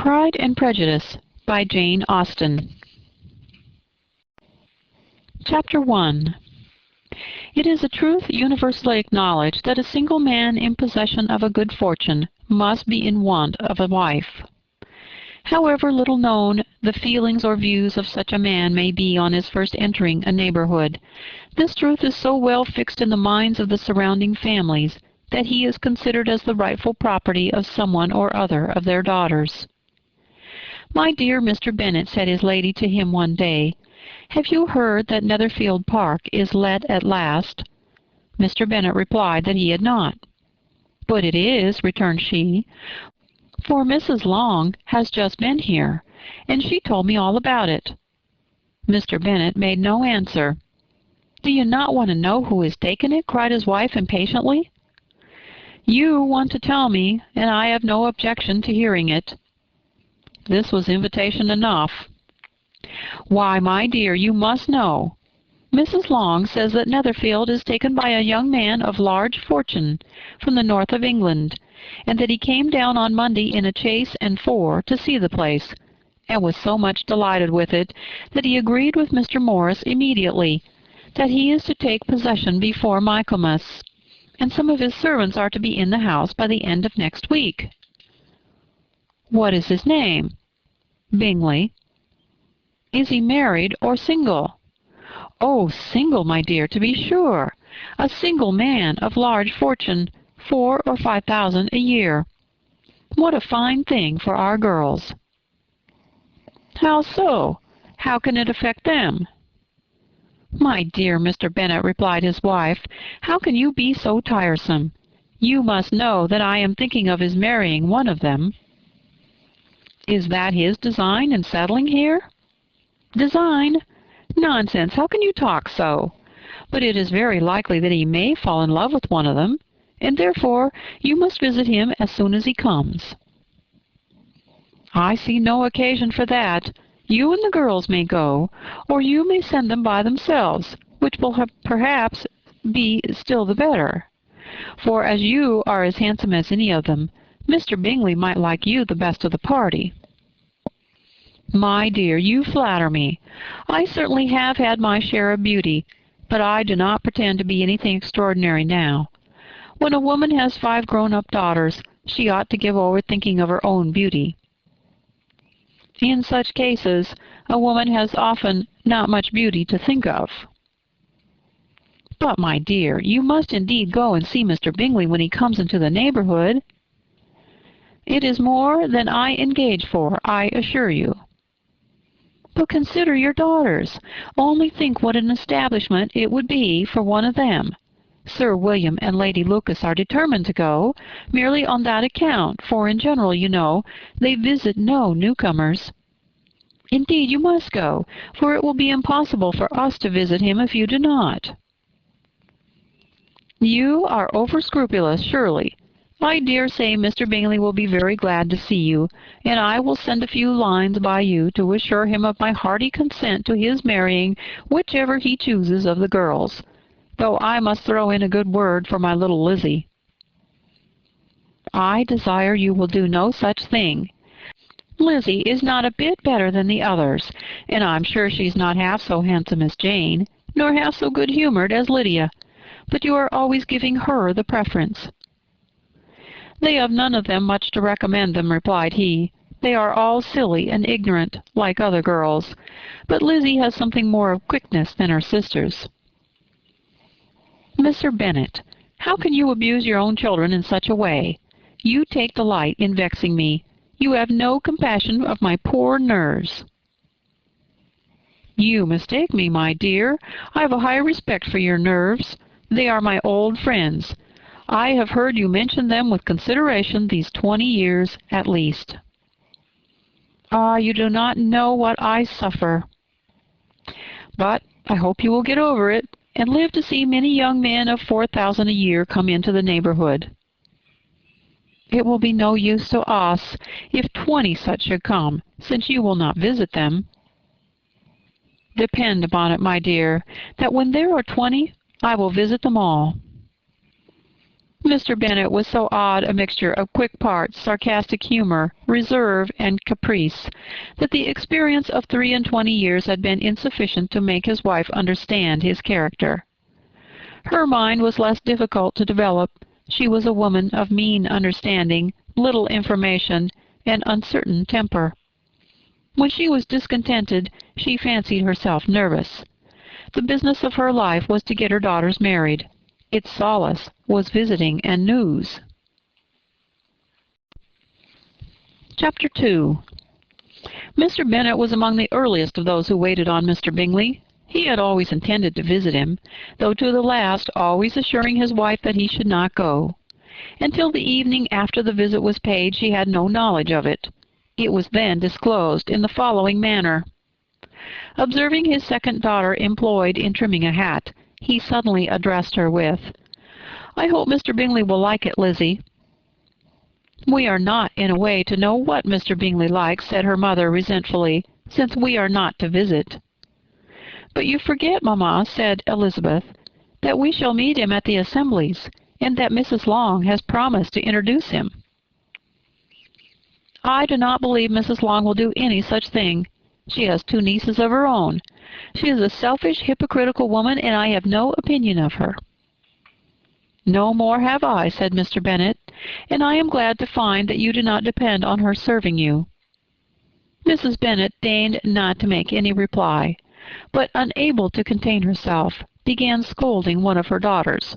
Pride and Prejudice by Jane Austen. Chapter 1. It is a truth universally acknowledged that a single man in possession of a good fortune must be in want of a wife. However little known the feelings or views of such a man may be on his first entering a neighborhood, this truth is so well fixed in the minds of the surrounding families that he is considered as the rightful property of someone or other of their daughters. "My dear Mr. Bennet," said his lady to him one day, "have you heard that Netherfield Park is let at last?" Mr. Bennet replied that he had not. "But it is," returned she, "for Mrs. Long has just been here, and she told me all about it." Mr. Bennet made no answer. "Do you not want to know who has taken it?" cried his wife impatiently. "You want to tell me, and I have no objection to hearing it." This was invitation enough. "Why, my dear, you must know. Mrs. Long says that Netherfield is taken by a young man of large fortune from the north of England, and that he came down on Monday in a chaise and four to see the place, and was so much delighted with it that he agreed with Mr. Morris immediately that he is to take possession before Michaelmas, and some of his servants are to be in the house by the end of next week." "What is his name?" "Bingley." "Is he married or single?" "Oh, single, my dear, to be sure. A single man of large fortune, 4,000 or 5,000 a year. What a fine thing for our girls!" "How so? How can it affect them?" "My dear Mr. Bennet," replied his wife, "how can you be so tiresome? You must know that I am thinking of his marrying one of them." "Is that his design in settling here?" "Design? Nonsense! How can you talk so? But it is very likely that he may fall in love with one of them, and therefore you must visit him as soon as he comes." "I see no occasion for that. You and the girls may go, or you may send them by themselves, which will perhaps be still the better. For as you are as handsome as any of them, Mr. Bingley might like you the best of the party." "My dear, you flatter me. I certainly have had my share of beauty, but I do not pretend to be anything extraordinary now. When a woman has 5 grown-up daughters, she ought to give over thinking of her own beauty. In such cases, a woman has often not much beauty to think of." "But, my dear, you must indeed go and see Mr. Bingley when he comes into the neighborhood." "It is more than I engage for, I assure you." "But consider your daughters. Only think what an establishment it would be for one of them. Sir William and Lady Lucas are determined to go, merely on that account, for in general, you know, they visit no newcomers. Indeed, you must go, for it will be impossible for us to visit him if you do not." "You are over-scrupulous, surely. I dare say Mr. Bingley will be very glad to see you, and I will send a few lines by you to assure him of my hearty consent to his marrying whichever he chooses of the girls, though I must throw in a good word for my little Lizzie." "I desire you will do no such thing. Lizzie is not a bit better than the others, and I'm sure she's not half so handsome as Jane, nor half so good-humored as Lydia, but you are always giving her the preference." "They have none of them much to recommend them," replied he. "They are all silly and ignorant, like other girls, but Lizzie has something more of quickness than her sisters." "Mr. Bennet, how can you abuse your own children in such a way? You take delight in vexing me. You have no compassion of my poor nerves." "You mistake me, my dear. I have a high respect for your nerves. They are my old friends. I have heard you mention them with consideration these 20 years at least." "Ah, you do not know what I suffer." "But I hope you will get over it, and live to see many young men of 4,000 a year come into the neighborhood." "It will be no use to us if 20 such should come, since you will not visit them." "Depend upon it, my dear, that when there are 20, I will visit them all." Mr. Bennet was so odd a mixture of quick parts, sarcastic humor, reserve, and caprice, that the experience of 23 years had been insufficient to make his wife understand his character. Her mind was less difficult to develop. She was a woman of mean understanding, little information, and uncertain temper. When she was discontented, she fancied herself nervous. The business of her life was to get her daughters married. Its solace was visiting and news. Chapter 2. Mr. Bennet was among the earliest of those who waited on Mr. Bingley. He had always intended to visit him, though to the last always assuring his wife that he should not go. Until the evening after the visit was paid, she had no knowledge of it. It was then disclosed in the following manner. Observing his second daughter employed in trimming a hat, he suddenly addressed her with, "I hope Mr. Bingley will like it, Lizzie." "We are not in a way to know what Mr. Bingley likes," said her mother resentfully, "since we are not to visit." "But you forget, mamma," said Elizabeth, "that we shall meet him at the assemblies, and that Mrs. Long has promised to introduce him." "I do not believe Mrs. Long will do any such thing. She has 2 nieces of her own. She is a selfish, hypocritical woman, and I have no opinion of her." "No more have I," said Mr. Bennet, "and I am glad to find that you do not depend on her serving you." Mrs. Bennet deigned not to make any reply, but, unable to contain herself, began scolding one of her daughters.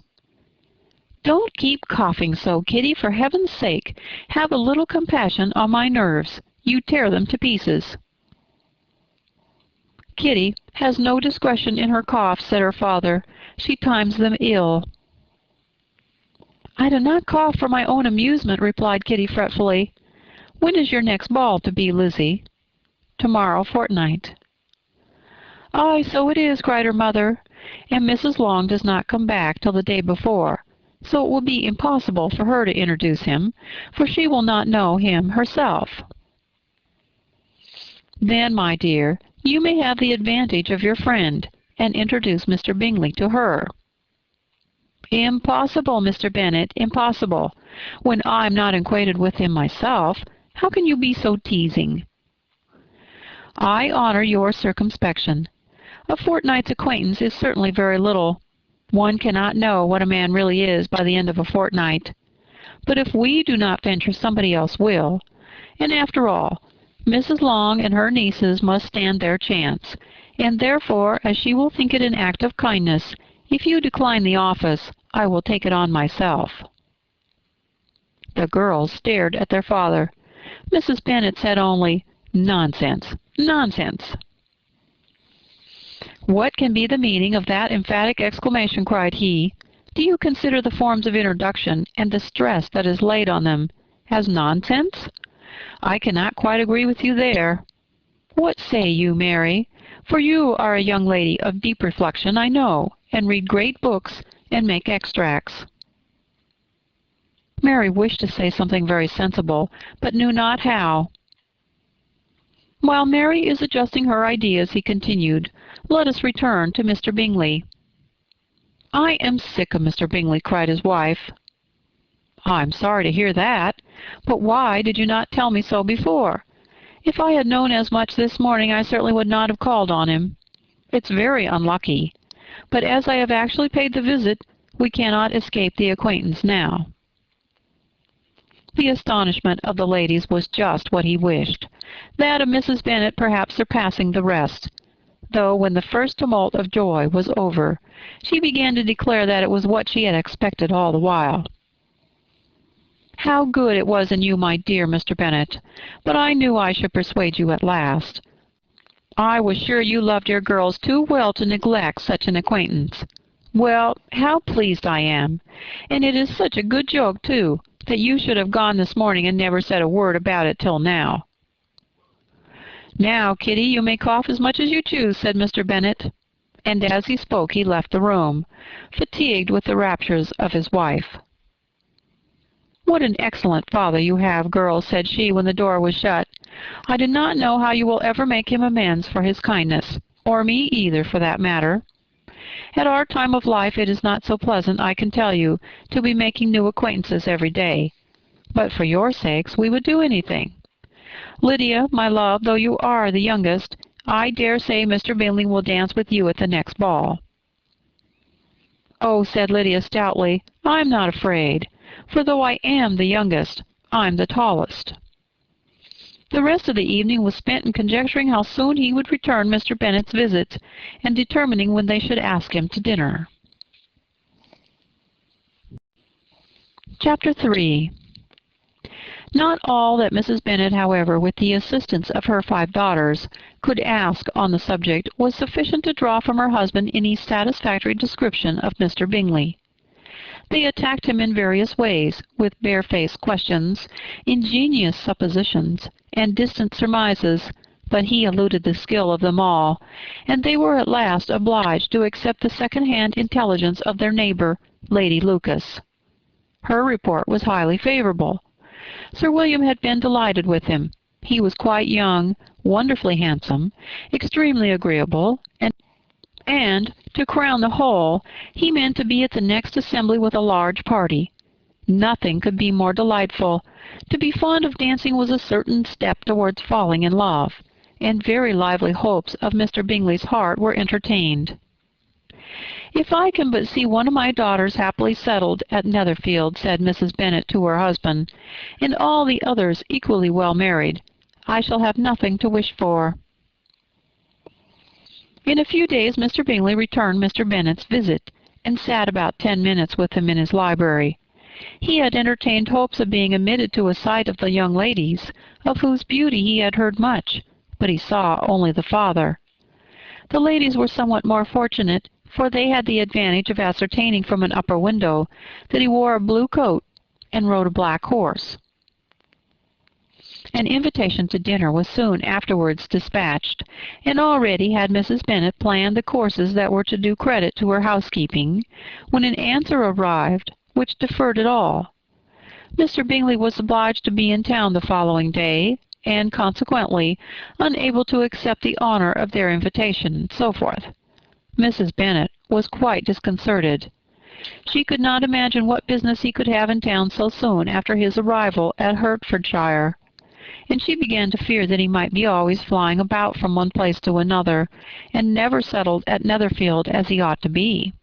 "Don't keep coughing so, Kitty, for heaven's sake. Have a little compassion on my nerves. You tear them to pieces." "Kitty has no discretion in her coughs," said her father. "She times them ill." "I do not cough for my own amusement," replied Kitty fretfully. "When is your next ball to be, Lizzie?" "Tomorrow fortnight." "Aye, so it is," cried her mother, "and Mrs. Long does not come back till the day before, so it will be impossible for her to introduce him, for she will not know him herself." "Then, my dear, you may have the advantage of your friend, and introduce Mr. Bingley to her." "Impossible, Mr. Bennet, impossible. When I'm not acquainted with him myself, how can you be so teasing?" "I honor your circumspection. A fortnight's acquaintance is certainly very little. One cannot know what a man really is by the end of a fortnight. But if we do not venture, somebody else will. And after all, Mrs. Long and her nieces must stand their chance, and therefore, as she will think it an act of kindness, if you decline the office, I will take it on myself." The girls stared at their father. Mrs. Bennet said only, "Nonsense, nonsense." "What can be the meaning of that emphatic exclamation?" cried he. "Do you consider the forms of introduction, and the stress that is laid on them, as nonsense? I cannot quite agree with you there. What say you, Mary? For you are a young lady of deep reflection, I know, and read great books, and make extracts." Mary wished to say something very sensible, but knew not how. "While Mary is adjusting her ideas," he continued, "let us return to Mr. Bingley." "I am sick of Mr. Bingley," cried his wife. "I'm sorry to hear that. But why did you not tell me so before? If I had known as much this morning, I certainly would not have called on him. It's very unlucky. But as I have actually paid the visit, we cannot escape the acquaintance now." The astonishment of the ladies was just what he wished, that of Mrs. Bennet perhaps surpassing the rest, though when the first tumult of joy was over, she began to declare that it was what she had expected all the while. "How good it was in you, my dear Mr. Bennet! But I knew I should persuade you at last. I was sure you loved your girls too well to neglect such an acquaintance. Well, how pleased I am! And it is such a good joke, too, that you should have gone this morning and never said a word about it till now." "Now, Kitty, you may cough as much as you choose," said Mr. Bennet, and as he spoke he left the room, fatigued with the raptures of his wife. "What an excellent father you have, girls," said she when the door was shut. "I do not know how you will ever make him amends for his kindness, or me either, for that matter. At our time of life it is not so pleasant, I can tell you, to be making new acquaintances every day. But for your sakes we would do anything. Lydia, my love, though you are the youngest, I dare say Mr. Bingley will dance with you at the next ball." "Oh," said Lydia stoutly, "I'm not afraid, for though I am the youngest, I'm the tallest." The rest of the evening was spent in conjecturing how soon he would return Mr. Bennet's visit, and determining when they should ask him to dinner. Chapter 3. Not all that Mrs. Bennet, however, with the assistance of her 5 daughters, could ask on the subject was sufficient to draw from her husband any satisfactory description of Mr. Bingley. They attacked him in various ways, with barefaced questions, ingenious suppositions, and distant surmises, but he eluded the skill of them all, and they were at last obliged to accept the second-hand intelligence of their neighbour, Lady Lucas. Her report was highly favourable. Sir William had been delighted with him. He was quite young, wonderfully handsome, extremely agreeable, and, to crown the whole, he meant to be at the next assembly with a large party. Nothing could be more delightful. To be fond of dancing was a certain step towards falling in love, and very lively hopes of Mr. Bingley's heart were entertained. "If I can but see one of my daughters happily settled at Netherfield," said Mrs. Bennet to her husband, "and all the others equally well married, I shall have nothing to wish for." In a few days Mr. Bingley returned Mr. Bennet's visit, and sat about 10 minutes with him in his library. He had entertained hopes of being admitted to a sight of the young ladies, of whose beauty he had heard much, but he saw only the father. The ladies were somewhat more fortunate, for they had the advantage of ascertaining from an upper window that he wore a blue coat and rode a black horse. An invitation to dinner was soon afterwards dispatched, and already had Mrs. Bennet planned the courses that were to do credit to her housekeeping, when an answer arrived which deferred it all. Mr. Bingley was obliged to be in town the following day, and consequently unable to accept the honour of their invitation, and so forth. Mrs. Bennet was quite disconcerted. She could not imagine what business he could have in town so soon after his arrival at Hertfordshire, and she began to fear that he might be always flying about from one place to another, and never settled at Netherfield as he ought to be.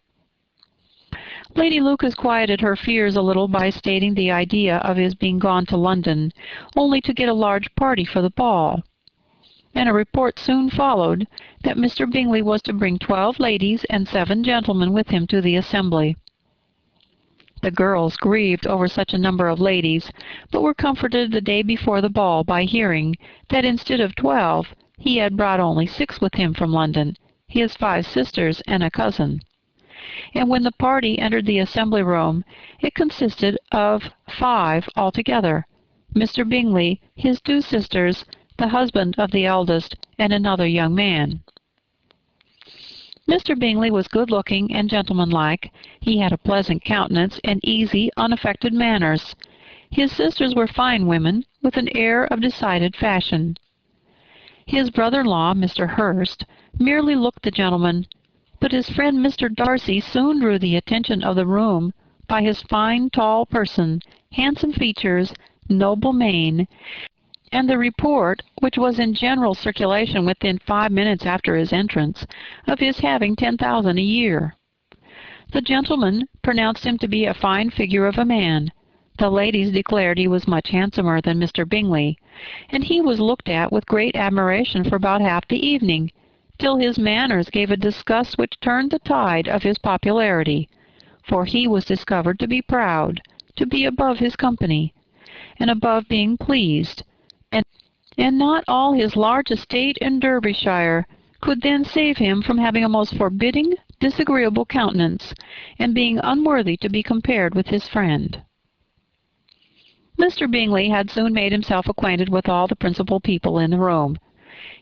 Lady Lucas quieted her fears a little by stating the idea of his being gone to London, only to get a large party for the ball, and a report soon followed that Mr. Bingley was to bring 12 ladies and 7 gentlemen with him to the assembly. The girls grieved over such a number of ladies, but were comforted the day before the ball by hearing that instead of 12 he had brought only 6 with him from London, his 5 sisters and a cousin. And when the party entered the assembly room, it consisted of 5 altogether: Mr. Bingley, his 2 sisters, the husband of the eldest, and another young man. Mr. Bingley was good-looking and gentlemanlike. He had a pleasant countenance and easy, unaffected manners. His sisters were fine women, with an air of decided fashion. His brother-in-law, Mr. Hurst, merely looked the gentleman, but his friend Mr. Darcy soon drew the attention of the room by his fine, tall person, handsome features, noble mien, and the report, which was in general circulation within 5 minutes after his entrance, of his having 10,000 a year. The gentlemen pronounced him to be a fine figure of a man. The ladies declared he was much handsomer than Mr. Bingley, and he was looked at with great admiration for about half the evening, till his manners gave a disgust which turned the tide of his popularity, for he was discovered to be proud, to be above his company, and above being pleased, and not all his large estate in Derbyshire could then save him from having a most forbidding, disagreeable countenance, and being unworthy to be compared with his friend. Mr. Bingley had soon made himself acquainted with all the principal people in the room.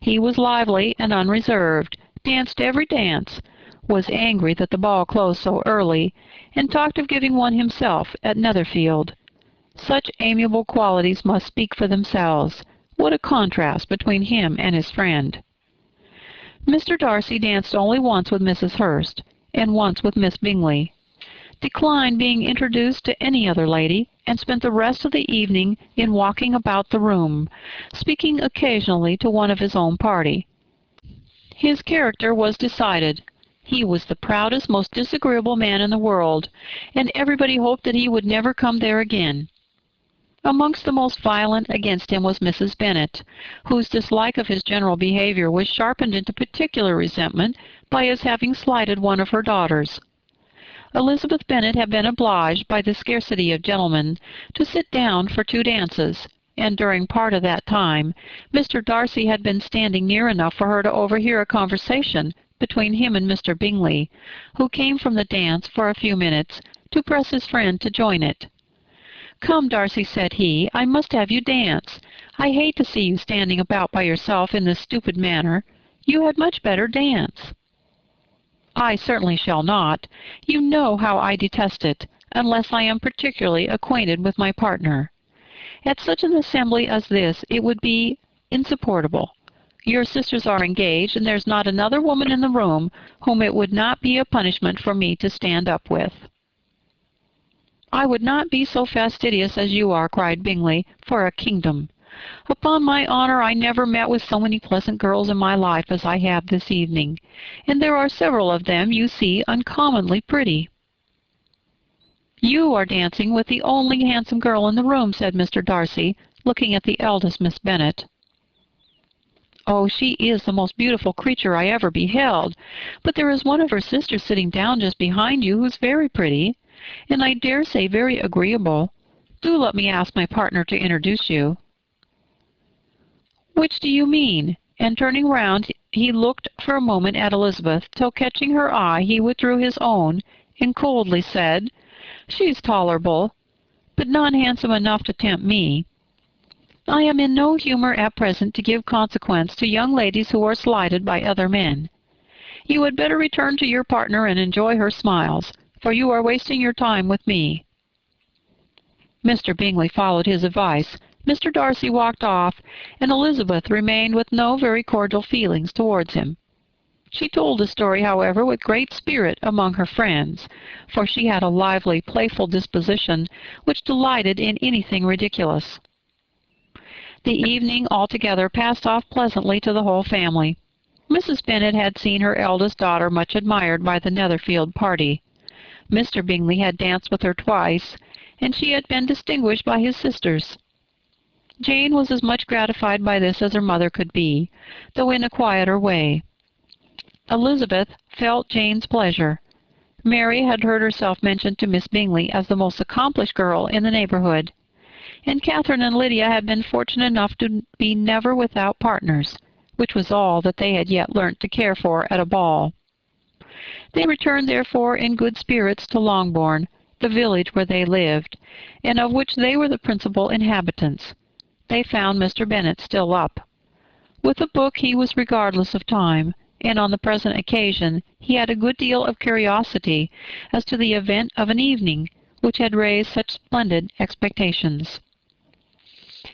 He was lively and unreserved, danced every dance, was angry that the ball closed so early, and talked of giving one himself at Netherfield. Such amiable qualities must speak for themselves. What a contrast between him and his friend! Mr. Darcy danced only once with Mrs. Hurst, and once with Miss Bingley, declined being introduced to any other lady, and spent the rest of the evening in walking about the room, speaking occasionally to one of his own party. His character was decided. He was the proudest, most disagreeable man in the world, and everybody hoped that he would never come there again. Amongst the most violent against him was Mrs. Bennet, whose dislike of his general behavior was sharpened into particular resentment by his having slighted one of her daughters. Elizabeth Bennet had been obliged, by the scarcity of gentlemen, to sit down for 2 dances, and during part of that time Mr. Darcy had been standing near enough for her to overhear a conversation between him and Mr. Bingley, who came from the dance for a few minutes to press his friend to join it. "Come, Darcy," said he, "I must have you dance. I hate to see you standing about by yourself in this stupid manner. You had much better dance." "I certainly shall not. You know how I detest it, unless I am particularly acquainted with my partner. At such an assembly as this it would be insupportable. Your sisters are engaged, and there's not another woman in the room whom it would not be a punishment for me to stand up with." "I would not be so fastidious as you are," cried Bingley, "for a kingdom. Upon my honour, I never met with so many pleasant girls in my life as I have this evening, and there are several of them, you see, uncommonly pretty." "You are dancing with the only handsome girl in the room," said Mr. Darcy, looking at the eldest Miss Bennet. "Oh, she is the most beautiful creature I ever beheld, but there is one of her sisters sitting down just behind you who's very pretty, and I dare say very agreeable. Do let me ask my partner to introduce you." "Which do you mean?" And turning round, he looked for a moment at Elizabeth, till catching her eye he withdrew his own, and coldly said, "She's tolerable, but not handsome enough to tempt me. I am in no humour at present to give consequence to young ladies who are slighted by other men. You had better return to your partner and enjoy her smiles, for you are wasting your time with me." Mr. Bingley followed his advice. Mr. Darcy walked off, and Elizabeth remained with no very cordial feelings towards him. She told the story, however, with great spirit among her friends, for she had a lively, playful disposition, which delighted in anything ridiculous. The evening altogether passed off pleasantly to the whole family. Mrs. Bennet had seen her eldest daughter much admired by the Netherfield party. Mr. Bingley had danced with her twice, and she had been distinguished by his sisters. Jane was as much gratified by this as her mother could be, though in a quieter way. Elizabeth felt Jane's pleasure. Mary had heard herself mentioned to Miss Bingley as the most accomplished girl in the neighbourhood, and Catherine and Lydia had been fortunate enough to be never without partners, which was all that they had yet learnt to care for at a ball. They returned, therefore, in good spirits to Longbourn, the village where they lived, and of which they were the principal inhabitants. They found Mr. Bennet still up. With a book he was regardless of time, and on the present occasion he had a good deal of curiosity as to the event of an evening which had raised such splendid expectations.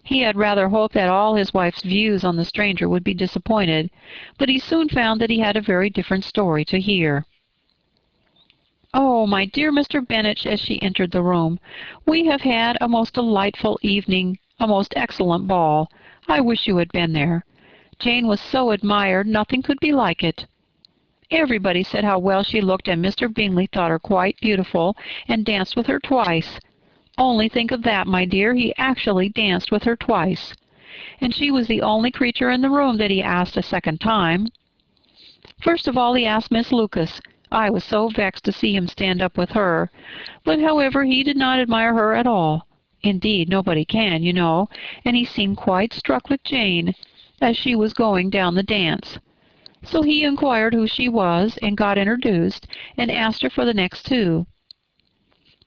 He had rather hoped that all his wife's views on the stranger would be disappointed, but he soon found that he had a very different story to hear. "Oh, my dear Mr. Bennet," as she entered the room, "we have had a most delightful evening, a most excellent ball. I wish you had been there. Jane was so admired, nothing could be like it. Everybody said how well she looked, and Mr. Bingley thought her quite beautiful, and danced with her twice. Only think of that, my dear, he actually danced with her twice. And she was the only creature in the room that he asked a second time. First of all he asked Miss Lucas. I was so vexed to see him stand up with her, but however he did not admire her at all. Indeed, nobody can, you know, and he seemed quite struck with Jane as she was going down the dance. So he inquired who she was, and got introduced, and asked her for the next two.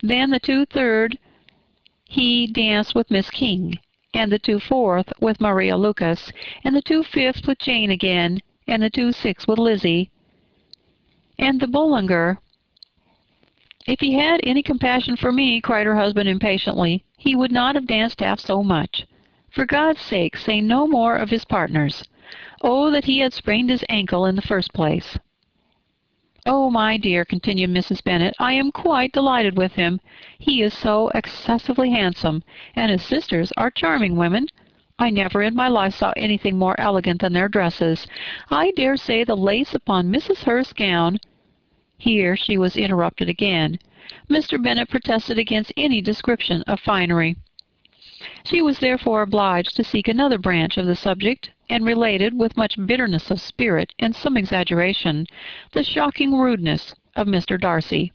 Then the 2/3 he danced with Miss King, and the 2/4 with Maria Lucas, and the 2/5 with Jane again, and the 2/6 with Lizzie. And the Bullinger— "If he had any compassion for me," cried her husband impatiently, "he would not have danced half so much. For God's sake, say no more of his partners. Oh, that he had sprained his ankle in the first place." "Oh, my dear," continued Mrs. Bennet, "I am quite delighted with him. He is so excessively handsome, and his sisters are charming women. I never in my life saw anything more elegant than their dresses. I dare say the lace upon Mrs. Hurst's gown—" Here she was interrupted again. Mr. Bennet protested against any description of finery. She was therefore obliged to seek another branch of the subject, and related, with much bitterness of spirit and some exaggeration, the shocking rudeness of Mr. Darcy.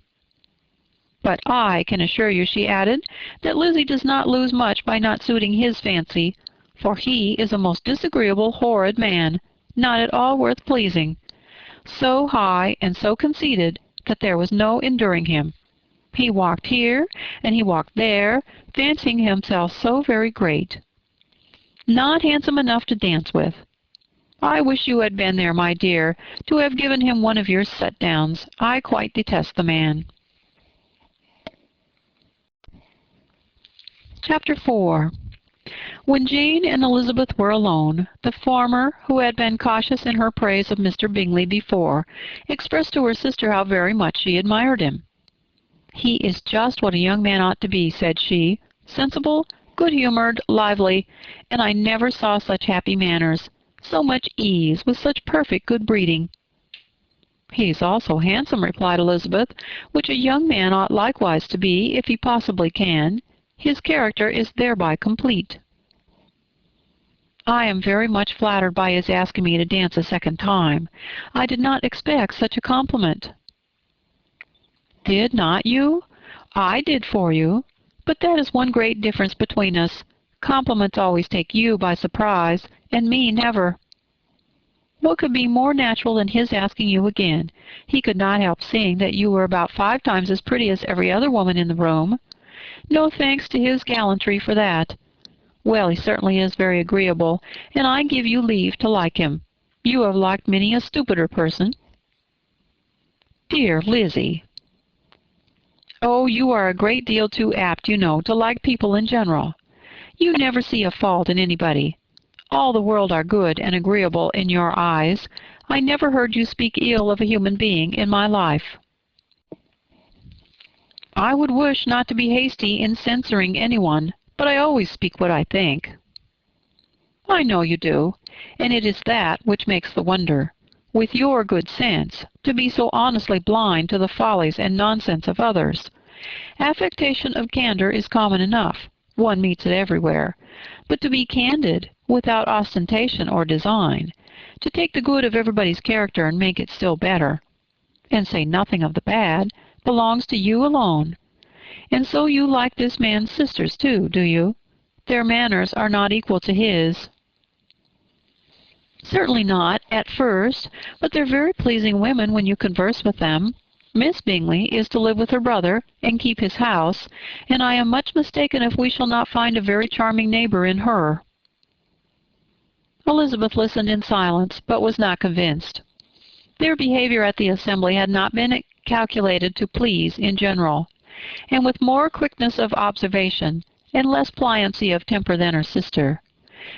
"But I can assure you," she added, "that Lizzie does not lose much by not suiting his fancy, for he is a most disagreeable, horrid man, not at all worth pleasing, so high and so conceited that there was no enduring him. He walked here, and he walked there, fancying himself so very great. Not handsome enough to dance with. I wish you had been there, my dear, to have given him one of your set-downs. I quite detest the man." Chapter 4. When Jane and Elizabeth were alone, the former, who had been cautious in her praise of Mr. Bingley before, expressed to her sister how very much she admired him. "He is just what a young man ought to be," said she, "sensible, good-humoured, lively, and I never saw such happy manners, so much ease, with such perfect good breeding." "He is also handsome," replied Elizabeth, "which a young man ought likewise to be, if he possibly can. His character is thereby complete." "I am very much flattered by his asking me to dance a second time. I did not expect such a compliment." "Did not you? I did for you. But that is one great difference between us. Compliments always take you by surprise, and me never. What could be more natural than his asking you again? He could not help seeing that you were about 5 times as pretty as every other woman in the room. No thanks to his gallantry for that. Well, he certainly is very agreeable, and I give you leave to like him. You have liked many a stupider person." "Dear Lizzie!" "Oh, you are a great deal too apt, you know, to like people in general. You never see a fault in anybody. All the world are good and agreeable in your eyes. I never heard you speak ill of a human being in my life." "I would wish not to be hasty in censuring anyone, but I always speak what I think." "I know you do, and it is that which makes the wonder. With your good sense, to be so honestly blind to the follies and nonsense of others. Affectation of candor is common enough. One meets it everywhere. But to be candid, without ostentation or design, to take the good of everybody's character and make it still better, and say nothing of the bad, belongs to you alone. And so you like this man's sisters, too, do you? Their manners are not equal to his." "Certainly not, at first, but they're very pleasing women when you converse with them. Miss Bingley is to live with her brother and keep his house, and I am much mistaken if we shall not find a very charming neighbour in her." Elizabeth listened in silence, but was not convinced. Their behaviour at the assembly had not been calculated to please in general, and with more quickness of observation and less pliancy of temper than her sister,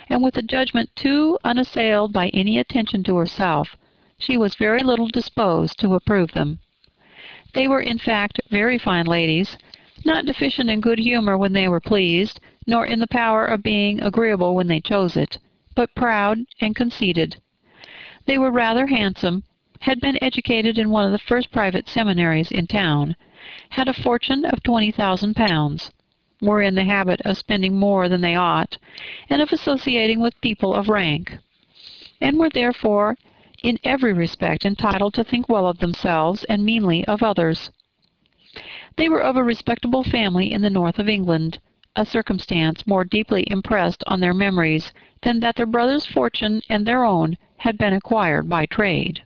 and with a judgment too unassailed by any attention to herself, she was very little disposed to approve them. They were in fact very fine ladies, not deficient in good humour when they were pleased, nor in the power of being agreeable when they chose it, but proud and conceited. They were rather handsome, had been educated in one of the first private seminaries in town, had a fortune of £20,000, were in the habit of spending more than they ought, and of associating with people of rank, and were therefore in every respect entitled to think well of themselves and meanly of others. They were of a respectable family in the north of England, a circumstance more deeply impressed on their memories than that their brother's fortune and their own had been acquired by trade.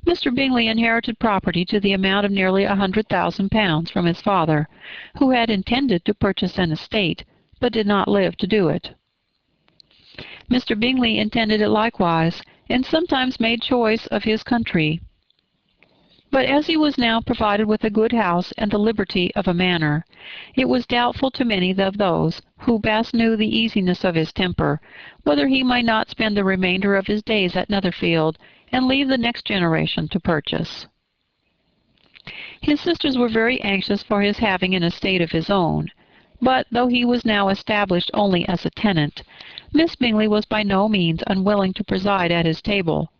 Mr. Bingley inherited property to the amount of nearly £100,000 from his father, who had intended to purchase an estate, but did not live to do it. Mr. Bingley intended it likewise, and sometimes made choice of his country. But as he was now provided with a good house and the liberty of a manor, it was doubtful to many of those who best knew the easiness of his temper, whether he might not spend the remainder of his days at Netherfield, and leave the next generation to purchase. His sisters were very anxious for his having an estate of his own, but though he was now established only as a tenant, Miss Bingley was by no means unwilling to preside at his table,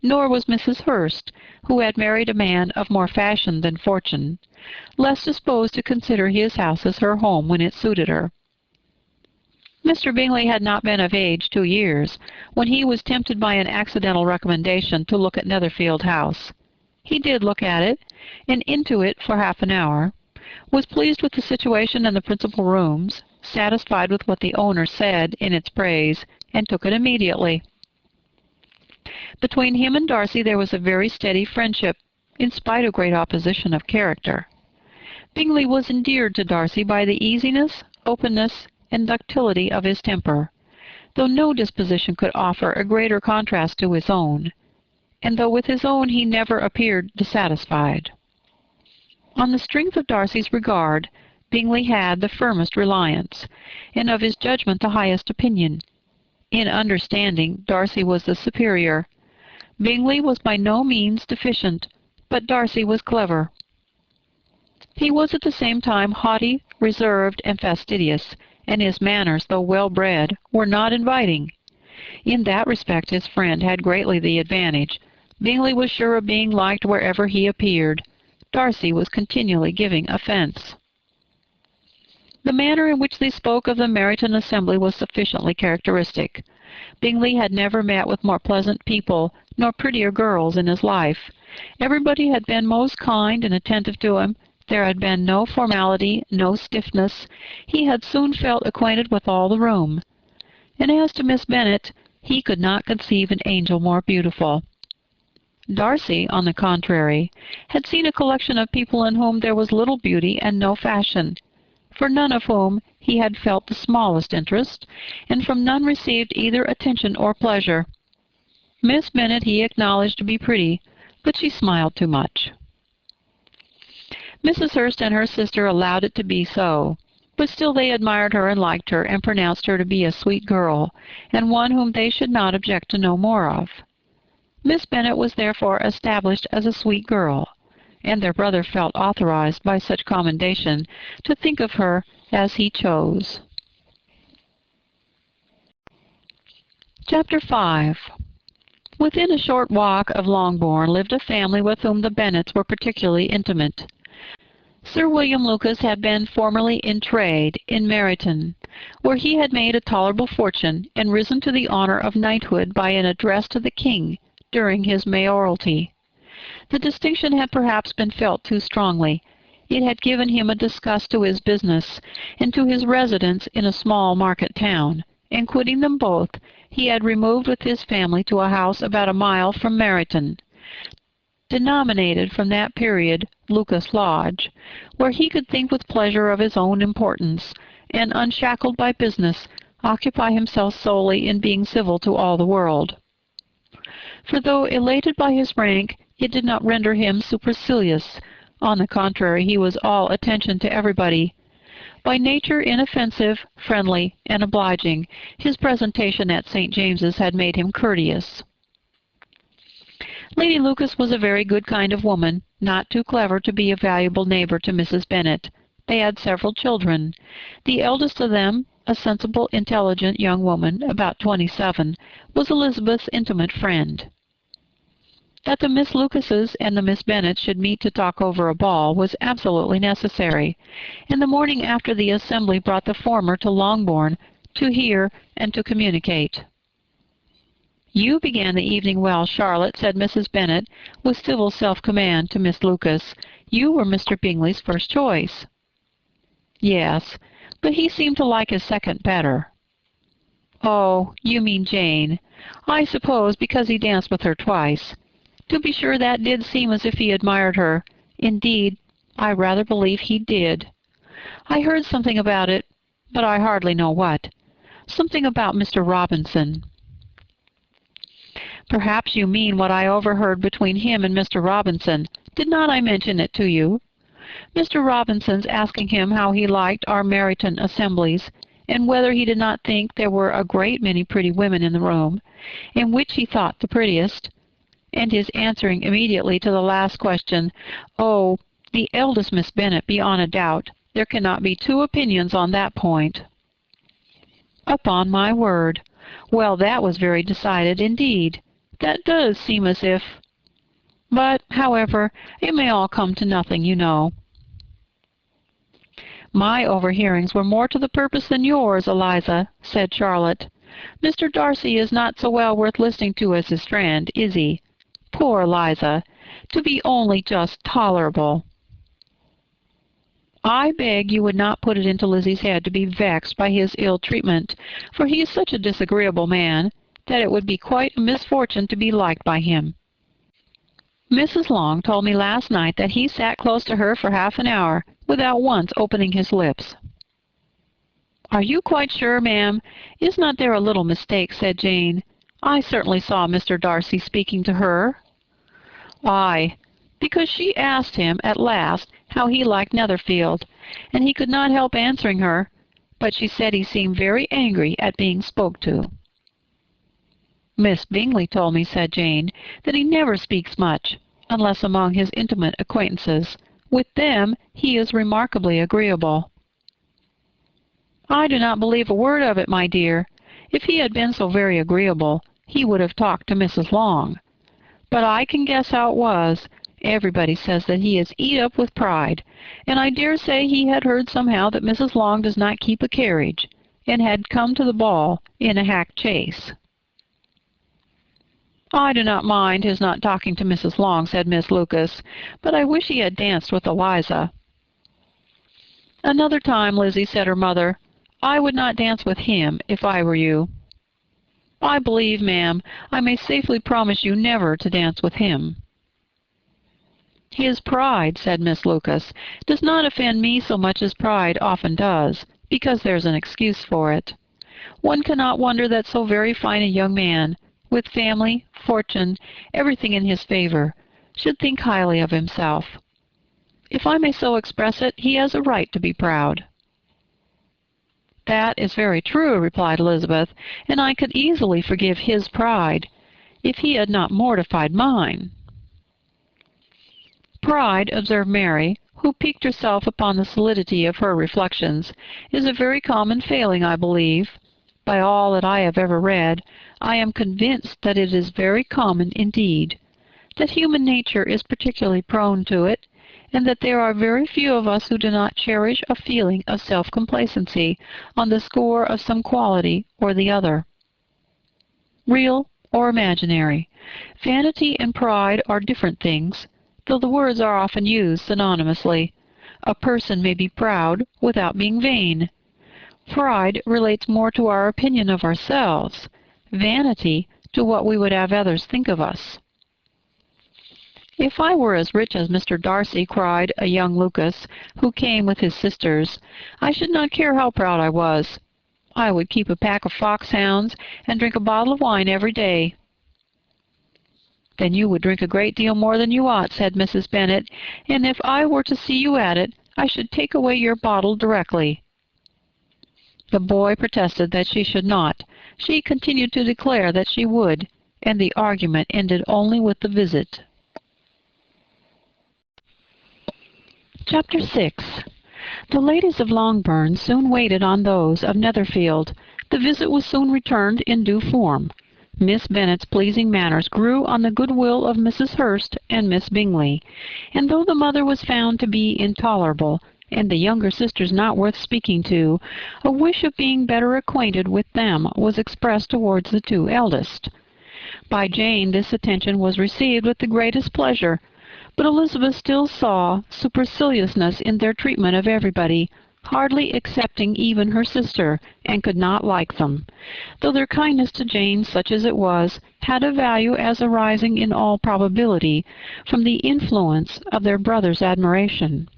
nor was Mrs. Hurst, who had married a man of more fashion than fortune, less disposed to consider his house as her home when it suited her. Mr. Bingley had not been of age 2 years, when he was tempted by an accidental recommendation to look at Netherfield House. He did look at it, and into it for half an hour, was pleased with the situation and the principal rooms, satisfied with what the owner said in its praise, and took it immediately. Between him and Darcy there was a very steady friendship, in spite of great opposition of character. Bingley was endeared to Darcy by the easiness, openness, and ductility of his temper, though no disposition could offer a greater contrast to his own, and though with his own he never appeared dissatisfied. On the strength of Darcy's regard, Bingley had the firmest reliance, and of his judgment the highest opinion. In understanding, Darcy was the superior. Bingley was by no means deficient, but Darcy was clever. He was at the same time haughty, reserved, and fastidious, and his manners, though well-bred, were not inviting. In that respect his friend had greatly the advantage. Bingley was sure of being liked wherever he appeared. Darcy was continually giving offence. The manner in which they spoke of the Meryton assembly was sufficiently characteristic. Bingley had never met with more pleasant people, nor prettier girls in his life. Everybody had been most kind and attentive to him. There had been no formality, no stiffness. He had soon felt acquainted with all the room. And as to Miss Bennet, he could not conceive an angel more beautiful. Darcy, on the contrary, had seen a collection of people in whom there was little beauty and no fashion, for none of whom he had felt the smallest interest, and from none received either attention or pleasure. Miss Bennet he acknowledged to be pretty, but she smiled too much. Mrs. Hurst and her sister allowed it to be so, but still they admired her and liked her, and pronounced her to be a sweet girl, and one whom they should not object to know more of. Miss Bennet was therefore established as a sweet girl, and their brother felt authorized by such commendation to think of her as he chose. Chapter 5. Within a short walk of Longbourn lived a family with whom the Bennets were particularly intimate. Sir William Lucas had been formerly in trade in Meryton, where he had made a tolerable fortune and risen to the honor of knighthood by an address to the king during his mayoralty. The distinction had perhaps been felt too strongly. It had given him a disgust to his business and to his residence in a small market town, and quitting them both, he had removed with his family to a house about a mile from Meryton, denominated from that period Lucas Lodge, where he could think with pleasure of his own importance, and, unshackled by business, occupy himself solely in being civil to all the world. For though elated by his rank, it did not render him supercilious. On the contrary, he was all attention to everybody. By nature inoffensive, friendly, and obliging, his presentation at St. James's had made him courteous. Lady Lucas was a very good kind of woman, not too clever to be a valuable neighbor to Mrs. Bennet. They had several children. The eldest of them, a sensible, intelligent young woman, about 27, was Elizabeth's intimate friend. That the Miss Lucases and the Miss Bennets should meet to talk over a ball was absolutely necessary, and the morning after the assembly brought the former to Longbourn to hear and to communicate. "You began the evening well, Charlotte," said Mrs. Bennet, with civil self-command, to Miss Lucas. "You were Mr. Bingley's first choice." "Yes, but he seemed to like his second better." "Oh, you mean Jane. I suppose because he danced with her twice. To be sure, that did seem as if he admired her. Indeed, I rather believe he did. I heard something about it, but I hardly know what. Something about Mr. Robinson." "Perhaps you mean what I overheard between him and Mr. Robinson. Did not I mention it to you? Mr. Robinson's asking him how he liked our Meryton assemblies, and whether he did not think there were a great many pretty women in the room, and which he thought the prettiest. and his answering immediately to the last question, "Oh, the eldest Miss Bennet, beyond a doubt. There cannot be two opinions on that point." "Upon my word! Well, that was very decided indeed. That does seem as if— But, however, it may all come to nothing, you know." "My overhearings were more to the purpose than yours, Eliza," said Charlotte. "Mr. Darcy is not so well worth listening to as his friend, is he? Poor Eliza! To be only just tolerable!" "I beg you would not put it into Lizzie's head to be vexed by his ill treatment, for he is such a disagreeable man that it would be quite a misfortune to be liked by him. Mrs. Long told me last night that he sat close to her for half an hour without once opening his lips." "Are you quite sure, ma'am? Is not there a little mistake?" said Jane. "I certainly saw Mr. Darcy speaking to her." "Aye, because she asked him at last how he liked Netherfield, and he could not help answering her, but she said he seemed very angry at being spoke to." "Miss Bingley told me," said Jane, "that he never speaks much, unless among his intimate acquaintances. With them he is remarkably agreeable." "I do not believe a word of it, my dear. If he had been so very agreeable, he would have talked to Mrs. Long. But I can guess how it was. Everybody says that he is eat up with pride, and I dare say he had heard somehow that Mrs. Long does not keep a carriage, and had come to the ball in a hack chaise." "I do not mind his not talking to Mrs. Long," said Miss Lucas, "but I wish he had danced with Eliza." "Another time, Lizzie," said her mother. "I would not dance with him if I were you." "I believe, ma'am, I may safely promise you never to dance with him." "His pride," said Miss Lucas, "does not offend me so much as pride often does, because there's an excuse for it. One cannot wonder that so very fine a young man, with family, fortune, everything in his favor, should think highly of himself. If I may so express it, he has a right to be proud." "That is very true," replied Elizabeth, "and I could easily forgive his pride, if he had not mortified mine." "Pride," observed Mary, who piqued herself upon the solidity of her reflections, "is a very common failing, I believe. By all that I have ever read, I am convinced that it is very common indeed, that human nature is particularly prone to it, and that there are very few of us who do not cherish a feeling of self-complacency on the score of some quality or the other. Real or imaginary, vanity and pride are different things, though the words are often used synonymously. A person may be proud without being vain. Pride relates more to our opinion of ourselves, vanity to what we would have others think of us. "If I were as rich as Mr. Darcy," cried a young Lucas, who came with his sisters, "I should not care how proud I was. I would keep a pack of foxhounds and drink a bottle of wine every day." "Then you would drink a great deal more than you ought," said Mrs. Bennet, "and if I were to see you at it, I should take away your bottle directly." The boy protested that she should not. She continued to declare that she would, and the argument ended only with the visit. Chapter 6. The ladies of Longbourn soon waited on those of Netherfield. The visit was soon returned in due form. Miss Bennet's pleasing manners grew on the goodwill of Mrs. Hurst and Miss Bingley, and though the mother was found to be intolerable, and the younger sisters not worth speaking to, a wish of being better acquainted with them was expressed towards the two eldest. By Jane this attention was received with the greatest pleasure, but Elizabeth still saw superciliousness in their treatment of everybody, hardly excepting even her sister, and could not like them, though their kindness to Jane, such as it was, had a value as arising in all probability from the influence of their brother's admiration.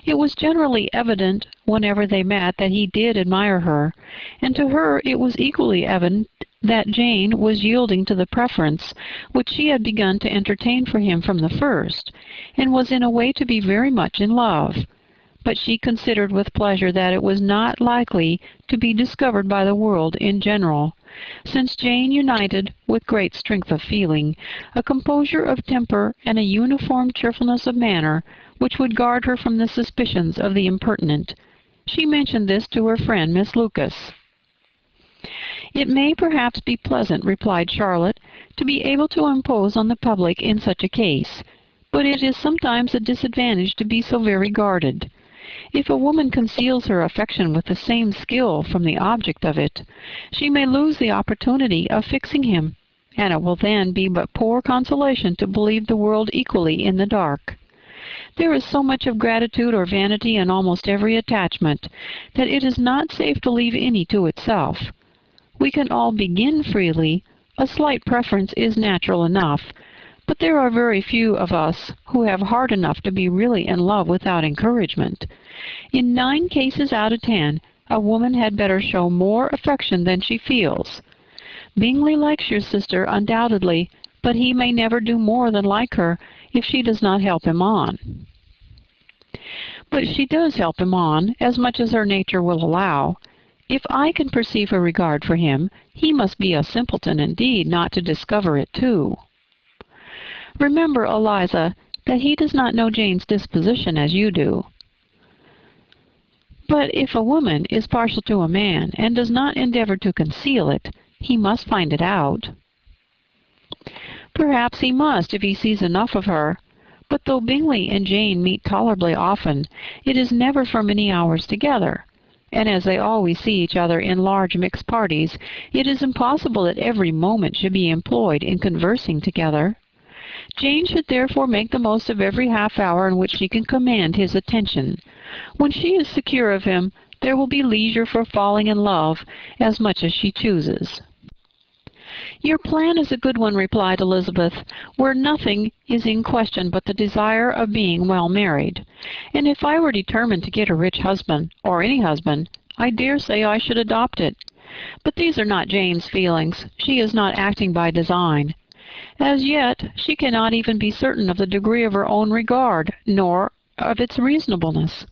It was generally evident whenever they met that he did admire her, and to her it was equally evident that Jane was yielding to the preference which she had begun to entertain for him from the first, and was in a way to be very much in love. but she considered with pleasure that it was not likely to be discovered by the world in general, since Jane united, with great strength of feeling, a composure of temper and a uniform cheerfulness of manner which would guard her from the suspicions of the impertinent. She mentioned this to her friend Miss Lucas. "It may perhaps be pleasant," replied Charlotte, "to be able to impose on the public in such a case, but it is sometimes a disadvantage to be so very guarded. If a woman conceals her affection with the same skill from the object of it, she may lose the opportunity of fixing him, and it will then be but poor consolation to believe the world equally in the dark. There is so much of gratitude or vanity in almost every attachment, that it is not safe to leave any to itself. We can all begin freely, a slight preference is natural enough, but there are very few of us who have heart enough to be really in love without encouragement. In 9 cases out of 10, a woman had better show more affection than she feels. Bingley likes your sister undoubtedly, but he may never do more than like her if she does not help him on." "But she does help him on, as much as her nature will allow. If I can perceive her regard for him, he must be a simpleton indeed not to discover it too." "Remember, Eliza, that he does not know Jane's disposition as you do." "But if a woman is partial to a man and does not endeavor to conceal it, he must find it out." "Perhaps he must if he sees enough of her. But though Bingley and Jane meet tolerably often, it is never for many hours together, and as they always see each other in large mixed parties, it is impossible that every moment should be employed in conversing together. Jane should therefore make the most of every half-hour in which she can command his attention. When she is secure of him, there will be leisure for falling in love as much as she chooses." "Your plan is a good one," replied Elizabeth, "where nothing is in question but the desire of being well married. And if I were determined to get a rich husband, or any husband, I dare say I should adopt it. But these are not Jane's feelings. She is not acting by design. As yet, she cannot even be certain of the degree of her own regard, nor of its reasonableness.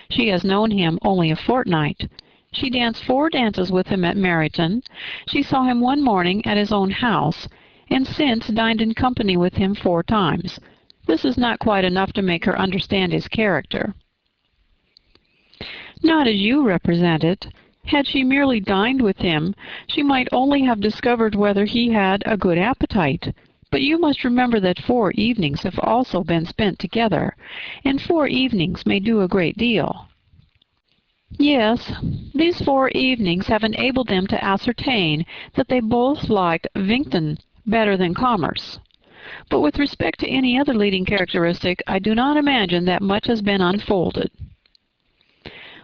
She has known him only a fortnight. She danced 4 dances with him at Meryton. She saw him one morning at his own house, and since dined in company with him 4 times. This is not quite enough to make her understand his character." "Not as you represent it. Had she merely dined with him, she might only have discovered whether he had a good appetite. But you must remember that 4 evenings have also been spent together, and 4 evenings may do a great deal." "Yes, these 4 evenings have enabled them to ascertain that they both liked Vington better than commerce. But with respect to any other leading characteristic, I do not imagine that much has been unfolded."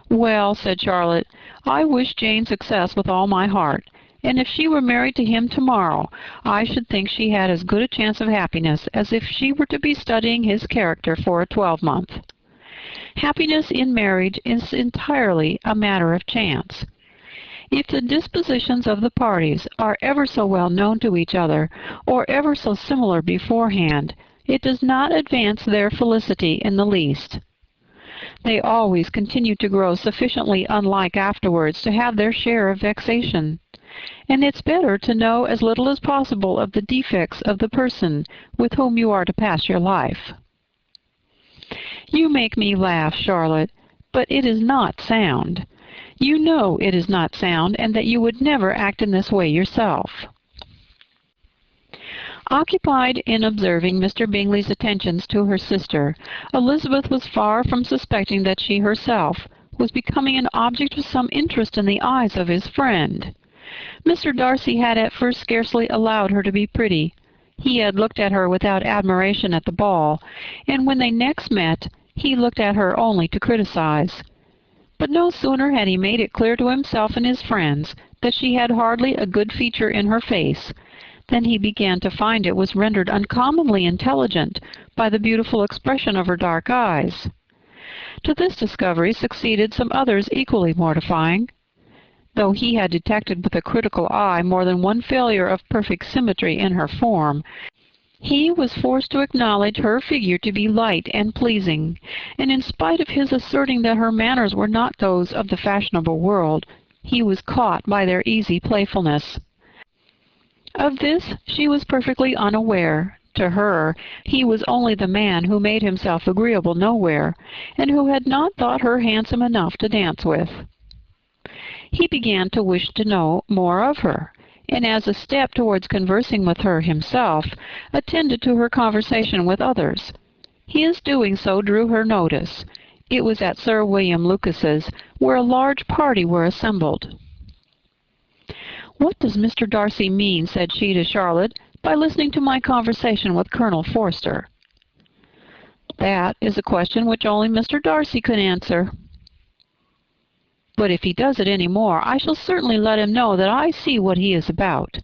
"Well," said Charlotte, "I wish Jane success with all my heart, and if she were married to him tomorrow, I should think she had as good a chance of happiness as if she were to be studying his character for a 12-month. Happiness in marriage is entirely a matter of chance. If the dispositions of the parties are ever so well known to each other, or ever so similar beforehand, it does not advance their felicity in the least. They always continue to grow sufficiently unlike afterwards to have their share of vexation. And it's better to know as little as possible of the defects of the person with whom you are to pass your life." "You make me laugh, Charlotte, but it is not sound. You know it is not sound, and that you would never act in this way yourself." Occupied in observing Mr. Bingley's attentions to her sister, Elizabeth was far from suspecting that she herself was becoming an object of some interest in the eyes of his friend. Mr. Darcy had at first scarcely allowed her to be pretty. He had looked at her without admiration at the ball, and when they next met, he looked at her only to criticize. But no sooner had he made it clear to himself and his friends that she had hardly a good feature in her face, than he began to find it was rendered uncommonly intelligent by the beautiful expression of her dark eyes. To this discovery succeeded some others equally mortifying. Though he had detected with a critical eye more than one failure of perfect symmetry in her form, He was forced to acknowledge her figure to be light and pleasing, and in spite of his asserting that her manners were not those of the fashionable world, he was caught by their easy playfulness. Of this she was perfectly unaware. To her, he was only the man who made himself agreeable nowhere, and who had not thought her handsome enough to dance with. He began to wish to know more of her, and as a step towards conversing with her himself, attended to her conversation with others. His doing so drew her notice. It was at Sir William Lucas's, where a large party were assembled. "What does Mr. Darcy mean," said she to Charlotte, "by listening to my conversation with Colonel Forster?" "That is a question which only Mr. Darcy could answer." "But if he does it any more, I shall certainly let him know that I see what he is about.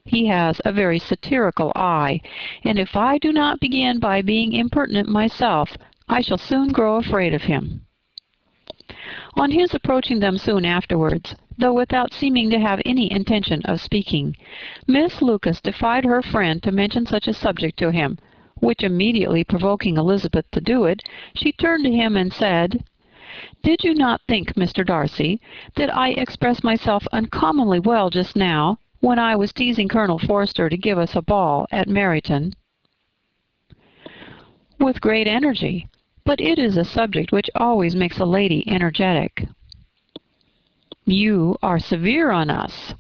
He has a very satirical eye, and if I do not begin by being impertinent myself, I shall soon grow afraid of him." On his approaching them soon afterwards, though without seeming to have any intention of speaking, Miss Lucas defied her friend to mention such a subject to him, which immediately provoking Elizabeth to do it, she turned to him and said, "Did you not think, Mr. Darcy, that I expressed myself uncommonly well just now, when I was teasing Colonel Forster to give us a ball at Meryton?" "With great energy, but it is a subject which always makes a lady energetic." "You are severe on us."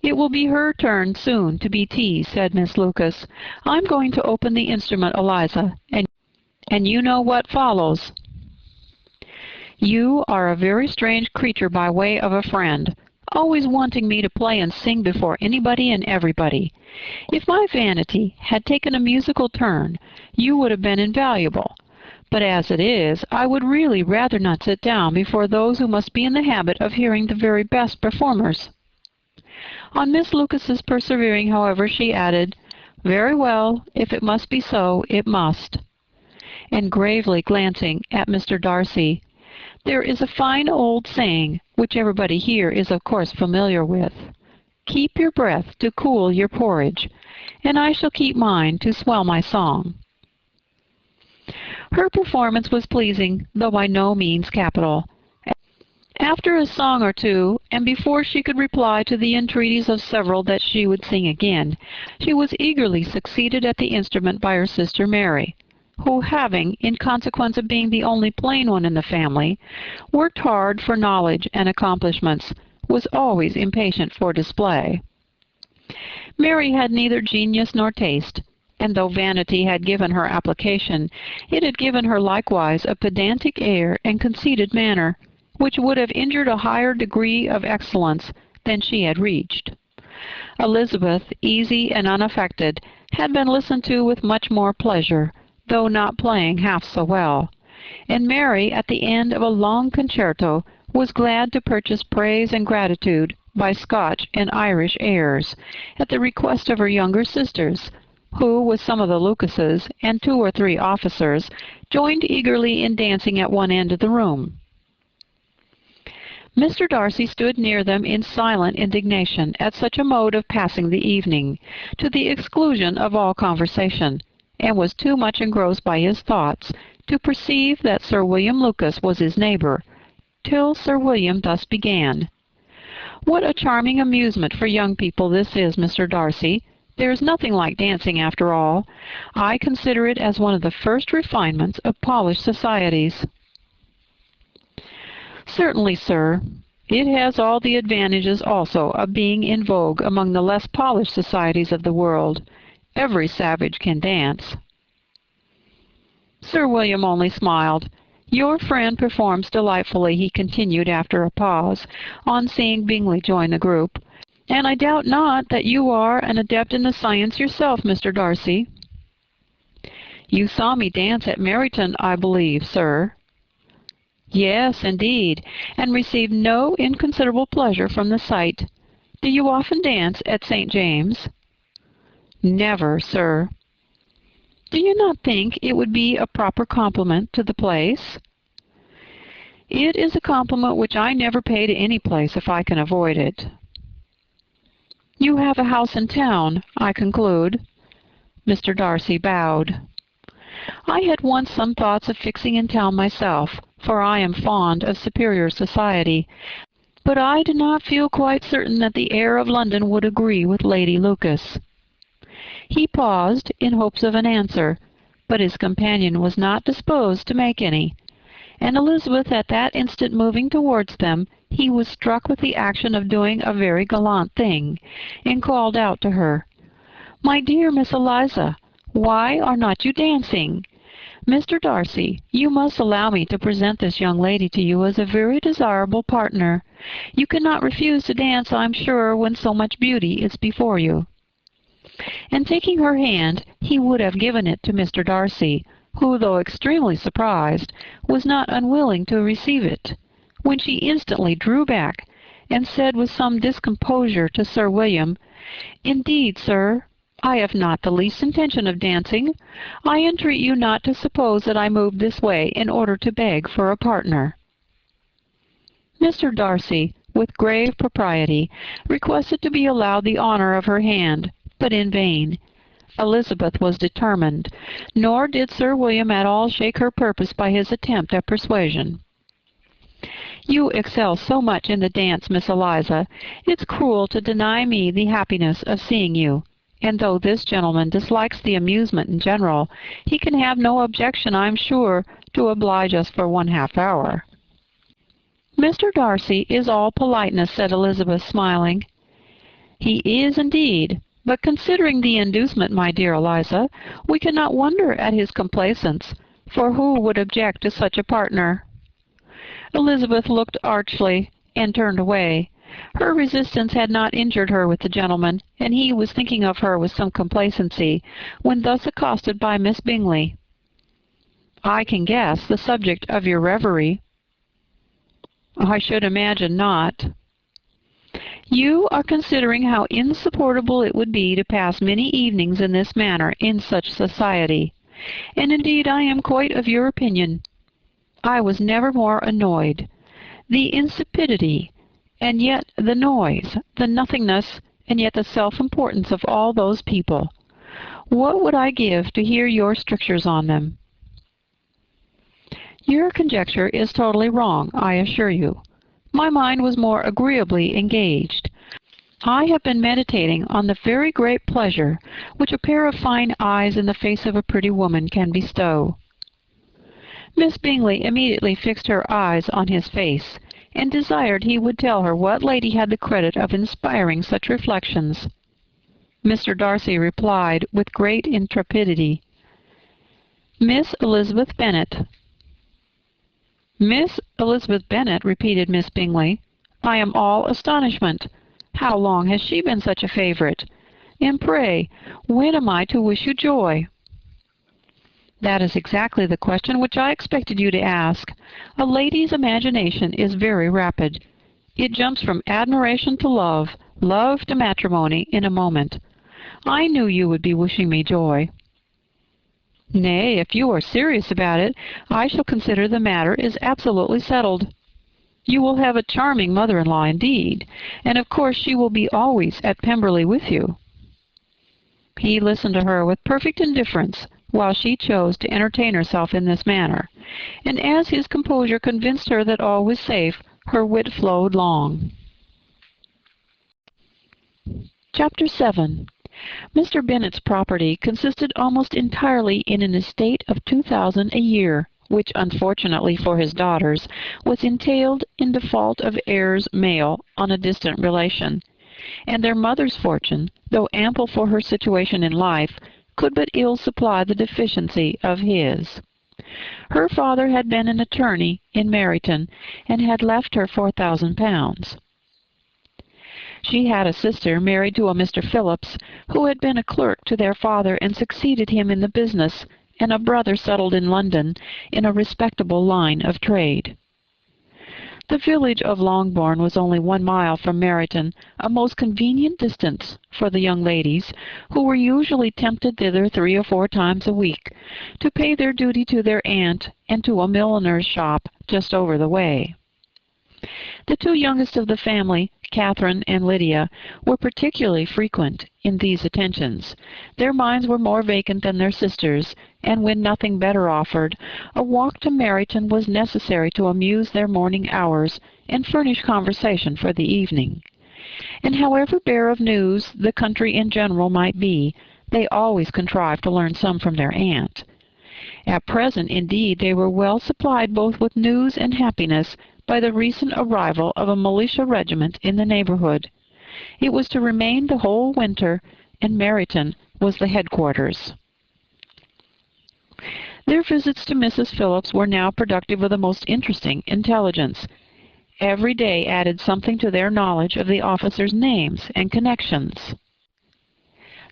"It will be her turn soon to be teased," said Miss Lucas. "I'm going to open the instrument, Eliza, and you know what follows." "You are a very strange creature by way of a friend, always wanting me to play and sing before anybody and everybody. If my vanity had taken a musical turn, you would have been invaluable. But as it is, I would really rather not sit down before those who must be in the habit of hearing the very best performers." On Miss Lucas's persevering, however, she added, "Very well, if it must be so, it must." And gravely glancing at Mr. Darcy, "There is a fine old saying, which everybody here is of course familiar with, 'Keep your breath to cool your porridge,' and I shall keep mine to swell my song." Her performance was pleasing, though by no means capital. After a song or two, and before she could reply to the entreaties of several that she would sing again, she was eagerly succeeded at the instrument by her sister Mary, who, having, in consequence of being the only plain one in the family, worked hard for knowledge and accomplishments, was always impatient for display. Mary had neither genius nor taste, and though vanity had given her application, it had given her likewise a pedantic air and conceited manner, which would have injured a higher degree of excellence than she had reached. Elizabeth, easy and unaffected, had been listened to with much more pleasure, though not playing half so well, and Mary, at the end of a long concerto, was glad to purchase praise and gratitude by Scotch and Irish airs, at the request of her younger sisters, who, with some of the Lucases and 2 or 3 officers, joined eagerly in dancing at one end of the room. Mr. Darcy stood near them in silent indignation at such a mode of passing the evening, to the exclusion of all conversation, and was too much engrossed by his thoughts to perceive that Sir William Lucas was his neighbour, till Sir William thus began. "What a charming amusement for young people this is, Mr. Darcy! There is nothing like dancing after all. I consider it as one of the first refinements of polished societies." "Certainly, sir. It has all the advantages also of being in vogue among the less polished societies of the world. Every savage can dance." Sir William only smiled. "Your friend performs delightfully," he continued after a pause, on seeing Bingley join the group, "and I doubt not that you are an adept in the science yourself, Mr. Darcy." "You saw me dance at Meryton, I believe, sir?" "Yes, indeed, and received no inconsiderable pleasure from the sight. Do you often dance at St. James's?" "Never, sir." "Do you not think it would be a proper compliment to the place?" "It is a compliment which I never pay to any place if I can avoid it." "You have a house in town, I conclude?" Mr. Darcy bowed. "I had once some thoughts of fixing in town myself, for I am fond of superior society, but I do not feel quite certain that the air of London would agree with Lady Lucas." He paused in hopes of an answer, but his companion was not disposed to make any, and Elizabeth at that instant moving towards them, he was struck with the action of doing a very gallant thing, and called out to her, "My dear Miss Eliza, why are not you dancing? Mr. Darcy, you must allow me to present this young lady to you as a very desirable partner. You cannot refuse to dance, I'm sure, when so much beauty is before you." And taking her hand, he would have given it to Mr. Darcy, who, though extremely surprised, was not unwilling to receive it, when she instantly drew back, and said with some discomposure to Sir William, "Indeed, sir, I have not the least intention of dancing. I entreat you not to suppose that I moved this way in order to beg for a partner." Mr. Darcy, with grave propriety, requested to be allowed the honor of her hand, but in vain. Elizabeth was determined, nor did Sir William at all shake her purpose by his attempt at persuasion. "You excel so much in the dance, Miss Eliza, it's cruel to deny me the happiness of seeing you. And though this gentleman dislikes the amusement in general, he can have no objection, I'm sure, to oblige us for 1/2 hour." "Mr. Darcy is all politeness," said Elizabeth, smiling. "He is indeed, but considering the inducement, my dear Eliza, we cannot wonder at his complaisance, for who would object to such a partner?" Elizabeth looked archly, and turned away. Her resistance had not injured her with the gentleman, and he was thinking of her with some complacency, when thus accosted by Miss Bingley. "I can guess the subject of your reverie." "I should imagine not." "You are considering how insupportable it would be to pass many evenings in this manner in such society, and indeed I am quite of your opinion. I was never more annoyed. The insipidity, and yet the noise, the nothingness, and yet the self-importance of all those people. What would I give to hear your strictures on them?" "Your conjecture is totally wrong, I assure you. My mind was more agreeably engaged. I have been meditating on the very great pleasure which a pair of fine eyes in the face of a pretty woman can bestow." Miss Bingley immediately fixed her eyes on his face, and desired he would tell her what lady had the credit of inspiring such reflections. Mr. Darcy replied with great intrepidity, "Miss Elizabeth Bennet." "Miss Elizabeth Bennet," repeated Miss Bingley. "I am all astonishment. How long has she been such a favourite? And pray, when am I to wish you joy?" "That is exactly the question which I expected you to ask. A lady's imagination is very rapid. It jumps from admiration to love, love to matrimony, in a moment. I knew you would be wishing me joy." "Nay, if you are serious about it, I shall consider the matter is absolutely settled. You will have a charming mother-in-law indeed, and of course she will be always at Pemberley with you." He listened to her with perfect indifference, while she chose to entertain herself in this manner, and as his composure convinced her that all was safe, her wit flowed long. Chapter 7. Mr. Bennet's property consisted almost entirely in an estate of 2,000 a year, which, unfortunately for his daughters, was entailed in default of heirs male on a distant relation, and their mother's fortune, though ample for her situation in life, could but ill supply the deficiency of his. Her father had been an attorney in Meryton, and had left her £4,000. She had a sister married to a Mr. Phillips, who had been a clerk to their father and succeeded him in the business, and a brother settled in London in a respectable line of trade. The village of Longbourn was only 1 mile from Meryton, a most convenient distance for the young ladies, who were usually tempted thither 3 or 4 times a week, to pay their duty to their aunt and to a milliner's shop just over the way. The 2 youngest of the family Catherine and Lydia were particularly frequent in these attentions. Their minds were more vacant than their sisters', and when nothing better offered, a walk to Meryton was necessary to amuse their morning hours and furnish conversation for the evening. And however bare of news the country in general might be, they always contrived to learn some from their aunt. At present, indeed, they were well supplied both with news and happiness by the recent arrival of a militia regiment in the neighborhood. It was to remain the whole winter, and Meryton was the headquarters. Their visits to Mrs. Phillips were now productive of the most interesting intelligence. Every day added something to their knowledge of the officers' names and connections.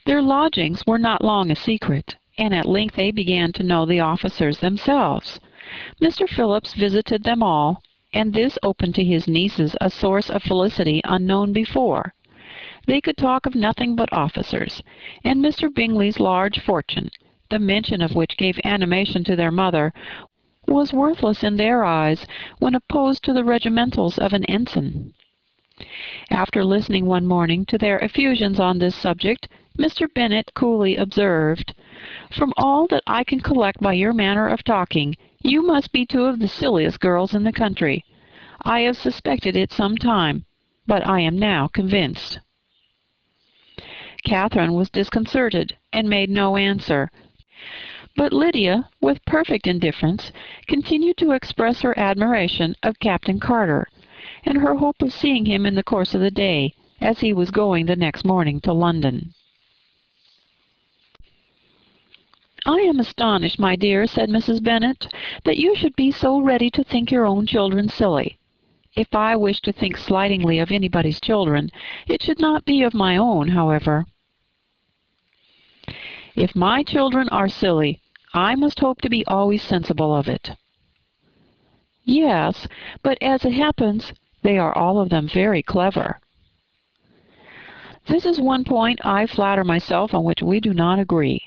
Their lodgings were not long a secret, and at length they began to know the officers themselves. Mr. Phillips visited them all, and this opened to his nieces a source of felicity unknown before. They could talk of nothing but officers, and Mr. Bingley's large fortune, the mention of which gave animation to their mother, was worthless in their eyes when opposed to the regimentals of an ensign. After listening one morning to their effusions on this subject, Mr. Bennet coolly observed, "From all that I can collect by your manner of talking, you must be two of the silliest girls in the country. I have suspected it some time, but I am now convinced." Catherine was disconcerted, and made no answer. But Lydia, with perfect indifference, continued to express her admiration of Captain Carter, and her hope of seeing him in the course of the day, as he was going the next morning to London. "I am astonished, my dear," said Mrs. Bennet, "that you should be so ready to think your own children silly. If I wish to think slightingly of anybody's children, it should not be of my own, however." "If my children are silly, I must hope to be always sensible of it." "Yes, but as it happens, they are all of them very clever." "This is one point, I flatter myself, on which we do not agree.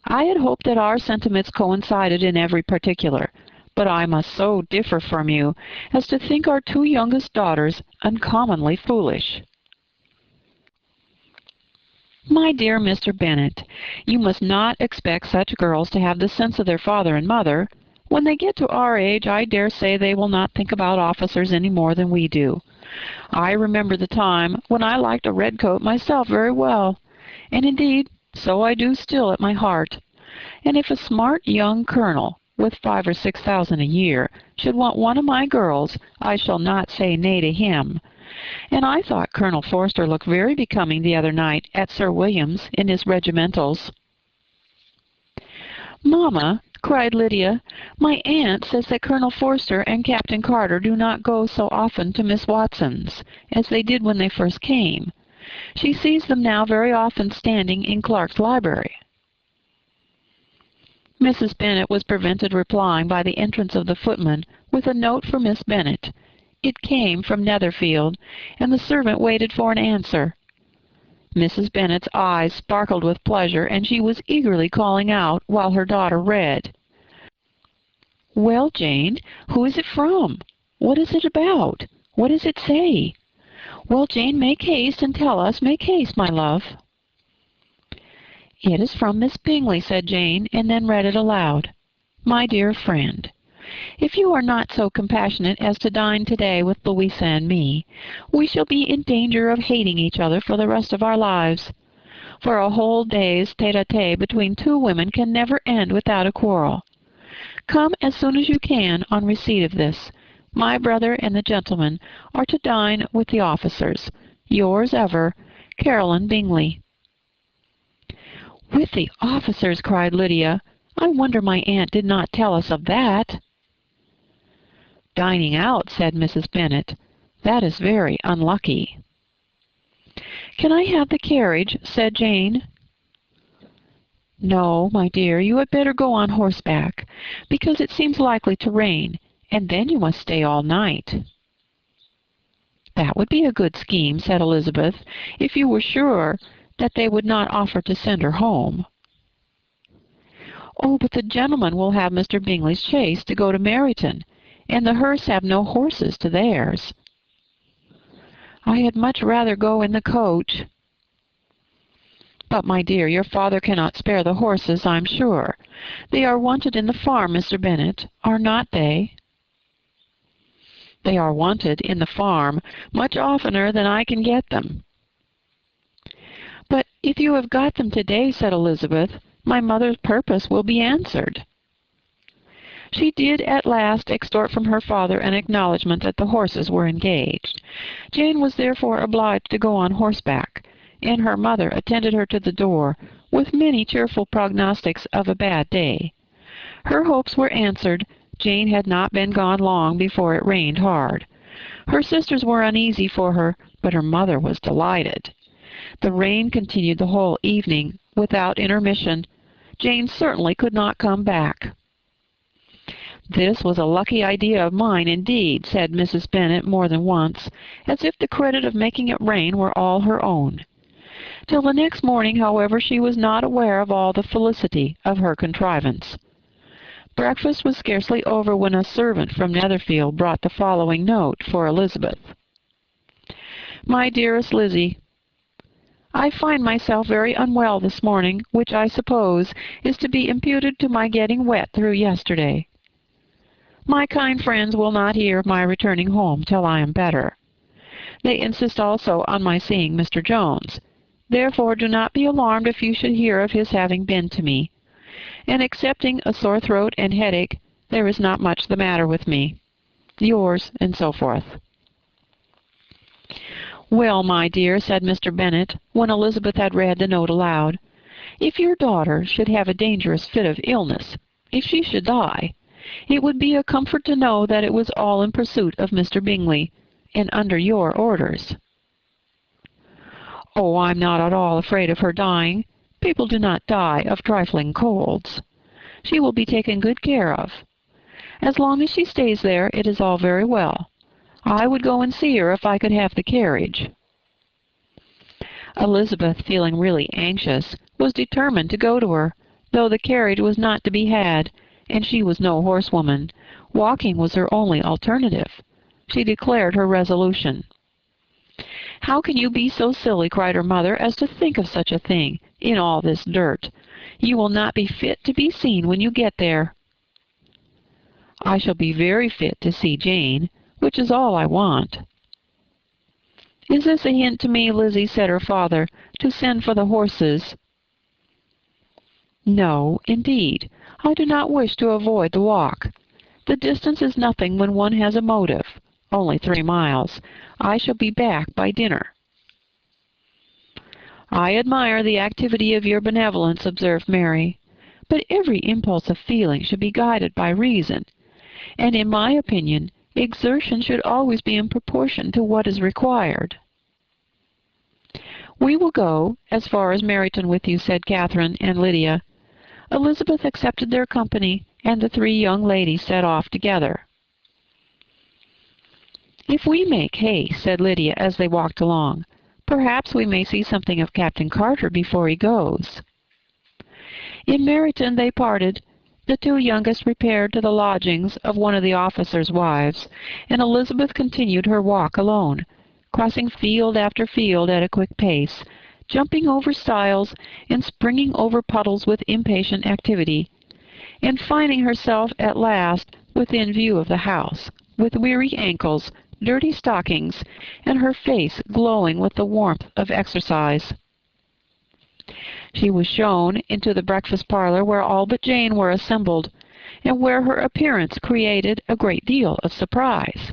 I had hoped that our sentiments coincided in every particular, but I must so differ from you as to think our two youngest daughters uncommonly foolish." "My dear Mr. Bennet, you must not expect such girls to have the sense of their father and mother. When they get to our age, I dare say they will not think about officers any more than we do. I remember the time when I liked a red coat myself very well, and indeed so I do still at my heart. And if a smart young colonel, with 5,000 or 6,000 a year, should want one of my girls, I shall not say nay to him. And I thought Colonel Forster looked very becoming the other night at Sir William's in his regimentals." "Mamma," cried Lydia, "my aunt says that Colonel Forster and Captain Carter do not go so often to Miss Watson's as they did when they first came. She sees them now very often standing in Clark's library." Mrs. Bennet was prevented replying by the entrance of the footman with a note for Miss Bennet. It came from Netherfield, and the servant waited for an answer. Mrs. Bennet's eyes sparkled with pleasure, and she was eagerly calling out while her daughter read. "Well, Jane, who is it from? What is it about? What does it say? Well, Jane, make haste and tell us. Make haste, my love." "It is from Miss Bingley," said Jane, and then read it aloud. "My dear friend, if you are not so compassionate as to dine today with Louisa and me, we shall be in danger of hating each other for the rest of our lives. For a whole day's tete-a-tete between two women can never end without a quarrel. Come as soon as you can on receipt of this. My brother and the gentleman are to dine with the officers. Yours ever, Caroline Bingley." "With the officers!" cried Lydia. "I wonder my aunt did not tell us of that." "Dining out," said Mrs. Bennet. "That is very unlucky." "Can I have the carriage?" said Jane. "No, my dear, you had better go on horseback, because it seems likely to rain, and then you must stay all night." "That would be a good scheme," said Elizabeth, "if you were sure that they would not offer to send her home." "Oh, but the gentlemen will have Mr. Bingley's chaise to go to Meryton, and the Hursts have no horses to theirs." I had much rather go in the coach." "But, my dear, your father cannot spare the horses, I'm sure. They are wanted in the farm, Mr. Bennet, are not they?" "They are wanted in the farm much oftener than I can get them." "But if you have got them today," said Elizabeth, "my mother's purpose will be answered." She did at last extort from her father an acknowledgment that the horses were engaged. Jane was therefore obliged to go on horseback, and her mother attended her to the door, with many cheerful prognostics of a bad day. Her hopes were answered. Jane had not been gone long before it rained hard. Her sisters were uneasy for her, but her mother was delighted. The rain continued the whole evening, without intermission. Jane certainly could not come back. "This was a lucky idea of mine, indeed," said Mrs. Bennet more than once, as if the credit of making it rain were all her own. Till the next morning, however, she was not aware of all the felicity of her contrivance. Breakfast was scarcely over when a servant from Netherfield brought the following note for Elizabeth. "My dearest Lizzie, I find myself very unwell this morning, which I suppose is to be imputed to my getting wet through yesterday. My kind friends will not hear of my returning home till I am better. They insist also on my seeing Mr. Jones. Therefore do not be alarmed if you should hear of his having been to me. And excepting a sore throat and headache, there is not much the matter with me. Yours, and so forth." "Well, my dear," said Mr. Bennet, when Elizabeth had read the note aloud, "if your daughter should have a dangerous fit of illness, if she should die, it would be a comfort to know that it was all in pursuit of Mr. Bingley, and under your orders." "Oh, I'm not at all afraid of her dying. People do not die of trifling colds. She will be taken good care of. As long as she stays there, it is all very well. I would go and see her if I could have the carriage." Elizabeth, feeling really anxious, was determined to go to her, though the carriage was not to be had, and she was no horsewoman. Walking was her only alternative. She declared her resolution. "How can you be so silly," cried her mother, "as to think of such a thing, in all this dirt? You will not be fit to be seen when you get there." "I shall be very fit to see Jane, which is all I want." "Is this a hint to me, Lizzie," said her father, "to send for the horses?" "No, indeed. I do not wish to avoid the walk. The distance is nothing when one has a motive. Only 3 miles. I shall be back by dinner." "I admire the activity of your benevolence," observed Mary, "but every impulse of feeling should be guided by reason, and in my opinion exertion should always be in proportion to what is required." "We will go as far as Meryton with you," said Catherine and Lydia. Elizabeth accepted their company, and the 3 young ladies set off together. "If we make haste," said Lydia as they walked along, "perhaps we may see something of Captain Carter before he goes." In Meryton they parted. The 2 youngest repaired to the lodgings of one of the officers' wives, and Elizabeth continued her walk alone, crossing field after field at a quick pace, jumping over stiles and springing over puddles with impatient activity, and finding herself at last within view of the house, with weary ankles, dirty stockings, and her face glowing with the warmth of exercise. She was shown into the breakfast parlor, where all but Jane were assembled, and where her appearance created a great deal of surprise.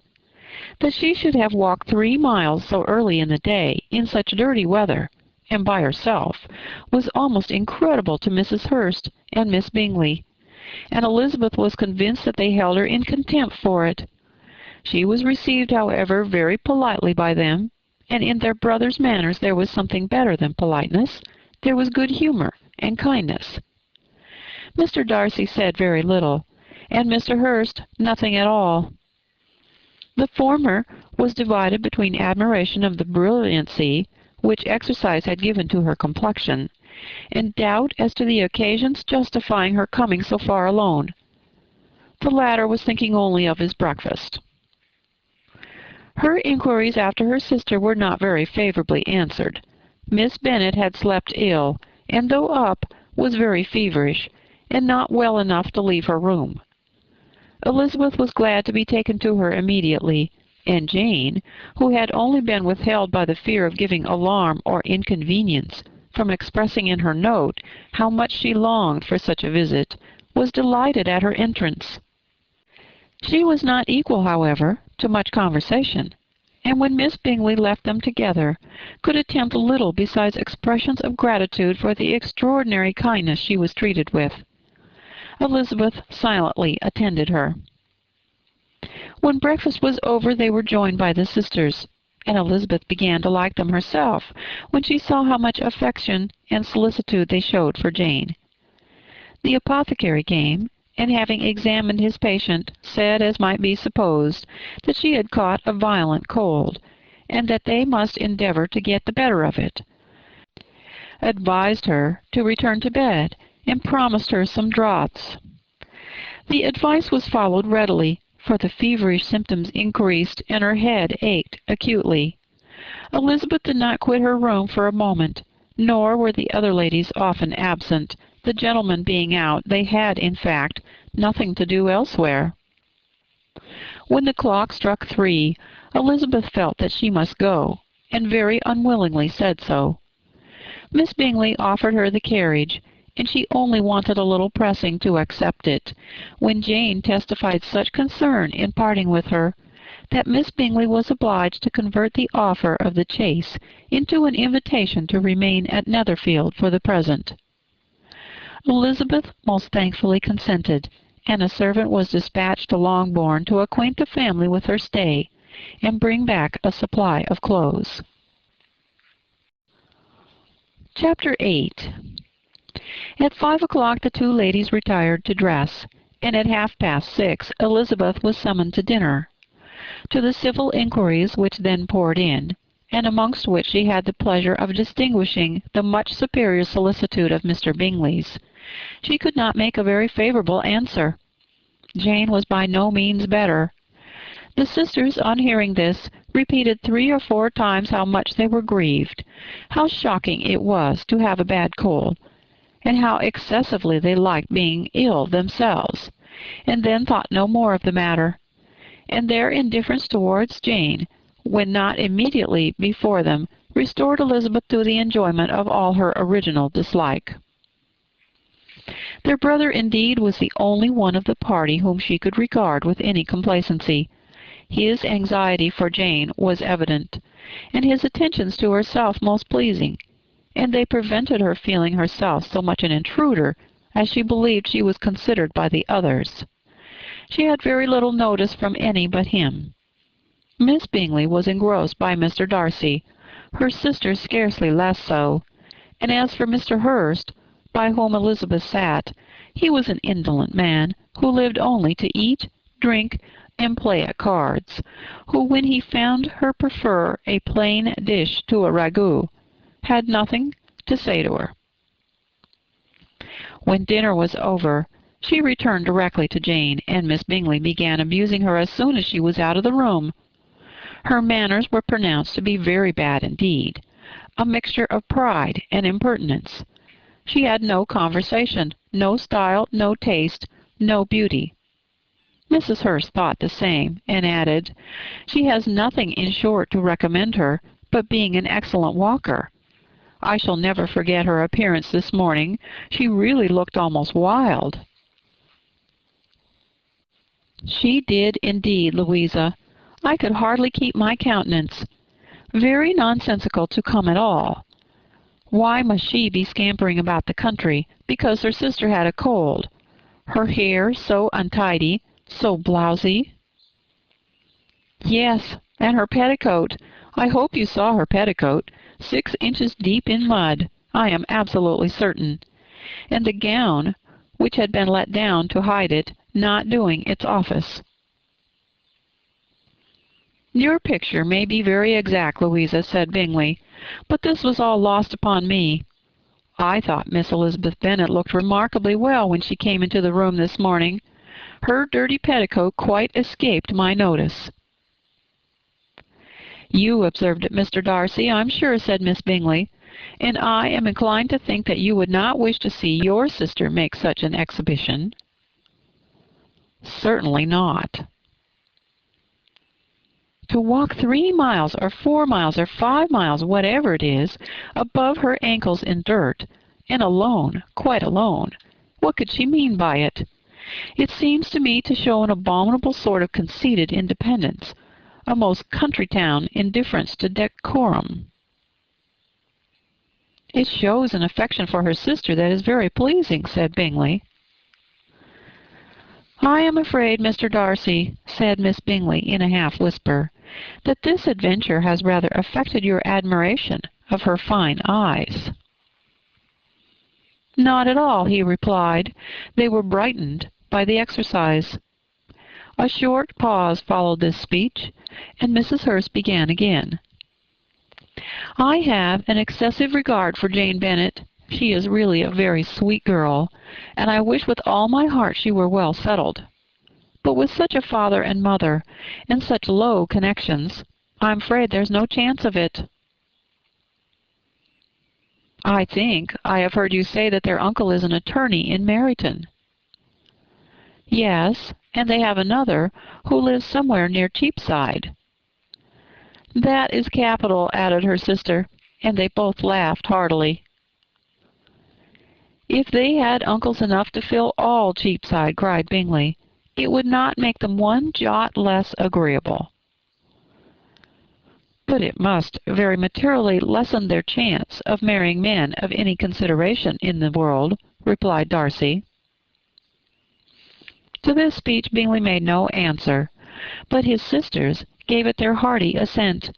That she should have walked 3 miles so early in the day, in such dirty weather, and by herself, was almost incredible to Mrs. Hurst and Miss Bingley, and Elizabeth was convinced that they held her in contempt for it. She was received, however, very politely by them, and in their brother's manners there was something better than politeness. There was good humor and kindness. Mr. Darcy said very little, and Mr. Hurst nothing at all. The former was divided between admiration of the brilliancy which exercise had given to her complexion, and doubt as to the occasions justifying her coming so far alone. The latter was thinking only of his breakfast. Her inquiries after her sister were not very favorably answered. Miss Bennet had slept ill, and though up, was very feverish, and not well enough to leave her room. Elizabeth was glad to be taken to her immediately, and Jane, who had only been withheld by the fear of giving alarm or inconvenience from expressing in her note how much she longed for such a visit, was delighted at her entrance. She was not equal, however, to much conversation, and when Miss Bingley left them together, could attempt little besides expressions of gratitude for the extraordinary kindness she was treated with. Elizabeth silently attended her. When breakfast was over, they were joined by the sisters, and Elizabeth began to like them herself when she saw how much affection and solicitude they showed for Jane. The apothecary came, and having examined his patient, said, as might be supposed, that she had caught a violent cold, and that they must endeavour to get the better of it, advised her to return to bed, and promised her some draughts. The advice was followed readily, for the feverish symptoms increased, and her head ached acutely. Elizabeth did not quit her room for a moment, nor were the other ladies often absent. The gentlemen being out, they had, in fact, nothing to do elsewhere. When the clock struck 3, Elizabeth felt that she must go, and very unwillingly said so. Miss Bingley offered her the carriage, and she only wanted a little pressing to accept it, when Jane testified such concern in parting with her, that Miss Bingley was obliged to convert the offer of the chaise into an invitation to remain at Netherfield for the present. Elizabeth most thankfully consented, and a servant was dispatched to Longbourn to acquaint the family with her stay, and bring back a supply of clothes. Chapter 8. At 5 o'clock the two ladies retired to dress, and at 6:30 Elizabeth was summoned to dinner. To the civil inquiries which then poured in, and amongst which she had the pleasure of distinguishing the much superior solicitude of Mr. Bingley's, she could not make a very favourable answer. Jane was by no means better. The sisters, on hearing this, repeated 3 or 4 times how much they were grieved, how shocking it was to have a bad cold, and how excessively they liked being ill themselves, and then thought no more of the matter, and their indifference towards Jane, when not immediately before them, restored Elizabeth to the enjoyment of all her original dislike. Their brother, indeed, was the only one of the party whom she could regard with any complacency. His anxiety for Jane was evident, and his attentions to herself most pleasing, and they prevented her feeling herself so much an intruder as she believed she was considered by the others. She had very little notice from any but him. Miss Bingley was engrossed by Mr. Darcy, her sister scarcely less so, and as for Mr. Hurst, by whom Elizabeth sat, he was an indolent man, who lived only to eat, drink, and play at cards, who, when he found her prefer a plain dish to a ragout, had nothing to say to her. When dinner was over, she returned directly to Jane, and Miss Bingley began abusing her as soon as she was out of the room. Her manners were pronounced to be very bad indeed, a mixture of pride and impertinence. She had no conversation, no style, no taste, no beauty. Mrs. Hurst thought the same, and added, "She has nothing, in short, to recommend her, but being an excellent walker. I shall never forget her appearance this morning. She really looked almost wild." "She did indeed, Louisa. I could hardly keep my countenance. Very nonsensical to come at all. Why must she be scampering about the country because her sister had a cold? Her hair so untidy, so blousy." "Yes, and her petticoat. I hope you saw her petticoat. 6 inches deep in mud, I am absolutely certain. And the gown, which had been let down to hide it, not doing its office." "Your picture may be very exact, Louisa," said Bingley, "but this was all lost upon me. I thought Miss Elizabeth Bennet looked remarkably well when she came into the room this morning. Her dirty petticoat quite escaped my notice." "You observed it, Mr. Darcy, I'm sure," said Miss Bingley, "and I am inclined to think that you would not wish to see your sister make such an exhibition." "Certainly not." To walk 3 miles, or 4 miles, or 5 miles, whatever it is, above her ankles in dirt, and alone, quite alone. What could she mean by it? It seems to me to show an abominable sort of conceited independence, a most country-town indifference to decorum. "It shows an affection for her sister that is very pleasing," said Bingley. "I am afraid, Mr. Darcy," said Miss Bingley in a half-whisper, "that this adventure has rather affected your admiration of her fine eyes." "Not at all," he replied. "They were brightened by the exercise." A short pause followed this speech, and Mrs. Hurst began again. "I have an excessive regard for Jane Bennet. She is really a very sweet girl, and I wish with all my heart she were well settled. But with such a father and mother, and such low connections, I'm afraid there's no chance of it." "I think I have heard you say that their uncle is an attorney in Meryton." "Yes, and they have another, who lives somewhere near Cheapside." "That is capital," added her sister, and they both laughed heartily. "If they had uncles enough to fill all Cheapside," cried Bingley, "it would not make them one jot less agreeable." "But it must very materially lessen their chance of marrying men of any consideration in the world," replied Darcy. To this speech Bingley made no answer, but his sisters gave it their hearty assent,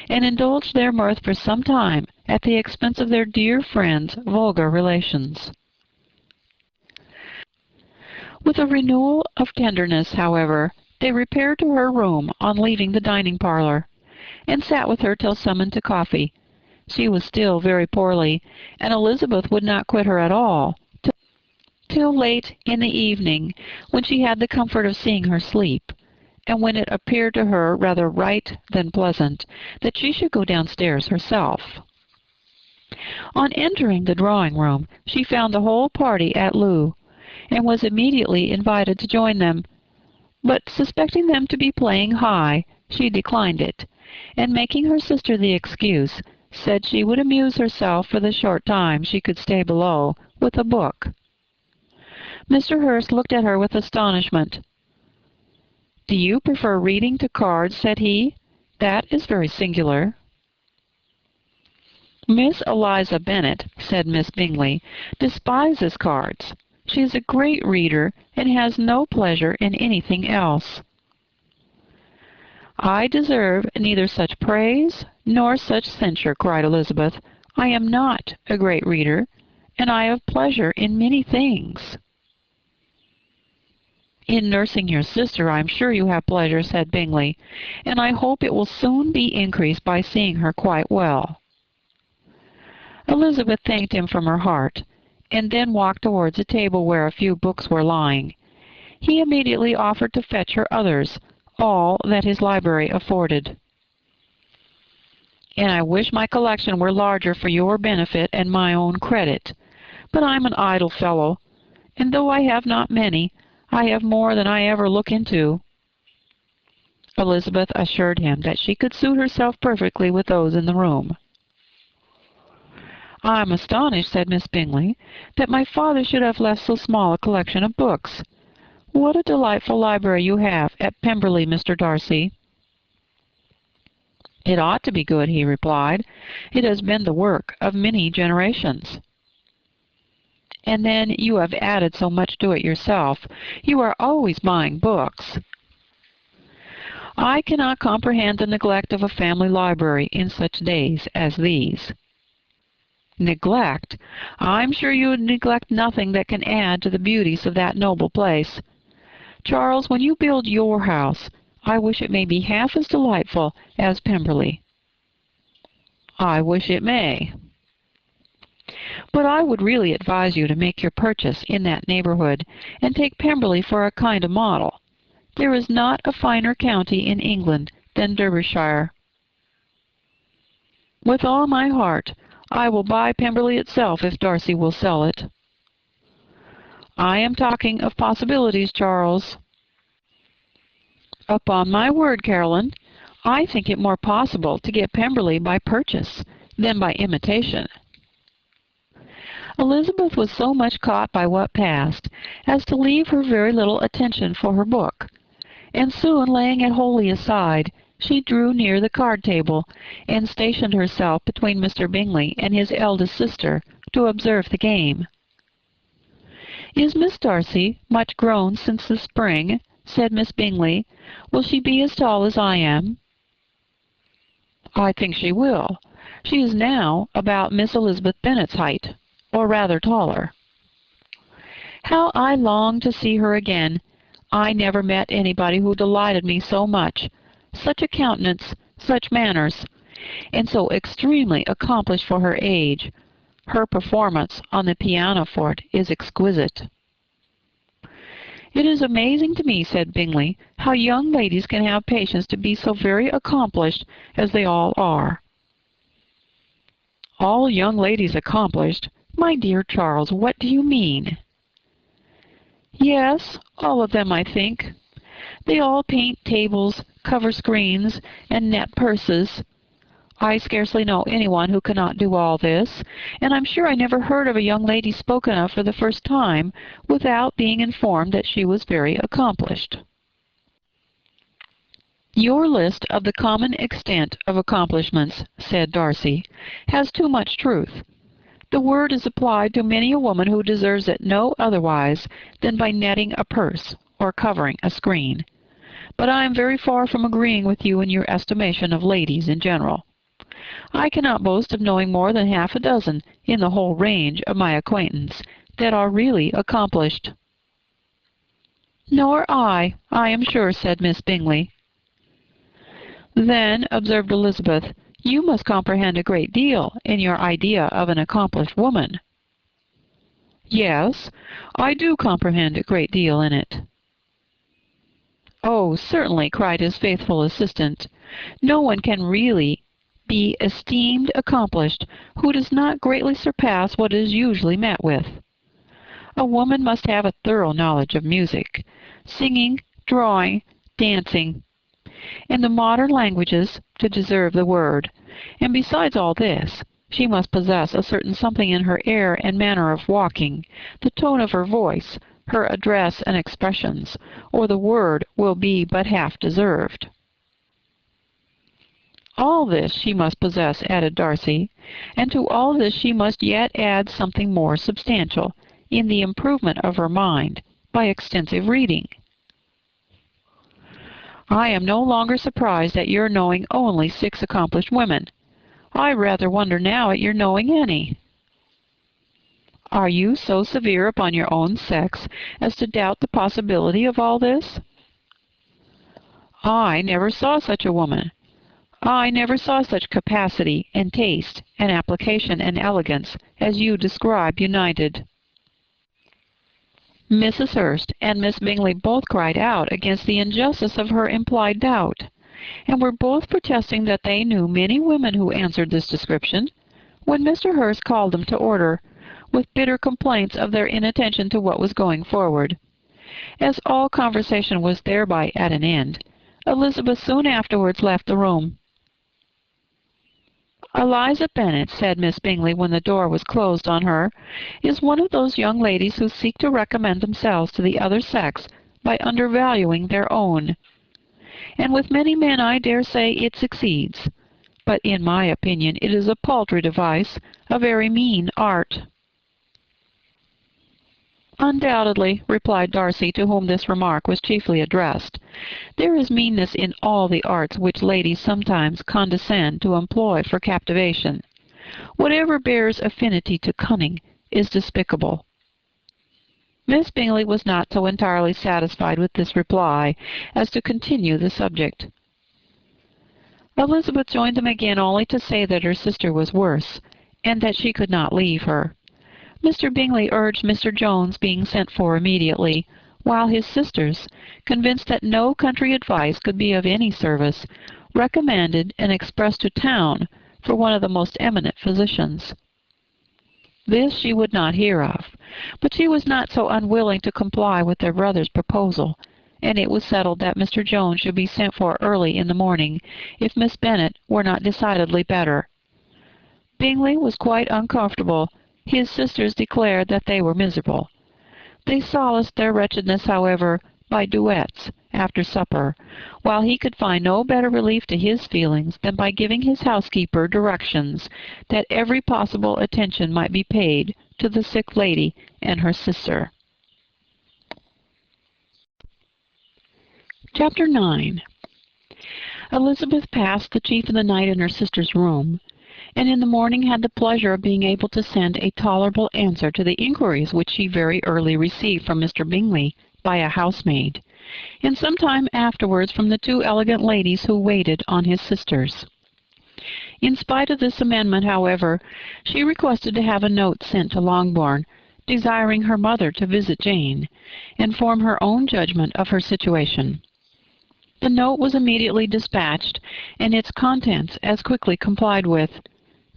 and indulged their mirth for some time at the expense of their dear friend's vulgar relations. With a renewal of tenderness, however, they repaired to her room on leaving the dining-parlour, and sat with her till summoned to coffee. She was still very poorly, and Elizabeth would not quit her at all till late in the evening, when she had the comfort of seeing her sleep, and when it appeared to her rather right than pleasant that she should go downstairs herself. On entering the drawing-room, she found the whole party at loo, and was immediately invited to join them, but suspecting them to be playing high, she declined it, and making her sister the excuse, said she would amuse herself for the short time she could stay below with a book. Mr. Hurst looked at her with astonishment. "Do you prefer reading to cards?" said he. "That is very singular." "Miss Eliza Bennet," said Miss Bingley, "despises cards. She is a great reader, and has no pleasure in anything else." "I deserve neither such praise nor such censure," cried Elizabeth. "I am not a great reader, and I have pleasure in many things." "In nursing your sister, I am sure you have pleasure," said Bingley, "and I hope it will soon be increased by seeing her quite well." Elizabeth thanked him from her heart, and then walked towards a table where a few books were lying. He immediately offered to fetch her others, all that his library afforded. "And I wish my collection were larger for your benefit and my own credit. But I'm an idle fellow, and though I have not many, I have more than I ever look into." Elizabeth assured him that she could suit herself perfectly with those in the room. "I'm astonished," said Miss Bingley, "that my father should have left so small a collection of books. What a delightful library you have at Pemberley, Mr. Darcy." "It ought to be good," he replied. "It has been the work of many generations." "And then you have added so much to it yourself. You are always buying books." "I cannot comprehend the neglect of a family library in such days as these." "Neglect! I'm sure you would neglect nothing that can add to the beauties of that noble place. Charles, when you build your house, I wish it may be half as delightful as Pemberley." "I wish it may." "But I would really advise you to make your purchase in that neighbourhood, and take Pemberley for a kind of model. There is not a finer county in England than Derbyshire." "With all my heart. I will buy Pemberley itself if Darcy will sell it." "I am talking of possibilities, Charles." "Upon my word, Caroline, I think it more possible to get Pemberley by purchase than by imitation." Elizabeth was so much caught by what passed as to leave her very little attention for her book, and soon laying it wholly aside, she drew near the card table and stationed herself between Mr. Bingley and his eldest sister to observe the game. "Is Miss Darcy much grown since the spring?" said Miss Bingley. "Will she be as tall as I am?" "I think she will. She is now about Miss Elizabeth Bennet's height, or rather taller." "How I long to see her again! I never met anybody who delighted me so much. Such a countenance, such manners, and so extremely accomplished for her age. Her performance on the pianoforte is exquisite." "It is amazing to me," said Bingley, "how young ladies can have patience to be so very accomplished as they all are." "All young ladies accomplished? My dear Charles, what do you mean?" "Yes, all of them, I think. They all paint tables, cover screens, and net purses. I scarcely know anyone who cannot do all this, and I'm sure I never heard of a young lady spoken of for the first time without being informed that she was very accomplished." "Your list of the common extent of accomplishments," said Darcy, "has too much truth. The word is applied to many a woman who deserves it no otherwise than by netting a purse or covering a screen. But I am very far from agreeing with you in your estimation of ladies in general. I cannot boast of knowing more than half a dozen in the whole range of my acquaintance that are really accomplished." "Nor I am sure," said Miss Bingley. "Then," observed Elizabeth, "you must comprehend a great deal in your idea of an accomplished woman." "Yes, I do comprehend a great deal in it." "Oh, certainly," cried his faithful assistant. "No one can really be esteemed accomplished who does not greatly surpass what is usually met with. A woman must have a thorough knowledge of music, singing, drawing, dancing, and the modern languages to deserve the word, and besides all this, she must possess a certain something in her air and manner of walking, the tone of her voice, her address and expressions, or the word will be but half deserved." "All this she must possess," added Darcy, "and to all this she must yet add something more substantial, in the improvement of her mind, by extensive reading." "I am no longer surprised at your knowing only 6 accomplished women. I rather wonder now at your knowing any." "Are you so severe upon your own sex as to doubt the possibility of all this?" "I never saw such a woman. I never saw such capacity and taste and application and elegance as you describe united." Mrs. Hurst and Miss Bingley both cried out against the injustice of her implied doubt, and were both protesting that they knew many women who answered this description, when Mr. Hurst called them to order, with bitter complaints of their inattention to what was going forward. As all conversation was thereby at an end, Elizabeth soon afterwards left the room. "Eliza Bennet," said Miss Bingley when the door was closed on her, "is one of those young ladies who seek to recommend themselves to the other sex by undervaluing their own. And with many men I dare say it succeeds. But in my opinion it is a paltry device, a very mean art." "Undoubtedly," replied Darcy, to whom this remark was chiefly addressed. "There is meanness in all the arts which ladies sometimes condescend to employ for captivation. Whatever bears affinity to cunning is despicable." Miss Bingley was not so entirely satisfied with this reply as to continue the subject. Elizabeth joined them again only to say that her sister was worse, and that she could not leave her. Mr. Bingley urged Mr. Jones being sent for immediately, while his sisters, convinced that no country advice could be of any service, recommended an express to town for one of the most eminent physicians. This she would not hear of, but she was not so unwilling to comply with their brother's proposal, and it was settled that Mr. Jones should be sent for early in the morning if Miss Bennet were not decidedly better. Bingley was quite uncomfortable. His sisters declared that they were miserable. They solaced their wretchedness, however, by duets after supper, while he could find no better relief to his feelings than by giving his housekeeper directions that every possible attention might be paid to the sick lady and her sister. Chapter 9. Elizabeth passed the chief of the night in her sister's room, and in the morning had the pleasure of being able to send a tolerable answer to the inquiries which she very early received from Mr. Bingley by a housemaid, and some time afterwards from the two elegant ladies who waited on his sisters. In spite of this amendment, however, she requested to have a note sent to Longbourn, desiring her mother to visit Jane, and form her own judgment of her situation. The note was immediately dispatched, and its contents as quickly complied with.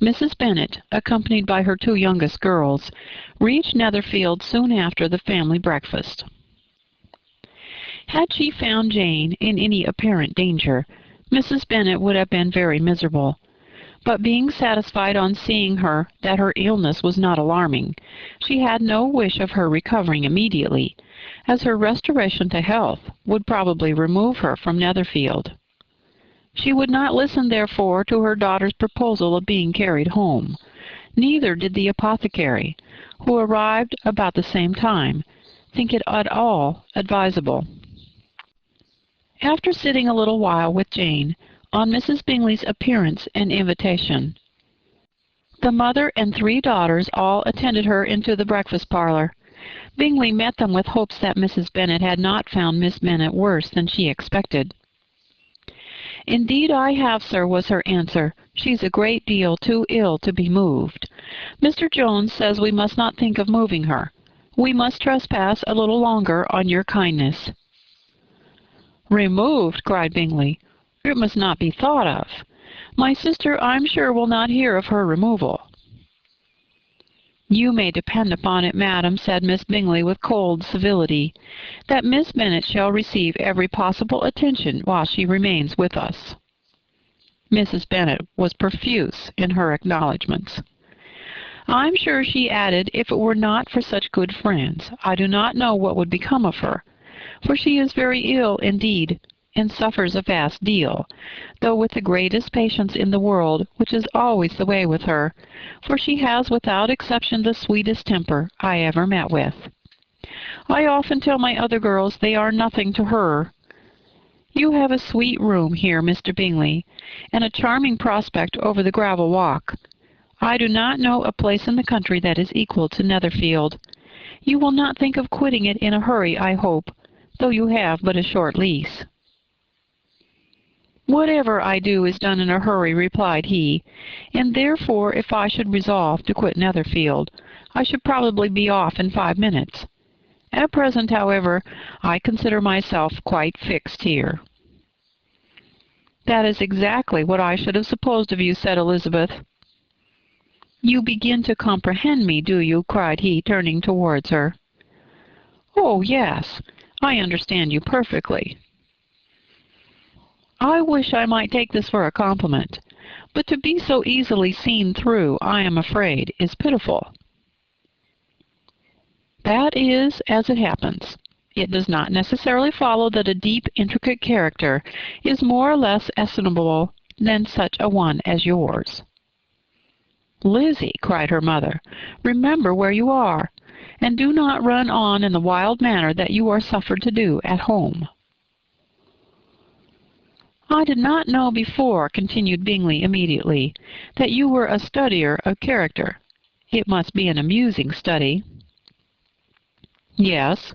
Mrs. Bennet, accompanied by her two youngest girls, reached Netherfield soon after the family breakfast. Had she found Jane in any apparent danger, Mrs. Bennet would have been very miserable. But being satisfied on seeing her that her illness was not alarming, she had no wish of her recovering immediately, as her restoration to health would probably remove her from Netherfield. She would not listen, therefore, to her daughter's proposal of being carried home. Neither did the apothecary, who arrived about the same time, think it at all advisable. After sitting a little while with Jane, on Mrs. Bingley's appearance and invitation, the mother and three daughters all attended her into the breakfast parlour. Bingley met them with hopes that Mrs. Bennet had not found Miss Bennet worse than she expected. "Indeed I have, sir," was her answer. "She's a great deal too ill to be moved. Mr. Jones says we must not think of moving her. We must trespass a little longer on your kindness." "Removed!" cried Bingley. "It must not be thought of. My sister, I'm sure, will not hear of her removal." "You may depend upon it, madam," said Miss Bingley with cold civility, "that Miss Bennet shall receive every possible attention while she remains with us." Mrs. Bennet was profuse in her acknowledgments. "I'm sure," she added, "if it were not for such good friends, I do not know what would become of her, for she is very ill indeed, and suffers a vast deal, though with the greatest patience in the world, which is always the way with her, for she has without exception the sweetest temper I ever met with. I often tell my other girls they are nothing to her. You have a sweet room here, Mr. Bingley, and a charming prospect over the gravel walk. I do not know a place in the country that is equal to Netherfield. You will not think of quitting it in a hurry, I hope, though you have but a short lease." "Whatever I do is done in a hurry," replied he, "and therefore if I should resolve to quit Netherfield, I should probably be off in 5 minutes. At present, however, I consider myself quite fixed here." "That is exactly what I should have supposed of you," said Elizabeth. "You begin to comprehend me, do you?" cried he, turning towards her. "Oh, yes, I understand you perfectly." "I wish I might take this for a compliment, but to be so easily seen through, I am afraid, is pitiful." "That is as it happens. It does not necessarily follow that a deep, intricate character is more or less estimable than such a one as yours." "Lizzie," cried her mother, "remember where you are, and do not run on in the wild manner that you are suffered to do at home." "I did not know before," continued Bingley immediately, "that you were a studier of character. It must be an amusing study." "Yes,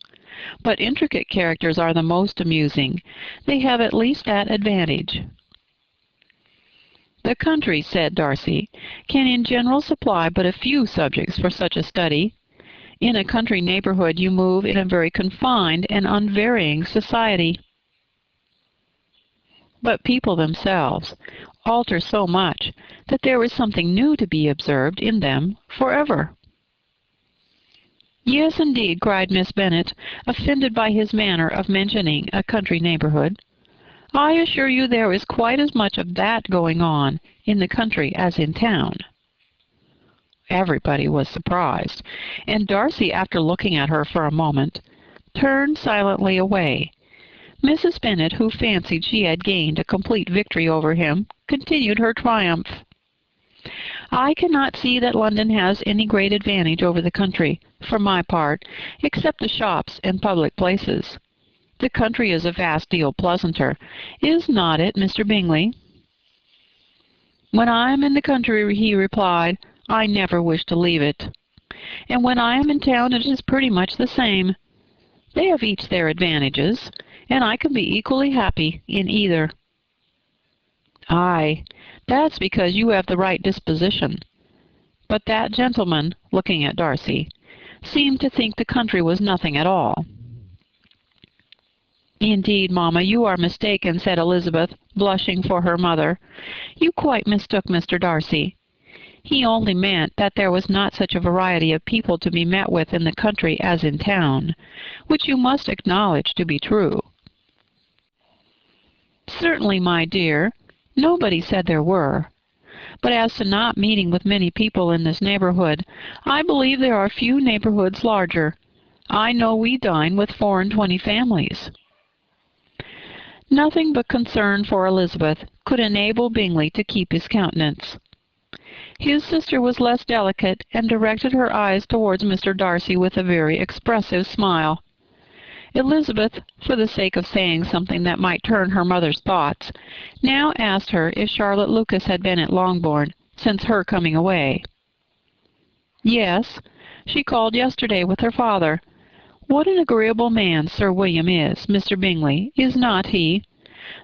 but intricate characters are the most amusing. They have at least that advantage." "The country," said Darcy, "can in general supply but a few subjects for such a study. In a country neighbourhood you move in a very confined and unvarying society." but people themselves alter so much that there is something new to be observed in them forever. Yes, indeed, cried Miss Bennet, offended by his manner of mentioning a country neighborhood. I assure you there is quite as much of that going on in the country as in town. Everybody was surprised, and Darcy, after looking at her for a moment, turned silently away. Mrs. Bennet, who fancied she had gained a complete victory over him, continued her triumph. I cannot see that London has any great advantage over the country, for my part, except the shops and public places. The country is a vast deal pleasanter, is not it, Mr. Bingley? When I am in the country, he replied, I never wish to leave it. And when I am in town, it is pretty much the same. They have each their advantages, and I can be equally happy in either. Aye, that's because you have the right disposition. But that gentleman, looking at Darcy, seemed to think the country was nothing at all. Indeed, mamma, you are mistaken, said Elizabeth, blushing for her mother. You quite mistook Mr. Darcy. He only meant that there was not such a variety of people to be met with in the country as in town, which you must acknowledge to be true. Certainly, my dear, nobody said there were. But as to not meeting with many people in this neighborhood, I believe there are few neighborhoods larger. I know we dine with 24 families. Nothing but concern for Elizabeth could enable Bingley to keep his countenance. His sister was less delicate, and directed her eyes towards Mr. Darcy with a very expressive smile. Elizabeth, for the sake of saying something that might turn her mother's thoughts, now asked her if Charlotte Lucas had been at Longbourn since her coming away. Yes, she called yesterday with her father. What an agreeable man Sir William is, Mr. Bingley, is not he?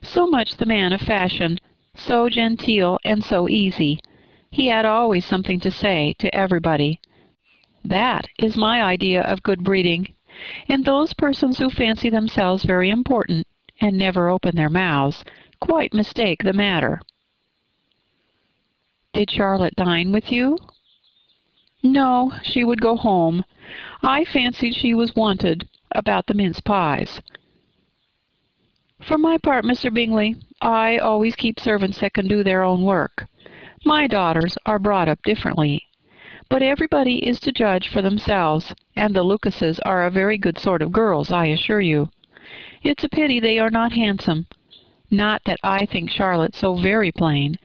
So much the man of fashion, so genteel and so easy. He had always something to say to everybody. That is my idea of good breeding, and those persons who fancy themselves very important and never open their mouths quite mistake the matter. Did Charlotte dine with you? No, she would go home. I fancied she was wanted about the mince pies. For my part, Mr. Bingley, I always keep servants that can do their own work. My daughters are brought up differently, but everybody is to judge for themselves, and the Lucases are a very good sort of girls, I assure you. It's a pity they are not handsome. Not that I think Charlotte so very plain,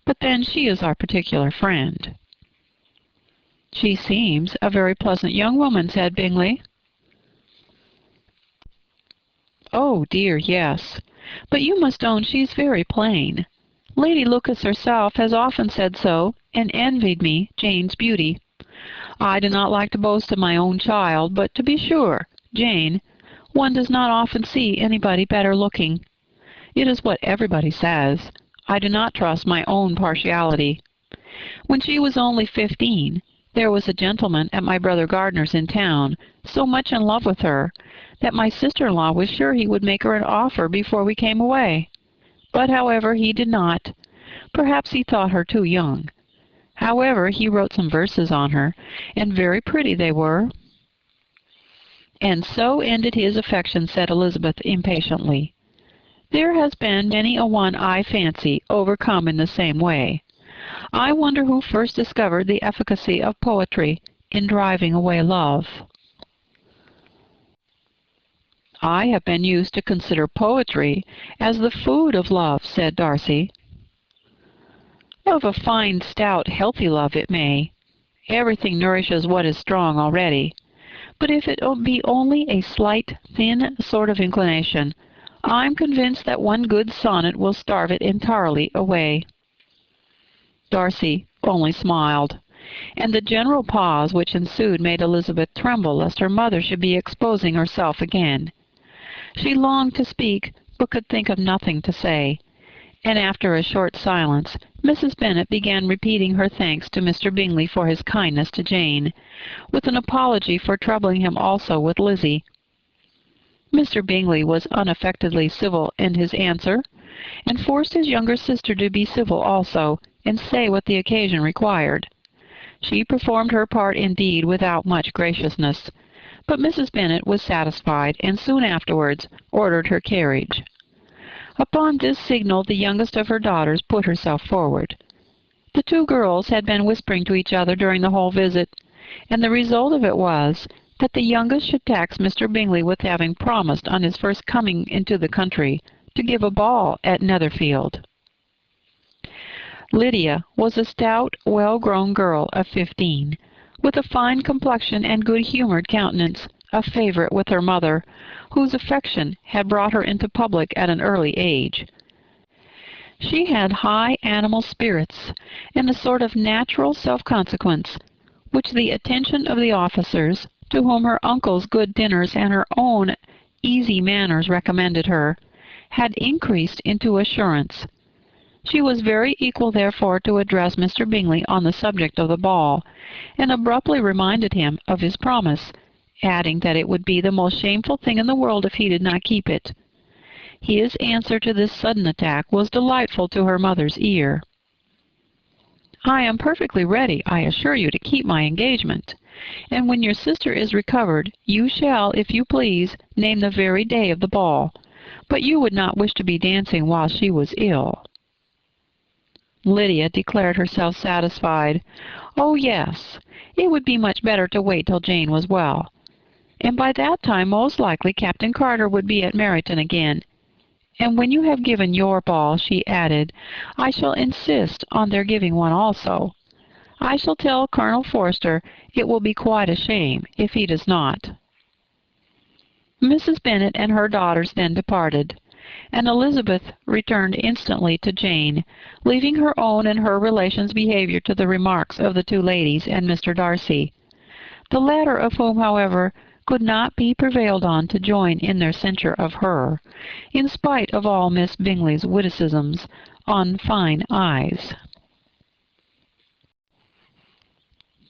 but then she is our particular friend. She seems a very pleasant young woman, said Bingley. Oh, dear, yes. But you must own she's very plain. Lady Lucas herself has often said so, and envied me Jane's beauty. I do not like to boast of my own child, but to be sure, Jane, one does not often see anybody better looking. It is what everybody says. I do not trust my own partiality. When she was only 15, there was a gentleman at my brother Gardner's in town, so much in love with her, that my sister-in-law was sure he would make her an offer before we came away. But, however, he did not. Perhaps he thought her too young. However, he wrote some verses on her, and very pretty they were. And so ended his affection, said Elizabeth impatiently. There has been many a one, I fancy, overcome in the same way. I wonder who first discovered the efficacy of poetry in driving away love. I have been used to consider poetry as the food of love, said Darcy. Of a fine, stout, healthy love it may. Everything nourishes what is strong already. But if it be only a slight, thin sort of inclination, I'm convinced that one good sonnet will starve it entirely away. Darcy only smiled, and the general pause which ensued made Elizabeth tremble lest her mother should be exposing herself again. She longed to speak, but could think of nothing to say, and after a short silence, Mrs. Bennet began repeating her thanks to Mr. Bingley for his kindness to Jane, with an apology for troubling him also with Lizzie. Mr. Bingley was unaffectedly civil in his answer, and forced his younger sister to be civil also, and say what the occasion required. She performed her part indeed without much graciousness, but Mrs. Bennet was satisfied, and soon afterwards ordered her carriage. Upon this signal the youngest of her daughters put herself forward. The two girls had been whispering to each other during the whole visit, and the result of it was that the youngest should tax Mr. Bingley with having promised on his first coming into the country to give a ball at Netherfield. Lydia was a stout, well-grown girl of 15, with a fine complexion and good-humoured countenance, a favourite with her mother, whose affection had brought her into public at an early age. She had high animal spirits, and a sort of natural self-consequence, which the attention of the officers, to whom her uncle's good dinners and her own easy manners recommended her, had increased into assurance. She was very equal, therefore, to address Mr. Bingley on the subject of the ball, and abruptly reminded him of his promise, adding that it would be the most shameful thing in the world if he did not keep it. His answer to this sudden attack was delightful to her mother's ear. "I am perfectly ready, I assure you, to keep my engagement, and when your sister is recovered, you shall, if you please, name the very day of the ball, but you would not wish to be dancing while she was ill." Lydia declared herself satisfied. Oh, yes, it would be much better to wait till Jane was well, and by that time most likely Captain Carter would be at Meryton again. "And when you have given your ball," she added, "I shall insist on their giving one also. I shall tell Colonel Forster it will be quite a shame if he does not." Mrs. Bennet and her daughters then departed, and Elizabeth returned instantly to Jane, leaving her own and her relations' behaviour to the remarks of the two ladies and Mr. Darcy, the latter of whom, however, could not be prevailed on to join in their censure of her, in spite of all Miss Bingley's witticisms on fine eyes.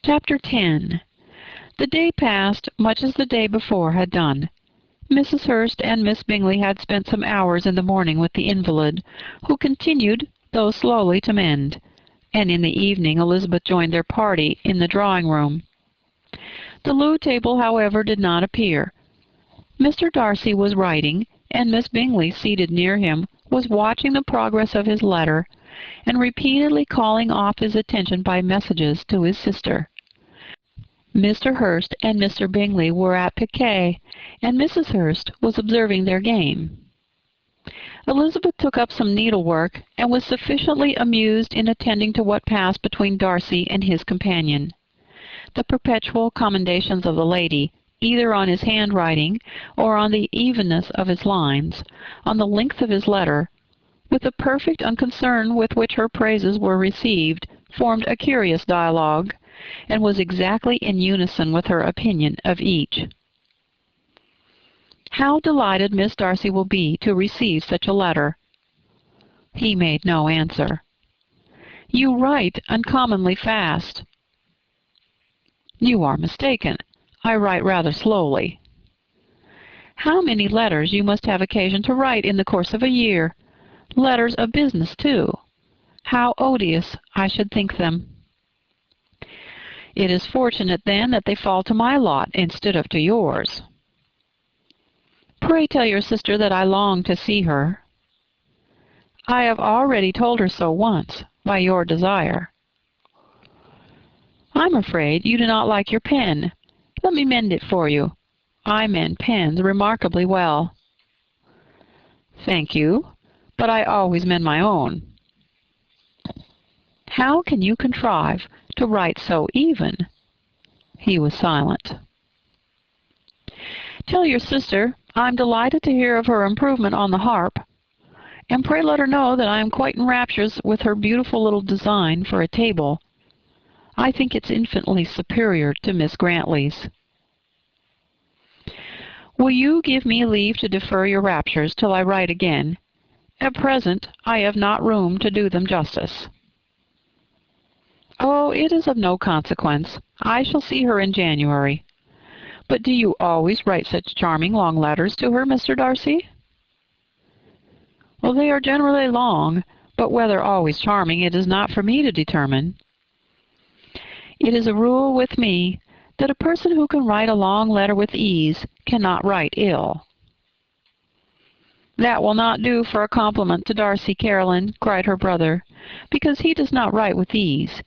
Chapter 10. The day passed much as the day before had done. Mrs. Hurst and Miss Bingley had spent some hours in the morning with the invalid, who continued, though slowly, to mend, and in the evening Elizabeth joined their party in the drawing-room. The loo table, however, did not appear. Mr. Darcy was writing, and Miss Bingley, seated near him, was watching the progress of his letter, and repeatedly calling off his attention by messages to his sister. Mr. Hurst and Mr. Bingley were at piquet, and Mrs. Hurst was observing their game. Elizabeth took up some needlework, and was sufficiently amused in attending to what passed between Darcy and his companion. The perpetual commendations of the lady, either on his handwriting or on the evenness of his lines, on the length of his letter, with the perfect unconcern with which her praises were received, formed a curious dialogue, and was exactly in unison with her opinion of each. "How delighted Miss Darcy will be to receive such a letter." He made no answer. "You write uncommonly fast." "You are mistaken. I write rather slowly." "How many letters you must have occasion to write in the course of a year! Letters of business, too. How odious I should think them." "It is fortunate, then, that they fall to my lot instead of to yours." "Pray tell your sister that I long to see her." "I have already told her so once, by your desire." "I'm afraid you do not like your pen. Let me mend it for you. I mend pens remarkably well." "Thank you, but I always mend my own." "How can you contrive to write so even?" He was silent. "Tell your sister I'm delighted to hear of her improvement on the harp, and pray let her know that I am quite in raptures with her beautiful little design for a table. I think it's infinitely superior to Miss Grantley's." "Will you give me leave to defer your raptures till I write again? At present I have not room to do them justice." "Oh, it is of no consequence. I shall see her in January. But do you always write such charming long letters to her, Mr. Darcy?" Well, they are generally long, but whether always charming it is not for me to determine. It is a rule with me that a person who can write a long letter with ease cannot write ill. That will not do for a compliment to Darcy, Caroline, cried her brother, because he does not write with ease.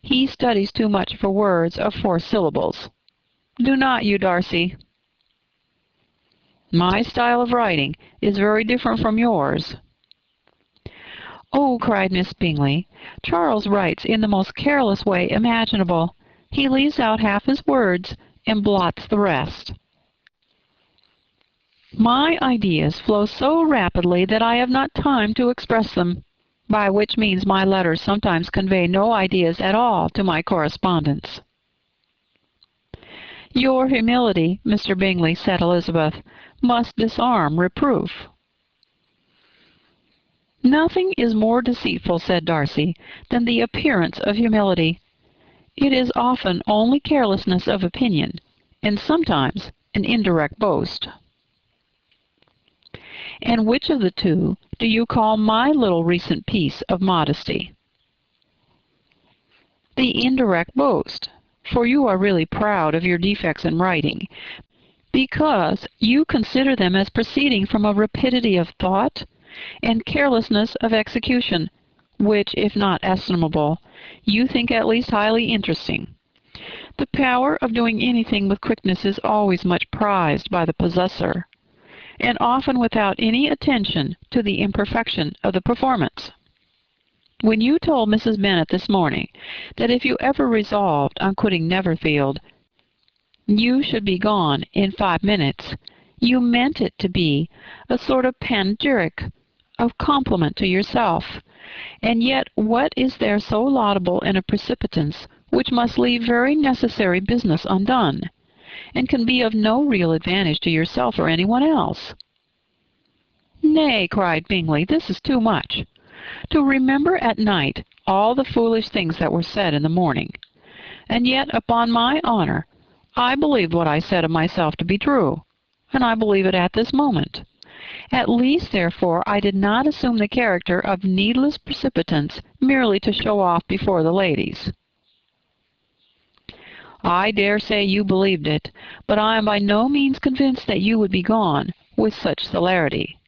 He studies too much for words of 4 syllables. Do not you, Darcy? My style of writing is very different from yours. Oh, cried Miss Bingley, Charles writes in the most careless way imaginable. He leaves out half his words and blots the rest. My ideas flow so rapidly that I have not time to express them, by which means my letters sometimes convey no ideas at all to my correspondents. Your humility, Mr. Bingley, said Elizabeth, must disarm reproof. Nothing is more deceitful, said Darcy, than the appearance of humility. It is often only carelessness of opinion, and sometimes an indirect boast. And which of the two do you call my little recent piece of modesty? The indirect boast, for you are really proud of your defects in writing, because you consider them as proceeding from a rapidity of thought and carelessness of execution, which, if not estimable, you think at least highly interesting. The power of doing anything with quickness is always much prized by the possessor, and often without any attention to the imperfection of the performance. When you told Mrs. Bennet this morning that if you ever resolved on quitting Netherfield, you should be gone in 5 minutes, you meant it to be a sort of panegyric, of compliment to yourself. And yet what is there so laudable in a precipitance which must leave very necessary business undone, and can be of no real advantage to yourself or anyone else? Nay, cried Bingley, this is too much. To remember at night all the foolish things that were said in the morning, and yet, upon my honour, I believed what I said of myself to be true, and I believe it at this moment. At least, therefore, I did not assume the character of needless precipitance merely to show off before the ladies. I dare say you believed it, but I am by no means convinced that you would be gone with such celerity.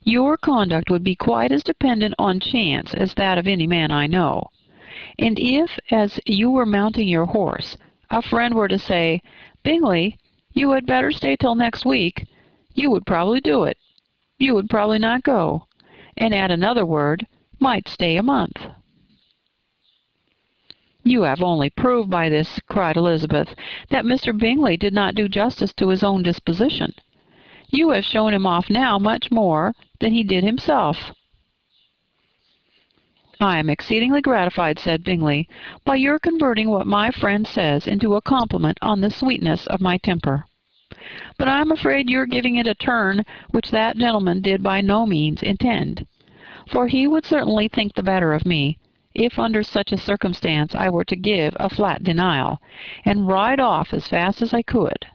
Your conduct would be quite as dependent on chance as that of any man I know. And if, as you were mounting your horse, a friend were to say, Bingley, you had better stay till next week, you would probably do it. You would probably not go, and add another word, might stay a month. You have only proved by this, cried Elizabeth, that Mr. Bingley did not do justice to his own disposition. You have shown him off now much more than he did himself. I am exceedingly gratified, said Bingley, by your converting what my friend says into a compliment on the sweetness of my temper. But I am afraid you are giving it a turn which that gentleman did by no means intend, for he would certainly think the better of me, if under such a circumstance I were to give a flat denial, and ride off as fast as I could.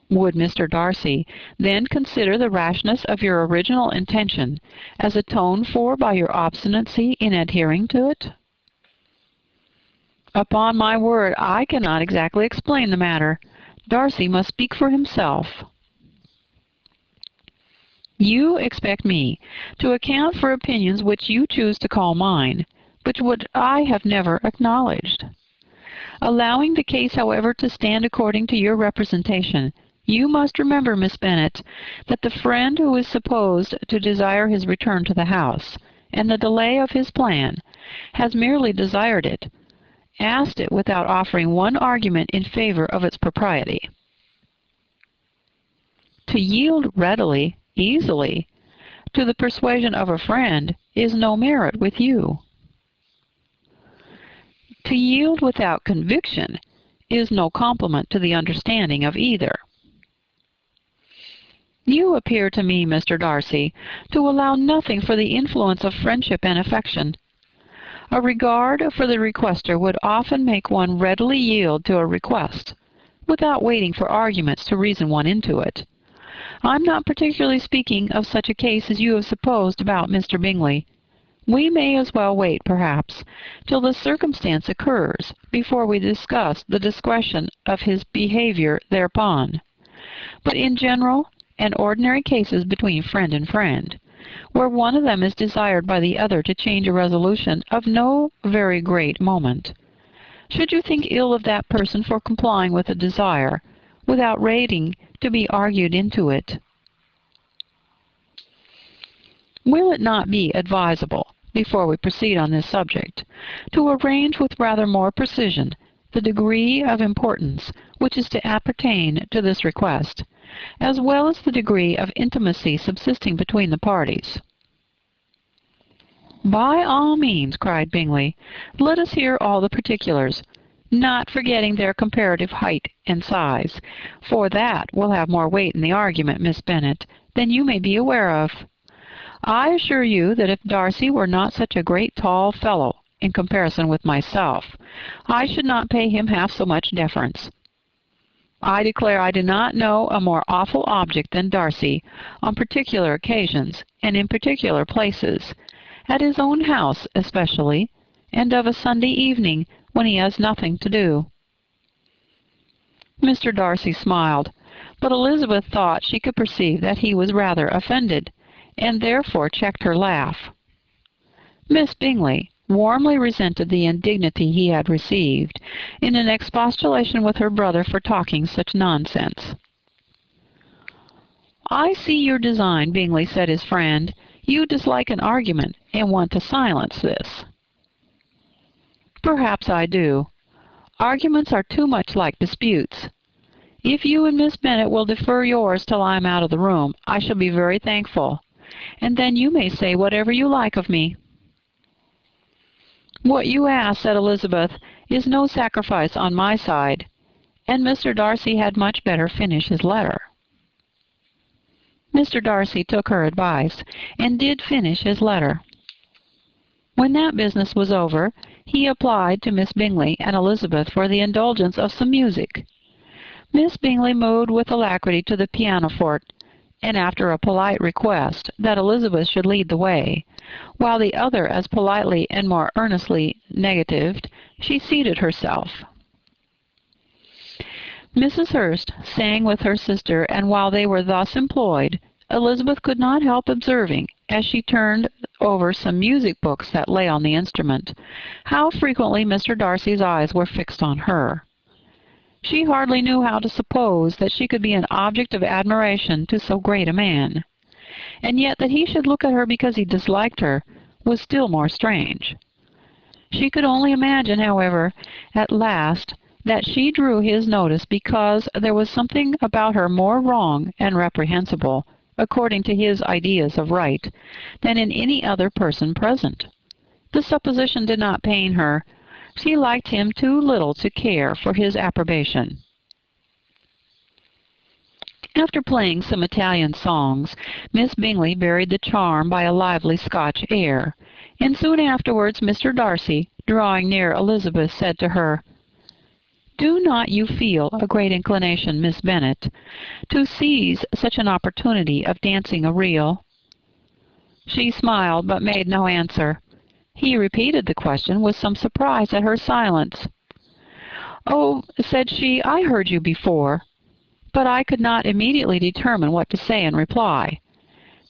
Would Mr. Darcy then consider the rashness of your original intention as atoned for by your obstinacy in adhering to it? Upon my word, I cannot exactly explain the matter. Darcy must speak for himself. You expect me to account for opinions which you choose to call mine, but which I have never acknowledged. Allowing the case, however, to stand according to your representation, you must remember, Miss Bennet, that the friend who is supposed to desire his return to the house, and the delay of his plan, has merely desired it, asked it without offering one argument in favor of its propriety. To yield readily, easily, to the persuasion of a friend is no merit with you. To yield without conviction is no compliment to the understanding of either. You appear to me, Mr. Darcy, to allow nothing for the influence of friendship and affection. A regard for the requester would often make one readily yield to a request, without waiting for arguments to reason one into it. I'm not particularly speaking of such a case as you have supposed about Mr. Bingley. We may as well wait, perhaps, till the circumstance occurs before we discuss the discretion of his behavior thereupon. But in general and ordinary cases between friend and friend, where one of them is desired by the other to change a resolution of no very great moment, should you think ill of that person for complying with a desire, without waiting to be argued into it? Will it not be advisable, before we proceed on this subject, to arrange with rather more precision the degree of importance which is to appertain to this request, as well as the degree of intimacy subsisting between the parties? By all means, cried Bingley. Let us hear all the particulars, not forgetting their comparative height and size, for that will have more weight in the argument, Miss Bennet, than you may be aware of. I assure you that if Darcy were not such a great tall fellow in comparison with myself, I should not pay him half so much deference. I declare I do not know a more awful object than Darcy, on particular occasions, and in particular places, at his own house especially, and of a Sunday evening when he has nothing to do. Mr. Darcy smiled, but Elizabeth thought she could perceive that he was rather offended, and therefore checked her laugh. Miss Bingley warmly resented the indignity he had received in an expostulation with her brother for talking such nonsense. "I see your design, Bingley," said his friend. "You dislike an argument, and want to silence this." "Perhaps I do. Arguments are too much like disputes. If you and Miss Bennet will defer yours till I am out of the room, I shall be very thankful, and then you may say whatever you like of me." "What you ask," said Elizabeth, "is no sacrifice on my side," and Mr. Darcy had much better finish his letter. Mr. Darcy took her advice, and did finish his letter. When that business was over, he applied to Miss Bingley and Elizabeth for the indulgence of some music. Miss Bingley moved with alacrity to the pianoforte, and after a polite request that Elizabeth should lead the way, while the other as politely and more earnestly negatived, she seated herself. Mrs. Hurst sang with her sister, and while they were thus employed, Elizabeth could not help observing, as she turned over some music books that lay on the instrument, how frequently Mr. Darcy's eyes were fixed on her. She hardly knew how to suppose that she could be an object of admiration to so great a man, and yet that he should look at her because he disliked her was still more strange. She could only imagine, however, at last, that she drew his notice because there was something about her more wrong and reprehensible, according to his ideas of right, than in any other person present. The supposition did not pain her. She liked him too little to care for his approbation. After playing some Italian songs, Miss Bingley varied the charm by a lively Scotch air, and soon afterwards Mr. Darcy, drawing near Elizabeth, said to her, "Do not you feel a great inclination, Miss Bennet, to seize such an opportunity of dancing a reel?" She smiled, but made no answer. He repeated the question with some surprise at her silence. "Oh," said she, "I heard you before, but I could not immediately determine what to say in reply.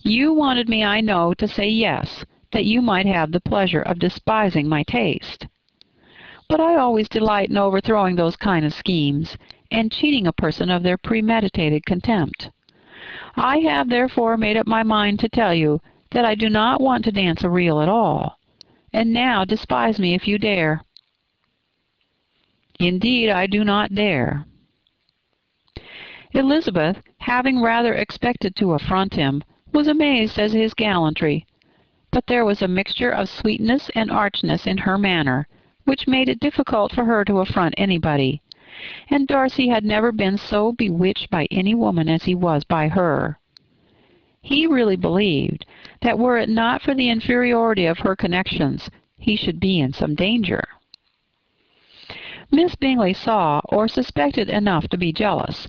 You wanted me, I know, to say yes, that you might have the pleasure of despising my taste. But I always delight in overthrowing those kind of schemes, and cheating a person of their premeditated contempt. I have therefore made up my mind to tell you that I do not want to dance a reel at all. And now despise me if you dare." "Indeed, I do not dare." Elizabeth, having rather expected to affront him, was amazed at his gallantry, but there was a mixture of sweetness and archness in her manner, which made it difficult for her to affront anybody, and Darcy had never been so bewitched by any woman as he was by her. He really believed that were it not for the inferiority of her connections, he should be in some danger. Miss Bingley saw or suspected enough to be jealous,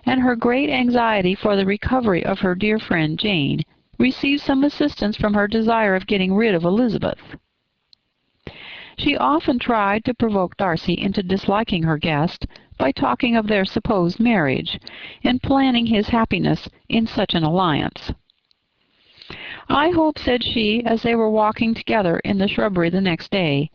and her great anxiety for the recovery of her dear friend Jane received some assistance from her desire of getting rid of Elizabeth. She often tried to provoke Darcy into disliking her guest by talking of their supposed marriage, and planning his happiness in such an alliance. "I hope," said she, as they were walking together in the shrubbery the next day,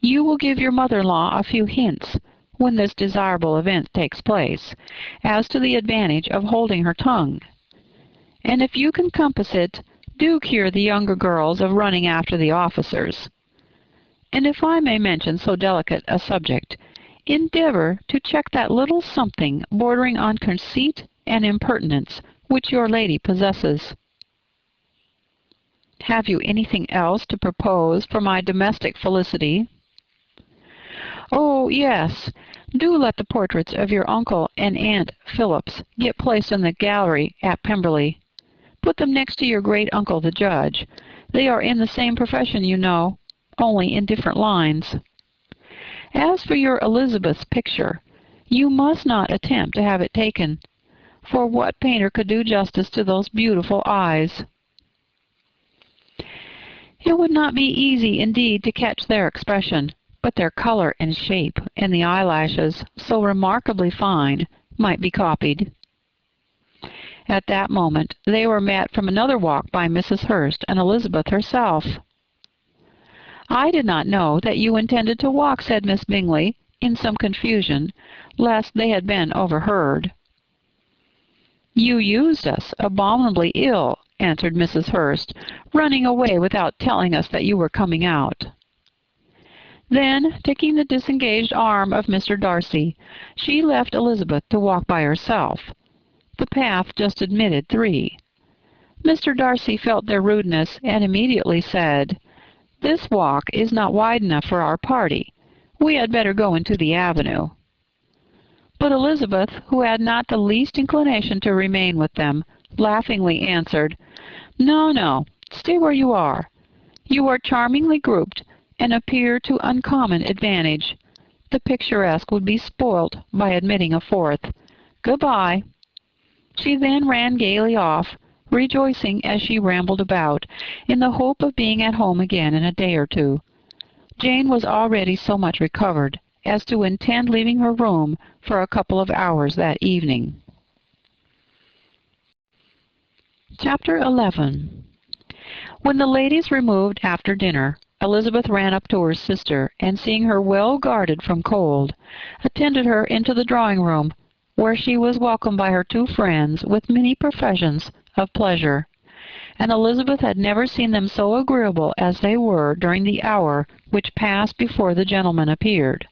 "you will give your mother-in-law a few hints, when this desirable event takes place, as to the advantage of holding her tongue. And if you can compass it, do cure the younger girls of running after the officers. And if I may mention so delicate a subject, endeavor to check that little something bordering on conceit and impertinence which your lady possesses." "Have you anything else to propose for my domestic felicity?" "Oh, yes. Do let the portraits of your uncle and aunt Phillips get placed in the gallery at Pemberley. Put them next to your great-uncle the judge. They are in the same profession, you know, only in different lines. As for your Elizabeth's picture, you must not attempt to have it taken, for what painter could do justice to those beautiful eyes?" It would not be easy indeed to catch their expression, but their color and shape, and the eyelashes, so remarkably fine, might be copied. At that moment they were met from another walk by Mrs. Hurst and Elizabeth herself. "I did not know that you intended to walk," said Miss Bingley, in some confusion, lest they had been overheard. "You used us abominably ill," answered Mrs. Hurst, "running away without telling us that you were coming out." Then, taking the disengaged arm of Mr. Darcy, she left Elizabeth to walk by herself. The path just admitted 3. Mr. Darcy felt their rudeness, and immediately said, "This walk is not wide enough for our party. We had better go into the avenue." But Elizabeth, who had not the least inclination to remain with them, laughingly answered, "No, no, stay where you are. You are charmingly grouped, and appear to uncommon advantage. The picturesque would be spoilt by admitting a fourth. Good-bye." She then ran gaily off, rejoicing as she rambled about, in the hope of being at home again in a day or 2. Jane was already so much recovered as to intend leaving her room for a couple of hours that evening. Chapter 11. When the ladies removed after dinner, Elizabeth ran up to her sister, and seeing her well guarded from cold, attended her into the drawing-room, where she was welcomed by her 2 friends with many professions of pleasure, and Elizabeth had never seen them so agreeable as they were during the hour which passed before the gentlemen appeared.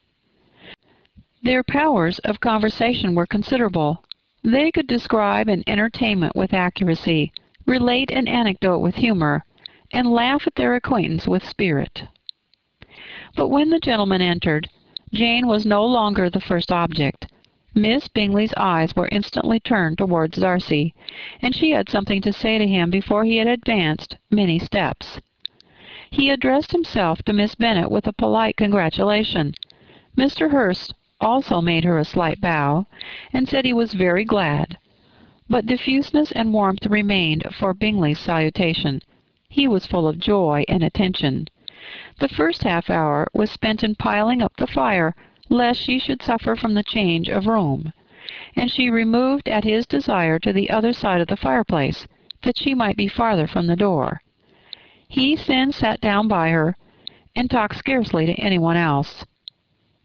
Their powers of conversation were considerable. They could describe an entertainment with accuracy, relate an anecdote with humor, and laugh at their acquaintance with spirit. But when the gentlemen entered, Jane was no longer the first object. Miss Bingley's eyes were instantly turned towards Darcy, and she had something to say to him before he had advanced many steps. He addressed himself to Miss Bennet with a polite congratulation. Mr. Hurst also made her a slight bow, and said he was very glad. But diffuseness and warmth remained for Bingley's salutation. He was full of joy and attention. The first half-hour was spent in piling up the fire, lest she should suffer from the change of room, and she removed at his desire to the other side of the fireplace, that she might be farther from the door. He then sat down by her, and talked scarcely to anyone else.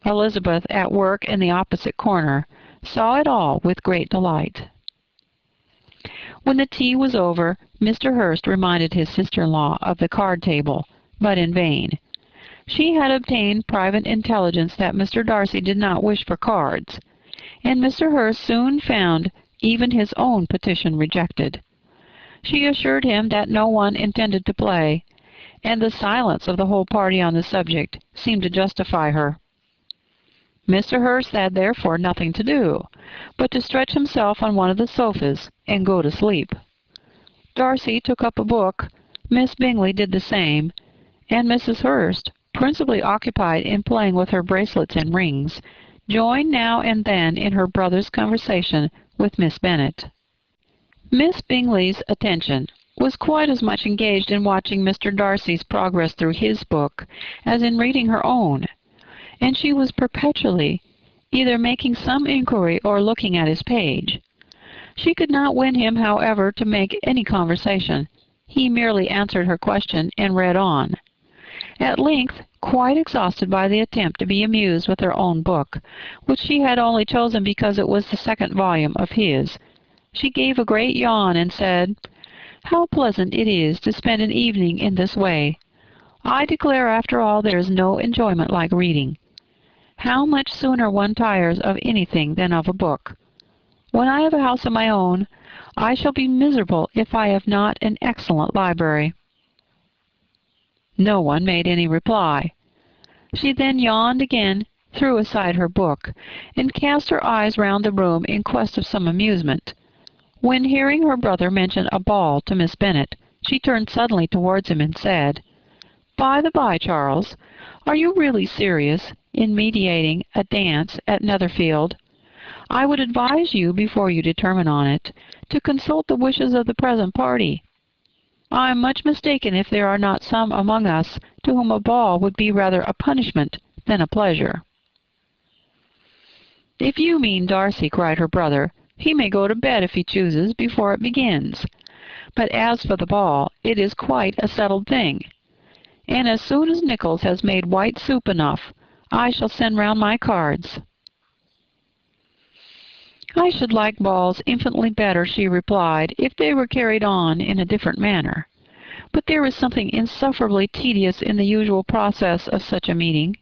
Elizabeth, at work in the opposite corner, saw it all with great delight. When the tea was over, Mr. Hurst reminded his sister-in-law of the card-table, but in vain. She had obtained private intelligence that Mr. Darcy did not wish for cards, and Mr. Hurst soon found even his own petition rejected. She assured him that no one intended to play, and the silence of the whole party on the subject seemed to justify her. Mr. Hurst had therefore nothing to do, but to stretch himself on one of the sofas and go to sleep. Darcy took up a book, Miss Bingley did the same, and Mrs. Hurst, principally occupied in playing with her bracelets and rings, joined now and then in her brother's conversation with Miss Bennet. Miss Bingley's attention was quite as much engaged in watching Mr. Darcy's progress through his book as in reading her own, and she was perpetually either making some inquiry or looking at his page. She could not win him, however, to make any conversation. He merely answered her question and read on. At length, quite exhausted by the attempt to be amused with her own book, which she had only chosen because it was the second volume of his, she gave a great yawn and said, "How pleasant it is to spend an evening in this way! I declare, after all, there is no enjoyment like reading. How much sooner one tires of anything than of a book! When I have a house of my own, I shall be miserable if I have not an excellent library." No one made any reply. She then yawned again, threw aside her book, and cast her eyes round the room in quest of some amusement, when, hearing her brother mention a ball to Miss Bennet, she turned suddenly towards him and said, "By the by, Charles, are you really serious in meditating a dance at Netherfield? I would advise you, before you determine on it, to consult the wishes of the present party. I am much mistaken if there are not some among us to whom a ball would be rather a punishment than a pleasure." "If you mean Darcy," cried her brother, "he may go to bed, if he chooses, before it begins. But as for the ball, it is quite a settled thing, and as soon as Nicholas has made white soup enough, I shall send round my cards." "I should like balls infinitely better," she replied, "if they were carried on in a different manner. But there is something insufferably tedious in the usual process of such a meeting.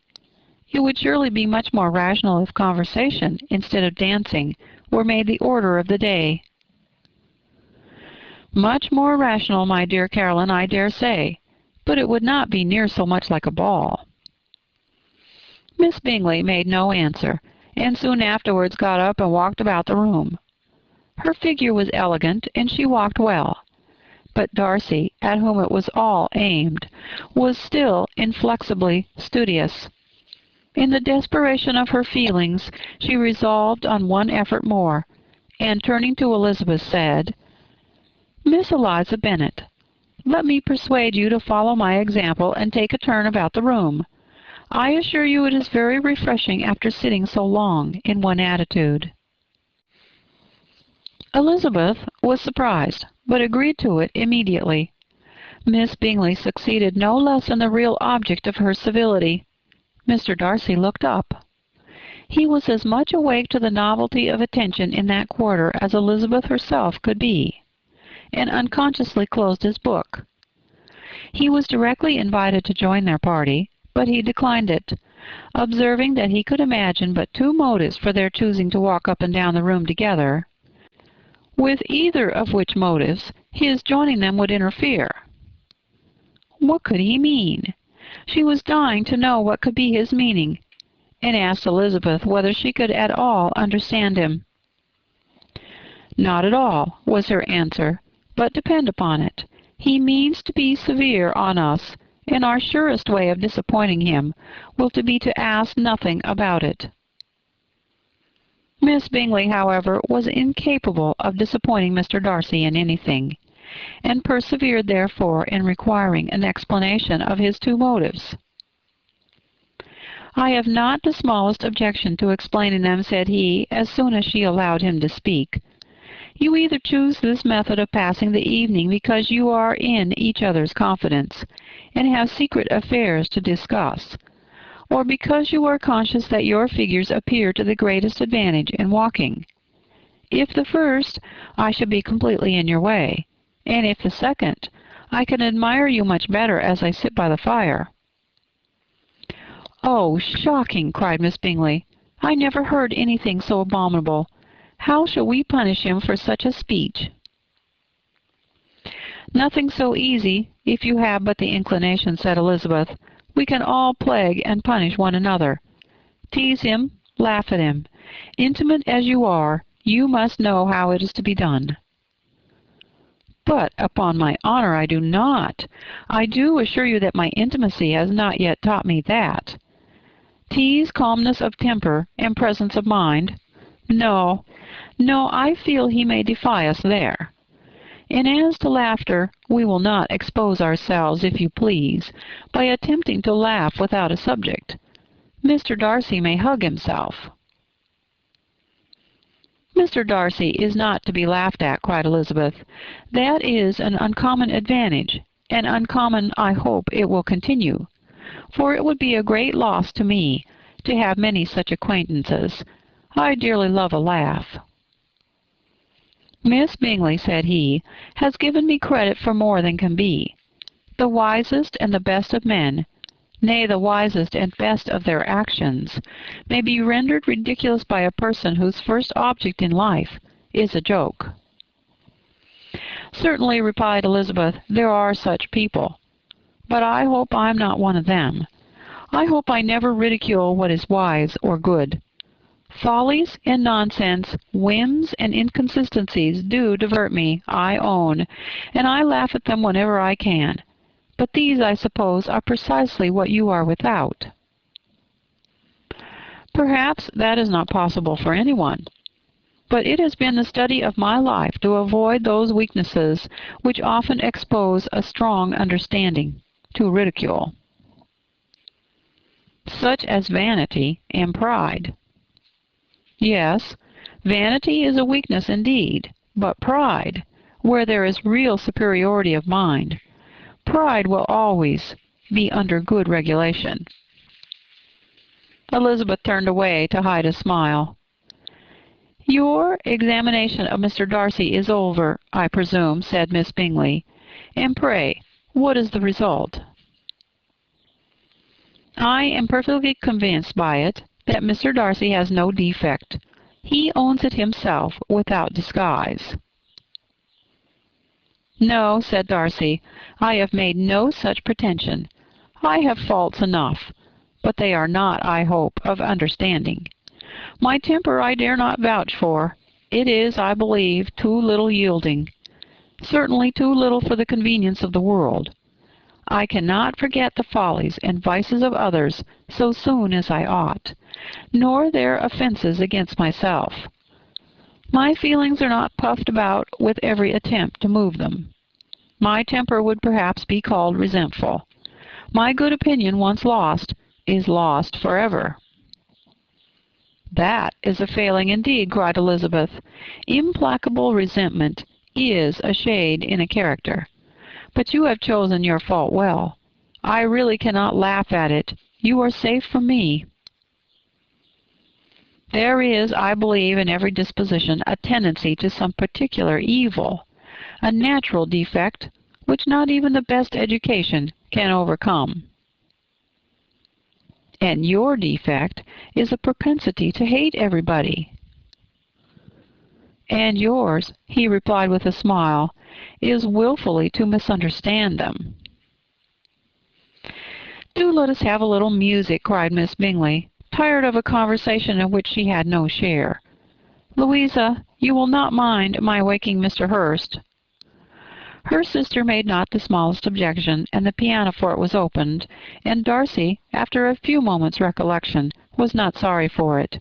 It would surely be much more rational if conversation, instead of dancing, were made the order of the day." "Much more rational, my dear Caroline, I dare say, but it would not be near so much like a ball." Miss Bingley made no answer, and soon afterwards got up and walked about the room. Her figure was elegant, and she walked well, but Darcy, at whom it was all aimed, was still inflexibly studious. In the desperation of her feelings, she resolved on one effort more, and turning to Elizabeth, said, "Miss Eliza Bennet, let me persuade you to follow my example and take a turn about the room. I assure you it is very refreshing after sitting so long in one attitude." Elizabeth was surprised, but agreed to it immediately. Miss Bingley succeeded no less in the real object of her civility. Mr. Darcy looked up. He was as much awake to the novelty of attention in that quarter as Elizabeth herself could be, and unconsciously closed his book. He was directly invited to join their party, but he declined it, observing that he could imagine but two motives for their choosing to walk up and down the room together, with either of which motives his joining them would interfere. What could he mean? She was dying to know what could be his meaning, and asked Elizabeth whether she could at all understand him. "Not at all," was her answer, "but depend upon it, he means to be severe on us, and our surest way of disappointing him will be to ask nothing about it." Miss Bingley, however, was incapable of disappointing Mr. Darcy in anything, and persevered therefore in requiring an explanation of his two motives. "I have not the smallest objection to explaining them," said he, as soon as she allowed him to speak. "You either choose this method of passing the evening because you are in each other's confidence, and have secret affairs to discuss, or because you are conscious that your figures appear to the greatest advantage in walking. If the first, I shall be completely in your way, and if the second, I can admire you much better as I sit by the fire." "Oh, shocking!" cried Miss Bingley. "I never heard anything so abominable. How shall we punish him for such a speech?" "Nothing so easy, if you have but the inclination," said Elizabeth. "We can all plague and punish one another. Tease him, laugh at him. Intimate as you are, you must know how it is to be done." "But, upon my honor, I do not. I do assure you that my intimacy has not yet taught me that. Tease calmness of temper and presence of mind. No, No, I feel he may defy us there. And as to laughter, we will not expose ourselves, if you please, by attempting to laugh without a subject. Mr. Darcy may hug himself." "Mr. Darcy is not to be laughed at," cried Elizabeth. "That is an uncommon advantage, and uncommon I hope it will continue, for it would be a great loss to me to have many such acquaintances. I dearly love a laugh." "Miss Bingley," said he, "has given me credit for more than can be. The wisest and the best of men, nay, the wisest and best of their actions, may be rendered ridiculous by a person whose first object in life is a joke." "Certainly," replied Elizabeth, "there are such people. But I hope I am not one of them. I hope I never ridicule what is wise or good. Follies and nonsense, whims and inconsistencies do divert me, I own, and I laugh at them whenever I can. But these, I suppose, are precisely what you are without." "Perhaps that is not possible for anyone. But it has been the study of my life to avoid those weaknesses which often expose a strong understanding to ridicule, such as vanity and pride." "Yes, vanity is a weakness indeed, but pride, where there is real superiority of mind, pride will always be under good regulation." Elizabeth turned away to hide a smile. "Your examination of Mr. Darcy is over, I presume," said Miss Bingley. "And pray, what is the result?" "I am perfectly convinced by it that Mr. Darcy has no defect. He owns it himself without disguise." "No," said Darcy, "I have made no such pretension. I have faults enough, but they are not, I hope, of understanding. My temper I dare not vouch for. It is, I believe, too little yielding, certainly too little for the convenience of the world. I cannot forget the follies and vices of others so soon as I ought, nor their offences against myself. My feelings are not puffed about with every attempt to move them. My temper would perhaps be called resentful. My good opinion once lost is lost forever." "That is a failing indeed," cried Elizabeth. "Implacable resentment is a shade in a character. But you have chosen your fault well. I really cannot laugh at it. You are safe from me." "There is, I believe, in every disposition a tendency to some particular evil, a natural defect which not even the best education can overcome." "And your defect is a propensity to hate everybody." "And yours," he replied with a smile, "is wilfully to misunderstand them." "Do let us have a little music," cried Miss Bingley, tired of a conversation in which she had no share. "Louisa, you will not mind my waking Mr. Hurst?" Her sister made not the smallest objection, and the pianoforte was opened, and Darcy, after a few moments' recollection, was not sorry for it.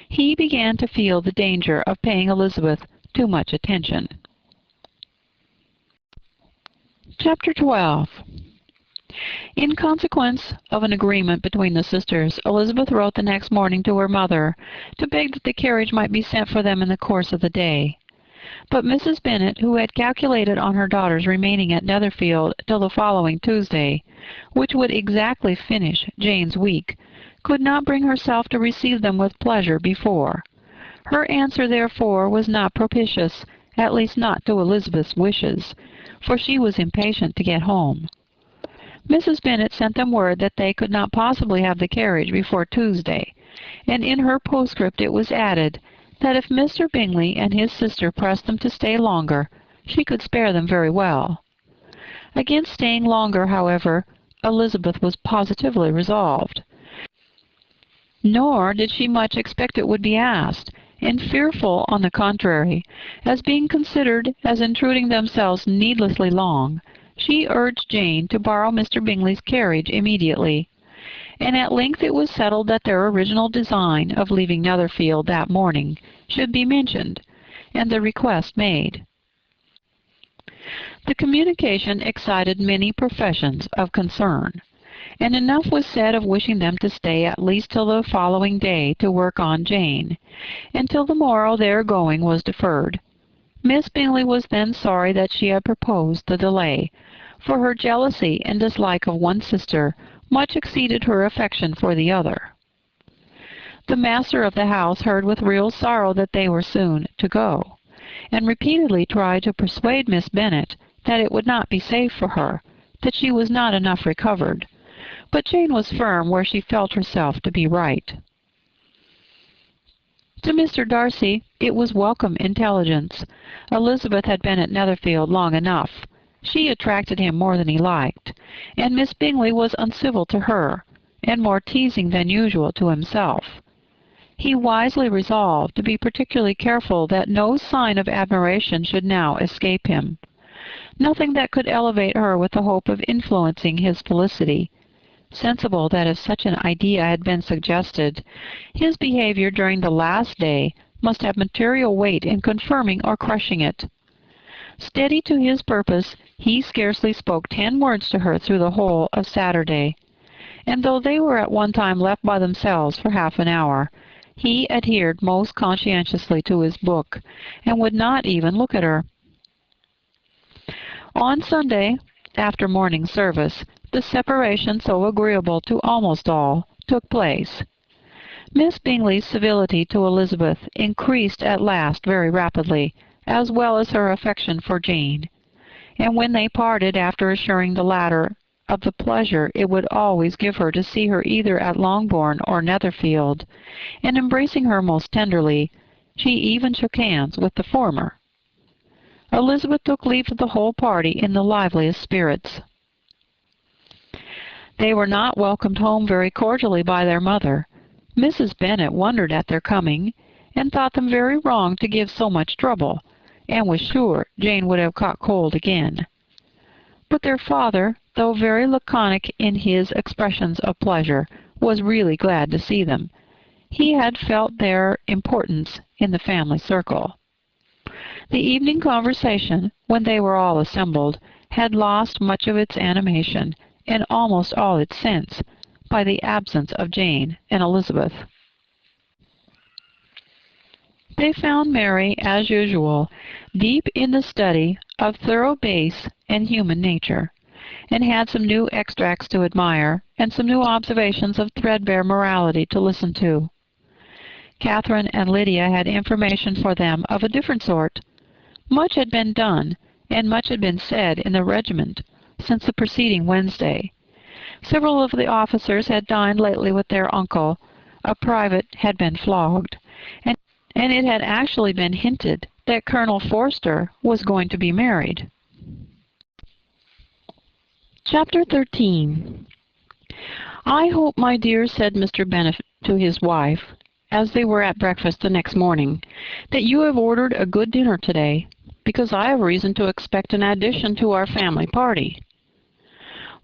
He began to feel the danger of paying Elizabeth too much attention. Chapter 12. In consequence of an agreement between the sisters, Elizabeth wrote the next morning to her mother to beg that the carriage might be sent for them in the course of the day. But Mrs. Bennet, who had calculated on her daughters remaining at Netherfield till the following Tuesday, which would exactly finish Jane's week, could not bring herself to receive them with pleasure before. Her answer, therefore, was not propitious, at least not to Elizabeth's wishes, for she was impatient to get home. Mrs. Bennet sent them word that they could not possibly have the carriage before Tuesday, and in her postscript it was added that if Mr. Bingley and his sister pressed them to stay longer, she could spare them very well. Against staying longer, however, Elizabeth was positively resolved. Nor did she much expect it would be asked, and fearful, on the contrary, as being considered as intruding themselves needlessly long, she urged Jane to borrow Mr. Bingley's carriage immediately, and at length it was settled that their original design of leaving Netherfield that morning should be mentioned, and the request made. The communication excited many professions of concern, and enough was said of wishing them to stay at least till the following day to work on Jane, and till the morrow their going was deferred. Miss Bingley was then sorry that she had proposed the delay, for her jealousy and dislike of one sister much exceeded her affection for the other. The master of the house heard with real sorrow that they were soon to go, and repeatedly tried to persuade Miss Bennet that it would not be safe for her, that she was not enough recovered, but Jane was firm where she felt herself to be right. To Mr. Darcy it was welcome intelligence. Elizabeth had been at Netherfield long enough. She attracted him more than he liked, and Miss Bingley was uncivil to her, and more teasing than usual to himself. He wisely resolved to be particularly careful that no sign of admiration should now escape him. Nothing that could elevate her with the hope of influencing his felicity. Sensible that if such an idea had been suggested, his behavior during the last day must have material weight in confirming or crushing it. Steady to his purpose, he scarcely spoke 10 words to her through the whole of Saturday, and though they were at one time left by themselves for half an hour, he adhered most conscientiously to his book, and would not even look at her. On Sunday, after morning service, the separation so agreeable to almost all took place. Miss Bingley's civility to Elizabeth increased at last very rapidly, as well as her affection for Jane, and when they parted, after assuring the latter of the pleasure it would always give her to see her either at Longbourn or Netherfield, and embracing her most tenderly, she even shook hands with the former. Elizabeth took leave of the whole party in the liveliest spirits. They were not welcomed home very cordially by their mother. Mrs. Bennet wondered at their coming, and thought them very wrong to give so much trouble, and was sure Jane would have caught cold again. But their father, though very laconic in his expressions of pleasure, was really glad to see them. He had felt their importance in the family circle. The evening conversation, when they were all assembled, had lost much of its animation, and almost all its sense, by the absence of Jane and Elizabeth. They found Mary, as usual, deep in the study of thorough base and human nature, and had some new extracts to admire, and some new observations of threadbare morality to listen to. Catherine and Lydia had information for them of a different sort. Much had been done, and much had been said in the regiment since the preceding Wednesday. Several of the officers had dined lately with their uncle. A private had been flogged, and it had actually been hinted that Colonel Forster was going to be married. Chapter 13. "I hope, my dear," said Mr. Bennet to his wife, as they were at breakfast the next morning, "that you have ordered a good dinner today, because I have reason to expect an addition to our family party."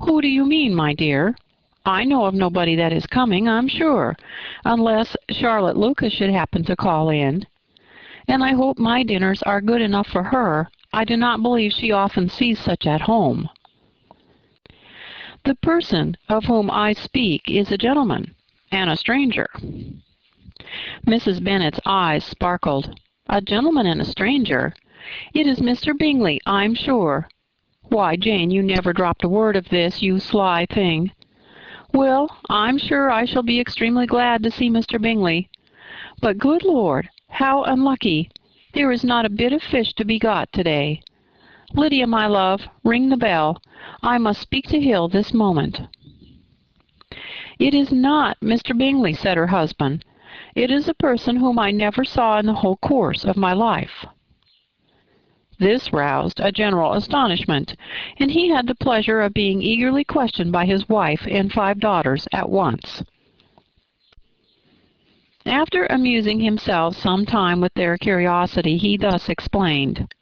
"Who do you mean, my dear? I know of nobody that is coming, I'm sure, unless Charlotte Lucas should happen to call in. And I hope my dinners are good enough for her. I do not believe she often sees such at home." "The person of whom I speak is a gentleman, and a stranger." Mrs. Bennet's eyes sparkled. "A gentleman and a stranger? It is Mr. Bingley, I'm sure. Why, Jane, you never dropped a word of this, you sly thing. Well, I'm sure I shall be extremely glad to see Mr. Bingley. But, good Lord, how unlucky! There is not a bit of fish to be got today. Lydia, my love, ring the bell. I must speak to Hill this moment." "It is not Mr. Bingley," said her husband. "It is a person whom I never saw in the whole course of my life." This roused a general astonishment, and he had the pleasure of being eagerly questioned by his wife and 5 daughters at once. After amusing himself some time with their curiosity, he thus explained: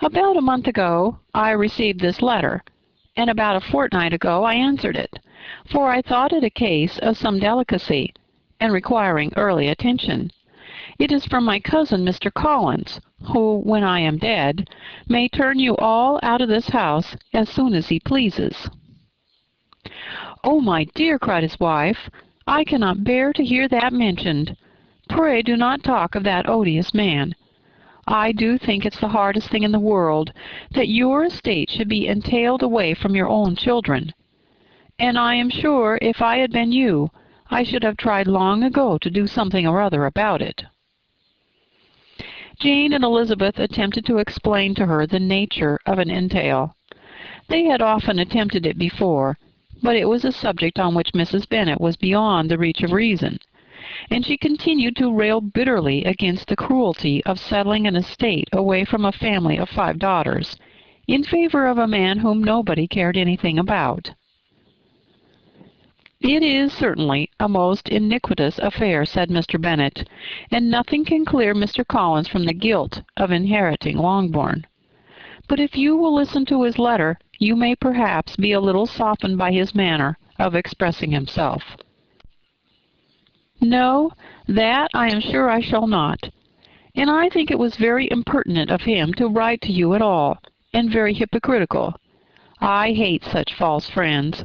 "About a month ago I received this letter, and about a fortnight ago I answered it. for I thought it a case of some delicacy, and requiring early attention. It is from my cousin Mr. Collins, who, when I am dead, may turn you all out of this house as soon as he pleases." "Oh, my dear," cried his wife, "I cannot bear to hear that mentioned. Pray do not talk of that odious man. I do think it's the hardest thing in the world that your estate should be entailed away from your own children. And I am sure if I had been you, I should have tried long ago to do something or other about it." Jane and Elizabeth attempted to explain to her the nature of an entail. They had often attempted it before, but it was a subject on which Mrs. Bennet was beyond the reach of reason, and she continued to rail bitterly against the cruelty of settling an estate away from a family of 5 daughters, in favor of a man whom nobody cared anything about. "It is certainly a most iniquitous affair," said Mr. Bennet, "and nothing can clear Mr. Collins from the guilt of inheriting Longbourn. But if you will listen to his letter, you may perhaps be a little softened by his manner of expressing himself." "No, that I am sure I shall not. And I think it was very impertinent of him to write to you at all, and very hypocritical. I hate such false friends.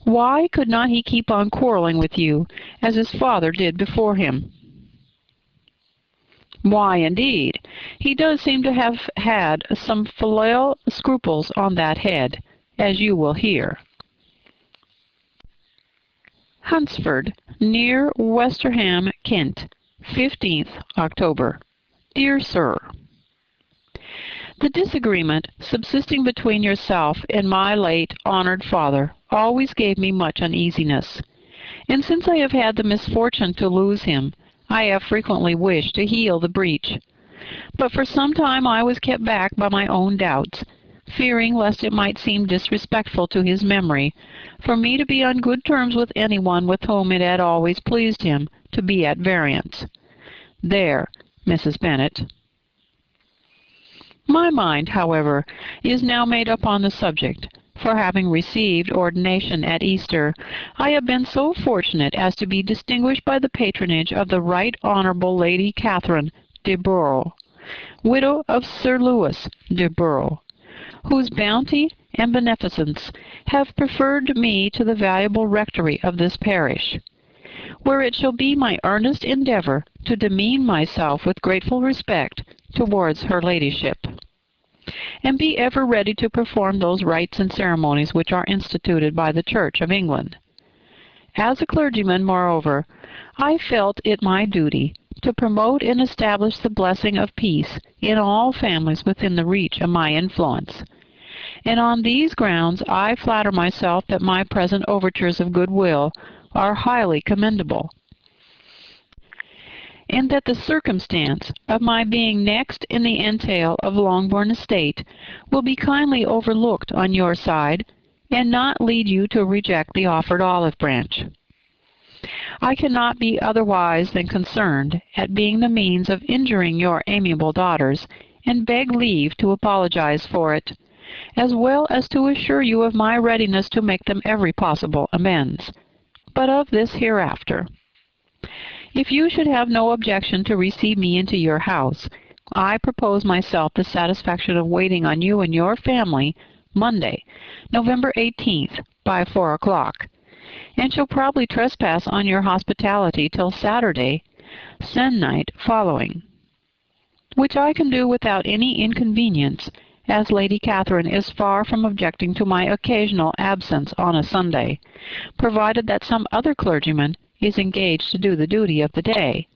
Why could not he keep on quarreling with you, as his father did before him?" "Why, indeed, he does seem to have had some filial scruples on that head, as you will hear." Hunsford, near Westerham, Kent, 15th October. Dear Sir, the disagreement subsisting between yourself and my late honored father always gave me much uneasiness, and since I have had the misfortune to lose him, I have frequently wished to heal the breach. But for some time I was kept back by my own doubts, fearing lest it might seem disrespectful to his memory for me to be on good terms with anyone with whom it had always pleased him to be at variance. There, Mrs. Bennet. My mind, however, is now made up on the subject, for having received ordination at Easter, I have been so fortunate as to be distinguished by the patronage of the Right Honourable Lady Catherine de Bourgh, widow of Sir Lewis de Bourgh, whose bounty and beneficence have preferred me to the valuable rectory of this parish, where it shall be my earnest endeavour to demean myself with grateful respect towards her ladyship, and be ever ready to perform those rites and ceremonies which are instituted by the Church of England. As a clergyman, moreover, I felt it my duty to promote and establish the blessing of peace in all families within the reach of my influence, and on these grounds I flatter myself that my present overtures of goodwill are highly commendable, and that the circumstance of my being next in the entail of Longbourn estate will be kindly overlooked on your side, and not lead you to reject the offered olive branch. I cannot be otherwise than concerned at being the means of injuring your amiable daughters, and beg leave to apologize for it, as well as to assure you of my readiness to make them every possible amends. But of this hereafter. If you should have no objection to receive me into your house, I propose myself the satisfaction of waiting on you and your family Monday, November 18th, by 4 o'clock, and shall probably trespass on your hospitality till Saturday se'nnight following, which I can do without any inconvenience, as Lady Catherine is far from objecting to my occasional absence on a Sunday, provided that some other clergyman is engaged to do the duty of the day.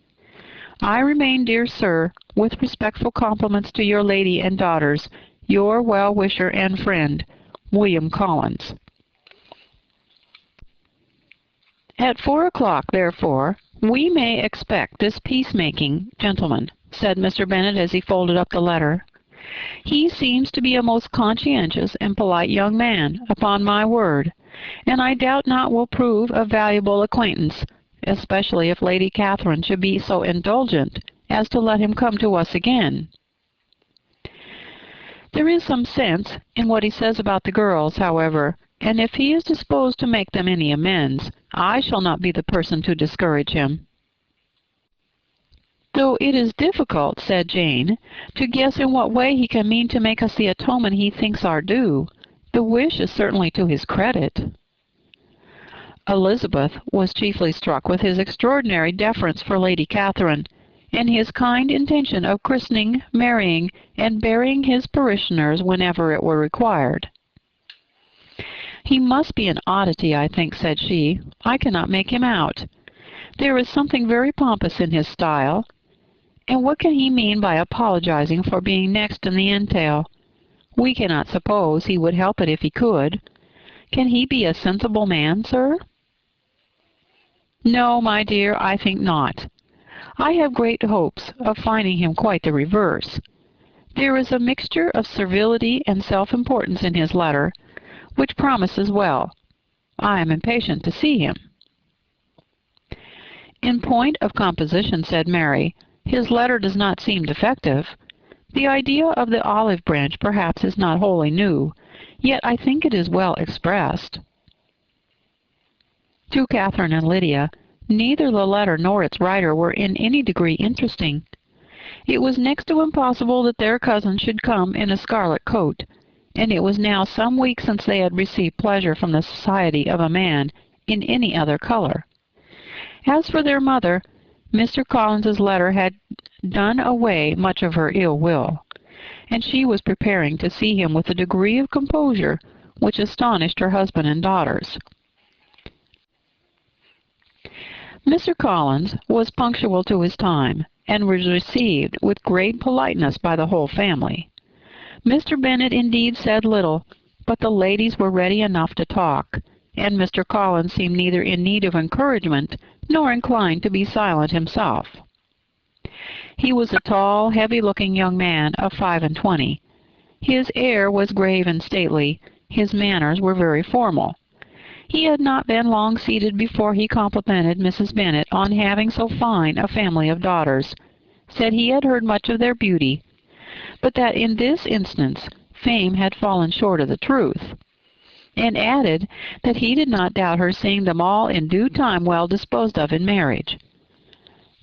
I remain, dear sir, with respectful compliments to your lady and daughters, your well-wisher and friend, William Collins. At 4 o'clock, therefore, we may expect this peacemaking gentleman, said Mr. Bennet as he folded up the letter. He seems to be a most conscientious and polite young man, upon my word, and I doubt not will prove a valuable acquaintance, especially if Lady Catherine should be so indulgent as to let him come to us again. There is some sense in what he says about the girls, however, and if he is disposed to make them any amends, I shall not be the person to discourage him." "Though it is difficult," said Jane, "to guess in what way he can mean to make us the atonement he thinks our due. The wish is certainly to his credit." Elizabeth was chiefly struck with his extraordinary deference for Lady Catherine, and his kind intention of christening, marrying, and burying his parishioners whenever it were required. "He must be an oddity, I think," said she. "I cannot make him out. There is something very pompous in his style. And what can he mean by apologizing for being next in the entail? We cannot suppose he would help it if he could. Can he be a sensible man, sir?" "No, my dear, I think not. I have great hopes of finding him quite the reverse. There is a mixture of servility and self-importance in his letter, which promises well. I am impatient to see him." "In point of composition," said Mary, "his letter does not seem defective. The idea of the olive branch perhaps is not wholly new, yet I think it is well expressed." To Catherine and Lydia, neither the letter nor its writer were in any degree interesting. It was next to impossible that their cousin should come in a scarlet coat, and it was now some weeks since they had received pleasure from the society of a man in any other color. As for their mother, Mr. Collins's letter had done away much of her ill will, and she was preparing to see him with a degree of composure which astonished her husband and daughters. Mr. Collins was punctual to his time, and was received with great politeness by the whole family. Mr. Bennet indeed said little, but the ladies were ready enough to talk, and Mr. Collins seemed neither in need of encouragement nor inclined to be silent himself. He was a tall, heavy-looking young man of 25. His air was grave and stately, his manners were very formal. He had not been long seated before he complimented Mrs. Bennet on having so fine a family of daughters, said he had heard much of their beauty, but that in this instance fame had fallen short of the truth, and added that he did not doubt her seeing them all in due time well disposed of in marriage.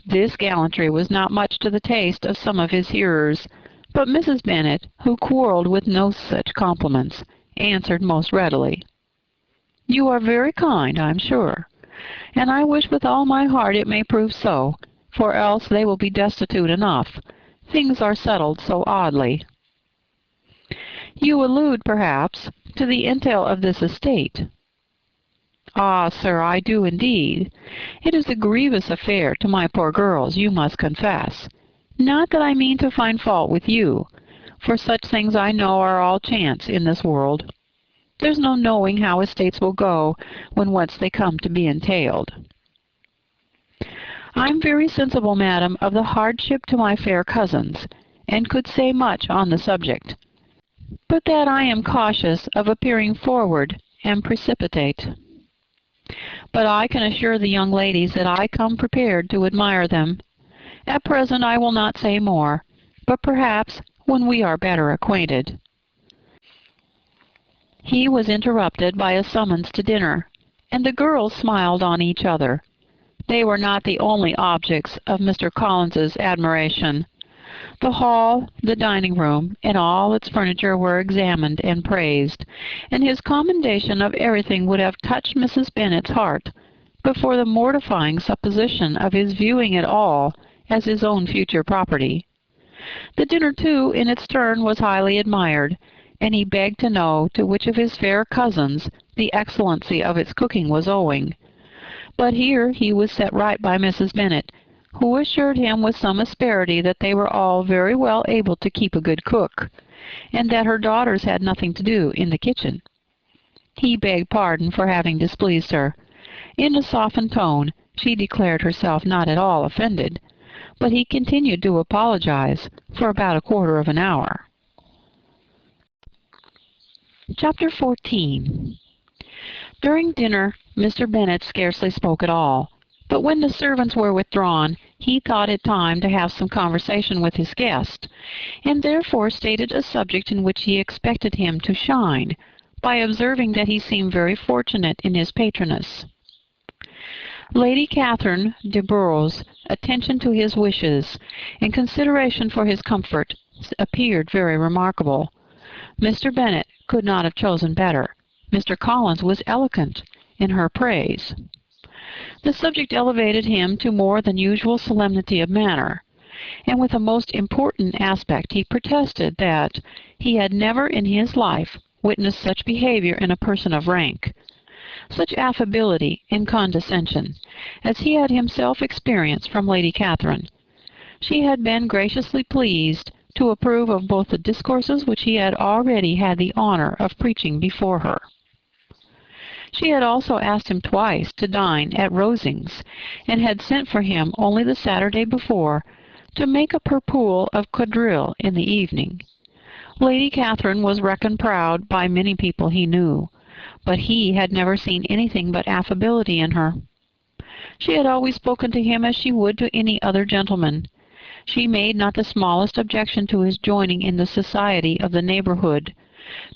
This gallantry was not much to the taste of some of his hearers, but Mrs. Bennet, who quarrelled with no such compliments, answered most readily, "You are very kind, I'm sure, and I wish with all my heart it may prove so, for else they will be destitute enough. Things are settled so oddly." "You allude, perhaps, to the entail of this estate." "Ah, sir, I do indeed. It is a grievous affair to my poor girls, you must confess. Not that I mean to find fault with you, for such things I know are all chance in this world. There's no knowing how estates will go when once they come to be entailed. I'm very sensible, madam, of the hardship to my fair cousins, and could say much on the subject, but that I am cautious of appearing forward and precipitate. But I can assure the young ladies that I come prepared to admire them. At present I will not say more, but perhaps when we are better acquainted." He was interrupted by a summons to dinner, and the girls smiled on each other. They were not the only objects of Mr. Collins's admiration. The hall, the dining-room, and all its furniture were examined and praised, and his commendation of everything would have touched Mrs. Bennet's heart, but for the mortifying supposition of his viewing it all as his own future property. The dinner, too, in its turn was highly admired, and he begged to know to which of his fair cousins the excellency of its cooking was owing. But here he was set right by Mrs. Bennet, who assured him with some asperity that they were all very well able to keep a good cook, and that her daughters had nothing to do in the kitchen. He begged pardon for having displeased her. In a softened tone she declared herself not at all offended, but he continued to apologize for about a quarter of an hour. Chapter 14. During dinner Mr. Bennet scarcely spoke at all, but when the servants were withdrawn, he thought it time to have some conversation with his guest, and therefore stated a subject in which he expected him to shine, by observing that he seemed very fortunate in his patroness. Lady Catherine de Bourgh's attention to his wishes and consideration for his comfort appeared very remarkable. Mr. Bennet could not have chosen better. Mr. Collins was eloquent in her praise. The subject elevated him to more than usual solemnity of manner, and with a most important aspect he protested that he had never in his life witnessed such behavior in a person of rank, such affability and condescension, as he had himself experienced from Lady Catherine. She had been graciously pleased to approve of both the discourses which he had already had the honor of preaching before her. She had also asked him twice to dine at Rosings, and had sent for him only the Saturday before to make up her pool of quadrille in the evening. Lady Catherine was reckoned proud by many people he knew, but he had never seen anything but affability in her. She had always spoken to him as she would to any other gentleman. She made not the smallest objection to his joining in the society of the neighborhood,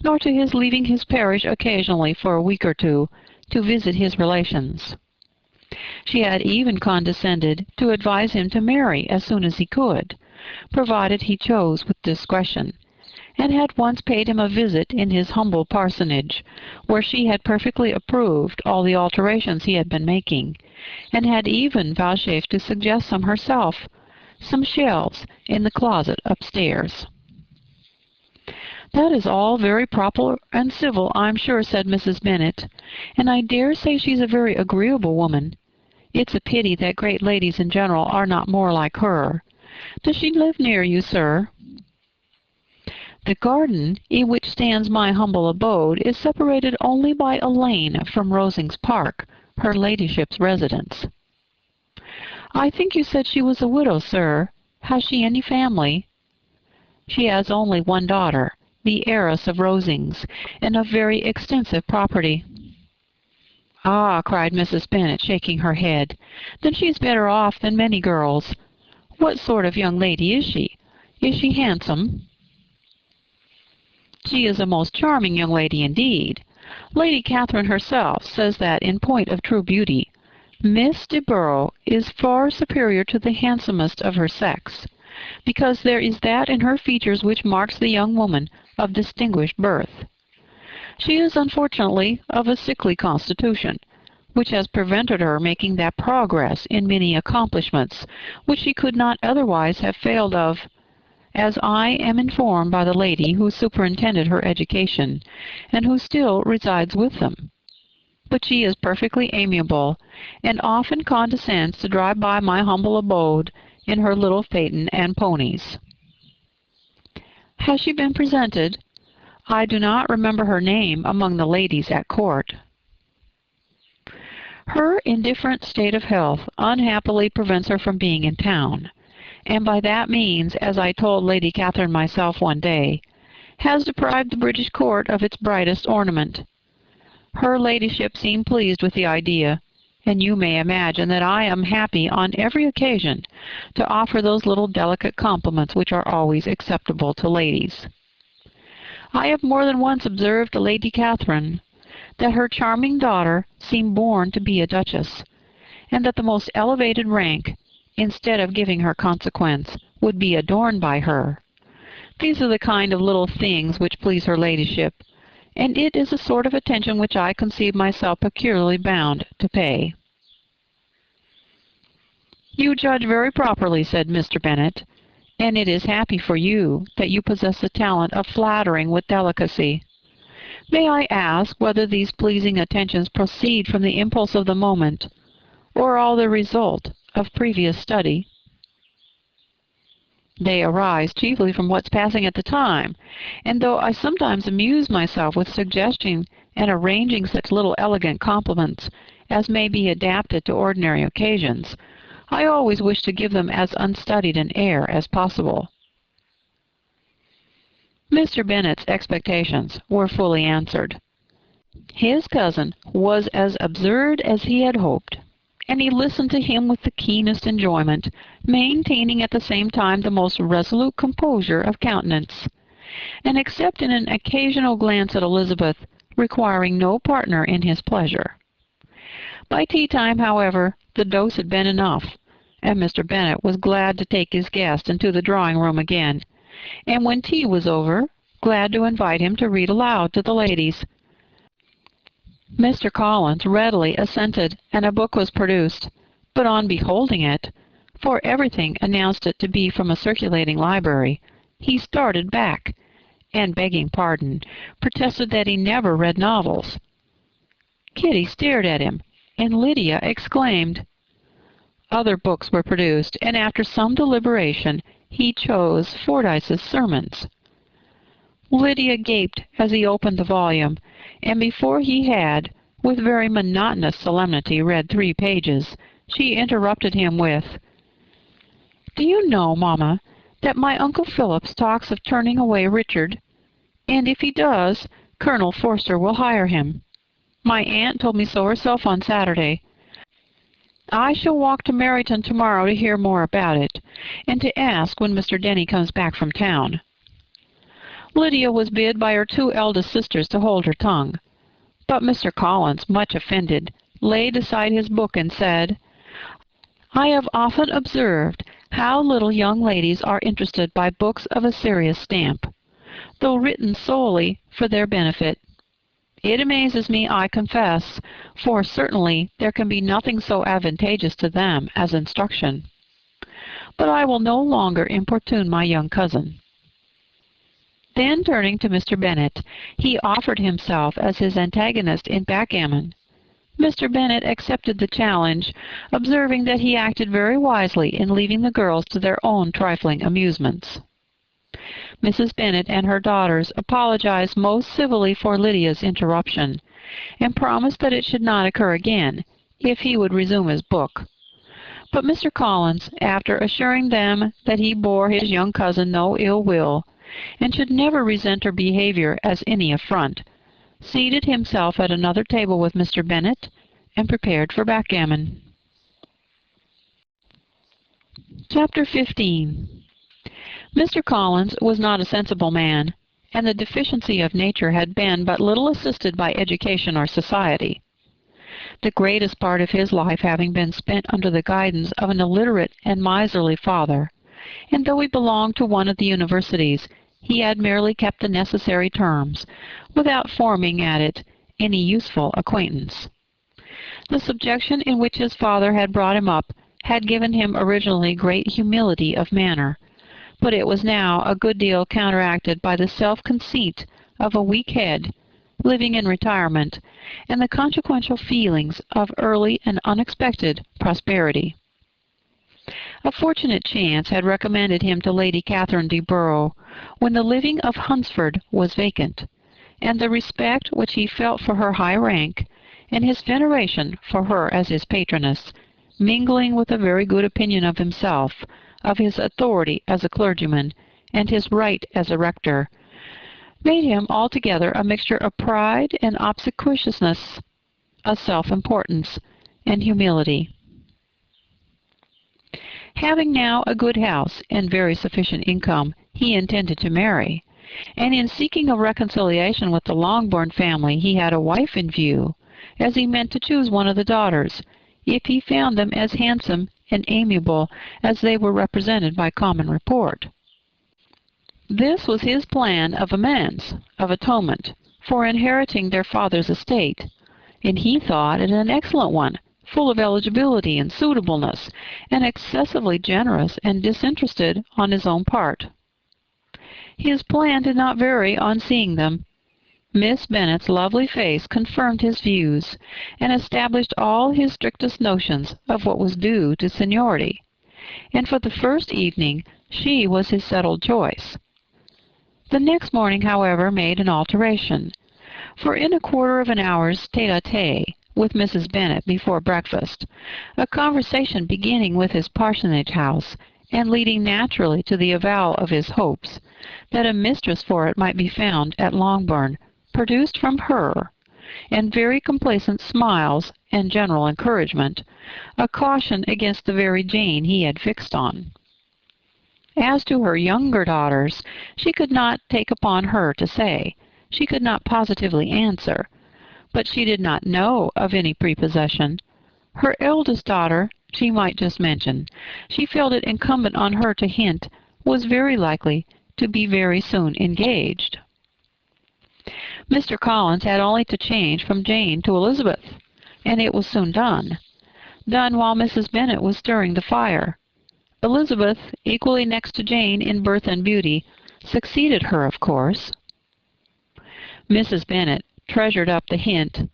nor to his leaving his parish occasionally for a week or two to visit his relations. She had even condescended to advise him to marry as soon as he could, provided he chose with discretion, and had once paid him a visit in his humble parsonage, where she had perfectly approved all the alterations he had been making, and had even vouchsafed to suggest some herself, some shelves in the closet upstairs. "That is all very proper and civil, I'm sure," said Mrs. Bennet, "and I dare say she's a very agreeable woman. It's a pity that great ladies in general are not more like her. Does she live near you, sir?" "The garden in which stands my humble abode is separated only by a lane from Rosings Park, her ladyship's residence." "I think you said she was a widow, sir. Has she any family?" "She has only one daughter, the heiress of Rosings, and of very extensive property." "Ah," cried Mrs. Bennet, shaking her head, "then she's better off than many girls. What sort of young lady is she? Is she handsome?" "She is a most charming young lady indeed. Lady Catherine herself says that, in point of true beauty, Miss de Bourgh is far superior to the handsomest of her sex, because there is that in her features which marks the young woman of distinguished birth. She is unfortunately of a sickly constitution, which has prevented her making that progress in many accomplishments which she could not otherwise have failed of, as I am informed by the lady who superintended her education, and who still resides with them. But she is perfectly amiable, and often condescends to drive by my humble abode in her little phaeton and ponies." "Has she been presented? I do not remember her name among the ladies at court." "Her indifferent state of health unhappily prevents her from being in town, and by that means, as I told Lady Catherine myself one day, has deprived the British court of its brightest ornament. Her ladyship seemed pleased with the idea, and you may imagine that I am happy on every occasion to offer those little delicate compliments which are always acceptable to ladies. I have more than once observed to Lady Catherine that her charming daughter seemed born to be a duchess, and that the most elevated rank, instead of giving her consequence, would be adorned by her. These are the kind of little things which please her ladyship, and it is a sort of attention which I conceive myself peculiarly bound to pay." "You judge very properly," said Mr. Bennet, "and it is happy for you that you possess the talent of flattering with delicacy. May I ask whether these pleasing attentions proceed from the impulse of the moment, or are the result of previous study?" "They arise chiefly from what's passing at the time, and though I sometimes amuse myself with suggesting and arranging such little elegant compliments as may be adapted to ordinary occasions, I always wish to give them as unstudied an air as possible." Mr. Bennet's expectations were fully answered. His cousin was as absurd as he had hoped, and he listened to him with the keenest enjoyment, maintaining at the same time the most resolute composure of countenance, and except in an occasional glance at Elizabeth, requiring no partner in his pleasure. By tea-time, however, the dose had been enough, and Mr. Bennet was glad to take his guest into the drawing-room again, and when tea was over, glad to invite him to read aloud to the ladies. Mr. Collins readily assented, and a book was produced, but on beholding it, for everything announced it to be from a circulating library, he started back, and, begging pardon, protested that he never read novels. Kitty stared at him, and Lydia exclaimed. Other books were produced, and after some deliberation he chose Fordyce's Sermons. Lydia gaped as he opened the volume, and before he had, with very monotonous solemnity, read 3 pages, she interrupted him with, "Do you know, Mamma, that my Uncle Phillips talks of turning away Richard? And if he does, Colonel Forster will hire him. My aunt told me so herself on Saturday. I shall walk to Meryton tomorrow to hear more about it, and to ask when Mr. Denny comes back from town." Lydia was bid by her 2 eldest sisters to hold her tongue, but Mr. Collins, much offended, laid aside his book and said, "I have often observed how little young ladies are interested by books of a serious stamp, though written solely for their benefit. It amazes me, I confess, for certainly there can be nothing so advantageous to them as instruction. But I will no longer importune my young cousin." Then, turning to Mr. Bennet, he offered himself as his antagonist in backgammon. Mr. Bennet accepted the challenge, observing that he acted very wisely in leaving the girls to their own trifling amusements. Mrs. Bennet and her daughters apologized most civilly for Lydia's interruption, and promised that it should not occur again, if he would resume his book. But Mr. Collins, after assuring them that he bore his young cousin no ill will, and should never resent her behavior as any affront, seated himself at another table with Mr. Bennet, and prepared for backgammon. Chapter 15. Mr. Collins was not a sensible man, and the deficiency of nature had been but little assisted by education or society. The greatest part of his life having been spent under the guidance of an illiterate and miserly father, and though he belonged to one of the universities, he had merely kept the necessary terms, without forming at it any useful acquaintance. The subjection in which his father had brought him up had given him originally great humility of manner, but it was now a good deal counteracted by the self-conceit of a weak head, living in retirement, and the consequential feelings of early and unexpected prosperity. A fortunate chance had recommended him to Lady Catherine de Bourgh when the living of Hunsford was vacant, and the respect which he felt for her high rank, and his veneration for her as his patroness, mingling with a very good opinion of himself, of his authority as a clergyman, and his right as a rector, made him altogether a mixture of pride and obsequiousness, of self-importance and humility. Having now a good house and very sufficient income, he intended to marry, and in seeking a reconciliation with the Longbourn family he had a wife in view, as he meant to choose one of the daughters, if he found them as handsome and amiable as they were represented by common report. This was his plan of amends, of atonement, for inheriting their father's estate, and he thought it an excellent one, full of eligibility and suitableness, and excessively generous and disinterested on his own part. His plan did not vary on seeing them. Miss Bennet's lovely face confirmed his views, and established all his strictest notions of what was due to seniority, and for the first evening she was his settled choice. The next morning, however, made an alteration, for in a quarter of an hour's tete-a-tete with Mrs. Bennet before breakfast, a conversation beginning with his parsonage house, and leading naturally to the avowal of his hopes that a mistress for it might be found at Longbourn, produced from her, and very complacent smiles and general encouragement, a caution against the very Jane he had fixed on. As to her younger daughters, she could not take upon her to say. she could not positively answer, but she did not know of any prepossession. Her eldest daughter, she might just mention, she felt it incumbent on her to hint, was very likely to be very soon engaged. Mr. Collins had only to change from Jane to Elizabeth, and it was soon done. Done while Mrs. Bennet was stirring the fire. Elizabeth, equally next to Jane in birth and beauty, succeeded her, of course. Mrs. Bennet treasured up the hint,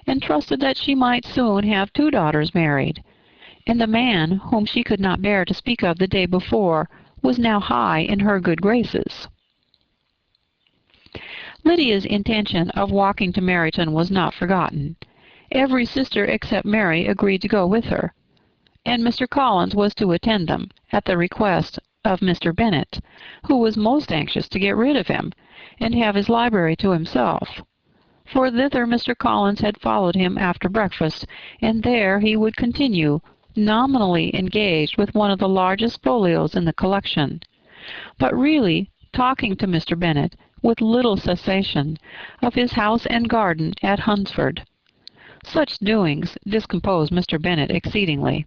and trusted that she might soon have 2 daughters married, and the man whom she could not bear to speak of the day before was now high in her good graces. Lydia's intention of walking to Meryton was not forgotten. Every sister except Mary agreed to go with her, and Mr. Collins was to attend them, at the request of Mr. Bennet, who was most anxious to get rid of him, and have his library to himself. For thither Mr. Collins had followed him after breakfast, and there he would continue, nominally engaged with one of the largest folios in the collection, but really talking to Mr. Bennet, with little cessation, of his house and garden at Hunsford. Such doings discomposed Mr. Bennet exceedingly.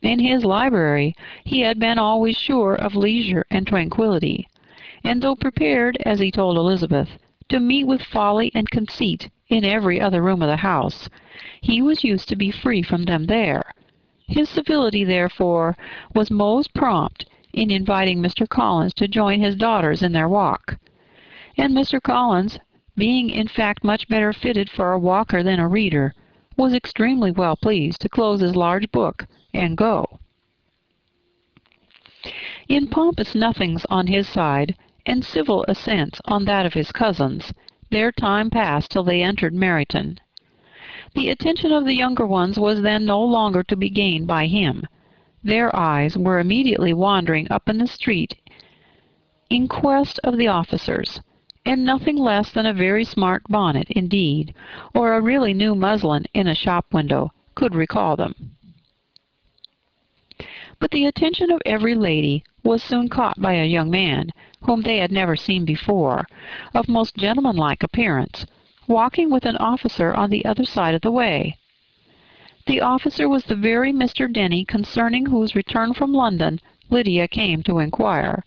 In his library he had been always sure of leisure and tranquillity, and though prepared, as he told Elizabeth, to meet with folly and conceit in every other room of the house, he was used to be free from them there. His civility, therefore, was most prompt in inviting Mr. Collins to join his daughters in their walk, and Mr. Collins, being in fact much better fitted for a walker than a reader, was extremely well pleased to close his large book and go. In pompous nothings on his side, and civil assents on that of his cousins, their time passed till they entered Meryton. The attention of the younger ones was then no longer to be gained by him. Their eyes were immediately wandering up in the street in quest of the officers, and nothing less than a very smart bonnet, indeed, or a really new muslin in a shop window, could recall them. But the attention of every lady was soon caught by a young man, whom they had never seen before, of most gentlemanlike appearance, walking with an officer on the other side of the way. The officer was the very Mr. Denny concerning whose return from London Lydia came to inquire,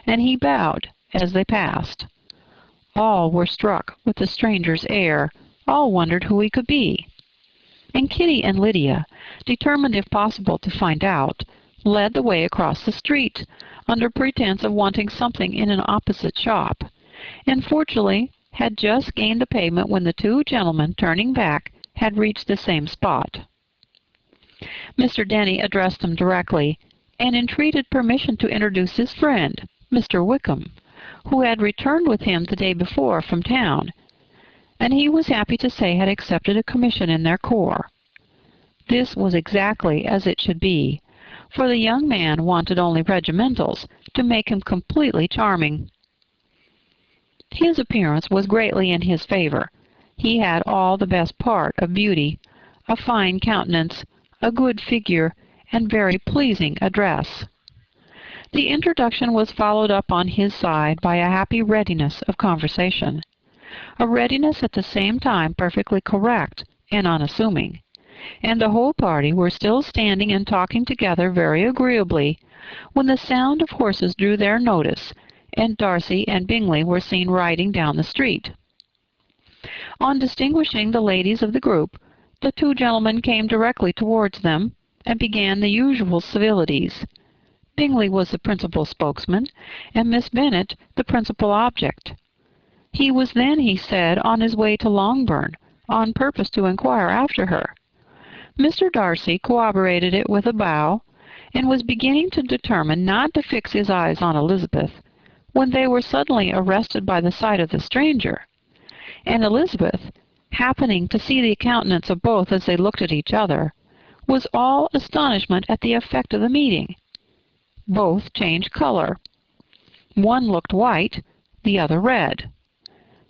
and he bowed as they passed. All were struck with the stranger's air, all wondered who he could be. And Kitty and Lydia, determined if possible to find out, led the way across the street, under pretense of wanting something in an opposite shop, and fortunately had just gained the pavement when the 2 gentlemen, turning back, had reached the same spot. Mr. Denny addressed them directly, and entreated permission to introduce his friend, Mr. Wickham, who had returned with him the day before from town, and he was happy to say had accepted a commission in their corps. This was exactly as it should be, for the young man wanted only regimentals to make him completely charming. His appearance was greatly in his favor. He had all the best part of beauty, a fine countenance, a good figure, and very pleasing address. The introduction was followed up on his side by a happy readiness of conversation, a readiness at the same time perfectly correct and unassuming, and the whole party were still standing and talking together very agreeably, when the sound of horses drew their notice, and Darcy and Bingley were seen riding down the street. On distinguishing the ladies of the group, the 2 gentlemen came directly towards them, and began the usual civilities. Bingley was the principal spokesman, and Miss Bennet the principal object. He was then, he said, on his way to Longbourn, on purpose to inquire after her. Mr. Darcy corroborated it with a bow, and was beginning to determine not to fix his eyes on Elizabeth, when they were suddenly arrested by the sight of the stranger, and Elizabeth, happening to see the countenance of both as they looked at each other, was all astonishment at the effect of the meeting. Both changed color. One looked white, the other red.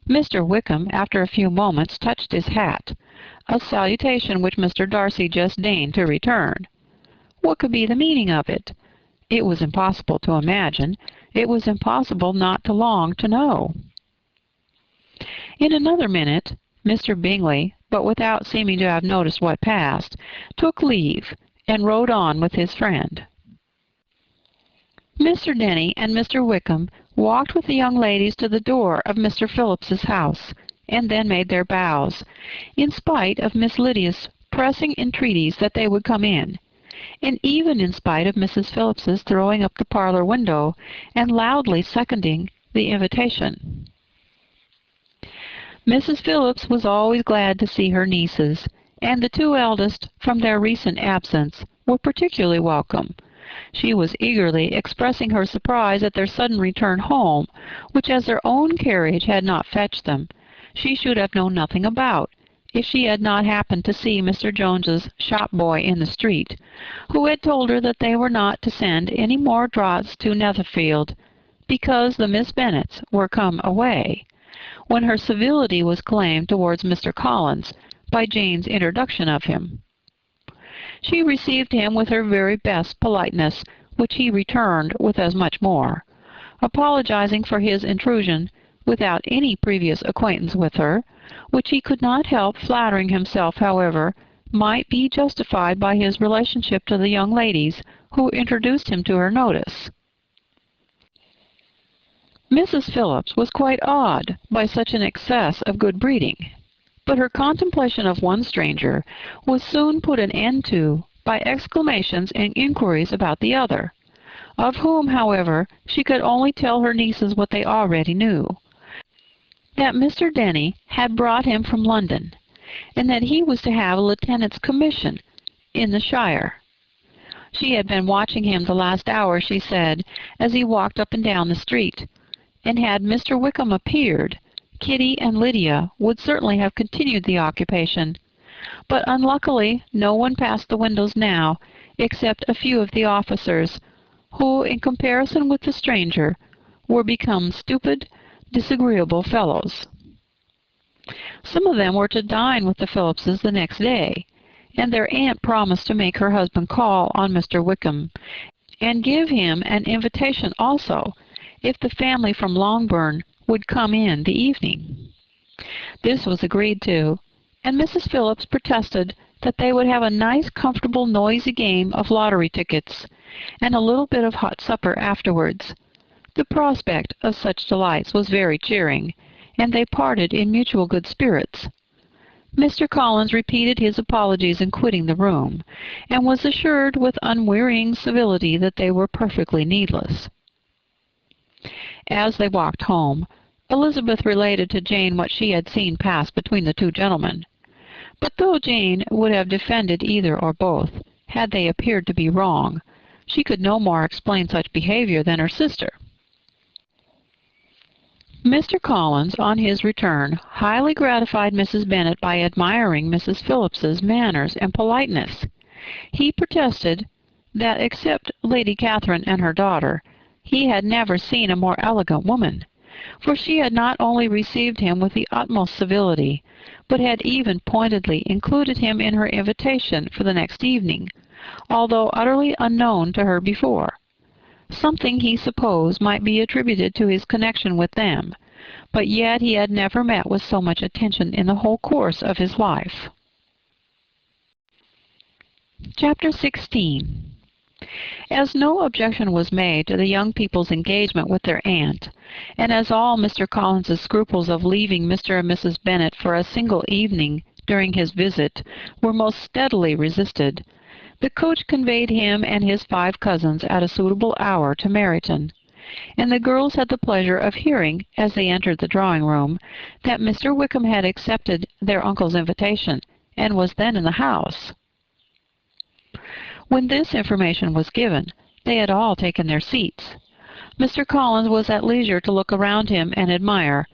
Mr. Wickham, after a few moments, touched his hat, a salutation which Mr. Darcy just deigned to return. What could be the meaning of it? It was impossible to imagine. It was impossible not to long to know. In another minute, Mr. Bingley, but without seeming to have noticed what passed, took leave, and rode on with his friend. Mr. Denny and Mr. Wickham walked with the young ladies to the door of Mr. Phillips's house, and then made their bows, in spite of Miss Lydia's pressing entreaties that they would come in, and even in spite of Mrs. Phillips's throwing up the parlor window and loudly seconding the invitation. Mrs. Phillips was always glad to see her nieces, and the two eldest, from their recent absence, were particularly welcome. She was eagerly expressing her surprise at their sudden return home, which, as their own carriage had not fetched them, she should have known nothing about, if she had not happened to see Mr. Jones's shop-boy in the street, who had told her that they were not to send any more draughts to Netherfield, because the Miss Bennets were come away, when her civility was claimed towards Mr. Collins by Jane's introduction of him. She received him with her very best politeness, which he returned with as much more, apologizing for his intrusion without any previous acquaintance with her, which he could not help flattering himself, however, might be justified by his relationship to the young ladies who introduced him to her notice. Mrs. Phillips was quite awed by such an excess of good breeding, but her contemplation of one stranger was soon put an end to by exclamations and inquiries about the other, of whom, however, she could only tell her nieces what they already knew, that Mr. Denny had brought him from London, and that he was to have a lieutenant's commission in the shire. She had been watching him the last hour, she said, as he walked up and down the street, and had Mr. Wickham appeared, Kitty and Lydia would certainly have continued the occupation, but unluckily no one passed the windows now, except a few of the officers, who, in comparison with the stranger, were become stupid, disagreeable fellows. Some of them were to dine with the Phillipses the next day, and their aunt promised to make her husband call on Mr. Wickham, and give him an invitation also, if the family from Longbourn would come in the evening. This was agreed to, and Mrs. Phillips protested that they would have a nice, comfortable, noisy game of lottery tickets, and a little bit of hot supper afterwards. The prospect of such delights was very cheering, and they parted in mutual good spirits. Mr. Collins repeated his apologies in quitting the room, and was assured with unwearying civility that they were perfectly needless. As they walked home, Elizabeth related to Jane what she had seen pass between the two gentlemen, but though Jane would have defended either or both, had they appeared to be wrong, she could no more explain such behavior than her sister. Mr. Collins, on his return, highly gratified Mrs. Bennet by admiring Mrs. Phillips's manners and politeness. He protested that, except Lady Catherine and her daughter, he had never seen a more elegant woman, for she had not only received him with the utmost civility, but had even pointedly included him in her invitation for the next evening, although utterly unknown to her before. Something he supposed might be attributed to his connection with them, but yet he had never met with so much attention in the whole course of his life. Chapter 16. As no objection was made to the young people's engagement with their aunt, and as all Mr. Collins's scruples of leaving Mr. and Mrs. Bennet for a single evening during his visit were most steadily resisted, the coach conveyed him and his 5 cousins at a suitable hour to Meryton, and the girls had the pleasure of hearing, as they entered the drawing-room, that Mr. Wickham had accepted their uncle's invitation, and was then in the house. When this information was given, they had all taken their seats. Mr. Collins was at leisure to look around him and admire,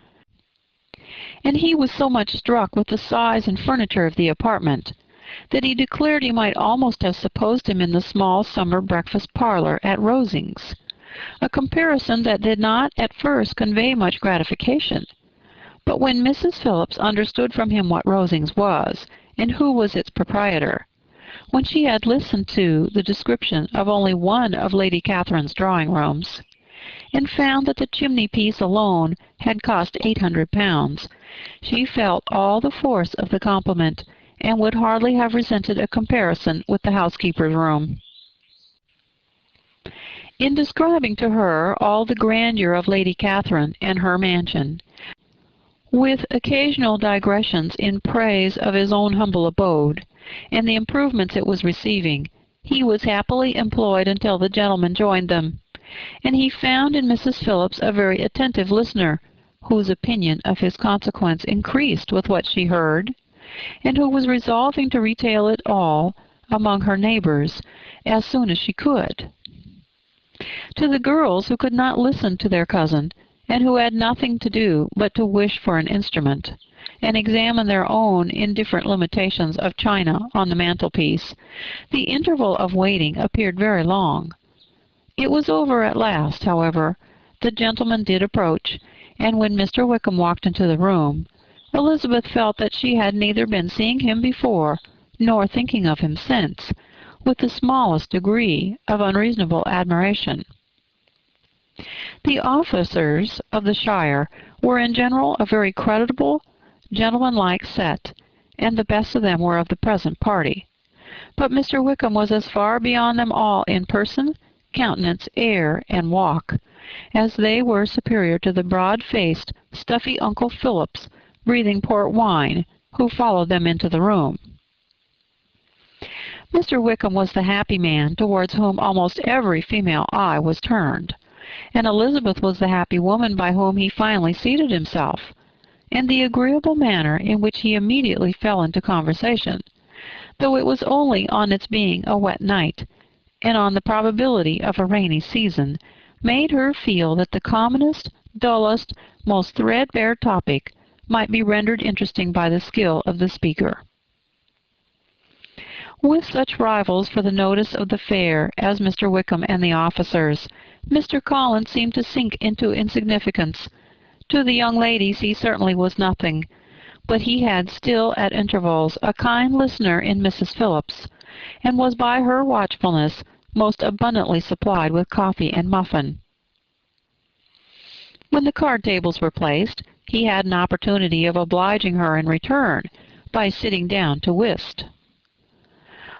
and he was so much struck with the size and furniture of the apartment, that he declared he might almost have supposed him in the small summer breakfast parlor at Rosings, a comparison that did not at first convey much gratification. But when Mrs. Phillips understood from him what Rosings was, and who was its proprietor, when she had listened to the description of only one of Lady Catherine's drawing-rooms, and found that the chimney-piece alone had cost £800. She felt all the force of the compliment, and would hardly have resented a comparison with the housekeeper's room. In describing to her all the grandeur of Lady Catherine and her mansion, with occasional digressions in praise of his own humble abode, and the improvements it was receiving, he was happily employed until the gentlemen joined them, and he found in Mrs. Phillips a very attentive listener, whose opinion of his consequence increased with what she heard, and who was resolving to retail it all among her neighbors as soon as she could. To the girls who could not listen to their cousin, and who had nothing to do but to wish for an instrument, and examine their own indifferent limitations of china on the mantelpiece, the interval of waiting appeared very long. It was over at last, however. The gentleman did approach, and when Mr. Wickham walked into the room, Elizabeth felt that she had neither been seeing him before, nor thinking of him since, with the smallest degree of unreasonable admiration. The officers of the shire were in general a very creditable, gentlemanlike set, and the best of them were of the present party. But Mr. Wickham was as far beyond them all in person, countenance, air, and walk, as they were superior to the broad-faced, stuffy Uncle Phillips, breathing port wine, who followed them into the room. Mr. Wickham was the happy man towards whom almost every female eye was turned, and Elizabeth was the happy woman by whom he finally seated himself, and the agreeable manner in which he immediately fell into conversation, though it was only on its being a wet night, and on the probability of a rainy season, made her feel that the commonest, dullest, most threadbare topic might be rendered interesting by the skill of the speaker. With such rivals for the notice of the fair as Mr. Wickham and the officers, Mr. Collins seemed to sink into insignificance. To the young ladies he certainly was nothing, but he had still at intervals a kind listener in Mrs. Phillips, and was by her watchfulness most abundantly supplied with coffee and muffin. When the card tables were placed, he had an opportunity of obliging her in return by sitting down to whist.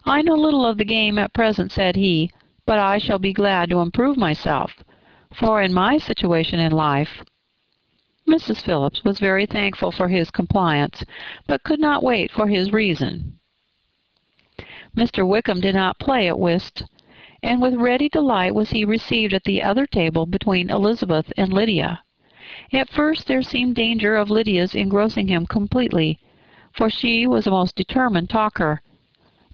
"I know little of the game at present," said he, "but I shall be glad to improve myself, for in my situation in life—" Mrs. Phillips was very thankful for his compliance, but could not wait for his reason. Mr. Wickham did not play at whist, and with ready delight was he received at the other table between Elizabeth and Lydia. At first there seemed danger of Lydia's engrossing him completely, for she was a most determined talker,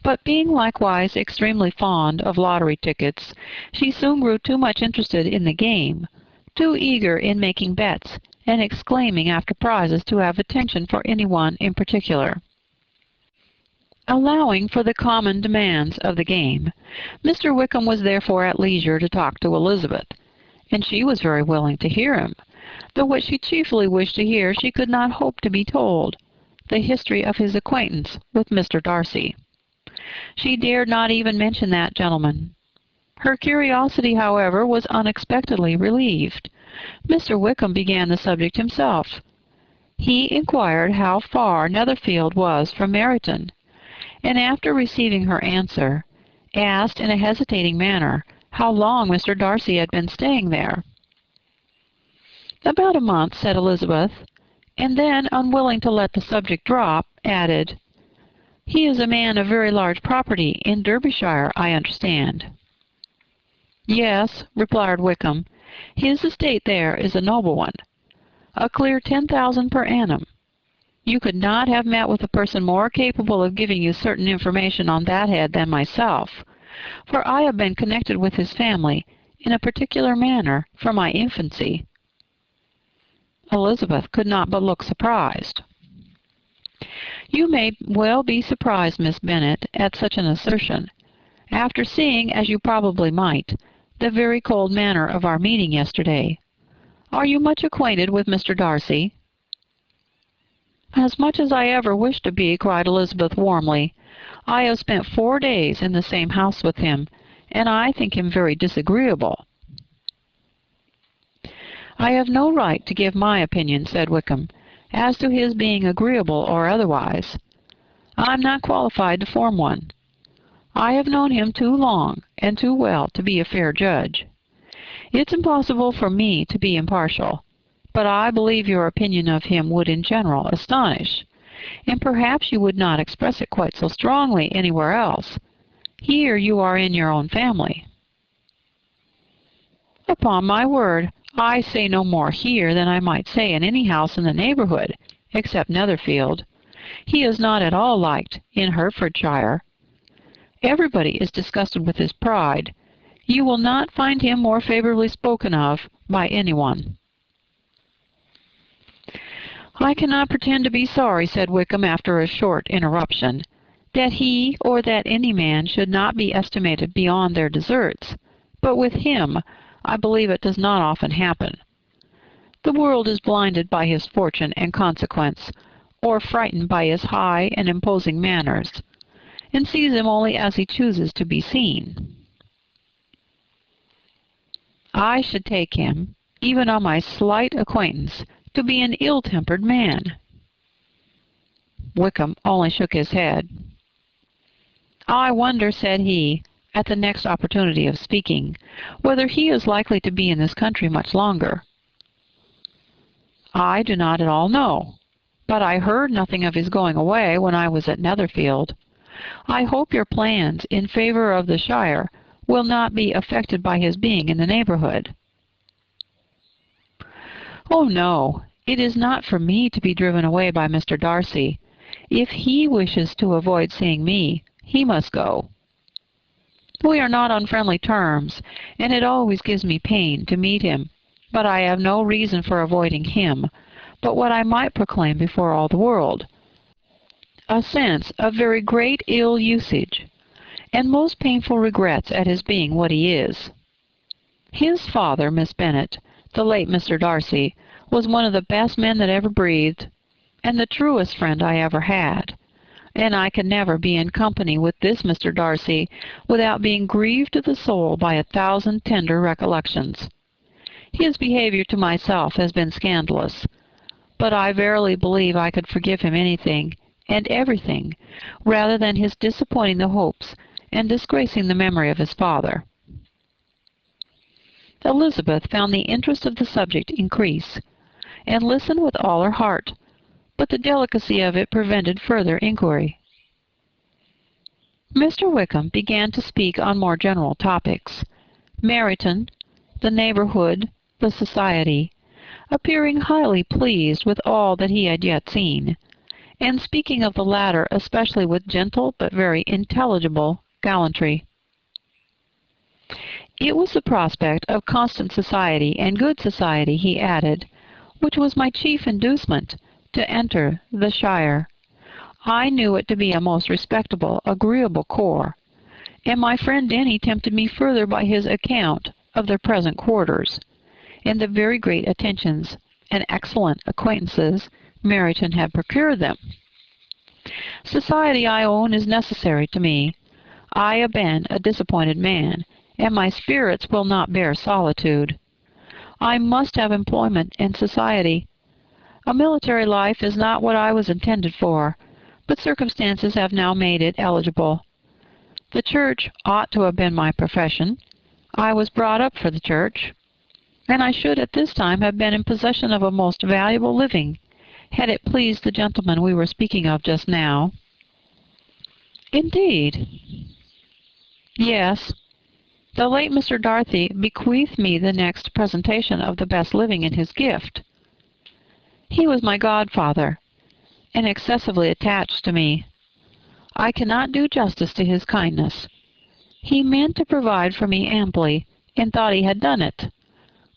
but being likewise extremely fond of lottery tickets, she soon grew too much interested in the game, too eager in making bets and exclaiming after prizes to have attention for any one in particular. Allowing for the common demands of the game, Mr. Wickham was therefore at leisure to talk to Elizabeth, and she was very willing to hear him, though what she chiefly wished to hear she could not hope to be told, the history of his acquaintance with Mr. Darcy. She dared not even mention that gentleman. Her curiosity, however, was unexpectedly relieved. Mr. Wickham began the subject himself. He inquired how far Netherfield was from Meryton, and after receiving her answer, asked in a hesitating manner how long Mr. Darcy had been staying there. "About a month," said Elizabeth, and then, unwilling to let the subject drop, added, "He is a man of very large property in Derbyshire, I understand." "Yes," replied Wickham, "his estate there is a noble one, a clear 10,000 per annum. You could not have met with a person more capable of giving you certain information on that head than myself, for I have been connected with his family in a particular manner from my infancy." Elizabeth could not but look surprised. "You may well be surprised, Miss Bennet, at such an assertion, after seeing, as you probably might, the very cold manner of our meeting yesterday. Are you much acquainted with Mr. Darcy?" "As much as I ever wish to be," cried Elizabeth warmly. "I have spent 4 days in the same house with him, and I think him very disagreeable." "I have no right to give my opinion," said Wickham, "as to his being agreeable or otherwise. I'm not qualified to form one. I have known him too long and too well to be a fair judge. It's impossible for me to be impartial, but I believe your opinion of him would in general astonish, and perhaps you would not express it quite so strongly anywhere else. Here you are in your own family." "Upon my word, I say no more here than I might say in any house in the neighborhood, except Netherfield. He is not at all liked in Hertfordshire. Everybody is disgusted with his pride. You will not find him more favorably spoken of by anyone." "I cannot pretend to be sorry," said Wickham after a short interruption, "that he or that any man should not be estimated beyond their deserts, but with him I believe it does not often happen. The world is blinded by his fortune and consequence, or frightened by his high and imposing manners, and sees him only as he chooses to be seen. I should take him, even on my slight acquaintance, to be an ill-tempered man." Wickham only shook his head. "I wonder," said he, at the next opportunity of speaking, "whether he is likely to be in this country much longer." "I do not at all know, but I heard nothing of his going away when I was at Netherfield. I hope your plans in favor of the shire will not be affected by his being in the neighborhood." "Oh no, it is not for me to be driven away by Mr. Darcy. If he wishes to avoid seeing me, he must go. We are not on friendly terms, and it always gives me pain to meet him, but I have no reason for avoiding him but what I might proclaim before all the world, a sense of very great ill usage, and most painful regrets at his being what he is. His father, Miss Bennet, the late Mr. Darcy, was one of the best men that ever breathed, and the truest friend I ever had, and I can never be in company with this Mr. Darcy without being grieved to the soul by 1,000 tender recollections. His behavior to myself has been scandalous, but I verily believe I could forgive him anything and everything rather than his disappointing the hopes and disgracing the memory of his father." Elizabeth found the interest of the subject increase, and listened with all her heart, but the delicacy of it prevented further inquiry. Mr. Wickham began to speak on more general topics, Meryton, the neighborhood, the society, appearing highly pleased with all that he had yet seen, and speaking of the latter especially with gentle but very intelligible gallantry. "It was the prospect of constant society and good society," he added, "which was my chief inducement to enter the shire. I knew it to be a most respectable, agreeable corps, and my friend Denny tempted me further by his account of their present quarters, and the very great attentions and excellent acquaintances Meryton had procured them. Society, I own, is necessary to me. I have been a disappointed man, and my spirits will not bear solitude. I must have employment and society. A military life is not what I was intended for, but circumstances have now made it eligible. The church ought to have been my profession. I was brought up for the church, and I should at this time have been in possession of a most valuable living, had it pleased the gentleman we were speaking of just now." "Indeed?" "Yes. The late Mr. Darcy bequeathed me the next presentation of the best living in his gift. He was my godfather, and excessively attached to me. I cannot do justice to his kindness. He meant to provide for me amply, and thought he had done it,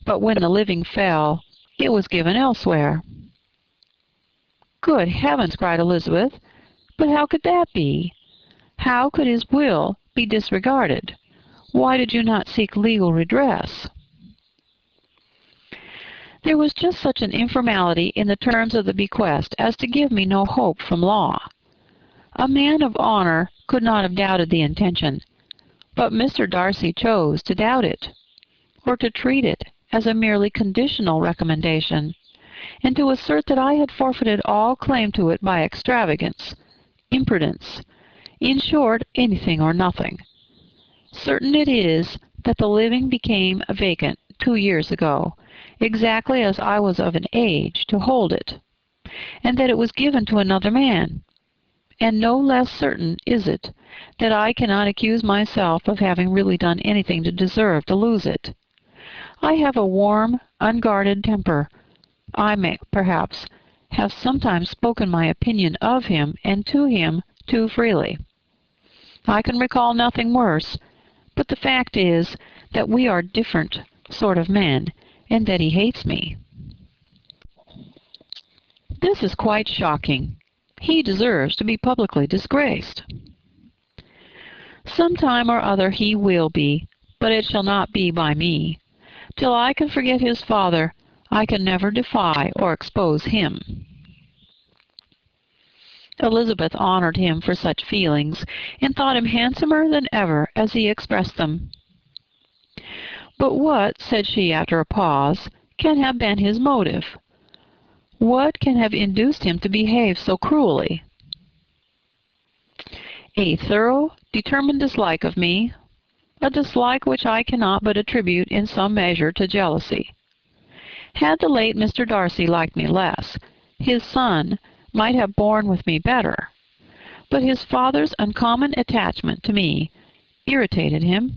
but when the living fell, it was given elsewhere." "Good heavens!" cried Elizabeth. "But how could that be? How could his will be disregarded? Why did you not seek legal redress?" "There was just such an informality in the terms of the bequest as to give me no hope from law. A man of honor could not have doubted the intention, but Mr. Darcy chose to doubt it, or to treat it as a merely conditional recommendation, and to assert that I had forfeited all claim to it by extravagance, imprudence, in short, anything or nothing. Certain it is that the living became vacant 2 years ago, exactly as I was of an age to hold it, and that it was given to another man. And no less certain is it that I cannot accuse myself of having really done anything to deserve to lose it. I have a warm, unguarded temper. I may, perhaps, have sometimes spoken my opinion of him and to him too freely. I can recall nothing worse, but the fact is that we are different sort of men, and that he hates me. This is quite shocking. He deserves to be publicly disgraced. Some time or other he will be, but it shall not be by me. Till I can forget his father, I can never defy or expose him. Elizabeth honored him for such feelings, and thought him handsomer than ever as he expressed them. But what, said she after a pause, can have been his motive? What can have induced him to behave so cruelly? A thorough, determined dislike of me, a dislike which I cannot but attribute in some measure to jealousy. Had the late Mr. Darcy liked me less, his son might have borne with me better, but his father's uncommon attachment to me irritated him,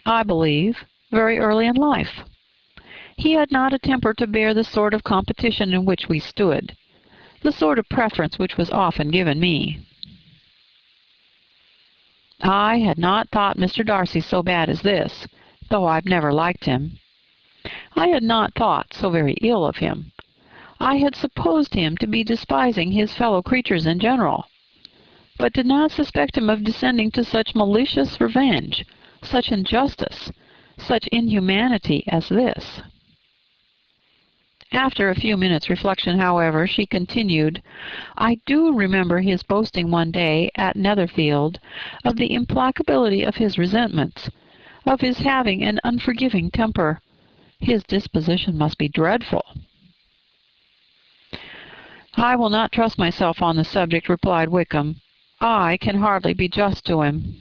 I believe, very early in life. He had not a temper to bear the sort of competition in which we stood, the sort of preference which was often given me. I had not thought Mr. Darcy so bad as this, though I've never liked him. I had not thought so very ill of him. I had supposed him to be despising his fellow creatures in general, but did not suspect him of descending to such malicious revenge, such injustice, such inhumanity as this. After a few minutes' reflection, however, she continued, I do remember his boasting one day at Netherfield of the implacability of his resentments, of his having an unforgiving temper. His disposition must be dreadful. I will not trust myself on the subject, replied Wickham. I can hardly be just to him.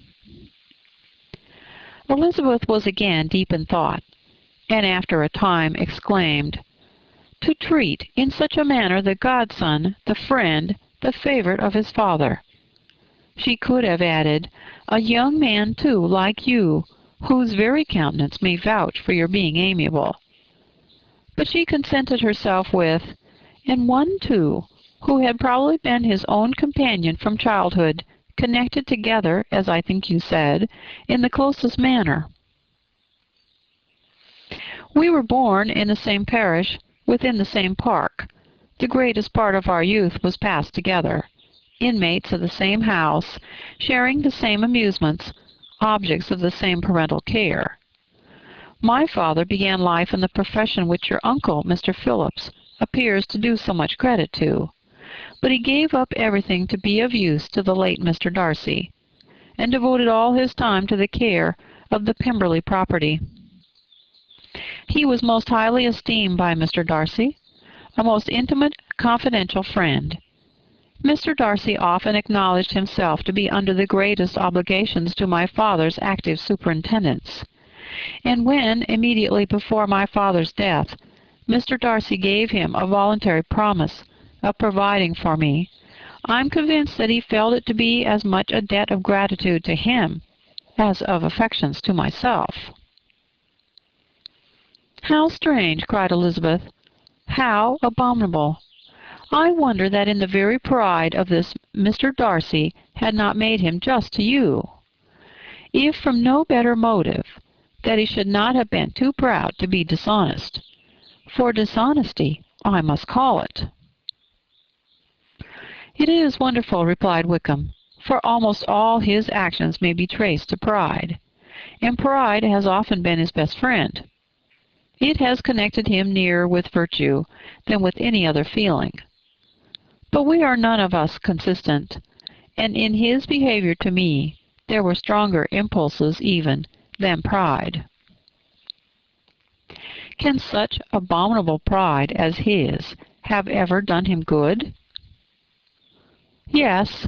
Elizabeth was again deep in thought, and after a time exclaimed, to treat in such a manner the godson, the friend, the favorite of his father. She could have added, a young man, too, like you, whose very countenance may vouch for your being amiable. But she contented herself with, and one, too, who had probably been his own companion from childhood, connected together, as I think you said, in the closest manner. We were born in the same parish, within the same park. The greatest part of our youth was passed together, inmates of the same house, sharing the same amusements, objects of the same parental care. My father began life in the profession which your uncle, Mr. Phillips, appears to do so much credit to, but he gave up everything to be of use to the late Mr. Darcy, and devoted all his time to the care of the Pemberley property. He was most highly esteemed by Mr. Darcy, a most intimate, confidential friend. Mr. Darcy often acknowledged himself to be under the greatest obligations to my father's active superintendence, and when, immediately before my father's death, Mr. Darcy gave him a voluntary promise of providing for me, I'm convinced that he felt it to be as much a debt of gratitude to him as of affections to myself. How strange, cried Elizabeth. How abominable. I wonder that in the very pride of this Mr. Darcy had not made him just to you. If from no better motive, that he should not have been too proud to be dishonest. For dishonesty, I must call it. It is wonderful, replied Wickham, for almost all his actions may be traced to pride, and pride has often been his best friend. It has connected him nearer with virtue than with any other feeling. But we are none of us consistent, and in his behavior to me there were stronger impulses even than pride. Can such abominable pride as his have ever done him good? Yes,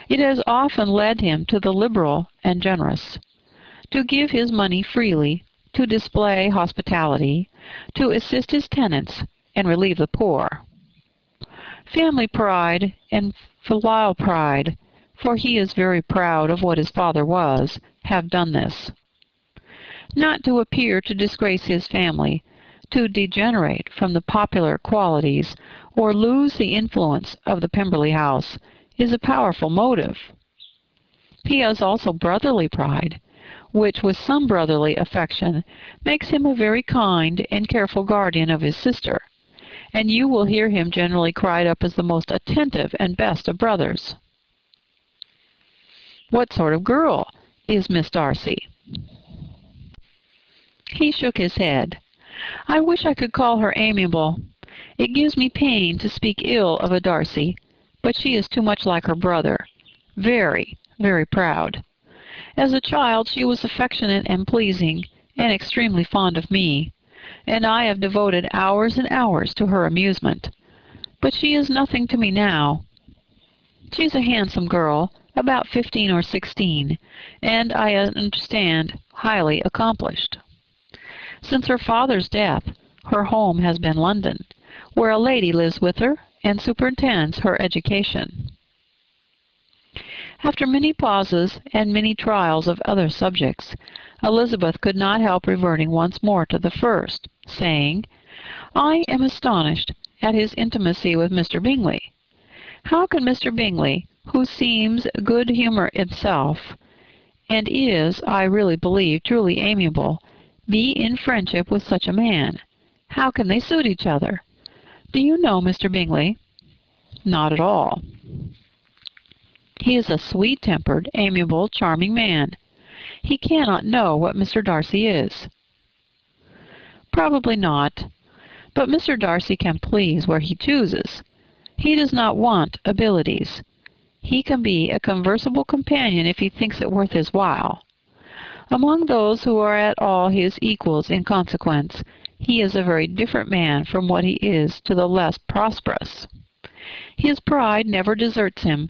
it has often led him to the liberal and generous, to give his money freely, to display hospitality, to assist his tenants, and relieve the poor. Family pride and filial pride, for he is very proud of what his father was, have done this. Not to appear to disgrace his family, to degenerate from the popular qualities, or lose the influence of the Pemberley house, is a powerful motive. He has also brotherly pride, which with some brotherly affection makes him a very kind and careful guardian of his sister, and you will hear him generally cried up as the most attentive and best of brothers. What sort of girl is Miss Darcy? He shook his head. I wish I could call her amiable. It gives me pain to speak ill of a Darcy, but she is too much like her brother. Very, very proud. As a child she was affectionate and pleasing, and extremely fond of me, and I have devoted hours and hours to her amusement. But she is nothing to me now. She is a handsome girl, about 15 or 16, and I understand highly accomplished. Since her father's death, her home has been London, where a lady lives with her and superintends her education. After many pauses and many trials of other subjects, Elizabeth could not help reverting once more to the first, saying, I am astonished at his intimacy with Mr. Bingley. How can Mr. Bingley, who seems good humour itself, and is, I really believe, truly amiable, be in friendship with such a man? How can they suit each other? Do you know Mr. Bingley? Not at all. He is a sweet-tempered, amiable, charming man. He cannot know what Mr. Darcy is. Probably not, but Mr. Darcy can please where he chooses. He does not want abilities. He can be a conversable companion if he thinks it worth his while. Among those who are at all his equals in consequence, he is a very different man from what he is to the less prosperous. His pride never deserts him,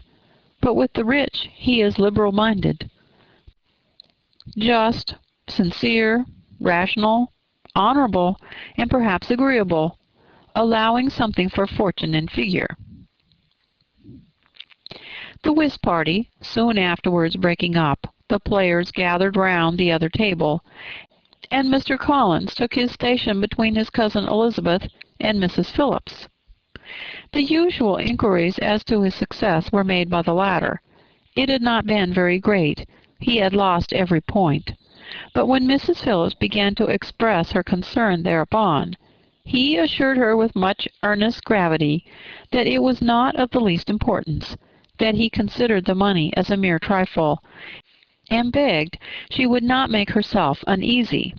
but with the rich he is liberal-minded, just, sincere, rational, honorable, and perhaps agreeable, allowing something for fortune and figure. The whist party soon afterwards breaking up, the players gathered round the other table, and Mr. Collins took his station between his cousin Elizabeth and Mrs. Phillips. The usual inquiries as to his success were made by the latter. It had not been very great. He had lost every point. But when Mrs. Phillips began to express her concern thereupon, he assured her with much earnest gravity that it was not of the least importance, that he considered the money as a mere trifle, and begged she would not make herself uneasy.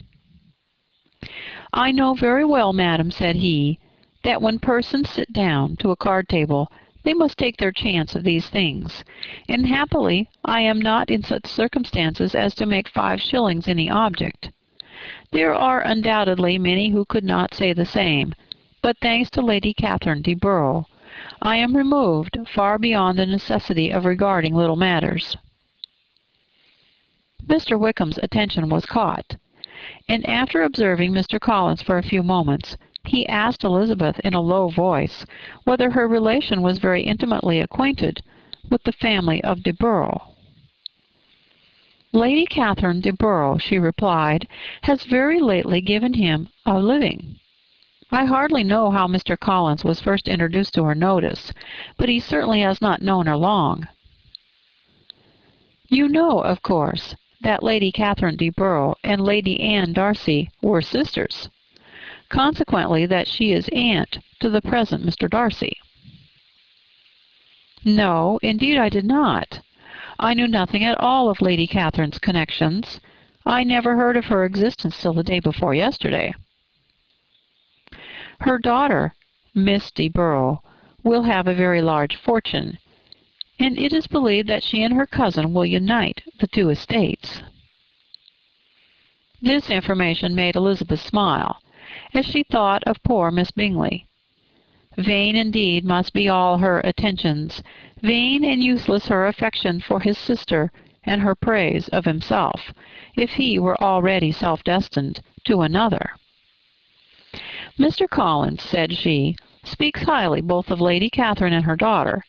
I know very well, madam, said he, that when persons sit down to a card-table, they must take their chance of these things, and happily I am not in such circumstances as to make 5 shillings any object. There are undoubtedly many who could not say the same, but thanks to Lady Catherine de Bourgh, I am removed far beyond the necessity of regarding little matters. Mr. Wickham's attention was caught, and after observing Mr. Collins for a few moments, he asked Elizabeth in a low voice whether her relation was very intimately acquainted with the family of de Bourgh. Lady Catherine de Bourgh, she replied, has very lately given him a living. I hardly know how Mr. Collins was first introduced to her notice, but he certainly has not known her long. You know, of course, that Lady Catherine de Bourgh and Lady Anne Darcy were sisters, consequently that she is aunt to the present Mr. Darcy. No, indeed I did not. I knew nothing at all of Lady Catherine's connections. I never heard of her existence till the day before yesterday. Her daughter, Miss de Bourgh, will have a very large fortune, and it is believed that she and her cousin will unite the 2 estates. This information made Elizabeth smile, as she thought of poor Miss Bingley. Vain indeed must be all her attentions, vain and useless her affection for his sister and her praise of himself, if he were already self-destined to another. "Mr. Collins," said she, "speaks highly both of Lady Catherine and her daughter,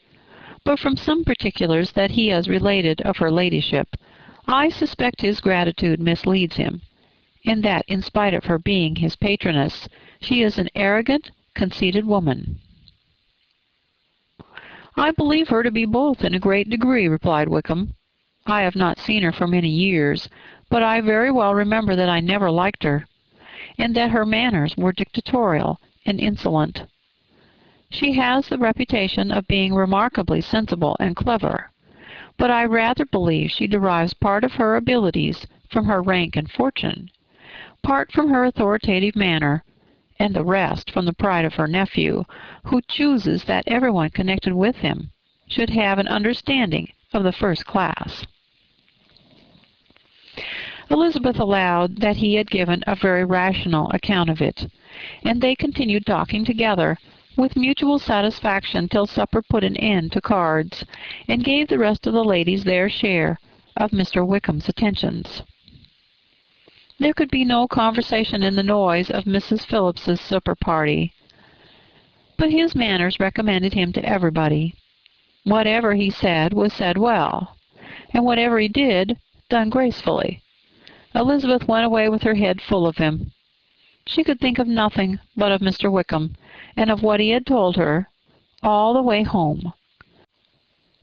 but from some particulars that he has related of her ladyship, I suspect his gratitude misleads him, and that, in spite of her being his patroness, she is an arrogant, conceited woman." "I believe her to be both in a great degree," replied Wickham. "I have not seen her for many years, but I very well remember that I never liked her, and that her manners were dictatorial and insolent. She has the reputation of being remarkably sensible and clever, but I rather believe she derives part of her abilities from her rank and fortune, part from her authoritative manner, and the rest from the pride of her nephew, who chooses that everyone connected with him should have an understanding of the first class." Elizabeth allowed that he had given a very rational account of it, and they continued talking together with mutual satisfaction till supper put an end to cards, and gave the rest of the ladies their share of Mr. Wickham's attentions. There could be no conversation in the noise of Mrs. Phillips's supper party, but his manners recommended him to everybody. Whatever he said was said well, and whatever he did, done gracefully. Elizabeth went away with her head full of him. She could think of nothing but of Mr. Wickham, and of what he had told her, all the way home.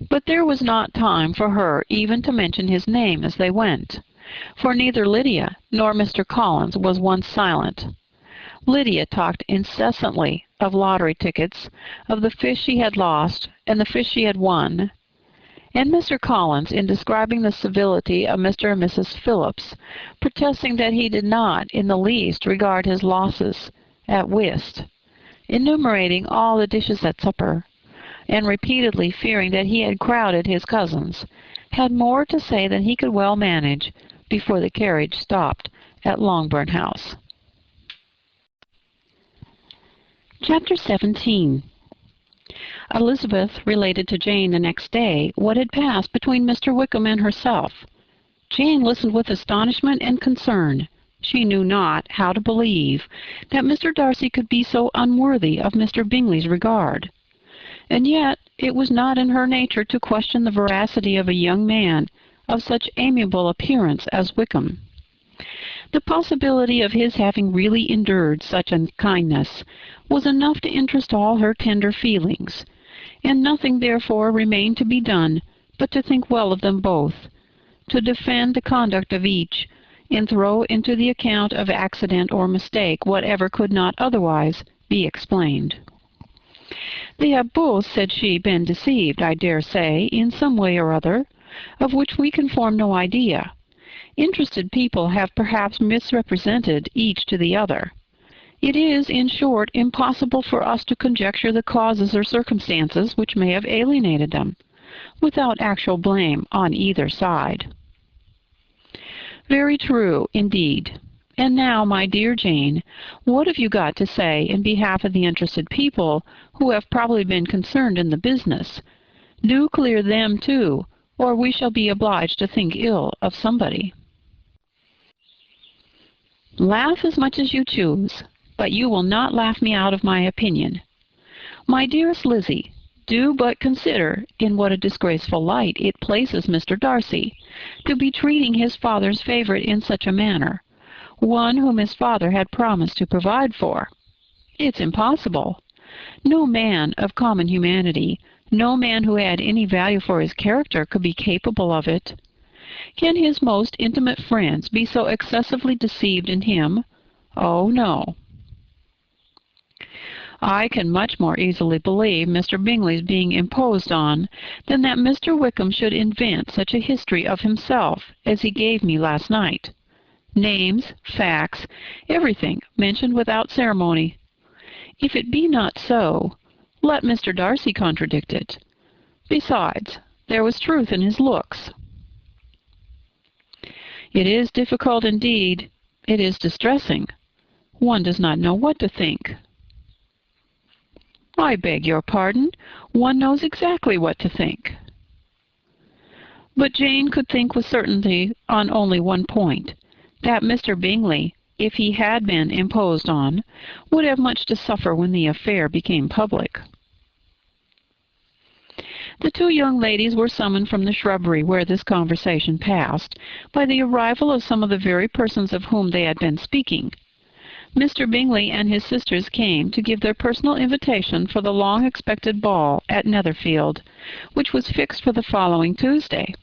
But there was not time for her even to mention his name as they went, for neither Lydia nor Mr. Collins was once silent. Lydia talked incessantly of lottery tickets, of the fish she had lost and the fish she had won, and Mr. Collins, in describing the civility of Mr. and Mrs. Phillips, protesting that he did not in the least regard his losses at whist, enumerating all the dishes at supper, and repeatedly fearing that he had crowded his cousins, had more to say than he could well manage before the carriage stopped at Longbourn House. Chapter 17. Elizabeth related to Jane the next day what had passed between Mr. Wickham and herself. Jane listened with astonishment and concern. She knew not how to believe that Mr. Darcy could be so unworthy of Mr. Bingley's regard. And yet it was not in her nature to question the veracity of a young man of such amiable appearance as Wickham. The possibility of his having really endured such unkindness was enough to interest all her tender feelings, and nothing therefore remained to be done but to think well of them both, to defend the conduct of each, and throw into the account of accident or mistake whatever could not otherwise be explained. "They have both," said she, "been deceived, I dare say, in some way or other, of which we can form no idea. Interested people have perhaps misrepresented each to the other. It is, in short, impossible for us to conjecture the causes or circumstances which may have alienated them, without actual blame on either side." "Very true, indeed. And now, my dear Jane, what have you got to say in behalf of the interested people who have probably been concerned in the business? Do clear them too, or we shall be obliged to think ill of somebody." "Laugh as much as you choose, but you will not laugh me out of my opinion. My dearest Lizzie, do but consider in what a disgraceful light it places Mr. Darcy, to be treating his father's favourite in such a manner, one whom his father had promised to provide for. It's impossible. No man of common humanity, no man who had any value for his character, could be capable of it. Can his most intimate friends be so excessively deceived in him? Oh, no. I can much more easily believe Mr. Bingley's being imposed on than that Mr. Wickham should invent such a history of himself as he gave me last night. Names, facts, everything mentioned without ceremony. If it be not so, let Mr. Darcy contradict it. Besides, there was truth in his looks." "It is difficult indeed. It is distressing. One does not know what to think. I beg your pardon. One knows exactly what to think. But Jane could think with certainty on only one point, that Mr. Bingley, if he had been imposed on, would have much to suffer when the affair became public. The two young ladies were summoned from the shrubbery where this conversation passed by the arrival of some of the very persons of whom they had been speaking. Mr. Bingley and his sisters came to give their personal invitation for the long-expected ball at Netherfield, which was fixed for the following Tuesday.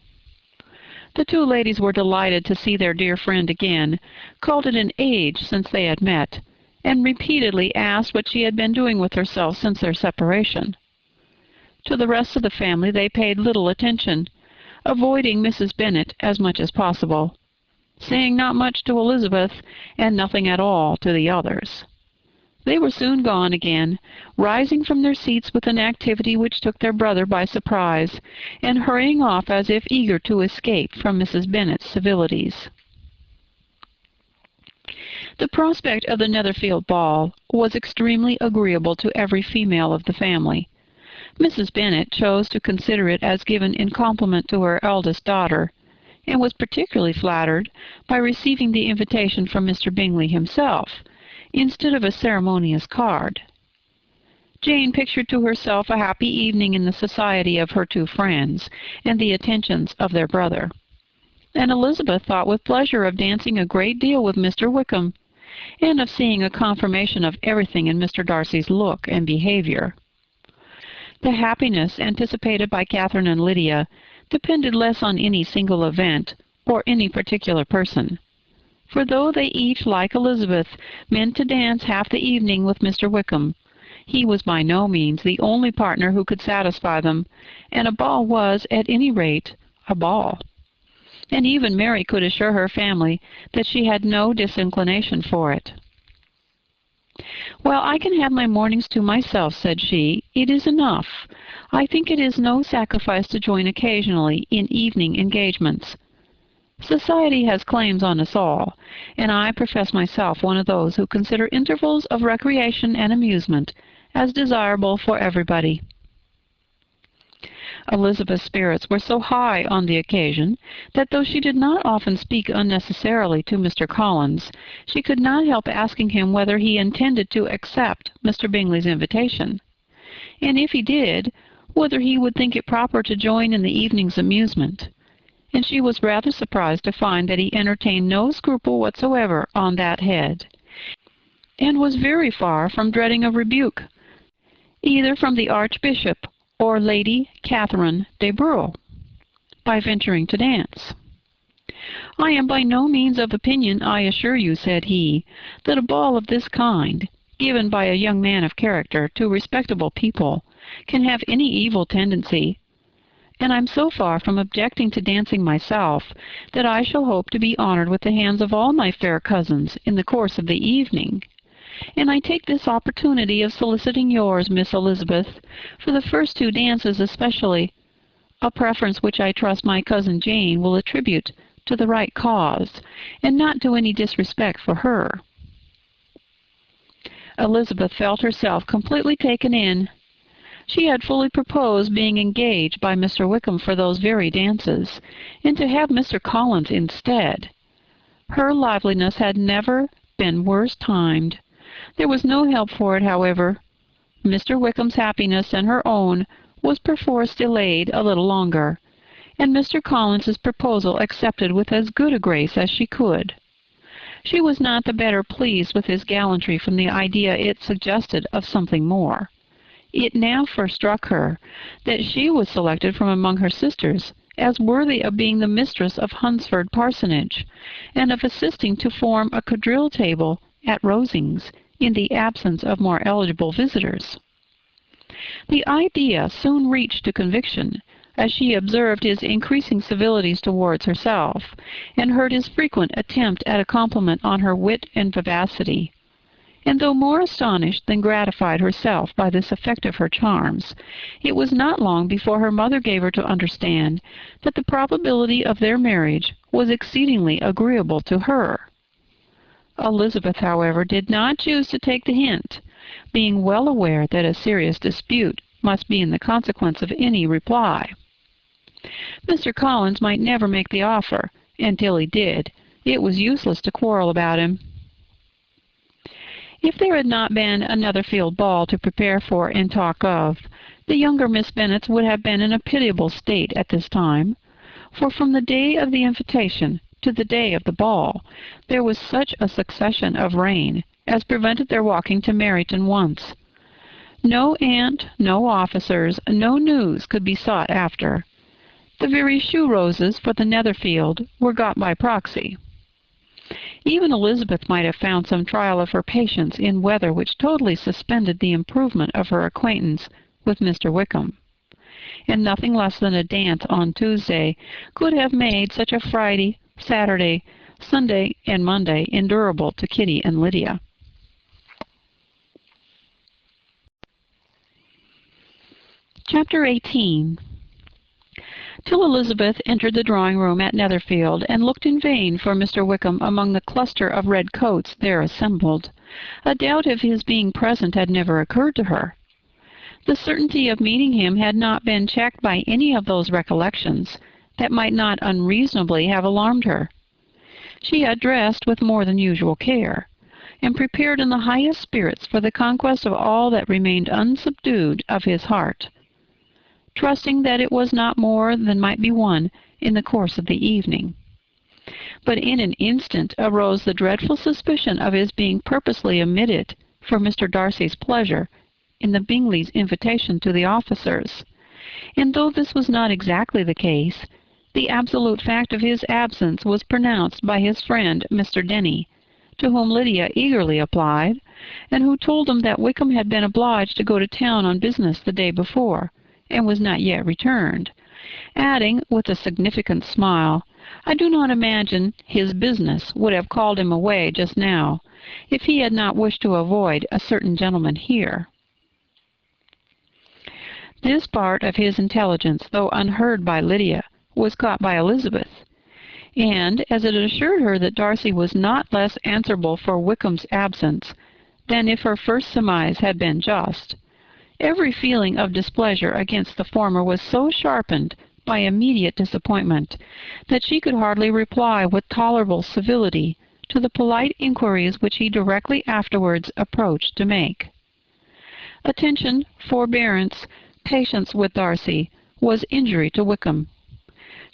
The two ladies were delighted to see their dear friend again, called it an age since they had met, and repeatedly asked what she had been doing with herself since their separation. To the rest of the family they paid little attention, avoiding Mrs. Bennet as much as possible, saying not much to Elizabeth and nothing at all to the others. They were soon gone again, rising from their seats with an activity which took their brother by surprise, and hurrying off as if eager to escape from Mrs. Bennet's civilities. The prospect of the Netherfield ball was extremely agreeable to every female of the family. Mrs. Bennet chose to consider it as given in compliment to her eldest daughter, and was particularly flattered by receiving the invitation from Mr. Bingley himself, instead of a ceremonious card. Jane pictured to herself a happy evening in the society of her two friends, and the attentions of their brother. And Elizabeth thought with pleasure of dancing a great deal with Mr. Wickham, and of seeing a confirmation of everything in Mr. Darcy's look and behaviour. The happiness anticipated by Catherine and Lydia depended less on any single event or any particular person. For though they each, like Elizabeth, meant to dance half the evening with Mr. Wickham, he was by no means the only partner who could satisfy them, and a ball was, at any rate, a ball. And even Mary could assure her family that she had no disinclination for it. "Well, I can have my mornings to myself," said she. "It is enough. I think it is no sacrifice to join occasionally in evening engagements. Society has claims on us all, and I profess myself one of those who consider intervals of recreation and amusement as desirable for everybody." Elizabeth's spirits were so high on the occasion that though she did not often speak unnecessarily to Mr. Collins, she could not help asking him whether he intended to accept Mr. Bingley's invitation, and if he did, whether he would think it proper to join in the evening's amusement. And she was rather surprised to find that he entertained no scruple whatsoever on that head, and was very far from dreading a rebuke, either from the Archbishop or Lady Catherine de Broglie, by venturing to dance. "I am by no means of opinion, I assure you," said he, "that a ball of this kind, given by a young man of character to respectable people, can have any evil tendency, and I'm so far from objecting to dancing myself that I shall hope to be honored with the hands of all my fair cousins in the course of the evening. And I take this opportunity of soliciting yours, Miss Elizabeth, for the first two dances especially, a preference which I trust my cousin Jane will attribute to the right cause, and not to any disrespect for her." Elizabeth felt herself completely taken in. She had fully proposed being engaged by Mr. Wickham for those very dances, and to have Mr. Collins instead. Her liveliness had never been worse timed. There was no help for it, however. Mr. Wickham's happiness and her own was perforce delayed a little longer, and Mr. Collins's proposal accepted with as good a grace as she could. She was not the better pleased with his gallantry from the idea it suggested of something more. It now first struck her that she was selected from among her sisters as worthy of being the mistress of Hunsford Parsonage, and of assisting to form a quadrille table at Rosings in the absence of more eligible visitors. The idea soon reached to conviction, as she observed his increasing civilities towards herself, and heard his frequent attempt at a compliment on her wit and vivacity. And though more astonished than gratified herself by this effect of her charms, it was not long before her mother gave her to understand that the probability of their marriage was exceedingly agreeable to her. Elizabeth, however, did not choose to take the hint, being well aware that a serious dispute must be in the consequence of any reply. Mr. Collins might never make the offer, and till he did, it was useless to quarrel about him. If there had not been another field ball to prepare for and talk of, the younger Miss Bennets would have been in a pitiable state at this time, for from the day of the invitation to the day of the ball there was such a succession of rain as prevented their walking to Meryton once. No aunt, no officers, no news could be sought after. The very shoe-roses for the Netherfield were got by proxy. Even Elizabeth might have found some trial of her patience in weather which totally suspended the improvement of her acquaintance with Mr. Wickham, and nothing less than a dance on Tuesday could have made such a Friday, Saturday, Sunday, and Monday endurable to Kitty and Lydia. Chapter 18. Till Elizabeth entered the drawing-room at Netherfield and looked in vain for Mr. Wickham among the cluster of red coats there assembled, a doubt of his being present had never occurred to her. The certainty of meeting him had not been checked by any of those recollections that might not unreasonably have alarmed her. She had dressed with more than usual care, and prepared in the highest spirits for the conquest of all that remained unsubdued of his heart, trusting that it was not more than might be won in the course of the evening. But in an instant arose the dreadful suspicion of his being purposely omitted for Mr. Darcy's pleasure in the Bingleys' invitation to the officers, and though this was not exactly the case, the absolute fact of his absence was pronounced by his friend Mr. Denny, to whom Lydia eagerly applied, and who told him that Wickham had been obliged to go to town on business the day before, and was not yet returned, adding, with a significant smile, "I do not imagine his business would have called him away just now, if he had not wished to avoid a certain gentleman here." This part of his intelligence, though unheard by Lydia, was caught by Elizabeth, and, as it assured her that Darcy was not less answerable for Wickham's absence than if her first surmise had been just, every feeling of displeasure against the former was so sharpened by immediate disappointment that she could hardly reply with tolerable civility to the polite inquiries which he directly afterwards approached to make. Attention, forbearance, patience with Darcy was injury to Wickham.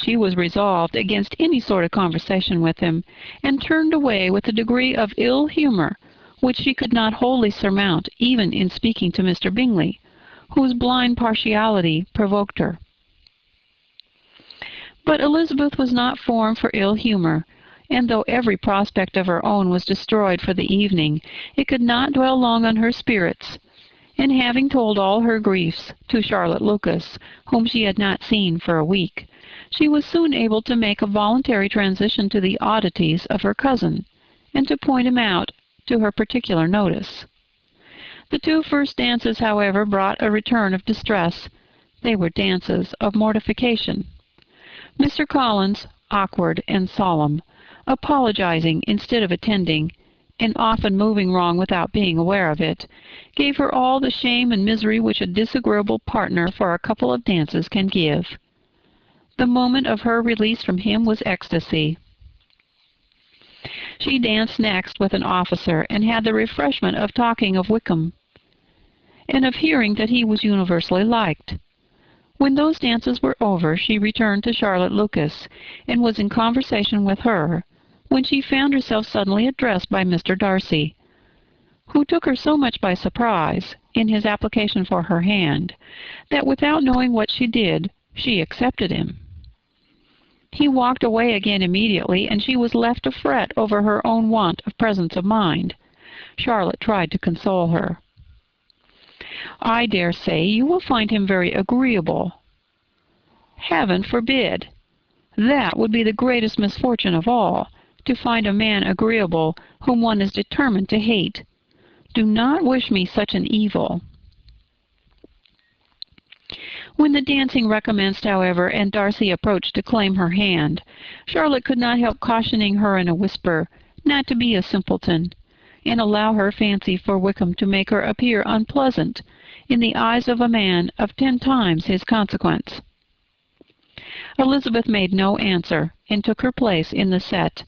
She was resolved against any sort of conversation with him, and turned away with a degree of ill humour which she could not wholly surmount even in speaking to Mr. Bingley, whose blind partiality provoked her. But Elizabeth was not formed for ill humour, and though every prospect of her own was destroyed for the evening, it could not dwell long on her spirits, and having told all her griefs to Charlotte Lucas, whom she had not seen for a week, she was soon able to make a voluntary transition to the oddities of her cousin, and to point him out to her particular notice. The two first dances, however, brought a return of distress. They were dances of mortification. Mr. Collins, awkward and solemn, apologizing instead of attending, and often moving wrong without being aware of it, gave her all the shame and misery which a disagreeable partner for a couple of dances can give. The moment of her release from him was ecstasy. She danced next with an officer, and had the refreshment of talking of Wickham, and of hearing that he was universally liked. When those dances were over, she returned to Charlotte Lucas, and was in conversation with her, when she found herself suddenly addressed by Mr. Darcy, who took her so much by surprise in his application for her hand, that without knowing what she did, she accepted him. He walked away again immediately, and she was left to fret over her own want of presence of mind. Charlotte tried to console her. "I dare say you will find him very agreeable." "Heaven forbid! That would be the greatest misfortune of all, to find a man agreeable whom one is determined to hate. Do not wish me such an evil." When the dancing recommenced, however, and Darcy approached to claim her hand, Charlotte could not help cautioning her in a whisper not to be a simpleton, and allow her fancy for Wickham to make her appear unpleasant in the eyes of a man of 10 times his consequence. Elizabeth made no answer, and took her place in the set,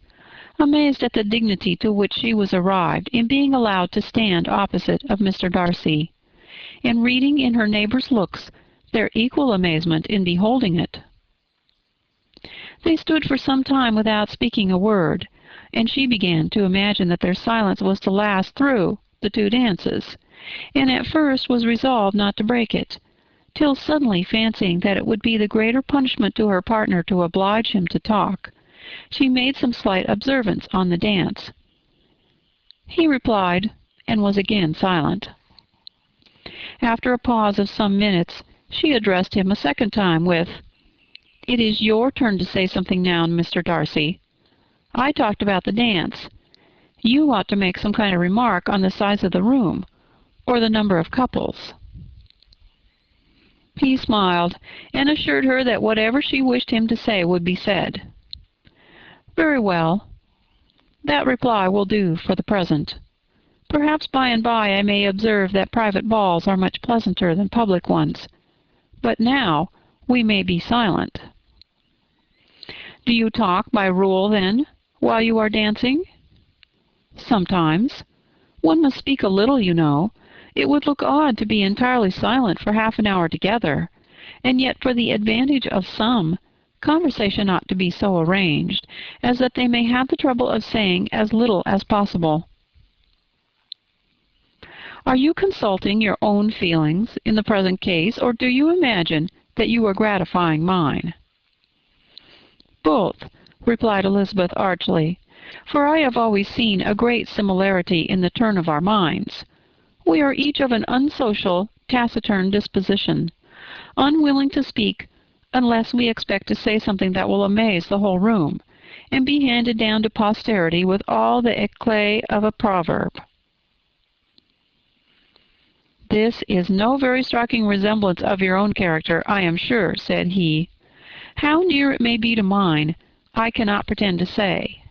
amazed at the dignity to which she was arrived in being allowed to stand opposite of Mr. Darcy, and reading in her neighbours' looks their equal amazement in beholding it. They stood for some time without speaking a word, and she began to imagine that their silence was to last through the 2 dances, and at first was resolved not to break it, till suddenly fancying that it would be the greater punishment to her partner to oblige him to talk, she made some slight observance on the dance. He replied, and was again silent. After a pause of some minutes, she addressed him a second time with, "It is your turn to say something now, Mr. Darcy. I talked about the dance. You ought to make some kind of remark on the size of the room, or the number of couples." He smiled, and assured her that whatever she wished him to say would be said. "Very well. That reply will do for the present. Perhaps by and by I may observe that private balls are much pleasanter than public ones. But now we may be silent." "Do you talk by rule, then, while you are dancing?" "Sometimes. One must speak a little, you know. It would look odd to be entirely silent for half an hour together, and yet for the advantage of some, conversation ought to be so arranged as that they may have the trouble of saying as little as possible." "Are you consulting your own feelings in the present case, or do you imagine that you are gratifying mine?" "Both," replied Elizabeth archly, "for I have always seen a great similarity in the turn of our minds. We are each of an unsocial, taciturn disposition, unwilling to speak unless we expect to say something that will amaze the whole room, and be handed down to posterity with all the éclat of a proverb." "This is no very striking resemblance of your own character, I am sure," said he. "How near it may be to mine, I cannot pretend to say.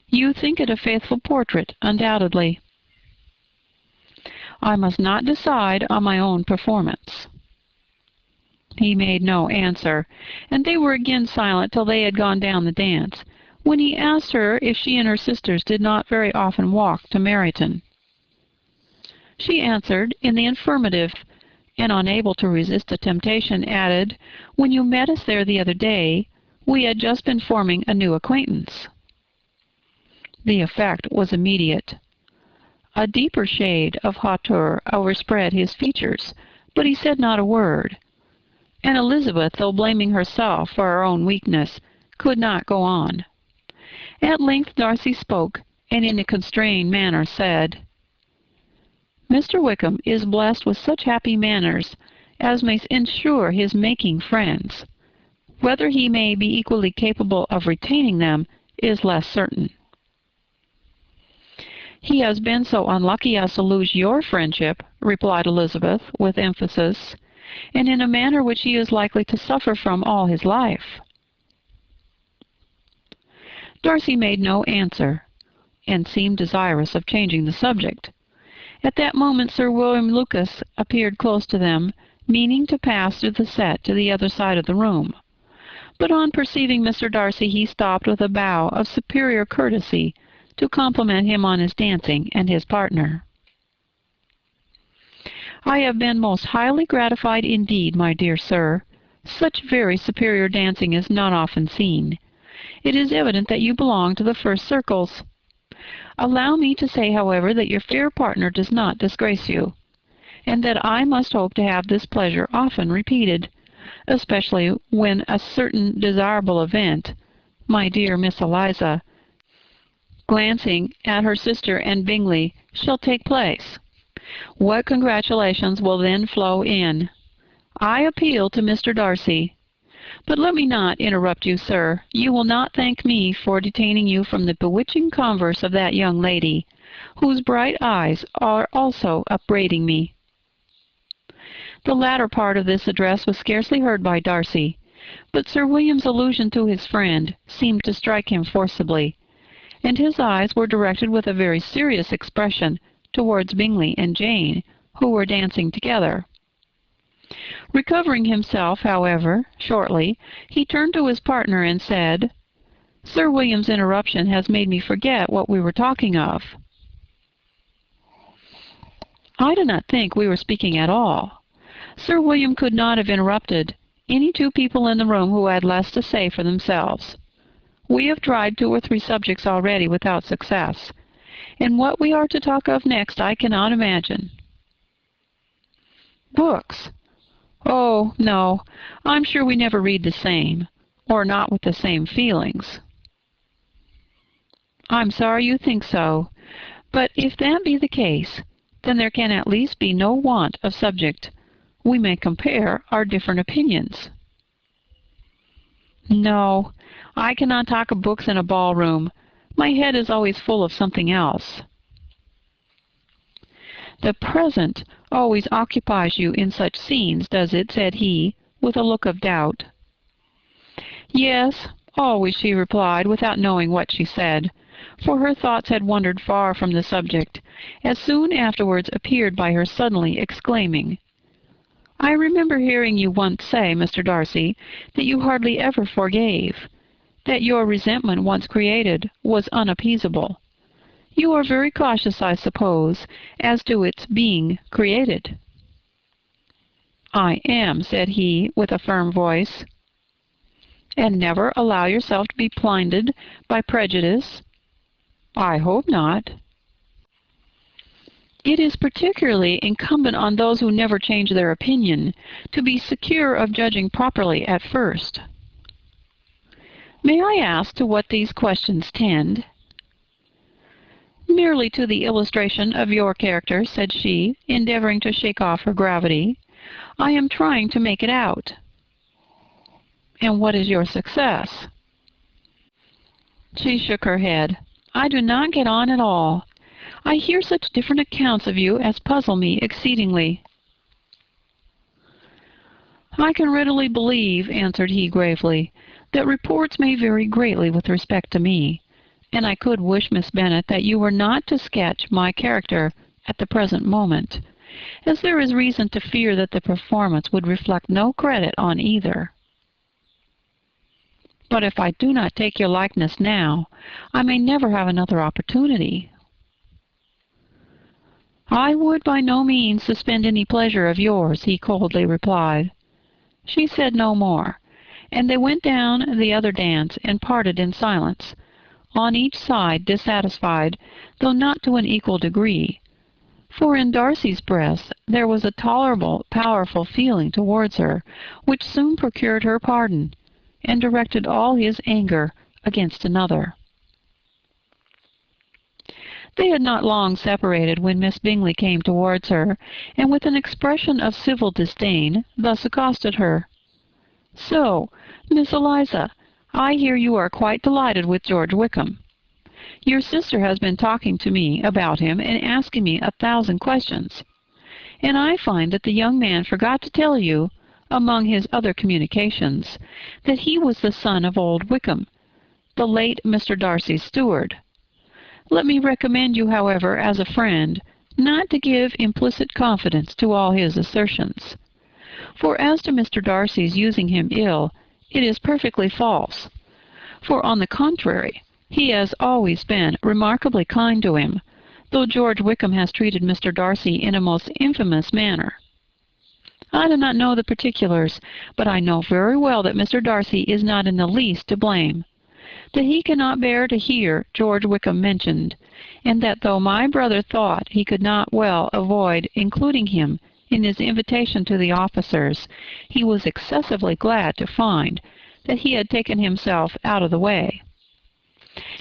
You think it a faithful portrait, undoubtedly." "I must not decide on my own performance." He made no answer, and they were again silent till they had gone down the dance, when he asked her if she and her sisters did not very often walk to Meryton. She answered in the affirmative, and, unable to resist the temptation, added, "When you met us there the other day, we had just been forming a new acquaintance." The effect was immediate. A deeper shade of hauteur overspread his features, but he said not a word, and Elizabeth, though blaming herself for her own weakness, could not go on. At length Darcy spoke, and in a constrained manner said, "Mr. Wickham is blessed with such happy manners as may ensure his making friends. Whether he may be equally capable of retaining them is less certain." "He has been so unlucky as to lose your friendship," replied Elizabeth, with emphasis, "and in a manner which he is likely to suffer from all his life." Darcy made no answer, and seemed desirous of changing the subject. At that moment Sir William Lucas appeared close to them, meaning to pass through the set to the other side of the room. But on perceiving Mr. Darcy he stopped with a bow of superior courtesy to compliment him on his dancing and his partner. "I have been most highly gratified indeed, my dear sir. Such very superior dancing is not often seen. It is evident that you belong to the first circles. Allow me to say, however, that your fair partner does not disgrace you, and that I must hope to have this pleasure often repeated, especially when a certain desirable event, my dear Miss Eliza," glancing at her sister and Bingley, "shall take place. What congratulations will then flow in! I appeal to Mr. Darcy. But let me not interrupt you, sir. You will not thank me for detaining you from the bewitching converse of that young lady, whose bright eyes are also upbraiding me." The latter part of this address was scarcely heard by Darcy, but Sir William's allusion to his friend seemed to strike him forcibly, and his eyes were directed with a very serious expression towards Bingley and Jane, who were dancing together. Recovering himself, however, shortly, he turned to his partner and said, "Sir William's interruption has made me forget what we were talking of." "I do not think we were speaking at all. Sir William could not have interrupted any two people in the room who had less to say for themselves. We have tried 2 or 3 subjects already without success, and what we are to talk of next I cannot imagine." "Books? Oh, no, I'm sure we never read the same, or not with the same feelings." "I'm sorry you think so, but if that be the case, then there can at least be no want of subject. We may compare our different opinions." "No, I cannot talk of books in a ballroom. My head is always full of something else." "The present always occupies you in such scenes, does it?" said he, with a look of doubt. "Yes, always," she replied, without knowing what she said, for her thoughts had wandered far from the subject, as soon afterwards appeared by her suddenly exclaiming, "I remember hearing you once say, Mr. Darcy, that you hardly ever forgave, that your resentment once created was unappeasable. You are very cautious, I suppose, as to its being created." "I am," said he, with a firm voice. "And never allow yourself to be blinded by prejudice?" "I hope not." "It is particularly incumbent on those who never change their opinion to be secure of judging properly at first." "May I ask to what these questions tend?" "Merely to the illustration of your character," said she, endeavoring to shake off her gravity. "I am trying to make it out." "And what is your success?" She shook her head. "I do not get on at all. I hear such different accounts of you as puzzle me exceedingly." "I can readily believe," answered he gravely, "that reports may vary greatly with respect to me, and I could wish, Miss Bennet, that you were not to sketch my character at the present moment, as there is reason to fear that the performance would reflect no credit on either. But if I do not take your likeness now, I may never have another opportunity." "I would by no means suspend any pleasure of yours," he coldly replied. She said no more, and they went down the other dance and parted in silence, on each side dissatisfied, though not to an equal degree. For in Darcy's breast there was a tolerable, powerful feeling towards her, which soon procured her pardon, and directed all his anger against another. They had not long separated when Miss Bingley came towards her, and with an expression of civil disdain thus accosted her: "So, Miss Eliza, I hear you are quite delighted with George Wickham. Your sister has been talking to me about him and asking me 1,000 questions, and I find that the young man forgot to tell you, among his other communications, that he was the son of old Wickham, the late Mr. Darcy's steward. Let me recommend you, however, as a friend, not to give implicit confidence to all his assertions. For as to Mr. Darcy's using him ill, it is perfectly false. For, on the contrary, he has always been remarkably kind to him, though George Wickham has treated Mr. Darcy in a most infamous manner. I do not know the particulars, but I know very well that Mr. Darcy is not in the least to blame, that he cannot bear to hear George Wickham mentioned, and that though my brother thought he could not well avoid including him in his invitation to the officers, he was excessively glad to find that he had taken himself out of the way.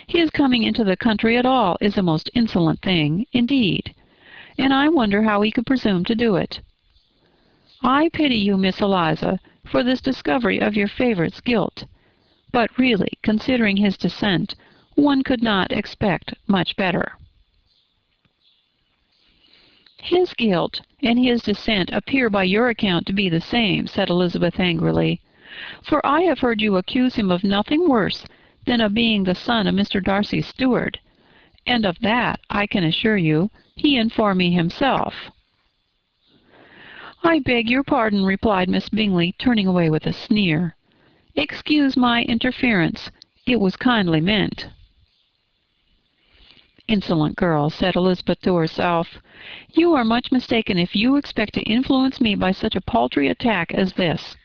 His coming into the country at all is a most insolent thing, indeed, and I wonder how he could presume to do it. I pity you, Miss Eliza, for this discovery of your favourite's guilt, but really, considering his descent, one could not expect much better." "His guilt and his descent appear by your account to be the same," said Elizabeth angrily, "for I have heard you accuse him of nothing worse than of being the son of Mr. Darcy's steward, and of that, I can assure you, he informed me himself." "I beg your pardon," replied Miss Bingley, turning away with a sneer. "Excuse my interference. It was kindly meant." "Insolent girl," said Elizabeth to herself. "You are much mistaken if you expect to influence me by such a paltry attack as this.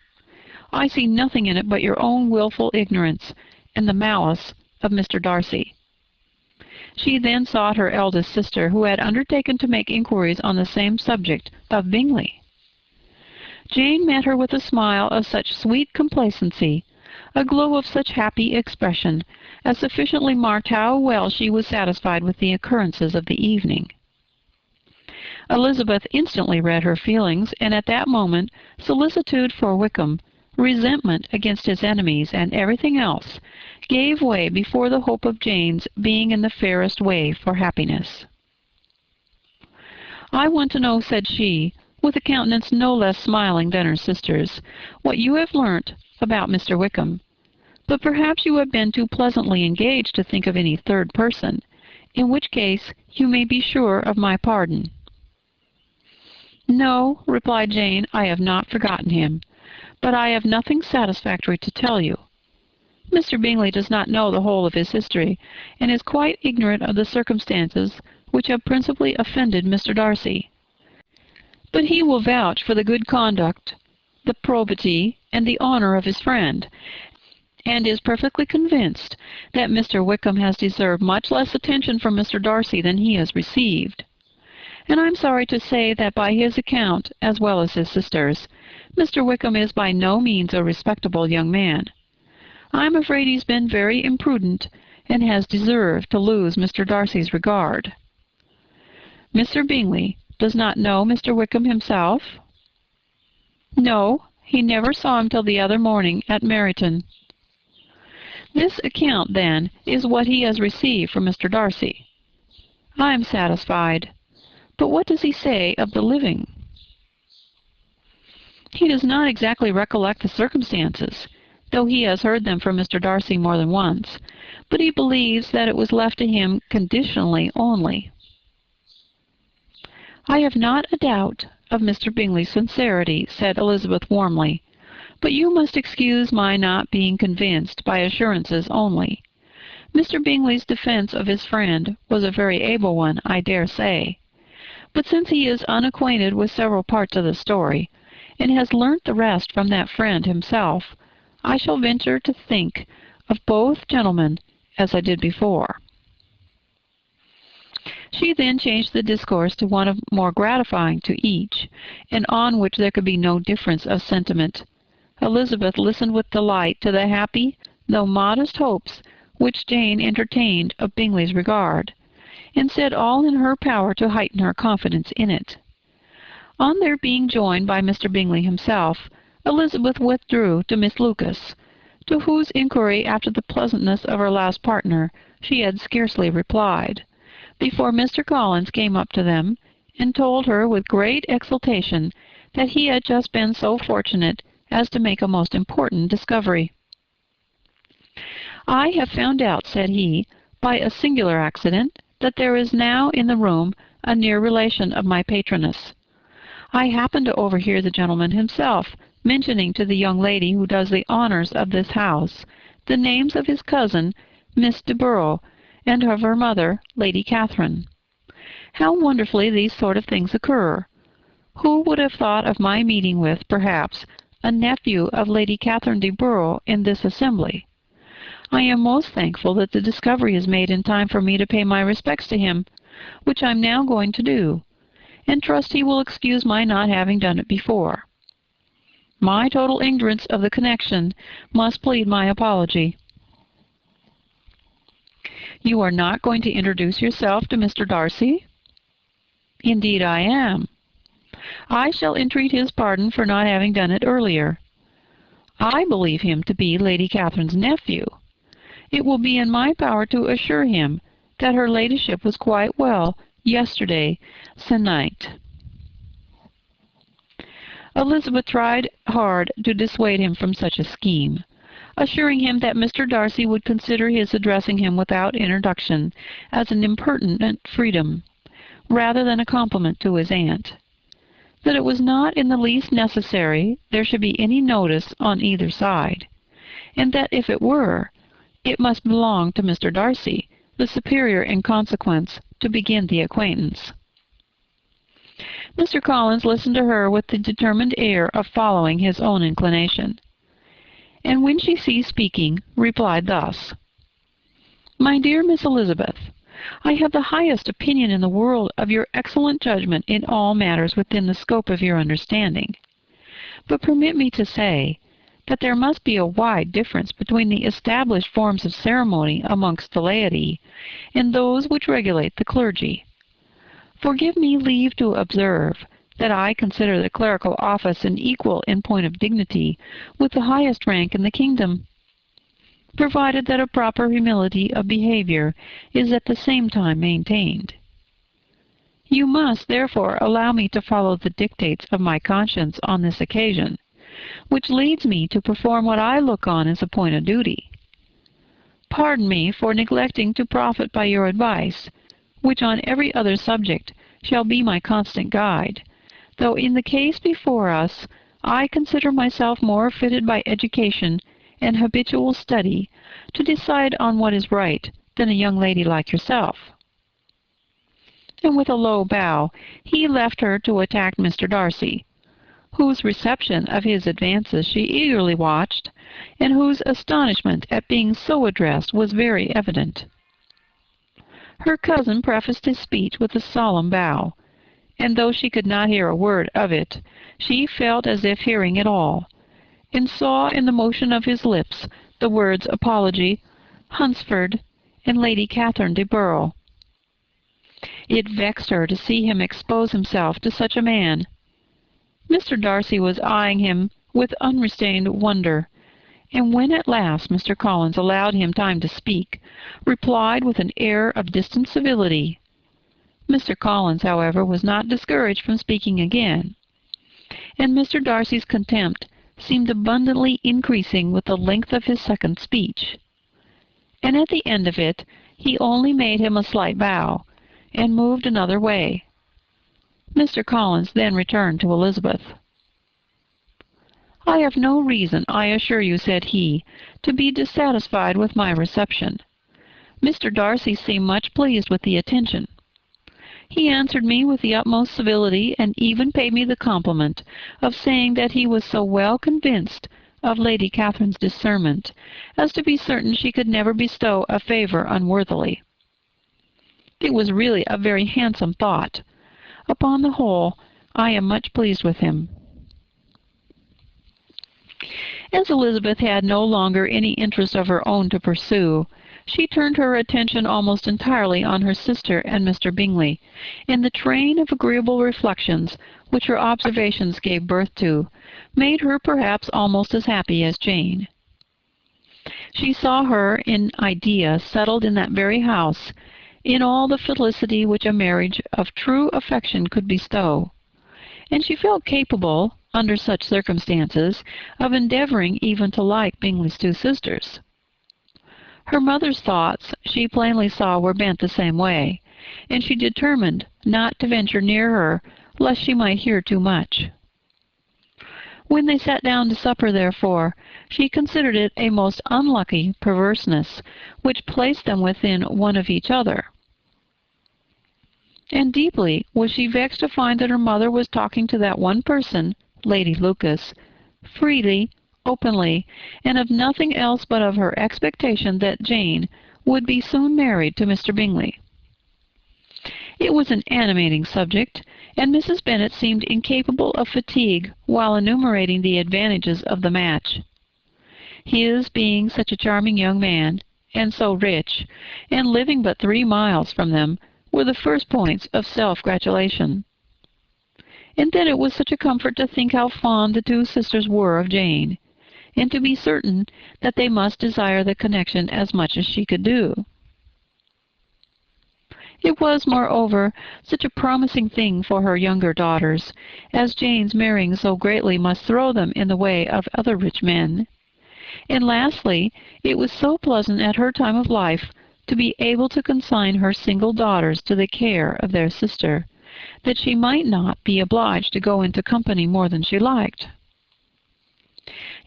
I see nothing in it but your own wilful ignorance, and the malice of Mr. Darcy." She then sought her eldest sister, who had undertaken to make inquiries on the same subject of Bingley. Jane met her with a smile of such sweet complacency, a glow of such happy expression, as sufficiently marked how well she was satisfied with the occurrences of the evening. Elizabeth instantly read her feelings, and at that moment solicitude for Wickham, resentment against his enemies, and everything else, gave way before the hope of Jane's being in the fairest way for happiness. "I want to know," said she, with a countenance no less smiling than her sister's, "what you have learnt about Mr. Wickham. But perhaps you have been too pleasantly engaged to think of any third person, in which case you may be sure of my pardon." "No," replied Jane, "I have not forgotten him, but I have nothing satisfactory to tell you. Mr. Bingley does not know the whole of his history, and is quite ignorant of the circumstances which have principally offended Mr. Darcy. But he will vouch for the good conduct, the probity, and the honour of his friend, and is perfectly convinced that Mr. Wickham has deserved much less attention from Mr. Darcy than he has received. And I am sorry to say that by his account, as well as his sister's, Mr. Wickham is by no means a respectable young man. I am afraid he's been very imprudent, and has deserved to lose Mr. Darcy's regard." "Mr. Bingley does not know Mr. Wickham himself?" "No, he never saw him till the other morning at Meryton." "This account, then, is what he has received from Mr. Darcy. I am satisfied. But what does he say of the living?" "He does not exactly recollect the circumstances, though he has heard them from Mr. Darcy more than once, but he believes that it was left to him conditionally only." "I have not a doubt of Mr. Bingley's sincerity," said Elizabeth warmly, "but you must excuse my not being convinced by assurances only. Mr. Bingley's defence of his friend was a very able one, I dare say. But since he is unacquainted with several parts of the story, and has learnt the rest from that friend himself, I shall venture to think of both gentlemen as I did before." She then changed the discourse to one of more gratifying to each, and on which there could be no difference of sentiment. Elizabeth listened with delight to the happy, though modest hopes which Jane entertained of Bingley's regard, and said all in her power to heighten her confidence in it. On their being joined by Mr. Bingley himself, Elizabeth withdrew to Miss Lucas, to whose inquiry after the pleasantness of her last partner she had scarcely replied, before Mr. Collins came up to them, and told her with great exultation that he had just been so fortunate as to make a most important discovery. "I have found out," said he, "by a singular accident, that there is now in the room a near relation of my patroness. I happened to overhear the gentleman himself mentioning to the young lady who does the honours of this house the names of his cousin, Miss de Bourgh, and of her mother, Lady Catherine. How wonderfully these sort of things occur! Who would have thought of my meeting with, perhaps, a nephew of Lady Catherine de Bourgh in this assembly? I am most thankful that the discovery is made in time for me to pay my respects to him, which I am now going to do, and trust he will excuse my not having done it before. My total ignorance of the connection must plead my apology." "You are not going to introduce yourself to Mr. Darcy?" "Indeed I am. I shall entreat his pardon for not having done it earlier. I believe him to be Lady Catherine's nephew. It will be in my power to assure him that her ladyship was quite well yesterday se'nnight." Elizabeth tried hard to dissuade him from such a scheme. assuring him that Mr. Darcy would consider his addressing him without introduction as an impertinent freedom, rather than a compliment to his aunt; that it was not in the least necessary there should be any notice on either side, and that if it were, it must belong to Mr. Darcy, the superior in consequence, to begin the acquaintance. Mr. Collins listened to her with the determined air of following his own inclination, and when she ceased speaking, replied thus: "My dear Miss Elizabeth, I have the highest opinion in the world of your excellent judgment in all matters within the scope of your understanding. But permit me to say that there must be a wide difference between the established forms of ceremony amongst the laity and those which regulate the clergy. Forgive me leave to observe that I consider the clerical office an equal in point of dignity with the highest rank in the kingdom, provided that a proper humility of behavior is at the same time maintained. You must, therefore, allow me to follow the dictates of my conscience on this occasion, which leads me to perform what I look on as a point of duty. Pardon me for neglecting to profit by your advice, which on every other subject shall be my constant guide, though in the case before us I consider myself more fitted by education and habitual study to decide on what is right than a young lady like yourself." And with a low bow he left her to attack Mr. Darcy, whose reception of his advances she eagerly watched, and whose astonishment at being so addressed was very evident. Her cousin prefaced his speech with a solemn bow, and though she could not hear a word of it, she felt as if hearing it all, and saw in the motion of his lips the words apology, Hunsford, and Lady Catherine de Bourgh. It vexed her to see him expose himself to such a man. Mr. Darcy was eyeing him with unrestrained wonder, and when at last Mr. Collins allowed him time to speak, replied with an air of distant civility. Mr. Collins, however, was not discouraged from speaking again, and Mr. Darcy's contempt seemed abundantly increasing with the length of his second speech, and at the end of it he only made him a slight bow, and moved another way. Mr. Collins then returned to Elizabeth. "I have no reason, I assure you," said he, "to be dissatisfied with my reception. Mr. Darcy seemed much pleased with the attention. He answered me with the utmost civility, and even paid me the compliment of saying that he was so well convinced of Lady Catherine's discernment as to be certain she could never bestow a favour unworthily. It was really a very handsome thought. Upon the whole, I am much pleased with him." As Elizabeth had no longer any interest of her own to pursue, she turned her attention almost entirely on her sister and Mr. Bingley, and the train of agreeable reflections which her observations gave birth to made her perhaps almost as happy as Jane. She saw her in idea settled in that very house, in all the felicity which a marriage of true affection could bestow, and she felt capable, under such circumstances, of endeavouring even to like Bingley's two sisters. Her mother's thoughts, she plainly saw, were bent the same way, and she determined not to venture near her, lest she might hear too much. When they sat down to supper, therefore, she considered it a most unlucky perverseness which placed them within one of each other. And deeply was she vexed to find that her mother was talking to that one person, Lady Lucas, freely, openly, and of nothing else but of her expectation that Jane would be soon married to Mr. Bingley. It was an animating subject, and Mrs. Bennet seemed incapable of fatigue while enumerating the advantages of the match. His being such a charming young man, and so rich, and living but 3 miles from them, were the first points of self-gratulation. And then it was such a comfort to think how fond the two sisters were of Jane, and to be certain that they must desire the connection as much as she could do. It was, moreover, such a promising thing for her younger daughters, as Jane's marrying so greatly must throw them in the way of other rich men, And lastly, it was so pleasant at her time of life to be able to consign her single daughters to the care of their sister, that she might not be obliged to go into company more than she liked.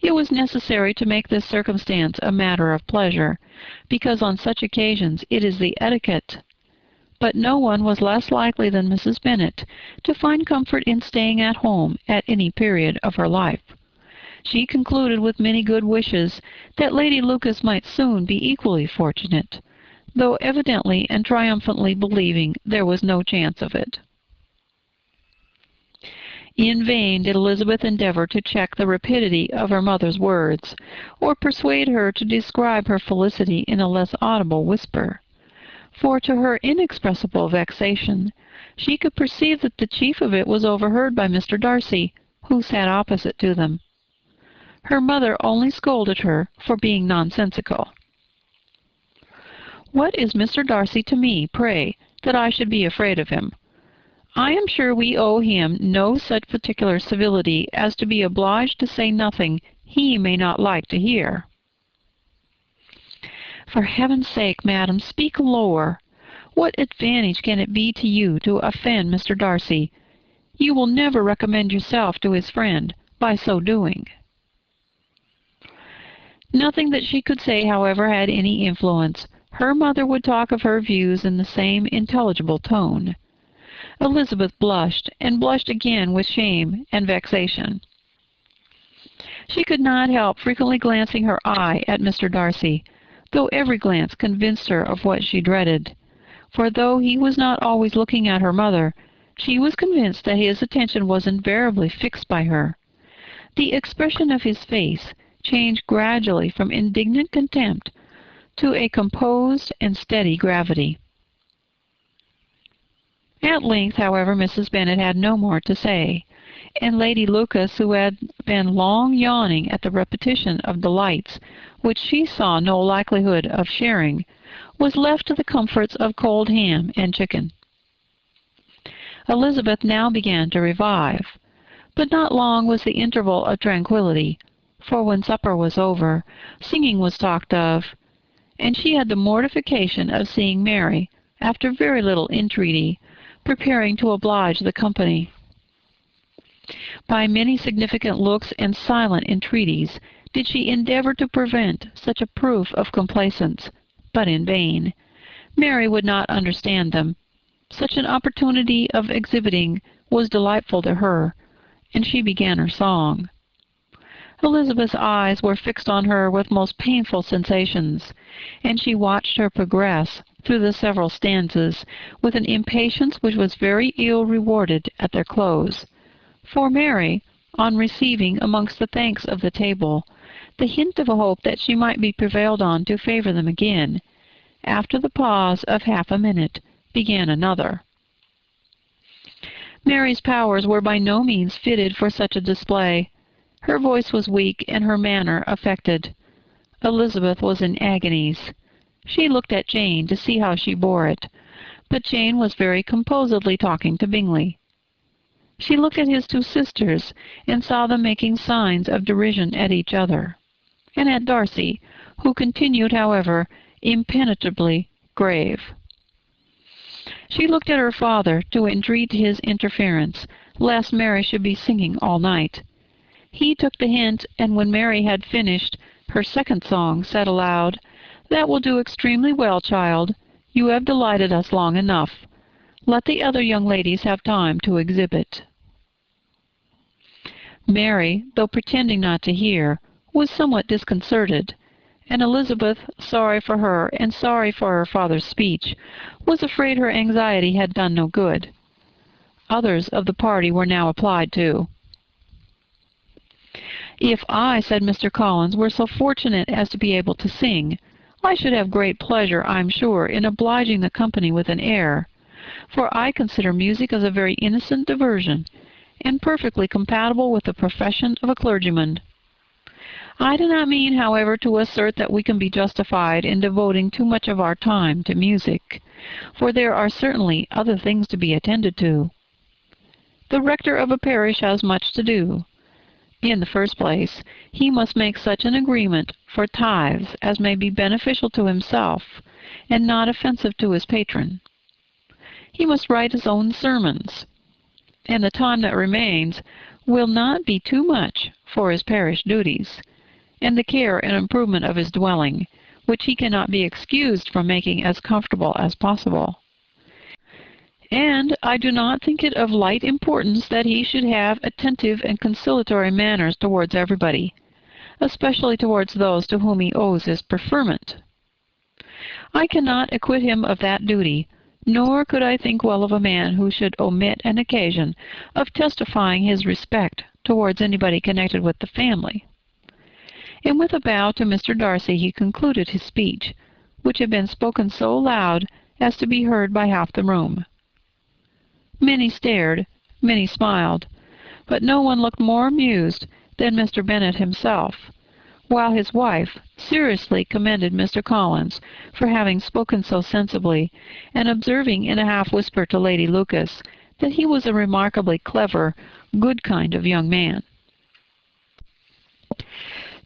It was necessary to make this circumstance a matter of pleasure, because on such occasions it is the etiquette. But no one was less likely than Mrs. Bennet to find comfort in staying at home at any period of her life. She concluded with many good wishes that Lady Lucas might soon be equally fortunate, though evidently and triumphantly believing there was no chance of it. In vain did Elizabeth endeavour to check the rapidity of her mother's words, or persuade her to describe her felicity in a less audible whisper. For to her inexpressible vexation, she could perceive that the chief of it was overheard by Mr. Darcy, who sat opposite to them. Her mother only scolded her for being nonsensical. "What is Mr. Darcy to me, pray, that I should be afraid of him? I am sure we owe him no such particular civility as to be obliged to say nothing he may not like to hear." "For heaven's sake, madam, speak lower. What advantage can it be to you to offend Mr. Darcy? You will never recommend yourself to his friend by so doing." Nothing that she could say, however, had any influence. Her mother would talk of her views in the same intelligible tone. Elizabeth blushed, and blushed again with shame and vexation. She could not help frequently glancing her eye at Mr. Darcy, though every glance convinced her of what she dreaded. For though he was not always looking at her mother, she was convinced that his attention was invariably fixed by her. The expression of his face changed gradually from indignant contempt to a composed and steady gravity. At length, however, Mrs. Bennet had no more to say, and Lady Lucas, who had been long yawning at the repetition of delights which she saw no likelihood of sharing, was left to the comforts of cold ham and chicken. Elizabeth now began to revive, but not long was the interval of tranquillity, for when supper was over, singing was talked of, and she had the mortification of seeing Mary, after very little entreaty, preparing to oblige the company. By many significant looks and silent entreaties did she endeavour to prevent such a proof of complaisance, but in vain. Mary would not understand them. Such an opportunity of exhibiting was delightful to her, and she began her song. Elizabeth's eyes were fixed on her with most painful sensations, and she watched her progress through the several stanzas with an impatience which was very ill rewarded at their close. For Mary, on receiving amongst the thanks of the table the hint of a hope that she might be prevailed on to favour them again, after the pause of half a minute, began another. Mary's powers were by no means fitted for such a display. Her voice was weak and her manner affected. Elizabeth was in agonies. She looked at Jane to see how she bore it, but Jane was very composedly talking to Bingley. She looked at his two sisters, and saw them making signs of derision at each other, and at Darcy, who continued, however, impenetrably grave. She looked at her father to entreat his interference, lest Mary should be singing all night. He took the hint, and when Mary had finished her second song, said aloud, "That will do extremely well, child. You have delighted us long enough. Let the other young ladies have time to exhibit." Mary, though pretending not to hear, was somewhat disconcerted, and Elizabeth, sorry for her and sorry for her father's speech, was afraid her anxiety had done no good. Others of the party were now applied to. "If I," said Mr. Collins, "were so fortunate as to be able to sing, I should have great pleasure, I'm sure, in obliging the company with an air, for I consider music as a very innocent diversion, and perfectly compatible with the profession of a clergyman. I do not mean, however, to assert that we can be justified in devoting too much of our time to music, for there are certainly other things to be attended to. The rector of a parish has much to do, In the first place, he must make such an agreement for tithes as may be beneficial to himself and not offensive to his patron. He must write his own sermons, and the time that remains will not be too much for his parish duties, and the care and improvement of his dwelling, which he cannot be excused from making as comfortable as possible. And I do not think it of light importance that he should have attentive and conciliatory manners towards everybody, especially towards those to whom he owes his preferment. I cannot acquit him of that duty, nor could I think well of a man who should omit an occasion of testifying his respect towards anybody connected with the family. And with a bow to Mr. Darcy he concluded his speech, which had been spoken so loud as to be heard by half the room. Many stared, many smiled, but no one looked more amused than Mr. Bennet himself, while his wife seriously commended Mr. Collins for having spoken so sensibly, and observing in a half-whisper to Lady Lucas that he was a remarkably clever, good kind of young man.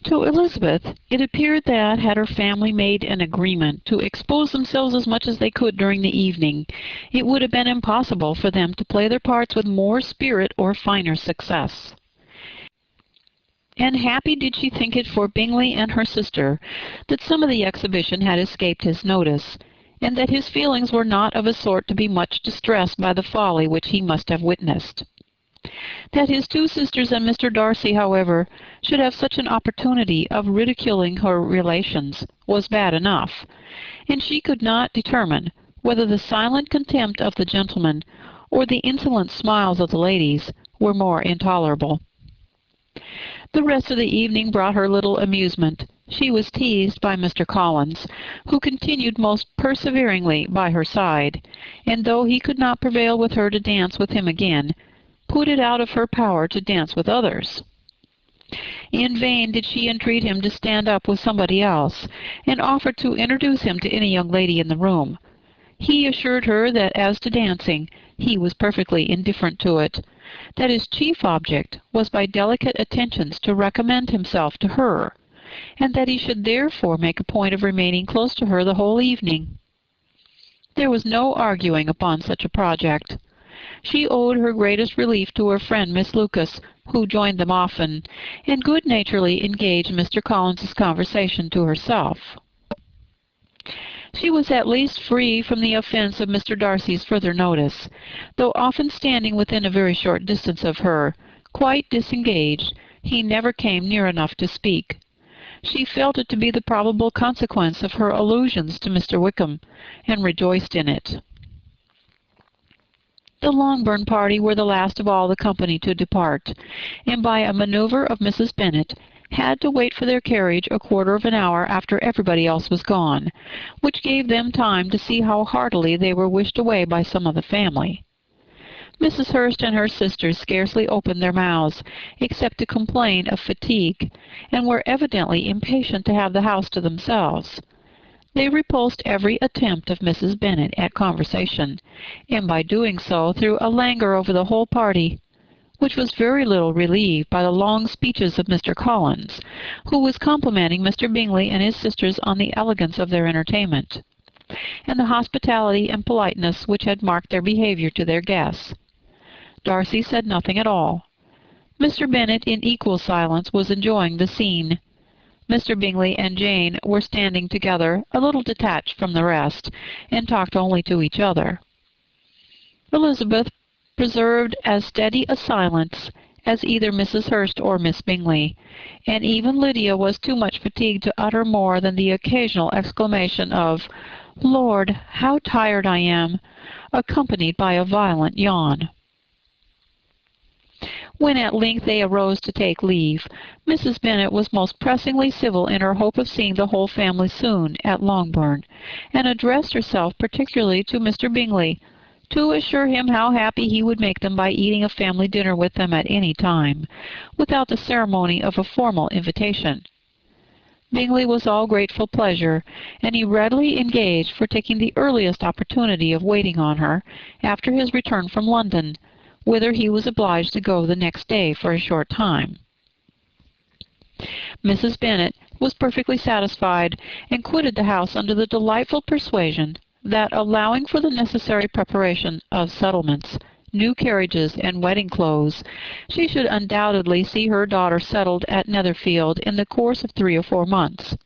To Elizabeth it appeared that, had her family made an agreement to expose themselves as much as they could during the evening, it would have been impossible for them to play their parts with more spirit or finer success. And happy did she think it for Bingley and her sister that some of the exhibition had escaped his notice, and that his feelings were not of a sort to be much distressed by the folly which he must have witnessed. That his two sisters and Mr. Darcy, however, should have such an opportunity of ridiculing her relations was bad enough, and she could not determine whether the silent contempt of the gentlemen or the insolent smiles of the ladies were more intolerable. The rest of the evening brought her little amusement. She was teased by Mr. Collins, who continued most perseveringly by her side, and though he could not prevail with her to dance with him again, put it out of her power to dance with others. In vain did she entreat him to stand up with somebody else, and offered to introduce him to any young lady in the room. He assured her that as to dancing, he was perfectly indifferent to it, that his chief object was by delicate attentions to recommend himself to her, and that he should therefore make a point of remaining close to her the whole evening. There was no arguing upon such a project. She owed her greatest relief to her friend Miss Lucas, who joined them often, and good-naturedly engaged Mr. Collins's conversation to herself. She was at least free from the offence of Mr. Darcy's further notice, though often standing within a very short distance of her, quite disengaged, he never came near enough to speak. She felt it to be the probable consequence of her allusions to Mr. Wickham, and rejoiced in it. The Longbourn party were the last of all the company to depart, and by a manoeuvre of Mrs. Bennet had to wait for their carriage a quarter of an hour after everybody else was gone, which gave them time to see how heartily they were wished away by some of the family. Mrs. Hurst and her sisters scarcely opened their mouths, except to complain of fatigue, and were evidently impatient to have the house to themselves. They repulsed every attempt of Mrs. Bennet at conversation, and by doing so threw a languor over the whole party, which was very little relieved by the long speeches of Mr. Collins, who was complimenting Mr. Bingley and his sisters on the elegance of their entertainment, and the hospitality and politeness which had marked their behaviour to their guests. Darcy said nothing at all. Mr. Bennet, in equal silence, was enjoying the scene. Mr. Bingley and Jane were standing together, a little detached from the rest, and talked only to each other. Elizabeth preserved as steady a silence as either Mrs. Hurst or Miss Bingley, and even Lydia was too much fatigued to utter more than the occasional exclamation of, "Lord, how tired I am!" accompanied by a violent yawn. When at length they arose to take leave, Mrs. Bennet was most pressingly civil in her hope of seeing the whole family soon at Longbourn, and addressed herself particularly to Mr. Bingley, to assure him how happy he would make them by eating a family dinner with them at any time, without the ceremony of a formal invitation. Bingley was all grateful pleasure, and he readily engaged for taking the earliest opportunity of waiting on her after his return from London, whither he was obliged to go the next day for a short time. Mrs. Bennet was perfectly satisfied, and quitted the house under the delightful persuasion that, allowing for the necessary preparation of settlements, new carriages, and wedding clothes, she should undoubtedly see her daughter settled at Netherfield in the course of 3 or 4 months.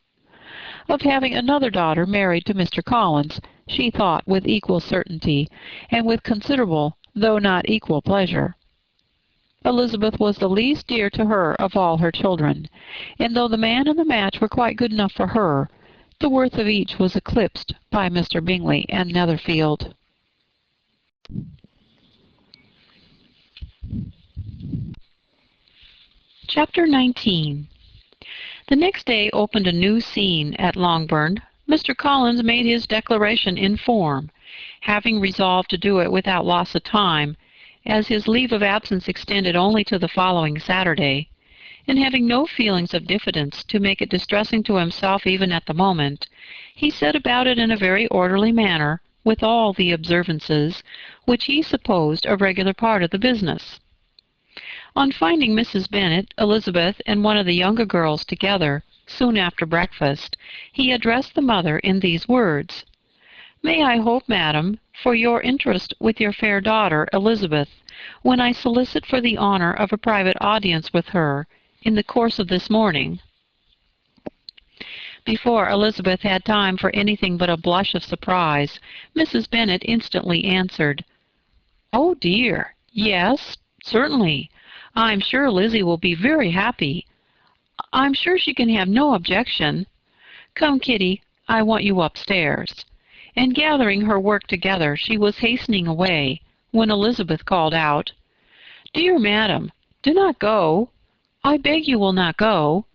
Of having another daughter married to Mr. Collins, she thought with equal certainty, and with considerable, though not equal, pleasure. Elizabeth was the least dear to her of all her children, and though the man and the match were quite good enough for her, the worth of each was eclipsed by Mr. Bingley and Netherfield. Chapter 19. The next day opened a new scene at Longbourn. Mr. Collins made his declaration in form, having resolved to do it without loss of time, as his leave of absence extended only to the following Saturday, and having no feelings of diffidence to make it distressing to himself even at the moment, he set about it in a very orderly manner, with all the observances which he supposed a regular part of the business. On finding Mrs. Bennet, Elizabeth, and one of the younger girls together, soon after breakfast, he addressed the mother in these words: "May I hope, madam, for your interest with your fair daughter, Elizabeth, when I solicit for the honour of a private audience with her in the course of this morning?" Before Elizabeth had time for anything but a blush of surprise, Mrs. Bennet instantly answered, "Oh dear, yes, certainly. I'm sure Lizzie will be very happy. I'm sure she can have no objection. Come, Kitty, I want you upstairs." And gathering her work together, she was hastening away, when Elizabeth called out, "Dear madam, do not go. I beg you will not go.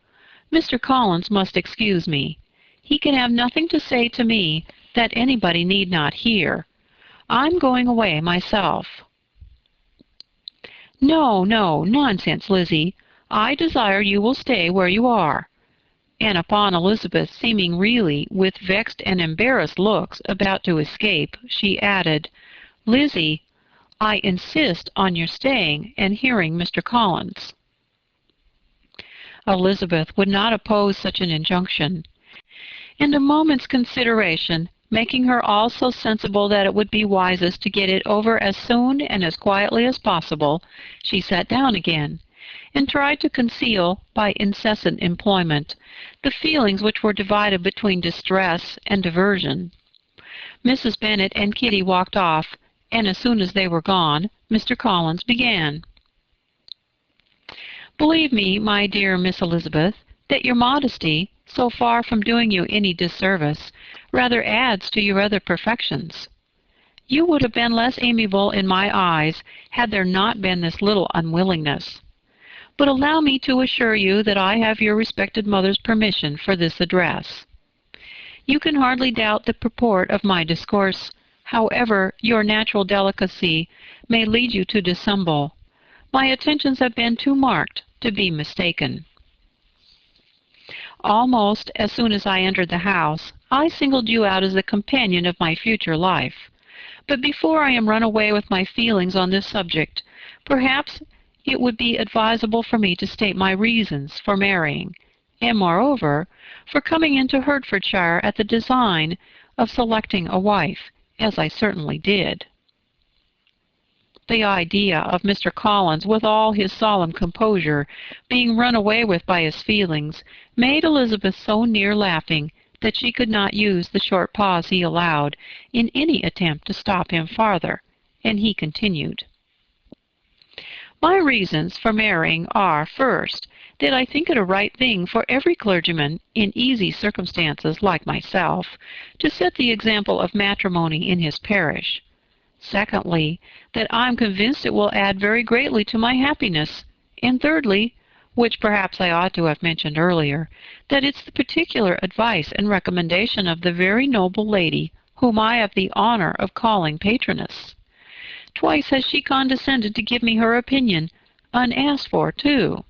Mr. Collins must excuse me. He can have nothing to say to me that anybody need not hear. I'm going away myself." "No, no, nonsense, Lizzie. I desire you will stay where you are." And upon Elizabeth seeming really, with vexed and embarrassed looks, about to escape, she added, "Lizzie, I insist on your staying and hearing Mr. Collins." Elizabeth would not oppose such an injunction, and a moment's consideration, making her also sensible that it would be wisest to get it over as soon and as quietly as possible, she sat down again, and tried to conceal, by incessant employment, the feelings which were divided between distress and diversion. Mrs. Bennet and Kitty walked off, and as soon as they were gone, Mr. Collins began. "Believe me, my dear Miss Elizabeth, that your modesty, so far from doing you any disservice, rather adds to your other perfections. You would have been less amiable in my eyes had there not been this little unwillingness. But allow me to assure you that I have your respected mother's permission for this address. You can hardly doubt the purport of my discourse, however your natural delicacy may lead you to dissemble. My attentions have been too marked to be mistaken. Almost as soon as I entered the house, I singled you out as the companion of my future life. But before I am run away with my feelings on this subject, perhaps it would be advisable for me to state my reasons for marrying, and moreover, for coming into Hertfordshire at the design of selecting a wife, as I certainly did." The idea of Mr. Collins, with all his solemn composure, being run away with by his feelings, made Elizabeth so near laughing that she could not use the short pause he allowed in any attempt to stop him farther, and he continued, "My reasons for marrying are, first, that I think it a right thing for every clergyman in easy circumstances like myself to set the example of matrimony in his parish. Secondly, that I am convinced it will add very greatly to my happiness. And thirdly, which perhaps I ought to have mentioned earlier, that it's the particular advice and recommendation of the very noble lady whom I have the honour of calling patroness. Twice has she condescended to give me her opinion, unasked for, too,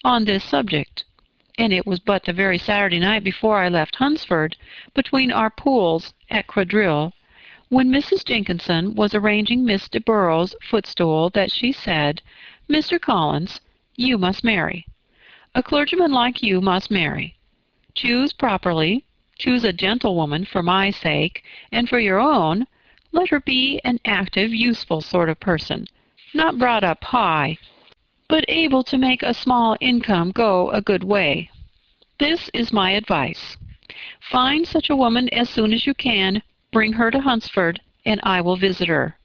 on this subject, and it was but the very Saturday night before I left Hunsford, between our pools at quadrille, when Mrs. Jenkinson was arranging Miss de Borough's footstool, that she said, 'Mr. Collins, you must marry.' A clergyman like you must marry. Choose properly. Choose a gentlewoman for my sake, and for your own, let her be an active, useful sort of person, not brought up high, but able to make a small income go a good way. This is my advice. Find such a woman as soon as you can, bring her to Hunsford, and I will visit her.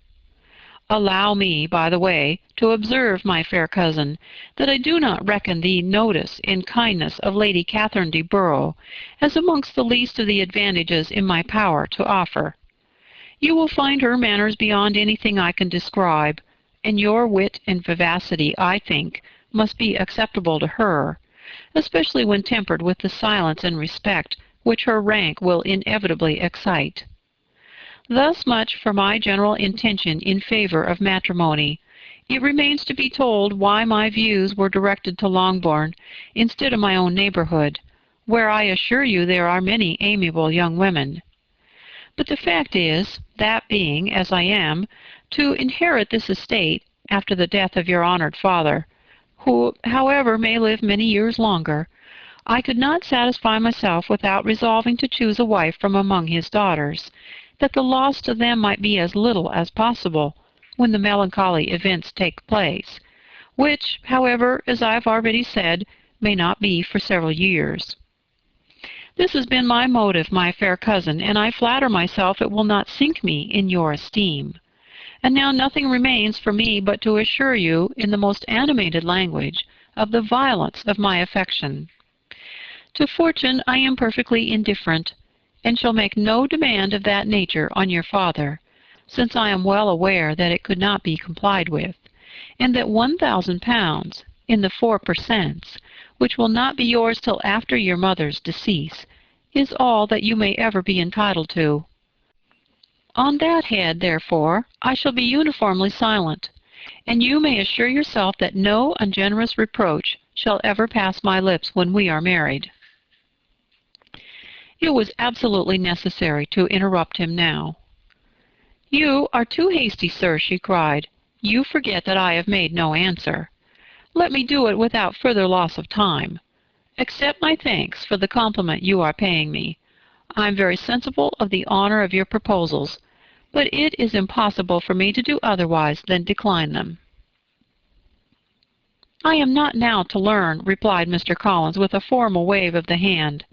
Allow me, by the way, to observe, my fair cousin, that I do not reckon the notice and kindness of Lady Catherine de Bourgh as amongst the least of the advantages in my power to offer. You will find her manners beyond anything I can describe, and your wit and vivacity, I think, must be acceptable to her, especially when tempered with the silence and respect which her rank will inevitably excite. Thus much for my general intention in favor of matrimony. It remains to be told why my views were directed to Longbourn instead of my own neighborhood, where I assure you there are many amiable young women. But the fact is, that being, as I am, to inherit this estate after the death of your honored father, who, however, may live many years longer, I could not satisfy myself without resolving to choose a wife from among his daughters, that the loss to them might be as little as possible when the melancholy events take place, which, however, as I have already said, may not be for several years. This has been my motive, my fair cousin, and I flatter myself it will not sink me in your esteem. And now nothing remains for me but to assure you, in the most animated language, of the violence of my affection. To fortune I am perfectly indifferent, and shall make no demand of that nature on your father, since I am well aware that it could not be complied with, and that £1,000, in the 4 per cents, which will not be yours till after your mother's decease, is all that you may ever be entitled to. On that head, therefore, I shall be uniformly silent, and you may assure yourself that no ungenerous reproach shall ever pass my lips when we are married. It was absolutely necessary to interrupt him now. "You are too hasty, sir," she cried. "You forget that I have made no answer. Let me do it without further loss of time. Accept my thanks for the compliment you are paying me. I am very sensible of the honor of your proposals, but it is impossible for me to do otherwise than decline them." "I am not now to learn," replied Mr. Collins with a formal wave of the hand,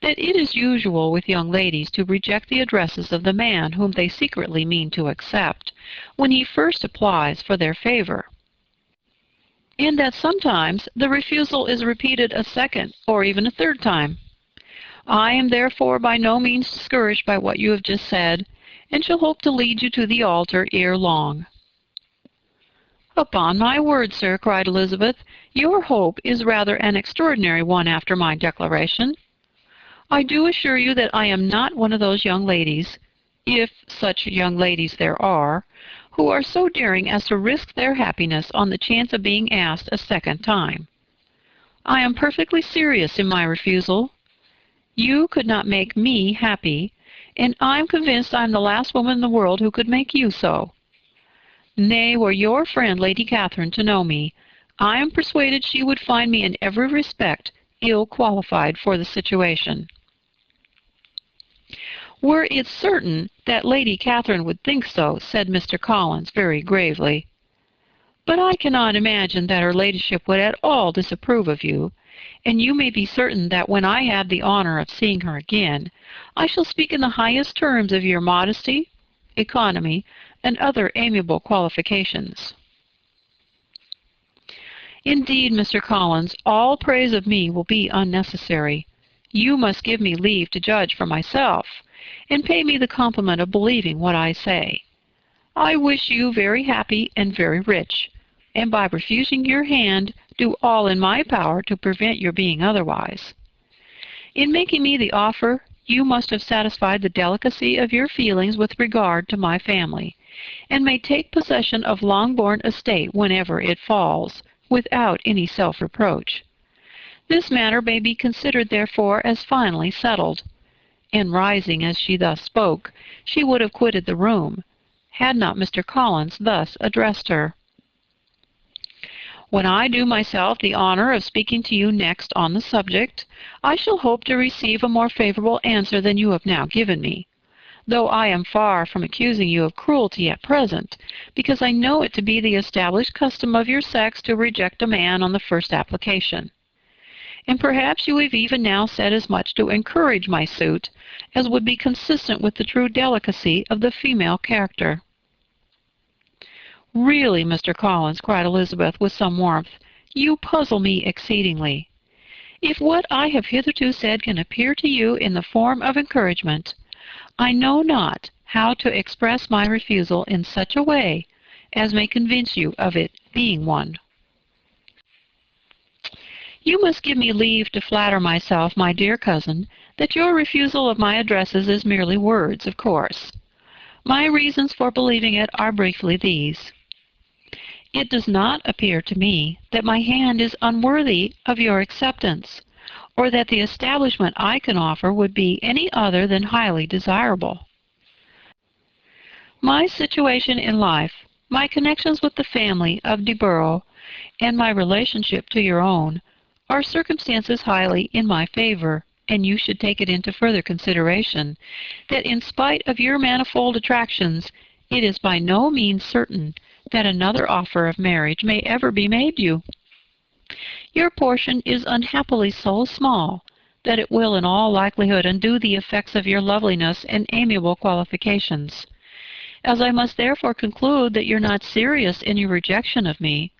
"that it is usual with young ladies to reject the addresses of the man whom they secretly mean to accept, when he first applies for their favor, and that sometimes the refusal is repeated a second or even a third time. I am therefore by no means discouraged by what you have just said, and shall hope to lead you to the altar ere long." "Upon my word, sir," cried Elizabeth, "your hope is rather an extraordinary one after my declaration. I do assure you that I am not one of those young ladies, if such young ladies there are, who are so daring as to risk their happiness on the chance of being asked a second time. I am perfectly serious in my refusal. You could not make me happy, and I am convinced I am the last woman in the world who could make you so. Nay, were your friend Lady Catherine to know me, I am persuaded she would find me in every respect ill qualified for the situation." "Were it certain that Lady Catherine would think so," said Mr. Collins very gravely. "But I cannot imagine that her ladyship would at all disapprove of you, and you may be certain that when I have the honor of seeing her again, I shall speak in the highest terms of your modesty, economy, and other amiable qualifications." "Indeed, Mr. Collins, all praise of me will be unnecessary. You must give me leave to judge for myself, and pay me the compliment of believing what I say. I wish you very happy and very rich, and by refusing your hand do all in my power to prevent your being otherwise. In making me the offer, you must have satisfied the delicacy of your feelings with regard to my family, and may take possession of Longbourn estate whenever it falls, without any self-reproach. This matter may be considered, therefore, as finally settled." And rising as she thus spoke, she would have quitted the room, had not Mr. Collins thus addressed her. When I do myself the honor of speaking to you next on the subject, I shall hope to receive a more favorable answer than you have now given me, though I am far from accusing you of cruelty at present, because I know it to be the established custom of your sex to reject a man on the first application. And perhaps you have even now said as much to encourage my suit as would be consistent with the true delicacy of the female character. "Really, Mr. Collins," cried Elizabeth with some warmth, "you puzzle me exceedingly. If what I have hitherto said can appear to you in the form of encouragement, I know not how to express my refusal in such a way as may convince you of it being one. You must give me leave to flatter myself, my dear cousin, that your refusal of my addresses is merely words, of course. My reasons for believing it are briefly these. It does not appear to me that my hand is unworthy of your acceptance, or that the establishment I can offer would be any other than highly desirable. My situation in life, my connections with the family of de Burgh, and my relationship to your own, are circumstances highly in my favor, and you should take it into further consideration that in spite of your manifold attractions, it is by no means certain that another offer of marriage may ever be made you. Your portion is unhappily so small that it will in all likelihood undo the effects of your loveliness and amiable qualifications. As I must therefore conclude that you're not serious in your rejection of me,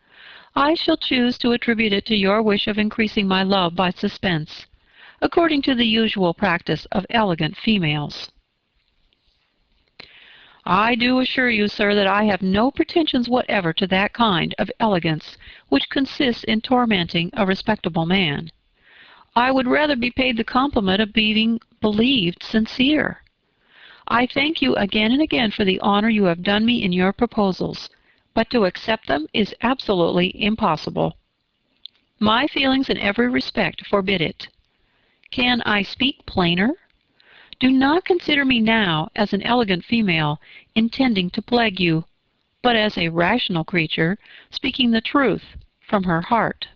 I shall choose to attribute it to your wish of increasing my love by suspense, according to the usual practice of elegant females. I do assure you, sir, that I have no pretensions whatever to that kind of elegance which consists in tormenting a respectable man. I would rather be paid the compliment of being believed sincere. I thank you again and again for the honor you have done me in your proposals, but to accept them is absolutely impossible. My feelings in every respect forbid it. Can I speak plainer? Do not consider me now as an elegant female intending to plague you, but as a rational creature speaking the truth from her heart."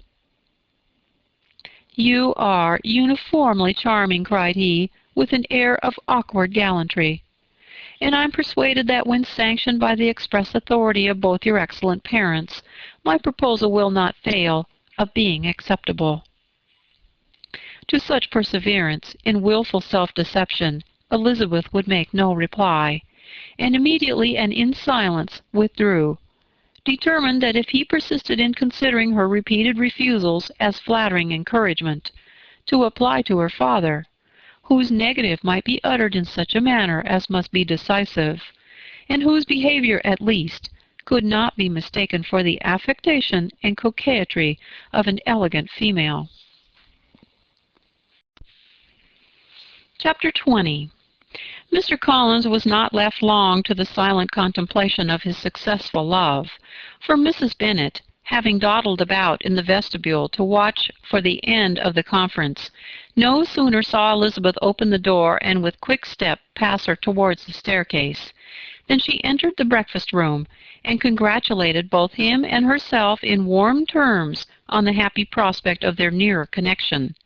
"You are uniformly charming," cried he, with an air of awkward gallantry, "and I am persuaded that when sanctioned by the express authority of both your excellent parents, my proposal will not fail of being acceptable." To such perseverance in wilful self-deception Elizabeth would make no reply, and immediately and in silence withdrew, determined that if he persisted in considering her repeated refusals as flattering encouragement, to apply to her father, whose negative might be uttered in such a manner as must be decisive, and whose behavior at least could not be mistaken for the affectation and coquetry of an elegant female. Chapter 20. Mr. Collins was not left long to the silent contemplation of his successful love, for Mrs. Bennet, having dawdled about in the vestibule to watch for the end of the conference, no sooner saw Elizabeth open the door and with quick step pass her towards the staircase, than she entered the breakfast-room, and congratulated both him and herself in warm terms on the happy prospect of their nearer connection.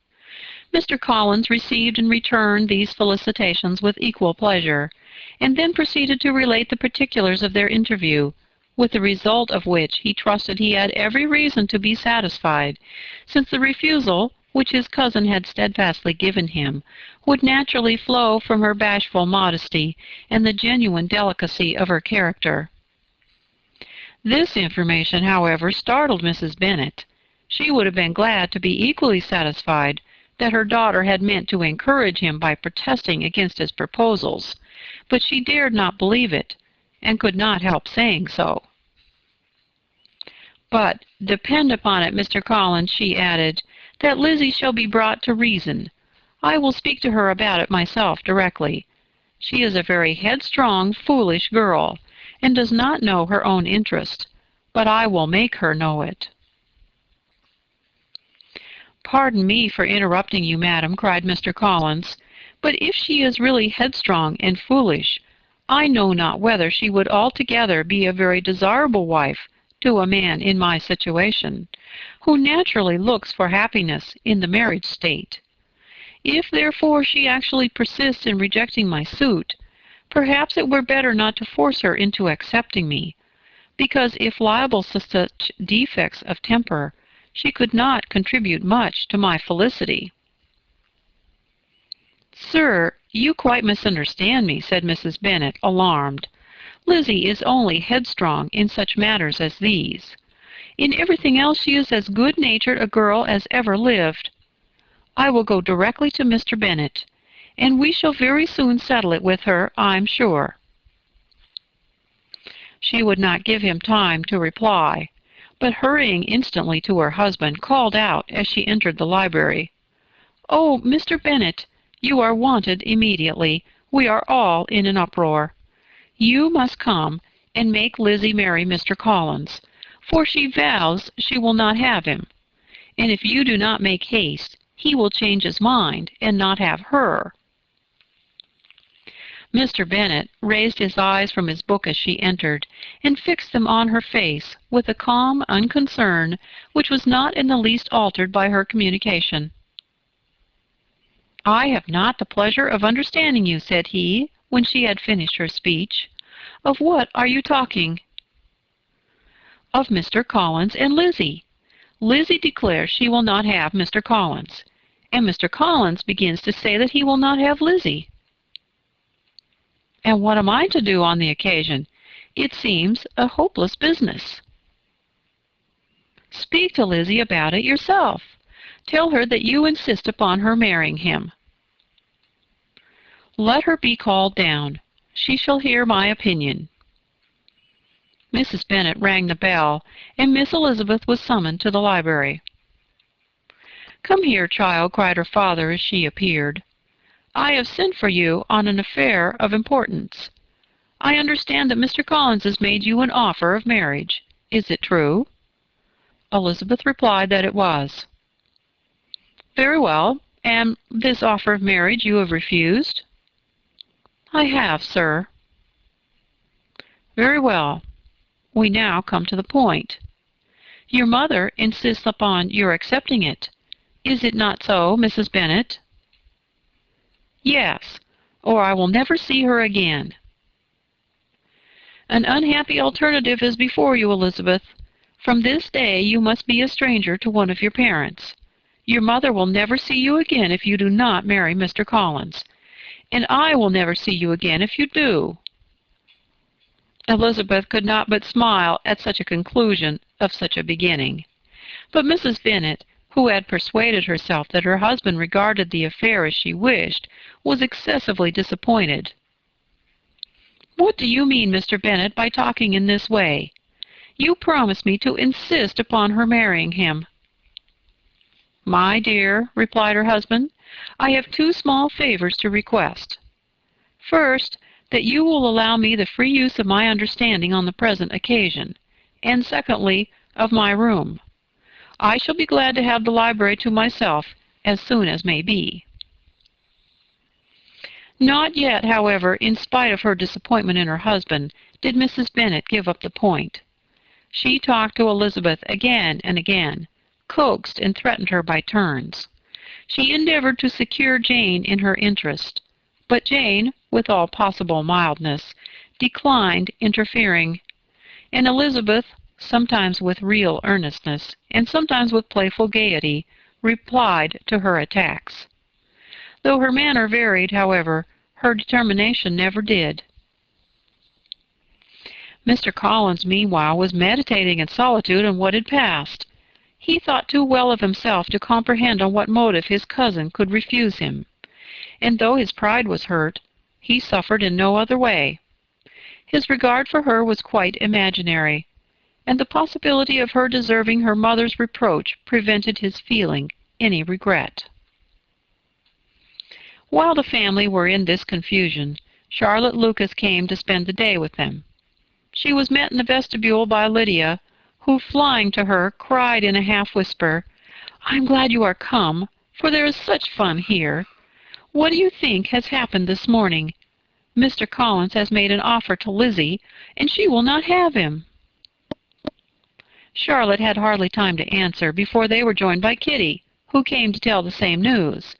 Mr. Collins received in return these felicitations with equal pleasure, and then proceeded to relate the particulars of their interview, with the result of which he trusted he had every reason to be satisfied, since the refusal, which his cousin had steadfastly given him, would naturally flow from her bashful modesty and the genuine delicacy of her character. This information, however, startled Mrs. Bennet. She would have been glad to be equally satisfied that her daughter had meant to encourage him by protesting against his proposals, but she dared not believe it, and could not help saying so. "But depend upon it, Mr. Collins," she added, "that Lizzie shall be brought to reason. I will speak to her about it myself directly. She is a very headstrong, foolish girl, and does not know her own interest, but I will make her know it." "Pardon me for interrupting you, madam," cried Mr. Collins, "but if she is really headstrong and foolish, I know not whether she would altogether be a very desirable wife to a man in my situation, who naturally looks for happiness in the marriage state. If, therefore, she actually persists in rejecting my suit, perhaps it were better not to force her into accepting me, because if liable to such defects of temper, she could not contribute much to my felicity. "Sir, you quite misunderstand me," said Mrs. Bennet, alarmed. "Lizzie is only headstrong in such matters as these. In everything else she is as good-natured a girl as ever lived. I will go directly to Mr. Bennet, and we shall very soon settle it with her, I'm sure." She would not give him time to reply, but hurrying instantly to her husband, called out as she entered the library, "Oh, Mr. Bennet, you are wanted immediately. We are all in an uproar. You must come and make Lizzie marry Mr. Collins, for she vows she will not have him, and if you do not make haste, he will change his mind and not have her." Mr. Bennet raised his eyes from his book as she entered, and fixed them on her face with a calm unconcern which was not in the least altered by her communication. "I have not the pleasure of understanding you," said he, when she had finished her speech. "Of what are you talking?" "Of Mr. Collins and Lizzie. Lizzie declares she will not have Mr. Collins, and Mr. Collins begins to say that he will not have Lizzie." "And what am I to do on the occasion? It seems a hopeless business." "Speak to Lizzie about it yourself. Tell her that you insist upon her marrying him." "Let her be called down. She shall hear my opinion." Mrs. Bennet rang the bell, and Miss Elizabeth was summoned to the library. "Come here, child," cried her father as she appeared. "I have sent for you on an affair of importance. I understand that Mr. Collins has made you an offer of marriage. Is it true?" Elizabeth replied that it was. "Very well. And this offer of marriage you have refused?" "I have, sir." "Very well. We now come to the point. Your mother insists upon your accepting it. Is it not so, Mrs. Bennet?" "Yes, or I will never see her again." "An unhappy alternative is before you, Elizabeth. From this day you must be a stranger to one of your parents. Your mother will never see you again if you do not marry Mr. Collins, and I will never see you again if you do." Elizabeth could not but smile at such a conclusion of such a beginning. But Mrs. Bennet, who had persuaded herself that her husband regarded the affair as she wished, was excessively disappointed. "What do you mean, Mr. Bennet, by talking in this way? You promised me to insist upon her marrying him." "My dear," replied her husband, "I have two small favors to request. First, that you will allow me the free use of my understanding on the present occasion, and secondly, of my room. I shall be glad to have the library to myself as soon as may be." Not yet, however, in spite of her disappointment in her husband, did Mrs. Bennet give up the point. She talked to Elizabeth again and again, coaxed and threatened her by turns. She endeavored to secure Jane in her interest, but Jane, with all possible mildness, declined interfering, and Elizabeth, sometimes with real earnestness, and sometimes with playful gaiety, replied to her attacks. Though her manner varied, however, her determination never did. Mr. Collins, meanwhile, was meditating in solitude on what had passed. He thought too well of himself to comprehend on what motive his cousin could refuse him, and though his pride was hurt, he suffered in no other way. His regard for her was quite imaginary, and the possibility of her deserving her mother's reproach prevented his feeling any regret. While the family were in this confusion, Charlotte Lucas came to spend the day with them. She was met in the vestibule by Lydia, who, flying to her, cried in a half-whisper, "I'm glad you are come, for there is such fun here. What do you think has happened this morning? Mr. Collins has made an offer to Lizzie, and she will not have him." Charlotte had hardly time to answer before they were joined by Kitty, who came to tell the same news.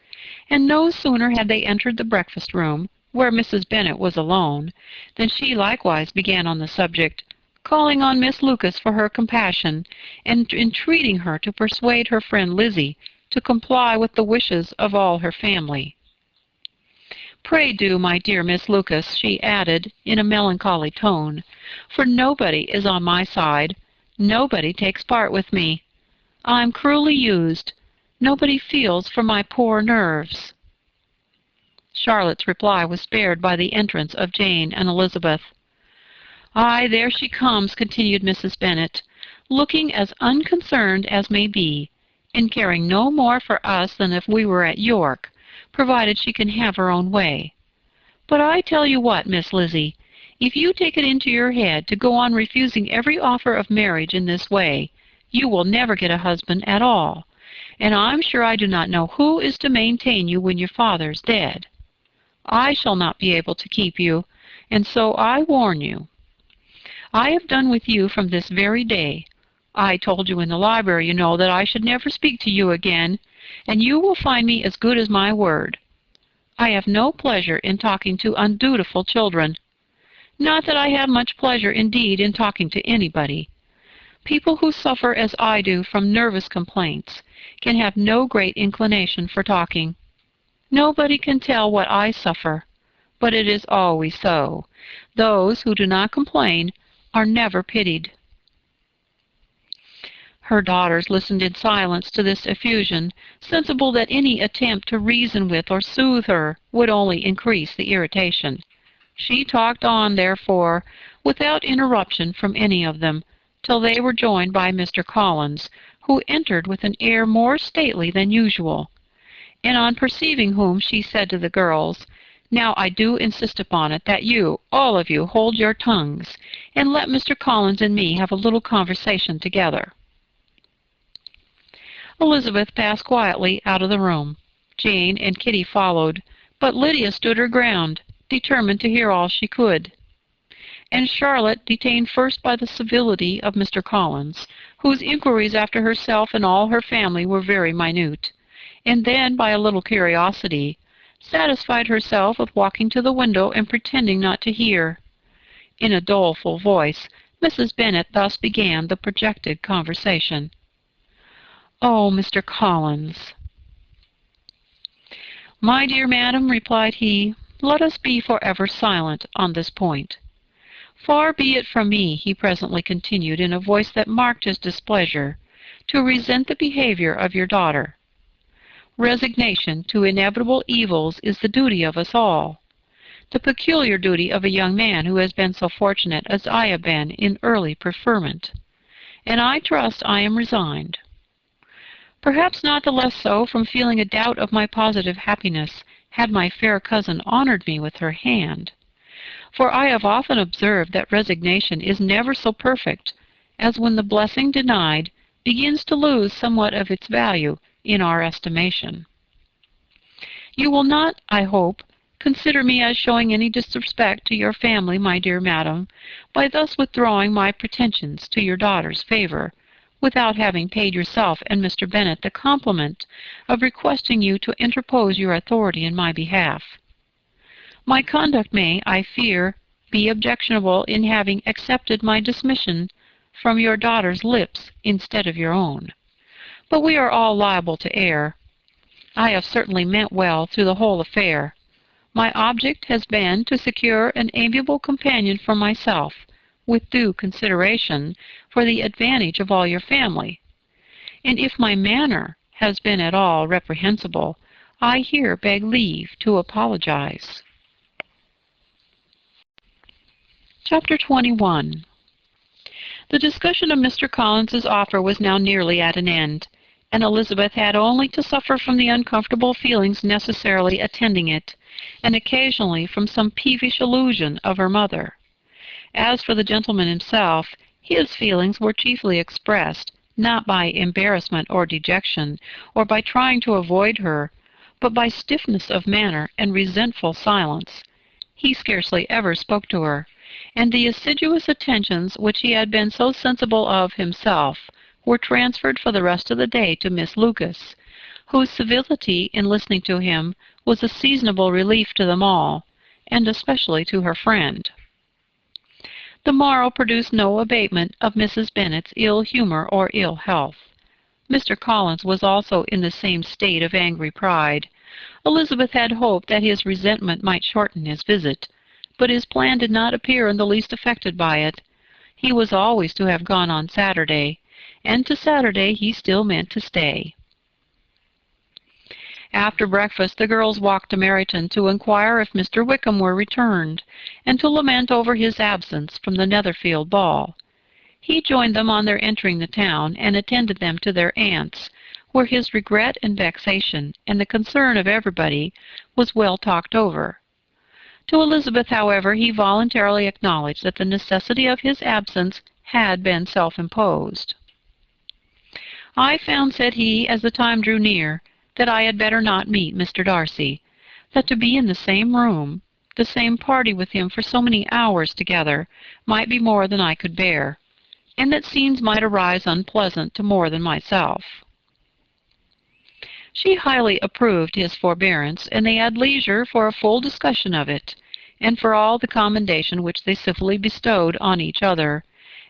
And no sooner had they entered the breakfast room, where Mrs. Bennet was alone, than she likewise began on the subject, calling on Miss Lucas for her compassion, and entreating her to persuade her friend Lizzie to comply with the wishes of all her family. "Pray do, my dear Miss Lucas," she added, in a melancholy tone, "for nobody is on my side. Nobody takes part with me. I'm cruelly used. Nobody feels for my poor nerves." Charlotte's reply was spared by the entrance of Jane and Elizabeth. "Aye, there she comes," continued Mrs. Bennet, "looking as unconcerned as may be, and caring no more for us than if we were at York, provided she can have her own way. But I tell you what, Miss Lizzie, if you take it into your head to go on refusing every offer of marriage in this way, you will never get a husband at all, and I'm sure I do not know who is to maintain you when your father's dead. I shall not be able to keep you, and so I warn you. I have done with you from this very day. I told you in the library, you know, that I should never speak to you again, and you will find me as good as my word. I have no pleasure in talking to undutiful children. Not that I have much pleasure indeed in talking to anybody. People who suffer as I do from nervous complaints can have no great inclination for talking. Nobody can tell what I suffer, but it is always so. Those who do not complain are never pitied." Her daughters listened in silence to this effusion, sensible that any attempt to reason with or soothe her would only increase the irritation. She talked on, therefore, without interruption from any of them, till they were joined by Mr. Collins, who entered with an air more stately than usual, and on perceiving whom she said to the girls, "Now I do insist upon it that you, all of you, hold your tongues, and let Mr. Collins and me have a little conversation together." Elizabeth passed quietly out of the room. Jane and Kitty followed, but Lydia stood her ground, determined to hear all she could. And Charlotte, detained first by the civility of Mr. Collins, whose inquiries after herself and all her family were very minute, and then by a little curiosity, satisfied herself with walking to the window and pretending not to hear. In a doleful voice, Mrs. Bennet thus began the projected conversation. "Oh, Mr. Collins." "My dear madam," replied he, "let us be forever silent on this point. Far be it from me," he presently continued in a voice that marked his displeasure, "to resent the behavior of your daughter. Resignation to inevitable evils is the duty of us all, the peculiar duty of a young man who has been so fortunate as I have been in early preferment, and I trust I am resigned. Perhaps not the less so from feeling a doubt of my positive happiness had my fair cousin honored me with her hand. For I have often observed that resignation is never so perfect as when the blessing denied begins to lose somewhat of its value in our estimation. You will not, I hope, consider me as showing any disrespect to your family, my dear madam, by thus withdrawing my pretensions to your daughter's favor, without having paid yourself and Mr. Bennet the compliment of requesting you to interpose your authority in my behalf. My conduct may, I fear, be objectionable in having accepted my dismission from your daughter's lips instead of your own. But we are all liable to err. I have certainly meant well through the whole affair. My object has been to secure an amiable companion for myself, with due consideration for the advantage of all your family. And if my manner has been at all reprehensible, I here beg leave to apologize. Chapter 21. The discussion of Mr. Collins's offer was now nearly at an end, and Elizabeth had only to suffer from the uncomfortable feelings necessarily attending it, and occasionally from some peevish allusion of her mother. As for the gentleman himself, his feelings were chiefly expressed, not by embarrassment or dejection, or by trying to avoid her, but by stiffness of manner and resentful silence. He scarcely ever spoke to her, and the assiduous attentions which he had been so sensible of himself were transferred for the rest of the day to Miss Lucas, whose civility in listening to him was a seasonable relief to them all, and especially to her friend. The morrow produced no abatement of Mrs. Bennet's ill humor or ill health. Mr. Collins was also in the same state of angry pride. Elizabeth had hoped that his resentment might shorten his visit, but his plan did not appear in the least affected by it. He was always to have gone on Saturday, and to Saturday he still meant to stay. After breakfast the girls walked to Meryton to inquire if Mr. Wickham were returned, and to lament over his absence from the Netherfield ball. He joined them on their entering the town, and attended them to their aunt's, where his regret and vexation, and the concern of everybody, was well talked over. To Elizabeth, however, he voluntarily acknowledged that the necessity of his absence had been self-imposed. "I found," said he, as the time drew near, "that I had better not meet Mr. Darcy, that to be in the same room, the same party with him for so many hours together, might be more than I could bear, and that scenes might arise unpleasant to more than myself." She highly approved his forbearance, and they had leisure for a full discussion of it, and for all the commendation which they civilly bestowed on each other,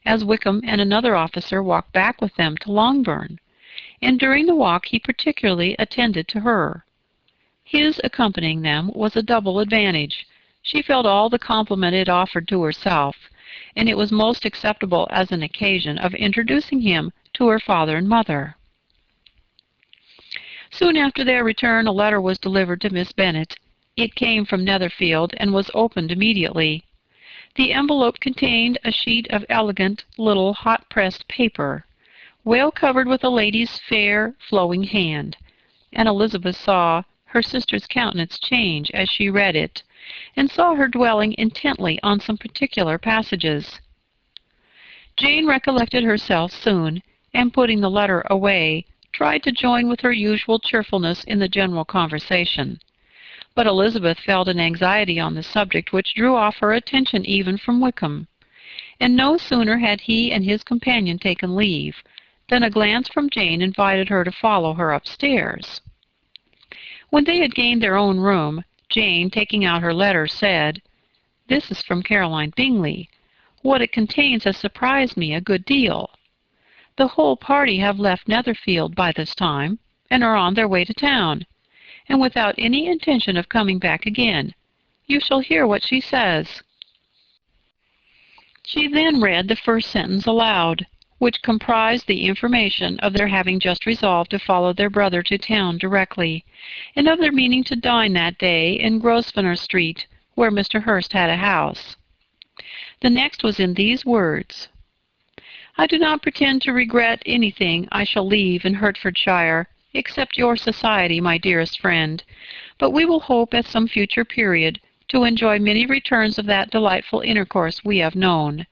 as Wickham and another officer walked back with them to Longbourn, and during the walk he particularly attended to her. His accompanying them was a double advantage. She felt all the compliment it offered to herself, and it was most acceptable as an occasion of introducing him to her father and mother. Soon after their return a letter was delivered to Miss Bennet. It came from Netherfield, and was opened immediately. The envelope contained a sheet of elegant little hot-pressed paper, well covered with a lady's fair, flowing hand, and Elizabeth saw her sister's countenance change as she read it, and saw her dwelling intently on some particular passages. Jane recollected herself soon, and putting the letter away, tried to join with her usual cheerfulness in the general conversation. But Elizabeth felt an anxiety on the subject which drew off her attention even from Wickham, and no sooner had he and his companion taken leave, than a glance from Jane invited her to follow her upstairs. When they had gained their own room, Jane, taking out her letter, said, "This is from Caroline Bingley. What it contains has surprised me a good deal. The whole party have left Netherfield by this time, and are on their way to town, and without any intention of coming back again. You shall hear what she says." She then read the first sentence aloud, which comprised the information of their having just resolved to follow their brother to town directly, and of their meaning to dine that day in Grosvenor Street, where Mr. Hurst had a house. The next was in these words: "I do not pretend to regret anything I shall leave in Hertfordshire, except your society, my dearest friend, but we will hope at some future period to enjoy many returns of that delightful intercourse we have known,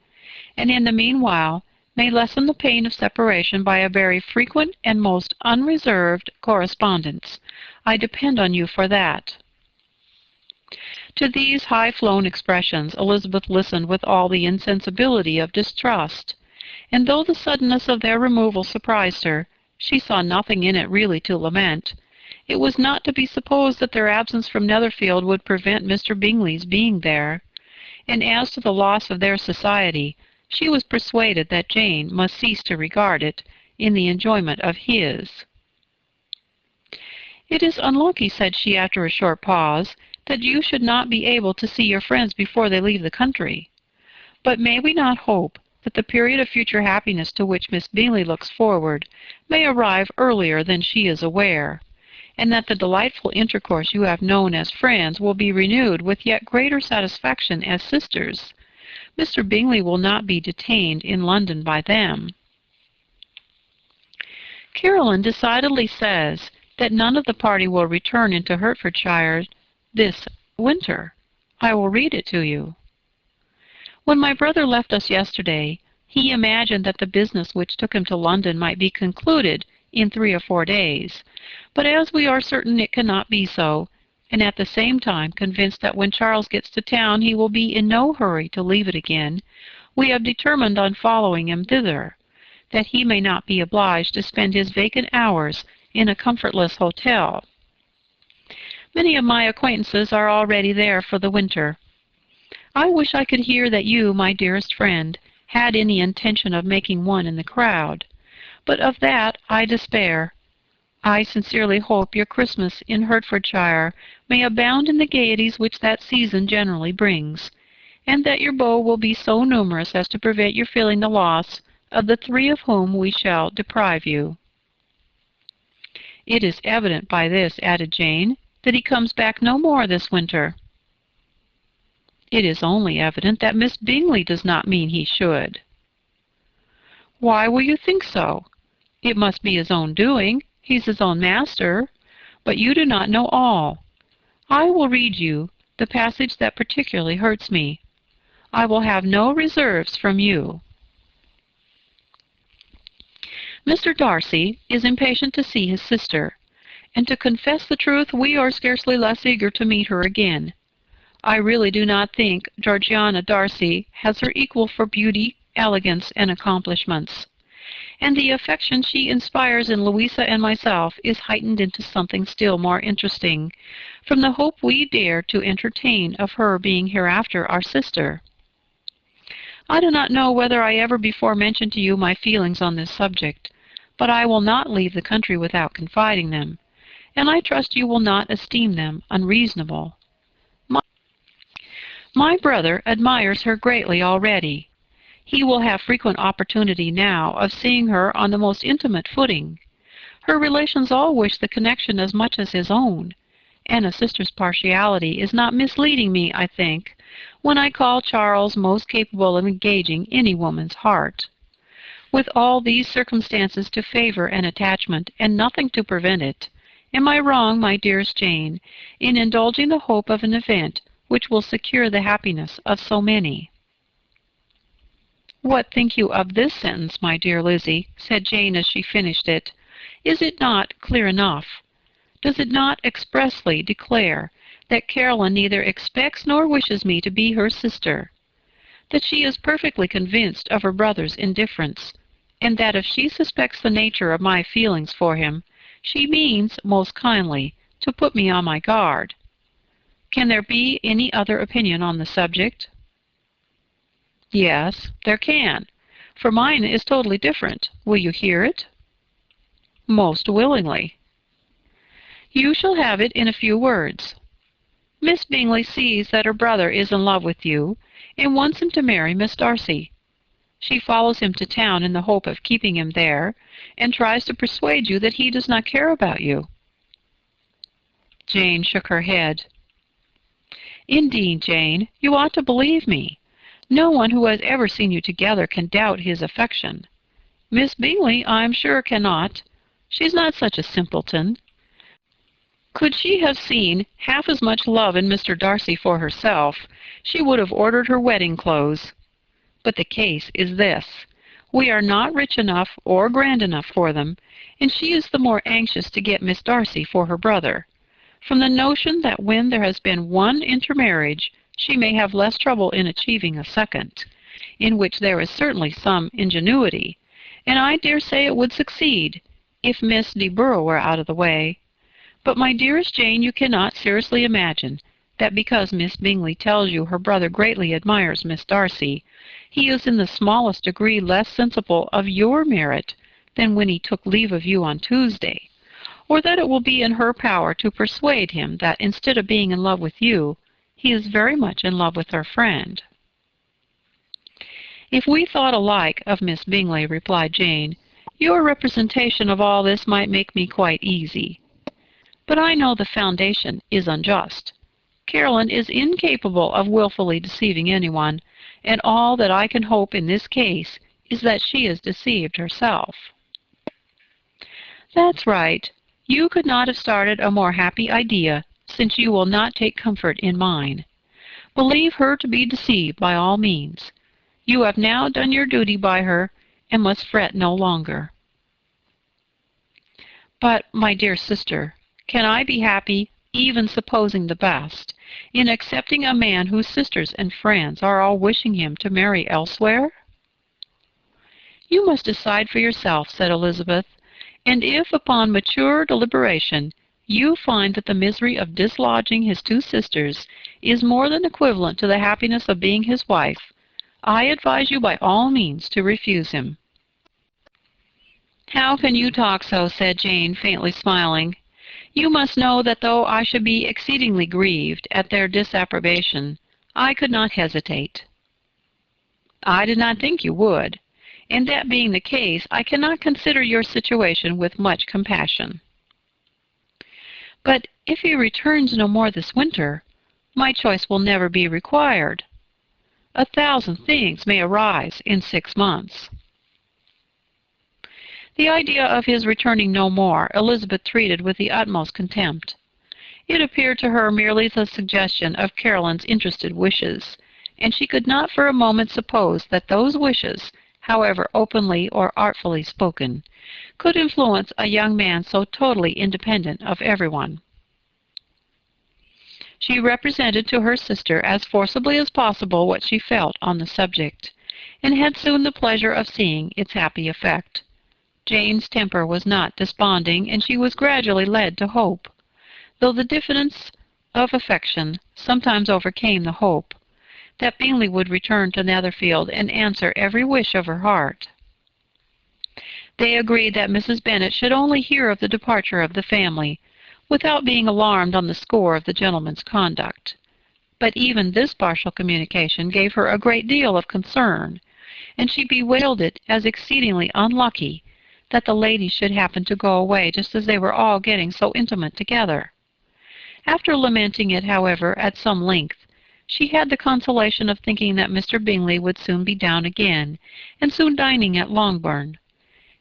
and in the meanwhile may lessen the pain of separation by a very frequent and most unreserved correspondence. I depend on you for that." To these high-flown expressions Elizabeth listened with all the insensibility of distrust, and though the suddenness of their removal surprised her, she saw nothing in it really to lament. It was not to be supposed that their absence from Netherfield would prevent Mr. Bingley's being there, and as to the loss of their society, she was persuaded that Jane must cease to regard it in the enjoyment of his. "It is unlucky," said she after a short pause, "that you should not be able to see your friends before they leave the country. But may we not hope that the period of future happiness to which Miss Bingley looks forward may arrive earlier than she is aware, and that the delightful intercourse you have known as friends will be renewed with yet greater satisfaction as sisters? Mr. Bingley will not be detained in London by them." Caroline decidedly says that none of the party will return into Hertfordshire this winter. I will read it to you. "When my brother left us yesterday, he imagined that the business which took him to London might be concluded in 3 or 4 days, but as we are certain it cannot be so, and at the same time convinced that when Charles gets to town he will be in no hurry to leave it again, we have determined on following him thither, that he may not be obliged to spend his vacant hours in a comfortless hotel. Many of my acquaintances are already there for the winter. I wish I could hear that you, my dearest friend, had any intention of making one in the crowd, but of that I despair. I sincerely hope your Christmas in Hertfordshire may abound in the gaieties which that season generally brings, and that your beaux will be so numerous as to prevent your feeling the loss of the 3 of whom we shall deprive you. It is evident by this, added Jane, that he comes back no more this winter. It is only evident that Miss Bingley does not mean he should. Why will you think so? It must be his own doing. He's his own master. But you do not know all. I will read you the passage that particularly hurts me. I will have no reserves from you. Mr. Darcy is impatient to see his sister, and to confess the truth, we are scarcely less eager to meet her again. I really do not think Georgiana Darcy has her equal for beauty, elegance, and accomplishments, and the affection she inspires in Louisa and myself is heightened into something still more interesting from the hope we dare to entertain of her being hereafter our sister. I do not know whether I ever before mentioned to you my feelings on this subject, but I will not leave the country without confiding them, and I trust you will not esteem them unreasonable. My brother admires her greatly already. He will have frequent opportunity now of seeing her on the most intimate footing. Her relations all wish the connection as much as his own, and a sister's partiality is not misleading me, I think, when I call Charles most capable of engaging any woman's heart. With all these circumstances to favor an attachment, and nothing to prevent it, am I wrong, my dearest Jane, in indulging the hope of an event which will secure the happiness of so many? What think you of this sentence, my dear Lizzie? Said Jane as she finished it. Is it not clear enough? Does it not expressly declare that Caroline neither expects nor wishes me to be her sister, that she is perfectly convinced of her brother's indifference, and that if she suspects the nature of my feelings for him, she means, most kindly, to put me on my guard? Can there be any other opinion on the subject? Yes, there can, for mine is totally different. Will you hear it? Most willingly. You shall have it in a few words. Miss Bingley sees that her brother is in love with you, and wants him to marry Miss Darcy. She follows him to town in the hope of keeping him there, and tries to persuade you that he does not care about you. Jane shook her head. Indeed, Jane, you ought to believe me. No one who has ever seen you together can doubt his affection. Miss Bingley, I am sure, cannot. She's not such a simpleton. Could she have seen half as much love in Mr. Darcy for herself, she would have ordered her wedding clothes. But the case is this. We are not rich enough or grand enough for them, and she is the more anxious to get Miss Darcy for her brother, from the notion that when there has been one intermarriage, she may have less trouble in achieving a second, in which there is certainly some ingenuity, and I dare say it would succeed, if Miss de Bourgh were out of the way. But, my dearest Jane, you cannot seriously imagine that because Miss Bingley tells you her brother greatly admires Miss Darcy, he is in the smallest degree less sensible of your merit than when he took leave of you on Tuesday, or that it will be in her power to persuade him that instead of being in love with you, he is very much in love with her friend. If we thought alike of Miss Bingley, replied Jane, your representation of all this might make me quite easy. But I know the foundation is unjust. Caroline is incapable of wilfully deceiving anyone, and all that I can hope in this case is that she is deceived herself. That's right. You could not have started a more happy idea, since you will not take comfort in mine. Believe her to be deceived by all means. You have now done your duty by her, and must fret no longer. But, my dear sister, can I be happy even supposing the best, in accepting a man whose sisters and friends are all wishing him to marry elsewhere? You must decide for yourself, said Elizabeth, and if, upon mature deliberation, you find that the misery of dislodging his two sisters is more than equivalent to the happiness of being his wife, I advise you by all means to refuse him. How can you talk so, said Jane, faintly smiling. You must know that though I should be exceedingly grieved at their disapprobation, I could not hesitate. I did not think you would, and that being the case, I cannot consider your situation with much compassion. But if he returns no more this winter, my choice will never be required. 1,000 things may arise in 6 months. The idea of his returning no more Elizabeth treated with the utmost contempt. It appeared to her merely the suggestion of Caroline's interested wishes, and she could not for a moment suppose that those wishes, however openly or artfully spoken, could influence a young man so totally independent of everyone. She represented to her sister as forcibly as possible what she felt on the subject, and had soon the pleasure of seeing its happy effect. Jane's temper was not desponding, and she was gradually led to hope, though the diffidence of affection sometimes overcame the hope, that Bingley would return to Netherfield and answer every wish of her heart. They agreed that Mrs. Bennet should only hear of the departure of the family, without being alarmed on the score of the gentleman's conduct. But even this partial communication gave her a great deal of concern, and she bewailed it as exceedingly unlucky that the ladies should happen to go away just as they were all getting so intimate together. After lamenting it, however, at some length, she had the consolation of thinking that Mr. Bingley would soon be down again, and soon dining at Longbourn.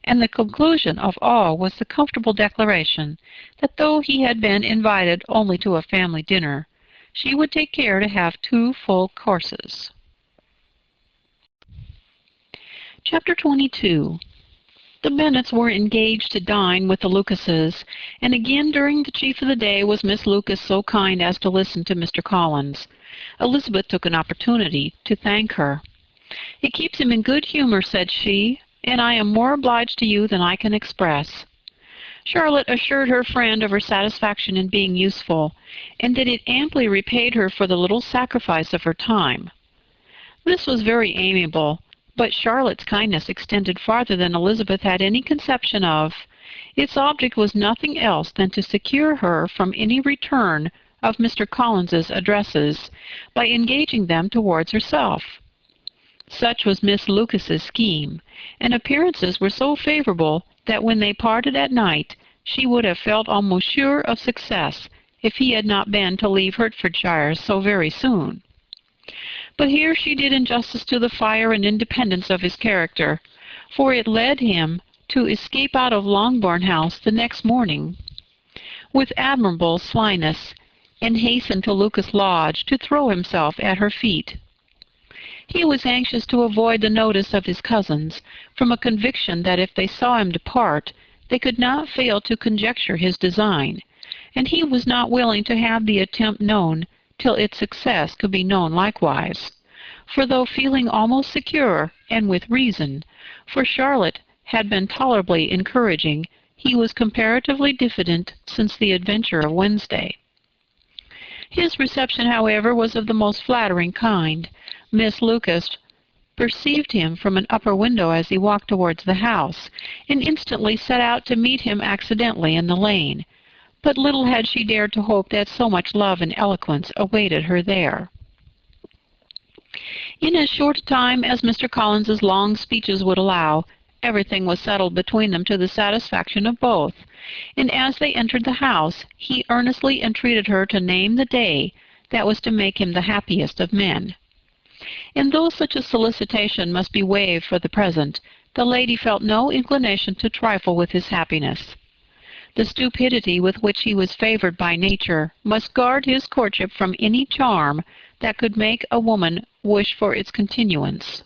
And the conclusion of all was the comfortable declaration that though he had been invited only to a family dinner, she would take care to have 2 full courses. Chapter 22. The Bennets were engaged to dine with the Lucases, and again during the chief of the day was Miss Lucas so kind as to listen to Mr. Collins. Elizabeth took an opportunity to thank her. "It keeps him in good humor," said she, "and I am more obliged to you than I can express." Charlotte assured her friend of her satisfaction in being useful, and that it amply repaid her for the little sacrifice of her time. This was very amiable, but Charlotte's kindness extended farther than Elizabeth had any conception of. Its object was nothing else than to secure her from any return of Mr. Collins's addresses by engaging them towards herself. Such was Miss Lucas's scheme, and appearances were so favorable that when they parted at night she would have felt almost sure of success if he had not been to leave Hertfordshire so very soon. But here she did injustice to the fire and independence of his character, for it led him to escape out of Longbourn House the next morning with admirable slyness, and hasten to Lucas Lodge to throw himself at her feet. He was anxious to avoid the notice of his cousins, from a conviction that if they saw him depart, they could not fail to conjecture his design, and he was not willing to have the attempt known till its success could be known likewise. For though feeling almost secure, and with reason, for Charlotte had been tolerably encouraging, he was comparatively diffident since the adventure of Wednesday. His reception, however, was of the most flattering kind. Miss Lucas perceived him from an upper window as he walked towards the house, and instantly set out to meet him accidentally in the lane. But little had she dared to hope that so much love and eloquence awaited her there. In as short a time as Mr. Collins's long speeches would allow, everything was settled between them to the satisfaction of both, and as they entered the house, he earnestly entreated her to name the day that was to make him the happiest of men. And though such a solicitation must be waived for the present, the lady felt no inclination to trifle with his happiness. The stupidity with which he was favored by nature must guard his courtship from any charm that could make a woman wish for its continuance.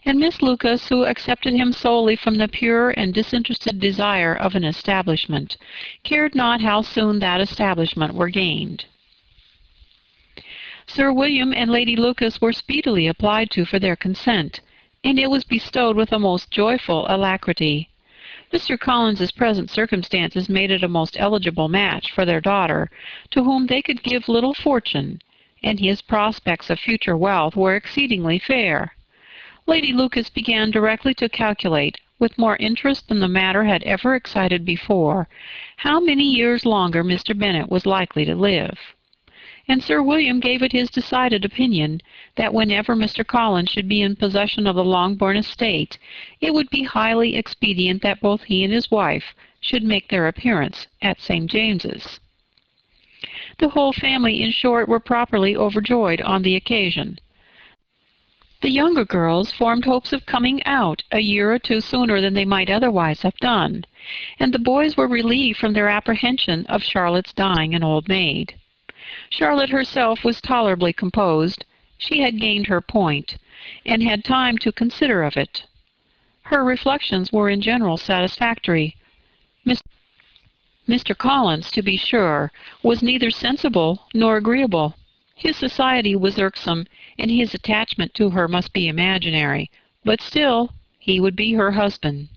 and Miss Lucas, who accepted him solely from the pure and disinterested desire of an establishment, cared not how soon that establishment were gained. Sir William and Lady Lucas were speedily applied to for their consent, and it was bestowed with a most joyful alacrity. Mr. Collins's present circumstances made it a most eligible match for their daughter, to whom they could give little fortune, and his prospects of future wealth were exceedingly fair. Lady Lucas began directly to calculate, with more interest than the matter had ever excited before, how many years longer Mr. Bennet was likely to live. And Sir William gave it his decided opinion that whenever Mr. Collins should be in possession of the Longbourn estate, it would be highly expedient that both he and his wife should make their appearance at St. James's. The whole family, in short, were properly overjoyed on the occasion. The younger girls formed hopes of coming out a year or two sooner than they might otherwise have done, and the boys were relieved from their apprehension of Charlotte's dying an old maid. Charlotte herself was tolerably composed. She had gained her point, and had time to consider of it. Her reflections were in general satisfactory. Mr. Collins, to be sure, was neither sensible nor agreeable. His society was irksome, and his attachment to her must be imaginary, but still he would be her husband.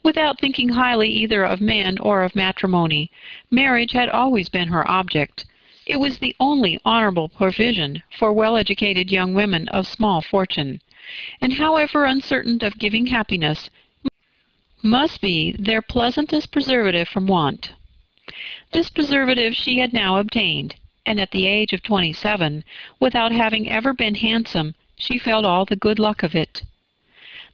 Without thinking highly either of men or of matrimony, marriage had always been her object. It was the only honorable provision for well-educated young women of small fortune, and however uncertain of giving happiness, must be their pleasantest preservative from want. This preservative she had now obtained, and at the age of 27, without having ever been handsome, she felt all the good luck of it.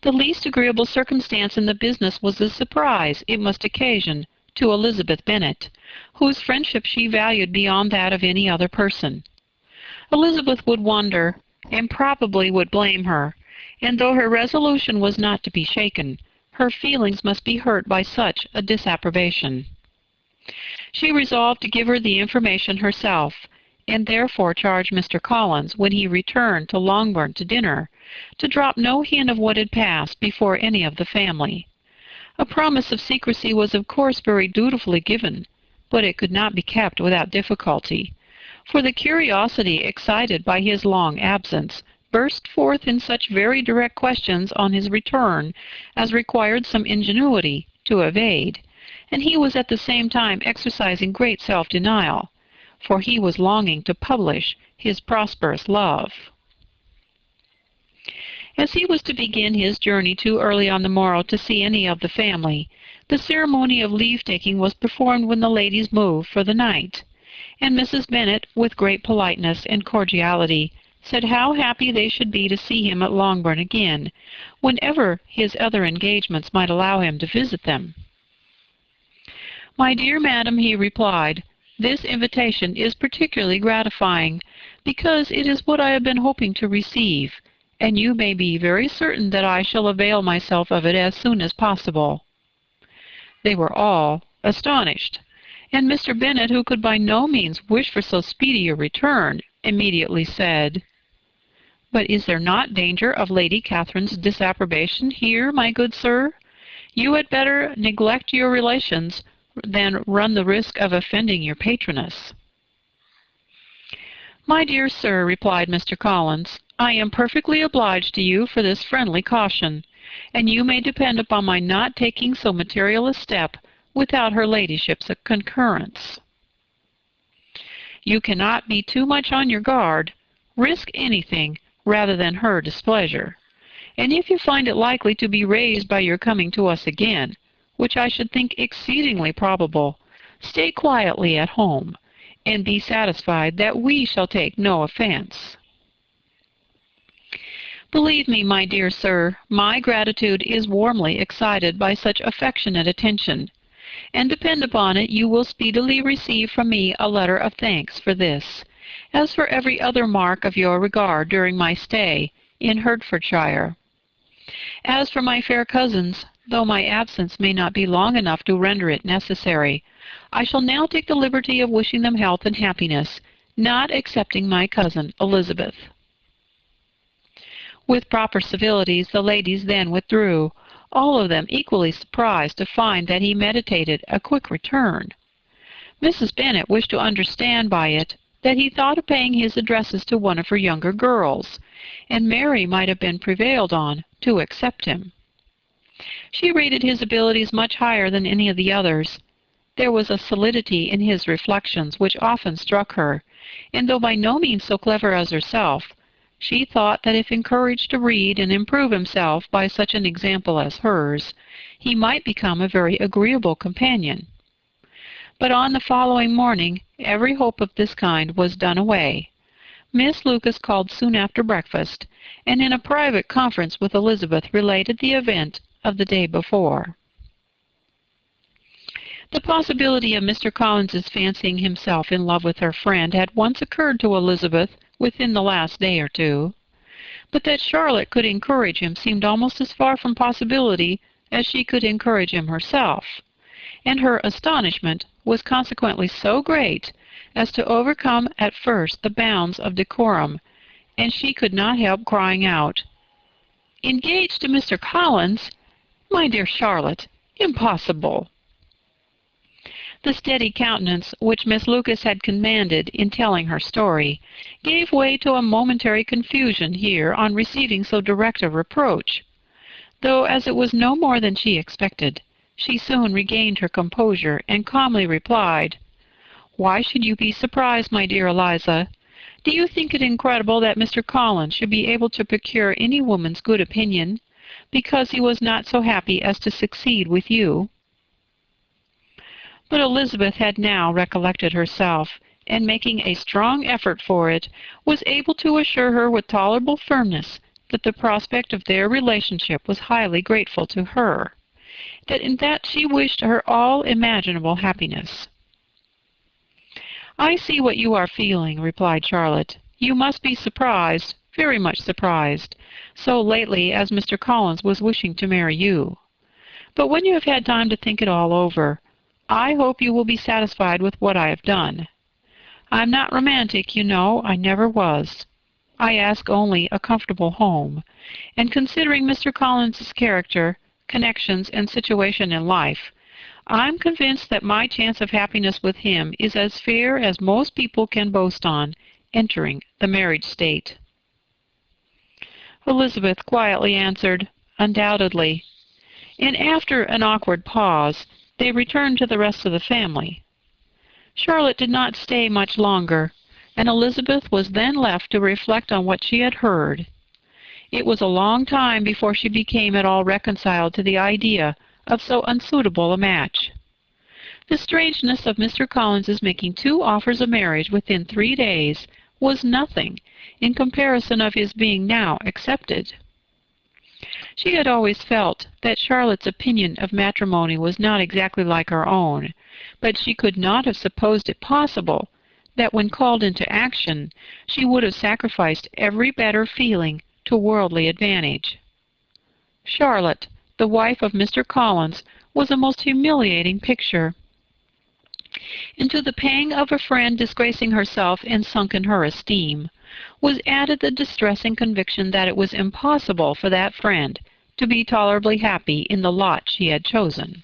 The least agreeable circumstance in the business was the surprise it must occasion to Elizabeth Bennet, whose friendship she valued beyond that of any other person. Elizabeth would wonder, and probably would blame her, and though her resolution was not to be shaken, her feelings must be hurt by such a disapprobation. She resolved to give her the information herself, and therefore charged Mr. Collins, when he returned to Longbourn to dinner, to drop no hint of what had passed before any of the family. A promise of secrecy was of course very dutifully given, but it could not be kept without difficulty, for the curiosity excited by his long absence burst forth in such very direct questions on his return as required some ingenuity to evade, and he was at the same time exercising great self-denial, for he was longing to publish his prosperous love. As he was to begin his journey too early on the morrow to see any of the family, the ceremony of leave-taking was performed when the ladies moved for the night, and Mrs. Bennet, with great politeness and cordiality, said how happy they should be to see him at Longbourn again, whenever his other engagements might allow him to visit them. "My dear madam," he replied, "this invitation is particularly gratifying, because it is what I have been hoping to receive, and you may be very certain that I shall avail myself of it as soon as possible." They were all astonished, and Mr. Bennet, who could by no means wish for so speedy a return, immediately said, "But is there not danger of Lady Catherine's disapprobation here, my good sir? You had better neglect your relations than run the risk of offending your patroness." "My dear sir," replied Mr. Collins, "I am perfectly obliged to you for this friendly caution, and you may depend upon my not taking so material a step without her ladyship's concurrence. You cannot be too much on your guard. Risk anything rather than her displeasure, and if you find it likely to be raised by your coming to us again, which I should think exceedingly probable, stay quietly at home, and be satisfied that we shall take no offense. Believe me, my dear sir, my gratitude is warmly excited by such affectionate attention, and depend upon it you will speedily receive from me a letter of thanks for this, as for every other mark of your regard during my stay in Hertfordshire. As for my fair cousins, though my absence may not be long enough to render it necessary, I shall now take the liberty of wishing them health and happiness, not excepting my cousin Elizabeth." With proper civilities the ladies then withdrew, all of them equally surprised to find that he meditated a quick return. Mrs. Bennet wished to understand by it that he thought of paying his addresses to one of her younger girls, and Mary might have been prevailed on to accept him. She rated his abilities much higher than any of the others. There was a solidity in his reflections which often struck her, and though by no means so clever as herself, she thought that if encouraged to read and improve himself by such an example as hers, he might become a very agreeable companion. But on the following morning every hope of this kind was done away. Miss Lucas called soon after breakfast, and in a private conference with Elizabeth related the event of the day before. The possibility of Mr. Collins's fancying himself in love with her friend had once occurred to Elizabeth within the last day or two, but that Charlotte could encourage him seemed almost as far from possibility as she could encourage him herself, and her astonishment was consequently so great as to overcome at first the bounds of decorum, and she could not help crying out, "Engaged to Mr. Collins? My dear Charlotte, impossible!" The steady countenance which Miss Lucas had commanded in telling her story gave way to a momentary confusion here on receiving so direct a reproach, though as it was no more than she expected, she soon regained her composure and calmly replied, "Why should you be surprised, my dear Eliza? Do you think it incredible that Mr. Collins should be able to procure any woman's good opinion, because he was not so happy as to succeed with you?" But Elizabeth had now recollected herself, and making a strong effort for it, was able to assure her with tolerable firmness that the prospect of their relationship was highly grateful to her, that in that she wished her all imaginable happiness. "I see what you are feeling," replied Charlotte. "You must be surprised, very much surprised, so lately as Mr. Collins was wishing to marry you. But when you have had time to think it all over, I hope you will be satisfied with what I have done. I am not romantic, you know, I never was. I ask only a comfortable home, and considering Mr. Collins's character, connections, and situation in life, I'm convinced that my chance of happiness with him is as fair as most people can boast on entering the marriage state." Elizabeth quietly answered, "Undoubtedly," and after an awkward pause, they returned to the rest of the family. Charlotte did not stay much longer, and Elizabeth was then left to reflect on what she had heard. It was a long time before she became at all reconciled to the idea of so unsuitable a match. The strangeness of Mr. Collins's making 2 offers of marriage within 3 days was nothing in comparison of his being now accepted. She had always felt that Charlotte's opinion of matrimony was not exactly like her own, but she could not have supposed it possible that when called into action she would have sacrificed every better feeling to worldly advantage. Charlotte, the wife of Mr. Collins, was a most humiliating picture. And to the pang of a friend disgracing herself and sunk in her esteem, was added the distressing conviction that it was impossible for that friend to be tolerably happy in the lot she had chosen.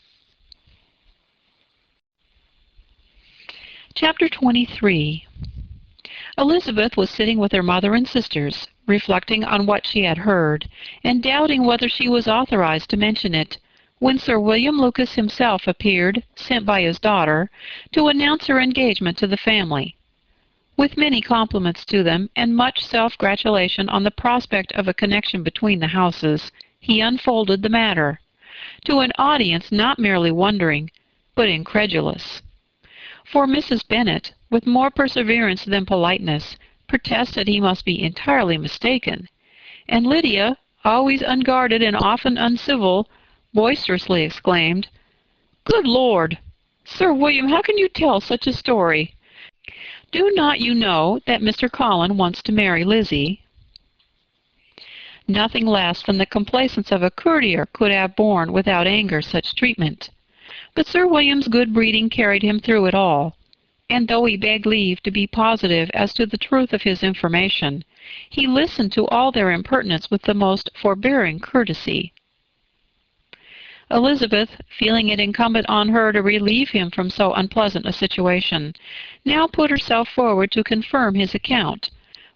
Chapter 23. Elizabeth was sitting with her mother and sisters, reflecting on what she had heard, and doubting whether she was authorized to mention it, when Sir William Lucas himself appeared, sent by his daughter, to announce her engagement to the family. With many compliments to them, and much self-gratulation on the prospect of a connection between the houses, he unfolded the matter, to an audience not merely wondering, but incredulous. For Mrs. Bennet, with more perseverance than politeness, protested he must be entirely mistaken, and Lydia, always unguarded and often uncivil, boisterously exclaimed, "Good Lord! Sir William, how can you tell such a story? Do not you know that Mr. Collins wants to marry Lizzie?" Nothing less than the complaisance of a courtier could have borne without anger such treatment. But Sir William's good breeding carried him through it all, and though he begged leave to be positive as to the truth of his information, He listened to all their impertinence with the most forbearing courtesy. Elizabeth, feeling it incumbent on her to relieve him from so unpleasant a situation, now put herself forward to confirm his account,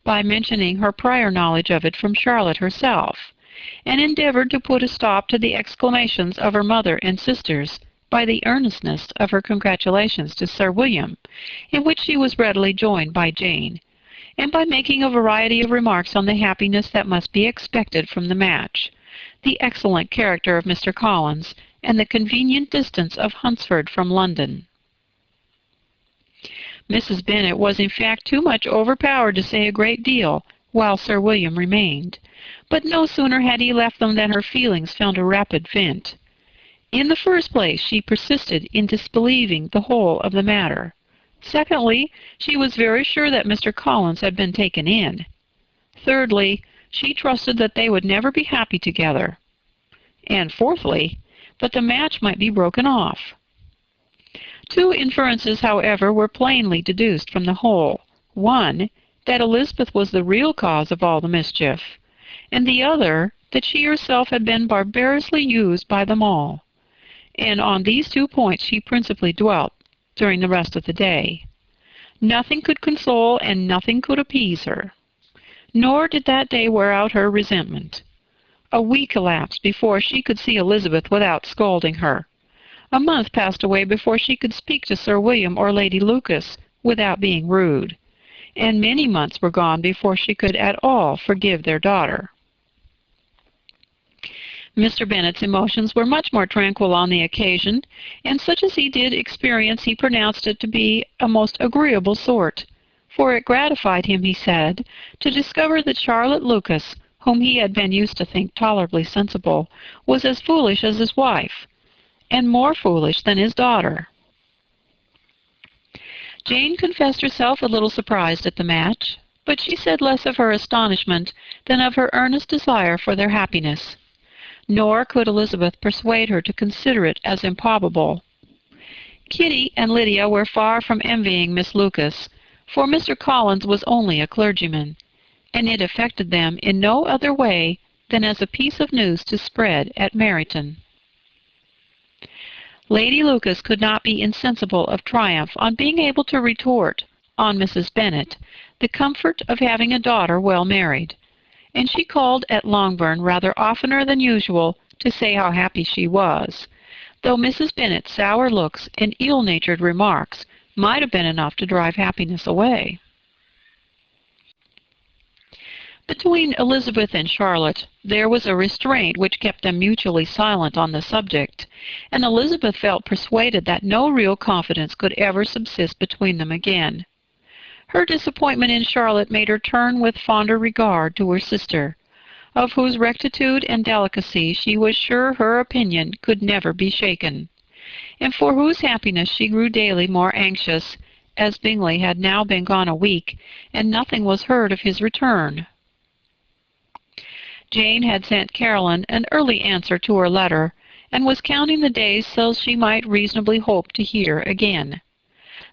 by mentioning her prior knowledge of it from Charlotte herself, and endeavored to put a stop to the exclamations of her mother and sisters by the earnestness of her congratulations to Sir William, in which she was readily joined by Jane, and by making a variety of remarks on the happiness that must be expected from the match, the excellent character of Mr. Collins, and the convenient distance of Hunsford from London. Mrs. Bennet was in fact too much overpowered to say a great deal while Sir William remained, but no sooner had he left them than her feelings found a rapid vent. In the first place, she persisted in disbelieving the whole of the matter. Secondly, she was very sure that Mr. Collins had been taken in. Thirdly, she trusted that they would never be happy together. And fourthly, that the match might be broken off. Two inferences, however, were plainly deduced from the whole. One, that Elizabeth was the real cause of all the mischief, and the other, that she herself had been barbarously used by them all. And on these two points she principally dwelt during the rest of the day. Nothing could console and nothing could appease her. Nor did that day wear out her resentment. A week elapsed before she could see Elizabeth without scolding her. A month passed away before she could speak to Sir William or Lady Lucas without being rude, and many months were gone before she could at all forgive their daughter. Mr. Bennet's emotions were much more tranquil on the occasion, and such as he did experience he pronounced it to be a most agreeable sort, for it gratified him, he said, to discover that Charlotte Lucas, whom he had been used to think tolerably sensible, was as foolish as his wife, and more foolish than his daughter. Jane confessed herself a little surprised at the match, but she said less of her astonishment than of her earnest desire for their happiness. Nor could Elizabeth persuade her to consider it as improbable. Kitty and Lydia were far from envying Miss Lucas, for Mr. Collins was only a clergyman, and it affected them in no other way than as a piece of news to spread at Meryton. Lady Lucas could not be insensible of triumph on being able to retort on Mrs. Bennet the comfort of having a daughter well married, and she called at Longbourn rather oftener than usual to say how happy she was, though Mrs. Bennet's sour looks and ill-natured remarks might have been enough to drive happiness away. Between Elizabeth and Charlotte there was a restraint which kept them mutually silent on the subject, and Elizabeth felt persuaded that no real confidence could ever subsist between them again. Her disappointment in Charlotte made her turn with fonder regard to her sister, of whose rectitude and delicacy she was sure her opinion could never be shaken, and for whose happiness she grew daily more anxious, as Bingley had now been gone a week, and nothing was heard of his return. Jane had sent Caroline an early answer to her letter, and was counting the days till she might reasonably hope to hear again.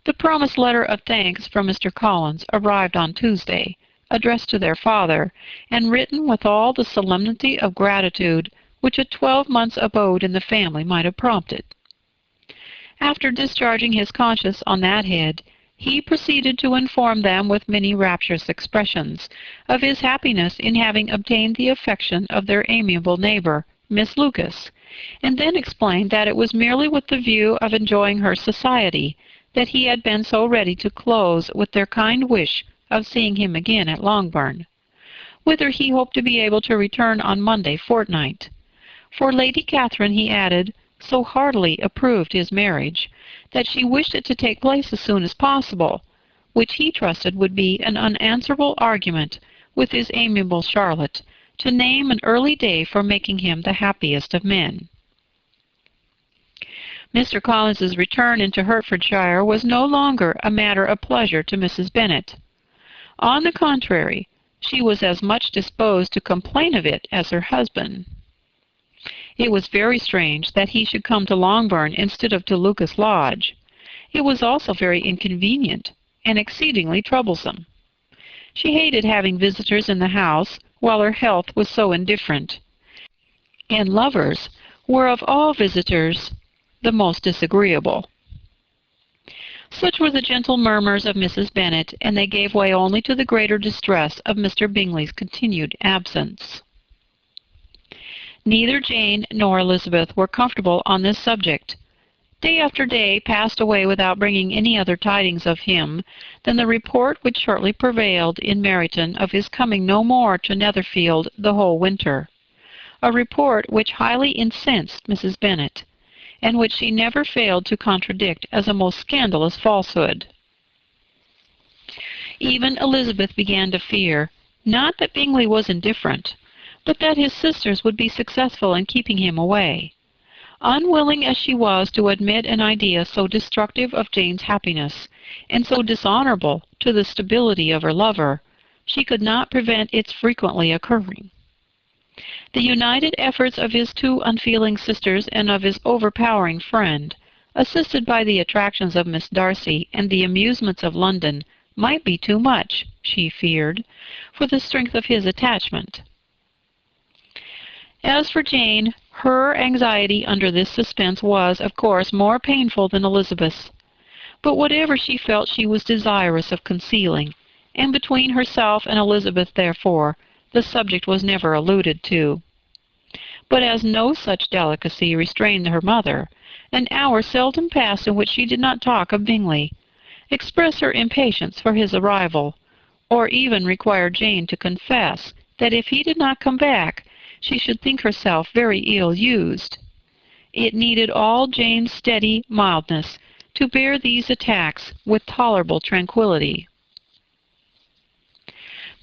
The promised letter of thanks from Mr. Collins arrived on Tuesday, addressed to their father, and written with all the solemnity of gratitude which a 12 months' abode in the family might have prompted. After discharging his conscience on that head, he proceeded to inform them with many rapturous expressions of his happiness in having obtained the affection of their amiable neighbor, Miss Lucas, and then explained that it was merely with the view of enjoying her society that he had been so ready to close with their kind wish of seeing him again at Longbourn, whither he hoped to be able to return on Monday fortnight. For Lady Catherine, he added, so heartily approved his marriage, that she wished it to take place as soon as possible, which he trusted would be an unanswerable argument with his amiable Charlotte, to name an early day for making him the happiest of men. Mr. Collins's return into Hertfordshire was no longer a matter of pleasure to Mrs. Bennet. On the contrary, she was as much disposed to complain of it as her husband. It was very strange that he should come to Longbourn instead of to Lucas Lodge. It was also very inconvenient and exceedingly troublesome. She hated having visitors in the house while her health was so indifferent. And lovers were of all visitors the most disagreeable. Such were the gentle murmurs of Mrs. Bennet, and they gave way only to the greater distress of Mr. Bingley's continued absence. Neither Jane nor Elizabeth were comfortable on this subject. Day after day passed away without bringing any other tidings of him than the report which shortly prevailed in Meryton of his coming no more to Netherfield the whole winter, a report which highly incensed Mrs. Bennet, and which she never failed to contradict as a most scandalous falsehood. Even Elizabeth began to fear, not that Bingley was indifferent, but that his sisters would be successful in keeping him away. Unwilling as she was to admit an idea so destructive of Jane's happiness, and so dishonorable to the stability of her lover, she could not prevent its frequently occurring. The united efforts of his two unfeeling sisters and of his overpowering friend, assisted by the attractions of Miss Darcy and the amusements of London, might be too much, she feared, for the strength of his attachment. As for Jane, her anxiety under this suspense was, of course, more painful than Elizabeth's. But whatever she felt she was desirous of concealing, and between herself and Elizabeth, therefore, the subject was never alluded to. But as no such delicacy restrained her mother, an hour seldom passed in which she did not talk of Bingley, express her impatience for his arrival, or even require Jane to confess that if he did not come back, she should think herself very ill-used. It needed all Jane's steady mildness to bear these attacks with tolerable tranquillity.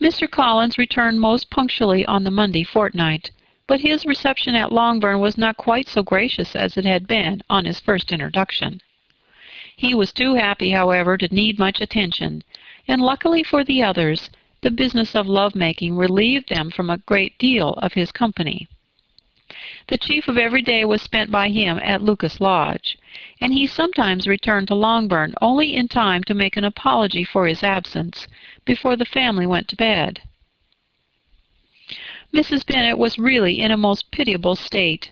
Mr. Collins returned most punctually on the Monday fortnight, but his reception at Longbourn was not quite so gracious as it had been on his first introduction. He was too happy, however, to need much attention, and luckily for the others, the business of love-making relieved them from a great deal of his company. The chief of every day was spent by him at Lucas Lodge, and he sometimes returned to Longbourn only in time to make an apology for his absence before the family went to bed. Mrs. Bennet was really in a most pitiable state.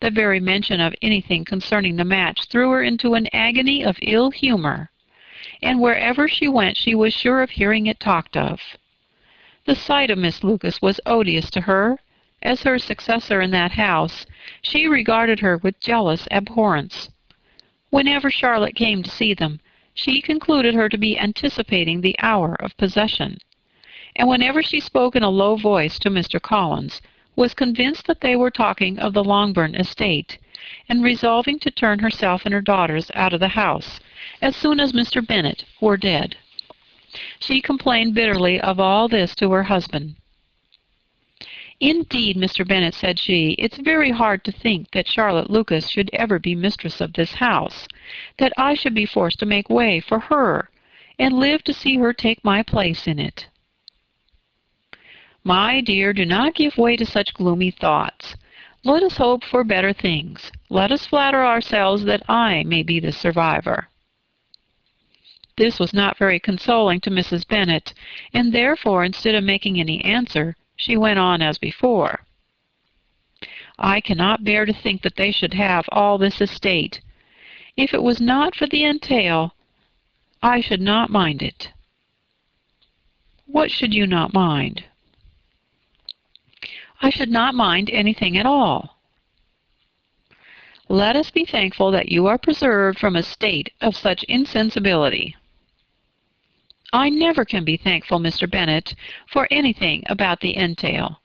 The very mention of anything concerning the match threw her into an agony of ill humor, and wherever she went she was sure of hearing it talked of. The sight of Miss Lucas was odious to her. As her successor in that house, she regarded her with jealous abhorrence. Whenever Charlotte came to see them, she concluded her to be anticipating the hour of possession, and whenever she spoke in a low voice to Mr. Collins, was convinced that they were talking of the Longbourn estate, and resolving to turn herself and her daughters out of the house as soon as Mr. Bennet were dead. She complained bitterly of all this to her husband. "Indeed, Mr. Bennet," said she, "it's very hard to think that Charlotte Lucas should ever be mistress of this house, that I should be forced to make way for her, and live to see her take my place in it." "My dear, do not give way to such gloomy thoughts. Let us hope for better things. Let us flatter ourselves that I may be the survivor." This was not very consoling to Mrs. Bennet, and therefore, instead of making any answer, she went on as before. "I cannot bear to think that they should have all this estate. If it was not for the entail, I should not mind it." "What should you not mind?" "I should not mind anything at all." "Let us be thankful that you are preserved from a state of such insensibility." "I never can be thankful, Mr. Bennet, for anything about the entail.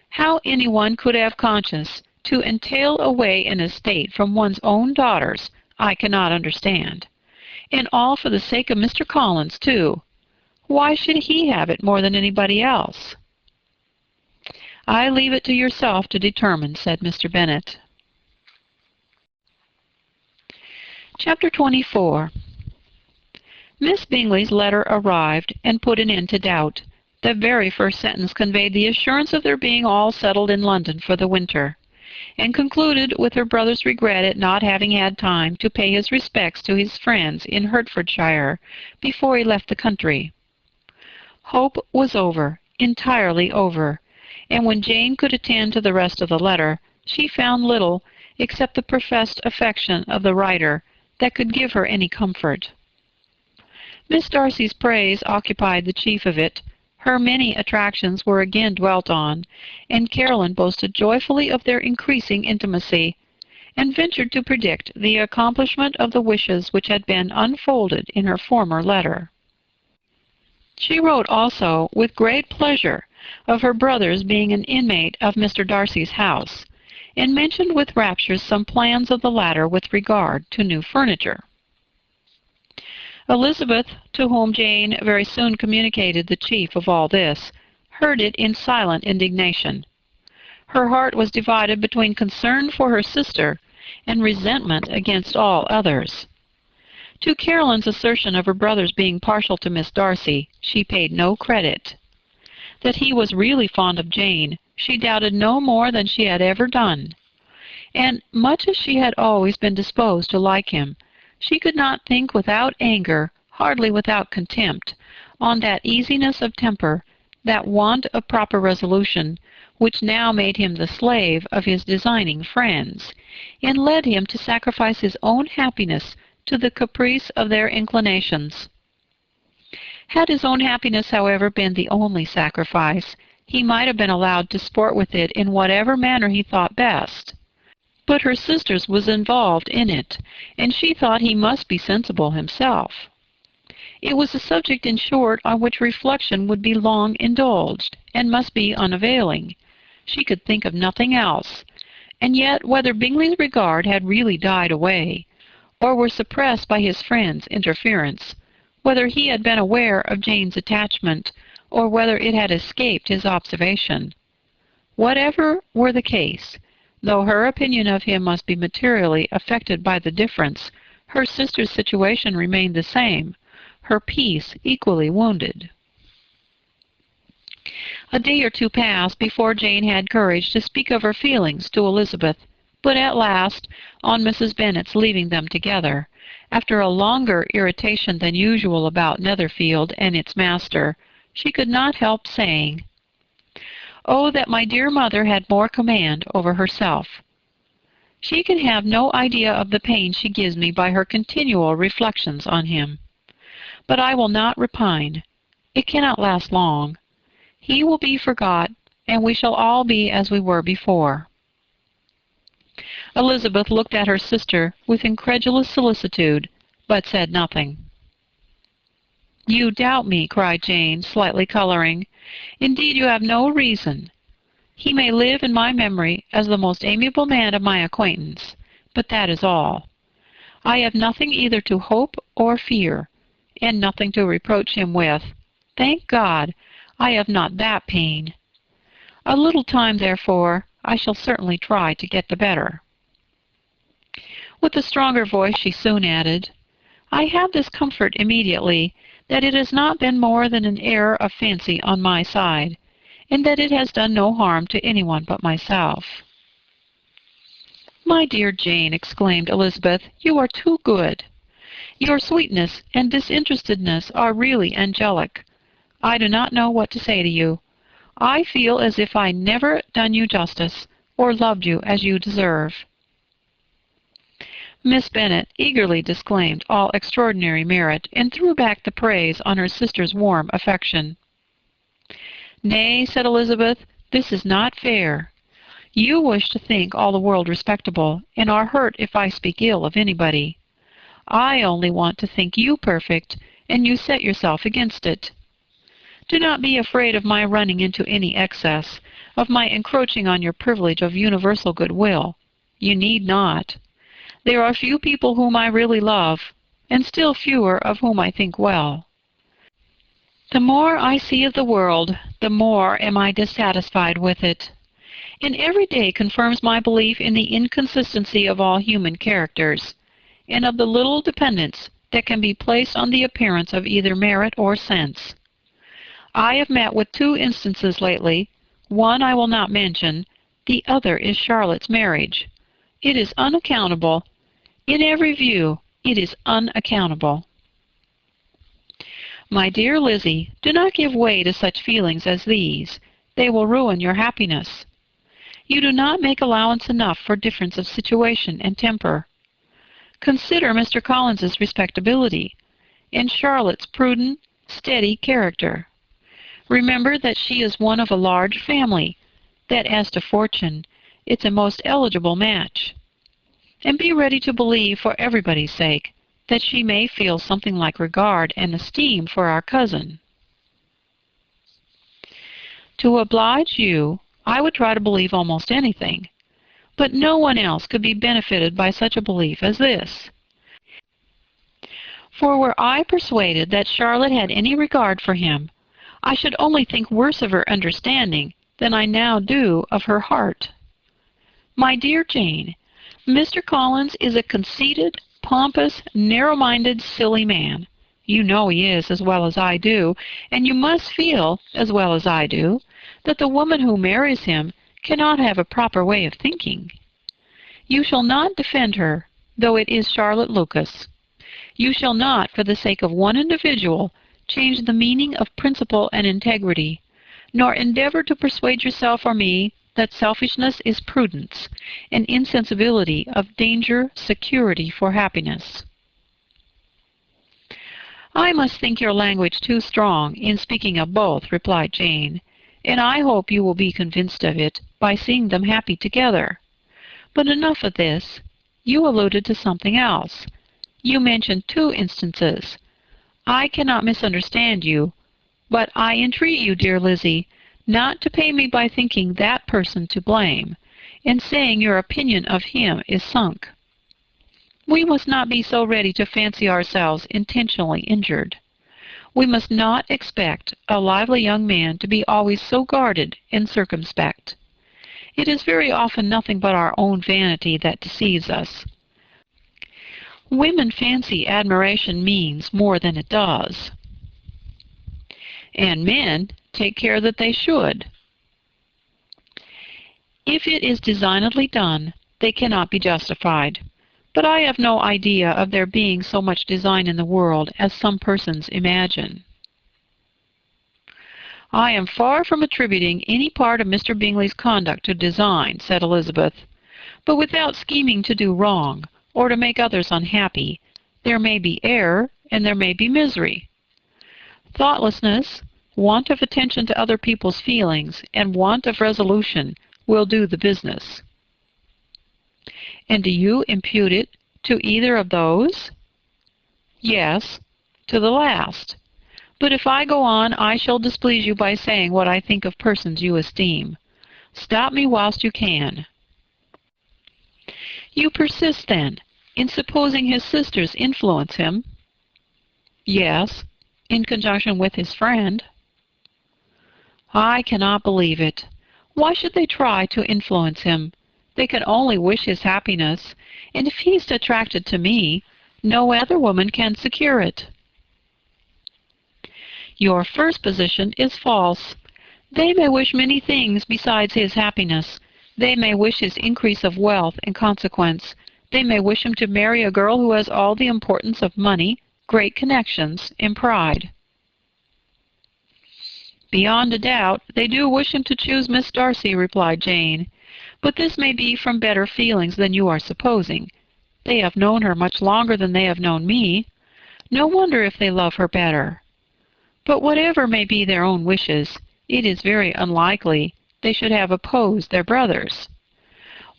How anyone could have conscience to entail away an estate from one's own daughters, I cannot understand. And all for the sake of Mr. Collins, too. Why should he have it more than anybody else?" "I leave it to yourself to determine," said Mr. Bennet. Chapter 24. Miss Bingley's letter arrived and put an end to doubt. The very first sentence conveyed the assurance of their being all settled in London for the winter, and concluded with her brother's regret at not having had time to pay his respects to his friends in Hertfordshire before he left the country. Hope was over, entirely over, and when Jane could attend to the rest of the letter, she found little, except the professed affection of the writer, that could give her any comfort. Miss Darcy's praise occupied the chief of it. Her many attractions were again dwelt on, and Caroline boasted joyfully of their increasing intimacy, and ventured to predict the accomplishment of the wishes which had been unfolded in her former letter. She wrote also, with great pleasure, of her brother's being an inmate of Mr. Darcy's house, and mentioned with rapture some plans of the latter with regard to new furniture. Elizabeth, to whom Jane very soon communicated the chief of all this, heard it in silent indignation. Her heart was divided between concern for her sister and resentment against all others. To Caroline's assertion of her brother's being partial to Miss Darcy, she paid no credit. That he was really fond of Jane, she doubted no more than she had ever done. And, much as she had always been disposed to like him, she could not think without anger, hardly without contempt, on that easiness of temper, that want of proper resolution, which now made him the slave of his designing friends, and led him to sacrifice his own happiness to the caprice of their inclinations. Had his own happiness, however, been the only sacrifice, he might have been allowed to sport with it in whatever manner he thought best. But her sister's was involved in it, and she thought he must be sensible himself. It was a subject, in short, on which reflection would be long indulged, and must be unavailing. She could think of nothing else, and yet whether Bingley's regard had really died away, or were suppressed by his friend's interference, whether he had been aware of Jane's attachment, or whether it had escaped his observation. Whatever were the case, though her opinion of him must be materially affected by the difference, her sister's situation remained the same, her peace equally wounded. A day or two passed before Jane had courage to speak of her feelings to Elizabeth, but at last, on Mrs. Bennet's leaving them together, after a longer irritation than usual about Netherfield and its master, she could not help saying, "Oh, that my dear mother had more command over herself! She can have no idea of the pain she gives me by her continual reflections on him. But I will not repine. It cannot last long. He will be forgot, and we shall all be as we were before." Elizabeth looked at her sister with incredulous solicitude, but said nothing. "You doubt me," cried Jane, slightly coloring. "Indeed, you have no reason. He may live in my memory as the most amiable man of my acquaintance, but that is all. I have nothing either to hope or fear, and nothing to reproach him with. Thank God, I have not that pain. A little time, therefore, I shall certainly try to get the better." With a stronger voice she soon added, "I have this comfort immediately, that it has not been more than an error of fancy on my side, and that it has done no harm to anyone but myself." "My dear Jane," exclaimed Elizabeth, "you are too good. Your sweetness and disinterestedness are really angelic. I do not know what to say to you. I feel as if I never done you justice, or loved you as you deserve." Miss Bennet eagerly disclaimed all extraordinary merit, and threw back the praise on her sister's warm affection. "Nay," said Elizabeth, "this is not fair. You wish to think all the world respectable, and are hurt if I speak ill of anybody. I only want to think you perfect, and you set yourself against it. Do not be afraid of my running into any excess, of my encroaching on your privilege of universal goodwill. You need not. There are few people whom I really love, and still fewer of whom I think well. The more I see of the world, the more am I dissatisfied with it, and every day confirms my belief in the inconsistency of all human characters, and of the little dependence that can be placed on the appearance of either merit or sense. I have met with two instances lately. One I will not mention, the other is Charlotte's marriage. It is unaccountable. In every view, it is unaccountable." My dear Lizzie, do not give way to such feelings as these. They will ruin your happiness. You do not make allowance enough for difference of situation and temper. Consider Mr. Collins's respectability, and Charlotte's prudent, steady character. Remember that she is one of a large family, that as to fortune, it's a most eligible match. And be ready to believe, for everybody's sake, that she may feel something like regard and esteem for our cousin. To oblige you, I would try to believe almost anything, but no one else could be benefited by such a belief as this. For were I persuaded that Charlotte had any regard for him, I should only think worse of her understanding than I now do of her heart. My dear Jane, Mr. Collins is a conceited, pompous, narrow-minded, silly man. You know he is as well as I do, and you must feel, as well as I do, that the woman who marries him cannot have a proper way of thinking. You shall not defend her, though it is Charlotte Lucas. You shall not, for the sake of one individual, change the meaning of principle and integrity, nor endeavor to persuade yourself or me that selfishness is prudence, and insensibility of danger security for happiness. I must think your language too strong in speaking of both, replied Jane, and I hope you will be convinced of it by seeing them happy together. But enough of this. You alluded to something else. You mentioned 2 instances. I cannot misunderstand you, but I entreat you, dear Lizzie, not to pay me by thinking that person to blame, and saying your opinion of him is sunk. We must not be so ready to fancy ourselves intentionally injured. We must not expect a lively young man to be always so guarded and circumspect. It is very often nothing but our own vanity that deceives us. Women fancy admiration means more than it does. And men take care that they should. If it is designedly done, they cannot be justified. But I have no idea of there being so much design in the world as some persons imagine. I am far from attributing any part of Mr. Bingley's conduct to design, said Elizabeth, but without scheming to do wrong, or to make others unhappy, there may be error and there may be misery. Thoughtlessness, want of attention to other people's feelings, and want of resolution will do the business. And do you impute it to either of those? Yes, to the last. But if I go on, I shall displease you by saying what I think of persons you esteem. Stop me whilst you can. You persist, then, in supposing his sisters influence him? Yes, in conjunction with his friend. I cannot believe it. Why should they try to influence him? They can only wish his happiness, and if he is attracted to me, no other woman can secure it. Your first position is false. They may wish many things besides his happiness. They may wish his increase of wealth and consequence. They may wish him to marry a girl who has all the importance of money, great connections, and pride. Beyond a doubt, they do wish him to choose Miss Darcy, replied Jane. But this may be from better feelings than you are supposing. They have known her much longer than they have known me. No wonder if they love her better. But whatever may be their own wishes, it is very unlikely they should have opposed their brothers.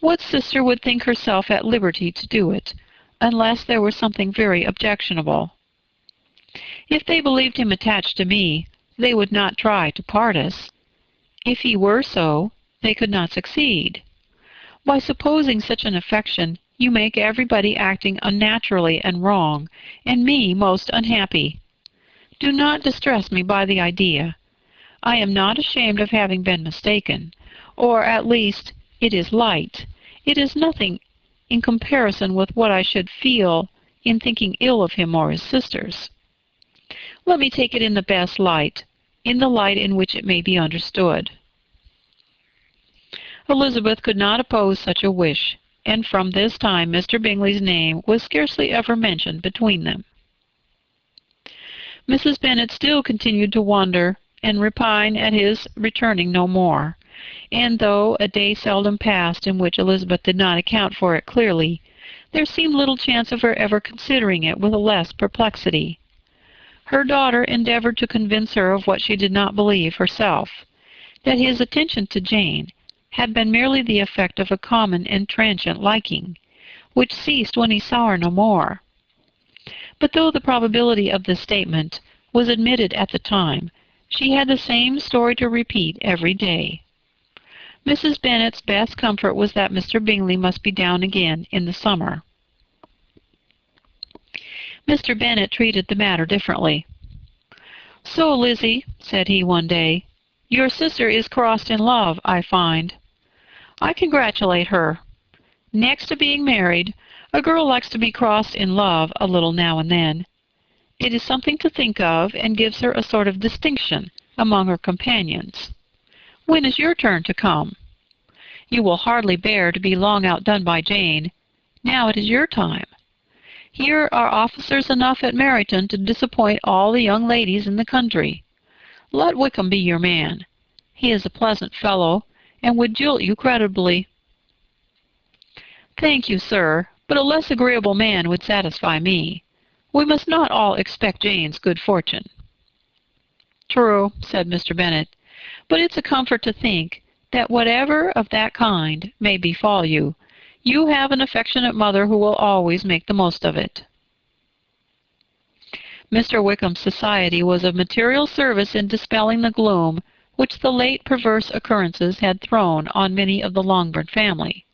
What sister would think herself at liberty to do it, unless there were something very objectionable? If they believed him attached to me, they would not try to part us. If he were so, they could not succeed. By supposing such an affection, you make everybody acting unnaturally and wrong, and me most unhappy. Do not distress me by the idea. I am not ashamed of having been mistaken, or at least it is light. It is nothing in comparison with what I should feel in thinking ill of him or his sisters. Let me take it in the best light, in the light in which it may be understood. Elizabeth could not oppose such a wish, and from this time Mr. Bingley's name was scarcely ever mentioned between them. Mrs. Bennet still continued to wonder and repine at his returning no more, and though a day seldom passed in which Elizabeth did not account for it clearly, there seemed little chance of her ever considering it with less perplexity. Her daughter endeavored to convince her of what she did not believe herself, that his attention to Jane had been merely the effect of a common and transient liking, which ceased when he saw her no more. But though the probability of this statement was admitted at the time, she had the same story to repeat every day. Mrs. Bennet's best comfort was that Mr. Bingley must be down again in the summer. Mr. Bennet treated the matter differently. "So, Lizzie," said he one day, "your sister is crossed in love, I find. I congratulate her. Next to being married, a girl likes to be crossed in love a little now and then. It is something to think of, and gives her a sort of distinction among her companions. When is your turn to come? You will hardly bear to be long outdone by Jane. Now it is your time. Here are officers enough at Meryton to disappoint all the young ladies in the country. Let Wickham be your man. He is a pleasant fellow, and would jilt you creditably." "Thank you, sir, but a less agreeable man would satisfy me. We must not all expect Jane's good fortune." "True," said Mr. Bennet, "but it's a comfort to think that whatever of that kind may befall you, you have an affectionate mother who will always make the most of it." Mr. Wickham's society was of material service in dispelling the gloom which the late perverse occurrences had thrown on many of the Longbourn family.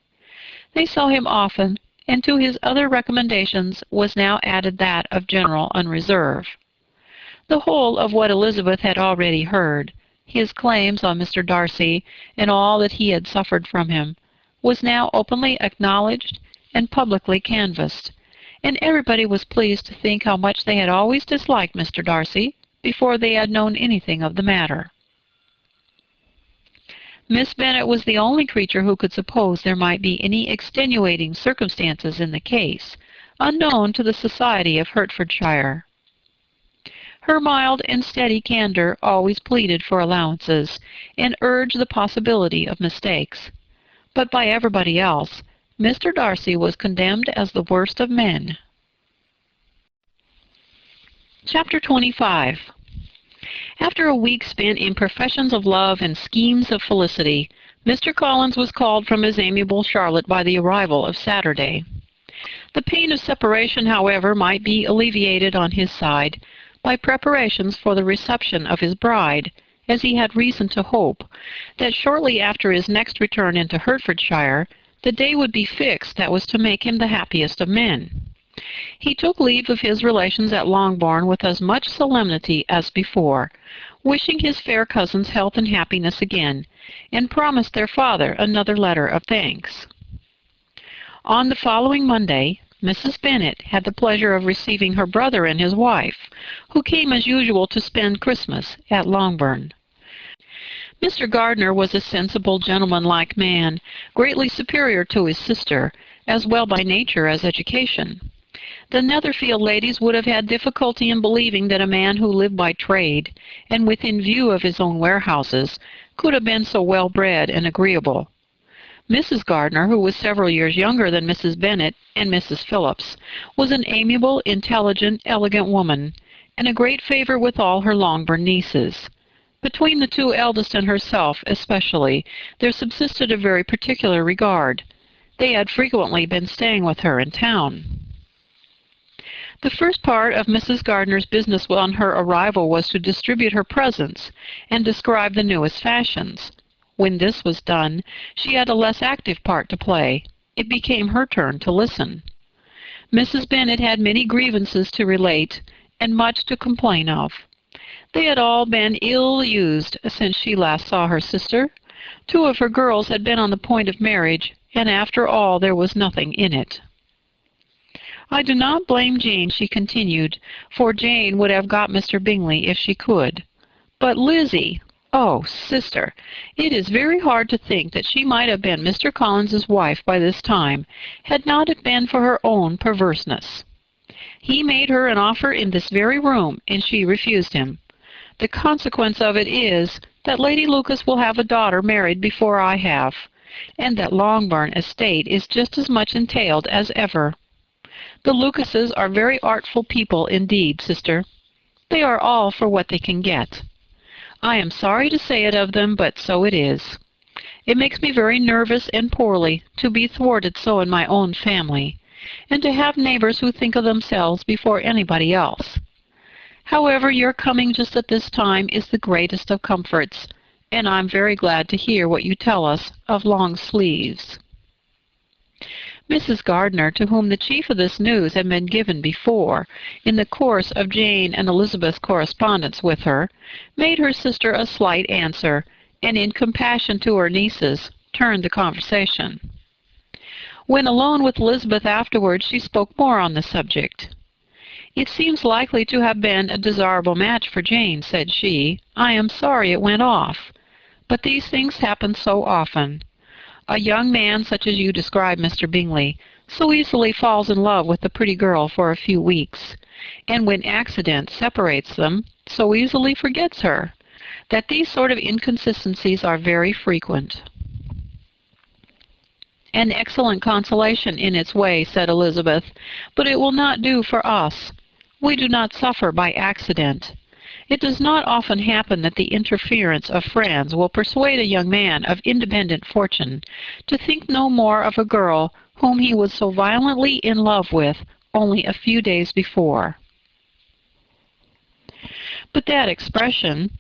They saw him often, and to his other recommendations was now added that of general unreserve. The whole of what Elizabeth had already heard, his claims on Mr. Darcy, and all that he had suffered from him, was now openly acknowledged and publicly canvassed, and everybody was pleased to think how much they had always disliked Mr. Darcy before they had known anything of the matter. Miss Bennet was the only creature who could suppose there might be any extenuating circumstances in the case, unknown to the society of Hertfordshire. Her mild and steady candour always pleaded for allowances, and urged the possibility of mistakes. But by everybody else, Mr. Darcy was condemned as the worst of men. Chapter 25. After a week spent in professions of love and schemes of felicity, Mr. Collins was called from his amiable Charlotte by the arrival of Saturday. The pain of separation, however, might be alleviated on his side by preparations for the reception of his bride, as he had reason to hope that shortly after his next return into Hertfordshire the day would be fixed that was to make him the happiest of men. He took leave of his relations at Longbourn with as much solemnity as before, wishing his fair cousins health and happiness again, and promised their father another letter of thanks. On the following Monday, Mrs. Bennet had the pleasure of receiving her brother and his wife, who came as usual to spend Christmas at Longbourn. Mr. Gardiner was a sensible, gentlemanlike man, greatly superior to his sister, as well by nature as education. The Netherfield ladies would have had difficulty in believing that a man who lived by trade, and within view of his own warehouses, could have been so well bred and agreeable. Mrs. Gardiner, who was several years younger than Mrs. Bennet and Mrs. Phillips, was an amiable, intelligent, elegant woman, and a great favourite with all her Longbourn nieces. Between the two eldest and herself especially, there subsisted a very particular regard. They had frequently been staying with her in town. The first part of Mrs. Gardiner's business on her arrival was to distribute her presents and describe the newest fashions. When this was done, she had a less active part to play. It became her turn to listen. Mrs. Bennet had many grievances to relate, and much to complain of. They had all been ill-used since she last saw her sister. 2 of her girls had been on the point of marriage, and after all there was nothing in it. "I do not blame Jane," she continued, "for Jane would have got Mr. Bingley if she could. But Lizzie, oh, sister, it is very hard to think that she might have been Mr. Collins's wife by this time, had not it been for her own perverseness. He made her an offer in this very room, and she refused him. The consequence of it is that Lady Lucas will have a daughter married before I have, and that Longbourn estate is just as much entailed as ever. The Lucases are very artful people indeed, sister. They are all for what they can get. I am sorry to say it of them, but so it is. It makes me very nervous and poorly to be thwarted so in my own family, and to have neighbors who think of themselves before anybody else. However, your coming just at this time is the greatest of comforts, and I'm very glad to hear what you tell us of long sleeves. Mrs. Gardiner, to whom the chief of this news had been given before, in the course of Jane and Elizabeth's correspondence with her, made her sister a slight answer, and in compassion to her nieces, turned the conversation. When alone with Elizabeth afterwards, she spoke more on the subject. "It seems likely to have been a desirable match for Jane," said she. "I am sorry it went off. But these things happen so often. A young man such as you describe, Mr. Bingley, so easily falls in love with the pretty girl for a few weeks, and when accident separates them, so easily forgets her, that these sort of inconsistencies are very frequent." "An excellent consolation in its way," said Elizabeth, "but it will not do for us. We do not suffer by accident. It does not often happen that the interference of friends will persuade a young man of independent fortune to think no more of a girl whom he was so violently in love with only a few days before." But that expression,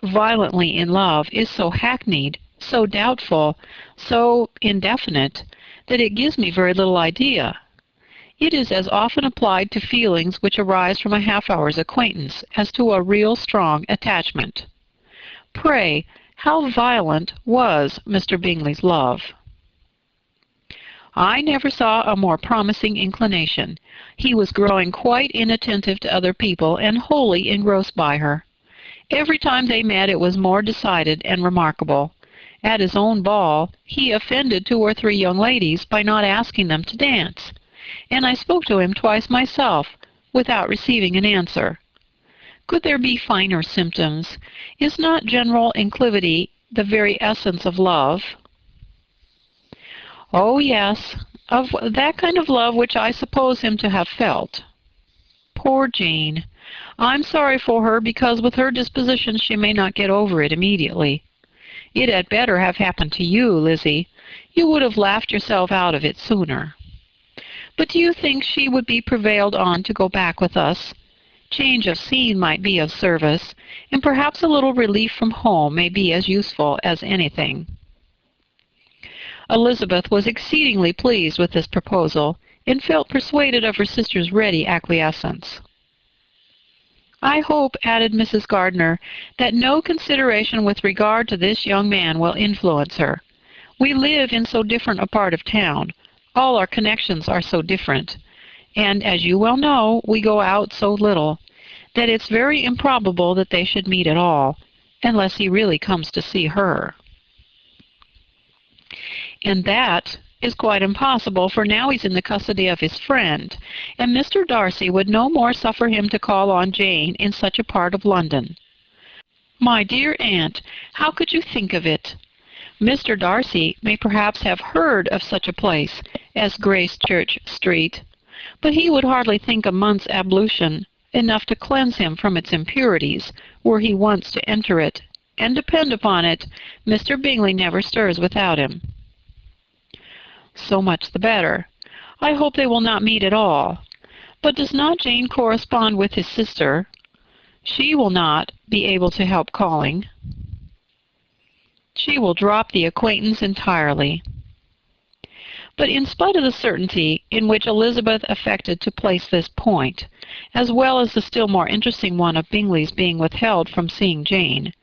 violently in love, is so hackneyed, so doubtful, so indefinite, that it gives me very little idea. It is as often applied to feelings which arise from a half-hour's acquaintance as to a real strong attachment. Pray, how violent was Mr. Bingley's love? "I never saw a more promising inclination. He was growing quite inattentive to other people, and wholly engrossed by her. Every time they met it was more decided and remarkable. At his own ball he offended 2 or 3 young ladies by not asking them to dance, and I spoke to him twice myself, without receiving an answer. Could there be finer symptoms? Is not general inclivity the very essence of love?" "Oh, yes, of that kind of love which I suppose him to have felt." "Poor Jane! I'm sorry for her, because with her disposition she may not get over it immediately. It had better have happened to you, Lizzie. You would have laughed yourself out of it sooner. But do you think she would be prevailed on to go back with us? Change of scene might be of service, and perhaps a little relief from home may be as useful as anything." Elizabeth was exceedingly pleased with this proposal, and felt persuaded of her sister's ready acquiescence. "I hope," added Mrs. Gardiner, "that no consideration with regard to this young man will influence her. We live in so different a part of town. All our connections are so different, and, as you well know, we go out so little, that it's very improbable that they should meet at all, unless he really comes to see her. And that is quite impossible, for now he's in the custody of his friend, and Mr. Darcy would no more suffer him to call on Jane in such a part of London." "My dear aunt, how could you think of it? Mr. Darcy may perhaps have heard of such a place as Gracechurch Street, but he would hardly think a month's ablution enough to cleanse him from its impurities, were he once to enter it, and depend upon it, Mr. Bingley never stirs without him." "So much the better. I hope they will not meet at all. But does not Jane correspond with his sister? She will not be able to help calling." "She will drop the acquaintance entirely." But in spite of the certainty in which Elizabeth affected to place this point, as well as the still more interesting one of Bingley's being withheld from seeing Jane,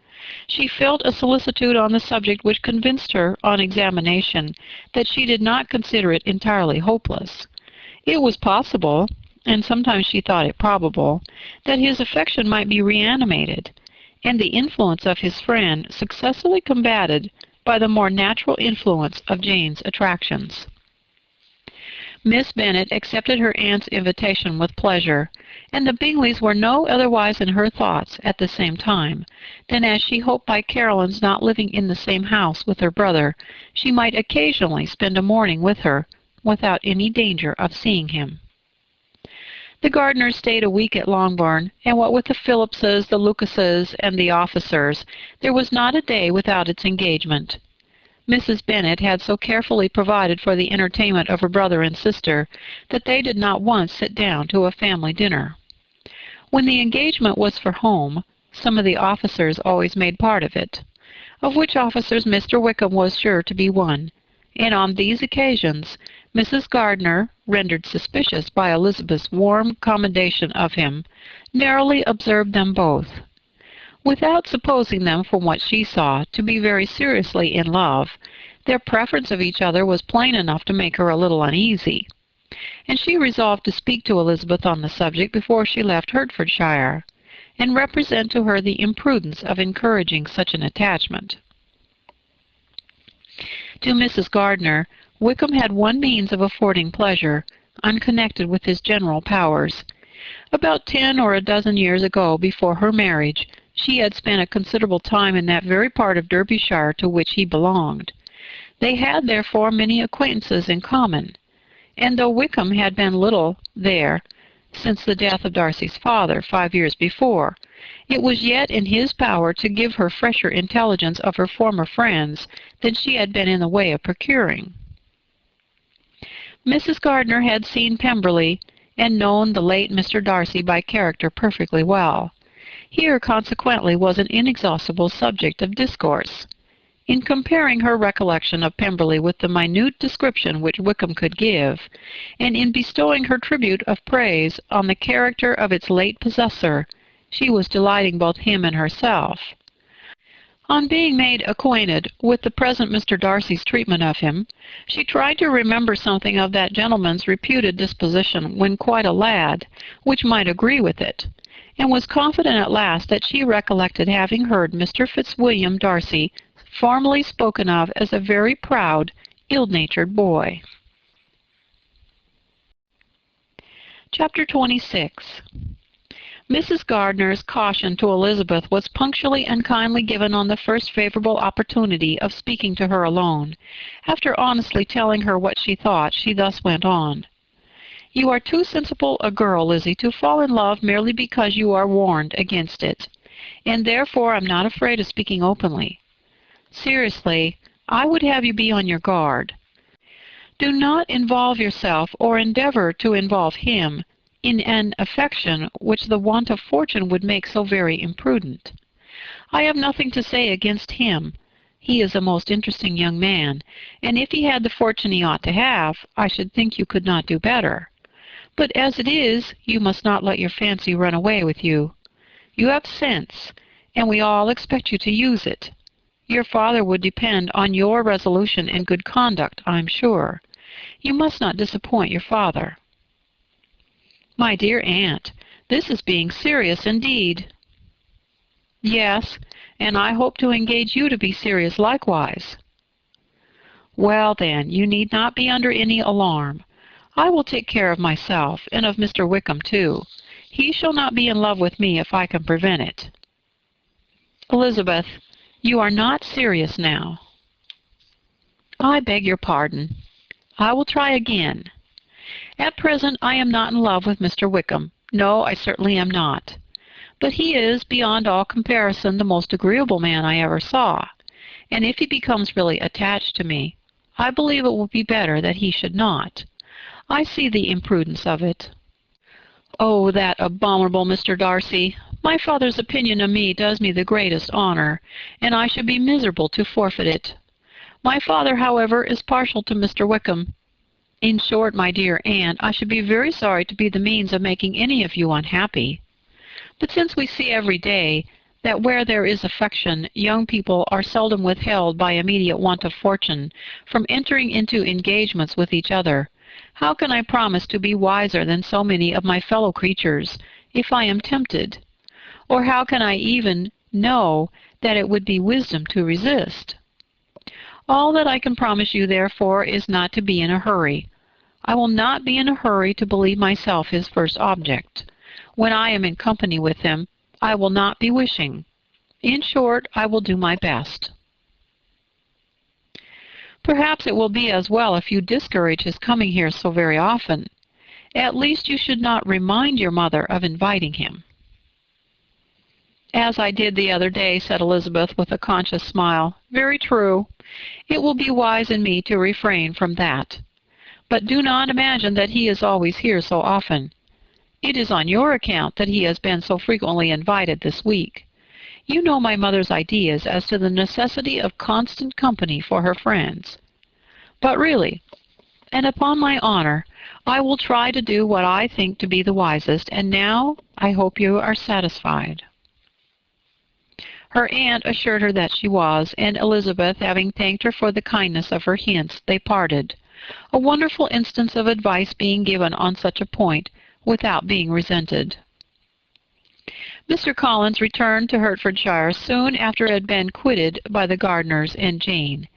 she felt a solicitude on the subject which convinced her, on examination, that she did not consider it entirely hopeless. It was possible, and sometimes she thought it probable, that his affection might be reanimated, and the influence of his friend successfully combated by the more natural influence of Jane's attractions. Miss Bennet accepted her aunt's invitation with pleasure, and the Bingleys were no otherwise in her thoughts at the same time than as she hoped by Caroline's not living in the same house with her brother, she might occasionally spend a morning with her without any danger of seeing him. The Gardiners stayed a week at Longbourn, and what with the Phillipses, the Lucases, and the officers, there was not a day without its engagement. Mrs. Bennet had so carefully provided for the entertainment of her brother and sister that they did not once sit down to a family dinner. When the engagement was for home, some of the officers always made part of it, of which officers Mr. Wickham was sure to be one, and on these occasions Mrs. Gardiner, rendered suspicious by Elizabeth's warm commendation of him, narrowly observed them both. Without supposing them, from what she saw, to be very seriously in love, their preference of each other was plain enough to make her a little uneasy, and she resolved to speak to Elizabeth on the subject before she left Hertfordshire, and represent to her the imprudence of encouraging such an attachment. To Mrs. Gardiner, Wickham had one means of affording pleasure, unconnected with his general powers. About 10 or a dozen years ago, before her marriage, she had spent a considerable time in that very part of Derbyshire to which he belonged. They had, therefore, many acquaintances in common, and though Wickham had been little there since the death of Darcy's father 5 years before, it was yet in his power to give her fresher intelligence of her former friends than she had been in the way of procuring. Mrs. Gardiner had seen Pemberley, and known the late Mr. Darcy by character perfectly well. Here, consequently, was an inexhaustible subject of discourse. In comparing her recollection of Pemberley with the minute description which Wickham could give, and in bestowing her tribute of praise on the character of its late possessor, she was delighting both him and herself. On being made acquainted with the present Mr. Darcy's treatment of him, she tried to remember something of that gentleman's reputed disposition when quite a lad, which might agree with it, and was confident at last that she recollected having heard Mr. Fitzwilliam Darcy formerly spoken of as a very proud, ill-natured boy. Chapter 26. Mrs. Gardiner's caution to Elizabeth was punctually and kindly given on the first favorable opportunity of speaking to her alone. After honestly telling her what she thought, she thus went on. "You are too sensible a girl, Lizzie, to fall in love merely because you are warned against it, and therefore I'm not afraid of speaking openly. Seriously, I would have you be on your guard. Do not involve yourself, or endeavor to involve him, in an affection which the want of fortune would make so very imprudent. I have nothing to say against him. He is a most interesting young man, and if he had the fortune he ought to have, I should think you could not do better. But as it is, you must not let your fancy run away with you. You have sense, and we all expect you to use it. Your father would depend on your resolution and good conduct, I'm sure. You must not disappoint your father." "My dear aunt, this is being serious indeed." "Yes, and I hope to engage you to be serious likewise." "Well, then, you need not be under any alarm. I will take care of myself, and of Mr. Wickham, too. He shall not be in love with me if I can prevent it." "Elizabeth, you are not serious now." "I beg your pardon. I will try again. At present I am not in love with Mr. Wickham. No, I certainly am not. But he is, beyond all comparison, the most agreeable man I ever saw, and if he becomes really attached to me, I believe it will be better that he should not. I see the imprudence of it. Oh, that abominable Mr. Darcy! My father's opinion of me does me the greatest honor, and I should be miserable to forfeit it. My father, however, is partial to Mr. Wickham. In short, my dear aunt, I should be very sorry to be the means of making any of you unhappy. But since we see every day that where there is affection, young people are seldom withheld by immediate want of fortune from entering into engagements with each other, how can I promise to be wiser than so many of my fellow creatures, if I am tempted? Or how can I even know that it would be wisdom to resist? All that I can promise you, therefore, is not to be in a hurry. I will not be in a hurry to believe myself his first object. When I am in company with him, I will not be wishing. In short, I will do my best. Perhaps it will be as well if you discourage his coming here so very often. At least you should not remind your mother of inviting him. As I did the other day, said Elizabeth with a conscious smile. Very true. It will be wise in me to refrain from that. But do not imagine that he is always here so often. It is on your account that he has been so frequently invited this week. You know my mother's ideas as to the necessity of constant company for her friends. But really, and upon my honor, I will try to do what I think to be the wisest, and now I hope you are satisfied. Her aunt assured her that she was, and Elizabeth, having thanked her for the kindness of her hints, they parted, a wonderful instance of advice being given on such a point without being resented. Mr. Collins returned to Hertfordshire soon after it had been quitted by the Gardiners and Jane,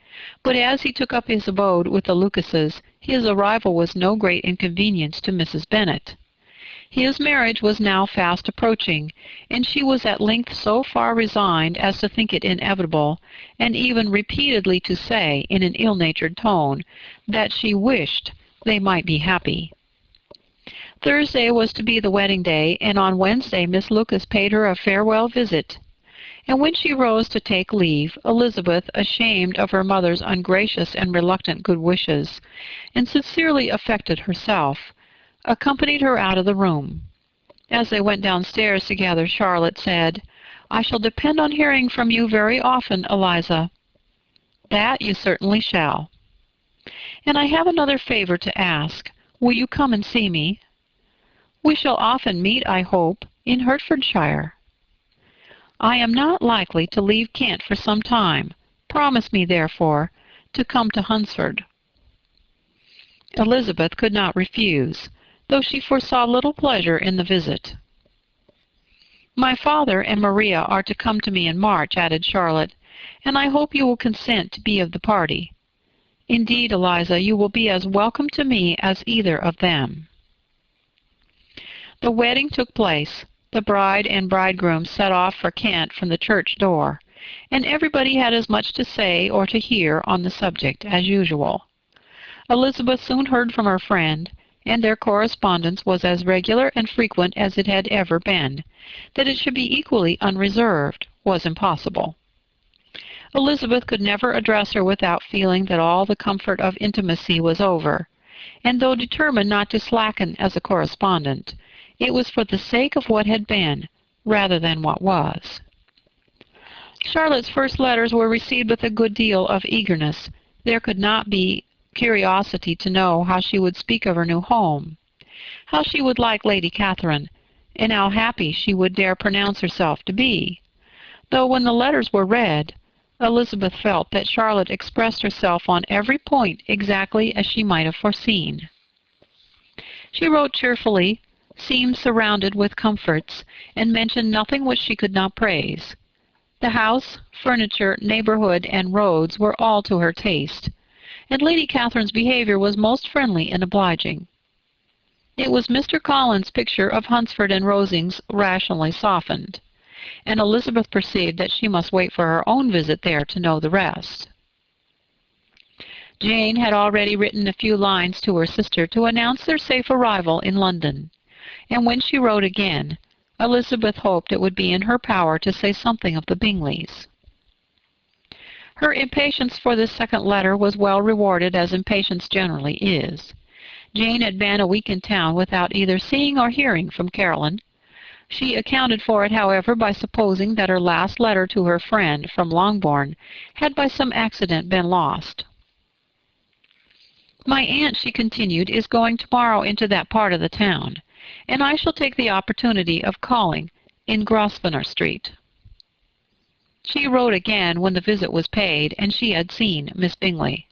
but as he took up his abode with the Lucases, his arrival was no great inconvenience to Mrs. Bennet. His marriage was now fast approaching, and she was at length so far resigned as to think it inevitable, and even repeatedly to say, in an ill-natured tone, that she wished they might be happy. Thursday was to be the wedding day, and on Wednesday Miss Lucas paid her a farewell visit. And when she rose to take leave, Elizabeth, ashamed of her mother's ungracious and reluctant good wishes, and sincerely affected herself, accompanied her out of the room. As they went downstairs together, Charlotte said, I shall depend on hearing from you very often, Eliza. That you certainly shall. And I have another favor to ask. Will you come and see me? We shall often meet, I hope, in Hertfordshire. I am not likely to leave Kent for some time. Promise me, therefore, to come to Hunsford. Elizabeth could not refuse, though she foresaw little pleasure in the visit. My father and Maria are to come to me in March, added Charlotte, and I hope you will consent to be of the party. Indeed, Eliza, you will be as welcome to me as either of them. The wedding took place. The bride and bridegroom set off for Kent from the church door, and everybody had as much to say or to hear on the subject as usual. Elizabeth soon heard from her friend, and their correspondence was as regular and frequent as it had ever been. That it should be equally unreserved was impossible. Elizabeth could never address her without feeling that all the comfort of intimacy was over, and though determined not to slacken as a correspondent, it was for the sake of what had been, rather than what was. Charlotte's first letters were received with a good deal of eagerness. There could not be curiosity to know how she would speak of her new home, how she would like Lady Catherine, and how happy she would dare pronounce herself to be, though when the letters were read, Elizabeth felt that Charlotte expressed herself on every point exactly as she might have foreseen. She wrote cheerfully, seemed surrounded with comforts, and mentioned nothing which she could not praise. The house, furniture, neighborhood, and roads were all to her taste, and Lady Catherine's behavior was most friendly and obliging. It was Mr. Collins' picture of Hunsford and Rosings rationally softened, and Elizabeth perceived that she must wait for her own visit there to know the rest. Jane had already written a few lines to her sister to announce their safe arrival in London, and when she wrote again, Elizabeth hoped it would be in her power to say something of the Bingleys. Her impatience for this second letter was well rewarded, as impatience generally is. Jane had been a week in town without either seeing or hearing from Caroline. She accounted for it, however, by supposing that her last letter to her friend from Longbourn had by some accident been lost. My aunt, she continued, is going tomorrow into that part of the town, and I shall take the opportunity of calling in Grosvenor Street. She wrote again when the visit was paid, and she had seen Miss Bingley.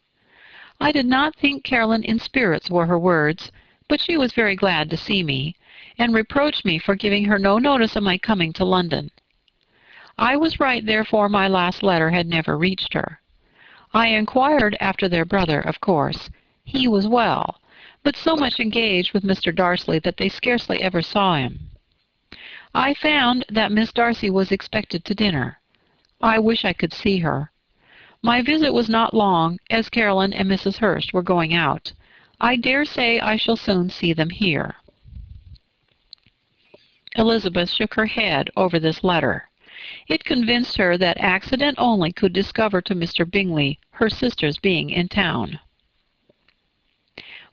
I did not think Caroline in spirits, were her words, but she was very glad to see me, and reproached me for giving her no notice of my coming to London. I was right, therefore my last letter had never reached her. I inquired after their brother, of course. He was well, but so much engaged with Mr. Darcy that they scarcely ever saw him. I found that Miss Darcy was expected to dinner. I wish I could see her. My visit was not long, as Caroline and Mrs. Hurst were going out. I dare say I shall soon see them here. Elizabeth shook her head over this letter. It convinced her that accident only could discover to Mr. Bingley her sister's being in town.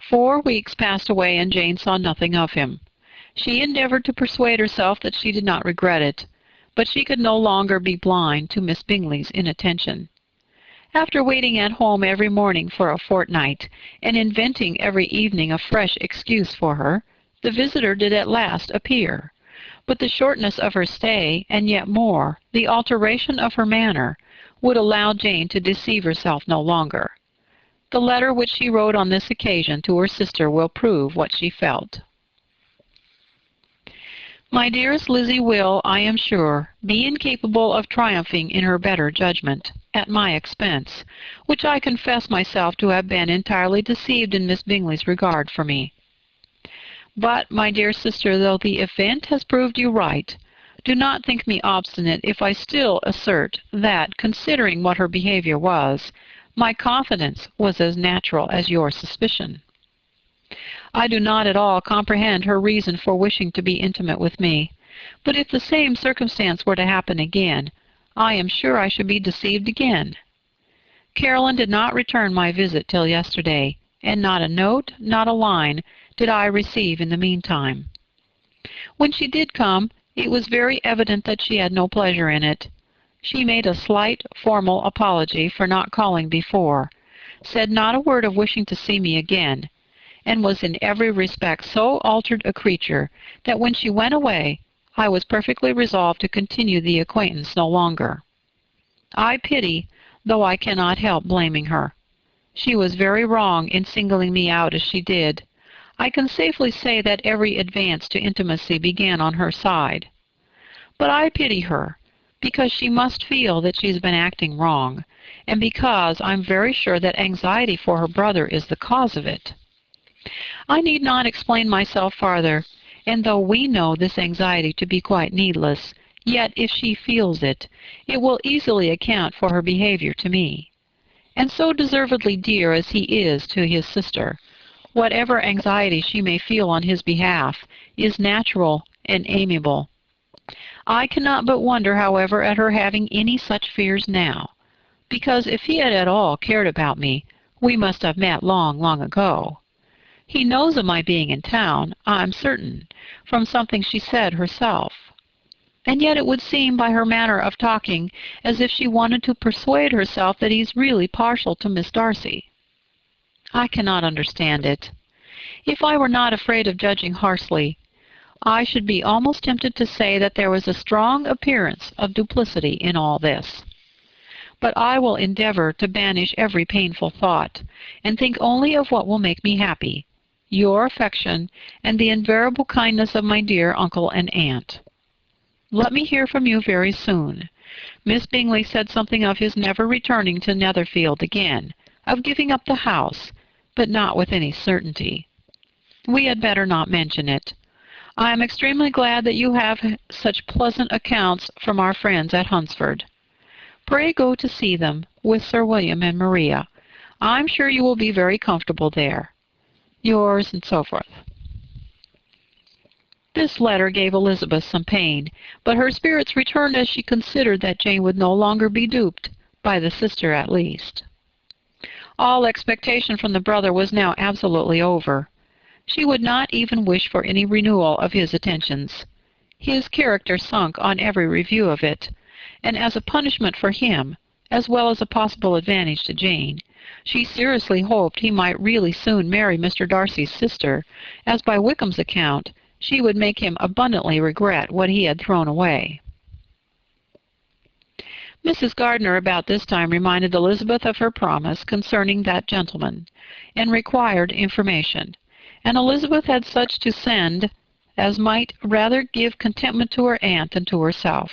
4 weeks passed away and Jane saw nothing of him. She endeavored to persuade herself that she did not regret it, but she could no longer be blind to Miss Bingley's inattention. After waiting at home every morning for a fortnight, and inventing every evening a fresh excuse for her, the visitor did at last appear. But the shortness of her stay, and yet more, the alteration of her manner, would allow Jane to deceive herself no longer. The letter which she wrote on this occasion to her sister will prove what she felt. My dearest Lizzie will, I am sure, be incapable of triumphing in her better judgment, at my expense, which I confess myself to have been entirely deceived in Miss Bingley's regard for me. But, my dear sister, though the event has proved you right, do not think me obstinate if I still assert that, considering what her behavior was, my confidence was as natural as your suspicion. I do not at all comprehend her reason for wishing to be intimate with me, but if the same circumstance were to happen again, I am sure I should be deceived again. Caroline did not return my visit till yesterday, and not a note, not a line, did I receive in the meantime. When she did come, it was very evident that she had no pleasure in it. She made a slight, formal apology for not calling before, said not a word of wishing to see me again, and was in every respect so altered a creature that when she went away, I was perfectly resolved to continue the acquaintance no longer. I pity, though I cannot help blaming her. She was very wrong in singling me out as she did. I can safely say that every advance to intimacy began on her side. But I pity her, because she must feel that she's been acting wrong, and because I'm very sure that anxiety for her brother is the cause of it. I need not explain myself farther, and though we know this anxiety to be quite needless, yet if she feels it, it will easily account for her behavior to me. And so deservedly dear as he is to his sister, whatever anxiety she may feel on his behalf is natural and amiable. I cannot but wonder, however, at her having any such fears now, because if he had at all cared about me, we must have met long, long ago. He knows of my being in town, I'm certain, from something she said herself. And yet it would seem by her manner of talking as if she wanted to persuade herself that he's really partial to Miss Darcy. I cannot understand it. If I were not afraid of judging harshly, I should be almost tempted to say that there was a strong appearance of duplicity in all this. But I will endeavor to banish every painful thought, and think only of what will make me happy, your affection, and the invariable kindness of my dear uncle and aunt. Let me hear from you very soon. Miss Bingley said something of his never returning to Netherfield again, of giving up the house, but not with any certainty. We had better not mention it. I am extremely glad that you have such pleasant accounts from our friends at Hunsford. Pray go to see them, with Sir William and Maria. I'm sure you will be very comfortable there. Yours, and so forth. This letter gave Elizabeth some pain, but her spirits returned as she considered that Jane would no longer be duped, by the sister at least. All expectation from the brother was now absolutely over. She would not even wish for any renewal of his attentions. His character sunk on every review of it, and as a punishment for him, as well as a possible advantage to Jane, she seriously hoped he might really soon marry Mr. Darcy's sister, as by Wickham's account she would make him abundantly regret what he had thrown away. Mrs. Gardiner about this time reminded Elizabeth of her promise concerning that gentleman, and required information, and Elizabeth had such to send as might rather give contentment to her aunt than to herself.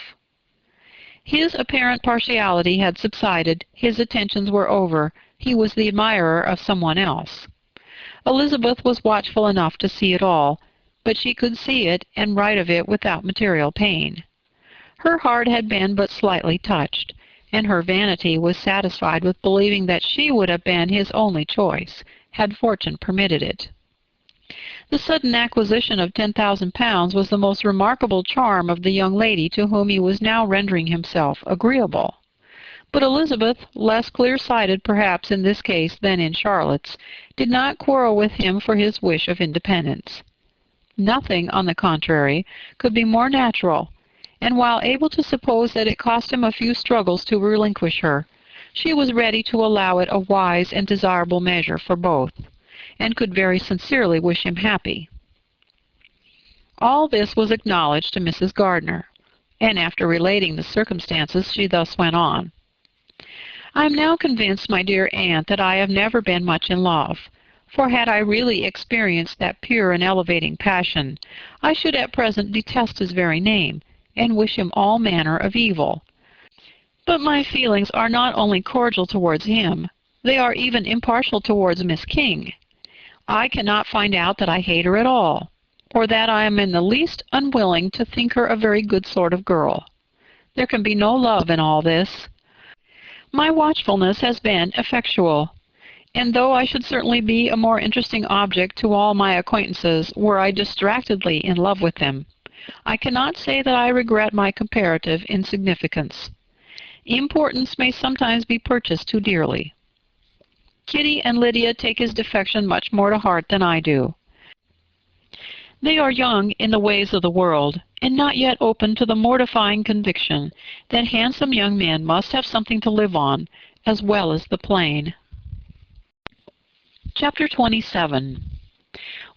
His apparent partiality had subsided, his attentions were over, he was the admirer of someone else. Elizabeth was watchful enough to see it all, but she could see it and write of it without material pain. Her heart had been but slightly touched, and her vanity was satisfied with believing that she would have been his only choice, had fortune permitted it. The sudden acquisition of £10,000 was the most remarkable charm of the young lady to whom he was now rendering himself agreeable. But Elizabeth, less clear-sighted perhaps in this case than in Charlotte's, did not quarrel with him for his wish of independence. Nothing, on the contrary, could be more natural, and while able to suppose that it cost him a few struggles to relinquish her, she was ready to allow it a wise and desirable measure for both, and could very sincerely wish him happy. All this was acknowledged to Mrs. Gardiner, and after relating the circumstances she thus went on. I am now convinced, my dear aunt, that I have never been much in love, for had I really experienced that pure and elevating passion, I should at present detest his very name, and wish him all manner of evil. But my feelings are not only cordial towards him, they are even impartial towards Miss King. I cannot find out that I hate her at all, or that I am in the least unwilling to think her a very good sort of girl. There can be no love in all this. My watchfulness has been effectual, and though I should certainly be a more interesting object to all my acquaintances were I distractedly in love with them, I cannot say that I regret my comparative insignificance. Importance may sometimes be purchased too dearly. Kitty and Lydia take his defection much more to heart than I do. They are young in the ways of the world, and not yet open to the mortifying conviction that handsome young men must have something to live on, as well as the plain. Chapter 27.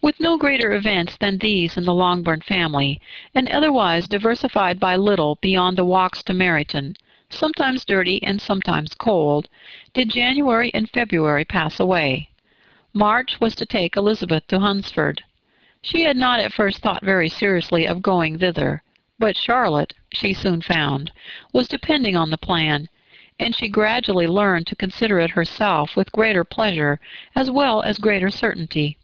With no greater events than these in the Longbourn family, and otherwise diversified by little beyond the walks to Meryton, sometimes dirty and sometimes cold, did January and February pass away. March was to take Elizabeth to Hunsford. She had not at first thought very seriously of going thither, but Charlotte, she soon found, was depending on the plan, and she gradually learned to consider it herself with greater pleasure as well as greater certainty.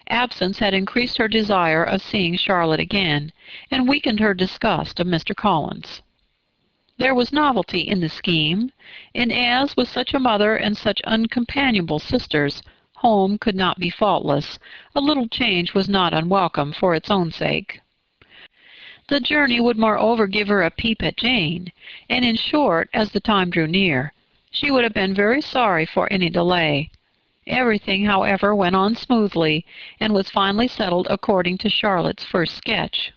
Absence had increased her desire of seeing Charlotte again, and weakened her disgust of Mr. Collins. There was novelty in the scheme, and as, with such a mother and such uncompanionable sisters, home could not be faultless, a little change was not unwelcome for its own sake. The journey would moreover give her a peep at Jane, and in short, as the time drew near, she would have been very sorry for any delay. Everything, however, went on smoothly, and was finally settled according to Charlotte's first sketch.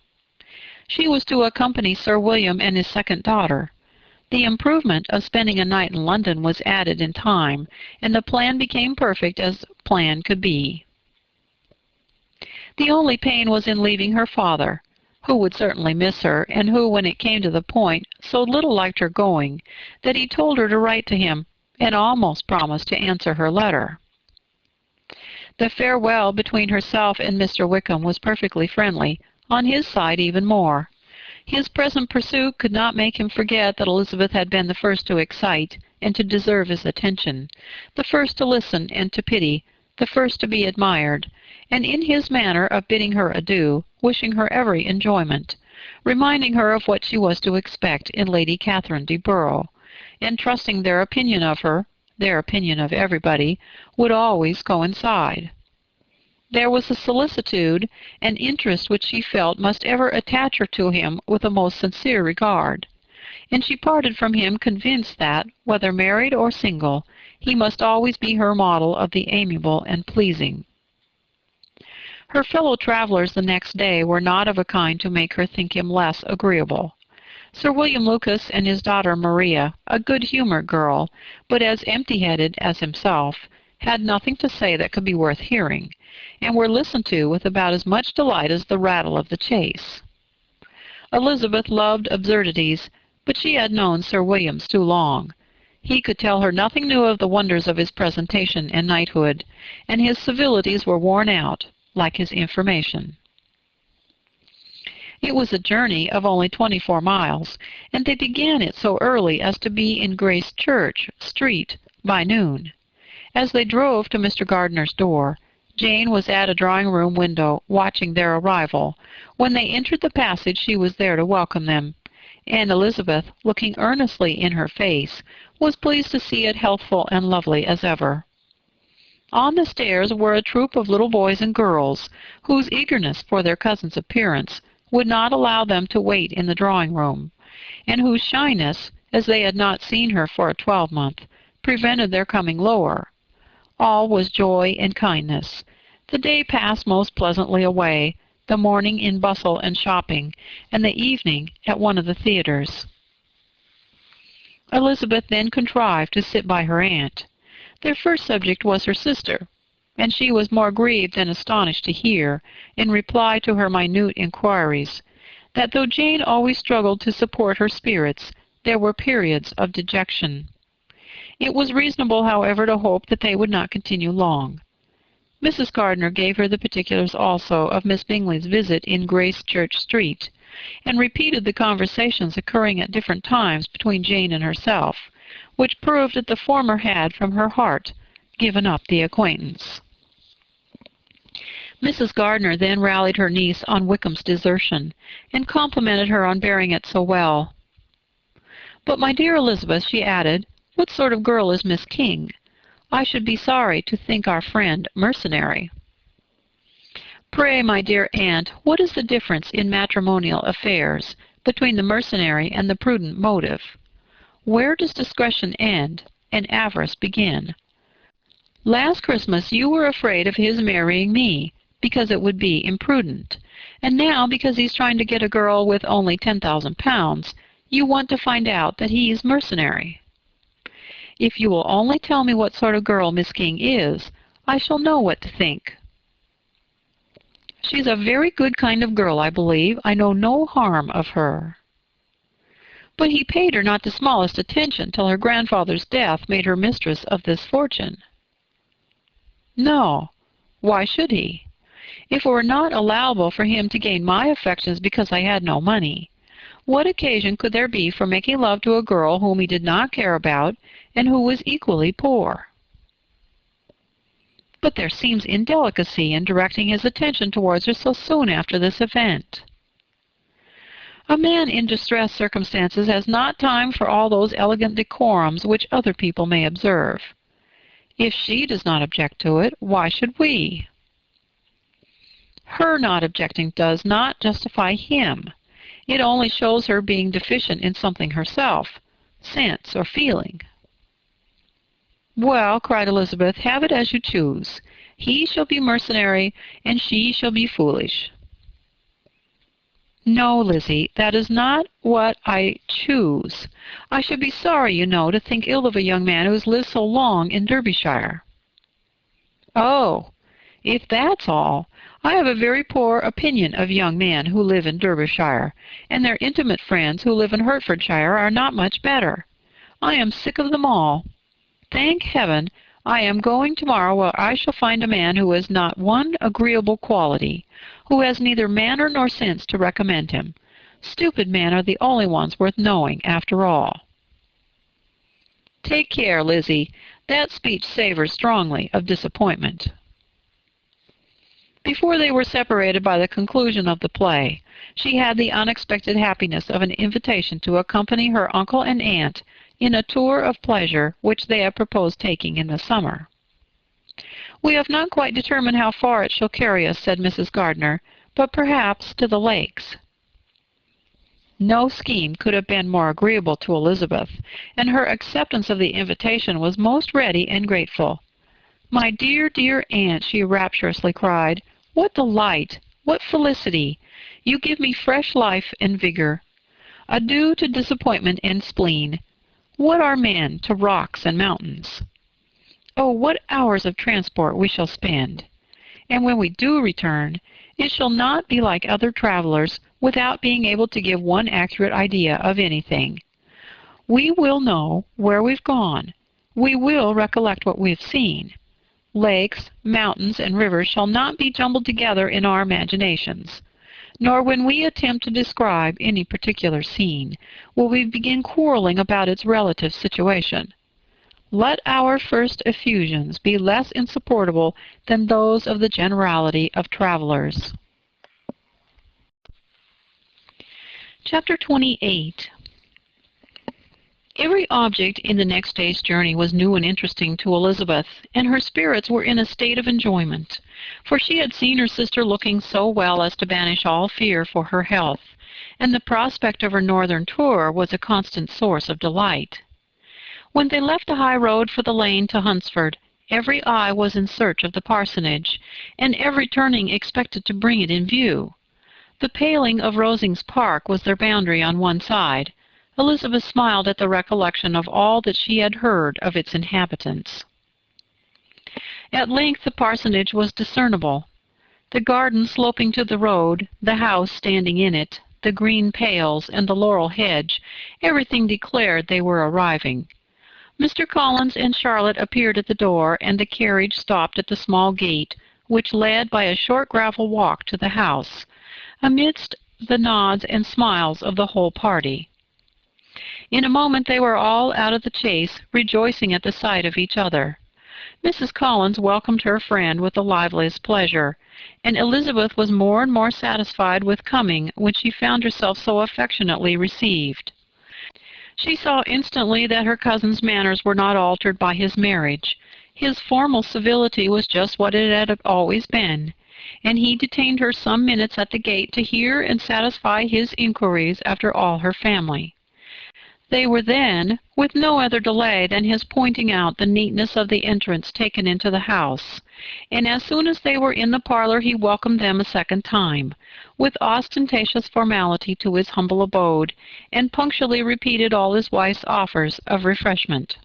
She was to accompany Sir William and his second daughter. The improvement of spending a night in London was added in time, and the plan became perfect as plan could be. The only pain was in leaving her father, who would certainly miss her, and who, when it came to the point, so little liked her going, that he told her to write to him, and almost promised to answer her letter. The farewell between herself and Mr. Wickham was perfectly friendly, on his side even more. His present pursuit could not make him forget that Elizabeth had been the first to excite and to deserve his attention, the first to listen and to pity, the first to be admired, and in his manner of bidding her adieu, wishing her every enjoyment, reminding her of what she was to expect in Lady Catherine de Bourgh, and trusting their opinion of her, their opinion of everybody, would always coincide. There was a solicitude and interest which she felt must ever attach her to him with a most sincere regard, and she parted from him convinced that, whether married or single, he must always be her model of the amiable and pleasing. Her fellow travelers the next day were not of a kind to make her think him less agreeable. Sir William Lucas and his daughter Maria, a good-humoured girl, but as empty-headed as himself, had nothing to say that could be worth hearing, and were listened to with about as much delight as the rattle of the chase. Elizabeth loved absurdities, but she had known Sir William's too long. He could tell her nothing new of the wonders of his presentation and knighthood, and his civilities were worn out, like his information. It was a journey of only 24 miles, and they began it so early as to be in Grace Church Street by noon. As they drove to Mr. Gardiner's door, Jane was at a drawing-room window, watching their arrival. When they entered the passage, she was there to welcome them, and Elizabeth, looking earnestly in her face, was pleased to see it healthful and lovely as ever. On the stairs were a troop of little boys and girls, whose eagerness for their cousin's appearance would not allow them to wait in the drawing-room, and whose shyness, as they had not seen her for a 12-month, prevented their coming lower. All was joy and kindness. The day passed most pleasantly away, the morning in bustle and shopping, and the evening at one of the theaters. Elizabeth then contrived to sit by her aunt. Their first subject was her sister, and she was more grieved than astonished to hear, in reply to her minute inquiries, that though Jane always struggled to support her spirits, there were periods of dejection. It was reasonable, however, to hope that they would not continue long. Mrs. Gardner gave her the particulars also of Miss Bingley's visit in Grace Church Street, and repeated the conversations occurring at different times between Jane and herself, which proved that the former had, from her heart, given up the acquaintance. Mrs. Gardner then rallied her niece on Wickham's desertion, and complimented her on bearing it so well. "But, my dear Elizabeth," she added, "what sort of girl is Miss King? I should be sorry to think our friend mercenary." "Pray, my dear aunt, what is the difference in matrimonial affairs between the mercenary and the prudent motive? Where does discretion end and avarice begin? Last Christmas you were afraid of his marrying me, because it would be imprudent, and now, because he's trying to get a girl with only £10,000, you want to find out that he's mercenary. If you will only tell me what sort of girl Miss King is, I shall know what to think." "She's a very good kind of girl, I believe. I know no harm of her." "But he paid her not the smallest attention till her grandfather's death made her mistress of this fortune." "No. Why should he? If it were not allowable for him to gain my affections because I had no money, what occasion could there be for making love to a girl whom he did not care about and who was equally poor?" "But there seems indelicacy in directing his attention towards her so soon after this event." "A man in distressed circumstances has not time for all those elegant decorums which other people may observe. If she does not object to it, why should we?" "Her not objecting does not justify him. It only shows her being deficient in something herself, sense or feeling." "Well," cried Elizabeth, "have it as you choose. He shall be mercenary, and she shall be foolish." "No, Lizzie, that is not what I choose. I should be sorry, you know, to think ill of a young man who has lived so long in Derbyshire." "Oh, if that's all, I have a very poor opinion of young men who live in Derbyshire, and their intimate friends who live in Hertfordshire are not much better. I am sick of them all. Thank Heaven, I am going tomorrow where I shall find a man who has not one agreeable quality, who has neither manner nor sense to recommend him. Stupid men are the only ones worth knowing, after all." "Take care, Lizzie. That speech savors strongly of disappointment." Before they were separated by the conclusion of the play, she had the unexpected happiness of an invitation to accompany her uncle and aunt in a tour of pleasure which they had proposed taking in the summer. "We have not quite determined how far it shall carry us," said Mrs. Gardner, "but perhaps to the lakes." No scheme could have been more agreeable to Elizabeth, and her acceptance of the invitation was most ready and grateful. "My dear, dear aunt," she rapturously cried, "what delight! What felicity! You give me fresh life and vigor. Adieu to disappointment and spleen. What are men to rocks and mountains? Oh, what hours of transport we shall spend! And when we do return, it shall not be like other travelers, without being able to give one accurate idea of anything. We will know where we've gone. We will recollect what we've seen. Lakes, mountains, and rivers shall not be jumbled together in our imaginations. Nor when we attempt to describe any particular scene will we begin quarreling about its relative situation. let our first effusions be less insupportable than those of the generality of travelers. Chapter 28. Every object in the next day's journey was new and interesting to Elizabeth, and her spirits were in a state of enjoyment, for she had seen her sister looking so well as to banish all fear for her health, and the prospect of her northern tour was a constant source of delight. When they left the high road for the lane to Hunsford, every eye was in search of the parsonage, and every turning expected to bring it in view. The paling of Rosings Park was their boundary on one side. Elizabeth smiled at the recollection of all that she had heard of its inhabitants. At length the parsonage was discernible. The garden sloping to the road, the house standing in it, the green pales, and the laurel hedge, everything declared they were arriving. Mr. Collins and Charlotte appeared at the door, and the carriage stopped at the small gate, which led by a short gravel walk to the house, amidst the nods and smiles of the whole party. In a moment they were all out of the chaise, rejoicing at the sight of each other. Mrs. Collins welcomed her friend with the liveliest pleasure, and Elizabeth was more and more satisfied with coming when she found herself so affectionately received. She saw instantly that her cousin's manners were not altered by his marriage. His formal civility was just what it had always been, and he detained her some minutes at the gate to hear and satisfy his inquiries after all her family. They were then, with no other delay than his pointing out the neatness of the entrance taken into the house, and as soon as they were in the parlor he welcomed them a second time, with ostentatious formality to his humble abode, and punctually repeated all his wife's offers of refreshment.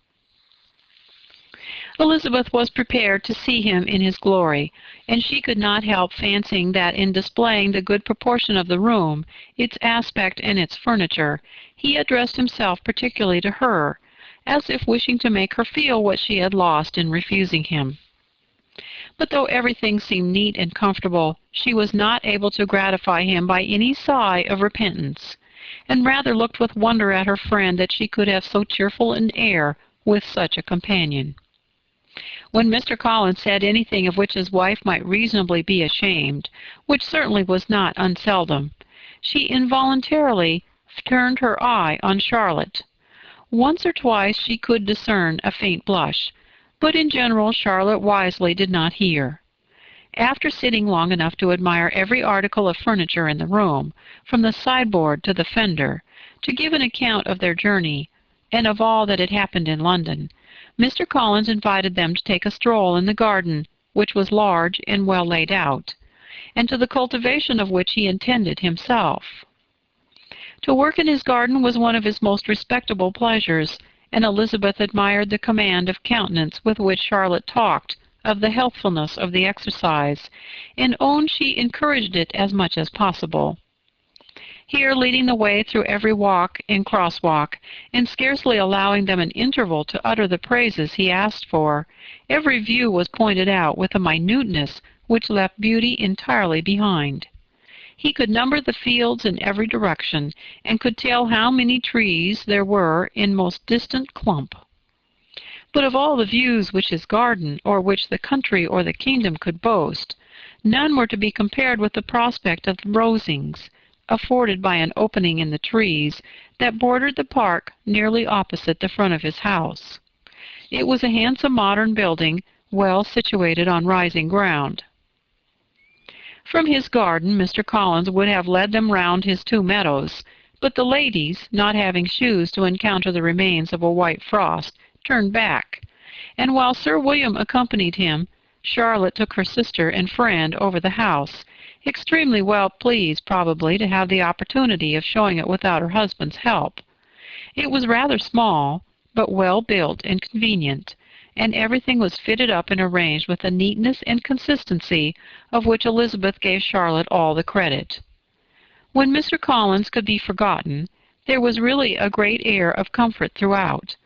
Elizabeth was prepared to see him in his glory, and she could not help fancying that in displaying the good proportion of the room, its aspect and its furniture, he addressed himself particularly to her, as if wishing to make her feel what she had lost in refusing him. But though everything seemed neat and comfortable, she was not able to gratify him by any sigh of repentance, and rather looked with wonder at her friend that she could have so cheerful an air with such a companion. When Mr. Collins said anything of which his wife might reasonably be ashamed, which certainly was not unseldom, she involuntarily turned her eye on Charlotte. Once or twice she could discern a faint blush, but in general Charlotte wisely did not hear. After sitting long enough to admire every article of furniture in the room, from the sideboard to the fender, to give an account of their journey, and of all that had happened in London, Mr. Collins invited them to take a stroll in the garden, which was large and well laid out, and to the cultivation of which he intended himself. To work in his garden was one of his most respectable pleasures, and Elizabeth admired the command of countenance with which Charlotte talked of the healthfulness of the exercise, and owned she encouraged it as much as possible. Here, leading the way through every walk and crosswalk, and scarcely allowing them an interval to utter the praises he asked for, every view was pointed out with a minuteness which left beauty entirely behind. He could number the fields in every direction, and could tell how many trees there were in most distant clump. But of all the views which his garden, or which the country or the kingdom could boast, none were to be compared with the prospect of the Rosings, afforded by an opening in the trees that bordered the park nearly opposite the front of his house. It was a handsome modern building, well situated on rising ground. From his garden Mr. Collins would have led them round his 2 meadows, but the ladies, not having shoes to encounter the remains of a white frost, turned back, and while Sir William accompanied him, Charlotte took her sister and friend over the house, extremely well pleased probably to have the opportunity of showing it without her husband's help. It was rather small, but well built and convenient, and everything was fitted up and arranged with a neatness and consistency of which Elizabeth gave Charlotte all the credit. When Mr. Collins could be forgotten, there was really a great air of comfort throughout,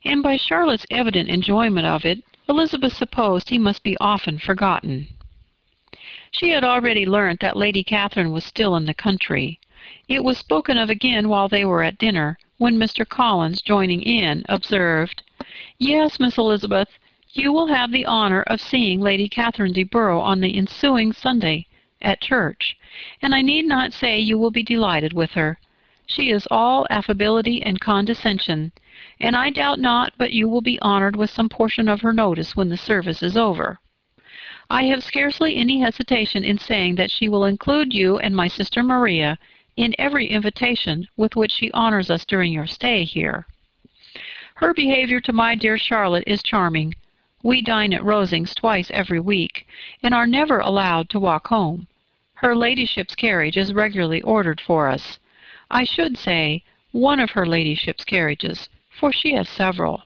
and by Charlotte's evident enjoyment of it, Elizabeth supposed he must be often forgotten. She had already learnt that Lady Catherine was still in the country. It was spoken of again while they were at dinner, when Mr. Collins, joining in, observed, Yes, Miss Elizabeth, you will have the honor of seeing Lady Catherine de Bourgh on the ensuing Sunday at church, and I need not say you will be delighted with her. She is all affability and condescension, and I doubt not but you will be honored with some portion of her notice when the service is over. I have scarcely any hesitation in saying that she will include you and my sister Maria in every invitation with which she honors us during your stay here. Her behavior to my dear Charlotte is charming. We dine at Rosings twice every week, and are never allowed to walk home. Her ladyship's carriage is regularly ordered for us. I should say one of her ladyship's carriages, for she has several.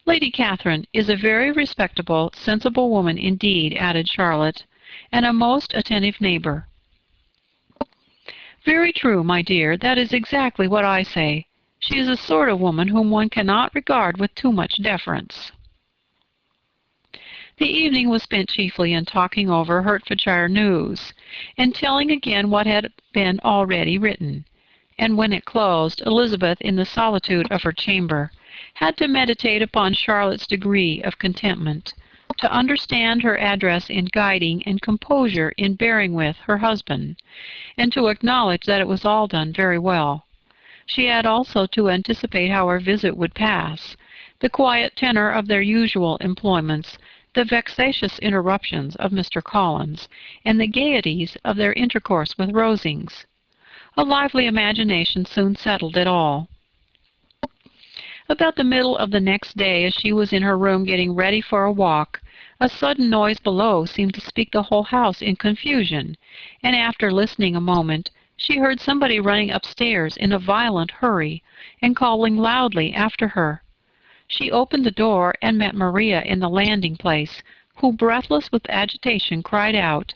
Lady Catherine is a very respectable, sensible woman indeed, added Charlotte, and a most attentive neighbor. Very true, my dear, that is exactly what I say. She is a sort of woman whom one cannot regard with too much deference. The evening was spent chiefly in talking over Hertfordshire news, and telling again what had been already written, and when it closed, Elizabeth, in the solitude of her chamber, had to meditate upon Charlotte's degree of contentment, to understand her address in guiding and composure in bearing with her husband, and to acknowledge that it was all done very well. She had also to anticipate how her visit would pass, the quiet tenor of their usual employments, the vexatious interruptions of Mr. Collins, and the gaieties of their intercourse with Rosings. A lively imagination soon settled it all. About the middle of the next day, as she was in her room getting ready for a walk, a sudden noise below seemed to speak the whole house in confusion, and after listening a moment, she heard somebody running upstairs in a violent hurry, and calling loudly after her. She opened the door and met Maria in the landing-place, who, breathless with agitation, cried out,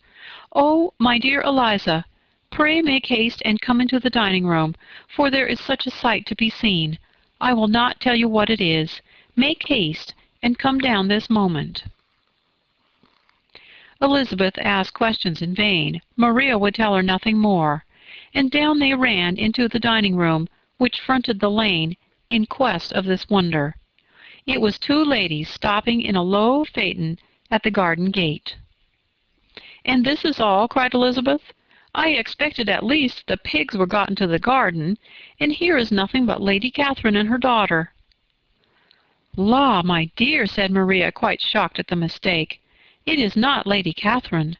"Oh, my dear Eliza, pray make haste and come into the dining-room, for there is such a sight to be seen. I will not tell you what it is. Make haste, and come down this moment." Elizabeth asked questions in vain. Maria would tell her nothing more, and down they ran into the dining-room, which fronted the lane, in quest of this wonder. It was two ladies stopping in a low phaeton at the garden gate. "And this is all?" cried Elizabeth. "I expected at least the pigs were got into the garden, and here is nothing but Lady Catherine and her daughter." "La, my dear," said Maria, quite shocked at the mistake, "it is not Lady Catherine.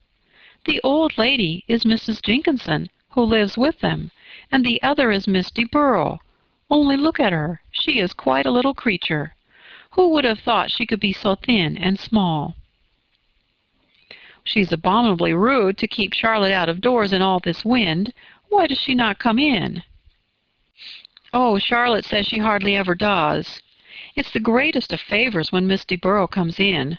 The old lady is Mrs. Jenkinson, who lives with them, and the other is Miss de Bourgh. Only look at her. She is quite a little creature. Who would have thought she could be so thin and small?" "She's abominably rude to keep Charlotte out of doors in all this wind. Why does she not come in?" "Oh, Charlotte says she hardly ever does. It's the greatest of favors when Miss de Bourgh comes in."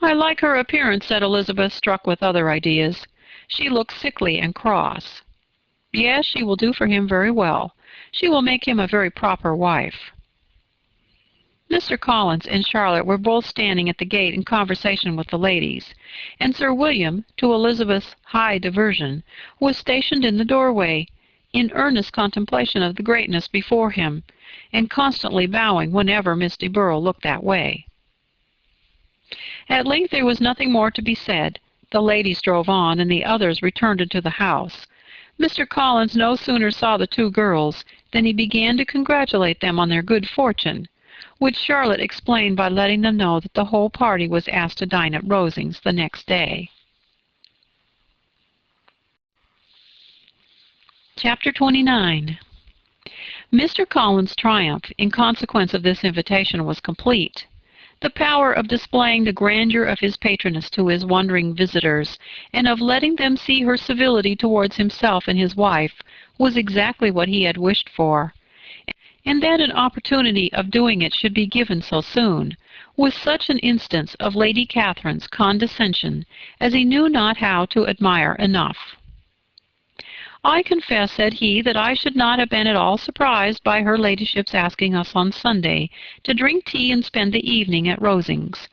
"I like her appearance," said Elizabeth, struck with other ideas. "She looks sickly and cross." "Yes, she will do for him very well. She will make him a very proper wife." Mr. Collins and Charlotte were both standing at the gate in conversation with the ladies, and Sir William, to Elizabeth's high diversion, was stationed in the doorway, in earnest contemplation of the greatness before him, and constantly bowing whenever Miss de Bourgh looked that way. At length there was nothing more to be said. The ladies drove on, and the others returned into the house. Mr. Collins no sooner saw the two girls than he began to congratulate them on their good fortune, which Charlotte explained by letting them know that the whole party was asked to dine at Rosings the next day. Chapter 29. Mr. Collins' triumph in consequence of this invitation was complete. The power of displaying the grandeur of his patroness to his wondering visitors, and of letting them see her civility towards himself and his wife, was exactly what he had wished for. And that an opportunity of doing it should be given so soon, was such an instance of Lady Catherine's condescension as he knew not how to admire enough. "I confess," said he, "that I should not have been at all surprised by her ladyship's asking us on Sunday to drink tea and spend the evening at Rosings.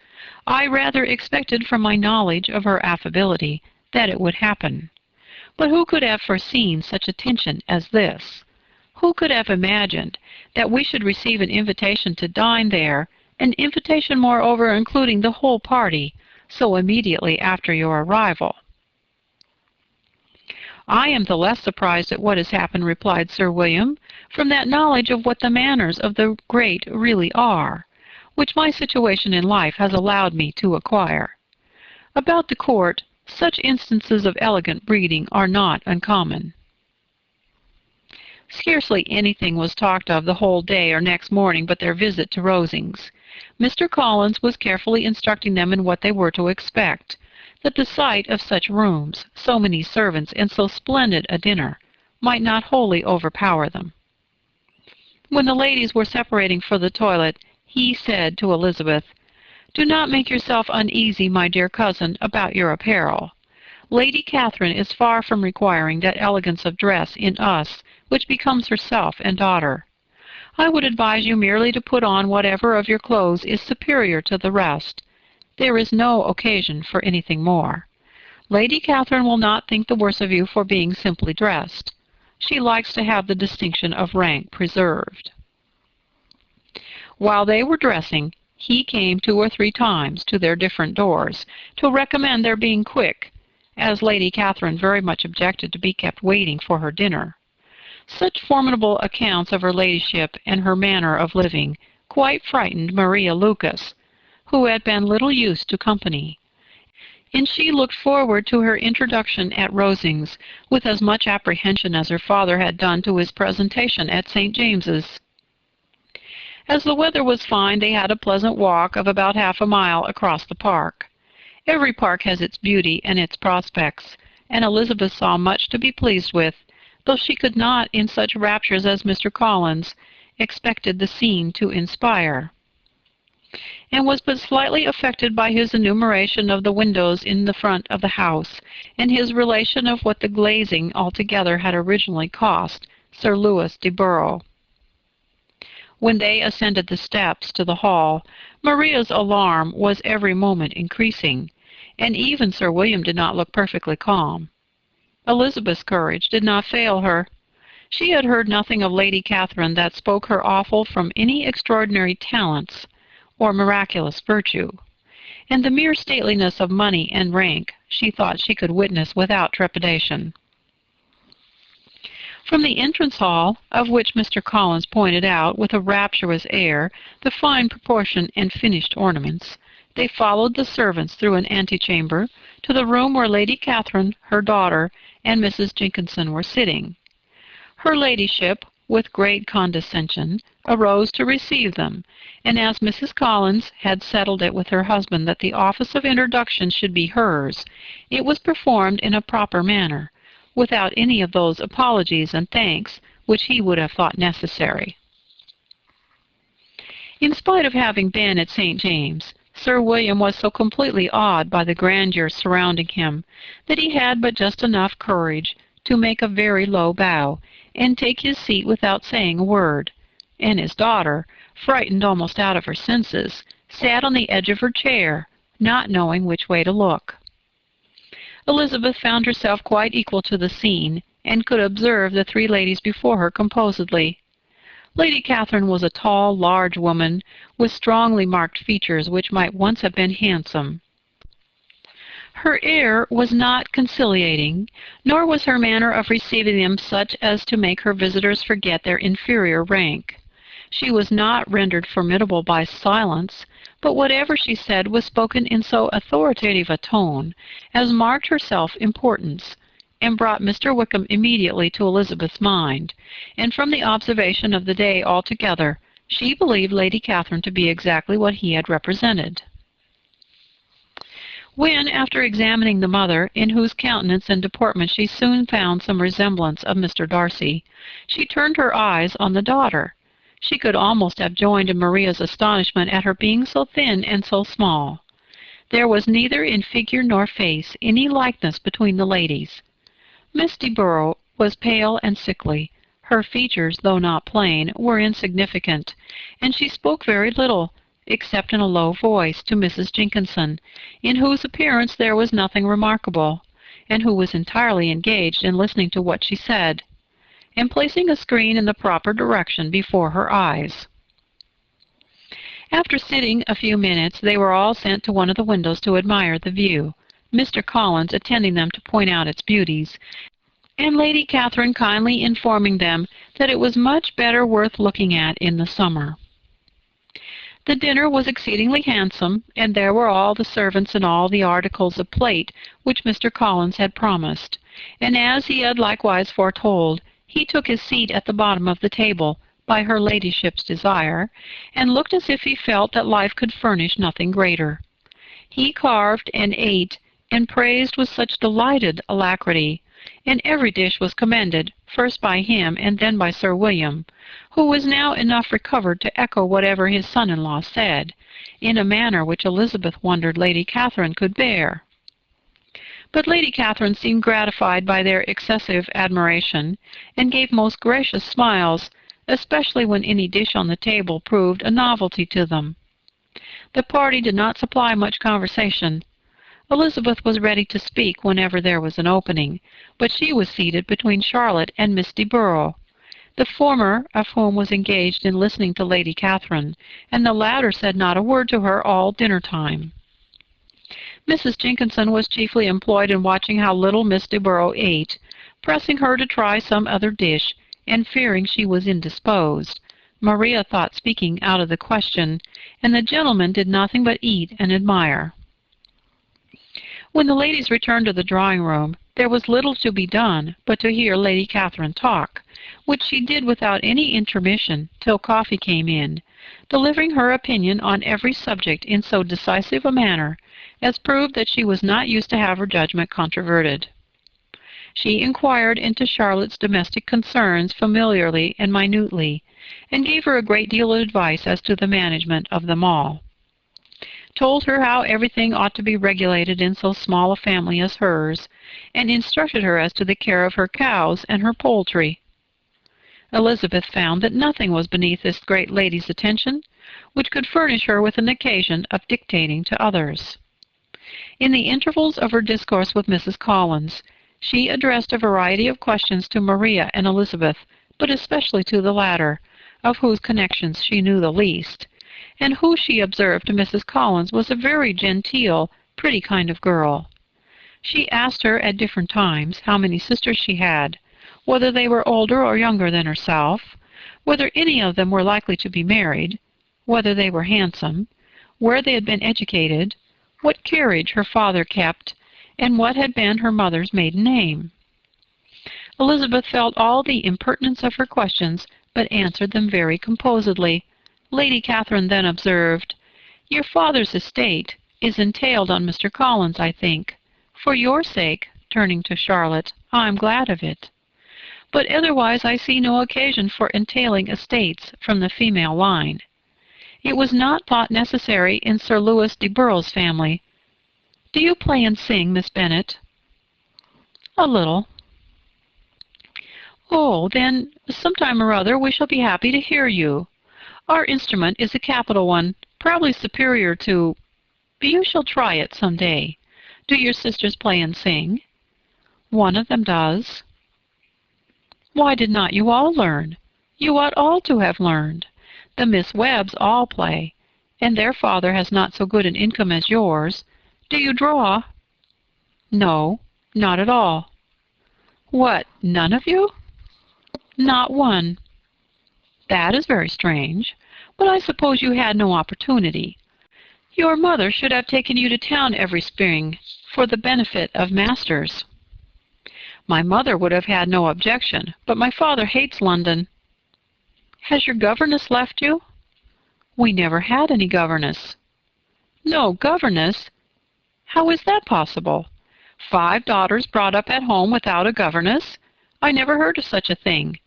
I rather expected, from my knowledge of her affability, that it would happen. But who could have foreseen such attention as this? Who could have imagined that we should receive an invitation to dine there, an invitation moreover including the whole party, so immediately after your arrival?" "I am the less surprised at what has happened," replied Sir William, "from that knowledge of what the manners of the great really are, which my situation in life has allowed me to acquire. About the court, such instances of elegant breeding are not uncommon." Scarcely anything was talked of the whole day or next morning but their visit to Rosings. Mr. Collins was carefully instructing them in what they were to expect, that the sight of such rooms, so many servants, and so splendid a dinner, might not wholly overpower them. When the ladies were separating for the toilet, he said to Elizabeth, "Do not make yourself uneasy, my dear cousin, about your apparel. Lady Catherine is far from requiring that elegance of dress in us which becomes herself and daughter. I would advise you merely to put on whatever of your clothes is superior to the rest. There is no occasion for anything more. Lady Catherine will not think the worse of you for being simply dressed. She likes to have the distinction of rank preserved." While they were dressing, he came 2 or 3 times to their different doors to recommend their being quick, as Lady Catherine very much objected to be kept waiting for her dinner. Such formidable accounts of her ladyship and her manner of living quite frightened Maria Lucas, who had been little used to company, and she looked forward to her introduction at Rosings with as much apprehension as her father had done to his presentation at St. James's. As the weather was fine, they had a pleasant walk of about half a mile across the park. Every park has its beauty and its prospects, and Elizabeth saw much to be pleased with, though she could not, in such raptures as Mr. Collins expected the scene to inspire, and was but slightly affected by his enumeration of the windows in the front of the house, and his relation of what the glazing altogether had originally cost Sir Louis de Borough. When they ascended the steps to the hall, Maria's alarm was every moment increasing, and even Sir William did not look perfectly calm. Elizabeth's courage did not fail her. She had heard nothing of Lady Catherine that spoke her awful from any extraordinary talents or miraculous virtue, and the mere stateliness of money and rank she thought she could witness without trepidation. From the entrance hall, of which Mr. Collins pointed out with a rapturous air the fine proportion and finished ornaments, they followed the servants through an antechamber to the room where Lady Catherine, her daughter, and Mrs. Jenkinson were sitting. Her ladyship, with great condescension, arose to receive them, and as Mrs. Collins had settled it with her husband that the office of introduction should be hers, it was performed in a proper manner, without any of those apologies and thanks which he would have thought necessary. In spite of having been at St. James, Sir William was so completely awed by the grandeur surrounding him that he had but just enough courage to make a very low bow and take his seat without saying a word, and his daughter, frightened almost out of her senses, sat on the edge of her chair, not knowing which way to look. Elizabeth found herself quite equal to the scene, and could observe the 3 ladies before her composedly. Lady Catherine was a tall, large woman, with strongly marked features which might once have been handsome. Her air was not conciliating, nor was her manner of receiving them such as to make her visitors forget their inferior rank. She was not rendered formidable by silence, but whatever she said was spoken in so authoritative a tone as marked her self-importance, and brought Mr. Wickham immediately to Elizabeth's mind, and from the observation of the day altogether, she believed Lady Catherine to be exactly what he had represented. When, after examining the mother, in whose countenance and deportment she soon found some resemblance of Mr. Darcy, she turned her eyes on the daughter, she could almost have joined in Maria's astonishment at her being so thin and so small. There was neither in figure nor face any likeness between the ladies. Miss de Borough was pale and sickly. Her features, though not plain, were insignificant, and she spoke very little, except in a low voice, to Mrs. Jenkinson, in whose appearance there was nothing remarkable, and who was entirely engaged in listening to what she said. and placing a screen in the proper direction before her eyes. After sitting a few minutes, they were all sent to one of the windows to admire the view, Mr. Collins attending them to point out its beauties, and Lady Catherine kindly informing them that it was much better worth looking at in the summer. The dinner was exceedingly handsome, and there were all the servants and all the articles of plate which Mr. Collins had promised, and as he had likewise foretold, he took his seat at the bottom of the table, by her ladyship's desire, and looked as if he felt that life could furnish nothing greater. He carved and ate, and praised with such delighted alacrity, and every dish was commended, first by him and then by Sir William, who was now enough recovered to echo whatever his son-in-law said, in a manner which Elizabeth wondered Lady Catherine could bear. But Lady Catherine seemed gratified by their excessive admiration, and gave most gracious smiles, especially when any dish on the table proved a novelty to them. The party did not supply much conversation. Elizabeth was ready to speak whenever there was an opening, but she was seated between Charlotte and Miss de Bourgh, the former of whom was engaged in listening to Lady Catherine, and the latter said not a word to her all dinner-time. Mrs. Jenkinson was chiefly employed in watching how little Miss de Bourgh ate, pressing her to try some other dish, and fearing she was indisposed. Maria thought speaking out of the question, and the gentlemen did nothing but eat and admire. When the ladies returned to the drawing-room, there was little to be done but to hear Lady Catherine talk, which she did without any intermission till coffee came in, delivering her opinion on every subject in so decisive a manner as proved that she was not used to have her judgment controverted. She inquired into Charlotte's domestic concerns familiarly and minutely, and gave her a great deal of advice as to the management of them all. Told her how everything ought to be regulated in so small a family as hers, and instructed her as to the care of her cows and her poultry. Elizabeth found that nothing was beneath this great lady's attention which could furnish her with an occasion of dictating to others. In the intervals of her discourse with Mrs. Collins, she addressed a variety of questions to Maria and Elizabeth, but especially to the latter, of whose connections she knew the least, and who she observed to Mrs. Collins was a very genteel, pretty kind of girl. She asked her at different times how many sisters she had, whether they were older or younger than herself, whether any of them were likely to be married, whether they were handsome, where they had been educated, what carriage her father kept, and what had been her mother's maiden name. Elizabeth felt all the impertinence of her questions, but answered them very composedly. Lady Catherine then observed, "Your father's estate is entailed on Mr. Collins, I think. For your sake," turning to Charlotte, "I am glad of it. But otherwise I see no occasion for entailing estates from the female line. It was not thought necessary in Sir Louis de Borough's family. Do you play and sing, Miss Bennet?" "A little." "Oh, then, sometime or other we shall be happy to hear you. Our instrument is a capital one, probably superior to— You shall try it some day. Do your sisters play and sing?" "One of them does." "Why did not you all learn? You ought all to have learned. The Miss Webbs all play, and their father has not so good an income as yours. Do you draw?" "No, not at all." "What, none of you?" "Not one." "That is very strange. But I suppose you had no opportunity. Your mother should have taken you to town every spring for the benefit of masters." "My mother would have had no objection, but my father hates London." "Has your governess left you?" "We never had any governess." "No governess? How is that possible? 5 daughters brought up at home without a governess? I never heard of such a thing.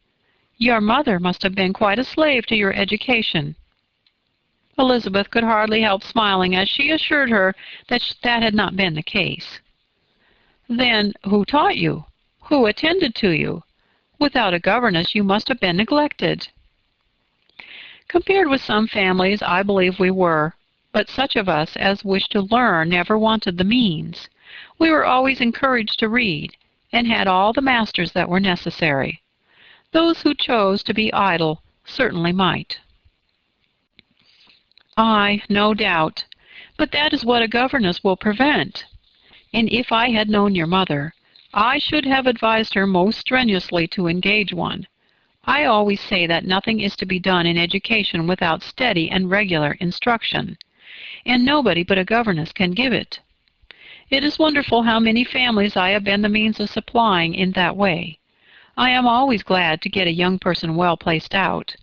Your mother must have been quite a slave to your education." Elizabeth could hardly help smiling as she assured her that that had not been the case. "Then who taught you? Who attended to you? Without a governess you must have been neglected." "Compared with some families, I believe we were. But such of us as wished to learn never wanted the means. We were always encouraged to read, and had all the masters that were necessary. Those who chose to be idle certainly might. Ay, no doubt. But that is what a governess will prevent. And if I had known your mother, I should have advised her most strenuously to engage one. I always say that nothing is to be done in education without steady and regular instruction, and nobody but a governess can give it. It is wonderful how many families I have been the means of supplying in that way. I am always glad to get a young person well placed out.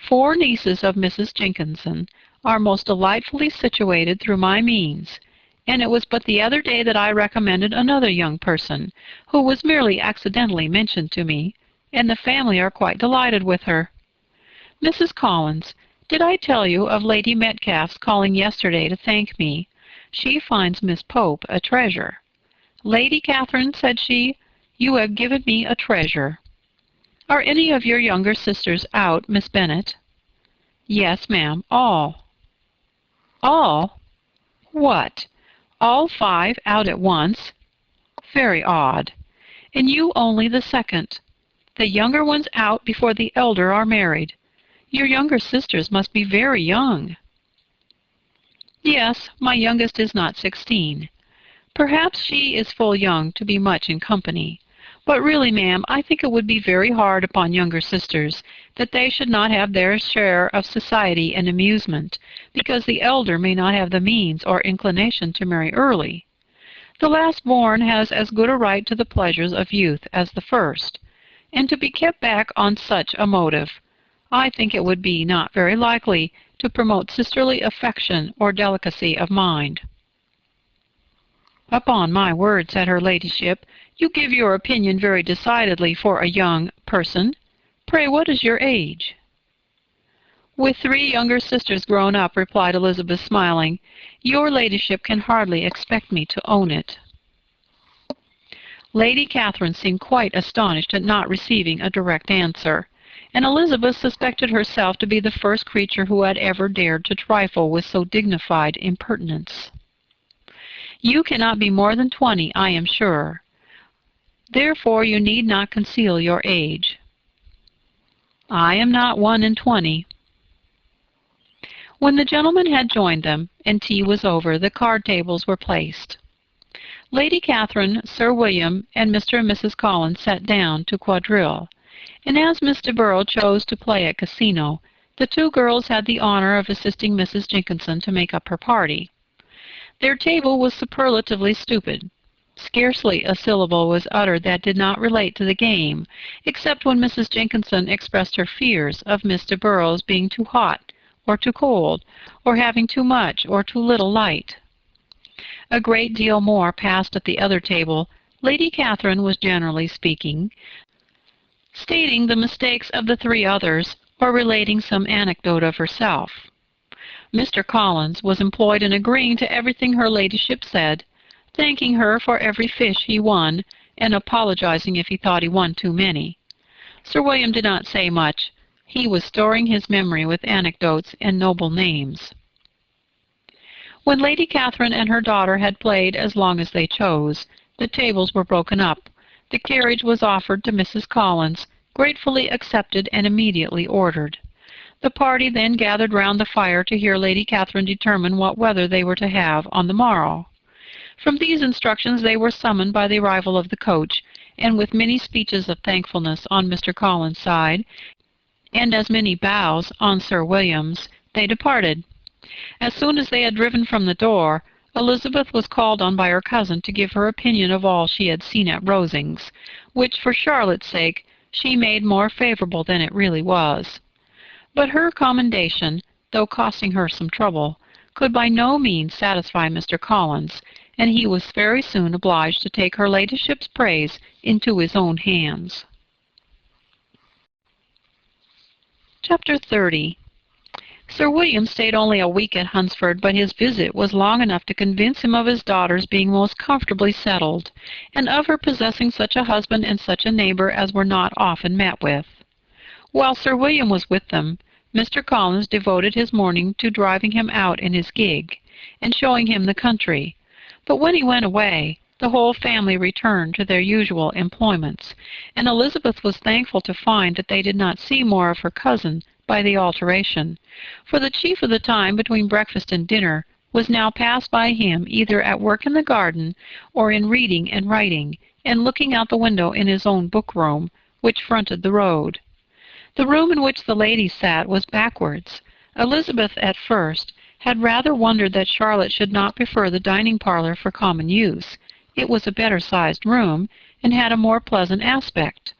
4 nieces of Mrs. Jenkinson are most delightfully situated through my means, and it was but the other day that I recommended another young person, who was merely accidentally mentioned to me, and the family are quite delighted with her. Mrs. Collins, did I tell you of Lady Metcalfe's calling yesterday to thank me? She finds Miss Pope a treasure. Lady Catherine, said she, you have given me a treasure. Are any of your younger sisters out, Miss Bennet? Yes, ma'am, all. All? What? All 5 out at once? Very odd. And you only the second. The younger ones out before the elder are married. Your younger sisters must be very young. Yes, my youngest is not 16. Perhaps she is full young to be much in company. But really, ma'am, I think it would be very hard upon younger sisters that they should not have their share of society and amusement, because the elder may not have the means or inclination to marry early. The last born has as good a right to the pleasures of youth as the first, and to be kept back on such a motive, I think it would be not very likely to promote sisterly affection or delicacy of mind. Upon my word, said her ladyship, you give your opinion very decidedly for a young person. Pray, what is your age? With 3 younger sisters grown up, replied Elizabeth, smiling, your ladyship can hardly expect me to own it. Lady Catherine seemed quite astonished at not receiving a direct answer, and Elizabeth suspected herself to be the first creature who had ever dared to trifle with so dignified impertinence. You cannot be more than 20, I am sure. Therefore you need not conceal your age. I am not 21. When the gentlemen had joined them, and tea was over, the card tables were placed. Lady Catherine, Sir William, and Mr. and Mrs. Collins sat down to quadrille, and as Miss de Bourgh chose to play at casino, the 2 girls had the honor of assisting Mrs. Jenkinson to make up her party. Their table was superlatively stupid. Scarcely a syllable was uttered that did not relate to the game, except when Mrs. Jenkinson expressed her fears of Miss de Bourgh's being too hot, or too cold, or having too much or too little light. A great deal more passed at the other table. Lady Catherine was generally speaking, stating the mistakes of the 3 others, or relating some anecdote of herself. Mr. Collins was employed in agreeing to everything her ladyship said, thanking her for every fish he won, and apologizing if he thought he won too many. Sir William did not say much. He was storing his memory with anecdotes and noble names. When Lady Catherine and her daughter had played as long as they chose, the tables were broken up. The carriage was offered to Mrs. Collins, gratefully accepted and immediately ordered. The party then gathered round the fire to hear Lady Catherine determine what weather they were to have on the morrow. From these instructions they were summoned by the arrival of the coach, and with many speeches of thankfulness on Mr. Collins' side, and as many bows on Sir William's, they departed. As soon as they had driven from the door, Elizabeth was called on by her cousin to give her opinion of all she had seen at Rosings, which, for Charlotte's sake, she made more favorable than it really was. But her commendation, though costing her some trouble, could by no means satisfy Mr. Collins, and he was very soon obliged to take her ladyship's praise into his own hands. Chapter 30. Sir William stayed only a week at Hunsford, but his visit was long enough to convince him of his daughter's being most comfortably settled, and of her possessing such a husband and such a neighbor as were not often met with. While Sir William was with them, Mr. Collins devoted his morning to driving him out in his gig, and showing him the country. But when he went away, the whole family returned to their usual employments, and Elizabeth was thankful to find that they did not see more of her cousin by the alteration, for the chief of the time between breakfast and dinner was now passed by him either at work in the garden or in reading and writing, and looking out the window in his own book-room, which fronted the road. The room in which the ladies sat was backwards. Elizabeth, at first, had rather wondered that Charlotte should not prefer the dining parlor for common use. It was a better-sized room, and had a more pleasant aspect.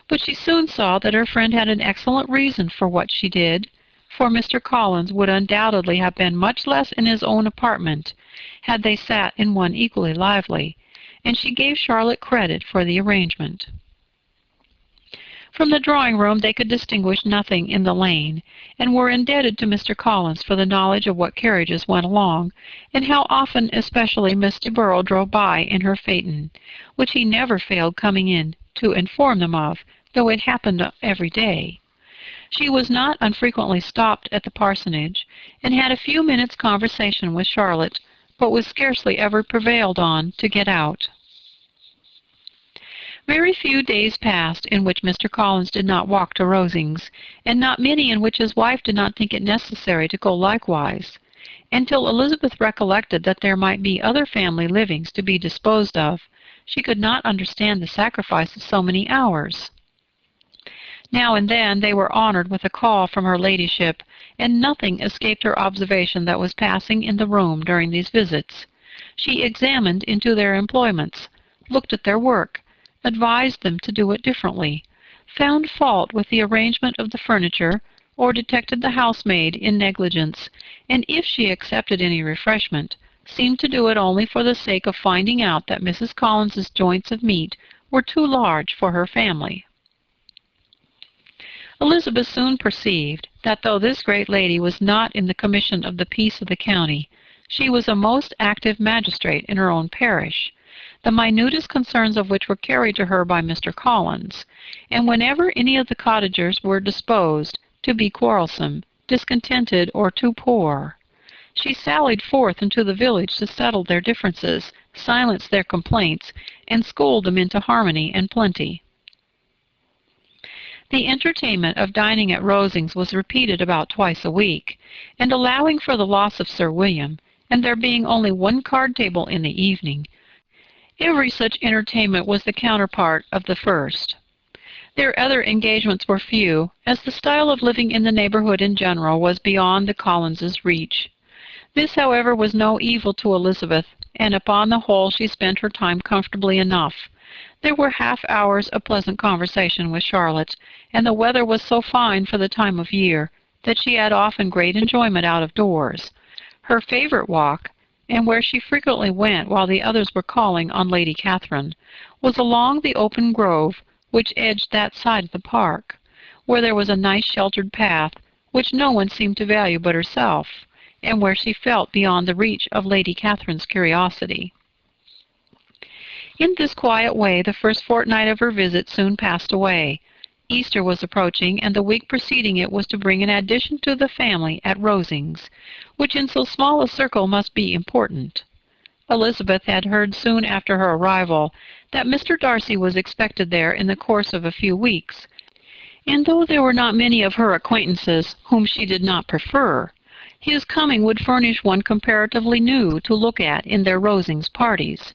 But she soon saw that her friend had an excellent reason for what she did, for Mr. Collins would undoubtedly have been much less in his own apartment had they sat in one equally lively, and she gave Charlotte credit for the arrangement. From the drawing-room they could distinguish nothing in the lane, and were indebted to Mr. Collins for the knowledge of what carriages went along, and how often especially Miss de Burgh drove by in her phaeton, which he never failed coming in to inform them of, though it happened every day. She was not unfrequently stopped at the parsonage, and had a few minutes' conversation with Charlotte, but was scarcely ever prevailed on to get out. Very few days passed in which Mr. Collins did not walk to Rosings, and not many in which his wife did not think it necessary to go likewise, until Elizabeth recollected that there might be other family livings to be disposed of. She could not understand the sacrifice of so many hours. Now and then they were honored with a call from her ladyship, and nothing escaped her observation that was passing in the room during these visits. She examined into their employments, looked at their work, advised them to do it differently, found fault with the arrangement of the furniture, or detected the housemaid in negligence, and if she accepted any refreshment, seemed to do it only for the sake of finding out that Mrs. Collins's joints of meat were too large for her family. Elizabeth soon perceived that though this great lady was not in the commission of the peace of the county, she was a most active magistrate in her own parish, the minutest concerns of which were carried to her by Mr. Collins, and whenever any of the cottagers were disposed to be quarrelsome, discontented, or too poor, she sallied forth into the village to settle their differences, silence their complaints, and scold them into harmony and plenty. The entertainment of dining at Rosings was repeated about twice a week, and allowing for the loss of Sir William, and there being only one card table in the evening, every such entertainment was the counterpart of the first. Their other engagements were few, as the style of living in the neighborhood in general was beyond the Collinses' reach. This, however, was no evil to Elizabeth, and upon the whole she spent her time comfortably enough. There were half-hours of pleasant conversation with Charlotte, and the weather was so fine for the time of year that she had often great enjoyment out of doors. Her favorite walk, and where she frequently went while the others were calling on Lady Catherine, was along the open grove which edged that side of the park, where there was a nice sheltered path which no one seemed to value but herself, and where she felt beyond the reach of Lady Catherine's curiosity. In this quiet way the first fortnight of her visit soon passed away. Easter was approaching, and the week preceding it was to bring an addition to the family at Rosings, which in so small a circle must be important. Elizabeth had heard soon after her arrival that Mr. Darcy was expected there in the course of a few weeks, and though there were not many of her acquaintances whom she did not prefer, his coming would furnish one comparatively new to look at in their Rosings parties,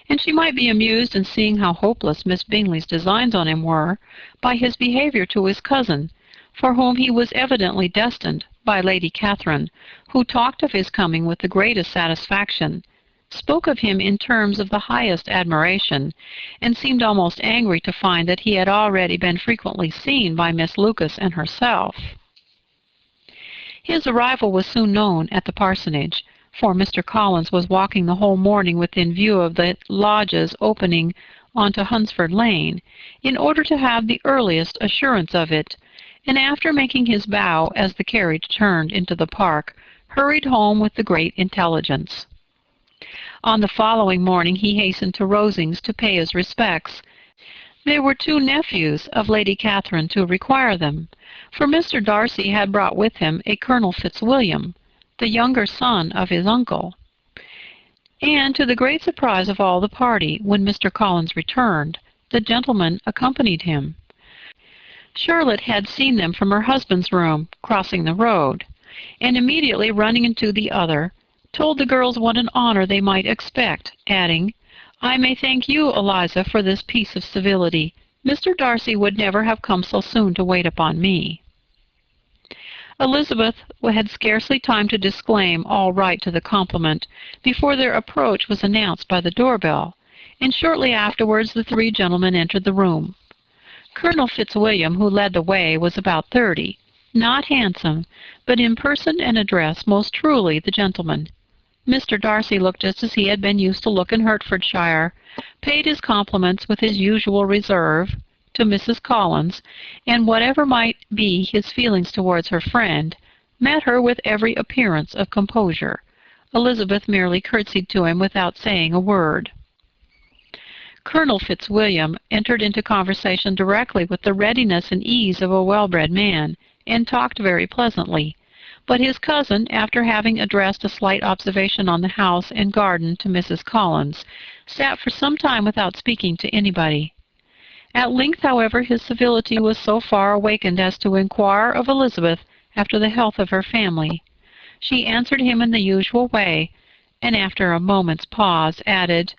and she might be amused in seeing how hopeless Miss Bingley's designs on him were by his behavior to his cousin, for whom he was evidently destined by Lady Catherine, who talked of his coming with the greatest satisfaction, spoke of him in terms of the highest admiration, and seemed almost angry to find that he had already been frequently seen by Miss Lucas and herself. His arrival was soon known at the parsonage, for Mr. Collins was walking the whole morning within view of the lodges opening onto Hunsford Lane, in order to have the earliest assurance of it, and after making his bow as the carriage turned into the park, hurried home with the great intelligence. On the following morning he hastened to Rosings to pay his respects. There were two nephews of Lady Catherine to require them, for Mr. Darcy had brought with him a Colonel Fitzwilliam, the younger son of his uncle. and to the great surprise of all the party, when Mr. Collins returned, the gentleman accompanied him. Charlotte had seen them from her husband's room, crossing the road, and immediately running into the other, told the girls what an honor they might expect, adding, "I may thank you, Eliza, for this piece of civility. Mr. Darcy would never have come so soon to wait upon me." Elizabeth had scarcely time to disclaim all right to the compliment before their approach was announced by the doorbell, and shortly afterwards the three gentlemen entered the room. Colonel Fitzwilliam, who led the way, was about 30, not handsome, but in person and address most truly the gentleman. Mr. Darcy looked just as he had been used to look in Hertfordshire, paid his compliments with his usual reserve to Mrs. Collins, and whatever might be his feelings towards her friend, met her with every appearance of composure. Elizabeth merely curtsied to him without saying a word. Colonel Fitzwilliam entered into conversation directly with the readiness and ease of a well-bred man, and talked very pleasantly. But his cousin, after having addressed a slight observation on the house and garden to Mrs. Collins, sat for some time without speaking to anybody. At length, however, his civility was so far awakened as to inquire of Elizabeth after the health of her family. She answered him in the usual way, and after a moment's pause added,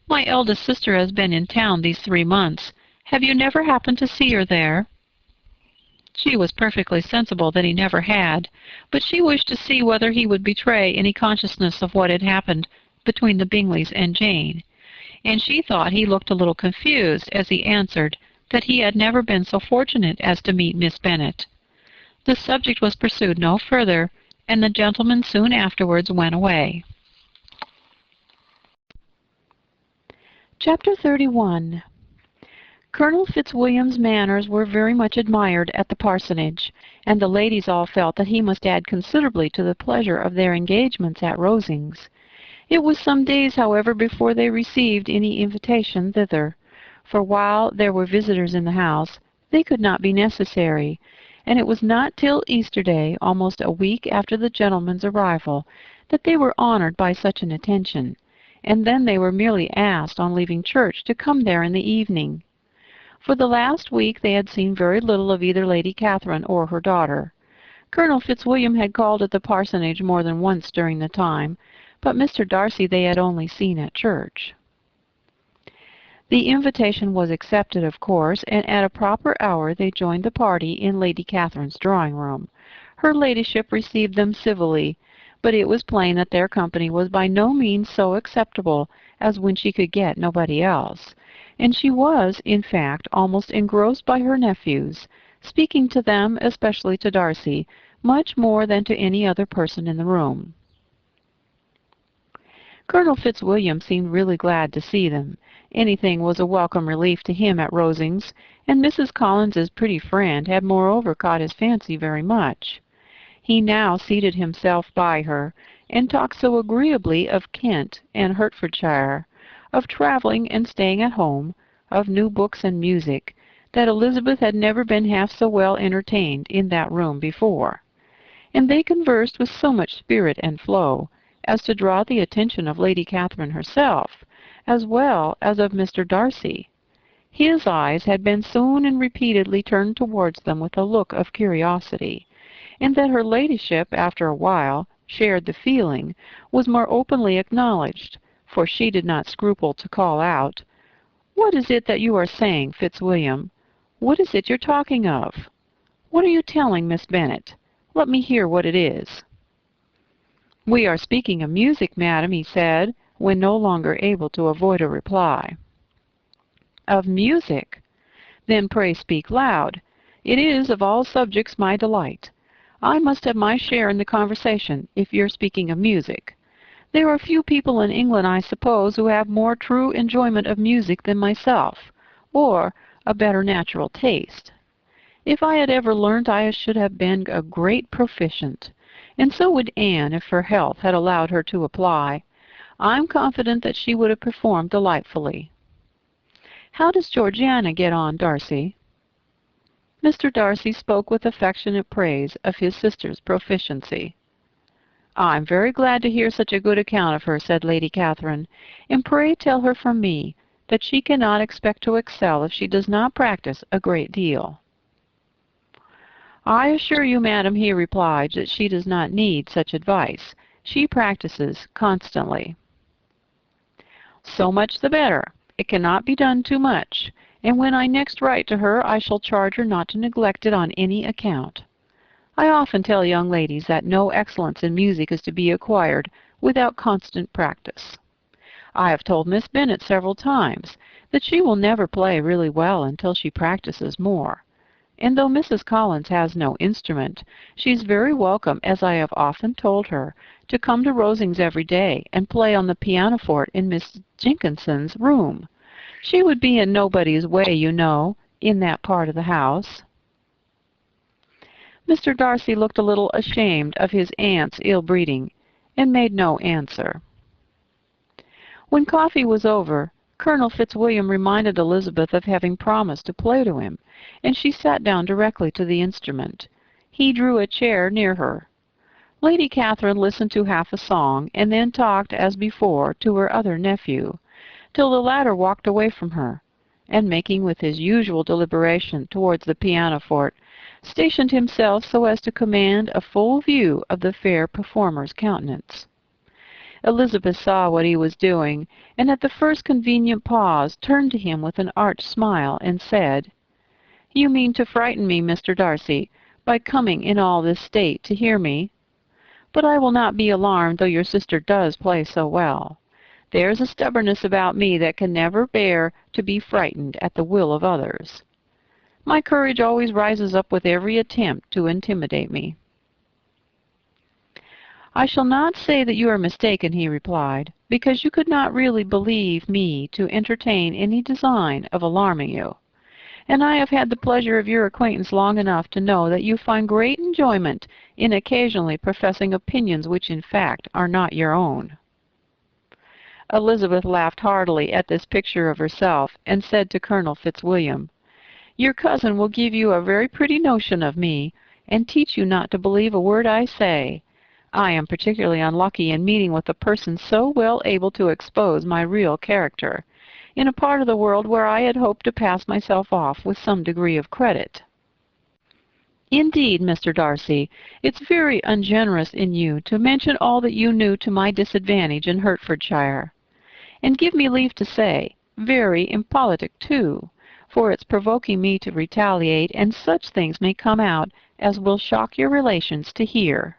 "My eldest sister has been in town these 3 months. Have you never happened to see her there?" She was perfectly sensible that he never had, but she wished to see whether he would betray any consciousness of what had happened between the Bingleys and Jane, and she thought he looked a little confused as he answered that he had never been so fortunate as to meet Miss Bennet. The subject was pursued no further, and the gentleman soon afterwards went away. Chapter 31. Colonel Fitzwilliam's manners were very much admired at the parsonage, and the ladies all felt that he must add considerably to the pleasure of their engagements at Rosings. It was some days, however, before they received any invitation thither, for while there were visitors in the house, they could not be necessary, and it was not till Easter Day, almost a week after the gentleman's arrival, that they were honored by such an attention, and then they were merely asked on leaving church to come there in the evening. For the last week they had seen very little of either Lady Catherine or her daughter. Colonel Fitzwilliam had called at the parsonage more than once during the time, but Mr. Darcy they had only seen at church. The invitation was accepted, of course, and at a proper hour they joined the party in Lady Catherine's drawing-room. Her ladyship received them civilly, but it was plain that their company was by no means so acceptable as when she could get nobody else, and she was, in fact, almost engrossed by her nephews, speaking to them, especially to Darcy, much more than to any other person in the room. Colonel Fitzwilliam seemed really glad to see them. Anything was a welcome relief to him at Rosings, and Mrs. Collins's pretty friend had moreover caught his fancy very much. He now seated himself by her, and talked so agreeably of Kent and Hertfordshire, of travelling and staying at home, of new books and music, that Elizabeth had never been half so well entertained in that room before. And they conversed with so much spirit and flow, as to draw the attention of Lady Catherine herself, as well as of Mr. Darcy. His eyes had been soon and repeatedly turned towards them with a look of curiosity, and that her ladyship, after a while, shared the feeling, was more openly acknowledged, for she did not scruple to call out, "What is it that you are saying, Fitzwilliam? What is it you're talking of? What are you telling Miss Bennet? Let me hear what it is." "We are speaking of music, madam," he said, when no longer able to avoid a reply. "Of music? Then pray speak loud. It is, of all subjects, my delight. I must have my share in the conversation, if you're speaking of music. There are few people in England, I suppose, who have more true enjoyment of music than myself, or a better natural taste. If I had ever learnt, I should have been a great proficient, and so would Anne, if her health had allowed her to apply. I'm confident that she would have performed delightfully. How does Georgiana get on, Darcy?" Mr. Darcy spoke with affectionate praise of his sister's proficiency. "I'm very glad to hear such a good account of her," said Lady Catherine, "and pray tell her from me that she cannot expect to excel if she does not practice a great deal." "I assure you, madam," he replied, "that she does not need such advice. She practices constantly." "So much the better. It cannot be done too much, and when I next write to her I shall charge her not to neglect it on any account. I often tell young ladies that no excellence in music is to be acquired without constant practice. I have told Miss Bennet several times that she will never play really well until she practices more. And though Mrs. Collins has no instrument, she is very welcome, as I have often told her, to come to Rosings every day and play on the pianoforte in Miss Jenkinson's room. She would be in nobody's way, you know, in that part of the house." Mr. Darcy looked a little ashamed of his aunt's ill-breeding, and made no answer. When coffee was over, Colonel Fitzwilliam reminded Elizabeth of having promised to play to him, and she sat down directly to the instrument. He drew a chair near her. Lady Catherine listened to half a song, and then talked, as before, to her other nephew, till the latter walked away from her, and making with his usual deliberation towards the pianoforte, stationed himself so as to command a full view of the fair performer's countenance. Elizabeth saw what he was doing, and at the first convenient pause turned to him with an arch smile, and said, "You mean to frighten me, Mr. Darcy, by coming in all this state to hear me? But I will not be alarmed, though your sister does play so well. There's a stubbornness about me that can never bear to be frightened at the will of others. My courage always rises up with every attempt to intimidate me." "I shall not say that you are mistaken," he replied, "because you could not really believe me to entertain any design of alarming you. And I have had the pleasure of your acquaintance long enough to know that you find great enjoyment in occasionally professing opinions which in fact are not your own." Elizabeth laughed heartily at this picture of herself, and said to Colonel Fitzwilliam, "Your cousin will give you a very pretty notion of me, and teach you not to believe a word I say. I am particularly unlucky in meeting with a person so well able to expose my real character, in a part of the world where I had hoped to pass myself off with some degree of credit. Indeed, Mr. Darcy, it's very ungenerous in you to mention all that you knew to my disadvantage in Hertfordshire, and give me leave to say, very impolitic too, for it's provoking me to retaliate, and such things may come out as will shock your relations to hear."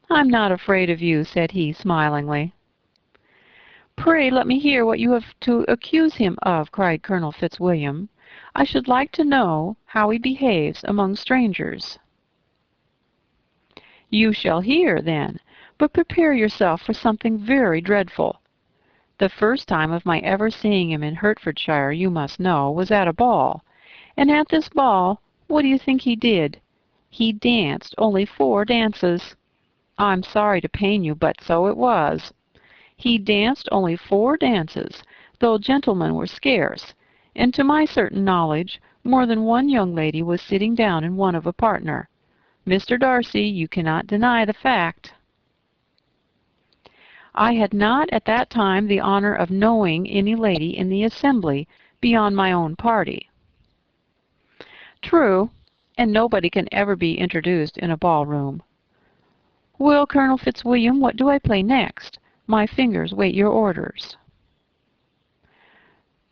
"I'm not afraid of you," said he, smilingly. "Pray let me hear what you have to accuse him of," cried Colonel Fitzwilliam. "I should like to know how he behaves among strangers." "You shall hear, then, but prepare yourself for something very dreadful. The first time of my ever seeing him in Hertfordshire, you must know, was at a ball, and at this ball, what do you think he did? He danced only 4 dances. I'm sorry to pain you, but so it was. He danced only 4 dances, though gentlemen were scarce, and to my certain knowledge, more than one young lady was sitting down in one of a partner. Mr. Darcy, you cannot deny the fact." "I had not at that time the honor of knowing any lady in the assembly beyond my own party." "True, and nobody can ever be introduced in a ballroom. Well, Colonel Fitzwilliam, what do I play next? My fingers wait your orders."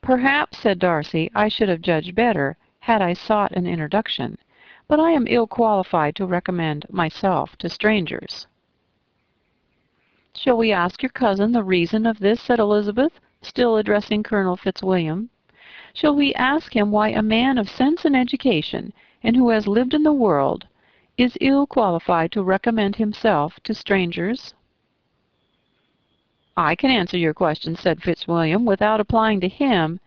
"Perhaps," said Darcy, "I should have judged better had I sought an introduction, but I am ill qualified to recommend myself to strangers." "Shall we ask your cousin the reason of this?" said Elizabeth, still addressing Colonel Fitzwilliam. "Shall we ask him why a man of sense and education, and who has lived in the world, is ill qualified to recommend himself to strangers?" "I can answer your question," said Fitzwilliam, "without applying to him.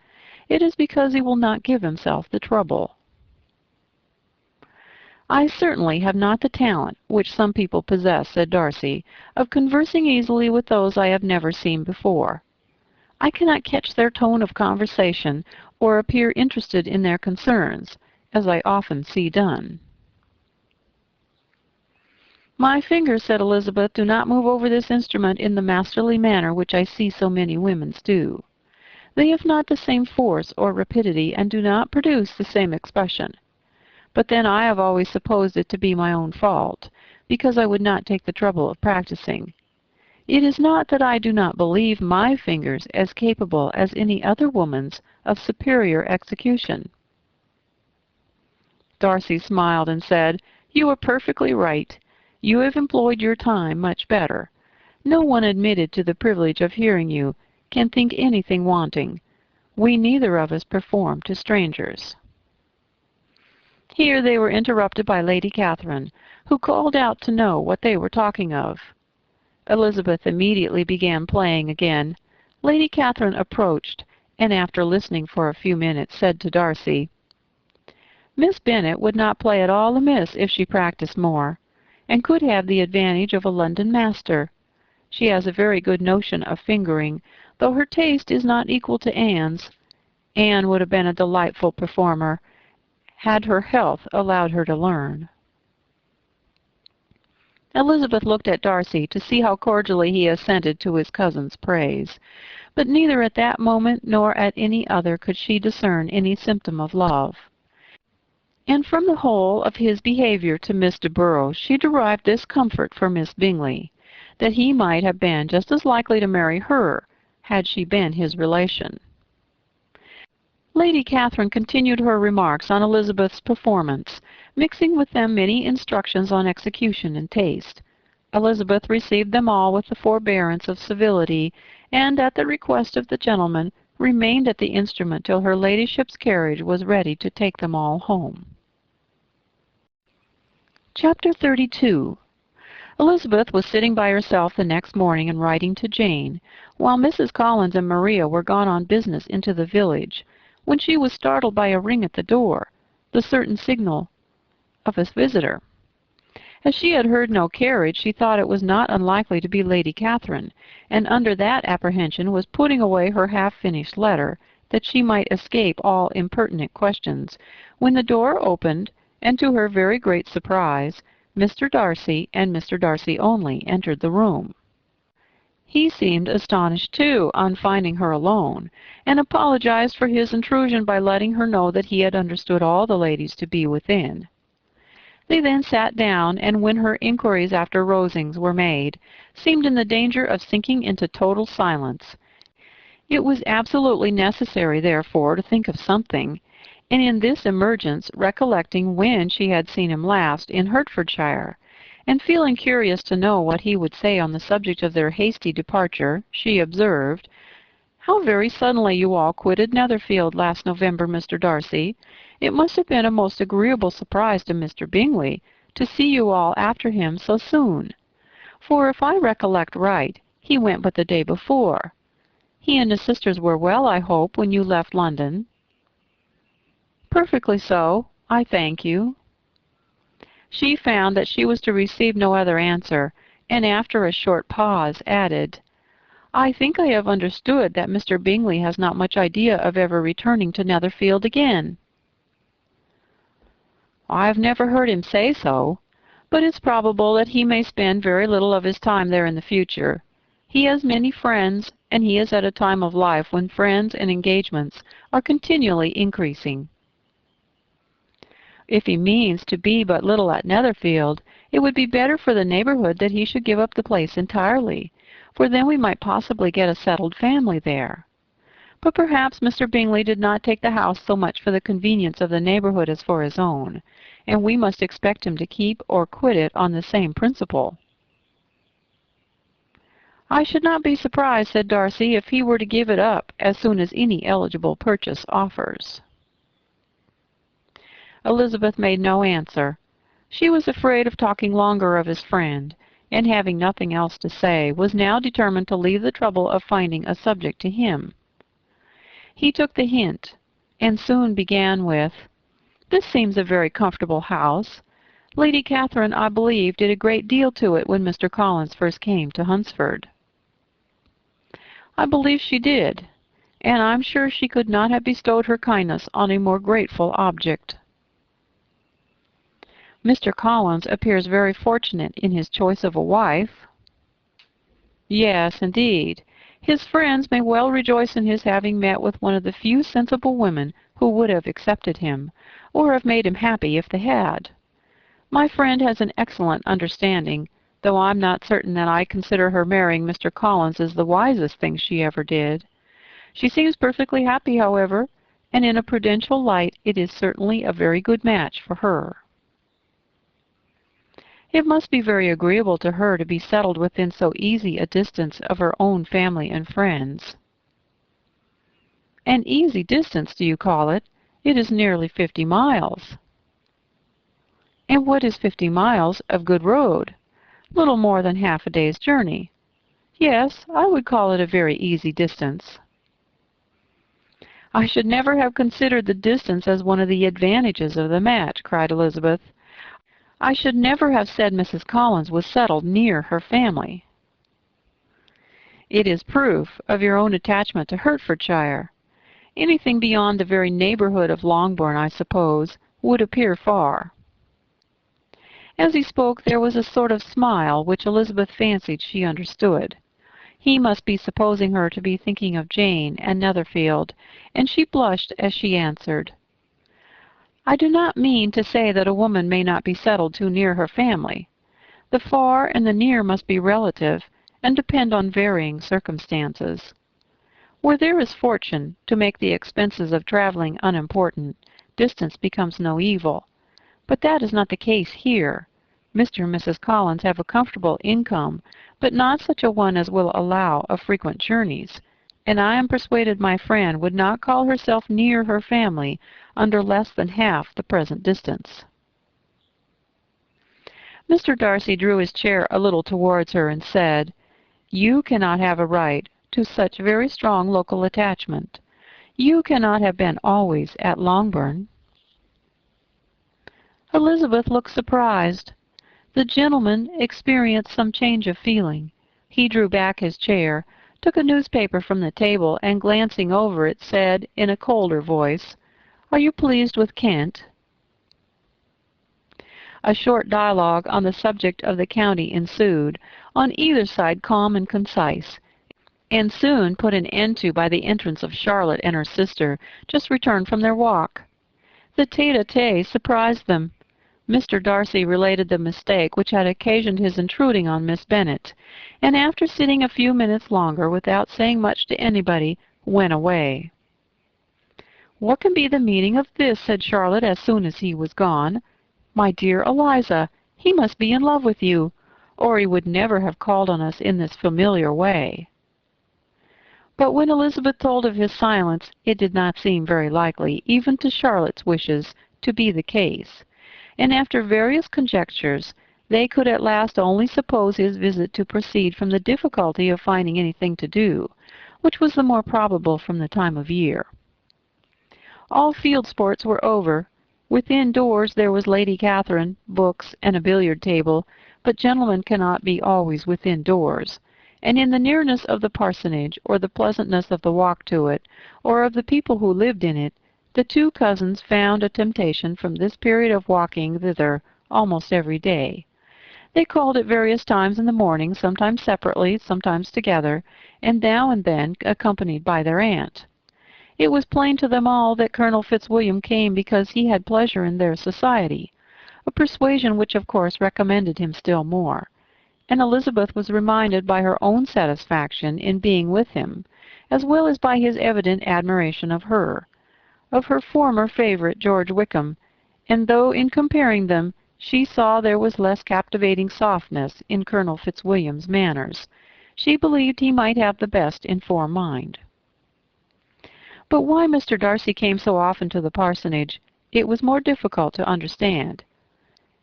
It is because he will not give himself the trouble." "I certainly have not the talent, which some people possess," said Darcy, "of conversing easily with those I have never seen before. I cannot catch their tone of conversation, or appear interested in their concerns, as I often see done." "My fingers," said Elizabeth, "do not move over this instrument in the masterly manner which I see so many women's do. They have not the same force or rapidity, and do not produce the same expression. But then I have always supposed it to be my own fault, because I would not take the trouble of practicing. It is not that I do not believe my fingers as capable as any other woman's of superior execution." Darcy smiled and said, "You are perfectly right. You have employed your time much better. No one admitted to the privilege of hearing you can think anything wanting. We neither of us perform to strangers." Here they were interrupted by Lady Catherine, who called out to know what they were talking of. Elizabeth immediately began playing again. Lady Catherine approached, and after listening for a few minutes, said to Darcy, "Miss Bennet would not play at all amiss if she practised more, and could have the advantage of a London master. She has a very good notion of fingering, though her taste is not equal to Anne's. Anne would have been a delightful performer, had her health allowed her to learn." Elizabeth looked at Darcy to see how cordially he assented to his cousin's praise, but neither at that moment nor at any other could she discern any symptom of love. And from the whole of his behaviour to Miss de Bourgh she derived this comfort for Miss Bingley, that he might have been just as likely to marry her had she been his relation. Lady Catherine continued her remarks on Elizabeth's performance, mixing with them many instructions on execution and taste. Elizabeth received them all with the forbearance of civility, and, at the request of the gentleman, remained at the instrument till her ladyship's carriage was ready to take them all home. Chapter 32. Elizabeth was sitting by herself the next morning and writing to Jane, while Mrs. Collins and Maria were gone on business into the village, when she was startled by a ring at the door, the certain signal of a visitor. As she had heard no carriage, she thought it was not unlikely to be Lady Catherine, and under that apprehension was putting away her half-finished letter, that she might escape all impertinent questions, when the door opened, and to her very great surprise, Mr. Darcy, and Mr. Darcy only, entered the room. He seemed astonished, too, on finding her alone, and apologized for his intrusion by letting her know that he had understood all the ladies to be within. They then sat down, and when her inquiries after Rosings were made, seemed in the danger of sinking into total silence. It was absolutely necessary, therefore, to think of something, and in this emergence, recollecting when she had seen him last in Hertfordshire, and feeling curious to know what he would say on the subject of their hasty departure, she observed, "How very suddenly you all quitted Netherfield last November, Mr. Darcy. It must have been a most agreeable surprise to Mr. Bingley to see you all after him so soon, for if I recollect right, he went but the day before. He and his sisters were well, I hope, when you left London?" "Perfectly so, I thank you." She found that she was to receive no other answer, and after a short pause added, "I think I have understood that Mr. Bingley has not much idea of ever returning to Netherfield again." "I have never heard him say so, but it's probable that he may spend very little of his time there in the future. He has many friends, and he is at a time of life when friends and engagements are continually increasing. If he means to be but little at Netherfield, it would be better for the neighbourhood that he should give up the place entirely, for then we might possibly get a settled family there. But perhaps Mr. Bingley did not take the house so much for the convenience of the neighbourhood as for his own, and we must expect him to keep or quit it on the same principle." "I should not be surprised," said Darcy, "if he were to give it up as soon as any eligible purchase offers." Elizabeth made no answer. She was afraid of talking longer of his friend, and having nothing else to say, was now determined to leave the trouble of finding a subject to him. He took the hint, and soon began with, "This seems a very comfortable house. Lady Catherine, I believe, did a great deal to it when Mr. Collins first came to Hunsford." "I believe she did, and I'm sure she could not have bestowed her kindness on a more grateful object." Mr. Collins appears very fortunate in his choice of a wife. Yes, indeed. His friends may well rejoice in his having met with one of the few sensible women who would have accepted him, or have made him happy if they had. My friend has an excellent understanding, though I'm not certain that I consider her marrying Mr. Collins as the wisest thing she ever did. She seems perfectly happy, however, and in a prudential light it is certainly a very good match for her. It must be very agreeable to her to be settled within so easy a distance of her own family and friends. An easy distance, do you call it? It is nearly 50 miles. And what is 50 miles of good road? Little more than half a day's journey. Yes, I would call it a very easy distance. I should never have considered the distance as one of the advantages of the match, cried Elizabeth. I should never have said Mrs. Collins was settled near her family. It is proof of your own attachment to Hertfordshire. Anything beyond the very neighborhood of Longbourn, I suppose, would appear far. As he spoke, there was a sort of smile which Elizabeth fancied she understood. He must be supposing her to be thinking of Jane and Netherfield, and she blushed as she answered, I do not mean to say that a woman may not be settled too near her family. The far and the near must be relative, and depend on varying circumstances. Where there is fortune to make the expenses of traveling unimportant, distance becomes no evil. But that is not the case here. Mr. and Mrs. Collins have a comfortable income, but not such a one as will allow of frequent journeys, and I am persuaded my friend would not call herself near her family under less than half the present distance. Mr. Darcy drew his chair a little towards her and said, You cannot have a right to such very strong local attachment. You cannot have been always at Longbourn. Elizabeth looked surprised. The gentleman experienced some change of feeling. He drew back his chair, took a newspaper from the table, and glancing over it, said in a colder voice, Are you pleased with Kent? A short dialogue on the subject of the county ensued, on either side calm and concise, and soon put an end to by the entrance of Charlotte and her sister, just returned from their walk. The tete-a-tete surprised them. Mr. Darcy related the mistake which had occasioned his intruding on Miss Bennet, and after sitting a few minutes longer without saying much to anybody, went away. What can be the meaning of this? Said Charlotte as soon as he was gone. My dear Eliza, he must be in love with you, or he would never have called on us in this familiar way. But when Elizabeth told of his silence, it did not seem very likely, even to Charlotte's wishes, to be the case, and after various conjectures, they could at last only suppose his visit to proceed from the difficulty of finding anything to do, which was the more probable from the time of year. All field sports were over. Within doors there was Lady Catherine, books, and a billiard table, but gentlemen cannot be always within doors, and in the nearness of the parsonage, or the pleasantness of the walk to it, or of the people who lived in it, the two cousins found a temptation from this period of walking thither almost every day. They called at various times in the morning, sometimes separately, sometimes together, and now and then accompanied by their aunt. It was plain to them all that Colonel Fitzwilliam came because he had pleasure in their society, a persuasion which of course recommended him still more, and Elizabeth was reminded by her own satisfaction in being with him, as well as by his evident admiration of her former favorite, George Wickham, and though in comparing them she saw there was less captivating softness in Colonel Fitzwilliam's manners, she believed he might have the best informed mind. But why Mr. Darcy came so often to the parsonage, it was more difficult to understand.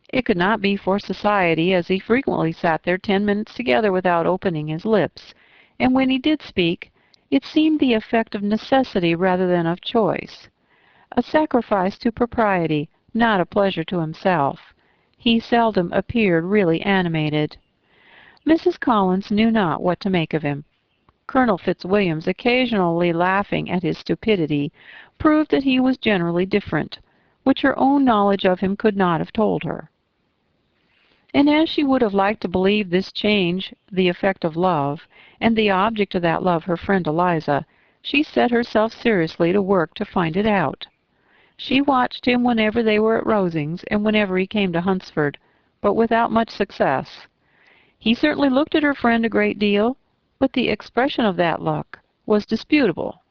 It could not be for society, as he frequently sat there 10 minutes together without opening his lips, and when he did speak, it seemed the effect of necessity rather than of choice. A sacrifice to propriety, not a pleasure to himself. He seldom appeared really animated. Mrs. Collins knew not what to make of him. Colonel Fitzwilliam's occasionally laughing at his stupidity proved that he was generally different, which her own knowledge of him could not have told her. And as she would have liked to believe this change the effect of love, and the object of that love her friend Eliza, she set herself seriously to work to find it out. She watched him whenever they were at Rosings and whenever he came to Hunsford, but without much success. He certainly looked at her friend a great deal, but the expression of that look was disputable.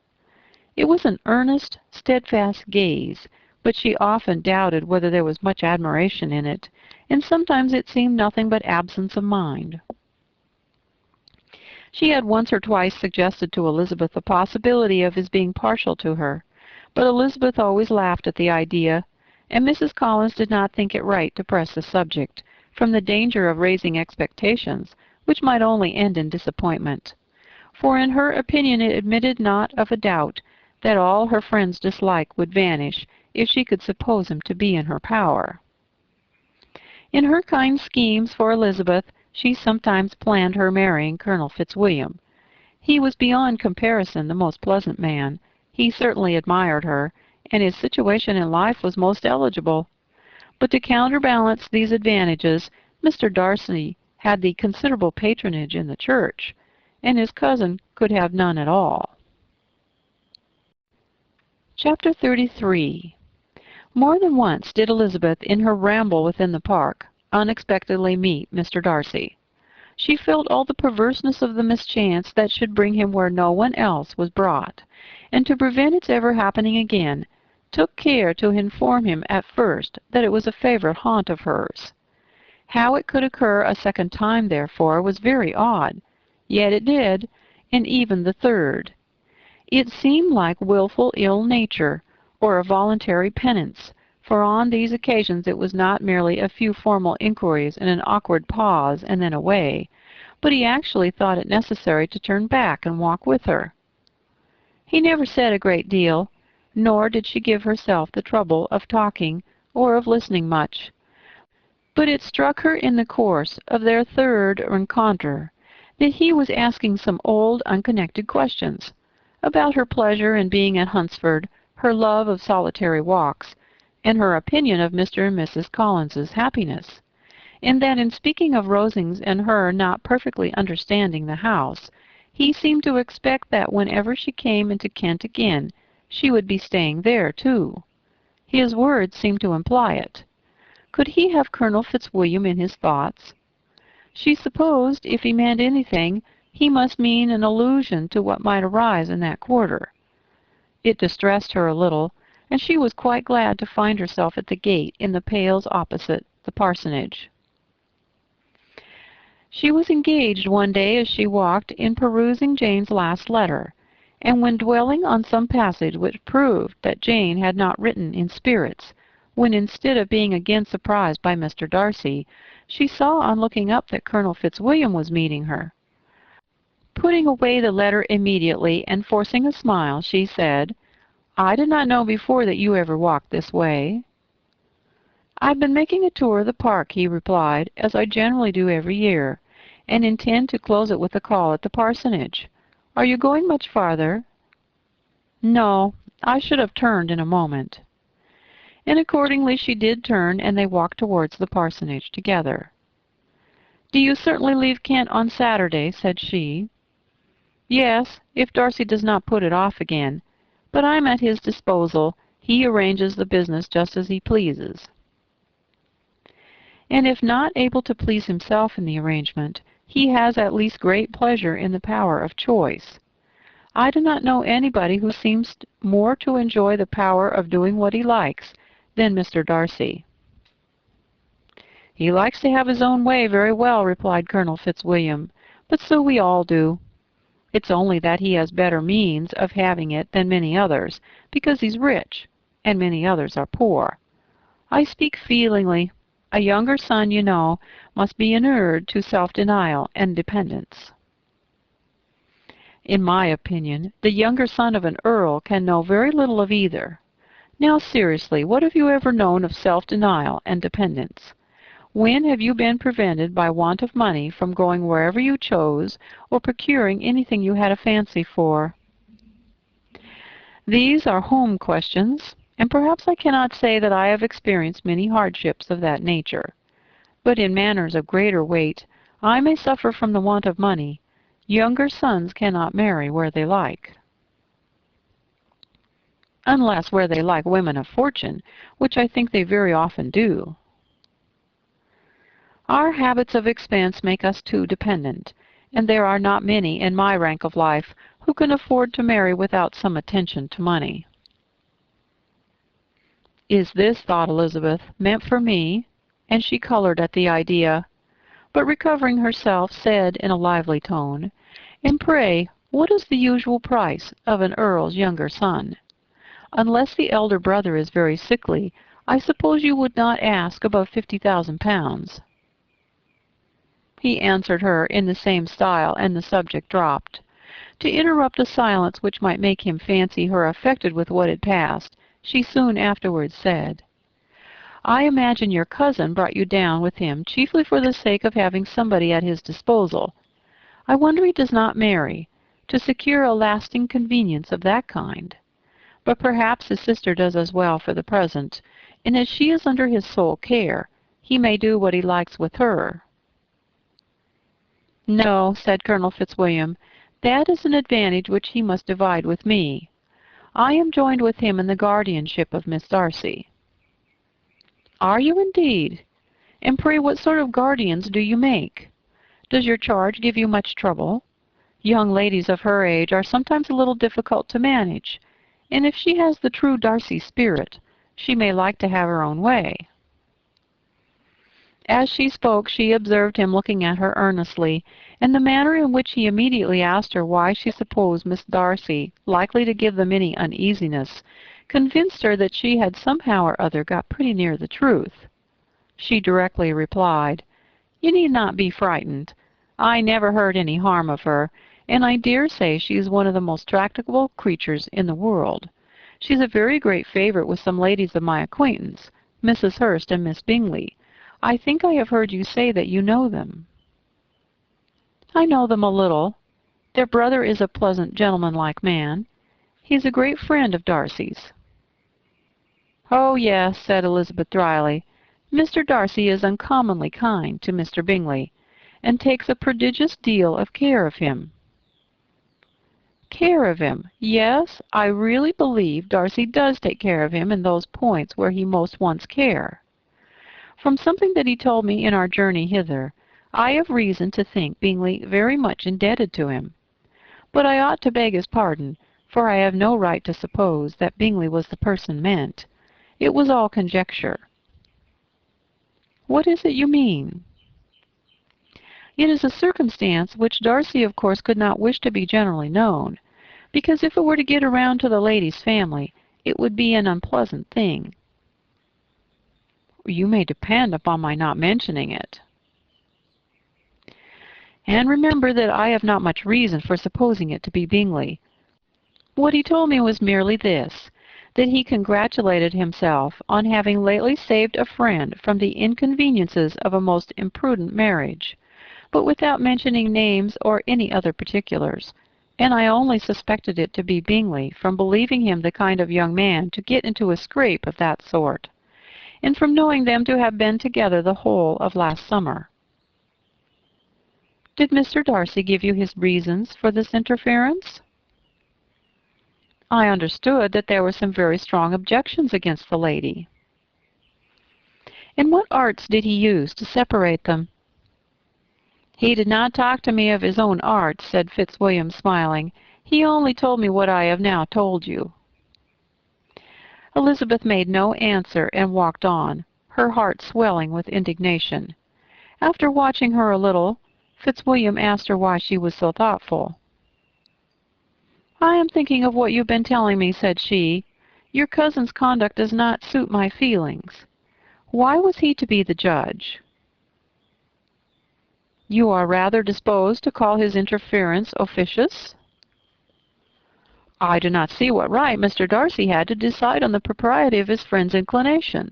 It was an earnest, steadfast gaze, but she often doubted whether there was much admiration in it, and sometimes it seemed nothing but absence of mind. She had once or twice suggested to Elizabeth the possibility of his being partial to her, but Elizabeth always laughed at the idea, and Mrs. Collins did not think it right to press the subject, from the danger of raising expectations, which might only end in disappointment. For in her opinion it admitted not of a doubt that all her friend's dislike would vanish if she could suppose him to be in her power. In her kind schemes for Elizabeth, she sometimes planned her marrying Colonel Fitzwilliam. He was beyond comparison the most pleasant man. He certainly admired her, and his situation in life was most eligible. But to counterbalance these advantages, Mr. Darcy had the considerable patronage in the church, and his cousin could have none at all. Chapter 33. More than once did Elizabeth, in her ramble within the park, unexpectedly meet Mr. Darcy. She felt all the perverseness of the mischance that should bring him where no one else was brought, and to prevent its ever happening again, took care to inform him at first that it was a favorite haunt of hers. How it could occur a second time, therefore, was very odd, yet it did, and even the third. It seemed like wilful ill nature, or a voluntary penance, for on these occasions it was not merely a few formal inquiries and an awkward pause and then away, but he actually thought it necessary to turn back and walk with her. He never said a great deal, nor did she give herself the trouble of talking or of listening much. But it struck her in the course of their third rencontre that he was asking some old, unconnected questions about her pleasure in being at Hunsford, her love of solitary walks, and her opinion of Mr. and Mrs. Collins's happiness, and that in speaking of Rosings and her not perfectly understanding the house, he seemed to expect that whenever she came into Kent again, she would be staying there too. His words seemed to imply it. Could he have Colonel Fitzwilliam in his thoughts? She supposed, if he meant anything, he must mean an allusion to what might arise in that quarter. It distressed her a little, and she was quite glad to find herself at the gate in the pales opposite the parsonage. She was engaged one day as she walked in perusing Jane's last letter, and when dwelling on some passage which proved that Jane had not written in spirits, when instead of being again surprised by Mr. Darcy, she saw on looking up that Colonel Fitzwilliam was meeting her. Putting away the letter immediately and forcing a smile, she said, "I did not know before that you ever walked this way." "I've been making a tour of the park," he replied, "as I generally do every year, and intend to close it with a call at the parsonage. Are you going much farther?" "No, I should have turned in a moment." And accordingly she did turn, and they walked towards the parsonage together. "Do you certainly leave Kent on Saturday?" said she. "Yes, if Darcy does not put it off again. But I'm at his disposal. He arranges the business just as he pleases." And if not able to please himself in the arrangement, he has at least great pleasure in the power of choice. I do not know anybody who seems more to enjoy the power of doing what he likes than Mr. Darcy. "He likes to have his own way very well," replied Colonel Fitzwilliam, "but so we all do. It's only that he has better means of having it than many others, because he's rich, and many others are poor. I speak feelingly. A younger son, you know, must be inured to self-denial and dependence." "In my opinion, the younger son of an earl can know very little of either. Now, seriously, what have you ever known of self-denial and dependence? When have you been prevented by want of money from going wherever you chose or procuring anything you had a fancy for?" These are home questions, and perhaps I cannot say that I have experienced many hardships of that nature. But in matters of greater weight, I may suffer from the want of money. Younger sons cannot marry where they like. Unless where they like women of fortune, which I think they very often do. Our habits of expense make us too dependent, and there are not many in my rank of life who can afford to marry without some attention to money. Is this, thought Elizabeth, meant for me? And she colored at the idea, but recovering herself, said in a lively tone, "And pray, what is the usual price of an earl's younger son? Unless the elder brother is very sickly, I suppose you would not ask above £50,000. He answered her in the same style, and the subject dropped. To interrupt a silence which might make him fancy her affected with what had passed, she soon afterwards said, "I imagine your cousin brought you down with him chiefly for the sake of having somebody at his disposal. I wonder he does not marry, to secure a lasting convenience of that kind. But perhaps his sister does as well for the present, and as she is under his sole care, he may do what he likes with her." "No," said Colonel Fitzwilliam, "that is an advantage which he must divide with me. I am joined with him in the guardianship of Miss Darcy." "Are you indeed? And pray what sort of guardians do you make? Does your charge give you much trouble? Young ladies of her age are sometimes a little difficult to manage, and if she has the true Darcy spirit, she may like to have her own way." As she spoke, she observed him looking at her earnestly, and the manner in which he immediately asked her why she supposed Miss Darcy likely to give them any uneasiness, convinced her that she had somehow or other got pretty near the truth. She directly replied, "You need not be frightened. I never heard any harm of her, and I dare say she is one of the most tractable creatures in the world. She's a very great favorite with some ladies of my acquaintance, Mrs. Hurst and Miss Bingley. I think I have heard you say that you know them." "I know them a little. Their brother is a pleasant, gentlemanlike man. He is a great friend of Darcy's." "Oh, yes," said Elizabeth dryly. "Mr. Darcy is uncommonly kind to Mr. Bingley, and takes a prodigious deal of care of him." "Care of him! Yes, I really believe Darcy does take care of him in those points where he most wants care. From something that he told me in our journey hither, I have reason to think Bingley very much indebted to him. But I ought to beg his pardon, for I have no right to suppose that Bingley was the person meant. It was all conjecture." "What is it you mean?" "It is a circumstance which Darcy of course could not wish to be generally known, because if it were to get around to the lady's family, it would be an unpleasant thing." "You may depend upon my not mentioning it." "And remember that I have not much reason for supposing it to be Bingley. What he told me was merely this, that he congratulated himself on having lately saved a friend from the inconveniences of a most imprudent marriage, but without mentioning names or any other particulars, and I only suspected it to be Bingley from believing him the kind of young man to get into a scrape of that sort, and from knowing them to have been together the whole of last summer." "Did Mr. Darcy give you his reasons for this interference?" "I understood that there were some very strong objections against the lady." "And what arts did he use to separate them?" "He did not talk to me of his own arts," said Fitzwilliam, smiling. "He only told me what I have now told you." Elizabeth made no answer and walked on, her heart swelling with indignation. After watching her a little, Fitzwilliam asked her why she was so thoughtful. "I am thinking of what you've been telling me," said she. "Your cousin's conduct does not suit my feelings. Why was he to be the judge?" "You are rather disposed to call his interference officious?" "I do not see what right Mr. Darcy had to decide on the propriety of his friend's inclination,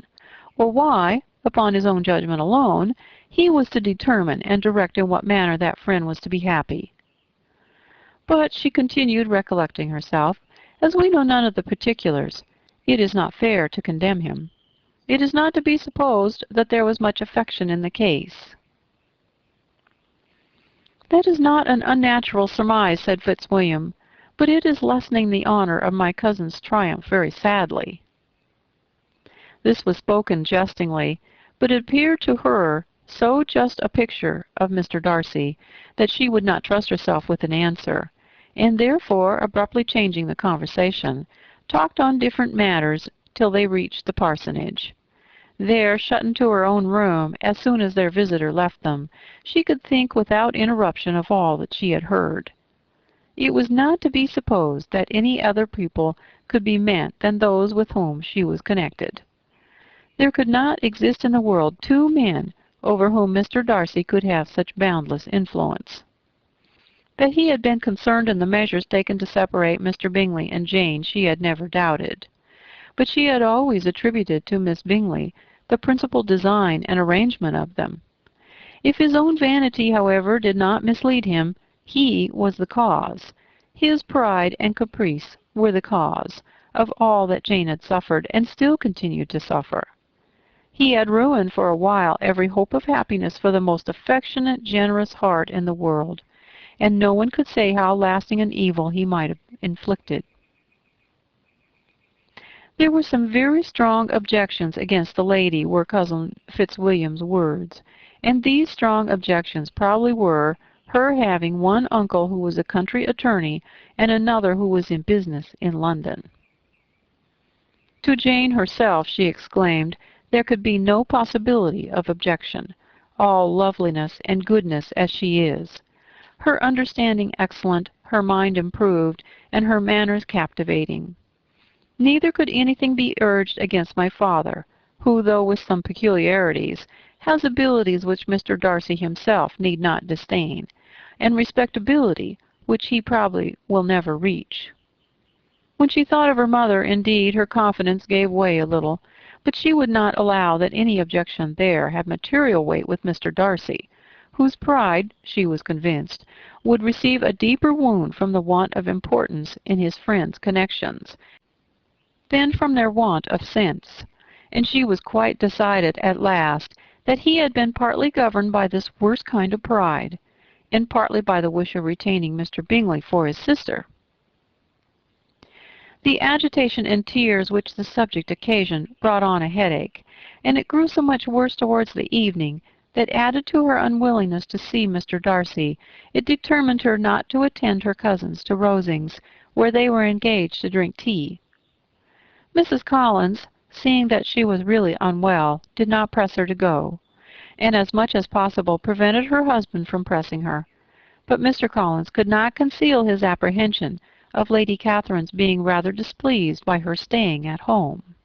or why, upon his own judgment alone, he was to determine and direct in what manner that friend was to be happy. But," she continued, recollecting herself, "as we know none of the particulars, it is not fair to condemn him. It is not to be supposed that there was much affection in the case. "That is not an unnatural surmise," said Fitzwilliam, "but it is lessening the honor of my cousin's triumph very sadly." This was spoken jestingly, but it appeared to her so just a picture of Mr. Darcy that she would not trust herself with an answer, and therefore, abruptly changing the conversation, talked on different matters till they reached the parsonage. There, shut into her own room, as soon as their visitor left them, she could think without interruption of all that she had heard. It was not to be supposed that any other people could be meant than those with whom she was connected. There could not exist in the world two men over whom Mr. Darcy could have such boundless influence. That he had been concerned in the measures taken to separate Mr. Bingley and Jane she had never doubted, but she had always attributed to Miss Bingley the principal design and arrangement of them. If his own vanity, however, did not mislead him, he was the cause. His pride and caprice were the cause of all that Jane had suffered and still continued to suffer. He had ruined for a while every hope of happiness for the most affectionate, generous heart in the world, and no one could say how lasting an evil he might have inflicted. There were some very strong objections against the lady, were Cousin Fitzwilliam's words, and these strong objections probably were her having one uncle who was a country attorney and another who was in business in London. To Jane herself she exclaimed there could be no possibility of objection, all loveliness and goodness as she is, her understanding excellent, her mind improved, and her manners captivating. Neither could anything be urged against my father, who, though with some peculiarities, has abilities which Mr. Darcy himself need not disdain, and respectability which he probably will never reach. When she thought of her mother, indeed, her confidence gave way a little, but she would not allow that any objection there had material weight with Mr. Darcy, whose pride, she was convinced, would receive a deeper wound from the want of importance in his friends' connections than from their want of sense, and she was quite decided at last that he had been partly governed by this worst kind of pride, and partly by the wish of retaining Mr. Bingley for his sister. The agitation and tears which the subject occasioned brought on a headache, and it grew so much worse towards the evening that, added to her unwillingness to see Mr. Darcy, it determined her not to attend her cousins to Rosings, where they were engaged to drink tea. Mrs. Collins, seeing that she was really unwell, did not press her to go, and as much as possible prevented her husband from pressing her. But Mr. Collins could not conceal his apprehension of Lady Catherine's being rather displeased by her staying at home.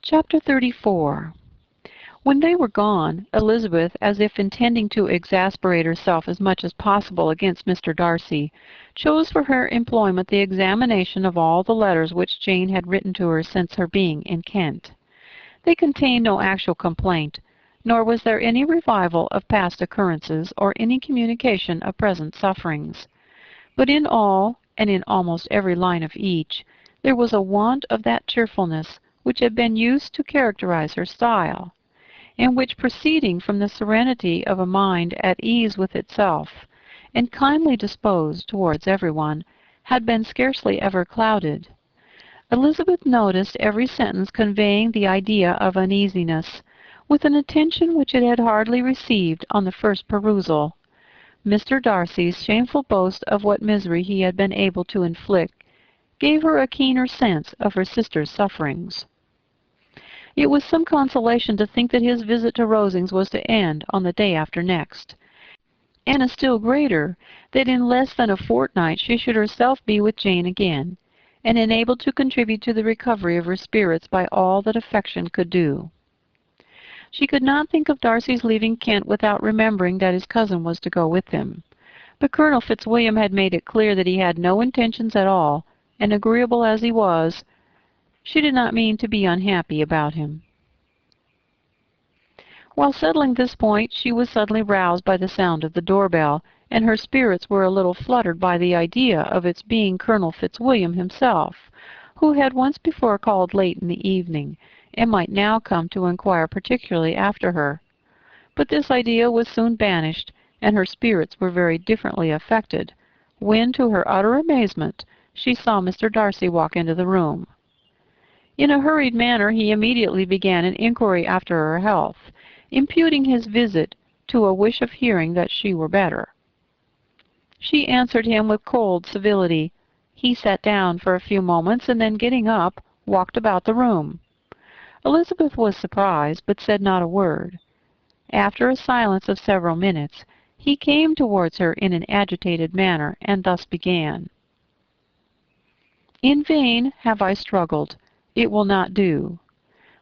Chapter 34. When they were gone, Elizabeth, as if intending to exasperate herself as much as possible against Mr. Darcy, chose for her employment the examination of all the letters which Jane had written to her since her being in Kent. They contained no actual complaint, nor was there any revival of past occurrences or any communication of present sufferings. But in all, and in almost every line of each, there was a want of that cheerfulness which had been used to characterize her style, and which, proceeding from the serenity of a mind at ease with itself, and kindly disposed towards everyone, had been scarcely ever clouded. Elizabeth noticed every sentence conveying the idea of uneasiness, with an attention which it had hardly received on the first perusal. Mr. Darcy's shameful boast of what misery he had been able to inflict gave her a keener sense of her sister's sufferings. It was some consolation to think that his visit to Rosings was to end on the day after next, and a still greater, that in less than a fortnight she should herself be with Jane again, and enabled to contribute to the recovery of her spirits by all that affection could do. She could not think of Darcy's leaving Kent without remembering that his cousin was to go with him, but Colonel Fitzwilliam had made it clear that he had no intentions at all, and agreeable as he was, she did not mean to be unhappy about him. While settling this point, she was suddenly roused by the sound of the doorbell, and her spirits were a little fluttered by the idea of its being Colonel Fitzwilliam himself, who had once before called late in the evening, and might now come to inquire particularly after her. But this idea was soon banished, and her spirits were very differently affected, when, to her utter amazement, she saw Mr. Darcy walk into the room. In a hurried manner he immediately began an inquiry after her health, imputing his visit to a wish of hearing that she were better. She answered him with cold civility. He sat down for a few moments, and then getting up, walked about the room. Elizabeth was surprised, but said not a word. After a silence of several minutes, he came towards her in an agitated manner, and thus began. "In vain have I struggled. It will not do.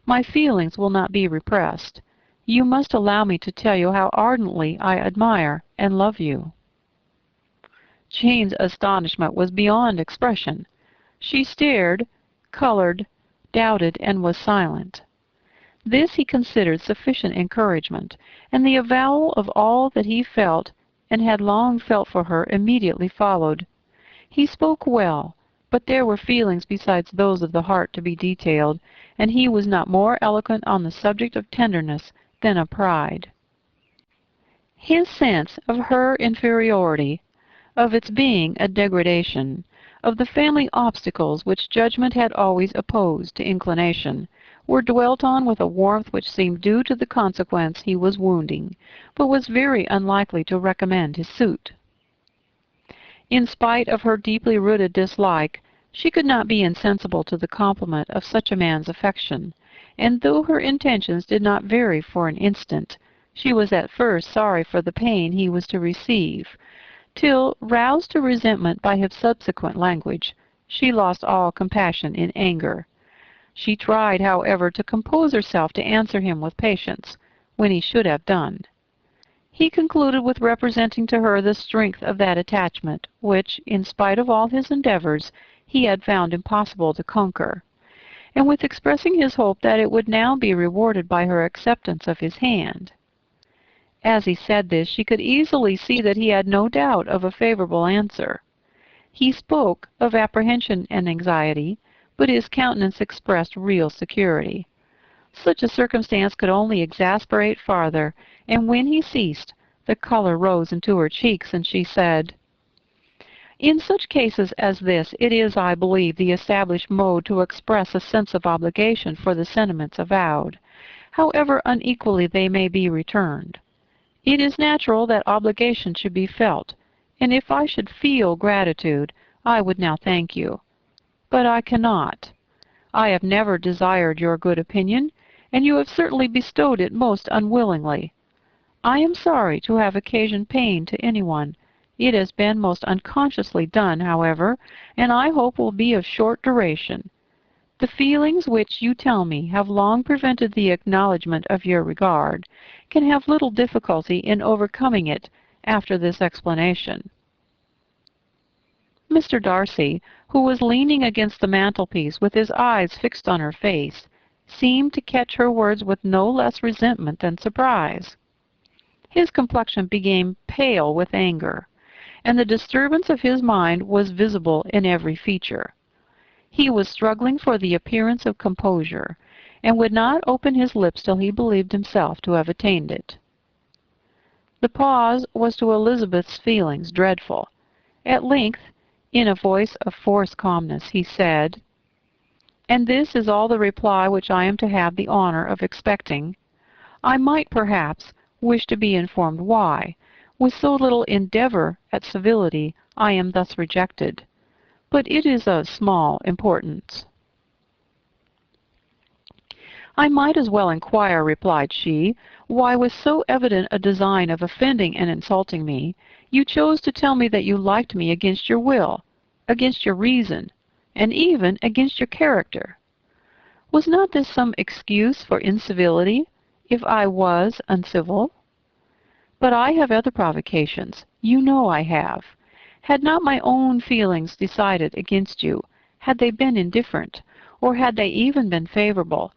My feelings will not be repressed. You must allow me to tell you how ardently I admire and love you." Jane's astonishment was beyond expression. She stared, colored, doubted, and was silent. This he considered sufficient encouragement, and the avowal of all that he felt and had long felt for her immediately followed. He spoke well, but there were feelings besides those of the heart to be detailed, and he was not more eloquent on the subject of tenderness than of pride. His sense of her inferiority, of its being a degradation, of the family obstacles which judgment had always opposed to inclination, were dwelt on with a warmth which seemed due to the consequence he was wounding, but was very unlikely to recommend his suit. In spite of her deeply rooted dislike, she could not be insensible to the compliment of such a man's affection, and though her intentions did not vary for an instant, she was at first sorry for the pain he was to receive, till, roused to resentment by his subsequent language, she lost all compassion in anger. She tried, however, to compose herself to answer him with patience, when he should have done. He concluded with representing to her the strength of that attachment, which, in spite of all his endeavors, he had found impossible to conquer, and with expressing his hope that it would now be rewarded by her acceptance of his hand. As he said this, she could easily see that he had no doubt of a favorable answer. He spoke of apprehension and anxiety, but his countenance expressed real security. Such a circumstance could only exasperate farther, and when he ceased, the color rose into her cheeks, and she said, "In such cases as this, it is, I believe, the established mode to express a sense of obligation for the sentiments avowed, however unequally they may be returned. It is natural that obligation should be felt, and if I should feel gratitude, I would now thank you. But I cannot. I have never desired your good opinion, and you have certainly bestowed it most unwillingly. I am sorry to have occasioned pain to anyone. It has been most unconsciously done, however, and I hope will be of short duration. The feelings which you tell me have long prevented the acknowledgment of your regard can have little difficulty in overcoming it after this explanation." Mr. Darcy, who was leaning against the mantelpiece with his eyes fixed on her face, seemed to catch her words with no less resentment than surprise. His complexion became pale with anger, and the disturbance of his mind was visible in every feature. He was struggling for the appearance of composure, and would not open his lips till he believed himself to have attained it. The pause was to Elizabeth's feelings dreadful. At length, in a voice of forced calmness, he said, "And this is all the reply which I am to have the honor of expecting? I might, perhaps, wish to be informed why, with so little endeavor at civility, I am thus rejected. But it is of small importance." "I might as well inquire," replied she, "why, with so evident a design of offending and insulting me, you chose to tell me that you liked me against your will, against your reason, and even against your character. Was not this some excuse for incivility, if I was uncivil? But I have other provocations. You know I have. Had not my own feelings decided against you, had they been indifferent, or had they even been favorable,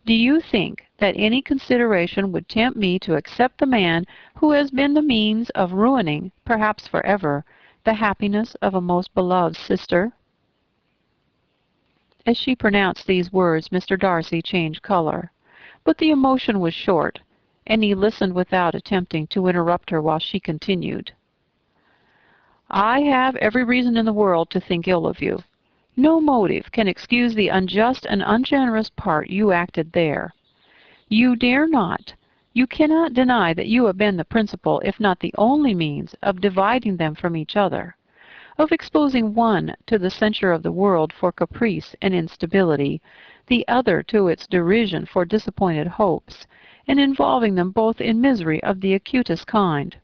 do you think that any consideration would tempt me to accept the man who has been the means of ruining, perhaps forever, the happiness of a most beloved sister?" As she pronounced these words, Mr. Darcy changed color, but the emotion was short, and he listened without attempting to interrupt her while she continued. I have every reason in the world to think ill of you. No motive can excuse the unjust and ungenerous part you acted there. You dare not, you cannot deny that you have been the principal, if not the only means, of dividing them from each other, of exposing one to the censure of the world for caprice and instability, the other to its derision for disappointed hopes, and involving them both in misery of the acutest kind.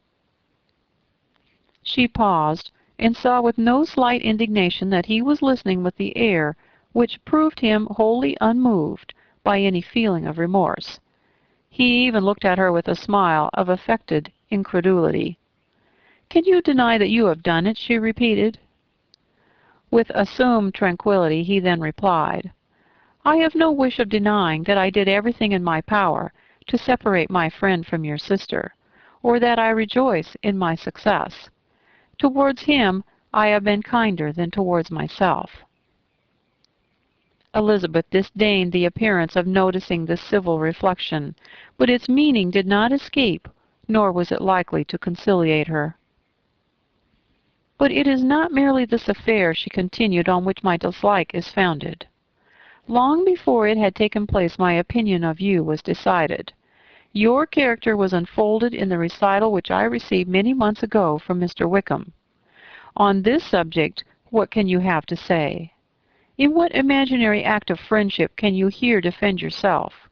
She paused, and saw with no slight indignation that he was listening with the air which proved him wholly unmoved by any feeling of remorse. He even looked at her with a smile of affected incredulity. "Can you deny that you have done it?" she repeated. With assumed tranquillity he then replied, "I have no wish of denying that I did everything in my power to separate my friend from your sister, or that I rejoice in my success. Towards him I have been kinder than towards myself." Elizabeth disdained the appearance of noticing this civil reflection, but its meaning did not escape, nor was it likely to conciliate her. "But it is not merely this affair," she continued, "on which my dislike is founded. Long before it had taken place my opinion of you was decided. Your character was unfolded in the recital which I received many months ago from Mr. Wickham. On this subject, what can you have to say? In what imaginary act of friendship can you here defend yourself?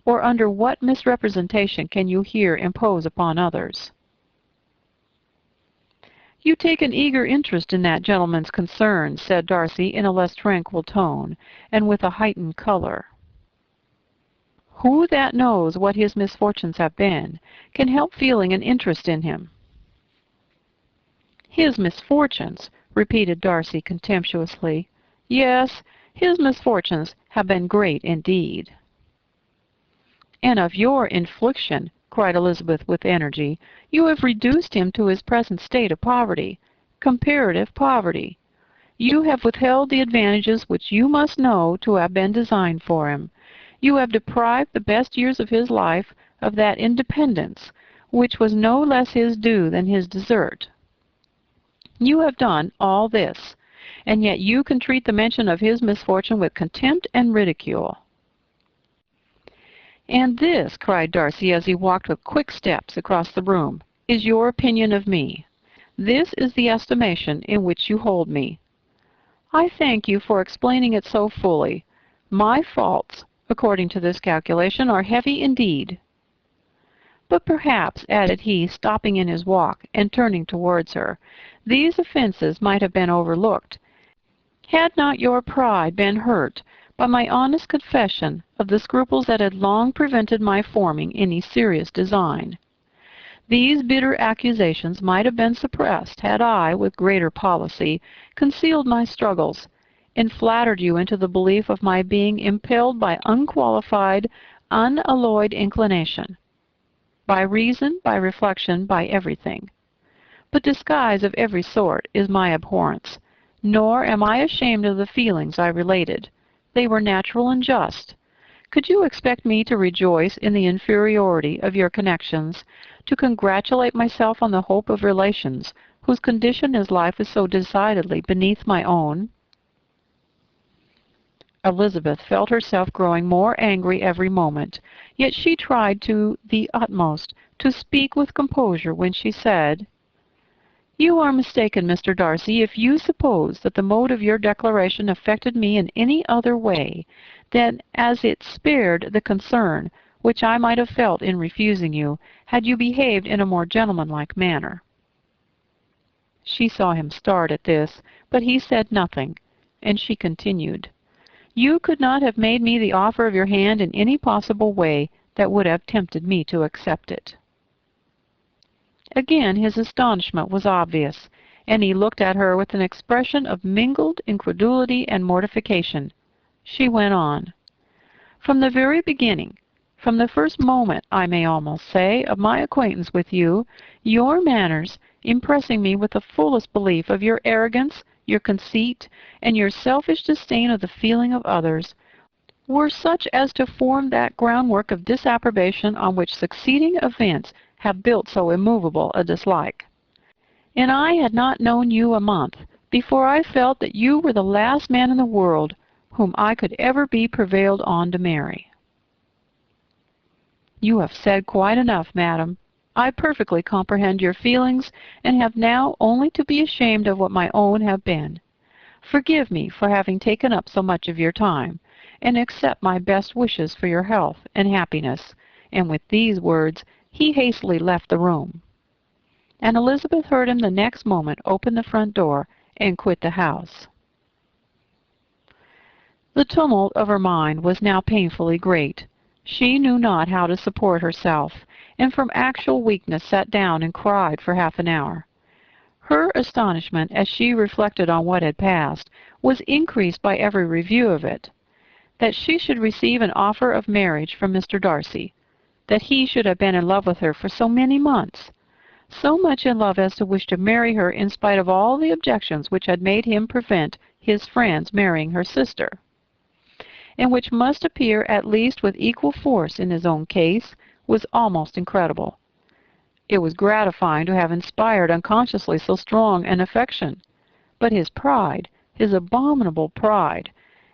Or under what misrepresentation can you here impose upon others?" "You take an eager interest in that gentleman's concerns," said Darcy in a less tranquil tone, and with a heightened color. "Who that knows what his misfortunes have been can help feeling an interest in him?" "His misfortunes!" repeated Darcy contemptuously. "Yes, his misfortunes have been great indeed." "And of your infliction," cried Elizabeth with energy. "You have reduced him to his present state of poverty, comparative poverty. You have withheld the advantages which you must know to have been designed for him. You have deprived the best years of his life of that independence which was no less his due than his desert. You have done all this, and yet you can treat the mention of his misfortune with contempt and ridicule." "And this," cried Darcy as he walked with quick steps across the room, "is your opinion of me. This is the estimation in which you hold me. I thank you for explaining it so fully. My faults, according to this calculation, are heavy indeed. But perhaps," added he, stopping in his walk and turning towards her, "these offences might have been overlooked, had not your pride been hurt by my honest confession of the scruples that had long prevented my forming any serious design. These bitter accusations might have been suppressed had I, with greater policy, concealed my struggles, and flattered you into the belief of my being impelled by unqualified, unalloyed inclination, by reason, by reflection, by everything. But disguise of every sort is my abhorrence, nor am I ashamed of the feelings I related. They were natural and just. Could you expect me to rejoice in the inferiority of your connections, to congratulate myself on the hope of relations whose condition as life is so decidedly beneath my own?" Elizabeth felt herself growing more angry every moment, yet she tried to the utmost to speak with composure when she said, "You are mistaken, Mr. Darcy, if you suppose that the mode of your declaration affected me in any other way than as it spared the concern which I might have felt in refusing you, had you behaved in a more gentlemanlike manner." She saw him start at this, but he said nothing, and she continued, "You could not have made me the offer of your hand in any possible way that would have tempted me to accept it." Again his astonishment was obvious, and he looked at her with an expression of mingled incredulity and mortification. She went on, "From the very beginning, from the first moment, I may almost say, of my acquaintance with you, your manners, impressing me with the fullest belief of your arrogance, your conceit, and your selfish disdain of the feeling of others were such as to form that groundwork of disapprobation on which succeeding events have built so immovable a dislike. And I had not known you a month before I felt that you were the last man in the world whom I could ever be prevailed on to marry. You have said quite enough, madam. I perfectly comprehend your feelings, and have now only to be ashamed of what my own have been. Forgive me for having taken up so much of your time, and accept my best wishes for your health and happiness. And with these words he hastily left the room. And Elizabeth heard him the next moment open the front door and quit the house. The tumult of her mind was now painfully great. She knew not how to support herself, and from actual weakness sat down and cried for half an hour. Her astonishment, as she reflected on what had passed, was increased by every review of it. That she should receive an offer of marriage from Mr. Darcy, that he should have been in love with her for so many months, so much in love as to wish to marry her in spite of all the objections which had made him prevent his friends marrying her sister, and which must appear at least with equal force in his own case, was almost incredible. It was gratifying to have inspired unconsciously so strong an affection, but his pride, his abominable pride,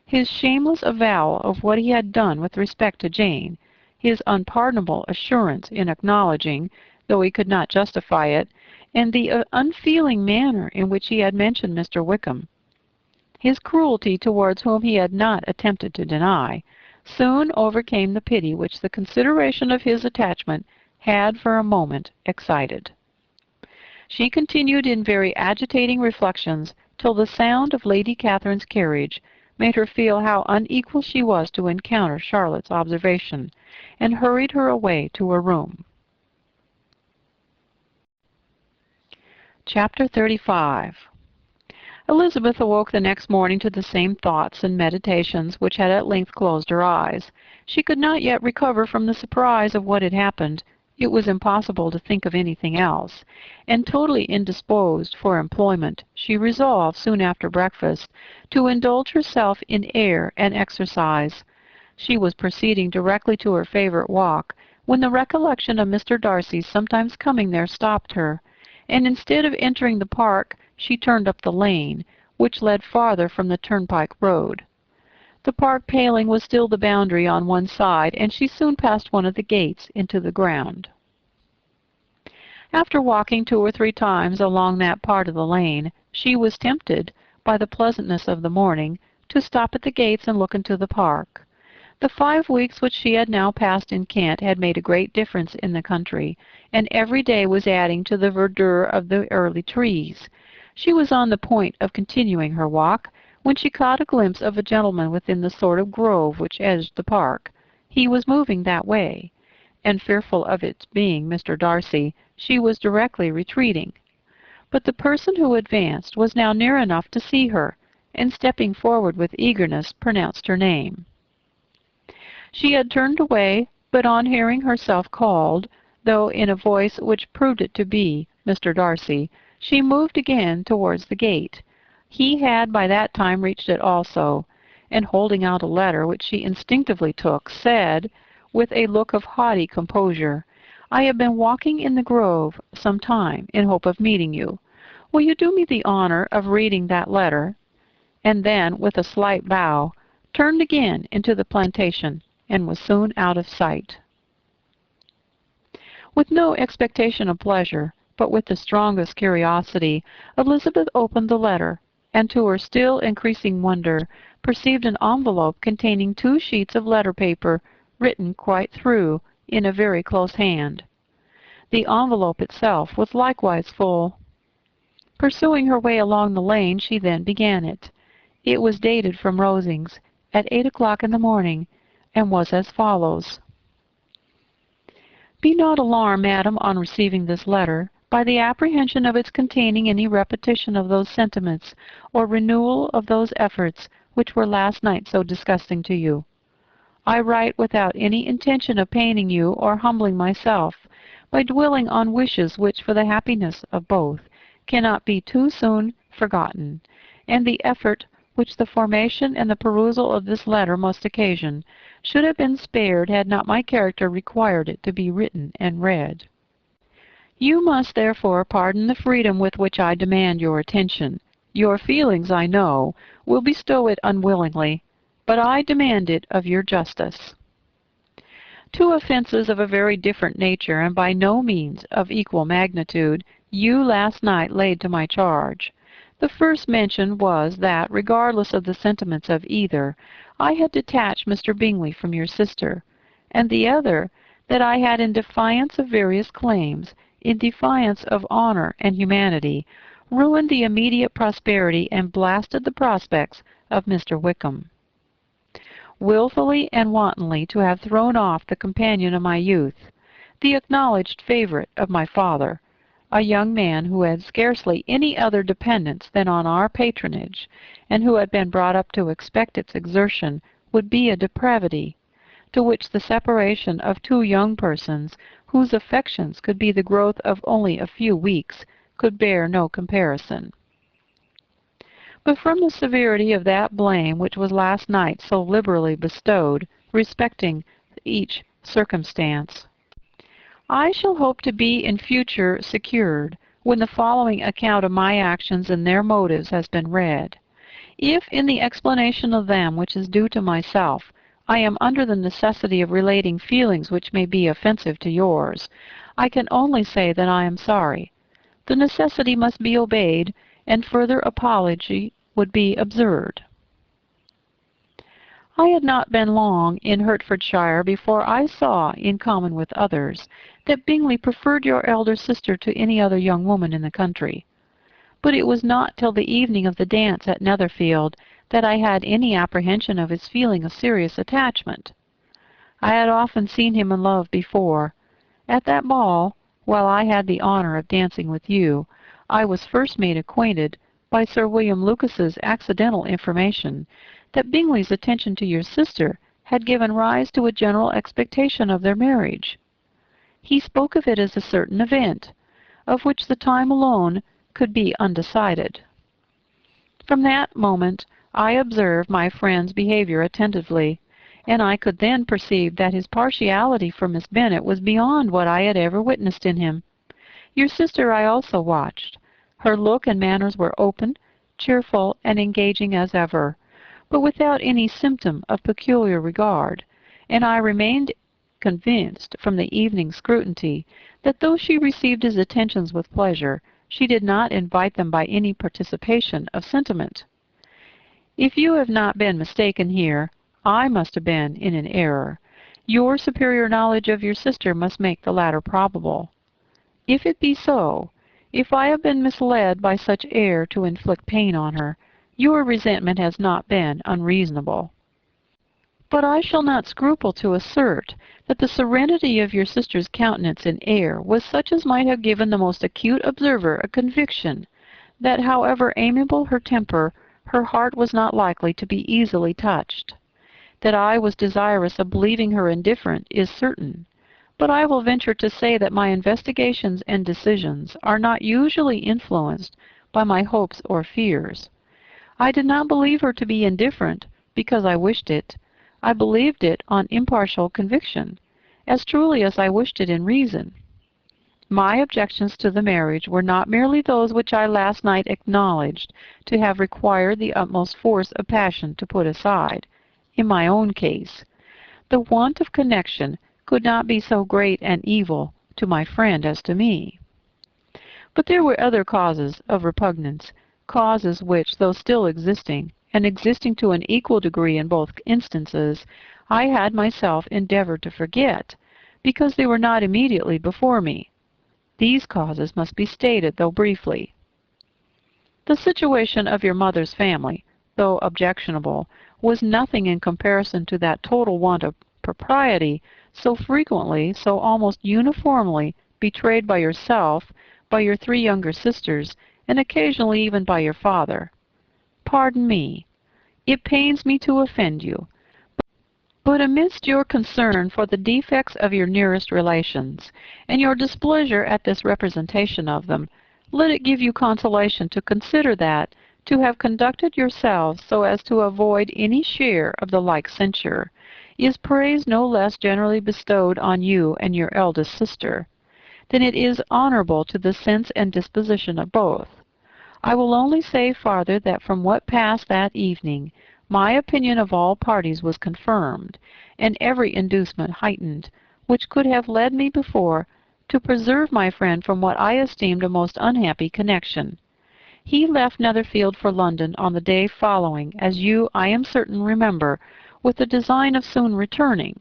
his shameless avowal of what he had done with respect to Jane, his unpardonable assurance in acknowledging, though he could not justify it, and the unfeeling manner in which he had mentioned Mr. Wickham, his cruelty towards whom he had not attempted to deny, soon overcame the pity which the consideration of his attachment had for a moment excited. She continued in very agitating reflections till the sound of Lady Catherine's carriage made her feel how unequal she was to encounter Charlotte's observation, and hurried her away to her room. Chapter 35. Elizabeth awoke the next morning to the same thoughts and meditations which had at length closed her eyes. She could not yet recover from the surprise of what had happened. It was impossible to think of anything else, and totally indisposed for employment, she resolved, soon after breakfast, to indulge herself in air and exercise. She was proceeding directly to her favorite walk, when the recollection of Mr. Darcy's sometimes coming there stopped her, and instead of entering the park, she turned up the lane, which led farther from the turnpike road. The park paling was still the boundary on one side, and she soon passed one of the gates into the ground. After walking 2 or 3 times along that part of the lane, she was tempted, by the pleasantness of the morning, to stop at the gates and look into the park. The 5 weeks which she had now passed in Kent had made a great difference in the country, and every day was adding to the verdure of the early trees. She was on the point of continuing her walk, when she caught a glimpse of a gentleman within the sort of grove which edged the park. He was moving that way, and fearful of its being Mr. Darcy, she was directly retreating. But the person who advanced was now near enough to see her, and stepping forward with eagerness, pronounced her name. She had turned away, but on hearing herself called, though in a voice which proved it to be Mr. Darcy, she moved again towards the gate. He had by that time reached it also, and holding out a letter which she instinctively took, said, with a look of haughty composure, "I have been walking in the grove some time in hope of meeting you. Will you do me the honor of reading that letter?" And then, with a slight bow, turned again into the plantation, and was soon out of sight. With no expectation of pleasure, but with the strongest curiosity, Elizabeth opened the letter, and to her still increasing wonder, perceived an envelope containing 2 sheets of letter paper, written quite through, in a very close hand. The envelope itself was likewise full. Pursuing her way along the lane, she then began it. It was dated from Rosings, at 8 o'clock in the morning, and was as follows: "Be not alarmed, madam, on receiving this letter, by the apprehension of its containing any repetition of those sentiments, or renewal of those efforts, which were last night so disgusting to you. I write without any intention of paining you or humbling myself, by dwelling on wishes which, for the happiness of both, cannot be too soon forgotten, and the effort which the formation and the perusal of this letter must occasion should have been spared had not my character required it to be written and read. You must therefore pardon the freedom with which I demand your attention. Your feelings, I know, will bestow it unwillingly, but I demand it of your justice. Two offenses of a very different nature, and by no means of equal magnitude, you last night laid to my charge. The first mentioned was that, regardless of the sentiments of either, I had detached Mr. Bingley from your sister, and the other, that I had, in defiance of various claims, in defiance of honor and humanity, ruined the immediate prosperity and blasted the prospects of Mr. Wickham. Wilfully and wantonly to have thrown off the companion of my youth, the acknowledged favorite of my father, a young man who had scarcely any other dependence than on our patronage, and who had been brought up to expect its exertion, would be a depravity, to which the separation of two young persons, whose affections could be the growth of only a few weeks, could bear no comparison. But from the severity of that blame which was last night so liberally bestowed, respecting each circumstance, I shall hope to be in future secured, when the following account of my actions and their motives has been read. If, in the explanation of them which is due to myself, I am under the necessity of relating feelings which may be offensive to yours, I can only say that I am sorry. The necessity must be obeyed, and further apology would be absurd. I had not been long in Hertfordshire before I saw, in common with others, that Bingley preferred your elder sister to any other young woman in the country. But it was not till the evening of the dance at Netherfield that I had any apprehension of his feeling a serious attachment. I had often seen him in love before. At that ball, while I had the honour of dancing with you, I was first made acquainted, by Sir William Lucas's accidental information, that Bingley's attention to your sister had given rise to a general expectation of their marriage. He spoke of it as a certain event, of which the time alone could be undecided. From that moment I observed my friend's behaviour attentively, and I could then perceive that his partiality for Miss Bennet was beyond what I had ever witnessed in him. Your sister I also watched. Her look and manners were open, cheerful, and engaging as ever, but without any symptom of peculiar regard, and I remained convinced from the evening's scrutiny that though she received his attentions with pleasure, she did not invite them by any participation of sentiment. If you have not been mistaken here, I must have been in an error. Your superior knowledge of your sister must make the latter probable. If it be so, if I have been misled by such air to inflict pain on her, your resentment has not been unreasonable. But I shall not scruple to assert that the serenity of your sister's countenance and air was such as might have given the most acute observer a conviction that, however amiable her temper, her heart was not likely to be easily touched. That I was desirous of believing her indifferent is certain, but I will venture to say that my investigations and decisions are not usually influenced by my hopes or fears. I did not believe her to be indifferent because I wished it. I believed it on impartial conviction, as truly as I wished it in reason. My objections to the marriage were not merely those which I last night acknowledged to have required the utmost force of passion to put aside. In my own case, the want of connection could not be so great an evil to my friend as to me. But there were other causes of repugnance, causes which, though still existing, and existing to an equal degree in both instances, I had myself endeavored to forget, because they were not immediately before me. These causes must be stated, though briefly. The situation of your mother's family, though objectionable, was nothing in comparison to that total want of propriety so frequently, so almost uniformly betrayed by yourself, by your 3 younger sisters, and occasionally even by your father. Pardon me. It pains me to offend you, but amidst your concern for the defects of your nearest relations, and your displeasure at this representation of them, let it give you consolation to consider that, to have conducted yourselves so as to avoid any share of the like censure, is praise no less generally bestowed on you and your eldest sister, than it is honorable to the sense and disposition of both. I will only say farther that from what passed that evening, my opinion of all parties was confirmed, and every inducement heightened, which could have led me before to preserve my friend from what I esteemed a most unhappy connection. He left Netherfield for London on the day following, as you, I am certain, remember, with the design of soon returning.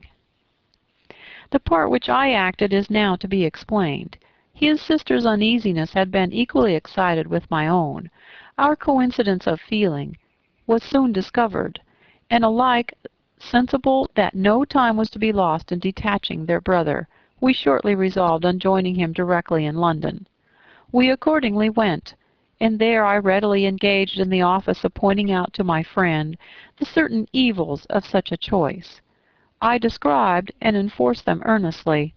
The part which I acted is now to be explained. His sister's uneasiness had been equally excited with my own. Our coincidence of feeling was soon discovered, and alike sensible that no time was to be lost in detaching their brother, we shortly resolved on joining him directly in London. We accordingly went, and there I readily engaged in the office of pointing out to my friend the certain evils of such a choice. I described and enforced them earnestly.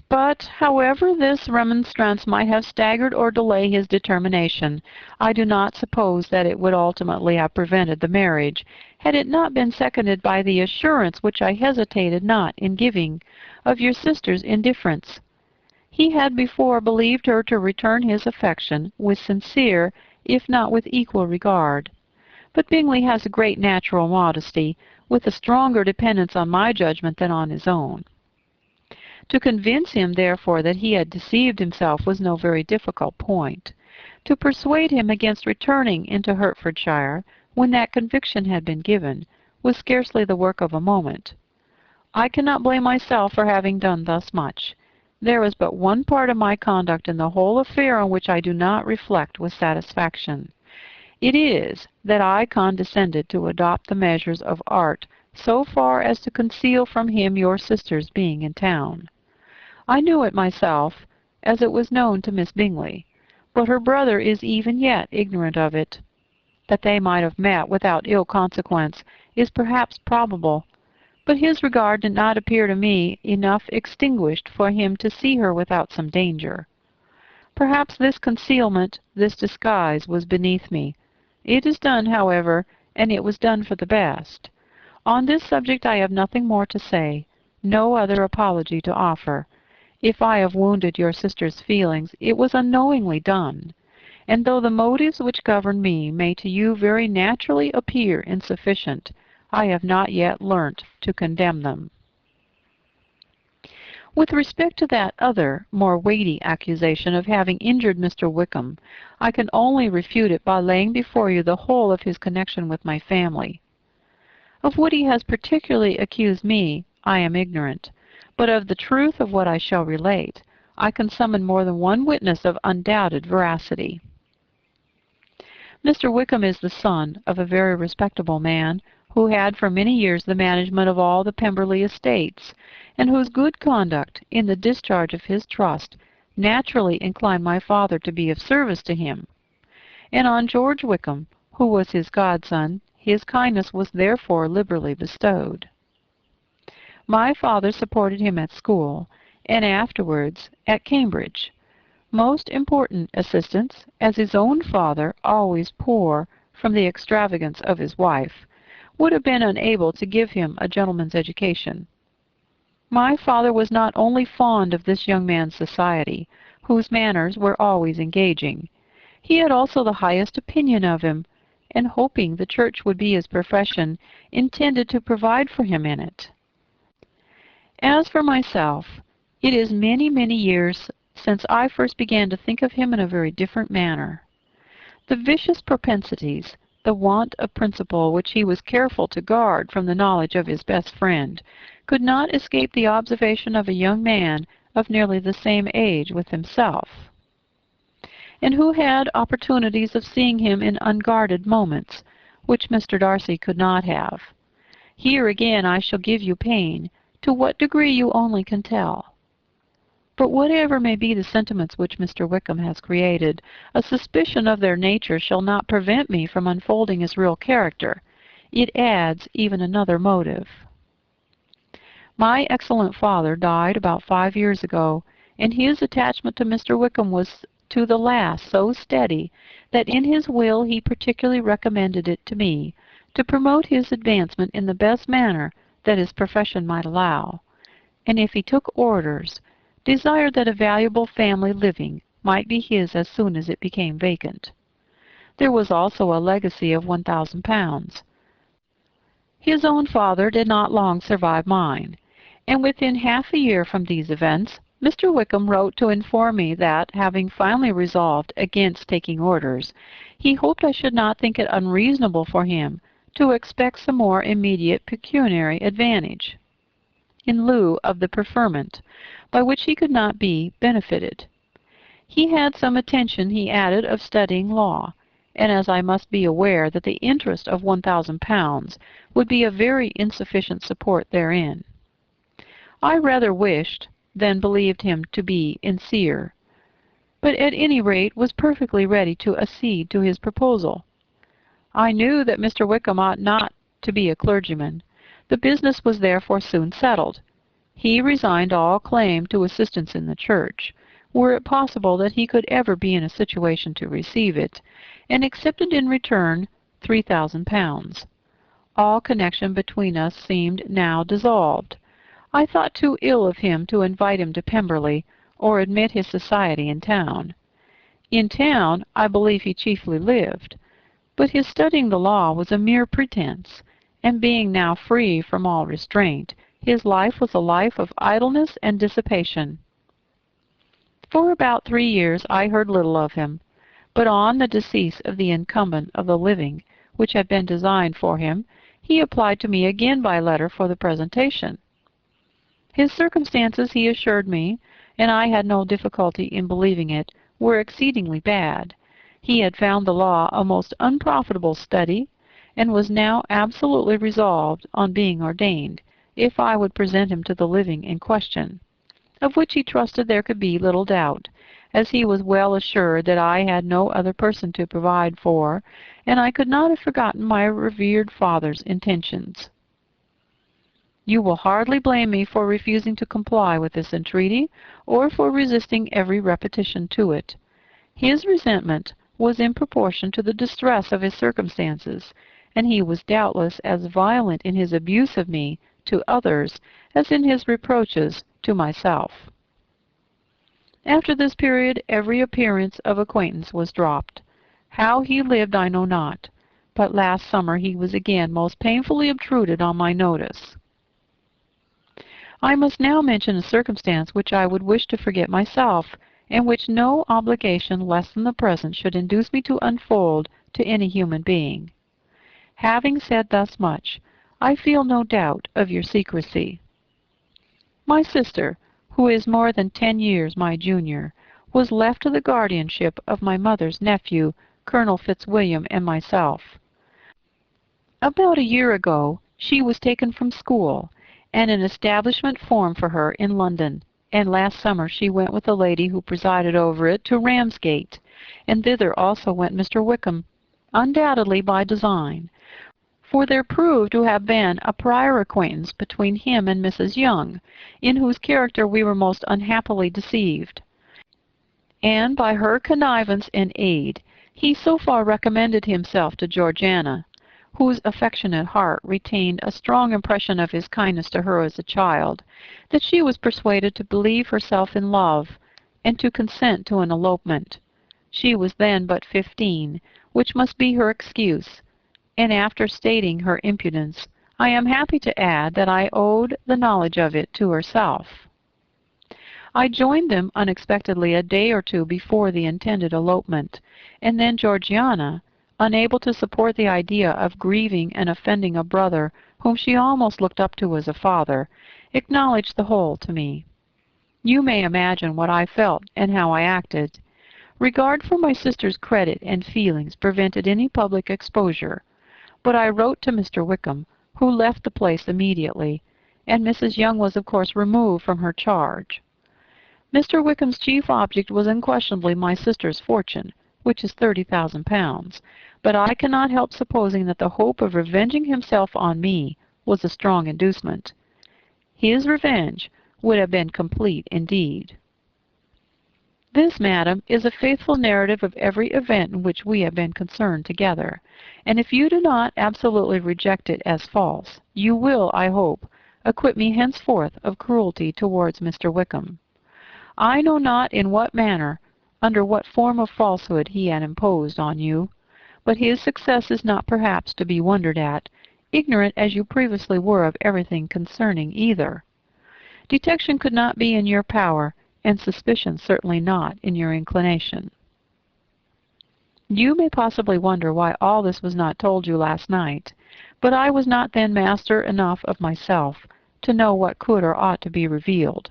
But, however this remonstrance might have staggered or delayed his determination, I do not suppose that it would ultimately have prevented the marriage, had it not been seconded by the assurance which I hesitated not in giving, of your sister's indifference. He had before believed her to return his affection with sincere, if not with equal regard. But Bingley has a great natural modesty, with a stronger dependence on my judgment than on his own. To convince him, therefore, that he had deceived himself was no very difficult point. To persuade him against returning into Hertfordshire, when that conviction had been given, was scarcely the work of a moment. I cannot blame myself for having done thus much. There is but one part of my conduct in the whole affair on which I do not reflect with satisfaction. It is that I condescended to adopt the measures of art so far as to conceal from him your sister's being in town. I knew it myself, as it was known to Miss Bingley, but her brother is even yet ignorant of it. That they might have met without ill consequence is perhaps probable, but his regard did not appear to me enough extinguished for him to see her without some danger. Perhaps this concealment, this disguise, was beneath me. It is done, however, and it was done for the best. On this subject I have nothing more to say, no other apology to offer. If I have wounded your sister's feelings, it was unknowingly done, and though the motives which govern me may to you very naturally appear insufficient, I have not yet learnt to condemn them. With respect to that other, more weighty accusation of having injured Mr. Wickham, I can only refute it by laying before you the whole of his connection with my family. Of what he has particularly accused me, I am ignorant, but of the truth of what I shall relate, I can summon more than one witness of undoubted veracity. Mr. Wickham is the son of a very respectable man, who had for many years the management of all the Pemberley estates, and whose good conduct in the discharge of his trust naturally inclined my father to be of service to him. And on George Wickham, who was his godson, his kindness was therefore liberally bestowed. My father supported him at school, and afterwards at Cambridge. Most important assistance, as his own father, always poor from the extravagance of his wife, would have been unable to give him a gentleman's education. My father was not only fond of this young man's society, whose manners were always engaging, he had also the highest opinion of him, and hoping the church would be his profession, intended to provide for him in it. As for myself, it is many, many years since I first began to think of him in a very different manner. The vicious propensities, the want of principle which he was careful to guard from the knowledge of his best friend, could not escape the observation of a young man of nearly the same age with himself, and who had opportunities of seeing him in unguarded moments, which Mr. Darcy could not have. Here again I shall give you pain, to what degree you only can tell. But whatever may be the sentiments which Mr. Wickham has created, a suspicion of their nature shall not prevent me from unfolding his real character. It adds even another motive. My excellent father died about 5 years ago, and his attachment to Mr. Wickham was to the last so steady that in his will he particularly recommended it to me, to promote his advancement in the best manner that his profession might allow, and if he took orders, desired that a valuable family living might be his as soon as it became vacant. There was also a legacy of £1,000. His own father did not long survive mine, and within half a year from these events, Mr. Wickham wrote to inform me that, having finally resolved against taking orders, he hoped I should not think it unreasonable for him to expect some more immediate pecuniary advantage, in lieu of the preferment, by which he could not be benefited. He had some intention, he added, of studying law, and as I must be aware that the interest of £1,000 would be a very insufficient support therein, I rather wished than believed him to be sincere, but at any rate was perfectly ready to accede to his proposal. I knew that Mr. Wickham ought not to be a clergyman. The business was therefore soon settled. He resigned all claim to assistance in the church, were it possible that he could ever be in a situation to receive it, and accepted in return £3,000. All connection between us seemed now dissolved. I thought too ill of him to invite him to Pemberley, or admit his society in town. In town I believe he chiefly lived, but his studying the law was a mere pretence, and being now free from all restraint, his life was a life of idleness and dissipation. For about 3 years I heard little of him, but on the decease of the incumbent of the living which had been designed for him, he applied to me again by letter for the presentation. His circumstances, he assured me, and I had no difficulty in believing it, were exceedingly bad. He had found the law a most unprofitable study, and was now absolutely resolved on being ordained, if I would present him to the living in question, of which he trusted there could be little doubt, as he was well assured that I had no other person to provide for, and I could not have forgotten my revered father's intentions. You will hardly blame me for refusing to comply with this entreaty, or for resisting every repetition to it. His resentment was in proportion to the distress of his circumstances, and he was doubtless as violent in his abuse of me to others as in his reproaches to myself. After this period every appearance of acquaintance was dropped. How he lived I know not, but last summer he was again most painfully obtruded on my notice. I must now mention a circumstance which I would wish to forget myself, and which no obligation less than the present should induce me to unfold to any human being. Having said thus much, I feel no doubt of your secrecy. My sister, who is more than 10 years my junior, was left to the guardianship of my mother's nephew, Colonel Fitzwilliam, and myself. About a year ago she was taken from school, and an establishment formed for her in London, and last summer she went with the lady who presided over it to Ramsgate, and thither also went Mr. Wickham, undoubtedly by design, for there proved to have been a prior acquaintance between him and Mrs. Young, in whose character we were most unhappily deceived. And by her connivance and aid, he so far recommended himself to Georgiana, whose affectionate heart retained a strong impression of his kindness to her as a child, that she was persuaded to believe herself in love, and to consent to an elopement. She was then but 15, which must be her excuse, and after stating her impudence, I am happy to add that I owed the knowledge of it to herself. I joined them unexpectedly a day or two before the intended elopement, and then Georgiana, unable to support the idea of grieving and offending a brother whom she almost looked up to as a father, acknowledged the whole to me. You may imagine what I felt and how I acted. Regard for my sister's credit and feelings prevented any public exposure, but I wrote to Mr. Wickham, who left the place immediately, and Mrs. Young was of course removed from her charge. Mr. Wickham's chief object was unquestionably my sister's fortune, which is £30,000, but I cannot help supposing that the hope of revenging himself on me was a strong inducement. His revenge would have been complete indeed. This, madam, is a faithful narrative of every event in which we have been concerned together, and if you do not absolutely reject it as false, you will, I hope, acquit me henceforth of cruelty towards Mr. Wickham. I know not in what manner, under what form of falsehood he had imposed on you, but his success is not perhaps to be wondered at, ignorant as you previously were of everything concerning either. Detection could not be in your power, and suspicion certainly not in your inclination. You may possibly wonder why all this was not told you last night, but I was not then master enough of myself to know what could or ought to be revealed.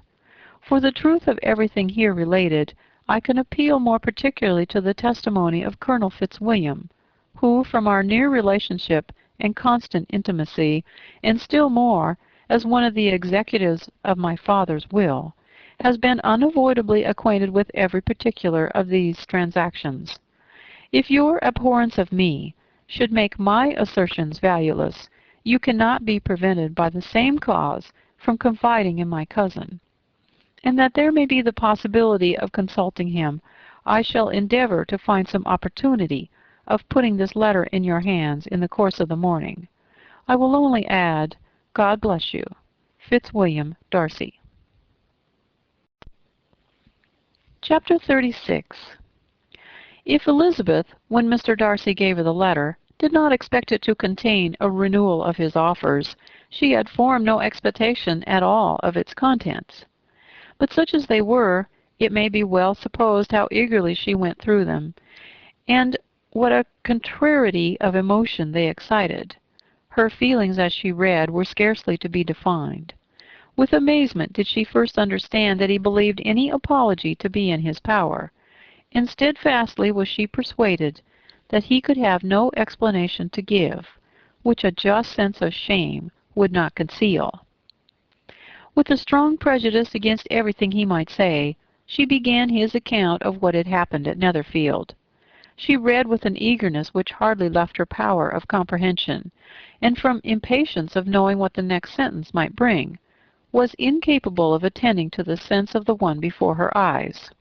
For the truth of everything here related, I can appeal more particularly to the testimony of Colonel Fitzwilliam, who, from our near relationship and constant intimacy, and still more, as one of the executives of my father's will, has been unavoidably acquainted with every particular of these transactions. If your abhorrence of me should make my assertions valueless, you cannot be prevented by the same cause from confiding in my cousin. And that there may be the possibility of consulting him, I shall endeavor to find some opportunity of putting this letter in your hands in the course of the morning. I will only add, God bless you. Fitzwilliam Darcy. Chapter 36. If Elizabeth, when Mr. Darcy gave her the letter, did not expect it to contain a renewal of his offers, she had formed no expectation at all of its contents. But such as they were, it may be well supposed how eagerly she went through them, and what a contrariety of emotion they excited. Her feelings as she read were scarcely to be defined. With amazement did she first understand that he believed any apology to be in his power, and steadfastly was she persuaded that he could have no explanation to give, which a just sense of shame would not conceal. With a strong prejudice against everything he might say, she began his account of what had happened at Netherfield. She read with an eagerness which hardly left her power of comprehension, and from impatience of knowing what the next sentence might bring, was incapable of attending to the sense of the one before her eyes.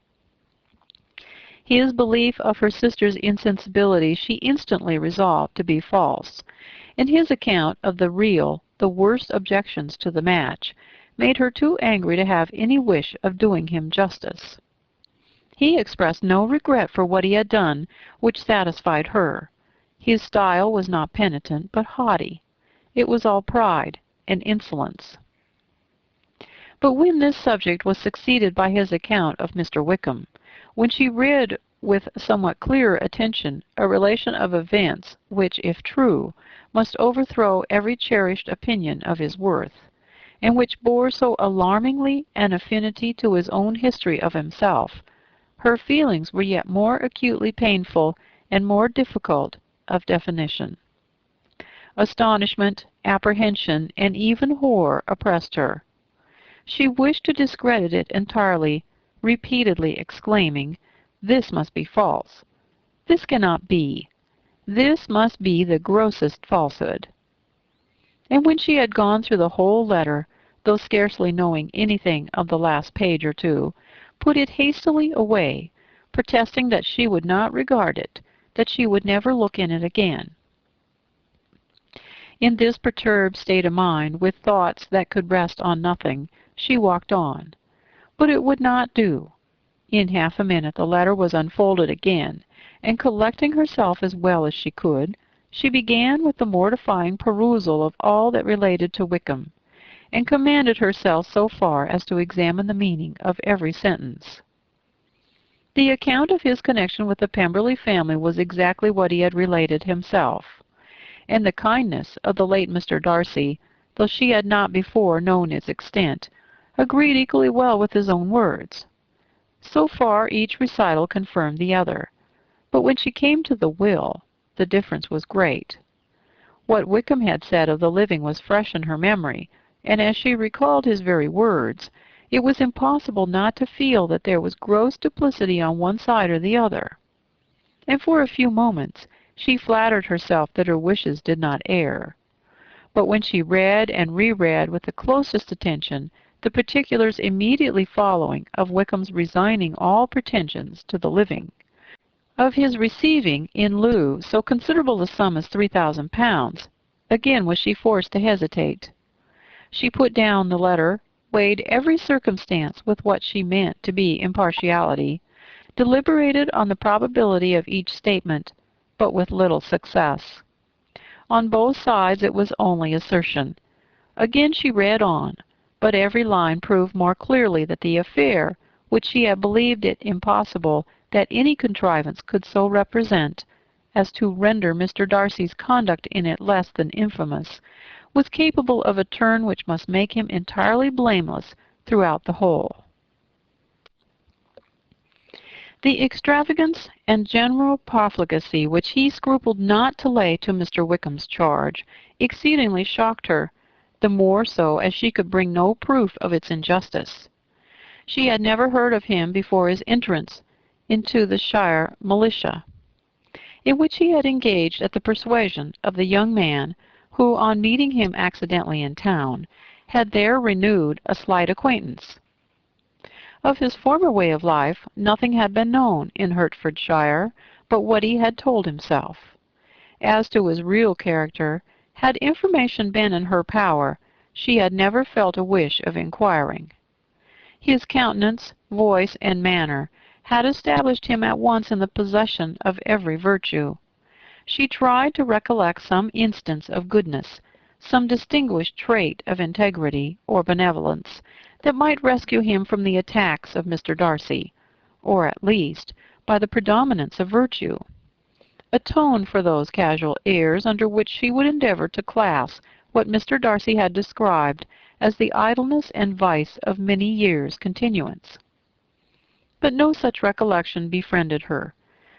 His belief of her sister's insensibility she instantly resolved to be false, and his account of the real, the worst objections to the match, made her too angry to have any wish of doing him justice. He expressed no regret for what he had done which satisfied her. His style was not penitent, but haughty. It was all pride and insolence. But when this subject was succeeded by his account of Mr. Wickham, when she read with somewhat clearer attention a relation of events which, if true, must overthrow every cherished opinion of his worth, and which bore so alarmingly an affinity to his own history of himself, her feelings were yet more acutely painful and more difficult of definition. Astonishment, apprehension, and even horror oppressed her. She wished to discredit it entirely, repeatedly exclaiming, "This must be false. This cannot be. This must be the grossest falsehood." And when she had gone through the whole letter, though scarcely knowing anything of the last page or two, put it hastily away, protesting that she would not regard it, that she would never look in it again. In this perturbed state of mind, with thoughts that could rest on nothing, she walked on. But it would not do. In half a minute the letter was unfolded again, and collecting herself as well as she could, she began with the mortifying perusal of all that related to Wickham, and commanded herself so far as to examine the meaning of every sentence. The account of his connection with the Pemberley family was exactly what he had related himself, and the kindness of the late Mr. Darcy, though she had not before known its extent, agreed equally well with his own words. So far each recital confirmed the other, but when she came to the will, the difference was great. What Wickham had said of the living was fresh in her memory, and as she recalled his very words, it was impossible not to feel that there was gross duplicity on one side or the other. And for a few moments she flattered herself that her wishes did not err. But when she read and reread with the closest attention the particulars immediately following of Wickham's resigning all pretensions to the living, of his receiving in lieu so considerable a sum as £3,000, again was she forced to hesitate. She put down the letter, weighed every circumstance with what she meant to be impartiality, deliberated on the probability of each statement, but with little success. On both sides it was only assertion. Again she read on, but every line proved more clearly that the affair, which she had believed it impossible that any contrivance could so represent as to render Mr. Darcy's conduct in it less than infamous, was capable of a turn which must make him entirely blameless throughout the whole. The extravagance and general profligacy which he scrupled not to lay to Mr. Wickham's charge exceedingly shocked her, the more so as she could bring no proof of its injustice. She had never heard of him before his entrance into the shire militia, in which he had engaged at the persuasion of the young man who, on meeting him accidentally in town, had there renewed a slight acquaintance. Of his former way of life nothing had been known in Hertfordshire but what he had told himself. As to his real character, had information been in her power, she had never felt a wish of inquiring. His countenance, voice, and manner had established him at once in the possession of every virtue. She tried to recollect some instance of goodness, some distinguished trait of integrity or benevolence, that might rescue him from the attacks of Mr. Darcy, or at least, by the predominance of virtue, atone for those casual airs under which she would endeavor to class what Mr. Darcy had described as the idleness and vice of many years' continuance. But no such recollection befriended her.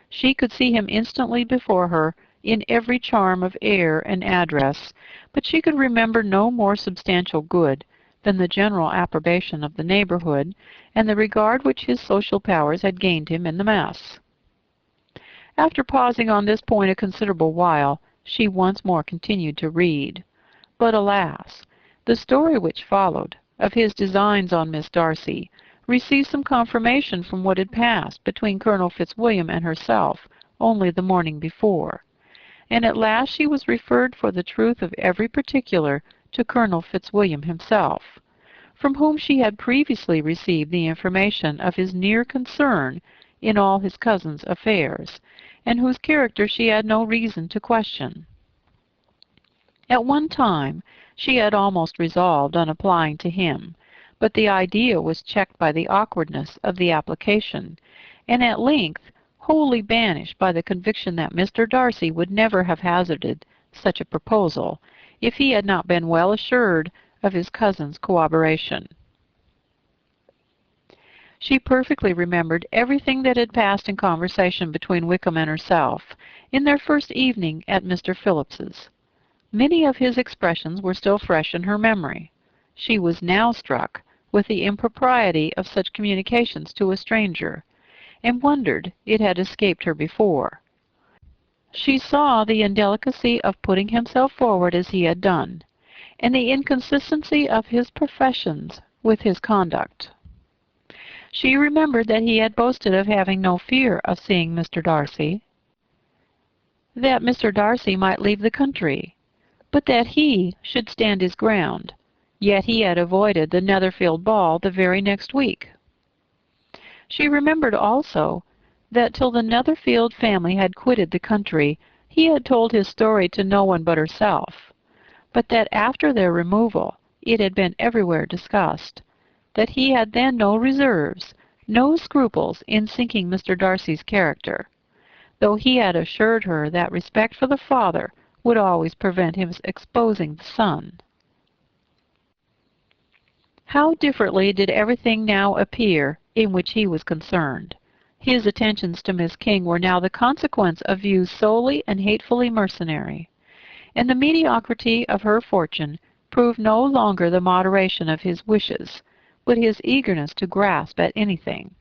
She could see him instantly before her in every charm of air and address, but she could remember no more substantial good than the general approbation of the neighborhood and the regard which his social powers had gained him in the mass. After pausing on this point a considerable while, she once more continued to read. But alas! The story which followed, of his designs on Miss Darcy, received some confirmation from what had passed between Colonel Fitzwilliam and herself only the morning before, and at last she was referred for the truth of every particular to Colonel Fitzwilliam himself, from whom she had previously received the information of his near concern in all his cousin's affairs, and whose character she had no reason to question. At one time she had almost resolved on applying to him, but the idea was checked by the awkwardness of the application, and at length wholly banished by the conviction that Mr. Darcy would never have hazarded such a proposal if he had not been well assured of his cousin's corroboration. She perfectly remembered everything that had passed in conversation between Wickham and herself in their first evening at Mr. Phillips's. Many of his expressions were still fresh in her memory. She was now struck with the impropriety of such communications to a stranger, and wondered it had escaped her before. She saw the indelicacy of putting himself forward as he had done, and the inconsistency of his professions with his conduct. She remembered that he had boasted of having no fear of seeing Mr. Darcy, that Mr. Darcy might leave the country, but that he should stand his ground, yet he had avoided the Netherfield ball the very next week. She remembered also that till the Netherfield family had quitted the country, he had told his story to no one but herself, but that after their removal it had been everywhere discussed, that he had then no reserves, no scruples in sinking Mr. Darcy's character, though he had assured her that respect for the father would always prevent his exposing the son. How differently did everything now appear in which he was concerned! His attentions to Miss King were now the consequence of views solely and hatefully mercenary, and the mediocrity of her fortune proved no longer the moderation of his wishes, but his eagerness to grasp at anything.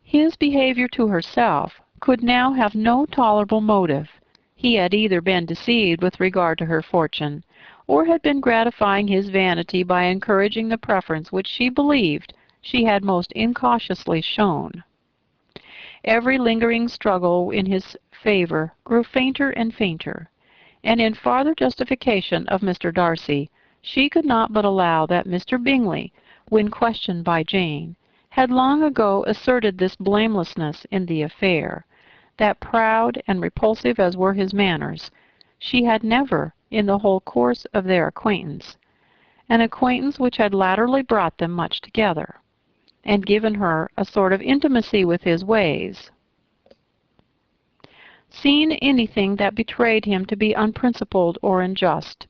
His behavior to herself could now have no tolerable motive. He had either been deceived with regard to her fortune, or had been gratifying his vanity by encouraging the preference which she believed she had most incautiously shown. Every lingering struggle in his favor grew fainter and fainter, and in farther justification of Mr. Darcy, she could not but allow that Mr. Bingley, when questioned by Jane, had long ago asserted this blamelessness in the affair, that proud and repulsive as were his manners, she had never, in the whole course of their acquaintance, an acquaintance which had latterly brought them much together, and given her a sort of intimacy with his ways, seen anything that betrayed him to be unprincipled or unjust,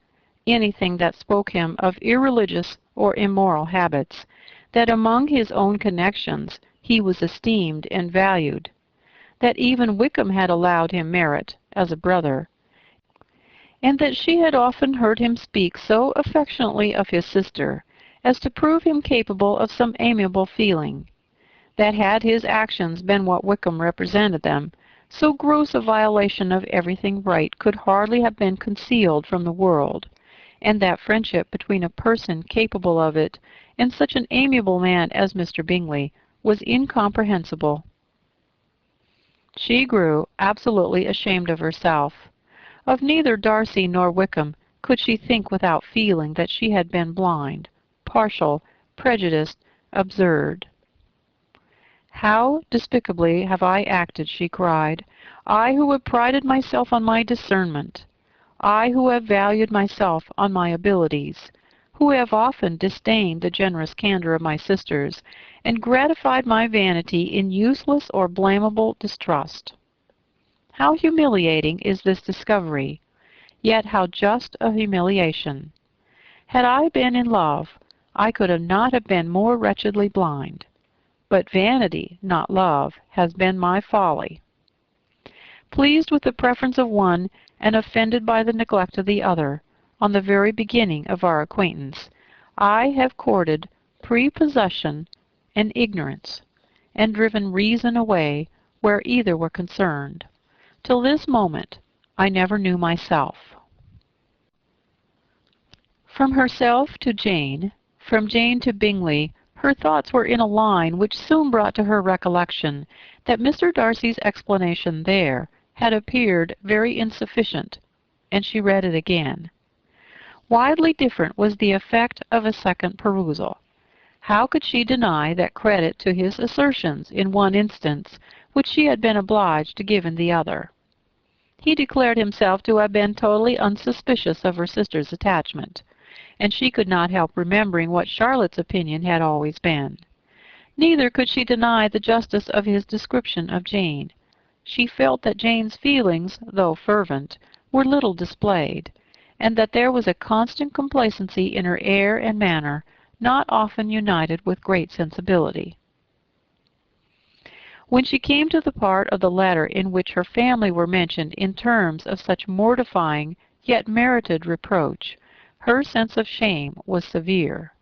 anything that spoke him of irreligious or immoral habits, that among his own connections he was esteemed and valued, that even Wickham had allowed him merit as a brother, and that she had often heard him speak so affectionately of his sister as to prove him capable of some amiable feeling, that had his actions been what Wickham represented them, so gross a violation of everything right could hardly have been concealed from the world, and that friendship between a person capable of it and such an amiable man as Mr. Bingley was incomprehensible. She grew absolutely ashamed of herself. Of neither Darcy nor Wickham could she think without feeling that she had been blind, partial, prejudiced, absurd. "How despicably have I acted," she cried, "I who have prided myself on my discernment, I who have valued myself on my abilities, who have often disdained the generous candor of my sisters, and gratified my vanity in useless or blamable distrust. How humiliating is this discovery, yet how just a humiliation! Had I been in love, I could not have been more wretchedly blind. But vanity, not love, has been my folly. Pleased with the preference of one, and offended by the neglect of the other, on the very beginning of our acquaintance, I have courted prepossession and ignorance, and driven reason away where either were concerned. Till this moment I never knew myself." From herself to Jane, from Jane to Bingley, her thoughts were in a line which soon brought to her recollection that Mr. Darcy's explanation there had appeared very insufficient, and she read it again. Widely different was the effect of a second perusal. How could she deny that credit to his assertions in one instance which she had been obliged to give in the other? He declared himself to have been totally unsuspicious of her sister's attachment, and she could not help remembering what Charlotte's opinion had always been. Neither could she deny the justice of his description of Jane. She felt that Jane's feelings, though fervent, were little displayed, and that there was a constant complacency in her air and manner, not often united with great sensibility. When she came to the part of the letter in which her family were mentioned in terms of such mortifying yet merited reproach, her sense of shame was severe.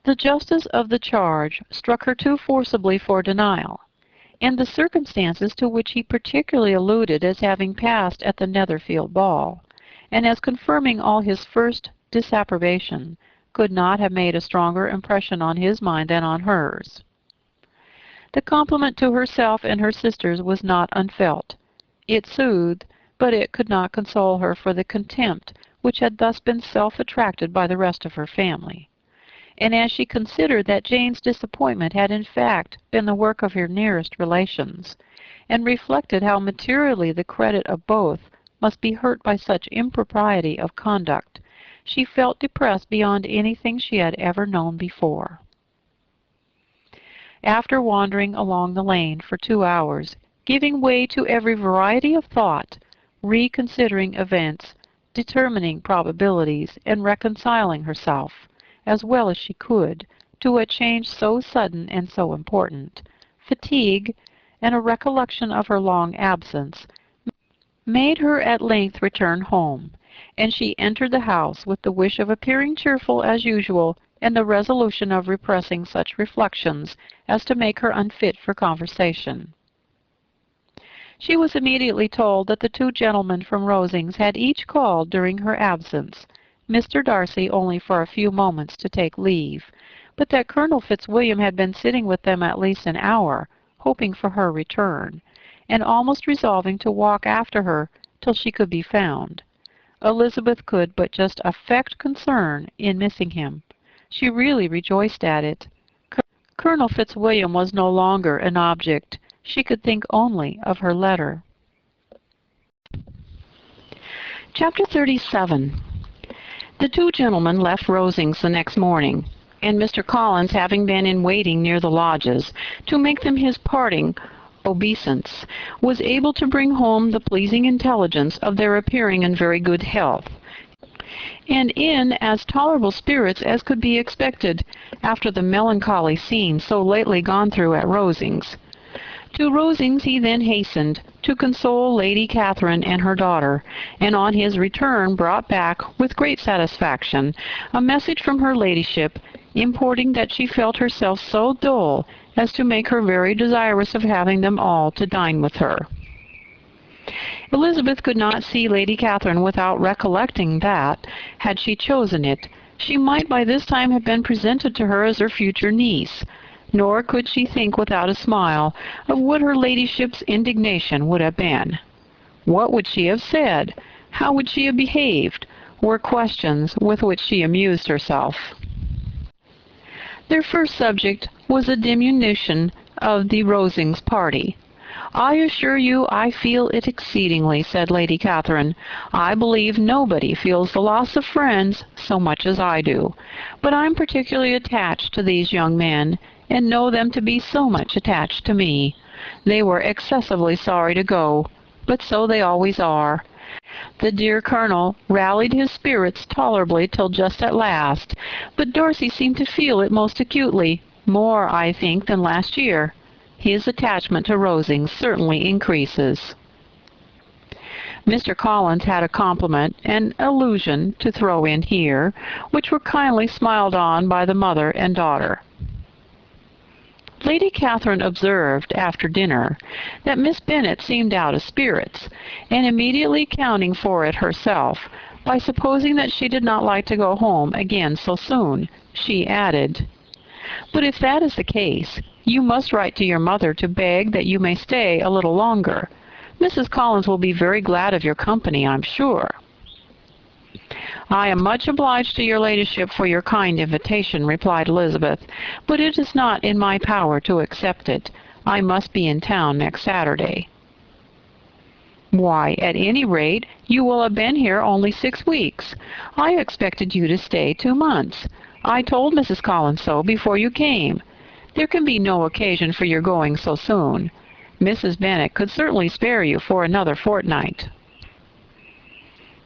The justice of the charge struck her too forcibly for denial, and the circumstances to which he particularly alluded as having passed at the Netherfield ball, and as confirming all his first disapprobation, could not have made a stronger impression on his mind than on hers. The compliment to herself and her sisters was not unfelt. It soothed, but it could not console her for the contempt which had thus been self-attracted by the rest of her family. And as she considered that Jane's disappointment had in fact been the work of her nearest relations, and reflected how materially the credit of both must be hurt by such impropriety of conduct, she felt depressed beyond anything she had ever known before. After wandering along the lane for 2 hours, giving way to every variety of thought, reconsidering events, determining probabilities, and reconciling herself, as well as she could, to a change so sudden and so important, fatigue, and a recollection of her long absence, made her at length return home, and she entered the house with the wish of appearing cheerful as usual, and the resolution of repressing such reflections as to make her unfit for conversation. She was immediately told that the 2 gentlemen from Rosings had each called during her absence, Mr. Darcy only for a few moments to take leave, but that Colonel Fitzwilliam had been sitting with them at least an hour, hoping for her return, and almost resolving to walk after her till she could be found. Elizabeth could but just affect concern in missing him. She really rejoiced at it. Colonel Fitzwilliam was no longer an object. She could think only of her letter. Chapter 37. The two gentlemen left Rosings the next morning, and Mr. Collins, having been in waiting near the lodges to make them his parting obeisance, was able to bring home the pleasing intelligence of their appearing in very good health, and in as tolerable spirits as could be expected after the melancholy scene so lately gone through at Rosings. To Rosings he then hastened to console Lady Catherine and her daughter, and on his return brought back, with great satisfaction, a message from her ladyship, importing that she felt herself so dull as to make her very desirous of having them all to dine with her. Elizabeth could not see Lady Catherine without recollecting that, had she chosen it, she might by this time have been presented to her as her future niece, nor could she think without a smile of what her ladyship's indignation would have been. What would she have said? How would she have behaved? Were questions with which she amused herself. Their first subject was a diminution of the Rosings party. "I assure you I feel it exceedingly," said Lady Catherine. "I believe nobody feels the loss of friends so much as I do. But I'm particularly attached to these young men, and know them to be so much attached to me. They were excessively sorry to go, but so they always are. The dear Colonel rallied his spirits tolerably till just at last, but Darcy seemed to feel it most acutely, more, I think, than last year. His attachment to Rosings certainly increases." Mr. Collins had a compliment and allusion to throw in here, which were kindly smiled on by the mother and daughter. Lady Catherine observed, after dinner, that Miss Bennet seemed out of spirits, and immediately accounting for it herself, by supposing that she did not like to go home again so soon, she added, "But if that is the case, you must write to your mother to beg that you may stay a little longer. Mrs. Collins will be very glad of your company, I'm sure." "I am much obliged to your ladyship for your kind invitation," replied Elizabeth, "but it is not in my power to accept it. I must be in town next Saturday." "Why, at any rate, you will have been here only 6 weeks. I expected you to stay 2 months. I told Mrs. Collins so before you came. There can be no occasion for your going so soon. Mrs. Bennet could certainly spare you for another fortnight."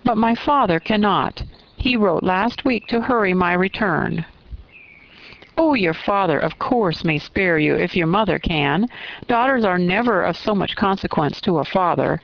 "But my father cannot. He wrote last week to hurry my return." "Oh, your father, of course, may spare you if your mother can. Daughters are never of so much consequence to a father.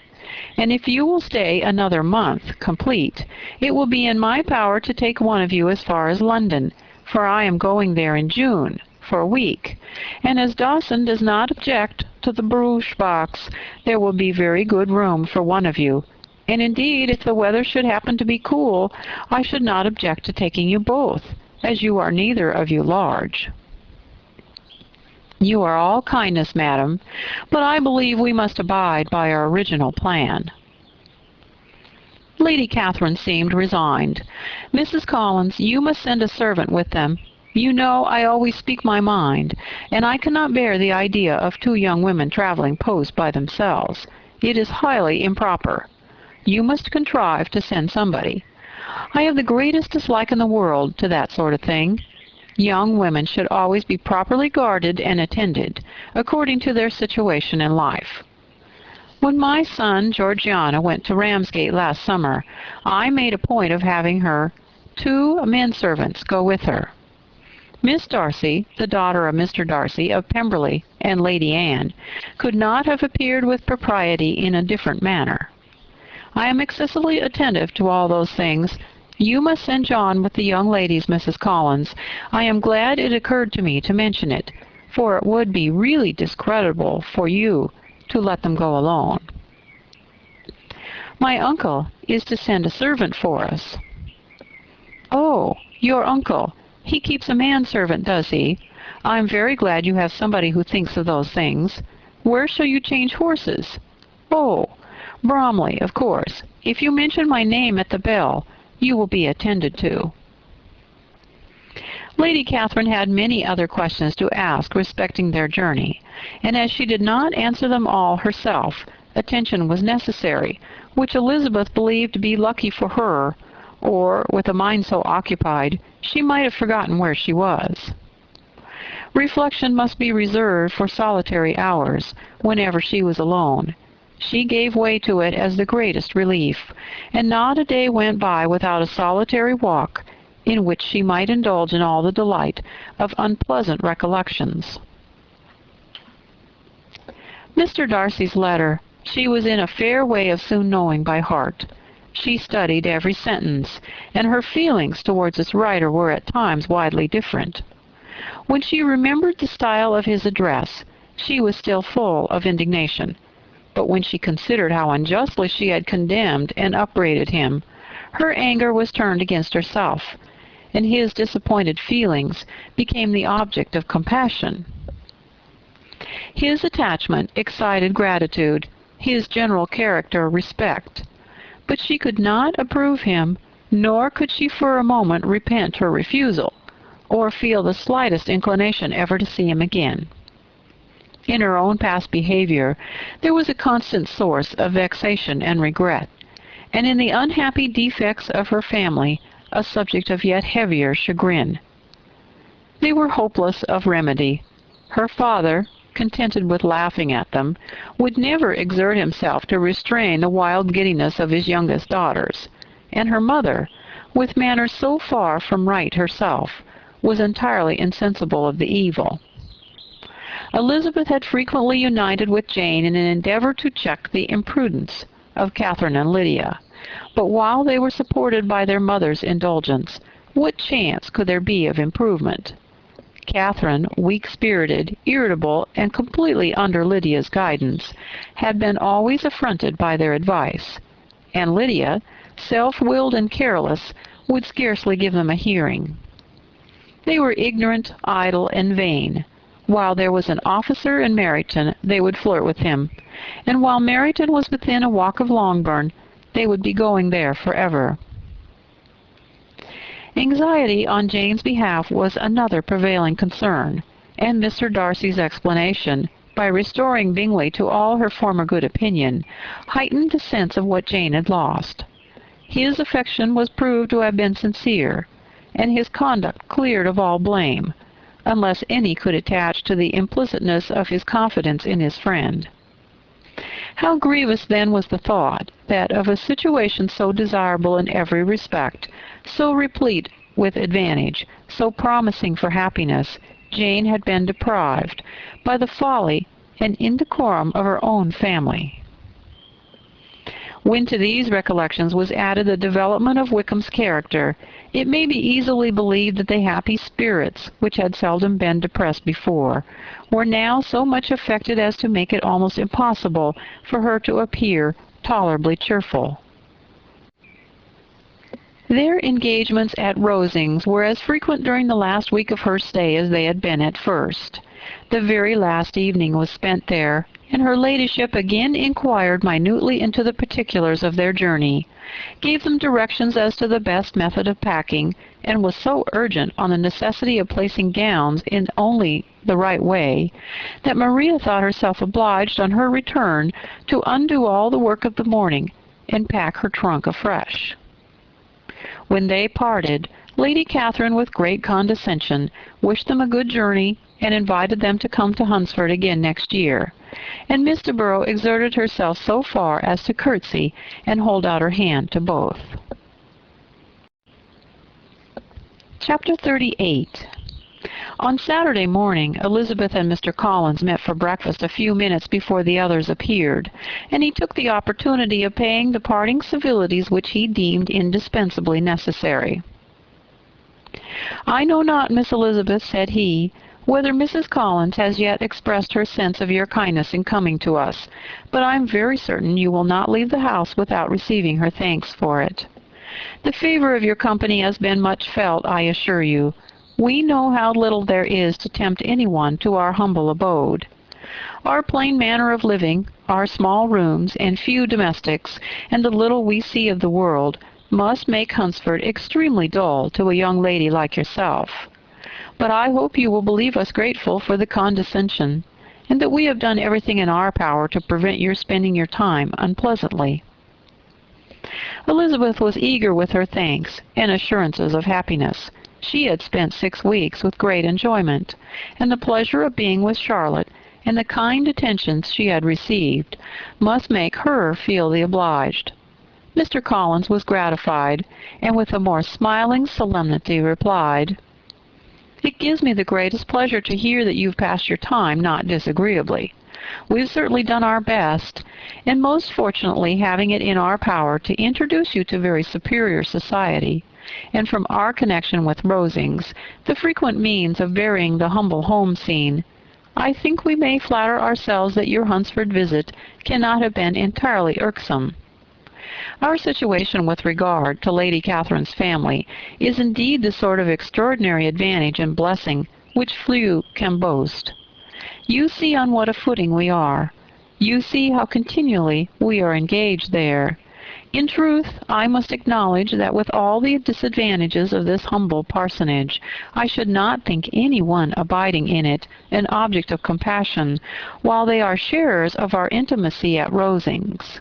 And if you will stay another month complete, it will be in my power to take one of you as far as London, for I am going there in June, for a week, and as Dawson does not object to the barouche box, there will be very good room for one of you. And indeed, if the weather should happen to be cool, I should not object to taking you both, as you are neither of you large." "You are all kindness, madam, but I believe we must abide by our original plan." Lady Catherine seemed resigned. "Mrs. Collins, you must send a servant with them. You know I always speak my mind, and I cannot bear the idea of 2 young women traveling post by themselves. It is highly improper. You must contrive to send somebody. I have the greatest dislike in the world to that sort of thing. Young women should always be properly guarded and attended, according to their situation in life. When my son Georgiana went to Ramsgate last summer, I made a point of having her 2 men-servants go with her. Miss Darcy, the daughter of Mr. Darcy of Pemberley, and Lady Anne, could not have appeared with propriety in a different manner. I am excessively attentive to all those things. You must send John with the young ladies, Mrs. Collins. I am glad it occurred to me to mention it, for it would be really discreditable for you to let them go alone. My uncle is to send a servant for us." "Oh, your uncle. He keeps a manservant, does he? I'm very glad you have somebody who thinks of those things. Where shall you change horses?" "Oh, Bromley, of course. If you mention my name at the bell, you will be attended to." Lady Catherine had many other questions to ask respecting their journey, and as she did not answer them all herself, attention was necessary, which Elizabeth believed to be lucky for her, or, with a mind so occupied, she might have forgotten where she was. Reflection must be reserved for solitary hours, whenever she was alone. She gave way to it as the greatest relief, and not a day went by without a solitary walk, in which she might indulge in all the delight of unpleasant recollections. Mr. Darcy's letter she was in a fair way of soon knowing by heart. She studied every sentence, and her feelings towards its writer were at times widely different. When she remembered the style of his address, she was still full of indignation, but when she considered how unjustly she had condemned and upbraided him, her anger was turned against herself, and his disappointed feelings became the object of compassion. His attachment excited gratitude, his general character respect, but she could not approve him, nor could she for a moment repent her refusal, or feel the slightest inclination ever to see him again. In her own past behavior there was a constant source of vexation and regret, and in the unhappy defects of her family a subject of yet heavier chagrin. They were hopeless of remedy. Her father, contented with laughing at them, would never exert himself to restrain the wild giddiness of his youngest daughters, and her mother, with manners so far from right herself, was entirely insensible of the evil. Elizabeth had frequently united with Jane in an endeavor to check the imprudence of Catherine and Lydia, but while they were supported by their mother's indulgence, what chance could there be of improvement? Catherine, weak-spirited, irritable, and completely under Lydia's guidance, had been always affronted by their advice, and Lydia, self-willed and careless, would scarcely give them a hearing. They were ignorant, idle, and vain. While there was an officer in Meryton, they would flirt with him, and while Meryton was within a walk of Longbourn, they would be going there forever. Anxiety on Jane's behalf was another prevailing concern, and Mr. Darcy's explanation, by restoring Bingley to all her former good opinion, heightened the sense of what Jane had lost. His affection was proved to have been sincere, and his conduct cleared of all blame, unless any could attach to the implicitness of his confidence in his friend. How grievous then was the thought that of a situation so desirable in every respect, so replete with advantage, so promising for happiness, Jane had been deprived by the folly and indecorum of her own family. When to these recollections was added the development of Wickham's character, it may be easily believed that the happy spirits, which had seldom been depressed before, were now so much affected as to make it almost impossible for her to appear tolerably cheerful. Their engagements at Rosings were as frequent during the last week of her stay as they had been at first. The very last evening was spent there, and her ladyship again inquired minutely into the particulars of their journey, gave them directions as to the best method of packing, and was so urgent on the necessity of placing gowns in only the right way, that Maria thought herself obliged on her return to undo all the work of the morning and pack her trunk afresh. When they parted, Lady Catherine, with great condescension, wished them a good journey, and invited them to come to Hunsford again next year, and Miss de Bourgh exerted herself so far as to curtsy and hold out her hand to both. Chapter 38. On Saturday morning, Elizabeth and Mr. Collins met for breakfast a few minutes before the others appeared, and he took the opportunity of paying the parting civilities which he deemed indispensably necessary. "I know not, Miss Elizabeth," said he, "whether Mrs. Collins has yet expressed her sense of your kindness in coming to us, but I am very certain you will not leave the house without receiving her thanks for it. The favor of your company has been much felt, I assure you. We know how little there is to tempt anyone to our humble abode. Our plain manner of living, our small rooms and few domestics, and the little we see of the world, must make Hunsford extremely dull to a young lady like yourself. But I hope you will believe us grateful for the condescension, and that we have done everything in our power to prevent your spending your time unpleasantly." Elizabeth was eager with her thanks and assurances of happiness. She had spent 6 weeks with great enjoyment, and the pleasure of being with Charlotte and the kind attentions she had received must make her feel the obliged. Mr. Collins was gratified, and with a more smiling solemnity replied, "It gives me the greatest pleasure to hear that you've passed your time not disagreeably. We've certainly done our best, and most fortunately having it in our power to introduce you to very superior society, and from our connection with Rosings, the frequent means of varying the humble home scene, I think we may flatter ourselves that your Hunsford visit cannot have been entirely irksome. Our situation with regard to Lady Catherine's family is indeed the sort of extraordinary advantage and blessing which few can boast. You see on what a footing we are. You see how continually we are engaged there. In truth, I must acknowledge that with all the disadvantages of this humble parsonage, I should not think any one abiding in it an object of compassion, while they are sharers of our intimacy at Rosings."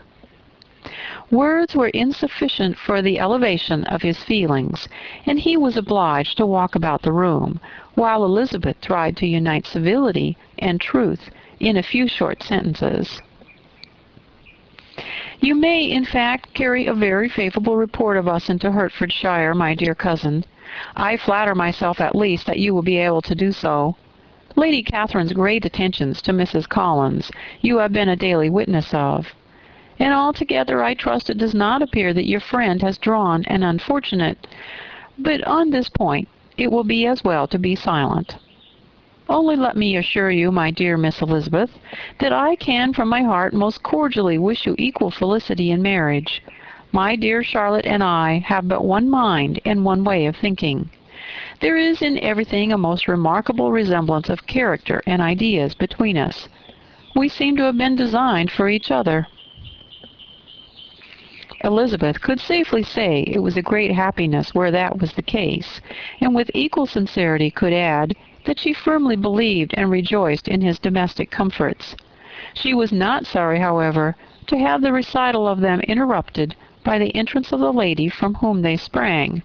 Words were insufficient for the elevation of his feelings, and he was obliged to walk about the room, while Elizabeth tried to unite civility and truth in a few short sentences. "You may, in fact, carry a very favorable report of us into Hertfordshire, my dear cousin. I flatter myself, at least, that you will be able to do so. Lady Catherine's great attentions to Mrs. Collins you have been a daily witness of. And altogether I trust it does not appear that your friend has drawn an unfortunate... But on this point it will be as well to be silent. Only let me assure you, my dear Miss Elizabeth, that I can from my heart most cordially wish you equal felicity in marriage. My dear Charlotte and I have but one mind and one way of thinking. There is in everything a most remarkable resemblance of character and ideas between us. We seem to have been designed for each other." Elizabeth could safely say it was a great happiness where that was the case, and with equal sincerity could add that she firmly believed and rejoiced in his domestic comforts. She was not sorry, however, to have the recital of them interrupted by the entrance of the lady from whom they sprang.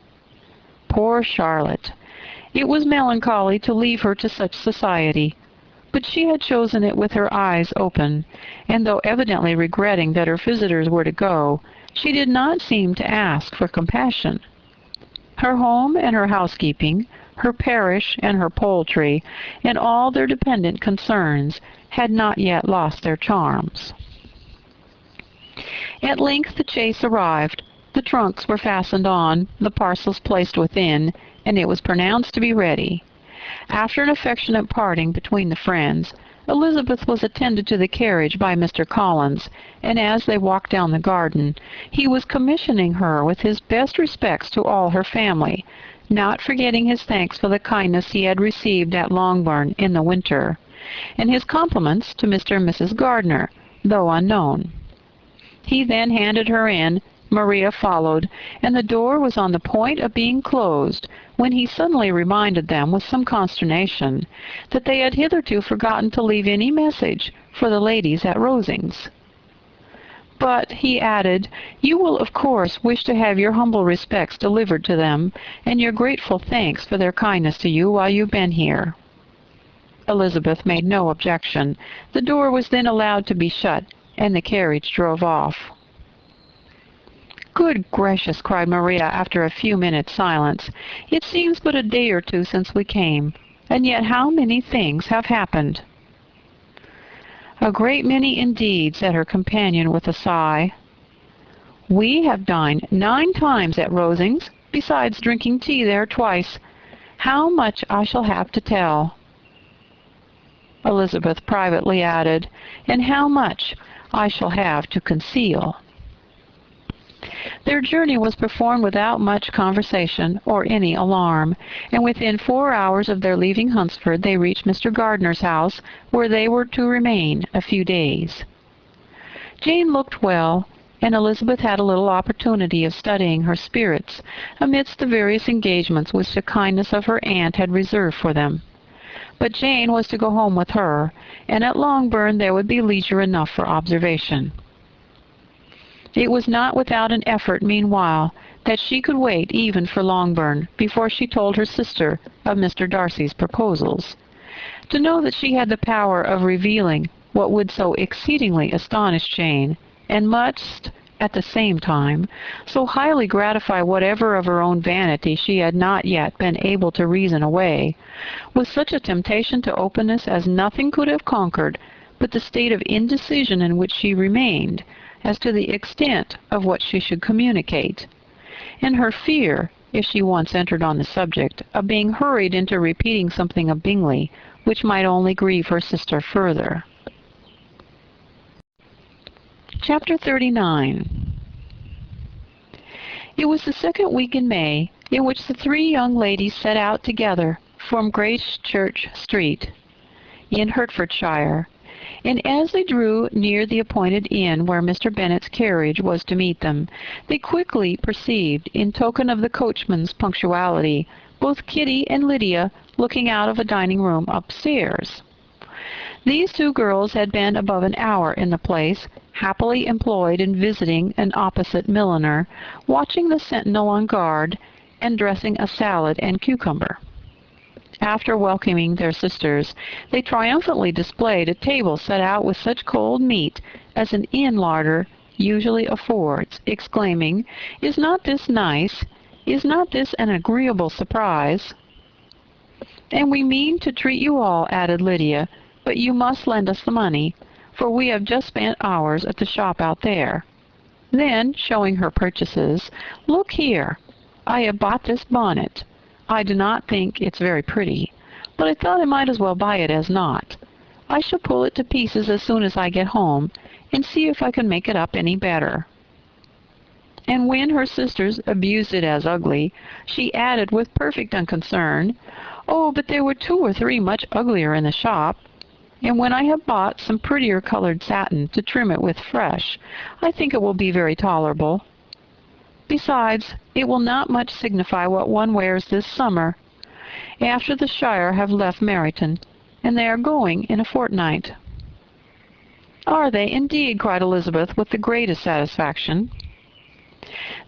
Poor Charlotte! It was melancholy to leave her to such society, but she had chosen it with her eyes open, and though evidently regretting that her visitors were to go, she did not seem to ask for compassion. Her home and her housekeeping, her parish and her poultry, and all their dependent concerns had not yet lost their charms. At length the chaise arrived. The trunks were fastened on, the parcels placed within, and it was pronounced to be ready. After an affectionate parting between the friends, Elizabeth was attended to the carriage by Mr. Collins, and as they walked down the garden, he was commissioning her with his best respects to all her family, not forgetting his thanks for the kindness he had received at Longbourn in the winter, and his compliments to Mr. and Mrs. Gardiner, though unknown. He then handed her in, Maria followed, and the door was on the point of being closed, when he suddenly reminded them with some consternation that they had hitherto forgotten to leave any message for the ladies at Rosings. "But," he added, "you will of course wish to have your humble respects delivered to them, and your grateful thanks for their kindness to you while you've been here." Elizabeth made no objection. The door was then allowed to be shut, and the carriage drove off. "Good gracious!" cried Maria after a few minutes' silence. "It seems but a day or two since we came, and yet how many things have happened!" "A great many indeed," said her companion with a sigh. "We have dined 9 times at Rosings, besides drinking tea there twice. How much I shall have to tell!" Elizabeth privately added, "and how much I shall have to conceal." Their journey was performed without much conversation or any alarm, and within 4 hours of their leaving Hunsford they reached Mr. Gardner's house, where they were to remain a few days. Jane looked well, and Elizabeth had a little opportunity of studying her spirits amidst the various engagements which the kindness of her aunt had reserved for them. But Jane was to go home with her, and at Longbourn there would be leisure enough for observation. It was not without an effort, meanwhile, that she could wait even for Longbourn before she told her sister of Mr. Darcy's proposals. To know that she had the power of revealing what would so exceedingly astonish Jane, and must, at the same time, so highly gratify whatever of her own vanity she had not yet been able to reason away, was such a temptation to openness as nothing could have conquered but the state of indecision in which she remained as to the extent of what she should communicate, and her fear, if she once entered on the subject, of being hurried into repeating something of Bingley which might only grieve her sister further. Chapter 39. It was the second week in May in which the three young ladies set out together from Gracechurch Street in Hertfordshire, and as they drew near the appointed inn where Mr. Bennet's carriage was to meet them, they quickly perceived, in token of the coachman's punctuality, both Kitty and Lydia looking out of a dining-room upstairs. These two girls had been above an hour in the place, happily employed in visiting an opposite milliner, watching the sentinel on guard, and dressing a salad and cucumber. After welcoming their sisters, they triumphantly displayed a table set out with such cold meat as an inn larder usually affords, exclaiming, "Is not this nice? Is not this an agreeable surprise?" "And we mean to treat you all," added Lydia, "but you must lend us the money, for we have just spent ours at the shop out there." Then, showing her purchases, "Look here, I have bought this bonnet. I do not think it's very pretty, but I thought I might as well buy it as not. I shall pull it to pieces as soon as I get home, and see if I can make it up any better." And when her sisters abused it as ugly, she added with perfect unconcern, "Oh, but there were 2 or 3 much uglier in the shop, and when I have bought some prettier colored satin to trim it with fresh, I think it will be very tolerable. Besides, it will not much signify what one wears this summer, after the Shire have left Meryton, and they are going in a fortnight." "Are they, indeed?" cried Elizabeth with the greatest satisfaction.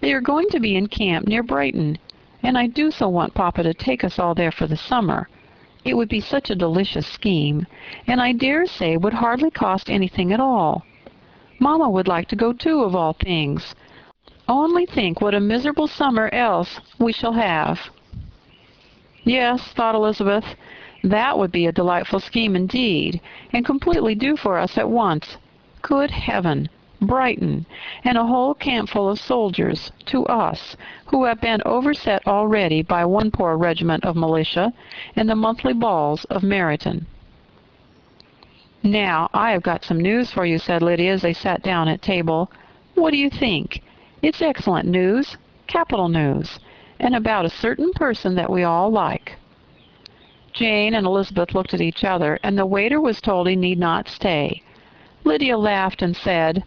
"They are going to be in camp near Brighton, and I do so want Papa to take us all there for the summer. It would be such a delicious scheme, and I dare say would hardly cost anything at all. Mamma would like to go too, of all things. Only think what a miserable summer else we shall have." "Yes," thought Elizabeth, "that would be a delightful scheme indeed, and completely do for us at once. Good heaven! Brighton, and a whole campful of soldiers, to us, who have been overset already by one poor regiment of militia, and the monthly balls of Meryton." "Now, I have got some news for you," said Lydia as they sat down at table. "What do you think? It's excellent news, capital news, and about a certain person that we all like." Jane and Elizabeth looked at each other, and the waiter was told he need not stay. Lydia laughed and said,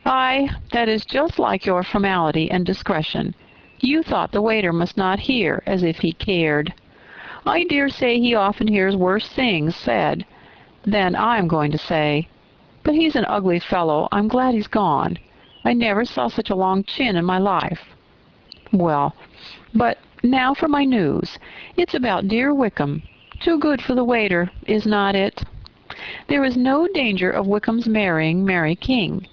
"Aye, that is just like your formality and discretion. You thought the waiter must not hear, as if he cared. I dare say he often hears worse things said than I'm going to say. But he's an ugly fellow. I'm glad he's gone. I never saw such a long chin in my life. Well, but now for my news. It's about dear Wickham. Too good for the waiter, is not it? There is no danger of Wickham's marrying Mary King.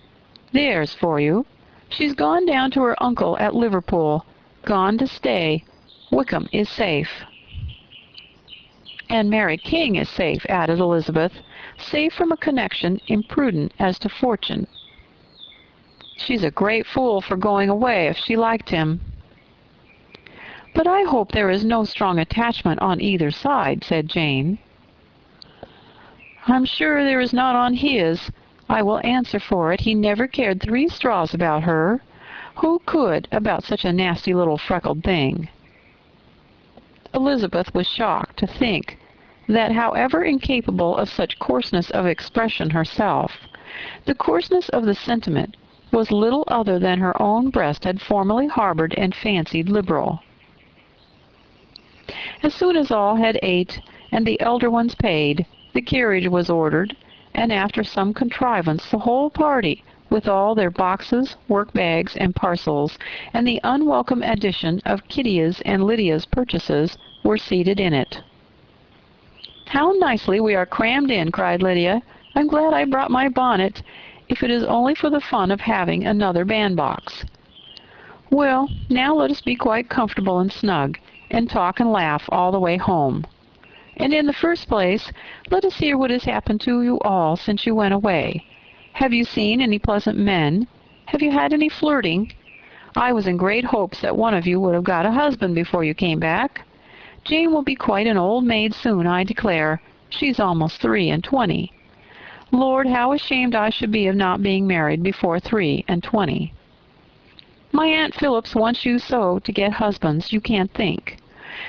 There's for you. She's gone down to her uncle at Liverpool. Gone to stay. Wickham is safe." "And Mary King is safe," added Elizabeth. "Safe from a connection imprudent as to fortune. She's a great fool for going away if she liked him." "But I hope there is no strong attachment on either side," said Jane. "I'm sure there is not on his. I will answer for it he never cared 3 straws about her. Who could about such a nasty little freckled thing? Elizabeth was shocked to think that, however incapable of such coarseness of expression herself, the coarseness of the sentiment was little other than her own breast had formerly harbored and fancied liberal. As soon as all had ate and the elder ones paid, the carriage was ordered, and after some contrivance the whole party, with all their boxes, work-bags, and parcels, and the unwelcome addition of Kitty's and Lydia's purchases, were seated in it. "How nicely we are crammed in!" cried Lydia. "I'm glad I brought my bonnet, if it is only for the fun of having another bandbox." "Well, now let us be quite comfortable and snug, and talk and laugh all the way home. And in the first place, let us hear what has happened to you all since you went away. Have you seen any pleasant men? Have you had any flirting? I was in great hopes that one of you would have got a husband before you came back. Jane will be quite an old maid soon, I declare. She's almost 23. Lord, how ashamed I should be of not being married before 23. My Aunt Phillips wants you so to get husbands you can't think.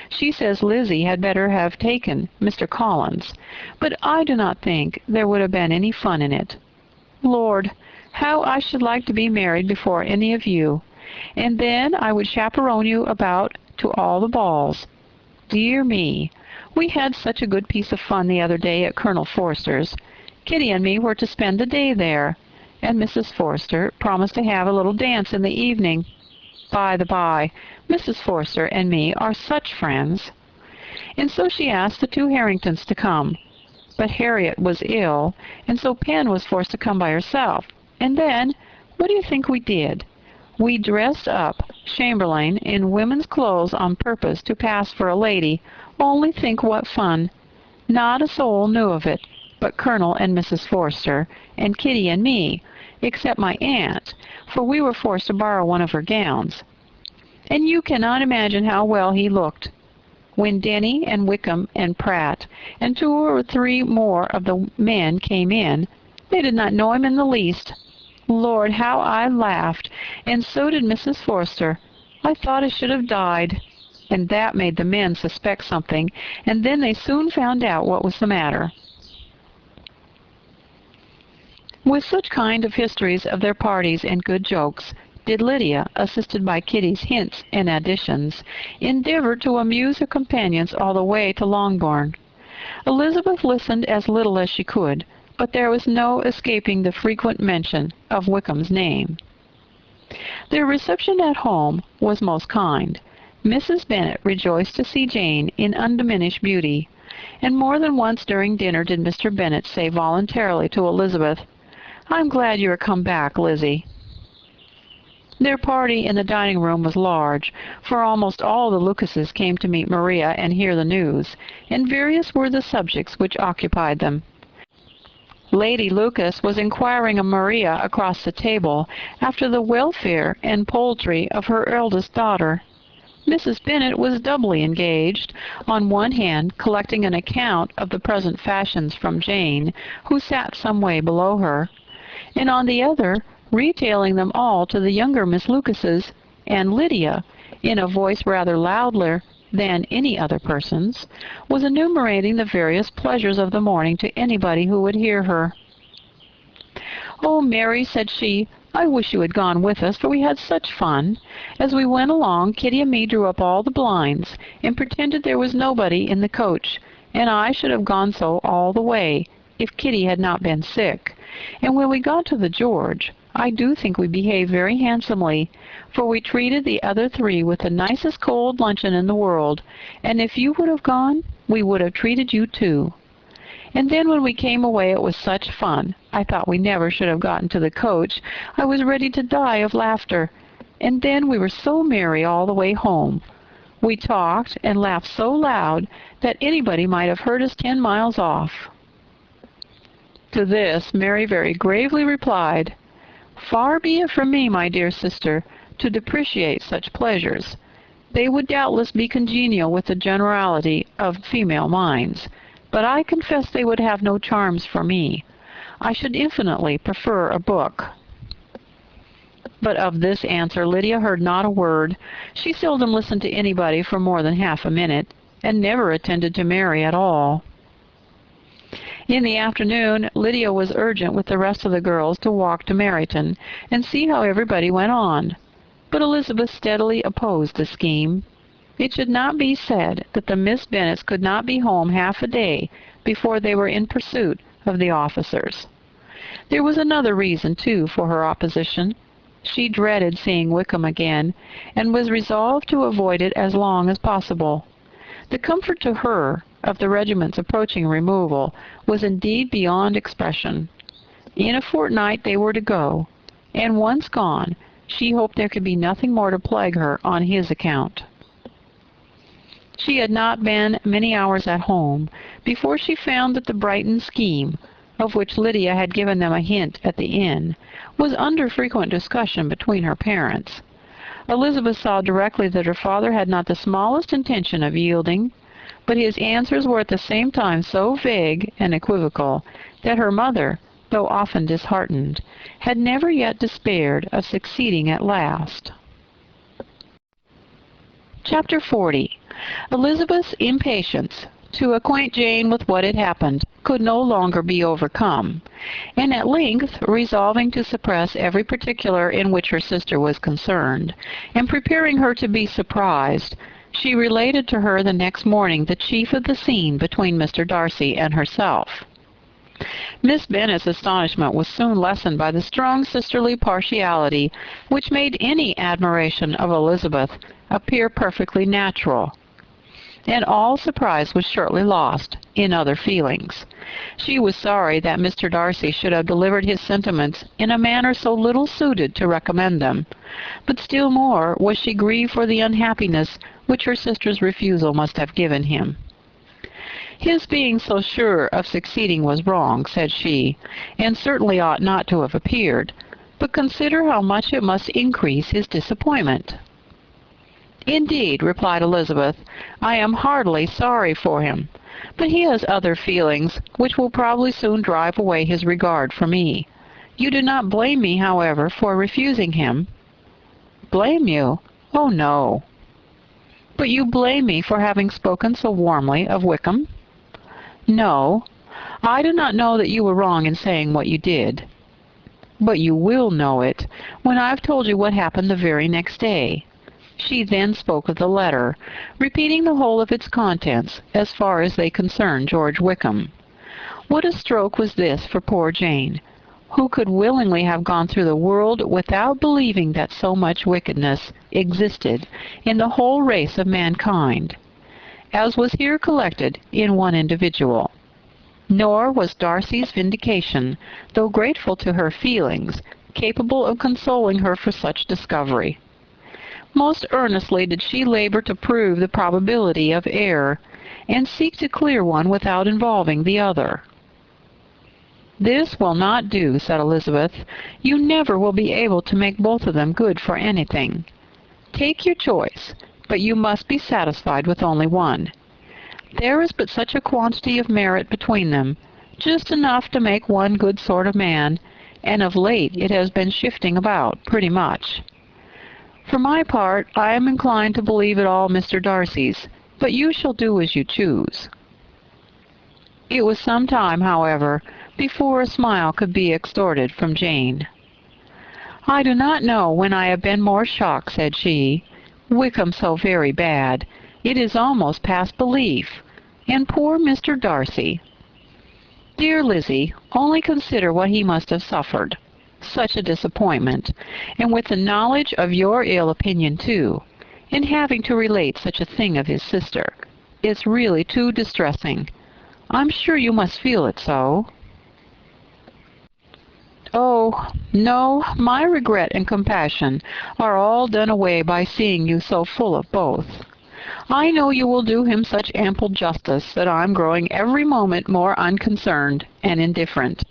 She says Lizzie had better have taken Mr. Collins, but I do not think there would have been any fun in it. Lord, how I should like to be married before any of you, and then I would chaperone you about to all the balls. Dear me, we had such a good piece of fun the other day at Colonel Forster's. Kitty and me were to spend the day there, and Mrs. Forster promised to have a little dance in the evening. By the by, Mrs. Forster and me are such friends. And so she asked the two Harringtons to come. But Harriet was ill, and so Pen was forced to come by herself. And then, what do you think we did? We dressed up Chamberlain in women's clothes on purpose to pass for a lady. Only think what fun! Not a soul knew of it but Colonel and Mrs. Forster, and Kitty and me, except my aunt, for we were forced to borrow one of her gowns. And you cannot imagine how well he looked. When Denny and Wickham and Pratt and 2 or 3 more of the men came in, they did not know him in the least. Lord, how I laughed, and so did Mrs. Forster. I thought I should have died. And that made the men suspect something, and then they soon found out what was the matter. With such kind of histories of their parties and good jokes, did Lydia, assisted by Kitty's hints and additions, endeavor to amuse her companions all the way to Longbourn. Elizabeth listened as little as she could, but there was no escaping the frequent mention of Wickham's name. Their reception at home was most kind. Mrs. Bennet rejoiced to see Jane in undiminished beauty, and more than once during dinner did Mr. Bennet say voluntarily to Elizabeth, "I'm glad you are come back, Lizzie." Their party in the dining-room was large, for almost all the Lucases came to meet Maria and hear the news, and various were the subjects which occupied them. Lady Lucas was inquiring of Maria across the table after the welfare and poultry of her eldest daughter. Mrs. Bennet was doubly engaged, on one hand collecting an account of the present fashions from Jane, who sat some way below her, and on the other retailing them all to the younger Miss Lucases, and Lydia, in a voice rather louder than any other person's, was enumerating the various pleasures of the morning to anybody who would hear her. "Oh, Mary," said she, "I wish you had gone with us, for we had such fun. As we went along, Kitty and me drew up all the blinds, and pretended there was nobody in the coach, and I should have gone so all the way, if Kitty had not been sick. And when we got to the George, I do think we behaved very handsomely, for we treated the other 3 with the nicest cold luncheon in the world, and if you would have gone, we would have treated you too. And then when we came away it was such fun. I thought we never should have gotten to the coach. I was ready to die of laughter. And then we were so merry all the way home. We talked and laughed so loud that anybody might have heard us 10 miles off." To this Mary very gravely replied, "Far be it from me, my dear sister, to depreciate such pleasures. They would doubtless be congenial with the generality of female minds, but I confess they would have no charms for me. I should infinitely prefer a book." But of this answer Lydia heard not a word. She seldom listened to anybody for more than half a minute, and never attended to Mary at all. In the afternoon, Lydia was urgent with the rest of the girls to walk to Meryton and see how everybody went on. But Elizabeth steadily opposed the scheme. It should not be said that the Miss Bennets could not be home half a day before they were in pursuit of the officers. There was another reason, too, for her opposition. She dreaded seeing Wickham again, and was resolved to avoid it as long as possible. The comfort to her of the regiment's approaching removal was indeed beyond expression. In a fortnight they were to go, and once gone, she hoped there could be nothing more to plague her on his account. She had not been many hours at home before she found that the Brighton scheme, of which Lydia had given them a hint at the inn, was under frequent discussion between her parents. Elizabeth saw directly that her father had not the smallest intention of yielding, but his answers were at the same time so vague and equivocal that her mother, though often disheartened, had never yet despaired of succeeding at last. Chapter 40. Elizabeth's impatience to acquaint Jane with what had happened could no longer be overcome, and at length, resolving to suppress every particular in which her sister was concerned, and preparing her to be surprised, she related to her the next morning the chief of the scene between Mr. Darcy and herself. Miss Bennet's astonishment was soon lessened by the strong sisterly partiality which made any admiration of Elizabeth appear perfectly natural, and all surprise was shortly lost in other feelings. She was sorry that Mr. Darcy should have delivered his sentiments in a manner so little suited to recommend them, but still more was she grieved for the unhappiness which her sister's refusal must have given him. His being so sure of succeeding was wrong, said she, and certainly ought not to have appeared, but consider how much it must increase his disappointment. Indeed, replied Elizabeth, I am heartily sorry for him, but he has other feelings, which will probably soon drive away his regard for me. You do not blame me, however, for refusing him. Blame you? Oh, no. But you blame me for having spoken so warmly of Wickham? No, I do not know that you were wrong in saying what you did. But you will know it when I have told you what happened the very next day. She then spoke of the letter, repeating the whole of its contents as far as they concerned George Wickham. What a stroke was this for poor Jane, who could willingly have gone through the world without believing that so much wickedness existed in the whole race of mankind, as was here collected in one individual. Nor was Darcy's vindication, though grateful to her feelings, capable of consoling her for such discovery. Most earnestly did she labor to prove the probability of error, and seek to clear one without involving the other. This will not do, said Elizabeth. You never will be able to make both of them good for anything. Take your choice, but you must be satisfied with only one. There is but such a quantity of merit between them, just enough to make one good sort of man, and of late it has been shifting about pretty much. For my part, I am inclined to believe it all Mr. Darcy's, but you shall do as you choose. It was some time, however, before a smile could be extorted from Jane. I do not know when I have been more shocked, said she. Wickham so very bad. It is almost past belief. And poor Mr. Darcy. Dear Lizzie, only consider what he must have suffered. Such a disappointment, and with the knowledge of your ill opinion, too, in having to relate such a thing of his sister. It's really too distressing. I'm sure you must feel it so. Oh, no, my regret and compassion are all done away by seeing you so full of both. I know you will do him such ample justice that I'm growing every moment more unconcerned and indifferent.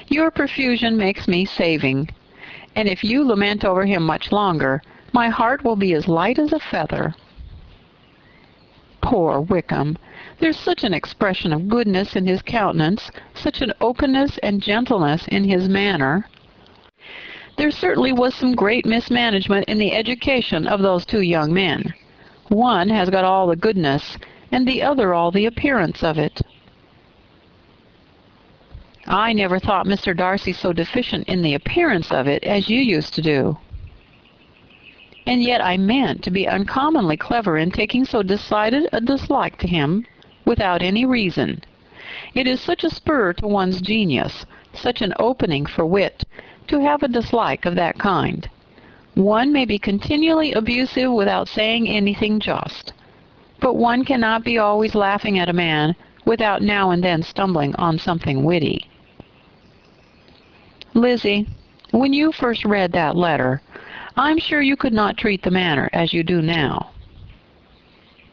Your profusion makes me saving, and if you lament over him much longer, my heart will be as light as a feather. Poor Wickham! There's such an expression of goodness in his countenance, such an openness and gentleness in his manner. There certainly was some great mismanagement in the education of those two young men. One has got all the goodness, and the other all the appearance of it. I never thought Mr. Darcy so deficient in the appearance of it as you used to do. And yet I meant to be uncommonly clever in taking so decided a dislike to him without any reason. It is such a spur to one's genius, such an opening for wit, to have a dislike of that kind. One may be continually abusive without saying anything just, but one cannot be always laughing at a man without now and then stumbling on something witty. Lizzie, when you first read that letter, I'm sure you could not treat the matter as you do now.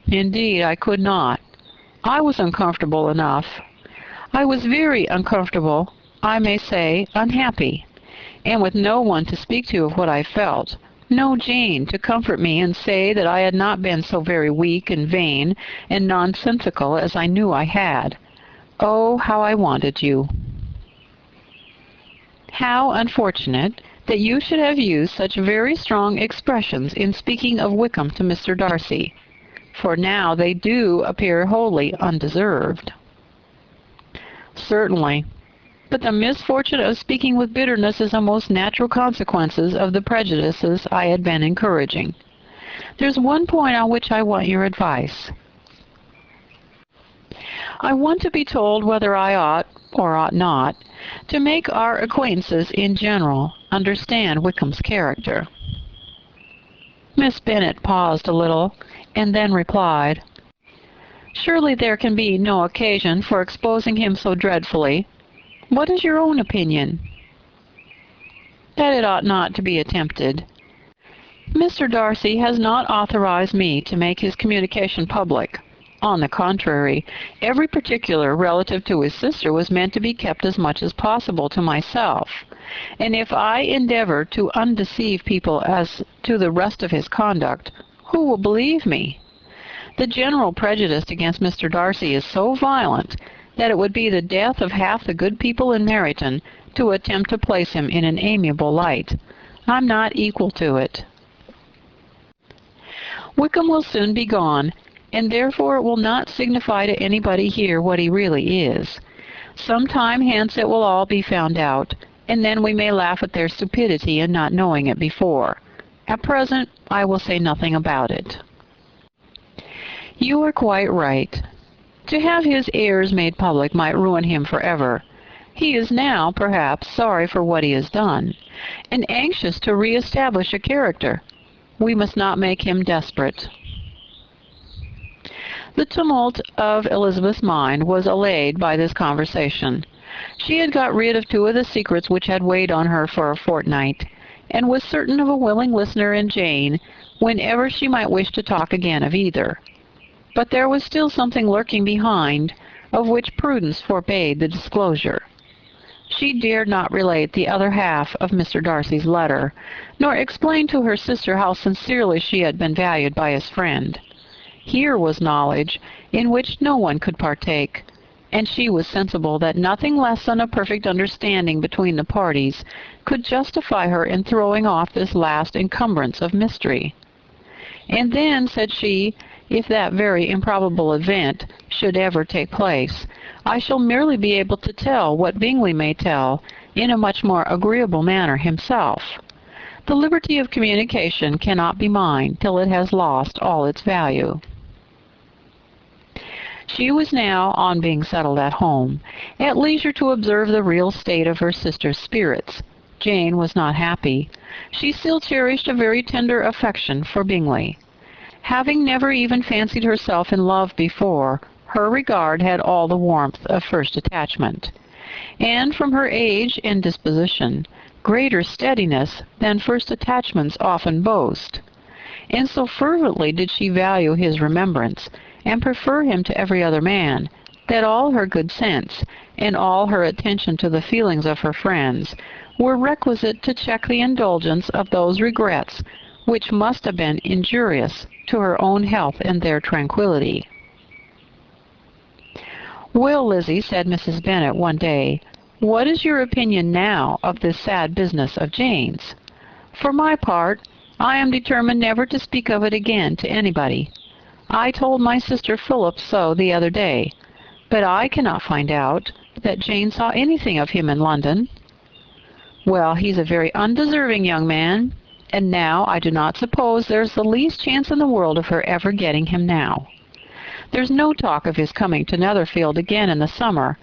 Indeed, I could not. I was uncomfortable enough. I was very uncomfortable, I may say, unhappy, and with no one to speak to of what I felt, no Jane to comfort me and say that I had not been so very weak and vain and nonsensical as I knew I had. Oh, how I wanted you! How unfortunate that you should have used such very strong expressions in speaking of Wickham to Mr. Darcy, for now they do appear wholly undeserved. Certainly, but the misfortune of speaking with bitterness is a most natural consequence of the prejudices I had been encouraging. There's one point on which I want your advice. I want to be told whether I ought, or ought not, to make our acquaintances in general understand Wickham's character. Miss Bennet paused a little, and then replied, Surely there can be no occasion for exposing him so dreadfully. What is your own opinion? That it ought not to be attempted. Mr. Darcy has not authorized me to make his communication public. On the contrary, every particular relative to his sister was meant to be kept as much as possible to myself, and if I endeavor to undeceive people as to the rest of his conduct, who will believe me? The general prejudice against Mr. Darcy is so violent that it would be the death of half the good people in Meryton to attempt to place him in an amiable light. I'm not equal to it. Wickham will soon be gone, and therefore it will not signify to anybody here what he really is. Some time hence it will all be found out, and then we may laugh at their stupidity in not knowing it before. At present, I will say nothing about it. You are quite right. To have his errors made public might ruin him forever. He is now, perhaps, sorry for what he has done, and anxious to re-establish a character. We must not make him desperate. The tumult of Elizabeth's mind was allayed by this conversation. She had got rid of two of the secrets which had weighed on her for a fortnight, and was certain of a willing listener in Jane whenever she might wish to talk again of either. But there was still something lurking behind, of which prudence forbade the disclosure. She dared not relate the other half of Mr. Darcy's letter, nor explain to her sister how sincerely she had been valued by his friend. Here was knowledge in which no one could partake, and she was sensible that nothing less than a perfect understanding between the parties could justify her in throwing off this last encumbrance of mystery. And then, said she, if that very improbable event should ever take place, I shall merely be able to tell what Bingley may tell in a much more agreeable manner himself. The liberty of communication cannot be mine till it has lost all its value. She was now, on being settled at home, at leisure to observe the real state of her sister's spirits. Jane was not happy. She still cherished a very tender affection for Bingley. Having never even fancied herself in love before, her regard had all the warmth of first attachment, and from her age and disposition, greater steadiness than first attachments often boast. And so fervently did she value his remembrance, and prefer him to every other man, that all her good sense, and all her attention to the feelings of her friends, were requisite to check the indulgence of those regrets which must have been injurious to her own health and their tranquillity. "Well, Lizzie," said Mrs. Bennet one day, What is your opinion now of this sad business of Jane's? For my part, I am determined never to speak of it again to anybody. I told my sister Philip so the other day, but I cannot find out that Jane saw anything of him in London. Well, he's a very undeserving young man, and now I do not suppose there's the least chance in the world of her ever getting him now. There's no talk of his coming to Netherfield again in the summer,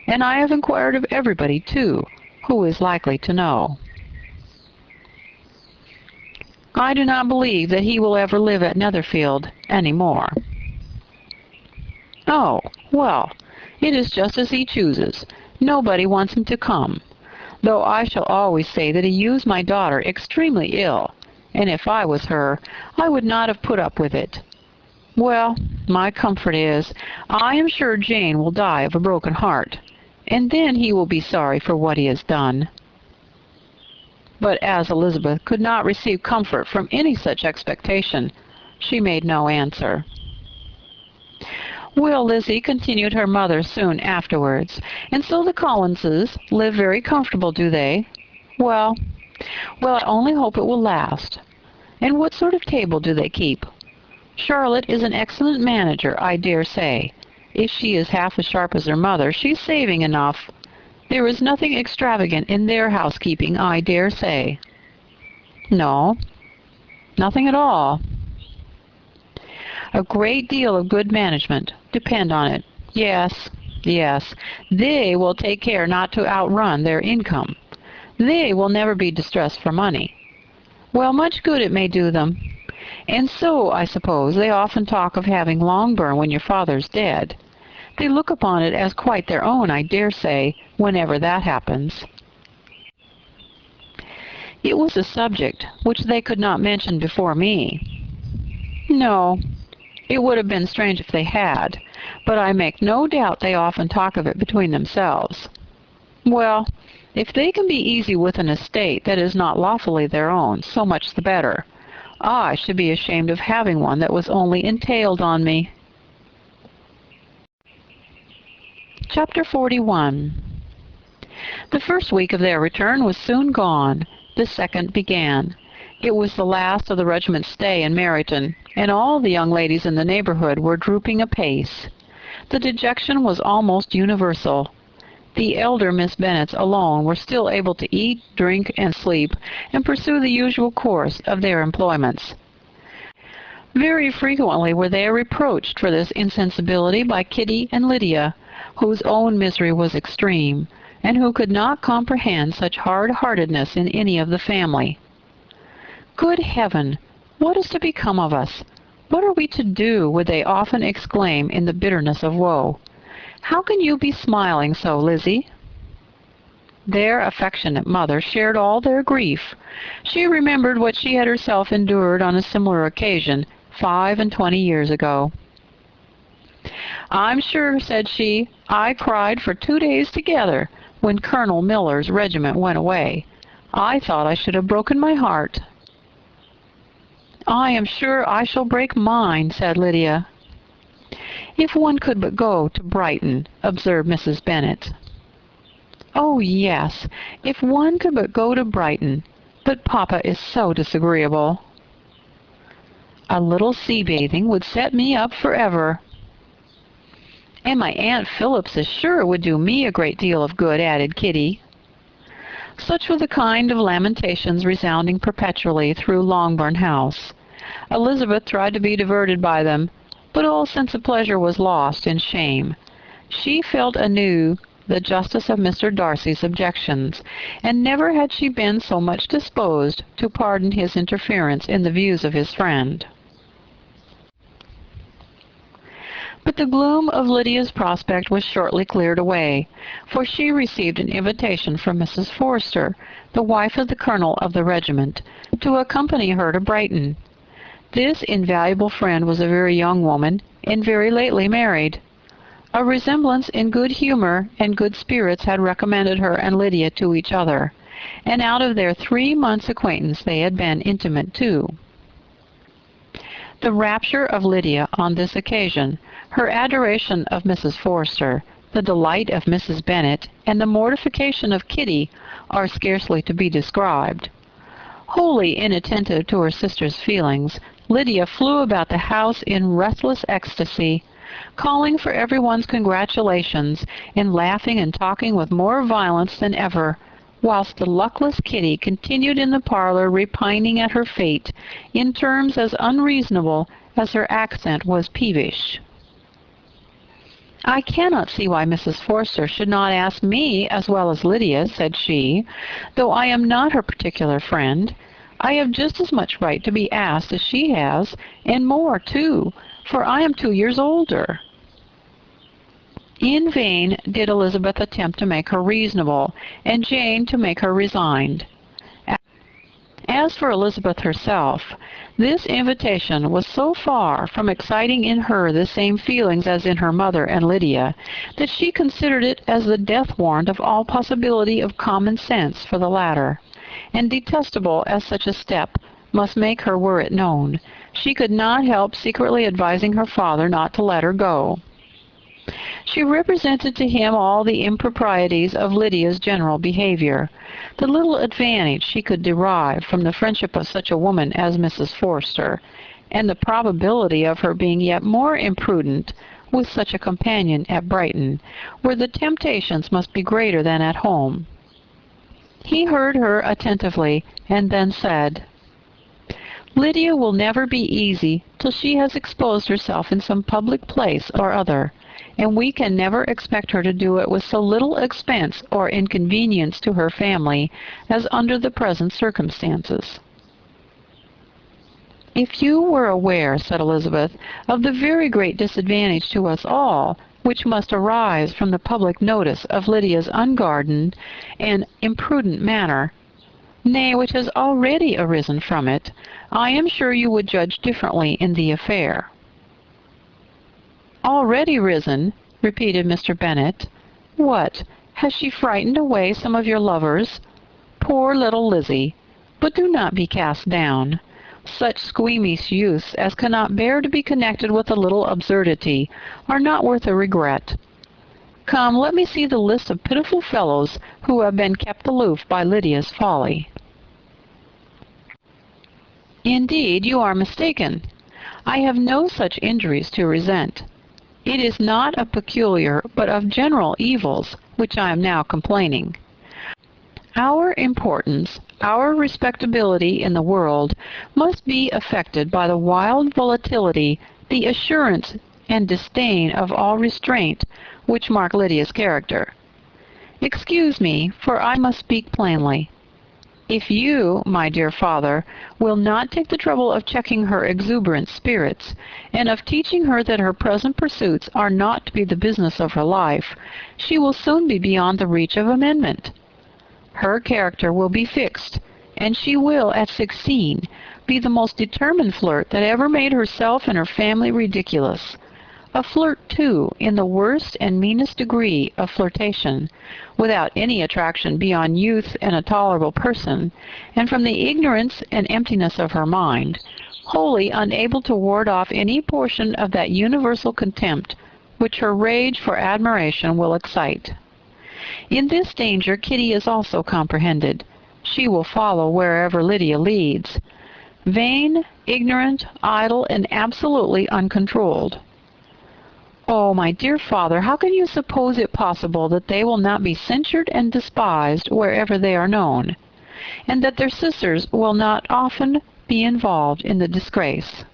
and I have inquired of everybody, too, who is likely to know. I do not believe that he will ever live at Netherfield any more. Oh, well, it is just as he chooses. Nobody wants him to come, though I shall always say that he used my daughter extremely ill, and if I was her, I would not have put up with it. Well, my comfort is, I am sure Jane will die of a broken heart, and then he will be sorry for what he has done. But as Elizabeth could not receive comfort from any such expectation, she made no answer. Well, Lizzie, continued her mother soon afterwards, and so the Collinses live very comfortable, do they? Well, I only hope it will last. And what sort of table do they keep? Charlotte is an excellent manager, I dare say. If she is half as sharp as her mother, she's saving enough. There is nothing extravagant in their housekeeping, I dare say. No, nothing at all. A great deal of good management, depend on it. Yes, yes, they will take care not to outrun their income. They will never be distressed for money. Well, much good it may do them. And so, I suppose, they often talk of having Longbourn when your father's dead. They look upon it as quite their own, I dare say, whenever that happens. It was a subject which they could not mention before me. No, it would have been strange if they had, but I make no doubt they often talk of it between themselves. Well, if they can be easy with an estate that is not lawfully their own, so much the better. I should be ashamed of having one that was only entailed on me. Chapter 41. The first week of their return was soon gone. The second began. It was the last of the regiment's stay in Meryton, and all the young ladies in the neighborhood were drooping apace. The dejection was almost universal. The elder Miss Bennets alone were still able to eat, drink, and sleep, and pursue the usual course of their employments. Very frequently were they reproached for this insensibility by Kitty and Lydia, whose own misery was extreme, and who could not comprehend such hard-heartedness in any of the family. Good heaven! What is to become of us? What are we to do? Would they often exclaim in the bitterness of woe. How can you be smiling so, Lizzie? Their affectionate mother shared all their grief. She remembered what she had herself endured on a similar occasion 25 years ago. I'm sure, said she, I cried for 2 days together when Colonel Miller's regiment went away. I thought I should have broken my heart. I am sure I shall break mine, said Lydia. If one could but go to Brighton, observed Mrs. Bennet. Oh, yes, if one could but go to Brighton, but Papa is so disagreeable. A little sea-bathing would set me up forever. And my Aunt Phillips is sure it would do me a great deal of good, added Kitty. Such were the kind of lamentations resounding perpetually through Longbourn House. Elizabeth tried to be diverted by them, but all sense of pleasure was lost in shame. She felt anew the justice of Mr. Darcy's objections, and never had she been so much disposed to pardon his interference in the views of his friend. But the gloom of Lydia's prospect was shortly cleared away, for she received an invitation from Mrs. Forster, the wife of the colonel of the regiment, to accompany her to Brighton. This invaluable friend was a very young woman, and very lately married. A resemblance in good humor and good spirits had recommended her and Lydia to each other, and out of their 3 months' acquaintance they had been intimate too. The rapture of Lydia on this occasion, her adoration of Mrs. Forster, the The delight of Mrs. Bennet and the mortification of Kitty are scarcely to be described. Wholly inattentive to her sister's feelings, Lydia flew about the house in restless ecstasy, calling for everyone's congratulations, and laughing and talking with more violence than ever, whilst the luckless Kitty continued in the parlor repining at her fate in terms as unreasonable as her accent was peevish. "I cannot see why Mrs. Forster should not ask me as well as Lydia," said she, "though I am not her particular friend. I have just as much right to be asked as she has, and more, too, for I am 2 years older." In vain did Elizabeth attempt to make her reasonable, and Jane to make her resigned. As for Elizabeth herself, this invitation was so far from exciting in her the same feelings as in her mother and Lydia, that she considered it as the death warrant of all possibility of common sense for the latter, and detestable as such a step must make her were it known, she could not help secretly advising her father not to let her go. She represented to him all the improprieties of Lydia's general behavior, the little advantage she could derive from the friendship of such a woman as Mrs. Forster, and the probability of her being yet more imprudent with such a companion at Brighton, where the temptations must be greater than at home. He heard her attentively, and then said, "Lydia will never be easy till she has exposed herself in some public place or other, and we can never expect her to do it with so little expense or inconvenience to her family as under the present circumstances." "If you were aware," said Elizabeth, "of the very great disadvantage to us all which must arise from the public notice of Lydia's unguarded and imprudent manner, nay, which has already arisen from it, I am sure you would judge differently in the affair." "Already risen?" repeated Mr. Bennet. "What, has she frightened away some of your lovers? Poor little Lizzie! But do not be cast down. Such squeamish youths as cannot bear to be connected with a little absurdity are not worth a regret. Come, let me see the list of pitiful fellows who have been kept aloof by Lydia's folly." "Indeed, you are mistaken. I have no such injuries to resent. It is not of peculiar, but of general evils, which I am now complaining. Our importance, our respectability in the world, must be affected by the wild volatility, the assurance and disdain of all restraint, which mark Lydia's character. Excuse me, for I must speak plainly. If you, my dear father, will not take the trouble of checking her exuberant spirits, and of teaching her that her present pursuits are not to be the business of her life, she will soon be beyond the reach of amendment. Her character will be fixed, and she will, at 16, be the most determined flirt that ever made herself and her family ridiculous. A flirt, too, in the worst and meanest degree of flirtation, without any attraction beyond youth and a tolerable person, and from the ignorance and emptiness of her mind, wholly unable to ward off any portion of that universal contempt which her rage for admiration will excite. In this danger Kitty is also comprehended. She will follow wherever Lydia leads, vain, ignorant, idle, and absolutely uncontrolled. Oh, my dear father, how can you suppose it possible that they will not be censured and despised wherever they are known, and that their sisters will not often be involved in the disgrace?"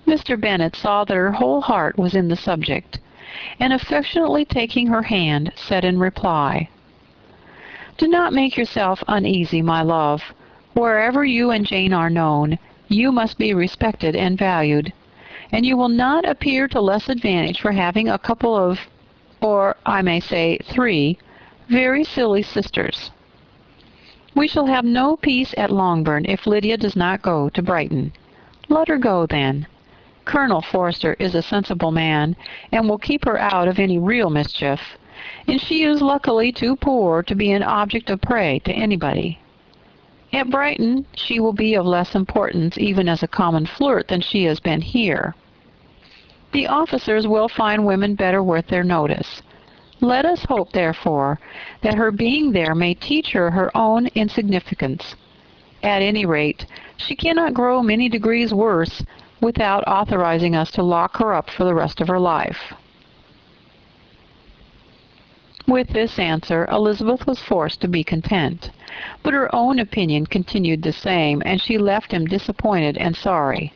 Mr. Bennet saw that her whole heart was in the subject, and affectionately taking her hand, said in reply, "Do not make yourself uneasy, my love. Wherever you and Jane are known, you must be respected and valued, and you will not appear to less advantage for having a couple of, or I may say 3, very silly sisters. We shall have no peace at Longbourn if Lydia does not go to Brighton. Let her go, then. Colonel Forster is a sensible man, and will keep her out of any real mischief, and she is luckily too poor to be an object of prey to anybody. At Brighton she will be of less importance even as a common flirt than she has been here. The officers will find women better worth their notice. Let us hope, therefore, that her being there may teach her her own insignificance. At any rate, she cannot grow many degrees worse without authorizing us to lock her up for the rest of her life." With this answer, Elizabeth was forced to be content, but her own opinion continued the same, and she left him disappointed and sorry.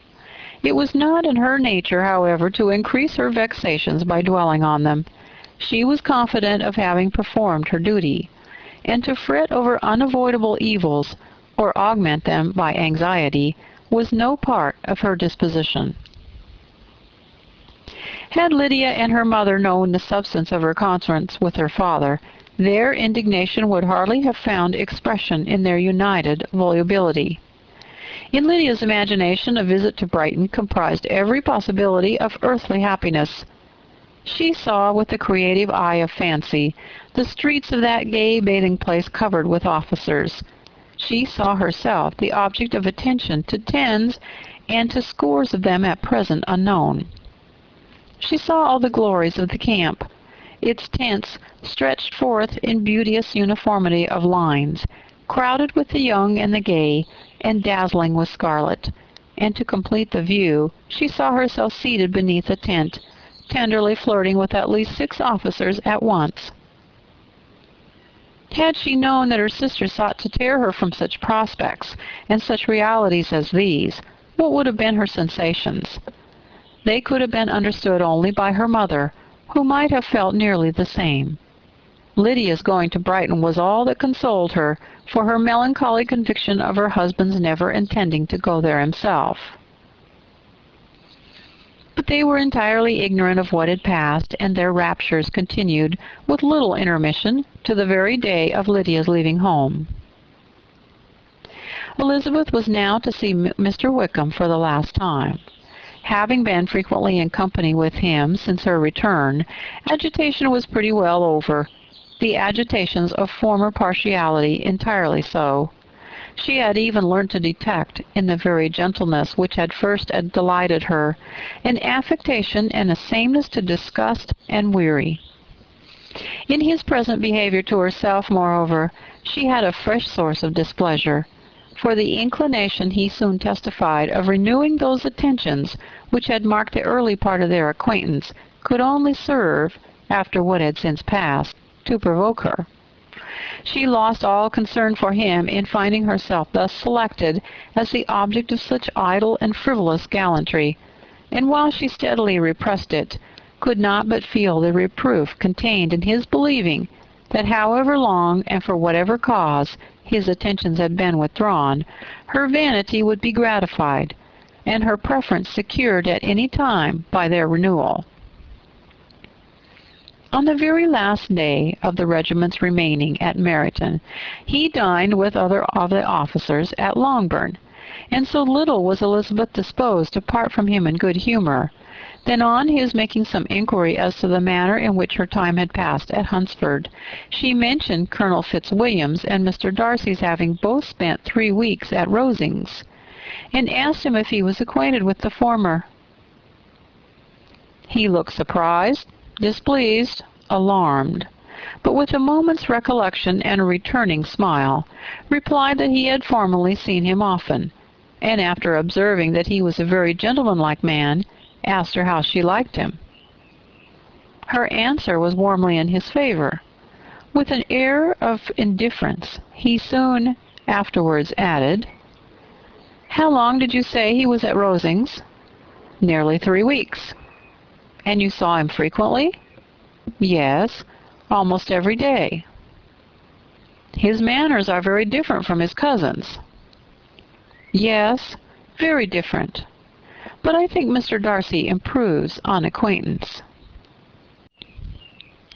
It was not in her nature, however, to increase her vexations by dwelling on them. She was confident of having performed her duty, and to fret over unavoidable evils, or augment them by anxiety, was no part of her disposition. Had Lydia and her mother known the substance of her conference with her father, their indignation would hardly have found expression in their united volubility. In Lydia's imagination, a visit to Brighton comprised every possibility of earthly happiness. She saw with the creative eye of fancy the streets of that gay bathing-place covered with officers. She saw herself the object of attention to tens and to scores of them at present unknown. She saw all the glories of the camp, its tents stretched forth in beauteous uniformity of lines, crowded with the young and the gay, and dazzling with scarlet. And to complete the view, she saw herself seated beneath a tent, tenderly flirting with at least 6 officers at once. Had she known that her sister sought to tear her from such prospects and such realities as these, what would have been her sensations? They could have been understood only by her mother, who might have felt nearly the same. Lydia's going to Brighton was all that consoled her for her melancholy conviction of her husband's never intending to go there himself. But they were entirely ignorant of what had passed, and their raptures continued with little intermission to the very day of Lydia's leaving home. Elizabeth was now to see Mr. Wickham for the last time. Having been frequently in company with him since her return, agitation was pretty well over, the agitations of former partiality entirely so. She had even learnt to detect, in the very gentleness which had first delighted her, an affectation and a sameness to disgust and weary. In his present behavior to herself, moreover, she had a fresh source of displeasure, for the inclination he soon testified of renewing those attentions which had marked the early part of their acquaintance could only serve, after what had since passed, to provoke her. She lost all concern for him in finding herself thus selected as the object of such idle and frivolous gallantry, and while she steadily repressed it, could not but feel the reproof contained in his believing that however long and for whatever cause his attentions had been withdrawn, her vanity would be gratified, and her preference secured at any time by their renewal. On the very last day of the regiment's remaining at Meryton, he dined with other of the officers at Longbourn, and so little was Elizabeth disposed to part from him in good humour, that on his making some inquiry as to the manner in which her time had passed at Hunsford, she mentioned Colonel Fitzwilliam's and Mr. Darcy's having both spent 3 weeks at Rosings, and asked him if he was acquainted with the former. He looked surprised, displeased, alarmed, but with a moment's recollection and a returning smile, replied that he had formerly seen him often, and after observing that he was a very gentlemanlike man, asked her how she liked him. Her answer was warmly in his favor. With an air of indifference, he soon afterwards added, "How long did you say he was at Rosings?" "Nearly 3 weeks." "And you saw him frequently?" "Yes, almost every day." "His manners are very different from his cousin's." "Yes, very different. But I think Mr. Darcy improves on acquaintance."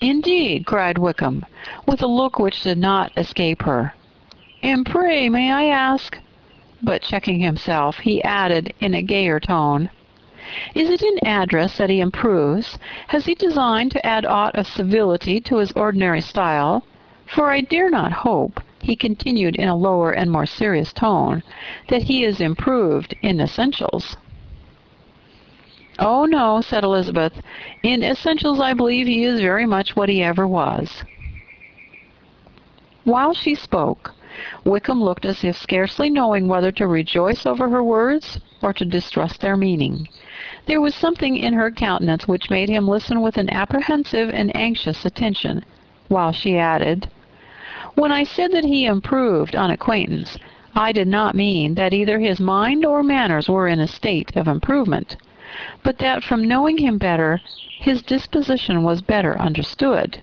"Indeed!" cried Wickham, with a look which did not escape her. "And pray, may I ask—" But checking himself, he added in a gayer tone, "Is it in address that he improves? Has he designed to add aught of civility to his ordinary style? For I dare not hope," he continued in a lower and more serious tone, "that he is improved in essentials." "Oh, no," said Elizabeth. "In essentials I believe he is very much what he ever was." While she spoke, Wickham looked as if scarcely knowing whether to rejoice over her words or to distrust their meaning. There was something in her countenance which made him listen with an apprehensive and anxious attention, while she added, "When I said that he improved on acquaintance, I did not mean that either his mind or manners were in a state of improvement, but that from knowing him better, his disposition was better understood."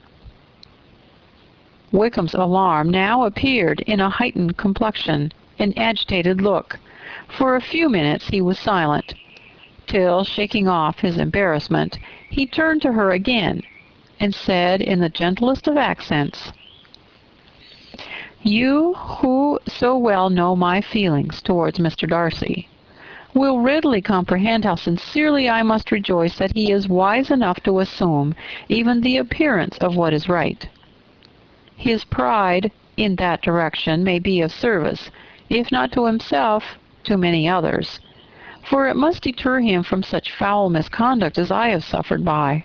Wickham's alarm now appeared in a heightened complexion, an agitated look. For a few minutes he was silent, till, shaking off his embarrassment, he turned to her again, and said in the gentlest of accents, "You, who so well know my feelings towards Mr. Darcy, will readily comprehend how sincerely I must rejoice that he is wise enough to assume even the appearance of what is right. His pride in that direction may be of service, if not to himself, to many others, for it must deter him from such foul misconduct as I have suffered by.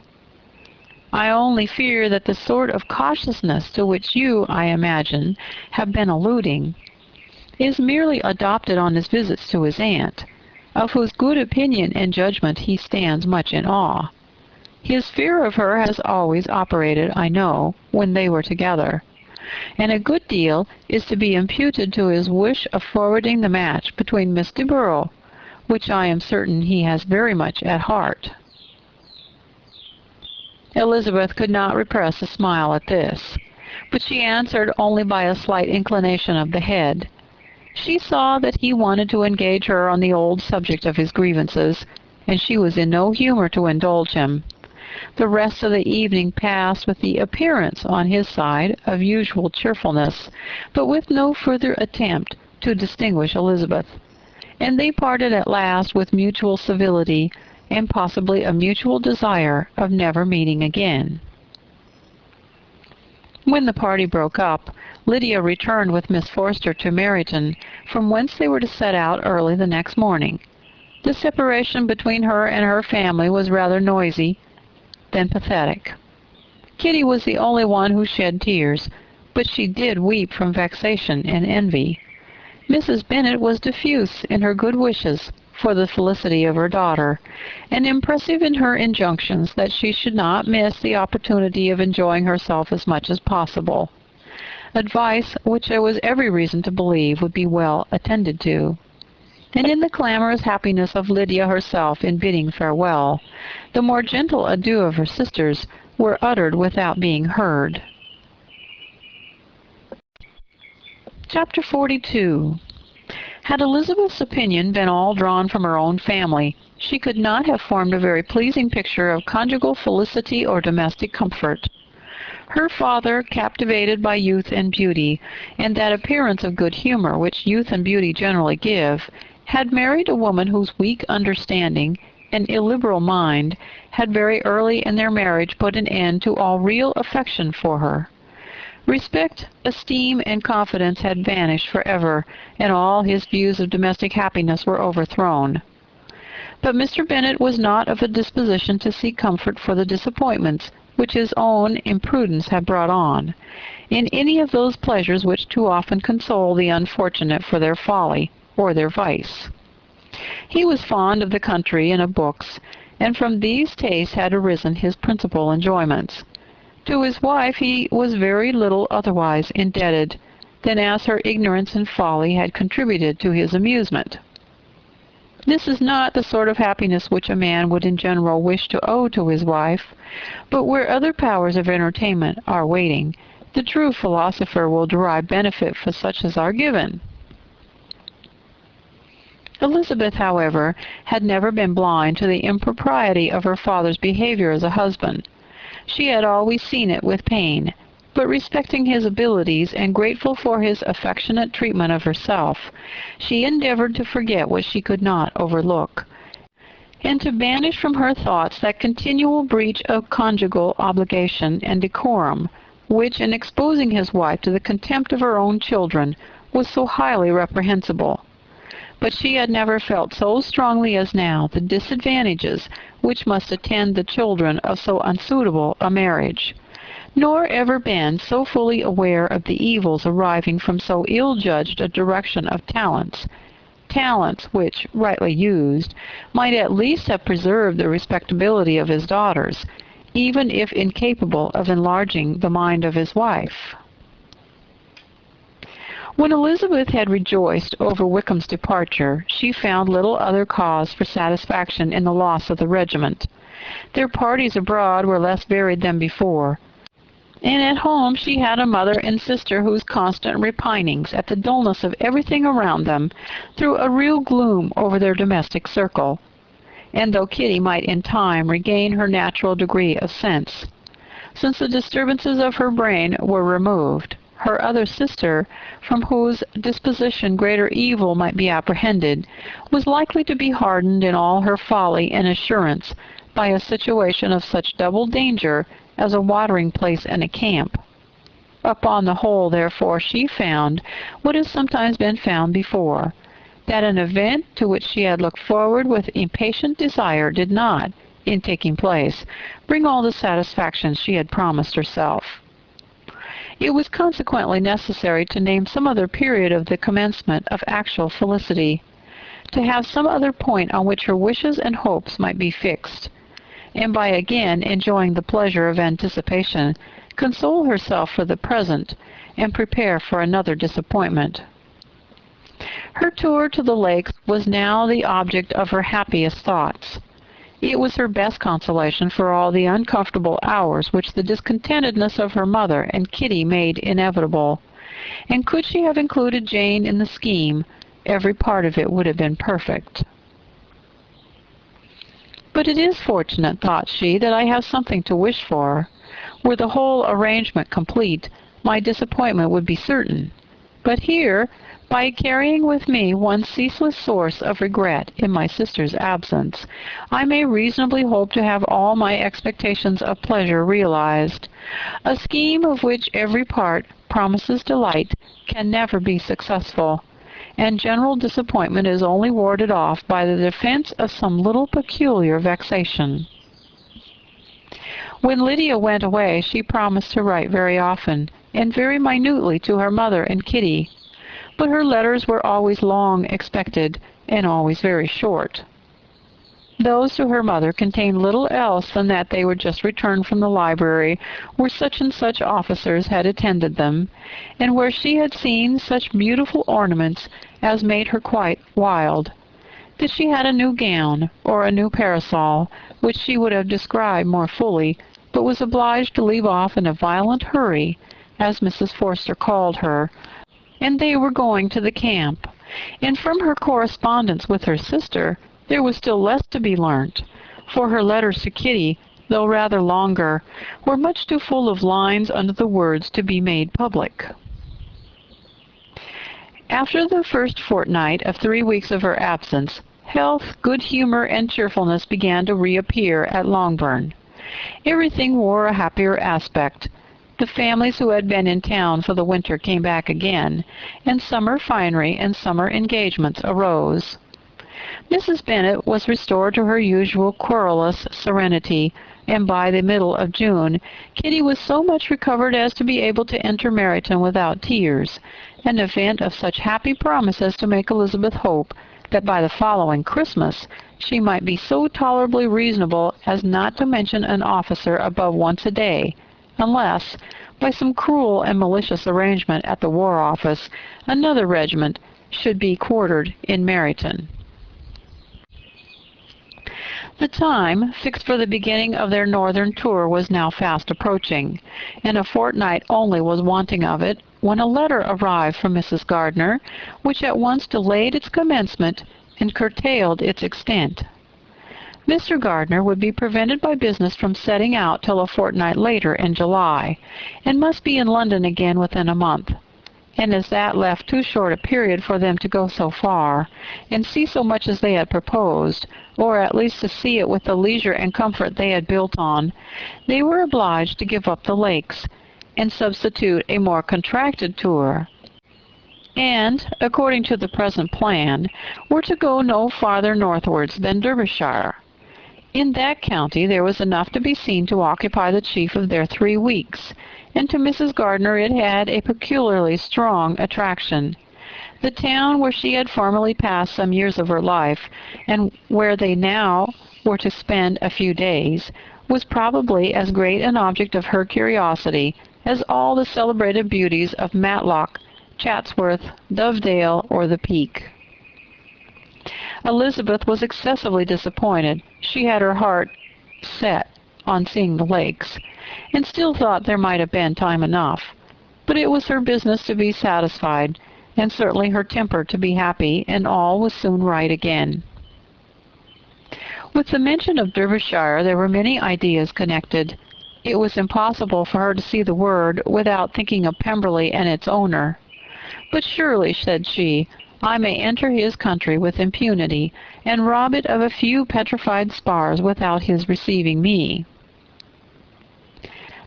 I only fear that the sort of cautiousness to which you, I imagine, have been alluding, is merely adopted on his visits to his aunt, of whose good opinion and judgment he stands much in awe. His fear of her has always operated, I know, when they were together, and a good deal is to be imputed to his wish of forwarding the match between Miss de Bourgh, which I am certain he has very much at heart." Elizabeth could not repress a smile at this, but she answered only by a slight inclination of the head. She saw that he wanted to engage her on the old subject of his grievances, and she was in no humor to indulge him. The rest of the evening passed with the appearance, on his side, of usual cheerfulness, but with no further attempt to distinguish Elizabeth, and they parted at last with mutual civility, and possibly a mutual desire of never meeting again. When the party broke up, Lydia returned with Miss Forster to Meryton, from whence they were to set out early the next morning. The separation between her and her family was rather noisy than pathetic. Kitty was the only one who shed tears, but she did weep from vexation and envy. Mrs. Bennet was diffuse in her good wishes for the felicity of her daughter, and impressive in her injunctions that she should not miss the opportunity of enjoying herself as much as possible, advice which there was every reason to believe would be well attended to. And in the clamorous happiness of Lydia herself in bidding farewell, the more gentle adieu of her sisters were uttered without being heard. Chapter 42. Had Elizabeth's opinion been all drawn from her own family, she could not have formed a very pleasing picture of conjugal felicity or domestic comfort. Her father, captivated by youth and beauty, and that appearance of good humor which youth and beauty generally give, had married a woman whose weak understanding and illiberal mind had very early in their marriage put an end to all real affection for her. Respect, esteem, and confidence had vanished forever, and all his views of domestic happiness were overthrown. But Mr. Bennet was not of a disposition to seek comfort for the disappointments which his own imprudence had brought on, in any of those pleasures which too often console the unfortunate for their folly or their vice. He was fond of the country and of books, and from these tastes had arisen his principal enjoyments. To his wife he was very little otherwise indebted than as her ignorance and folly had contributed to his amusement. This is not the sort of happiness which a man would in general wish to owe to his wife, but where other powers of entertainment are waiting, the true philosopher will derive benefit for such as are given. Elizabeth, however, had never been blind to the impropriety of her father's behavior as a husband. She had always seen it with pain, but respecting his abilities and grateful for his affectionate treatment of herself, she endeavored to forget what she could not overlook, and to banish from her thoughts that continual breach of conjugal obligation and decorum, which, in exposing his wife to the contempt of her own children, was so highly reprehensible. but she had never felt so strongly as now the disadvantages which must attend the children of so unsuitable a marriage, nor ever been so fully aware of the evils arising from so ill-judged a direction of talents, which, rightly used, might at least have preserved the respectability of his daughters, even if incapable of enlarging the mind of his wife. When Elizabeth had rejoiced over Wickham's departure, she found little other cause for satisfaction in the loss of the regiment. Their parties abroad were less varied than before, and at home she had a mother and sister whose constant repinings at the dullness of everything around them threw a real gloom over their domestic circle. And though Kitty might in time regain her natural degree of sense, since the disturbances of her brain were removed, her other sister, from whose disposition greater evil might be apprehended, was likely to be hardened in all her folly and assurance by a situation of such double danger as a watering-place and a camp. Upon the whole, therefore, she found what has sometimes been found before, that an event to which she had looked forward with impatient desire did not, in taking place, bring all the satisfaction she had promised herself. It was consequently necessary to name some other period of the commencement of actual felicity, to have some other point on which her wishes and hopes might be fixed, and by again enjoying the pleasure of anticipation, console herself for the present, and prepare for another disappointment. Her tour to the lakes was now the object of her happiest thoughts. It was her best consolation for all the uncomfortable hours which the discontentedness of her mother and Kitty made inevitable, and could she have included Jane in the scheme, every part of it would have been perfect. But it is fortunate, thought she, that I have something to wish for. Were the whole arrangement complete, my disappointment would be certain. But here, by carrying with me one ceaseless source of regret in my sister's absence, I may reasonably hope to have all my expectations of pleasure realized. A scheme of which every part promises delight can never be successful, and general disappointment is only warded off by the defense of some little peculiar vexation. When Lydia went away, she promised to write very often, and very minutely to her mother and Kitty, but her letters were always long expected, and always very short. Those to her mother contained little else than that they were just returned from the library, where such and such officers had attended them, and where she had seen such beautiful ornaments as made her quite wild, that she had a new gown, or a new parasol, which she would have described more fully, but was obliged to leave off in a violent hurry, as Mrs. Forster called her, and they were going to the camp. And from her correspondence with her sister, there was still less to be learnt, for her letters to Kitty, though rather longer, were much too full of lines under the words to be made public. After the first fortnight of 3 weeks of her absence, health, good humor, and cheerfulness began to reappear at Longbourn. Everything wore a happier aspect. The families who had been in town for the winter came back again, and summer finery and summer engagements arose. Mrs. Bennet was restored to her usual querulous serenity, and by the middle of June, Kitty was so much recovered as to be able to enter Meryton without tears, an event of such happy promise as to make Elizabeth hope that by the following Christmas she might be so tolerably reasonable as not to mention an officer above once a day, unless, by some cruel and malicious arrangement at the War Office, another regiment should be quartered in Meryton. The time fixed for the beginning of their northern tour was now fast approaching, and a fortnight only was wanting of it, when a letter arrived from Mrs. Gardiner, which at once delayed its commencement and curtailed its extent. Mr. Gardiner would be prevented by business from setting out till a fortnight later in July, and must be in London again within a month. And as that left too short a period for them to go so far, and see so much as they had proposed, or at least to see it with the leisure and comfort they had built on, they were obliged to give up the lakes, and substitute a more contracted tour. and, according to the present plan, were to go no farther northwards than Derbyshire. In that county there was enough to be seen to occupy the chief of their 3 weeks, and to Mrs. Gardner it had a peculiarly strong attraction. The town where she had formerly passed some years of her life, and where they now were to spend a few days, was probably as great an object of her curiosity as all the celebrated beauties of Matlock, Chatsworth, Dovedale, or the Peak. Elizabeth was excessively disappointed. She had her heart set on seeing the lakes, and still thought there might have been time enough. But it was her business to be satisfied, and certainly her temper to be happy, and all was soon right again. With the mention of Derbyshire there were many ideas connected. It was impossible for her to see the word without thinking of Pemberley and its owner. "But surely," said she, "I may enter his country with impunity, and rob it of a few petrified spars without his receiving me."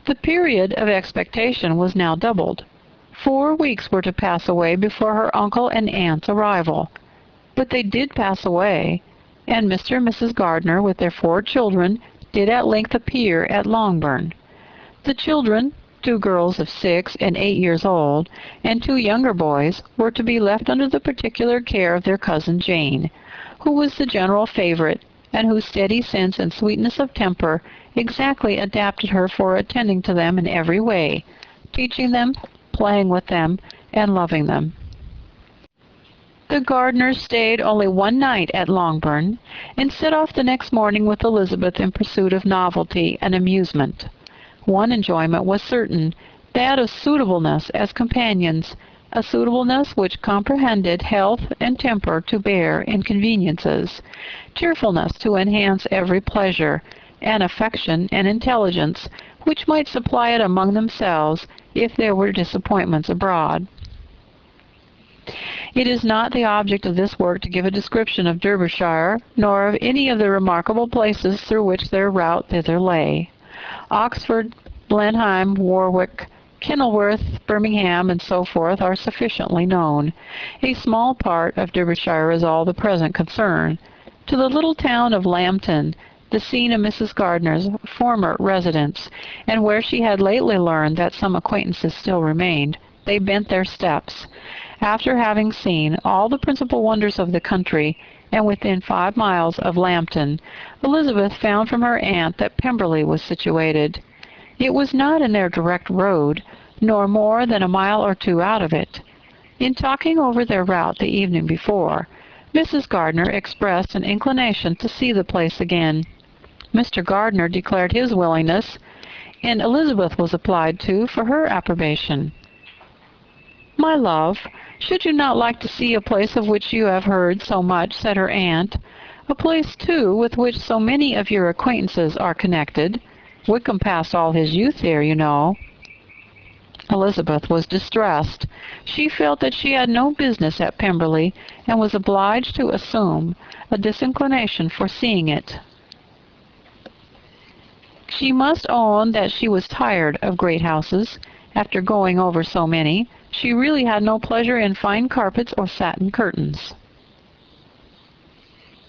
The period of expectation was now doubled. 4 weeks were to pass away before her uncle and aunt's arrival. But they did pass away, and Mr. and Mrs. Gardner, with their 4 children, did at length appear at Longbourn. The children, 2 girls of 6 and 8 years old, and 2 younger boys, were to be left under the particular care of their cousin Jane, who was the general favorite, and whose steady sense and sweetness of temper exactly adapted her for attending to them in every way, teaching them, playing with them, and loving them. The Gardners stayed only 1 night at Longbourn, and set off the next morning with Elizabeth in pursuit of novelty and amusement. One enjoyment was certain, that of suitableness as companions, a suitableness which comprehended health and temper to bear inconveniences, cheerfulness to enhance every pleasure, and affection and intelligence which might supply it among themselves if there were disappointments abroad. It is not the object of this work to give a description of Derbyshire, nor of any of the remarkable places through which their route thither lay. Oxford, Blenheim, Warwick, Kenilworth, Birmingham, and so forth are sufficiently known. A small part of Derbyshire is all the present concern. To the little town of Lambton, the scene of Mrs. Gardner's former residence, and where she had lately learned that some acquaintances still remained, they bent their steps. After having seen all the principal wonders of the country, and within 5 miles of Lambton, Elizabeth found from her aunt that Pemberley was situated. It was not in their direct road, nor more than a mile or 2 out of it. In talking over their route the evening before, Mrs. Gardner expressed an inclination to see the place again. Mr. Gardner declared his willingness, and Elizabeth was applied to for her approbation. "My love, should you not like to see a place of which you have heard so much?" said her aunt. "A place, too, with which so many of your acquaintances are connected. Wickham passed all his youth there, you know." Elizabeth was distressed. She felt that she had no business at Pemberley, and was obliged to assume a disinclination for seeing it. She must own that she was tired of great houses. After going over so many, she really had no pleasure in fine carpets or satin curtains.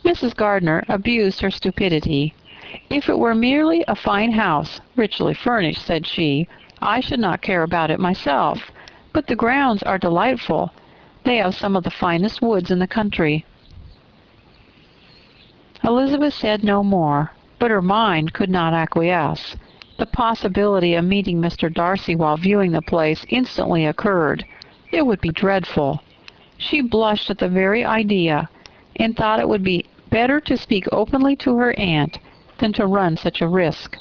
Mrs. Gardner abused her stupidity. "If it were merely a fine house, richly furnished," said she, "I should not care about it myself. But the grounds are delightful. They have some of the finest woods in the country." Elizabeth said no more, but her mind could not acquiesce. The possibility of meeting Mr. Darcy while viewing the place instantly occurred. It would be dreadful. She blushed at the very idea, and thought it would be better to speak openly to her aunt than to run such a risk.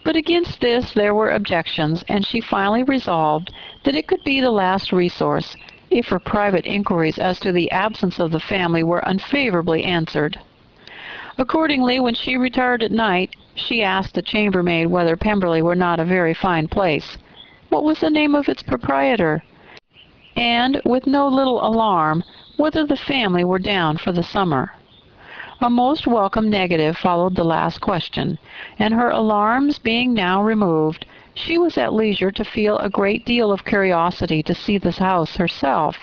But against this there were objections, and she finally resolved that it could be the last resource, if her private inquiries as to the absence of the family were unfavorably answered. Accordingly, when she retired at night, she asked the chambermaid whether Pemberley were not a very fine place, what was the name of its proprietor, and, with no little alarm, whether the family were down for the summer. A most welcome negative followed the last question, and her alarms being now removed, She was at leisure to feel a great deal of curiosity to see this house herself,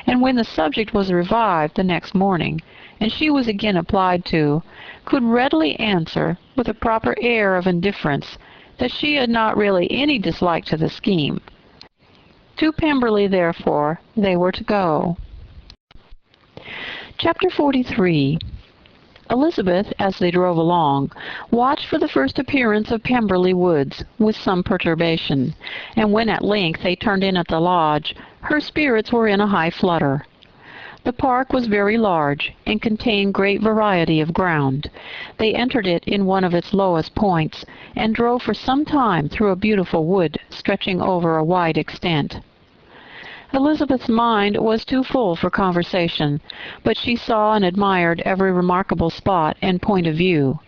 and when the subject was revived the next morning, and she was again applied to, could readily answer, with a proper air of indifference, that she had not really any dislike to the scheme. To Pemberley, therefore, they were to go. Chapter 43. Elizabeth, as they drove along, watched for the first appearance of Pemberley Woods with some perturbation, and when at length they turned in at the lodge, her spirits were in a high flutter. The park was very large, and contained great variety of ground. They entered it in one of its lowest points, and drove for some time through a beautiful wood stretching over a wide extent. Elizabeth's mind was too full for conversation, but she saw and admired every remarkable spot and point of view.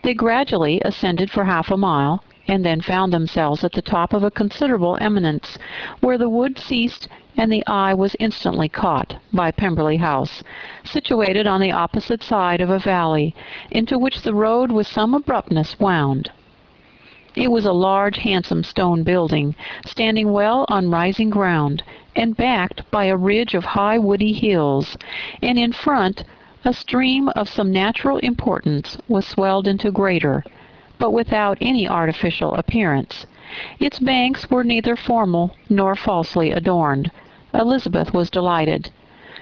They gradually ascended for half a mile, and then found themselves at the top of a considerable eminence, where the wood ceased, and the eye was instantly caught by Pemberley House, situated on the opposite side of a valley, into which the road with some abruptness wound. It was a large, handsome stone building, standing well on rising ground, and backed by a ridge of high woody hills, and in front a stream of some natural importance was swelled into greater, but without any artificial appearance. Its banks were neither formal nor falsely adorned. Elizabeth was delighted.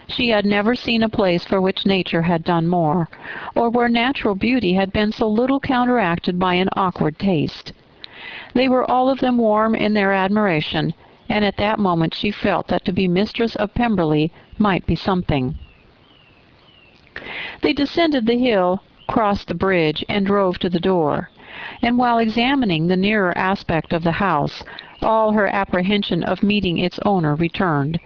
She had never seen a place for which nature had done more, or where natural beauty had been so little counteracted by an awkward taste. They were all of them warm in their admiration, and at that moment she felt that to be mistress of Pemberley might be something. They descended the hill, crossed the bridge, and drove to the door, and while examining the nearer aspect of the house, all her apprehension of meeting its owner returned.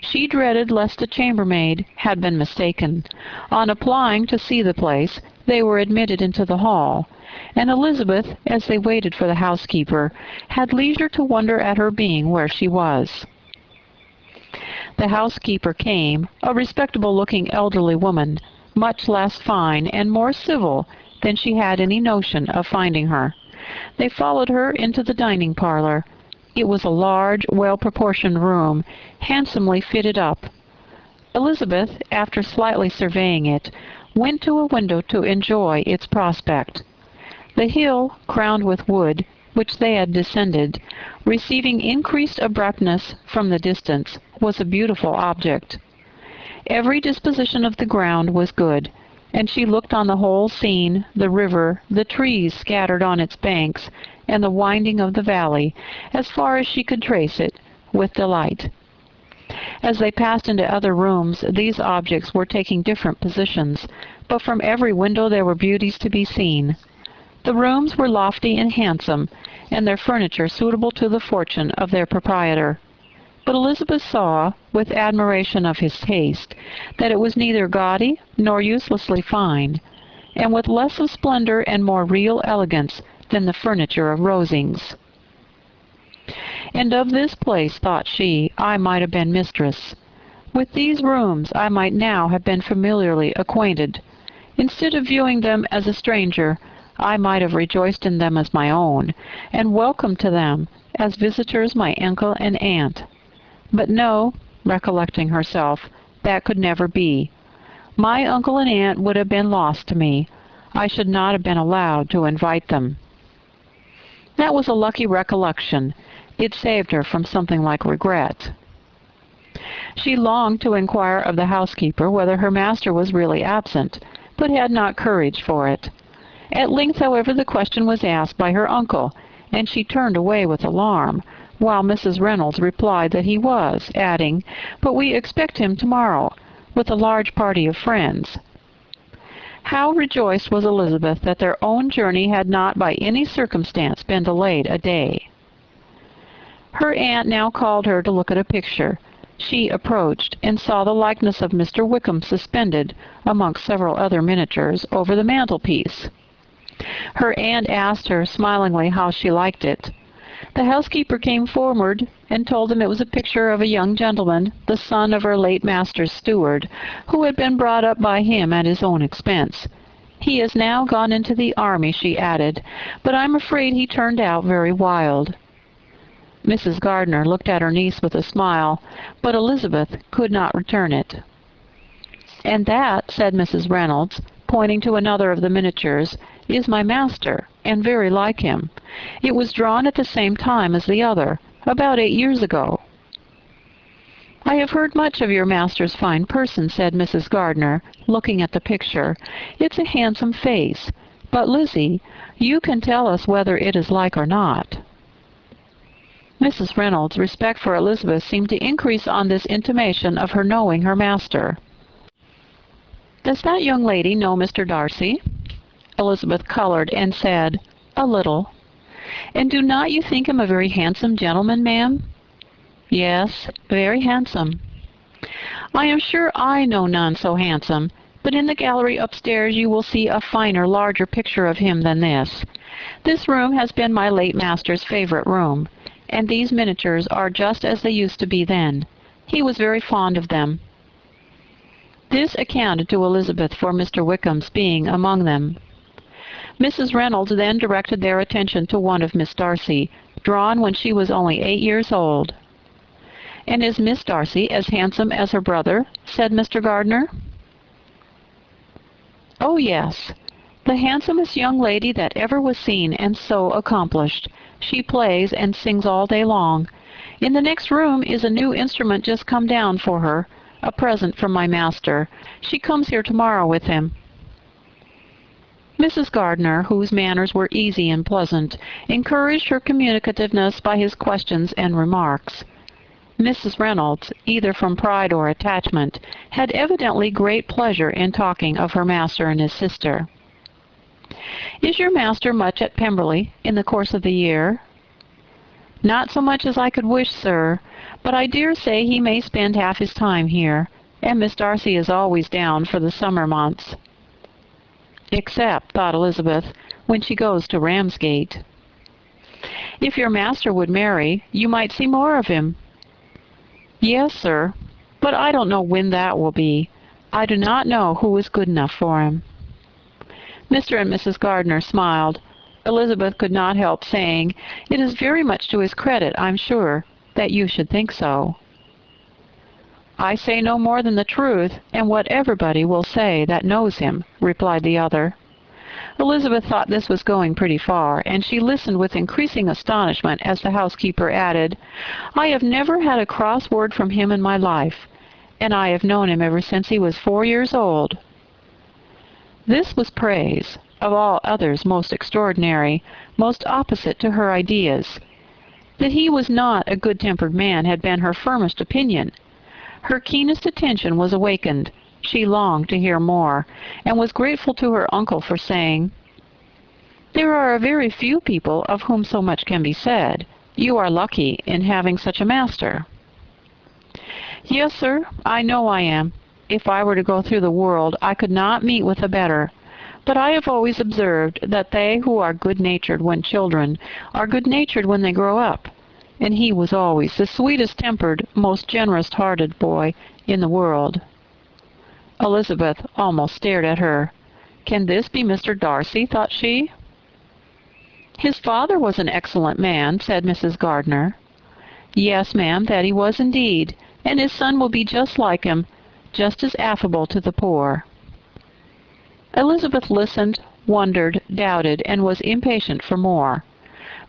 She dreaded lest the chambermaid had been mistaken. On applying to see the place, they were admitted into the hall, and Elizabeth, as they waited for the housekeeper, had leisure to wonder at her being where she was. The housekeeper came, a respectable-looking elderly woman, much less fine and more civil than she had any notion of finding her. They followed her into the dining parlor. It was a large, well-proportioned room, handsomely fitted up. Elizabeth, after slightly surveying it, went to a window to enjoy its prospect. The hill, crowned with wood, which they had descended, receiving increased abruptness from the distance, was a beautiful object. Every disposition of the ground was good, and she looked on the whole scene, the river, the trees scattered on its banks, and the winding of the valley, as far as she could trace it, with delight. As they passed into other rooms, these objects were taking different positions, but from every window there were beauties to be seen. The rooms were lofty and handsome, and their furniture suitable to the fortune of their proprietor. But Elizabeth saw, with admiration of his taste, that it was neither gaudy nor uselessly fine, and with less of splendor and more real elegance than the furniture of Rosings. And of this place, thought she, I might have been mistress. With these rooms I might now have been familiarly acquainted. Instead of viewing them as a stranger, I might have rejoiced in them as my own, and welcomed to them as visitors my uncle and aunt. But no, recollecting herself, that could never be. My uncle and aunt would have been lost to me. I should not have been allowed to invite them. That was a lucky recollection. It saved her from something like regret. She longed to inquire of the housekeeper whether her master was really absent, but had not courage for it. At length, however, the question was asked by her uncle, and she turned away with alarm, while Mrs. Reynolds replied that he was, adding, "But we expect him tomorrow, with a large party of friends." How rejoiced was Elizabeth that their own journey had not by any circumstance been delayed a day. Her aunt now called her to look at a picture. She approached, and saw the likeness of Mr. Wickham suspended, amongst several other miniatures, over the mantelpiece. Her aunt asked her smilingly how she liked it. The housekeeper came forward and told them it was a picture of a young gentleman, the son of her late master's steward, who had been brought up by him at his own expense. He has now gone into the army, she added, but I'm afraid he turned out very wild. Mrs. Gardner looked at her niece with a smile, but Elizabeth could not return it. "And that," said Mrs. Reynolds, pointing to another of the miniatures, "is my master, and very like him. It was drawn at the same time as the other, about 8 years ago." "I have heard much of your master's fine person," said Mrs. Gardner, looking at the picture. "It's a handsome face. But, Lizzie, you can tell us whether it is like or not." Mrs. Reynolds' respect for Elizabeth seemed to increase on this intimation of her knowing her master. "Does that young lady know Mr. Darcy?" Elizabeth colored and said, "A little." "And do not you think him a very handsome gentleman, ma'am?" "Yes, very handsome." "I am sure I know none so handsome, but in the gallery upstairs you will see a finer, larger picture of him than this. This room has been my late master's favorite room, and these miniatures are just as they used to be then. He was very fond of them." This accounted to Elizabeth for Mr. Wickham's being among them. Mrs. Reynolds then directed their attention to one of Miss Darcy, drawn when she was only 8 years old. "And is Miss Darcy as handsome as her brother?" said Mr. Gardner. "Oh, yes, the handsomest young lady that ever was seen, and so accomplished. She plays and sings all day long. In the next room is a new instrument just come down for her, a present from my master. She comes here tomorrow with him." Mrs. Gardner, whose manners were easy and pleasant, encouraged her communicativeness by his questions and remarks. Mrs. Reynolds, either from pride or attachment, had evidently great pleasure in talking of her master and his sister. "Is your master much at Pemberley in the course of the year?" "Not so much as I could wish, sir, but I dare say he may spend half his time here, and Miss Darcy is always down for the summer months." "Except," thought Elizabeth, "when she goes to Ramsgate." "If your master would marry, you might see more of him." "Yes, sir, but I don't know when that will be. I do not know who is good enough for him." Mr. and Mrs. Gardner smiled. Elizabeth could not help saying, "It is very much to his credit, I'm sure, that you should think so." "I say no more than the truth, and what everybody will say that knows him," replied the other. Elizabeth thought this was going pretty far, and she listened with increasing astonishment as the housekeeper added, "I have never had a cross word from him in my life, and I have known him ever since he was 4 years old." This was praise, of all others most extraordinary, most opposite to her ideas. That he was not a good-tempered man had been her firmest opinion. Her keenest attention was awakened. She longed to hear more, and was grateful to her uncle for saying, "There are a very few people of whom so much can be said. You are lucky in having such a master." "Yes, sir, I know I am. If I were to go through the world, I could not meet with a better. But I have always observed that they who are good-natured when children are good-natured when they grow up, and he was always the sweetest-tempered, most generous-hearted boy in the world." Elizabeth almost stared at her. "Can this be Mr. Darcy?" thought she. "His father was an excellent man," said Mrs. Gardner. "Yes, ma'am, that he was indeed, and his son will be just like him, just as affable to the poor." Elizabeth listened, wondered, doubted, and was impatient for more.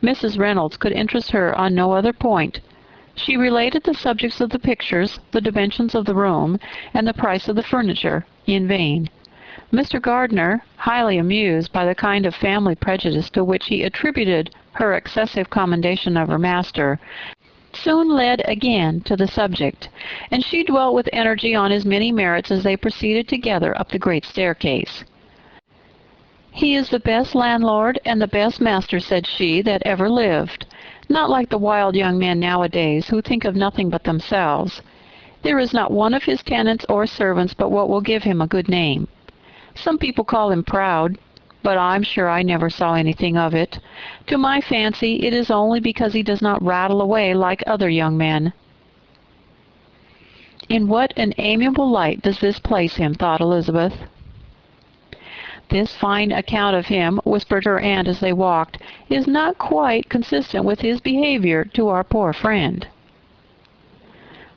Mrs. Reynolds could interest her on no other point. She related the subjects of the pictures, the dimensions of the room, and the price of the furniture, in vain. Mr. Gardner, highly amused by the kind of family prejudice to which he attributed her excessive commendation of her master, soon led again to the subject, and she dwelt with energy on his many merits as they proceeded together up the great staircase. "He is the best landlord and the best master," said she, "that ever lived. Not like the wild young men nowadays, who think of nothing but themselves. There is not one of his tenants or servants but what will give him a good name. Some people call him proud, but I'm sure I never saw anything of it. To my fancy, it is only because he does not rattle away like other young men." "In what an amiable light does this place him," thought Elizabeth. "This fine account of him," whispered her aunt as they walked, is not quite consistent with his behavior to our poor friend.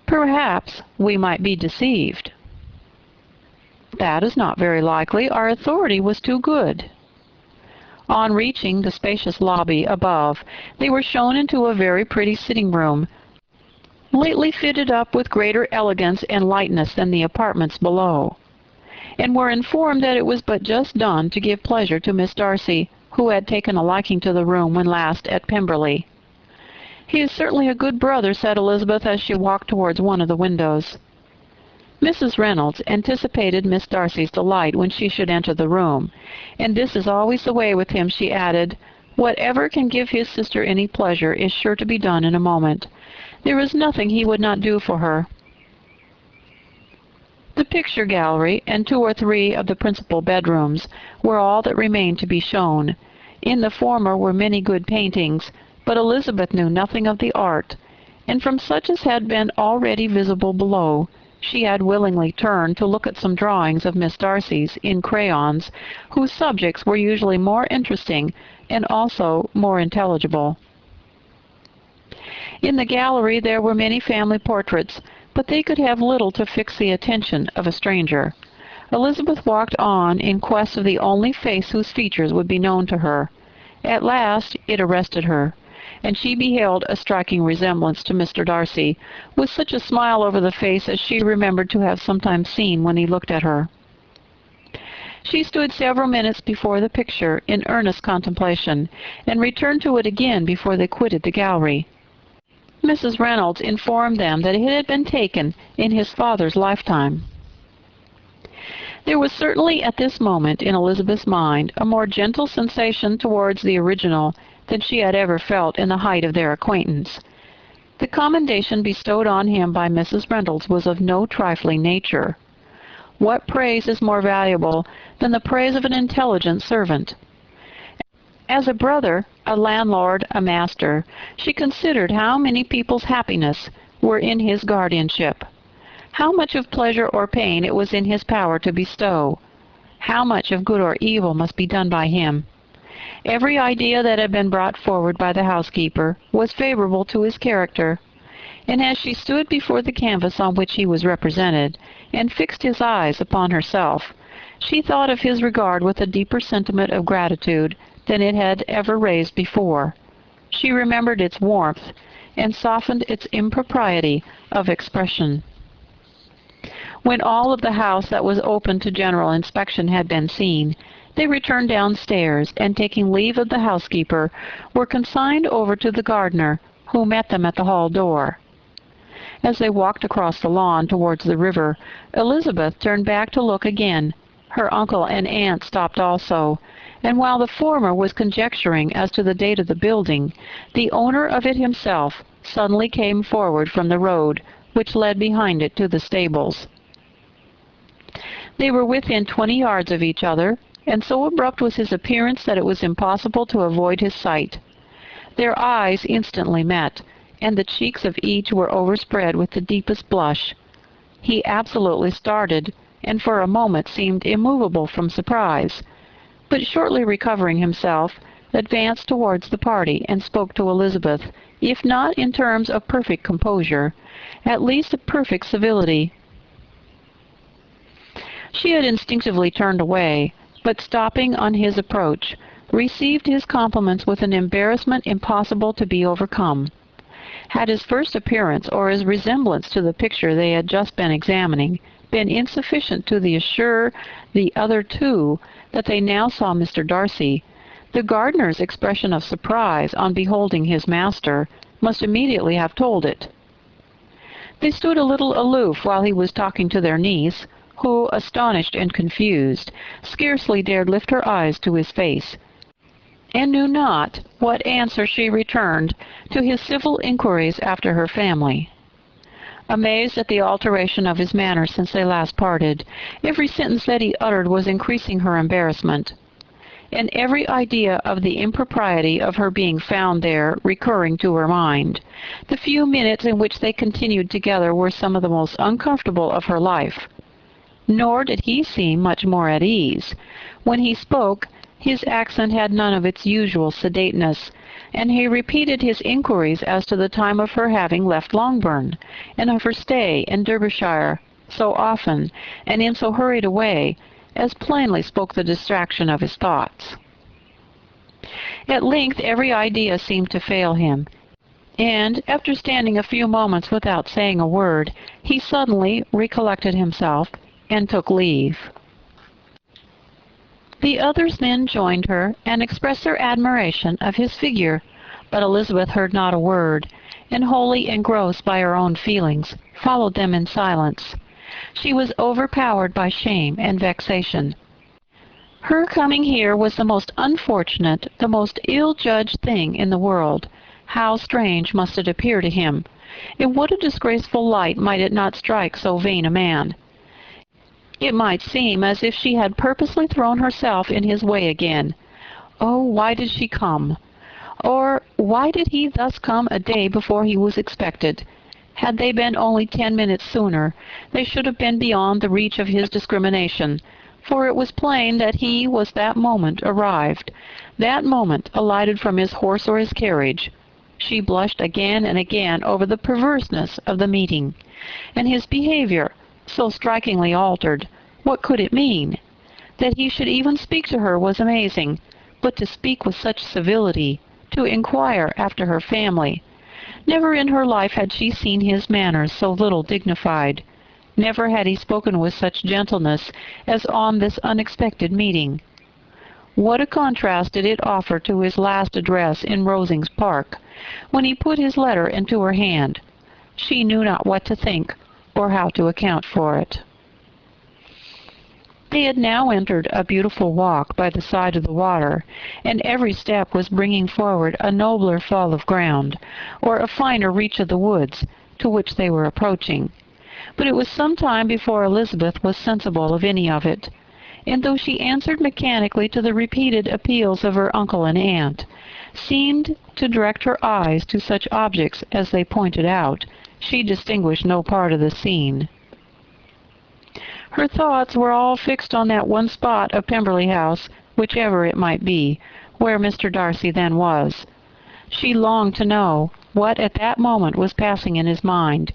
Perhaps we might be deceived. That is not very likely. Our authority was too good. On reaching the spacious lobby above, they were shown into a very pretty sitting room, lately fitted up with greater elegance and lightness than the apartments below, and were informed that it was but just done to give pleasure to Miss Darcy, who had taken a liking to the room when last at Pemberley. "He is certainly a good brother," said Elizabeth as she walked towards one of the windows. Mrs. Reynolds anticipated Miss Darcy's delight when she should enter the room, and this is always the way with him, she added. "Whatever can give his sister any pleasure is sure to be done in a moment. There is nothing he would not do for her." The picture gallery and 2 or 3 of the principal bedrooms were all that remained to be shown. In the former were many good paintings, but Elizabeth knew nothing of the art, and from such as had been already visible below, she had willingly turned to look at some drawings of Miss Darcy's in crayons, whose subjects were usually more interesting and also more intelligible. In the gallery there were many family portraits, but they could have little to fix the attention of a stranger. Elizabeth walked on in quest of the only face whose features would be known to her. At last it arrested her, and she beheld a striking resemblance to Mr. Darcy, with such a smile over the face as she remembered to have sometimes seen when he looked at her. She stood several minutes before the picture in earnest contemplation, and returned to it again before they quitted the gallery. Mrs. Reynolds informed them that it had been taken in his father's lifetime. There was certainly at this moment in Elizabeth's mind a more gentle sensation towards the original than she had ever felt in the height of their acquaintance. The commendation bestowed on him by Mrs. Reynolds was of no trifling nature. What praise is more valuable than the praise of an intelligent servant? As a brother, a landlord, a master, she considered how many people's happiness were in his guardianship, how much of pleasure or pain it was in his power to bestow, how much of good or evil must be done by him. Every idea that had been brought forward by the housekeeper was favorable to his character, and as she stood before the canvas on which he was represented, and fixed his eyes upon herself, she thought of his regard with a deeper sentiment of gratitude than it had ever raised before. She remembered its warmth, and softened its impropriety of expression. When all of the house that was open to general inspection had been seen, they returned downstairs, and taking leave of the housekeeper, were consigned over to the gardener, who met them at the hall door. As they walked across the lawn towards the river, Elizabeth turned back to look again. Her uncle and aunt stopped also, and while the former was conjecturing as to the date of the building, the owner of it himself suddenly came forward from the road, which led behind it to the stables. They were within 20 yards of each other, and so abrupt was his appearance that it was impossible to avoid his sight. Their eyes instantly met, and the cheeks of each were overspread with the deepest blush. He absolutely started, and for a moment seemed immovable from surprise, but shortly recovering himself, advanced towards the party and spoke to Elizabeth, if not in terms of perfect composure, at least of perfect civility. She had instinctively turned away, but stopping on his approach, received his compliments with an embarrassment impossible to be overcome. Had his first appearance, or his resemblance to the picture they had just been examining, been insufficient to assure the other two that they now saw Mr. Darcy, the gardener's expression of surprise on beholding his master must immediately have told it. They stood a little aloof while he was talking to their niece, who, astonished and confused, scarcely dared lift her eyes to his face, and knew not what answer she returned to his civil inquiries after her family. Amazed at the alteration of his manner since they last parted, every sentence that he uttered was increasing her embarrassment, and every idea of the impropriety of her being found there recurring to her mind. The few minutes in which they continued together were some of the most uncomfortable of her life. Nor did he seem much more at ease. When he spoke, His accent had none of its usual sedateness, and he repeated his inquiries as to the time of her having left Longbourn, and of her stay in Derbyshire, so often, and in so hurried a way, as plainly spoke the distraction of his thoughts. At length every idea seemed to fail him, and, after standing a few moments without saying a word, he suddenly recollected himself, and took leave. The others then joined her, and expressed their admiration of his figure, but Elizabeth heard not a word, and, wholly engrossed by her own feelings, followed them in silence. She was overpowered by shame and vexation. Her coming here was the most unfortunate, the most ill-judged thing in the world. How strange must it appear to him! In what a disgraceful light might it not strike so vain a man! It might seem as if she had purposely thrown herself in his way again. Oh, why did she come? Or why did he thus come a day before he was expected? Had they been only 10 minutes sooner, they should have been beyond the reach of his discrimination, for it was plain that he was that moment arrived, that moment alighted from his horse or his carriage. She blushed again and again over the perverseness of the meeting, and his behavior, so strikingly altered. What could it mean? That he should even speak to her was amazing, but to speak with such civility, to inquire after her family. Never in her life had she seen his manners so little dignified. Never had he spoken with such gentleness as on this unexpected meeting. What a contrast did it offer to his last address in Rosings Park, when he put his letter into her hand. She knew not what to think, or how to account for it. They had now entered a beautiful walk by the side of the water, and every step was bringing forward a nobler fall of ground, or a finer reach of the woods, to which they were approaching. But it was some time before Elizabeth was sensible of any of it, and though she answered mechanically to the repeated appeals of her uncle and aunt, seemed to direct her eyes to such objects as they pointed out, she distinguished no part of the scene. Her thoughts were all fixed on that one spot of Pemberley House, whichever it might be, where Mr. Darcy then was. She longed to know what at that moment was passing in his mind,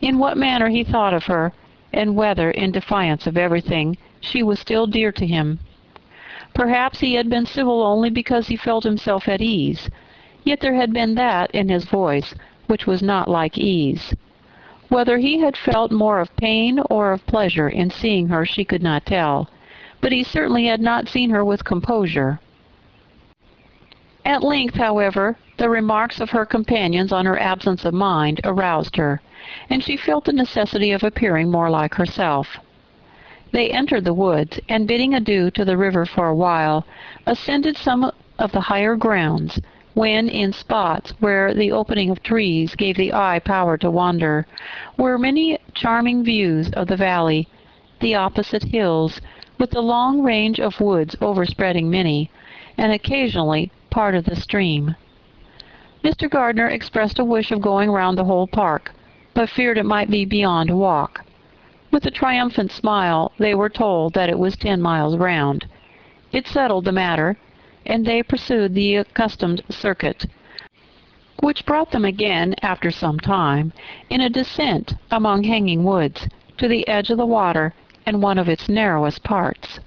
in what manner he thought of her, and whether, in defiance of everything, she was still dear to him. Perhaps he had been civil only because he felt himself at ease, yet there had been that in his voice which was not like ease. Whether he had felt more of pain or of pleasure in seeing her she could not tell, but he certainly had not seen her with composure. At length, however, the remarks of her companions on her absence of mind aroused her, and she felt the necessity of appearing more like herself. They entered the woods, and bidding adieu to the river for a while, ascended some of the higher grounds, when, in spots where the opening of trees gave the eye power to wander, were many charming views of the valley, the opposite hills, with the long range of woods overspreading many, and occasionally part of the stream. Mr. Gardner expressed a wish of going round the whole park, but feared it might be beyond a walk. With a triumphant smile, they were told that it was 10 miles round. It settled the matter, and they pursued the accustomed circuit, which brought them again, after some time, in a descent among hanging woods, to the edge of the water and one of its narrowest parts.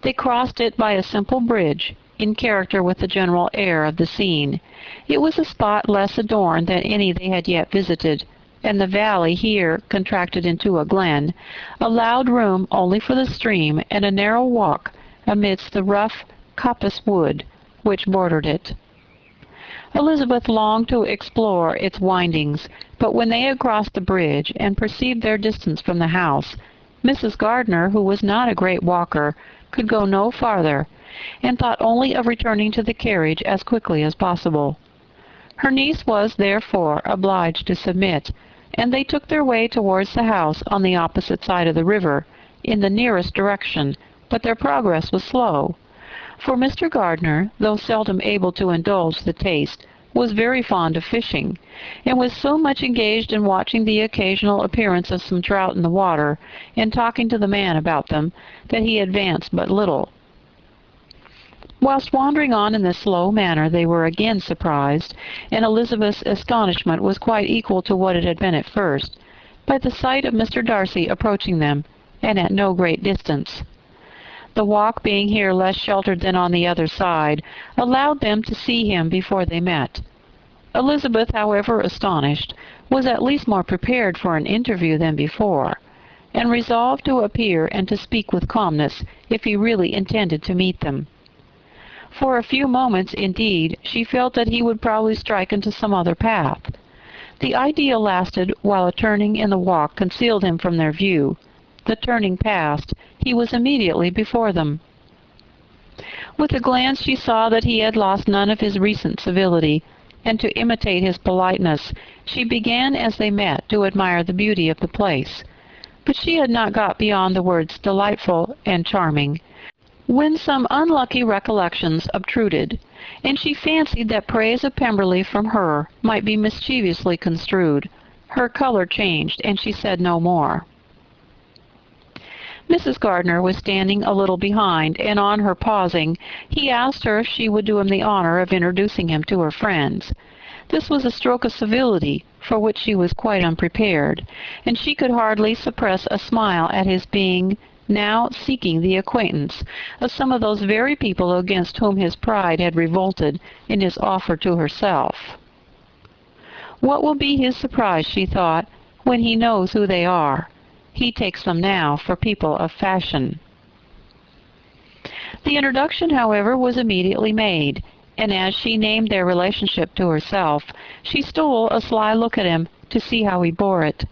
They crossed it by a simple bridge, in character with the general air of the scene. It was a spot less adorned than any they had yet visited, and the valley, here contracted into a glen, allowed room only for the stream and a narrow walk amidst the rough coppice wood which bordered it. Elizabeth longed to explore its windings, but when they had crossed the bridge and perceived their distance from the house, Mrs. Gardner, who was not a great walker, could go no farther, and thought only of returning to the carriage as quickly as possible. Her niece was, therefore, obliged to submit, and they took their way towards the house on the opposite side of the river, in the nearest direction, but their progress was slow, for Mr. Gardner, though seldom able to indulge the taste, was very fond of fishing, and was so much engaged in watching the occasional appearance of some trout in the water, and talking to the man about them, that he advanced but little. Whilst wandering on in this slow manner, they were again surprised, and Elizabeth's astonishment was quite equal to what it had been at first, by the sight of Mr. Darcy approaching them, and at no great distance. The walk being here less sheltered than on the other side, allowed them to see him before they met. Elizabeth, however astonished, was at least more prepared for an interview than before, and resolved to appear and to speak with calmness if he really intended to meet them. For a few moments, indeed, she felt that he would probably strike into some other path. The idea lasted while a turning in the walk concealed him from their view. The turning past, he was immediately before them. With a glance she saw that he had lost none of his recent civility, and to imitate his politeness, she began as they met to admire the beauty of the place. But she had not got beyond the words delightful and charming, when some unlucky recollections obtruded, and she fancied that praise of Pemberley from her might be mischievously construed. Her color changed, and she said no more. Mrs. Gardner was standing a little behind, and on her pausing, he asked her if she would do him the honor of introducing him to her friends. This was a stroke of civility for which she was quite unprepared, and she could hardly suppress a smile at his being now seeking the acquaintance of some of those very people against whom his pride had revolted in his offer to herself. What will be his surprise, she thought, when he knows who they are? He takes them now for people of fashion. The introduction, however, was immediately made, and as she named their relationship to herself, she stole a sly look at him to see how he bore it,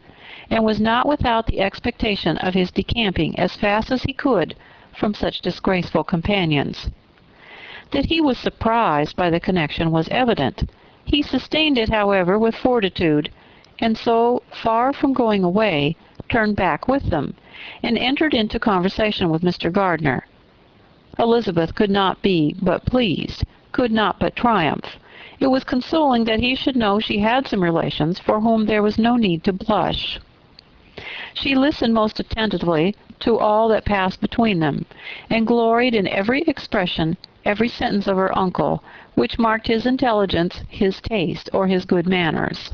and was not without the expectation of his decamping as fast as he could from such disgraceful companions. That he was surprised by the connection was evident. He sustained it, however, with fortitude, and so, far from going away, turned back with them, and entered into conversation with Mr. Gardner. Elizabeth could not be but pleased, could not but triumph. It was consoling that he should know she had some relations for whom there was no need to blush. She listened most attentively to all that passed between them, and gloried in every expression, every sentence of her uncle, which marked his intelligence, his taste, or his good manners.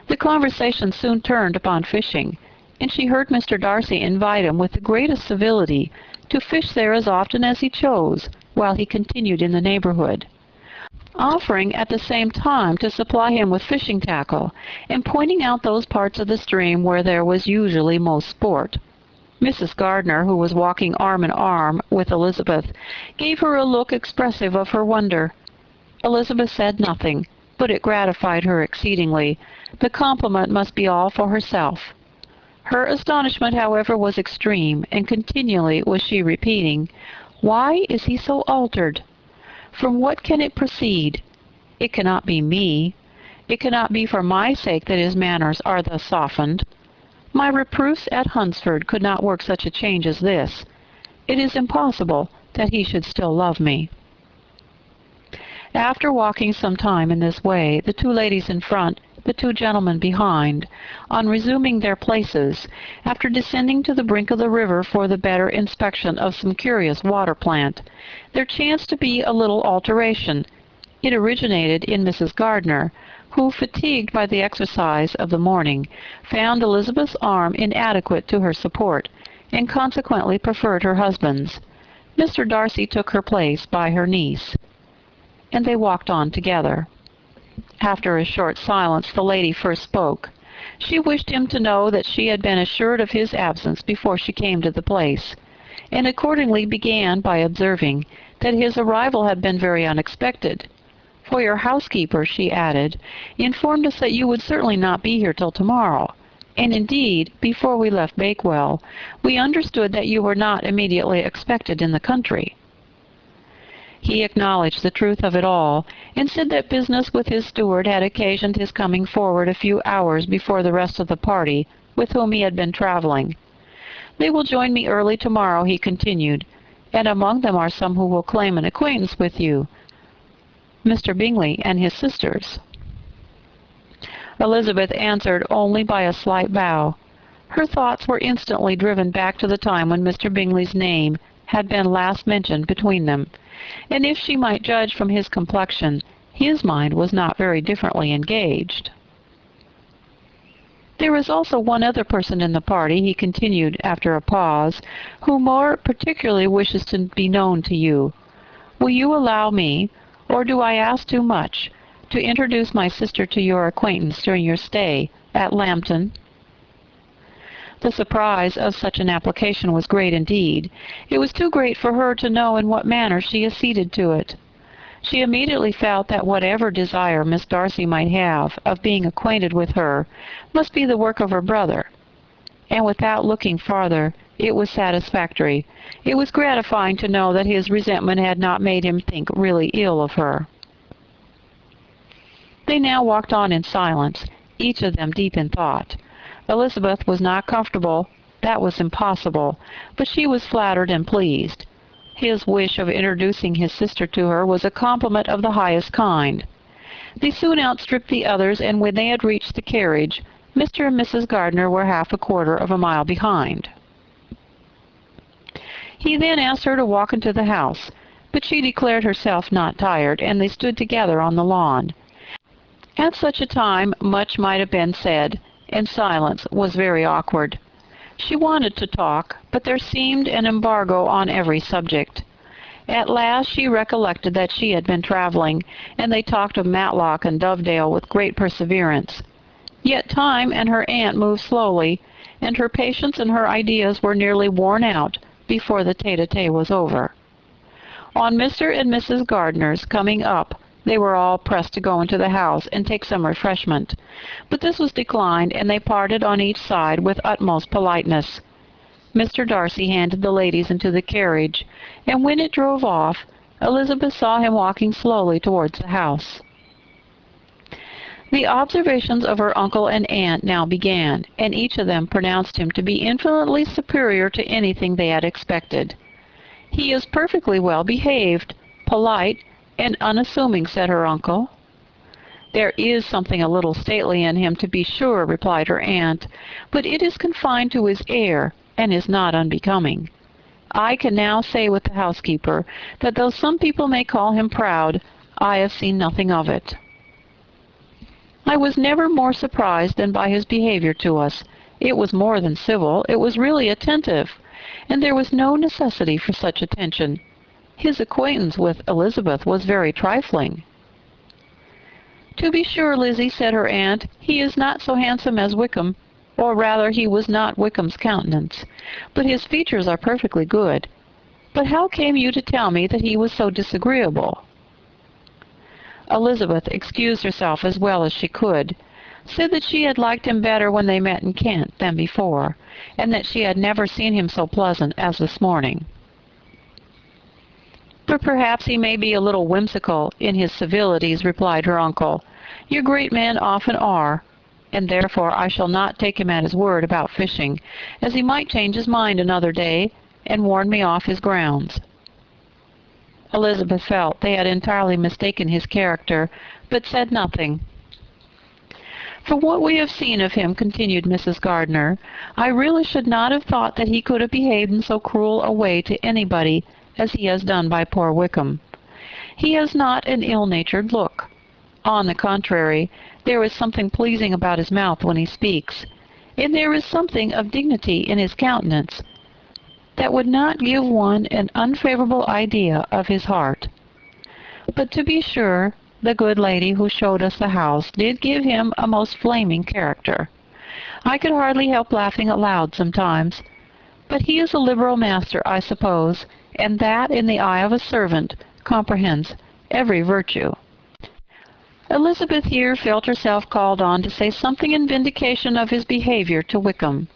The conversation soon turned upon fishing, and she heard Mr. Darcy invite him with the greatest civility to fish there as often as he chose, while he continued in the neighborhood, offering at the same time to supply him with fishing tackle, and pointing out those parts of the stream where there was usually most sport. Mrs. Gardner, who was walking arm in arm with Elizabeth, gave her a look expressive of her wonder. Elizabeth said nothing, but it gratified her exceedingly. The compliment must be all for herself. Her astonishment, however, was extreme, and continually was she repeating, "Why is he so altered? From what can it proceed? It cannot be me. It cannot be for my sake that his manners are thus softened. My reproofs at Hunsford could not work such a change as this. It is impossible that he should still love me." After walking some time in this way, the two ladies in front, the two gentlemen behind, on resuming their places, after descending to the brink of the river for the better inspection of some curious water plant, there chanced to be a little alteration. It originated in Mrs. Gardner, who, fatigued by the exercise of the morning, found Elizabeth's arm inadequate to her support, and consequently preferred her husband's. Mr. Darcy took her place by her niece, and they walked on together. After a short silence, the lady first spoke. She wished him to know that she had been assured of his absence before she came to the place, and accordingly began by observing that his arrival had been very unexpected. "For your housekeeper," she added, "informed us that you would certainly not be here till tomorrow, and indeed, before we left Bakewell, we understood that you were not immediately expected in the country." He acknowledged the truth of it all, and said that business with his steward had occasioned his coming forward a few hours before the rest of the party with whom he had been traveling. "They will join me early tomorrow," he continued, "and among them are some who will claim an acquaintance with you, Mr. Bingley and his sisters." Elizabeth answered only by a slight bow. Her thoughts were instantly driven back to the time when Mr. Bingley's name had been last mentioned between them, and if she might judge from his complexion, his mind was not very differently engaged. "There is also one other person in the party," he continued after a pause, "who more particularly wishes to be known to you. Will you allow me, or do I ask too much, to introduce my sister to your acquaintance during your stay at Lambton?" The surprise of such an application was great indeed. It was too great for her to know in what manner she acceded to it. She immediately felt that whatever desire Miss Darcy might have of being acquainted with her must be the work of her brother, and without looking farther, it was satisfactory. It was gratifying to know that his resentment had not made him think really ill of her. They now walked on in silence, each of them deep in thought. Elizabeth was not comfortable, that was impossible, but she was flattered and pleased. His wish of introducing his sister to her was a compliment of the highest kind. They soon outstripped the others, and when they had reached the carriage, Mr. and Mrs. Gardiner were half a quarter of a mile behind. He then asked her to walk into the house, but she declared herself not tired, and they stood together on the lawn. At such a time much might have been said, and silence was very awkward. She wanted to talk, but there seemed an embargo on every subject. At last she recollected that she had been traveling, and they talked of Matlock and Dovedale with great perseverance. Yet time and her aunt moved slowly, and her patience and her ideas were nearly worn out before the tete-a-tete was over. On Mr. and Mrs. Gardiner's coming up, they were all pressed to go into the house and take some refreshment, but this was declined, and they parted on each side with utmost politeness. Mr. Darcy handed the ladies into the carriage, and when it drove off, Elizabeth saw him walking slowly towards the house. The observations of her uncle and aunt now began, and each of them pronounced him to be infinitely superior to anything they had expected. "He is perfectly well behaved, polite, and unassuming," said her uncle. "There is something a little stately in him, to be sure," replied her aunt, "but it is confined to his air, and is not unbecoming. I can now say with the housekeeper that though some people may call him proud, I have seen nothing of it. I was never more surprised than by his behavior to us. It was more than civil, it was really attentive, and there was no necessity for such attention. His acquaintance with Elizabeth was very trifling." "To be sure, Lizzie," said her aunt, "he is not so handsome as Wickham, or rather he was not Wickham's countenance, but his features are perfectly good. But how came you to tell me that he was so disagreeable?" Elizabeth excused herself as well as she could, said that she had liked him better when they met in Kent than before, and that she had never seen him so pleasant as this morning. "But perhaps he may be a little whimsical in his civilities," replied her uncle. "Your great men often are, and therefore I shall not take him at his word about fishing, as he might change his mind another day, and warn me off his grounds." Elizabeth felt they had entirely mistaken his character, but said nothing. "From what we have seen of him," continued Mrs. Gardiner, "I really should not have thought that he could have behaved in so cruel a way to anybody as he has done by poor Wickham. He has not an ill-natured look. On the contrary, there is something pleasing about his mouth when he speaks, and there is something of dignity in his countenance that would not give one an unfavorable idea of his heart. But to be sure, the good lady who showed us the house did give him a most flaming character. I could hardly help laughing aloud sometimes. But he is a liberal master, I suppose, and that, in the eye of a servant, comprehends every virtue." Elizabeth here felt herself called on to say something in vindication of his behavior to Wickham,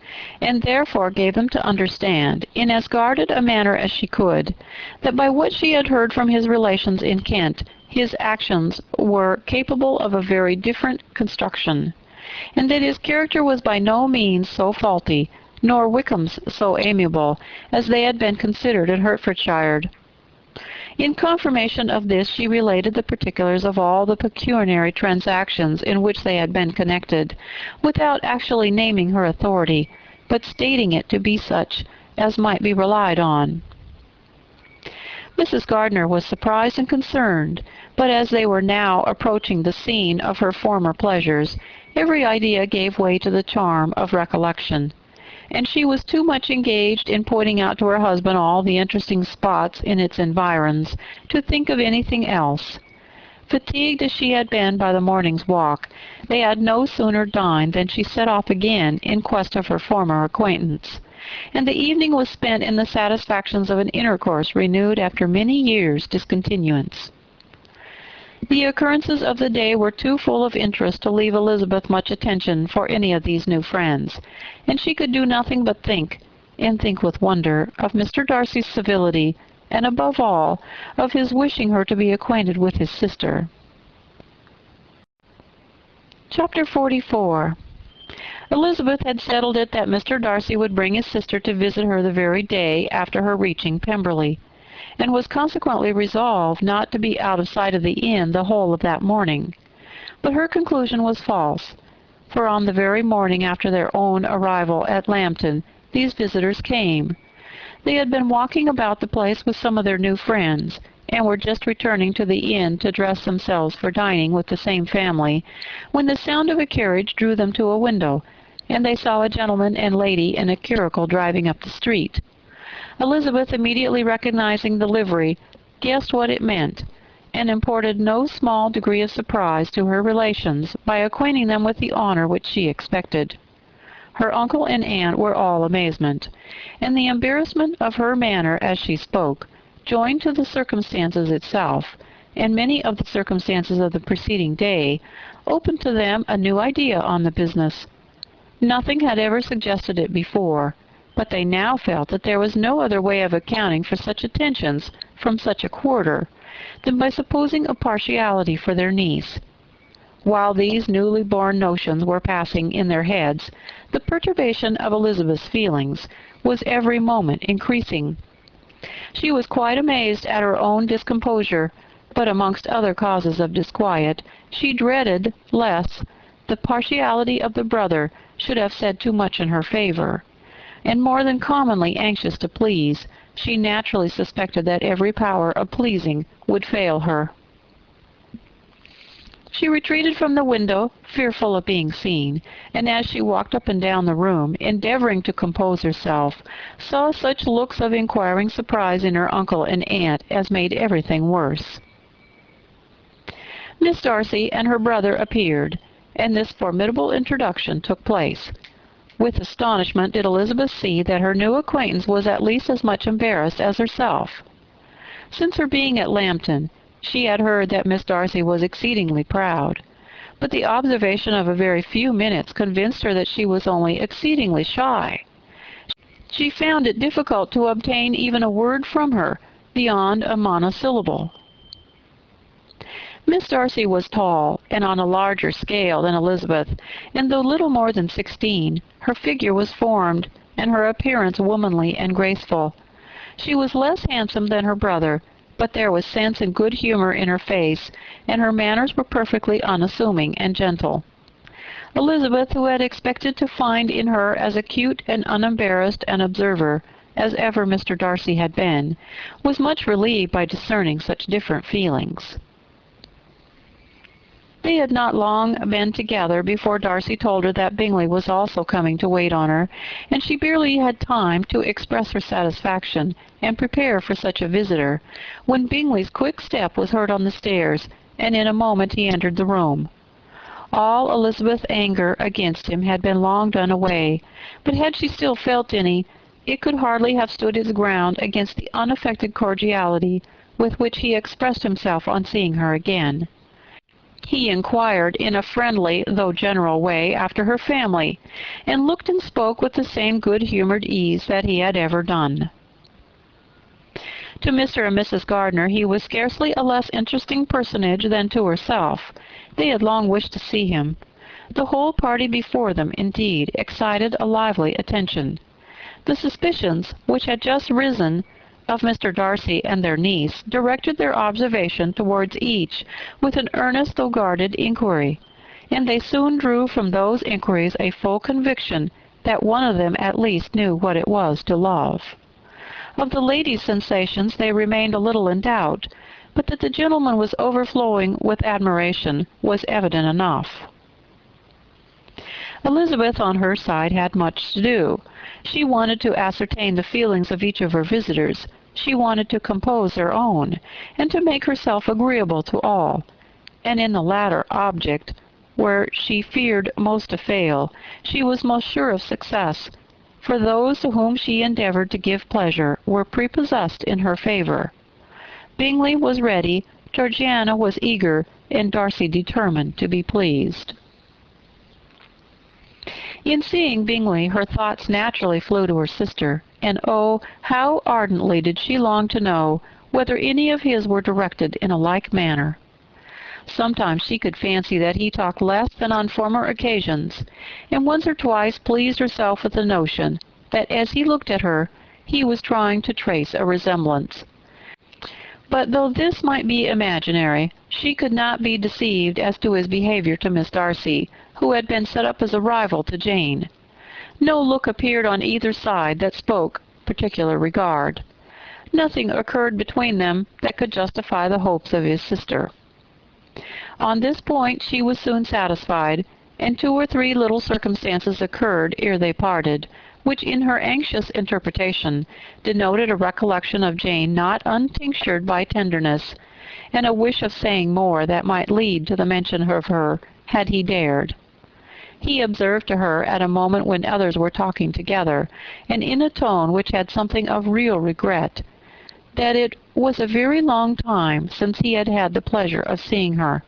and therefore gave them to understand, in as guarded a manner as she could, that by what she had heard from his relations in Kent, his actions were capable of a very different construction, and that his character was by no means so faulty, nor Wickham's so amiable, as they had been considered in Hertfordshire. In confirmation of this she related the particulars of all the pecuniary transactions in which they had been connected, without actually naming her authority, but stating it to be such as might be relied on. Mrs. Gardner was surprised and concerned, but as they were now approaching the scene of her former pleasures, every idea gave way to the charm of recollection, and she was too much engaged in pointing out to her husband all the interesting spots in its environs to think of anything else. Fatigued as she had been by the morning's walk, they had no sooner dined than she set off again in quest of her former acquaintance, and the evening was spent in the satisfactions of an intercourse renewed after many years' discontinuance. The occurrences of the day were too full of interest to leave Elizabeth much attention for any of these new friends, and she could do nothing but think, and think with wonder, of Mr. Darcy's civility, and above all, of his wishing her to be acquainted with his sister. Chapter 44. Elizabeth had settled it that Mr. Darcy would bring his sister to visit her the very day after her reaching Pemberley, and was consequently resolved not to be out of sight of the inn the whole of that morning. But her conclusion was false, for on the very morning after their own arrival at Lambton these visitors came. They had been walking about the place with some of their new friends, and were just returning to the inn to dress themselves for dining with the same family, when the sound of a carriage drew them to a window, and they saw a gentleman and lady in a curricle driving up the street. Elizabeth, immediately recognizing the livery, guessed what it meant, and imported no small degree of surprise to her relations by acquainting them with the honor which she expected. Her uncle and aunt were all amazement, and the embarrassment of her manner as she spoke, joined to the circumstances itself, and many of the circumstances of the preceding day, opened to them a new idea on the business. Nothing had ever suggested it before, but they now felt that there was no other way of accounting for such attentions from such a quarter than by supposing a partiality for their niece. While these newly born notions were passing in their heads, the perturbation of Elizabeth's feelings was every moment increasing. She was quite amazed at her own discomposure, but amongst other causes of disquiet, she dreaded lest the partiality of the brother should have said too much in her favor, and more than commonly anxious to please, she naturally suspected that every power of pleasing would fail her. She retreated from the window, fearful of being seen, and as she walked up and down the room, endeavoring to compose herself, saw such looks of inquiring surprise in her uncle and aunt as made everything worse. Miss Darcy and her brother appeared, and this formidable introduction took place. With astonishment did Elizabeth see that her new acquaintance was at least as much embarrassed as herself. Since her being at Lambton, she had heard that Miss Darcy was exceedingly proud, but the observation of a very few minutes convinced her that she was only exceedingly shy. She found it difficult to obtain even a word from her beyond a monosyllable. Miss Darcy was tall, and on a larger scale than Elizabeth, and though little more than 16, her figure was formed, and her appearance womanly and graceful. She was less handsome than her brother, but there was sense and good humor in her face, and her manners were perfectly unassuming and gentle. Elizabeth, who had expected to find in her as acute and unembarrassed an observer as ever Mr. Darcy had been, was much relieved by discerning such different feelings. They had not long been together before Darcy told her that Bingley was also coming to wait on her, and she barely had time to express her satisfaction and prepare for such a visitor, when Bingley's quick step was heard on the stairs, and in a moment he entered the room. All Elizabeth's anger against him had been long done away, but had she still felt any, it could hardly have stood its ground against the unaffected cordiality with which he expressed himself on seeing her again. He inquired in a friendly though general way after her family, and looked and spoke with the same good-humored ease that he had ever done. To Mr. and Mrs. Gardner he was scarcely a less interesting personage than to herself. They had long wished to see him. The whole party before them, indeed, excited a lively attention. The suspicions which had just risen of Mr. Darcy and their niece directed their observation towards each with an earnest though guarded inquiry, and they soon drew from those inquiries a full conviction that one of them at least knew what it was to love. Of the lady's sensations they remained a little in doubt, but that the gentleman was overflowing with admiration was evident enough. Elizabeth, on her side, had much to do. She wanted to ascertain the feelings of each of her visitors. She wanted to compose her own, and to make herself agreeable to all. And in the latter object, where she feared most to fail, she was most sure of success, for those to whom she endeavored to give pleasure were prepossessed in her favor. Bingley was ready, Georgiana was eager, and Darcy determined to be pleased. In seeing Bingley, her thoughts naturally flew to her sister, and oh, how ardently did she long to know whether any of his were directed in a like manner. Sometimes she could fancy that he talked less than on former occasions, and once or twice pleased herself with the notion that as he looked at her, he was trying to trace a resemblance. But though this might be imaginary, she could not be deceived as to his behavior to Miss Darcy, who had been set up as a rival to Jane. No look appeared on either side that spoke particular regard. Nothing occurred between them that could justify the hopes of his sister. On this point she was soon satisfied, and 2 or 3 little circumstances occurred ere they parted, which in her anxious interpretation denoted a recollection of Jane not untinctured by tenderness, and a wish of saying more that might lead to the mention of her had he dared. He observed to her at a moment when others were talking together, and in a tone which had something of real regret, that it was a very long time since he had had the pleasure of seeing her.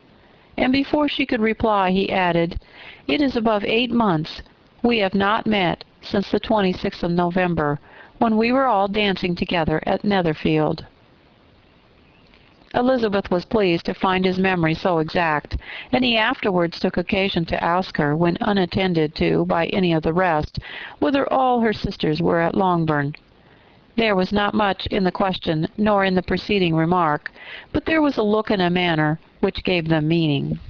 And before she could reply, he added, "It is above 8 months. We have not met since the 26th of November, when we were all dancing together at Netherfield." Elizabeth was pleased to find his memory so exact, and he afterwards took occasion to ask her, when unattended to by any of the rest, whether all her sisters were at Longbourn. There was not much in the question, nor in the preceding remark, but there was a look and a manner which gave them meaning.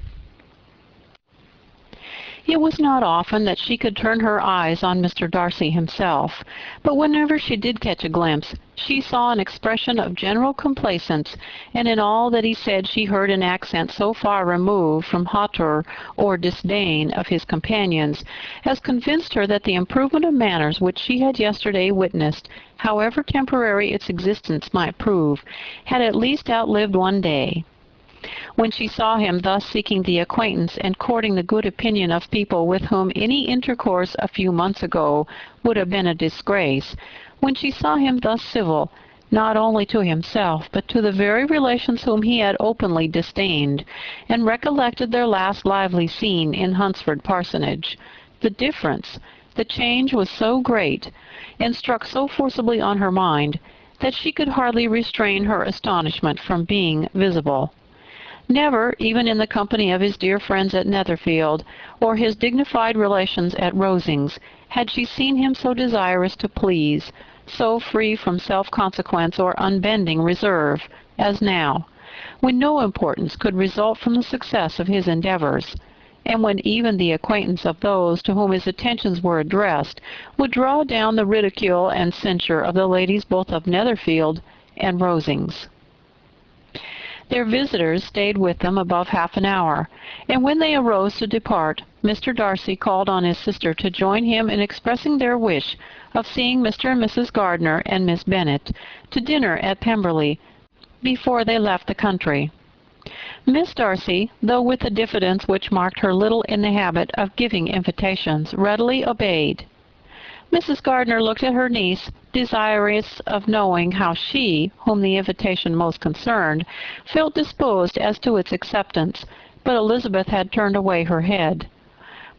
It was not often that she could turn her eyes on Mr. Darcy himself, but whenever she did catch a glimpse, she saw an expression of general complacence, and in all that he said she heard an accent so far removed from hauteur or disdain of his companions as convinced her that the improvement of manners which she had yesterday witnessed, however temporary its existence might prove, had at least outlived one day. When she saw him thus seeking the acquaintance and courting the good opinion of people with whom any intercourse a few months ago would have been a disgrace, when she saw him thus civil, not only to himself, but to the very relations whom he had openly disdained, and recollected their last lively scene in Hunsford Parsonage, the difference, the change was so great, and struck so forcibly on her mind, that she could hardly restrain her astonishment from being visible. Never, even in the company of his dear friends at Netherfield, or his dignified relations at Rosings, had she seen him so desirous to please, so free from self-consequence or unbending reserve, as now, when no importance could result from the success of his endeavours, and when even the acquaintance of those to whom his attentions were addressed would draw down the ridicule and censure of the ladies both of Netherfield and Rosings. Their visitors stayed with them above half an hour, and when they arose to depart, Mr. Darcy called on his sister to join him in expressing their wish of seeing Mr. and Mrs. Gardiner and Miss Bennet to dinner at Pemberley before they left the country. Miss Darcy, though with a diffidence which marked her little in the habit of giving invitations, readily obeyed. Mrs. Gardiner looked at her niece, desirous of knowing how she, whom the invitation most concerned, felt disposed as to its acceptance, but Elizabeth had turned away her head.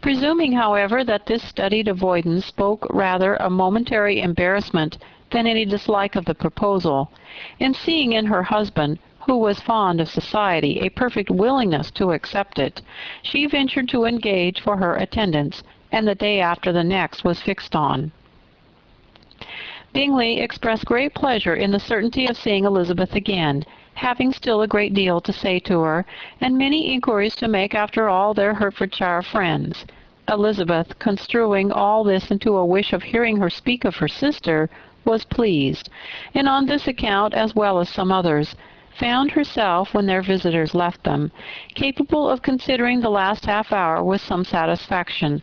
Presuming, however, that this studied avoidance spoke rather a momentary embarrassment than any dislike of the proposal, and seeing in her husband, who was fond of society, a perfect willingness to accept it, she ventured to engage for her attendance, and the day after the next was fixed on. Bingley expressed great pleasure in the certainty of seeing Elizabeth again, having still a great deal to say to her, and many inquiries to make after all their Hertfordshire friends. Elizabeth, construing all this into a wish of hearing her speak of her sister, was pleased, and on this account, as well as some others, found herself, when their visitors left them, capable of considering the last half-hour with some satisfaction,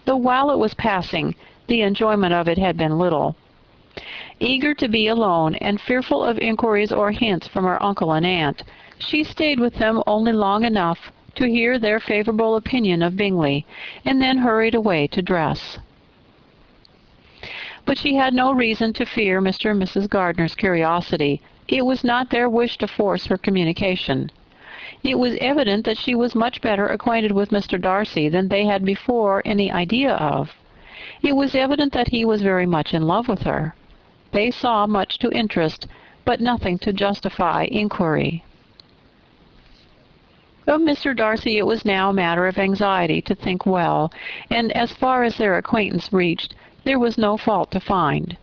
though while it was passing, the enjoyment of it had been little. Eager to be alone, and fearful of inquiries or hints from her uncle and aunt, she stayed with them only long enough to hear their favorable opinion of Bingley, and then hurried away to dress. But she had no reason to fear Mr. and Mrs. Gardiner's curiosity. It was not their wish to force her communication. It was evident that she was much better acquainted with Mr. Darcy than they had before any idea of. It was evident that he was very much in love with her. They saw much to interest, but nothing to justify inquiry. Of Mr. Darcy it was now a matter of anxiety to think well, and as far as their acquaintance reached, there was no fault to find.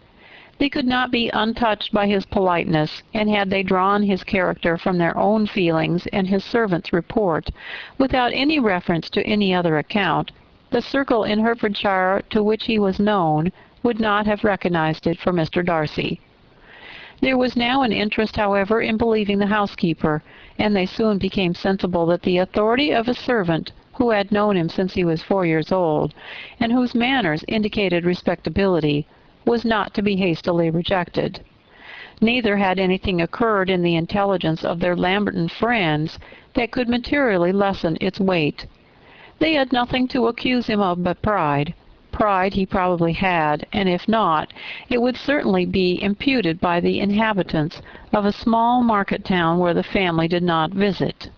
They could not be untouched by his politeness, and had they drawn his character from their own feelings and his servant's report, without any reference to any other account, the circle in Hertfordshire to which he was known would not have recognized it for Mr. Darcy. There was now an interest, however, in believing the housekeeper, and they soon became sensible that the authority of a servant who had known him since he was 4 years old, and whose manners indicated respectability, was not to be hastily rejected. Neither had anything occurred in the intelligence of their Lamberton friends that could materially lessen its weight. They had nothing to accuse him of but pride. Pride he probably had, and if not, it would certainly be imputed by the inhabitants of a small market town where the family did not visit.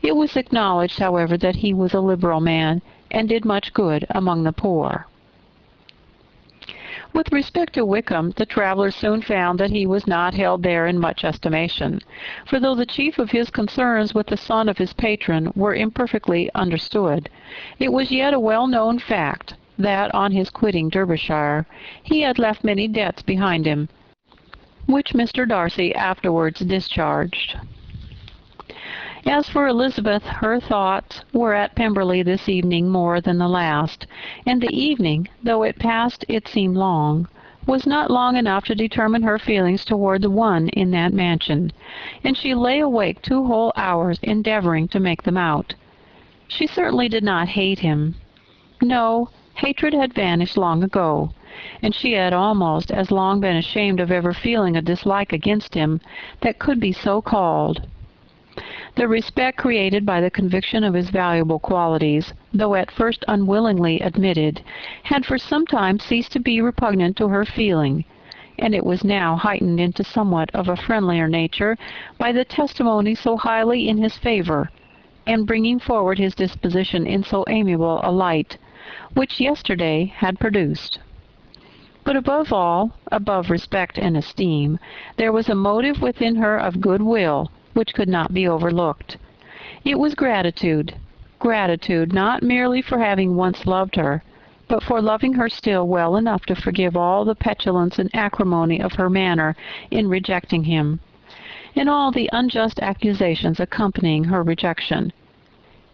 It was acknowledged, however, that he was a liberal man, and did much good among the poor. With respect to Wickham, the travellers soon found that he was not held there in much estimation, for though the chief of his concerns with the son of his patron were imperfectly understood, it was yet a well-known fact that, on his quitting Derbyshire, he had left many debts behind him, which Mr. Darcy afterwards discharged. As for Elizabeth, her thoughts were at Pemberley this evening more than the last, and the evening, though it passed it seemed long, was not long enough to determine her feelings toward the one in that mansion, and she lay awake 2 whole hours endeavoring to make them out. She certainly did not hate him. No, hatred had vanished long ago, and she had almost as long been ashamed of ever feeling a dislike against him that could be so called. The respect created by the conviction of his valuable qualities, though at first unwillingly admitted, had for some time ceased to be repugnant to her feeling, and it was now heightened into somewhat of a friendlier nature by the testimony so highly in his favor, and bringing forward his disposition in so amiable a light, which yesterday had produced. But above all, above respect and esteem, there was a motive within her of good-will, which could not be overlooked. It was gratitude, gratitude not merely for having once loved her, but for loving her still well enough to forgive all the petulance and acrimony of her manner in rejecting him, and all the unjust accusations accompanying her rejection.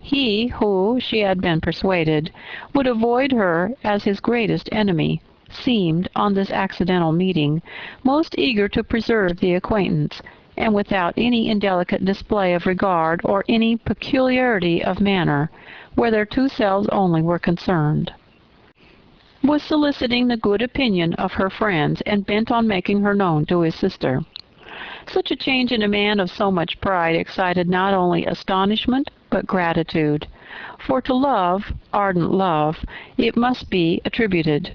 He who, she had been persuaded, would avoid her as his greatest enemy, seemed, on this accidental meeting, most eager to preserve the acquaintance, and without any indelicate display of regard or any peculiarity of manner, where their 2 selves only were concerned, was soliciting the good opinion of her friends, and bent on making her known to his sister. Such a change in a man of so much pride excited not only astonishment, but gratitude, for to love, ardent love, it must be attributed,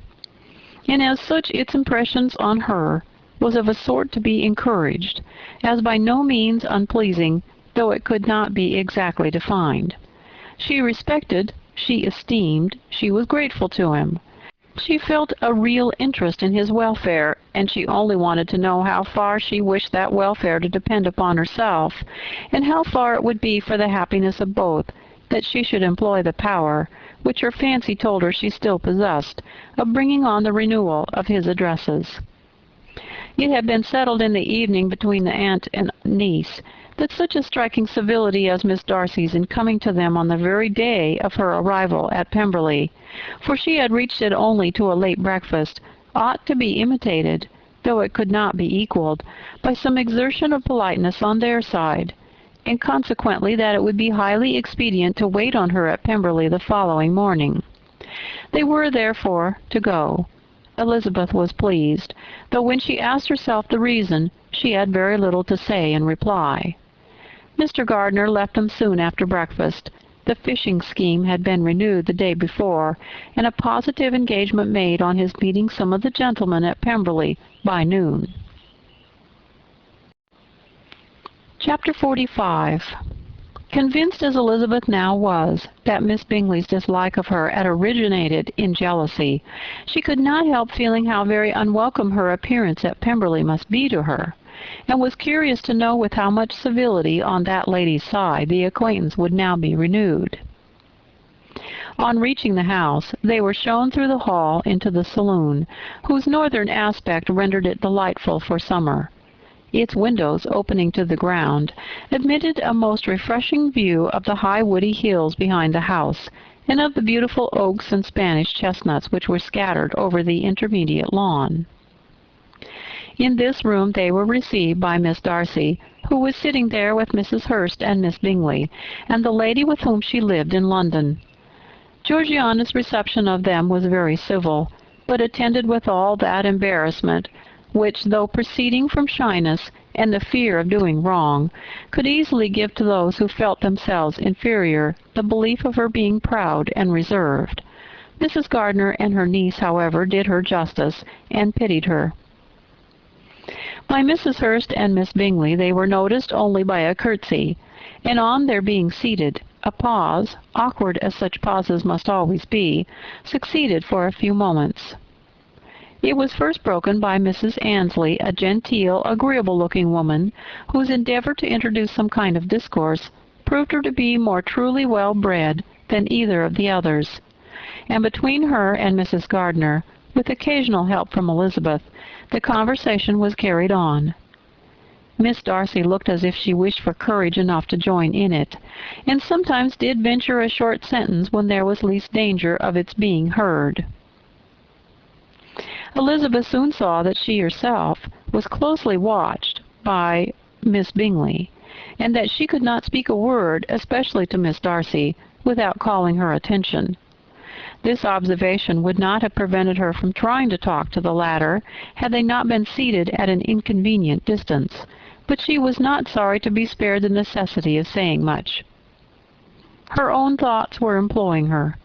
and as such its impressions on her was of a sort to be encouraged, as by no means unpleasing, though it could not be exactly defined. She respected, she esteemed, she was grateful to him. She felt a real interest in his welfare, and she only wanted to know how far she wished that welfare to depend upon herself, and how far it would be for the happiness of both that she should employ the power, which her fancy told her she still possessed, of bringing on the renewal of his addresses. It had been settled in the evening between the aunt and niece that such a striking civility as Miss Darcy's in coming to them on the very day of her arrival at Pemberley, for she had reached it only to a late breakfast, ought to be imitated, though it could not be equaled, by some exertion of politeness on their side, and consequently that it would be highly expedient to wait on her at Pemberley the following morning. They were, therefore, to go. Elizabeth was pleased, though when she asked herself the reason, she had very little to say in reply. Mr. Gardner left them soon after breakfast. The fishing scheme had been renewed the day before, and a positive engagement made on his meeting some of the gentlemen at Pemberley by noon. Chapter 45. Convinced as Elizabeth now was that Miss Bingley's dislike of her had originated in jealousy, she could not help feeling how very unwelcome her appearance at Pemberley must be to her, and was curious to know with how much civility on that lady's side the acquaintance would now be renewed. On reaching the house, they were shown through the hall into the saloon, whose northern aspect rendered it delightful for summer. Its windows, opening to the ground, admitted a most refreshing view of the high woody hills behind the house, and of the beautiful oaks and Spanish chestnuts which were scattered over the intermediate lawn. In this room they were received by Miss Darcy, who was sitting there with Mrs. Hurst and Miss Bingley, and the lady with whom she lived in London. Georgiana's reception of them was very civil, but attended with all that embarrassment which, though proceeding from shyness and the fear of doing wrong, could easily give to those who felt themselves inferior the belief of her being proud and reserved. Mrs. Gardner and her niece, however, did her justice, and pitied her. By Mrs. Hurst and Miss Bingley they were noticed only by a curtsy, and on their being seated, a pause, awkward as such pauses must always be, succeeded for a few moments. It was first broken by Mrs. Annesley, a genteel, agreeable-looking woman, whose endeavor to introduce some kind of discourse proved her to be more truly well-bred than either of the others, and between her and Mrs. Gardner, with occasional help from Elizabeth, the conversation was carried on. Miss Darcy looked as if she wished for courage enough to join in it, and sometimes did venture a short sentence when there was least danger of its being heard. Elizabeth soon saw that she herself was closely watched by Miss Bingley, and that she could not speak a word, especially to Miss Darcy, without calling her attention. This observation would not have prevented her from trying to talk to the latter, had they not been seated at an inconvenient distance, but she was not sorry to be spared the necessity of saying much. Her own thoughts were employing her.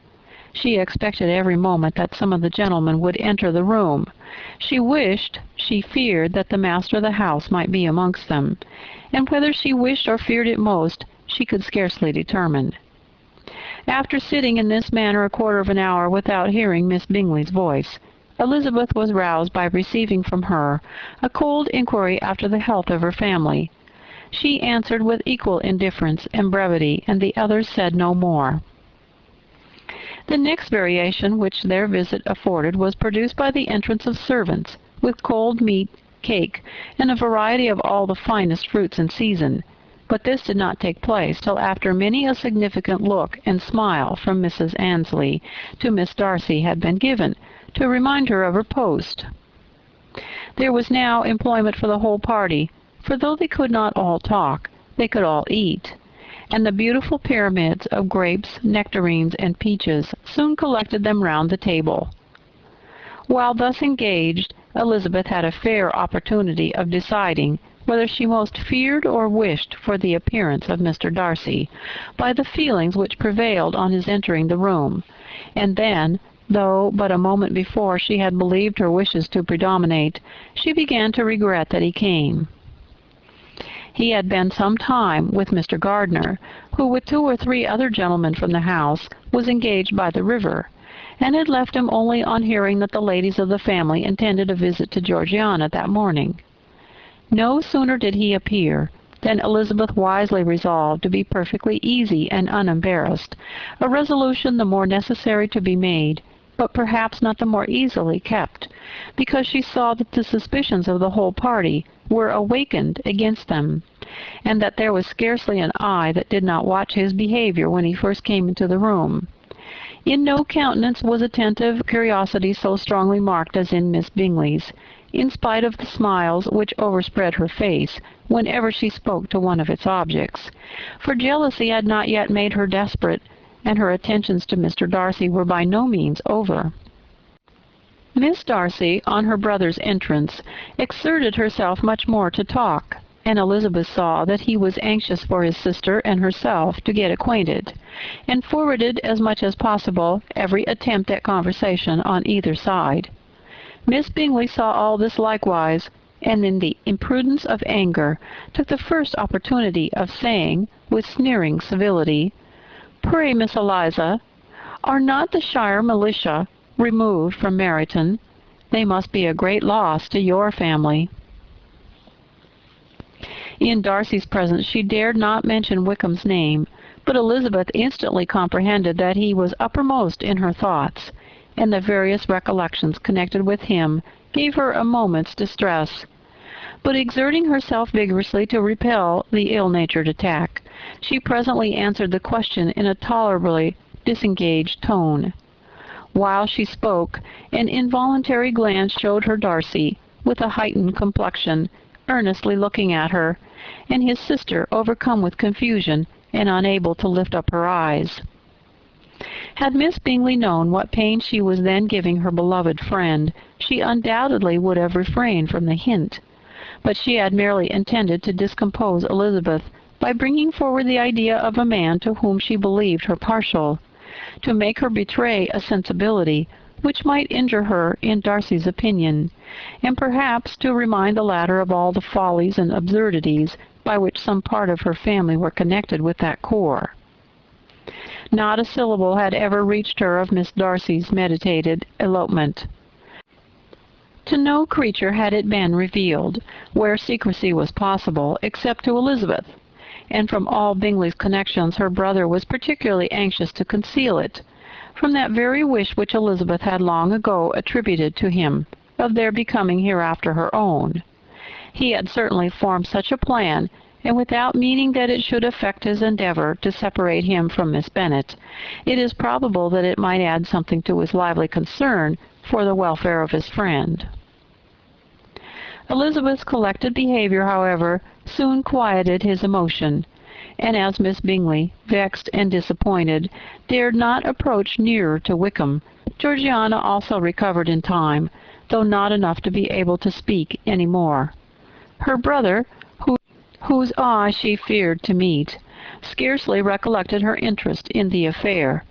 She expected every moment that some of the gentlemen would enter the room. She wished, she feared, that the master of the house might be amongst them, and whether she wished or feared it most, she could scarcely determine. After sitting in this manner a quarter of an hour without hearing Miss Bingley's voice, Elizabeth was roused by receiving from her a cold inquiry after the health of her family. She answered with equal indifference and brevity, and the others said no more. The next variation which their visit afforded was produced by the entrance of servants, with cold meat, cake, and a variety of all the finest fruits in season, but this did not take place till after many a significant look and smile from Mrs. Annesley to Miss Darcy had been given, to remind her of her post. There was now employment for the whole party, for though they could not all talk, they could all eat, and the beautiful pyramids of grapes, nectarines, and peaches soon collected them round the table. While thus engaged, Elizabeth had a fair opportunity of deciding whether she most feared or wished for the appearance of Mr. Darcy, by the feelings which prevailed on his entering the room, and then, though but a moment before she had believed her wishes to predominate, she began to regret that he came. He had been some time with Mr. Gardner, who, with 2 or 3 other gentlemen from the house, was engaged by the river, and had left him only on hearing that the ladies of the family intended a visit to Georgiana that morning. No sooner did he appear than Elizabeth wisely resolved to be perfectly easy and unembarrassed, a resolution the more necessary to be made, but perhaps not the more easily kept, because she saw that the suspicions of the whole party were awakened against them, and that there was scarcely an eye that did not watch his behavior when he first came into the room. In no countenance was attentive curiosity so strongly marked as in Miss Bingley's, in spite of the smiles which overspread her face whenever she spoke to one of its objects, for jealousy had not yet made her desperate, and her attentions to Mr. Darcy were by no means over. Miss Darcy, on her brother's entrance, exerted herself much more to talk, and Elizabeth saw that he was anxious for his sister and herself to get acquainted, and forwarded as much as possible every attempt at conversation on either side. Miss Bingley saw all this likewise, and in the imprudence of anger took the first opportunity of saying, with sneering civility, "Pray, Miss Eliza, are not the shire militia removed from Meryton? They must be a great loss to your family." In Darcy's presence she dared not mention Wickham's name, but Elizabeth instantly comprehended that he was uppermost in her thoughts, and the various recollections connected with him gave her a moment's distress. But exerting herself vigorously to repel the ill-natured attack, she presently answered the question in a tolerably disengaged tone. While she spoke, an involuntary glance showed her Darcy, with a heightened complexion, earnestly looking at her, and his sister overcome with confusion and unable to lift up her eyes. Had Miss Bingley known what pain she was then giving her beloved friend, she undoubtedly would have refrained from the hint, but she had merely intended to discompose Elizabeth by bringing forward the idea of a man to whom she believed her partial, to make her betray a sensibility which might injure her in Darcy's opinion, and perhaps to remind the latter of all the follies and absurdities by which some part of her family were connected with that corps. Not a syllable had ever reached her of Miss Darcy's meditated elopement. To no creature had it been revealed, where secrecy was possible, except to Elizabeth, and from all Bingley's connections her brother was particularly anxious to conceal it, from that very wish which Elizabeth had long ago attributed to him, of their becoming hereafter her own. He had certainly formed such a plan, and without meaning that it should affect his endeavour to separate him from Miss Bennet, it is probable that it might add something to his lively concern for the welfare of his friend. Elizabeth's collected behaviour, however, soon quieted his emotion, and as Miss Bingley, vexed and disappointed, dared not approach nearer to Wickham, Georgiana also recovered in time, though not enough to be able to speak any more. Her brother, whose eye she feared to meet, scarcely recollected her interest in the affair,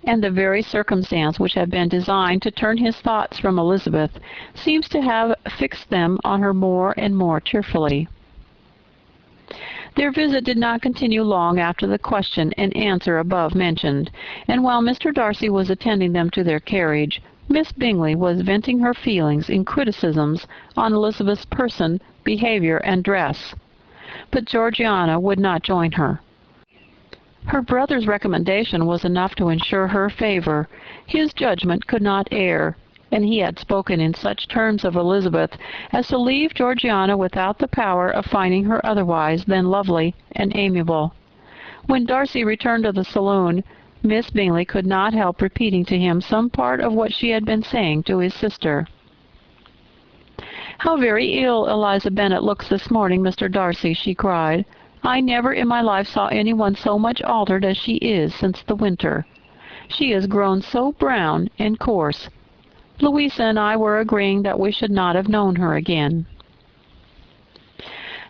and the very circumstance which had been designed to turn his thoughts from Elizabeth seems to have fixed them on her more and more cheerfully. Their visit did not continue long after the question and answer above mentioned, and while Mr. Darcy was attending them to their carriage, Miss Bingley was venting her feelings in criticisms on Elizabeth's person, behaviour, and dress. But Georgiana would not join her. Her brother's recommendation was enough to ensure her favour. His judgment could not err, and he had spoken in such terms of Elizabeth as to leave Georgiana without the power of finding her otherwise than lovely and amiable. When Darcy returned to the saloon, Miss Bingley could not help repeating to him some part of what she had been saying to his sister. "How very ill Eliza Bennet looks this morning, Mr. Darcy," she cried. "I never in my life saw anyone so much altered as she is since the winter. She has grown so brown and coarse. Louisa and I were agreeing that we should not have known her again."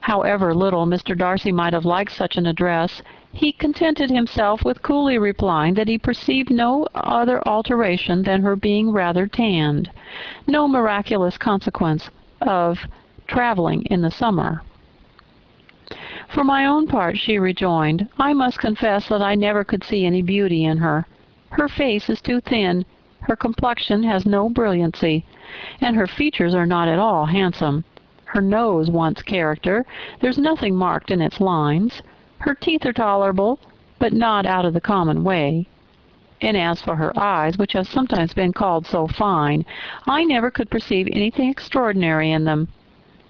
However little Mr. Darcy might have liked such an address, he contented himself with coolly replying that he perceived no other alteration than her being rather tanned, no miraculous consequence of travelling in the summer. "For my own part," she rejoined, "I must confess that I never could see any beauty in her. Her face is too thin, her complexion has no brilliancy, and her features are not at all handsome. Her nose wants character, there's nothing marked in its lines. Her teeth are tolerable, but not out of the common way. And as for her eyes, which have sometimes been called so fine, I never could perceive anything extraordinary in them.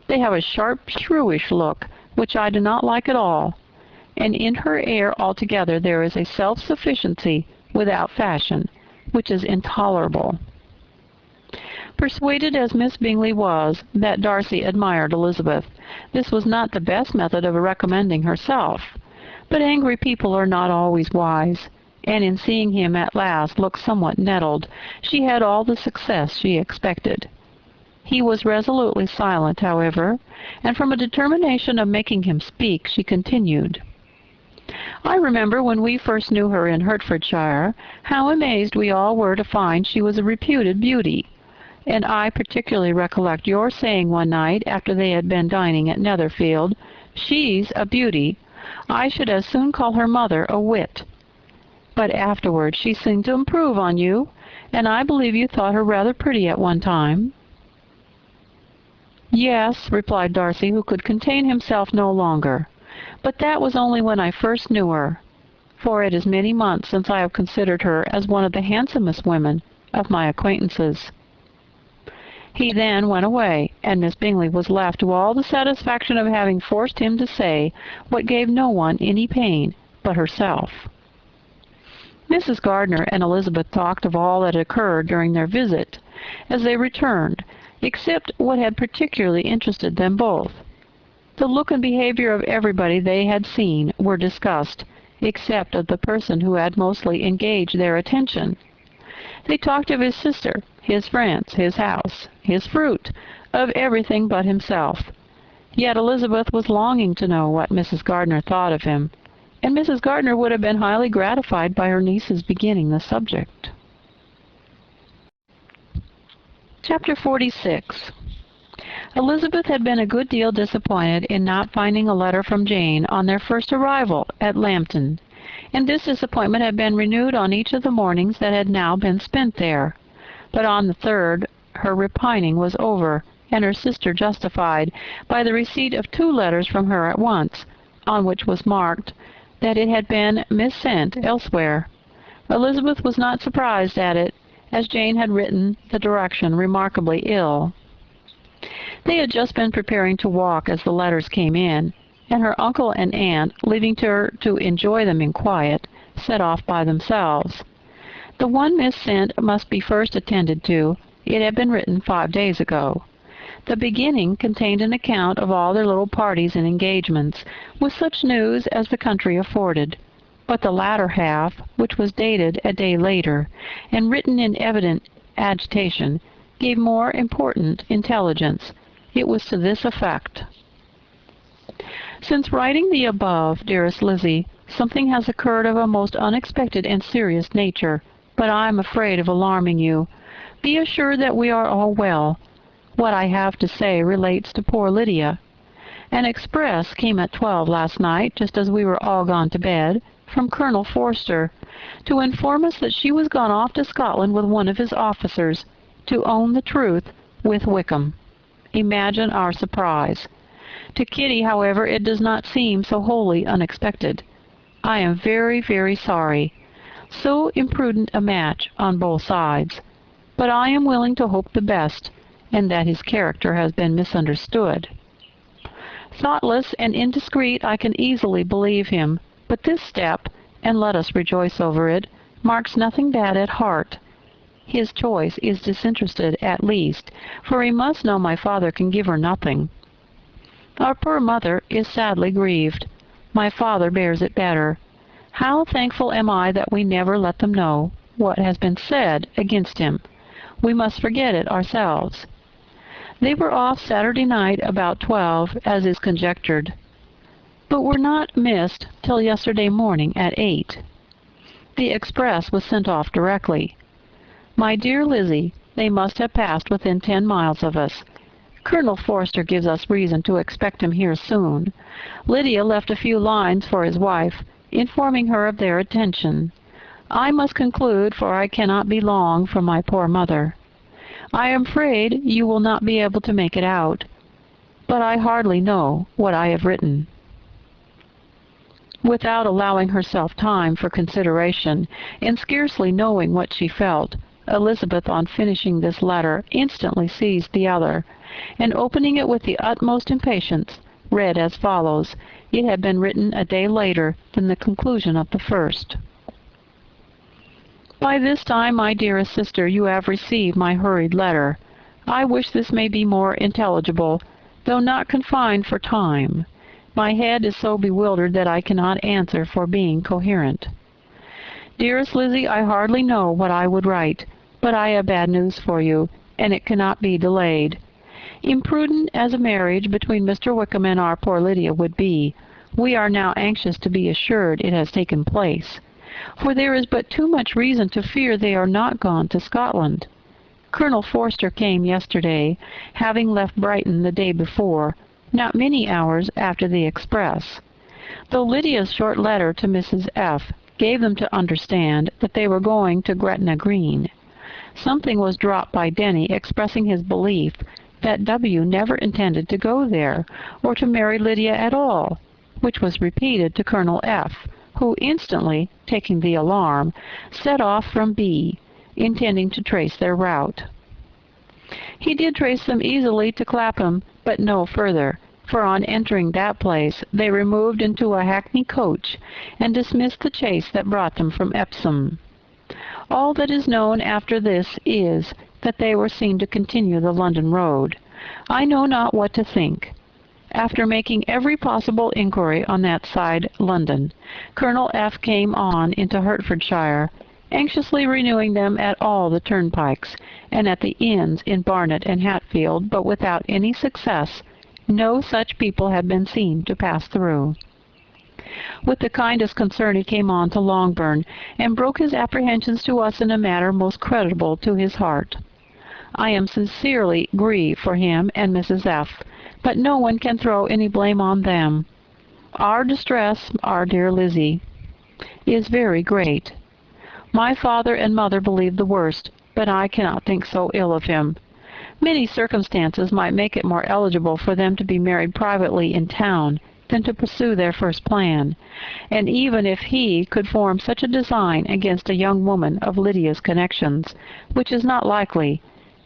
They have a sharp, shrewish look, which I do not like at all, and in her air altogether there is a self-sufficiency without fashion, which is intolerable. Persuaded as Miss Bingley was that Darcy admired Elizabeth, this was not the best method of recommending herself. But angry people are not always wise, and in seeing him at last look somewhat nettled, she had all the success she expected. He was resolutely silent, however, and from a determination of making him speak, she continued. I remember when we first knew her in Hertfordshire, how amazed we all were to find she was a reputed beauty. And I particularly recollect your saying one night, after they had been dining at Netherfield, "She's a beauty. I should as soon call her mother a wit." But afterwards she seemed to improve on you, and I believe you thought her rather pretty at one time. "Yes," replied Darcy, who could contain himself no longer, "but that was only when I first knew her, for it is many months since I have considered her as one of the handsomest women of my acquaintances." He then went away, and Miss Bingley was left to all the satisfaction of having forced him to say what gave no one any pain but herself. Mrs. Gardiner and Elizabeth talked of all that had occurred during their visit as they returned, except what had particularly interested them both. The look and behavior of everybody they had seen were discussed, except of the person who had mostly engaged their attention. They talked of his sister, his friends, his house, his fruit, of everything but himself. Yet Elizabeth was longing to know what Mrs. Gardiner thought of him, and Mrs. Gardiner would have been highly gratified by her niece's beginning the subject. Chapter 46. Elizabeth had been a good deal disappointed in not finding a letter from Jane on their first arrival at Lambton, and this disappointment had been renewed on each of the mornings that had now been spent there. But on the third her repining was over, and her sister justified by the receipt of 2 letters from her at once, on which was marked that it had been missent elsewhere. Elizabeth was not surprised at it, as Jane had written the direction remarkably ill. They had just been preparing to walk as the letters came in, and her uncle and aunt, leaving her to enjoy them in quiet, set off by themselves. The one Miss sent must be first attended to. It had been written 5 days ago. The beginning contained an account of all their little parties and engagements, with such news as the country afforded. But the latter half, which was dated a day later, and written in evident agitation, gave more important intelligence. It was to this effect. Since writing the above, dearest Lizzie, something has occurred of a most unexpected and serious nature, but I am afraid of alarming you. Be assured that we are all well. What I have to say relates to poor Lydia. An express came at 12 last night, just as we were all gone to bed, from Colonel Forster, to inform us that she was gone off to Scotland with one of his officers, to own the truth with Wickham. Imagine our surprise. To Kitty, however, it does not seem so wholly unexpected. I am very, very sorry. So imprudent a match on both sides. But I am willing to hope the best, and that his character has been misunderstood. Thoughtless and indiscreet, I can easily believe him, but this step, and let us rejoice over it, marks nothing bad at heart. His choice is disinterested at least, for he must know my father can give her nothing. Our poor mother is sadly grieved. My father bears it better. How thankful am I that we never let them know what has been said against him. We must forget it ourselves. They were off Saturday night about 12, as is conjectured, but were not missed till yesterday morning at 8. The express was sent off directly. My dear Lizzie, they must have passed within 10 miles of us. Colonel Forster gives us reason to expect him here soon. Lydia left a few lines for his wife, informing her of their attention. I must conclude, for I cannot be long from my poor mother. I am afraid you will not be able to make it out, but I hardly know what I have written. Without allowing herself time for consideration, and scarcely knowing what she felt, Elizabeth, on finishing this letter, instantly seized the other, and opening it with the utmost impatience, read as follows. It had been written a day later than the conclusion of the first. By this time, my dearest sister, you have received my hurried letter. I wish this may be more intelligible, though not confined for time. My head is so bewildered that I cannot answer for being coherent. Dearest Lizzie, I hardly know what I would write, but I have bad news for you, and it cannot be delayed. Imprudent as a marriage between Mr. Wickham and our poor Lydia would be, we are now anxious to be assured it has taken place, for there is but too much reason to fear they are not gone to Scotland. Colonel Forster came yesterday, having left Brighton the day before, not many hours after the express. Though Lydia's short letter to Mrs. F. gave them to understand that they were going to Gretna Green, something was dropped by Denny expressing his belief that W. never intended to go there, or to marry Lydia at all, which was repeated to Colonel F., who instantly, taking the alarm, set off from B., intending to trace their route. He did trace them easily to Clapham, but no further, for on entering that place they removed into a hackney coach, and dismissed the chaise that brought them from Epsom. All that is known after this is, that they were seen to continue the London road. I know not what to think. After making every possible inquiry on that side London, Colonel F. came on into Hertfordshire, anxiously renewing them at all the turnpikes, and at the inns in Barnet and Hatfield, but without any success. No such people had been seen to pass through. With the kindest concern he came on to Longbourn, and broke his apprehensions to us in a manner most creditable to his heart. I am sincerely grieved for him and Mrs. F., but no one can throw any blame on them. Our distress, our dear Lizzie, is very great. My father and mother believe the worst, but I cannot think so ill of him. Many circumstances might make it more eligible for them to be married privately in town than to pursue their first plan, and even if he could form such a design against a young woman of Lydia's connections, which is not likely,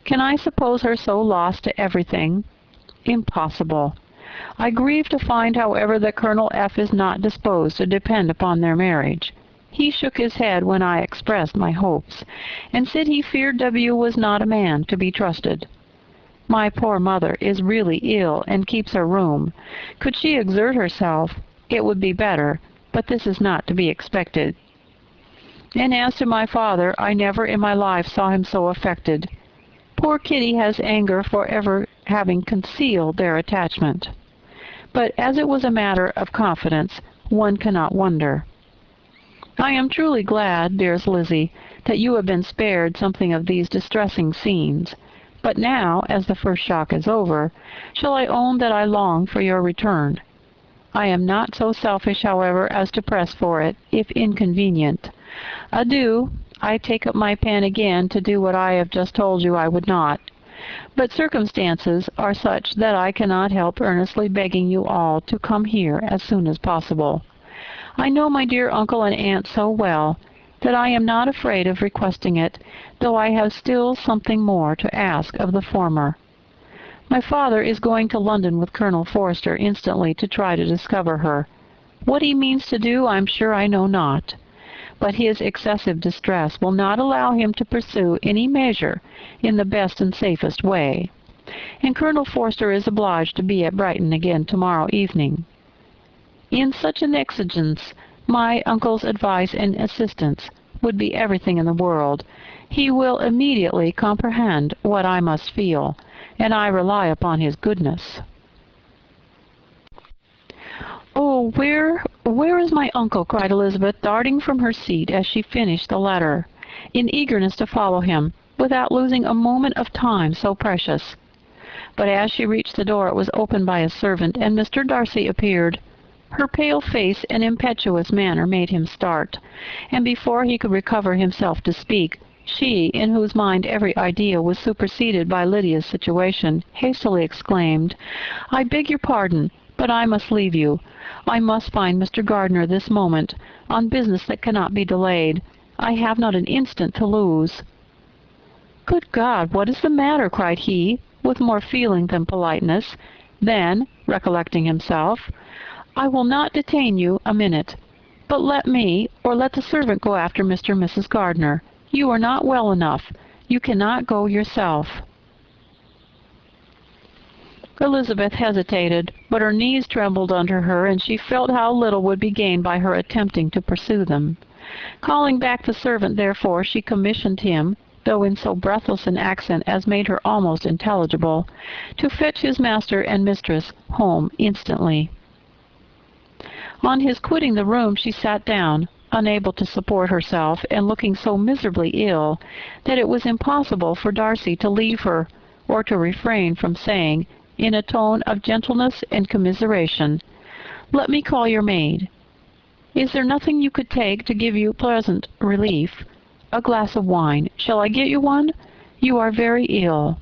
can I suppose her so lost to everything? Impossible. I grieve to find, however, that Colonel F. is not disposed to depend upon their marriage. He shook his head when I expressed my hopes, and said he feared W. was not a man to be trusted. My poor mother is really ill and keeps her room. Could she exert herself, it would be better, but this is not to be expected. And as to my father, I never in my life saw him so affected. Poor Kitty has anger for ever having concealed their attachment. But as it was a matter of confidence, one cannot wonder. I am truly glad, dearest Lizzie, that you have been spared something of these distressing scenes. But now, as the first shock is over, shall I own that I long for your return? I am not so selfish, however, as to press for it, if inconvenient. Adieu. I take up my pen again to do what I have just told you I would not. But circumstances are such that I cannot help earnestly begging you all to come here as soon as possible. I know my dear uncle and aunt so well that I am not afraid of requesting it, though I have still something more to ask of the former. My father is going to London with Colonel Forster instantly to try to discover her. What he means to do, I'm sure I know not. But his excessive distress will not allow him to pursue any measure in the best and safest way, and Colonel Forster is obliged to be at Brighton again tomorrow evening. In such an exigence, my uncle's advice and assistance would be everything in the world. He will immediately comprehend what I must feel, and I rely upon his goodness. "Oh, where is my uncle?" cried Elizabeth, darting from her seat as she finished the letter, in eagerness to follow him, without losing a moment of time so precious. But as she reached the door it was opened by a servant, and Mr. Darcy appeared. Her pale face and impetuous manner made him start, and before he could recover himself to speak, she, in whose mind every idea was superseded by Lydia's situation, hastily exclaimed, "I beg your pardon, but I must leave you. I must find Mr. Gardiner this moment, on business that cannot be delayed. I have not an instant to lose." "Good God, what is the matter?" cried he, with more feeling than politeness. Then, recollecting himself, "I will not detain you a minute, but let me, or let the servant go after Mr. and Mrs. Gardiner. You are not well enough. You cannot go yourself." Elizabeth hesitated, but her knees trembled under her, and she felt how little would be gained by her attempting to pursue them. Calling back the servant, therefore, she commissioned him, though in so breathless an accent as made her almost intelligible, to fetch his master and mistress home instantly. On his quitting the room she sat down, unable to support herself, and looking so miserably ill that it was impossible for Darcy to leave her, or to refrain from saying, in a tone of gentleness and commiseration, "Let me call your maid. Is there nothing you could take to give you pleasant relief? A glass of wine. Shall I get you one? You are very ill."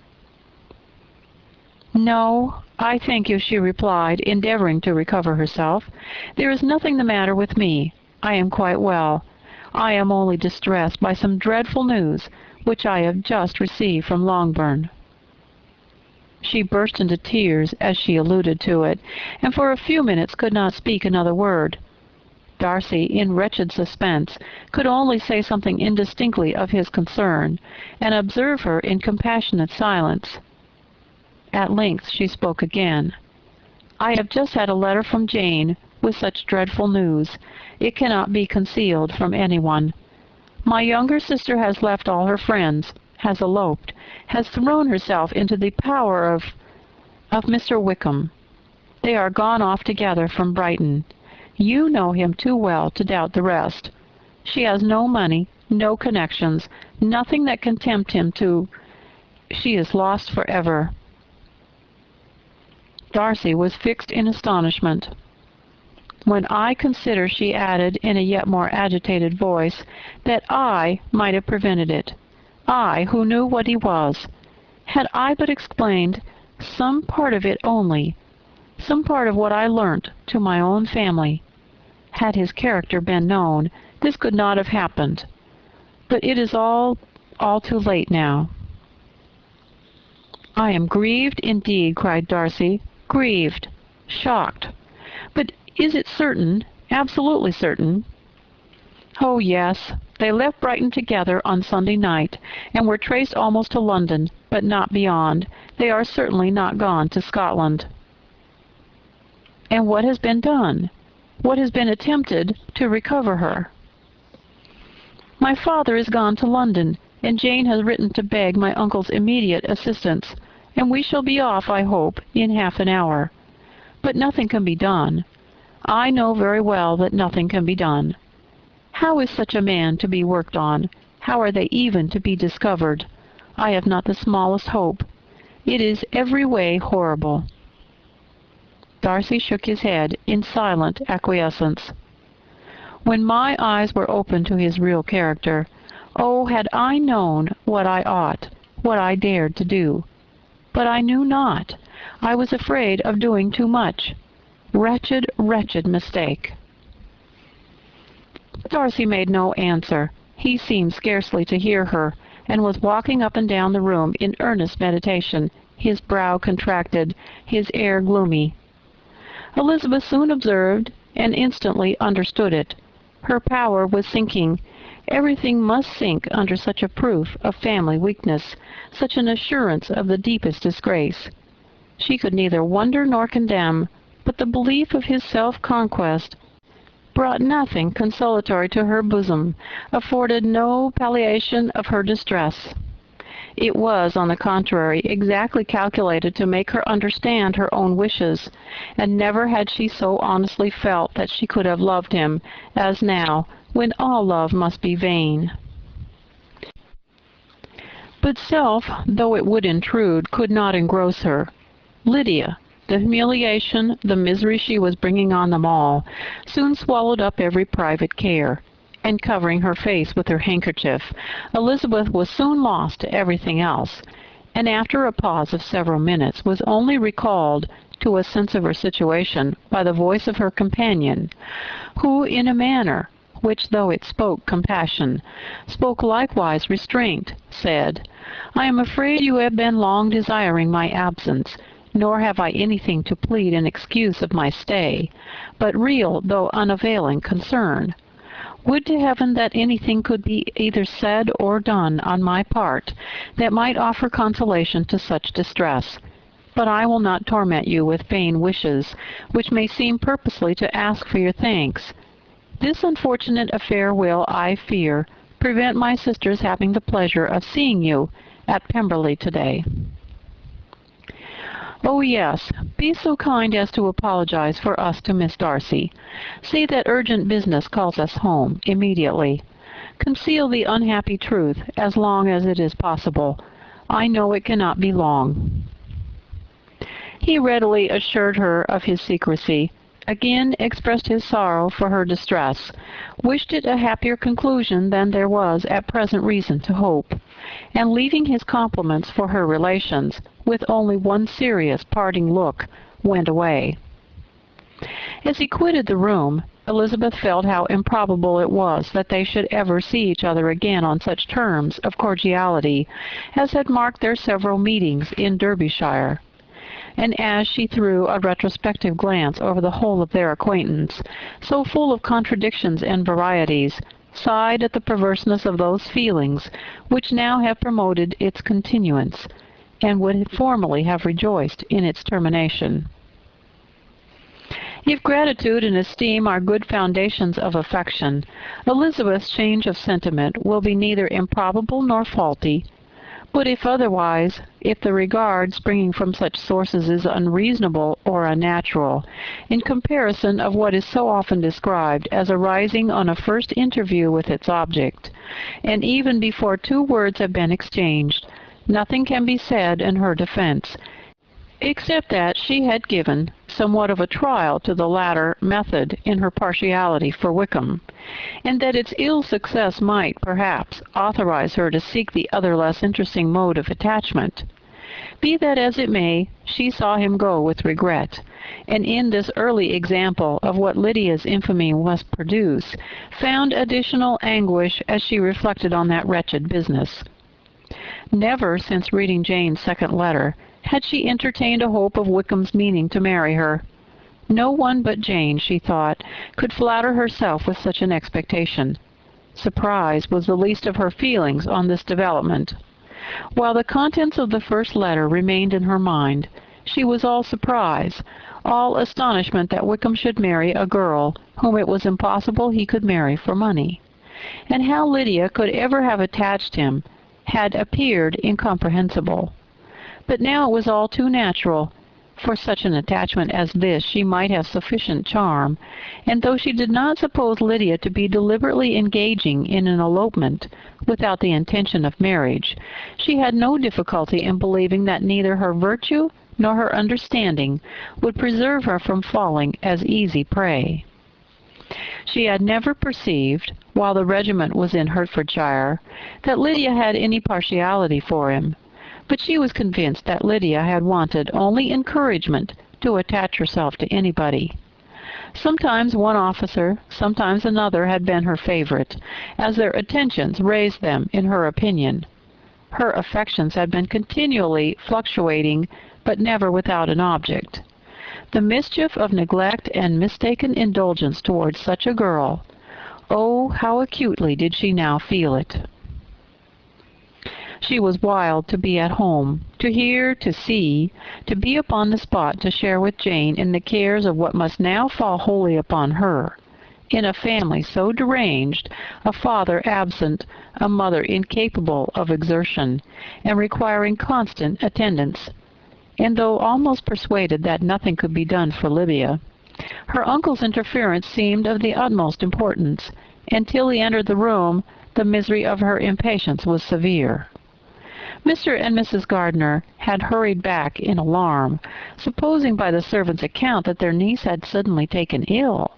"No, I thank you," she replied, endeavoring to recover herself. "There is nothing the matter with me. I am quite well. I am only distressed by some dreadful news which I have just received from Longbourn." She burst into tears as she alluded to it, and for a few minutes could not speak another word. Darcy, in wretched suspense, could only say something indistinctly of his concern, and observe her in compassionate silence. At length she spoke again. "I have just had a letter from Jane, with such dreadful news. It cannot be concealed from anyone. My younger sister has left all her friends, has eloped, has thrown herself into the power of Mr. Wickham. They are gone off together from Brighton. You know him too well to doubt the rest. She has no money, no connections, nothing that can tempt him to... She is lost forever." Darcy was fixed in astonishment. "When I consider," she added, in a yet more agitated voice, "that I might have prevented it. I, who knew what he was. Had I but explained some part of it only, some part of what I learnt to my own family. Had his character been known, this could not have happened. But it is all too late now." "I am grieved indeed," cried Darcy. "Grieved, shocked. But is it certain, absolutely certain?" "Oh, yes. They left Brighton together on Sunday night, and were traced almost to London, but not beyond. They are certainly not gone to Scotland." "And what has been done? What has been attempted to recover her?" "My father is gone to London, and Jane has written to beg my uncle's immediate assistance, and we shall be off, I hope, in half an hour. But nothing can be done. I know very well that nothing can be done. How is such a man to be worked on? How are they even to be discovered? I have not the smallest hope. It is every way horrible." Darcy shook his head in silent acquiescence. "When my eyes were opened to his real character, oh, had I known what I ought, what I dared to do! But I knew not. I was afraid of doing too much. Wretched, wretched mistake!" Darcy made no answer. He seemed scarcely to hear her, and was walking up and down the room in earnest meditation, his brow contracted, his air gloomy. Elizabeth soon observed, and instantly understood it. Her power was sinking. Everything must sink under such a proof of family weakness, such an assurance of the deepest disgrace. She could neither wonder nor condemn, but the belief of his self-conquest brought nothing consolatory to her bosom, afforded no palliation of her distress. It was, on the contrary, exactly calculated to make her understand her own wishes, and never had she so honestly felt that she could have loved him as now, when all love must be vain. But self, though it would intrude, could not engross her. Lydia, the humiliation, the misery she was bringing on them all, soon swallowed up every private care, and covering her face with her handkerchief, Elizabeth was soon lost to everything else, and after a pause of several minutes was only recalled to a sense of her situation by the voice of her companion, who, in a manner which, though it spoke compassion, spoke likewise restraint, said, "I am afraid you have been long desiring my absence, nor have I anything to plead in excuse of my stay, but real though unavailing concern. Would to heaven that anything could be either said or done on my part that might offer consolation to such distress. But I will not torment you with vain wishes, which may seem purposely to ask for your thanks. This unfortunate affair will, I fear, prevent my sister's having the pleasure of seeing you at Pemberley today. Oh, yes, be so kind as to apologize for us to Miss Darcy. Say that urgent business calls us home immediately. Conceal the unhappy truth as long as it is possible. I know it cannot be long. He readily assured her of his secrecy, again expressed his sorrow for her distress, wished it a happier conclusion than there was at present reason to hope, and leaving his compliments for her relations, with only one serious parting look, went away. As he quitted the room, Elizabeth felt how improbable it was that they should ever see each other again on such terms of cordiality as had marked their several meetings in Derbyshire. And as she threw a retrospective glance over the whole of their acquaintance, so full of contradictions and varieties, sighed at the perverseness of those feelings which now have promoted its continuance, and would formerly have rejoiced in its termination. If gratitude and esteem are good foundations of affection, Elizabeth's change of sentiment will be neither improbable nor faulty. But if otherwise, if the regard springing from such sources is unreasonable or unnatural, in comparison of what is so often described as arising on a first interview with its object, and even before two words have been exchanged, nothing can be said in her defense, except that she had given somewhat of a trial to the latter method in her partiality for Wickham, and that its ill success might, perhaps, authorize her to seek the other less interesting mode of attachment. Be that as it may, she saw him go with regret, and in this early example of what Lydia's infamy must produce, found additional anguish as she reflected on that wretched business. Never, since reading Jane's second letter, had she entertained a hope of Wickham's meaning to marry her. No one but Jane, she thought, could flatter herself with such an expectation. Surprise was the least of her feelings on this development. While the contents of the first letter remained in her mind, she was all surprise, all astonishment that Wickham should marry a girl whom it was impossible he could marry for money. And how Lydia could ever have attached him had appeared incomprehensible. But now it was all too natural. For such an attachment as this she might have sufficient charm, and though she did not suppose Lydia to be deliberately engaging in an elopement without the intention of marriage, she had no difficulty in believing that neither her virtue nor her understanding would preserve her from falling as easy prey. She had never perceived, while the regiment was in Hertfordshire, that Lydia had any partiality for him, but she was convinced that Lydia had wanted only encouragement to attach herself to anybody. Sometimes one officer, sometimes another had been her favorite, as their attentions raised them in her opinion. Her affections had been continually fluctuating, but never without an object. The mischief of neglect and mistaken indulgence towards such a girl, oh, how acutely did she now feel it! She was wild to be at home, to hear, to see, to be upon the spot to share with Jane in the cares of what must now fall wholly upon her. In a family so deranged, a father absent, a mother incapable of exertion, and requiring constant attendance. And though almost persuaded that nothing could be done for Lydia, her uncle's interference seemed of the utmost importance, and till he entered the room, the misery of her impatience was severe. Mr. and Mrs. Gardiner had hurried back in alarm, supposing by the servant's account that their niece had suddenly taken ill.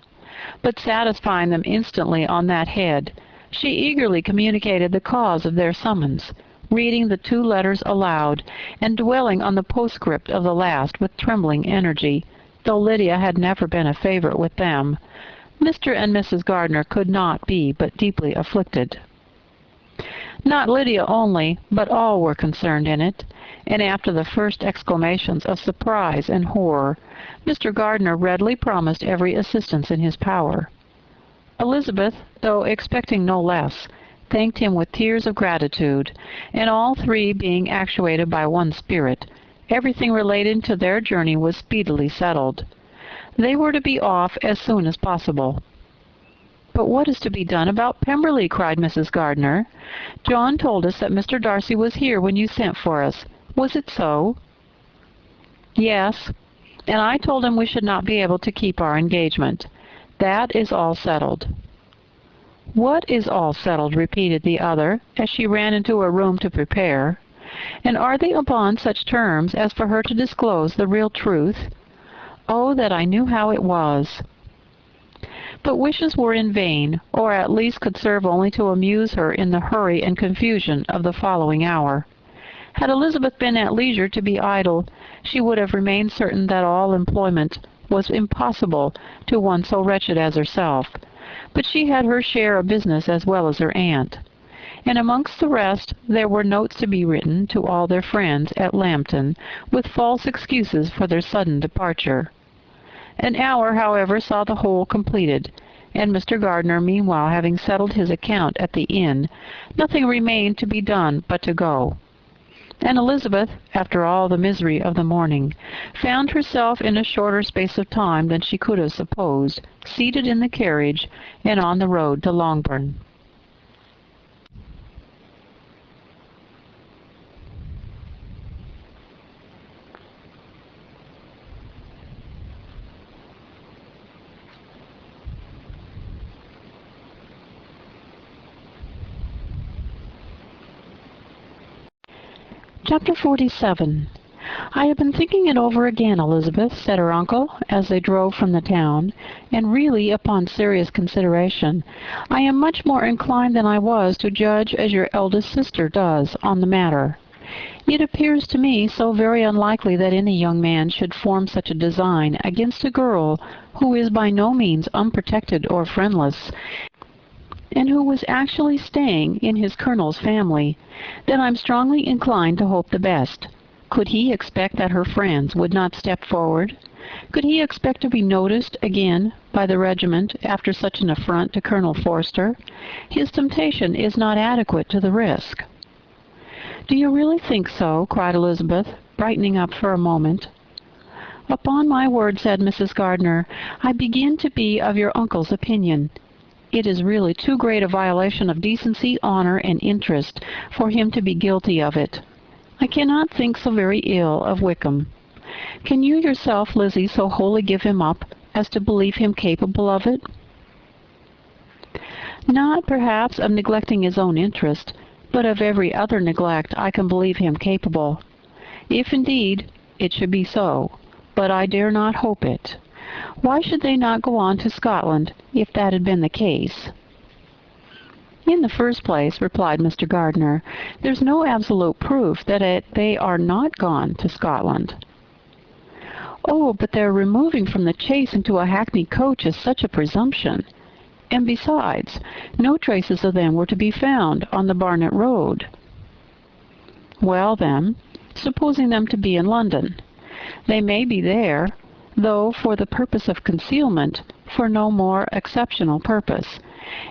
But satisfying them instantly on that head, she eagerly communicated the cause of their summons, reading the two letters aloud, and dwelling on the postscript of the last with trembling energy. Though Lydia had never been a favorite with them, Mr. and Mrs. Gardiner could not be but deeply afflicted. Not Lydia only, but all were concerned in it, and after the first exclamations of surprise and horror, Mr. Gardiner readily promised every assistance in his power. Elizabeth, though expecting no less, thanked him with tears of gratitude, and all three being actuated by one spirit, everything relating to their journey was speedily settled. They were to be off as soon as possible. "But what is to be done about Pemberley?" cried Mrs. Gardner. "John told us that Mr. Darcy was here when you sent for us. Was it so?" "Yes, and I told him we should not be able to keep our engagement. That is all settled." "What is all settled?" repeated the other, as she ran into her room to prepare. "And are they upon such terms as for her to disclose the real truth? Oh, that I knew how it was!" But wishes were in vain, or at least could serve only to amuse her in the hurry and confusion of the following hour. Had Elizabeth been at leisure to be idle, she would have remained certain that all employment was impossible to one so wretched as herself, but she had her share of business as well as her aunt, and amongst the rest there were notes to be written to all their friends at Lambton, with false excuses for their sudden departure. An hour, however, saw the whole completed, and Mr. Gardner meanwhile having settled his account at the inn, nothing remained to be done but to go. And Elizabeth, after all the misery of the morning, found herself in a shorter space of time than she could have supposed, seated in the carriage and on the road to Longbourn. Chapter 47. "I have been thinking it over again, Elizabeth," said her uncle, as they drove from the town, "and really, upon serious consideration, I am much more inclined than I was to judge as your eldest sister does on the matter. It appears to me so very unlikely that any young man should form such a design against a girl who is by no means unprotected or friendless, and who was actually staying in his colonel's family, that I'm strongly inclined to hope the best. Could he expect that her friends would not step forward? Could he expect to be noticed again by the regiment after such an affront to Colonel Forster? His temptation is not adequate to the risk." "Do you really think so?" cried Elizabeth, brightening up for a moment. "Upon my word," said Mrs. Gardner, "I begin to be of your uncle's opinion. It is really too great a violation of decency, honor, and interest for him to be guilty of it. I cannot think so very ill of Wickham. Can you yourself, Lizzie, so wholly give him up as to believe him capable of it?" "Not, perhaps, of neglecting his own interest, but of every other neglect I can believe him capable. If, indeed, it should be so, but I dare not hope it. Why should they not go on to Scotland, if that had been the case?" "In the first place," replied Mr. Gardner, "there's no absolute proof that they are not gone to Scotland." "Oh, but their removing from the chaise into a hackney coach is such a presumption. And besides, no traces of them were to be found on the Barnet road." "Well, then, supposing them to be in London. They may be there, though for the purpose of concealment, for no more exceptional purpose.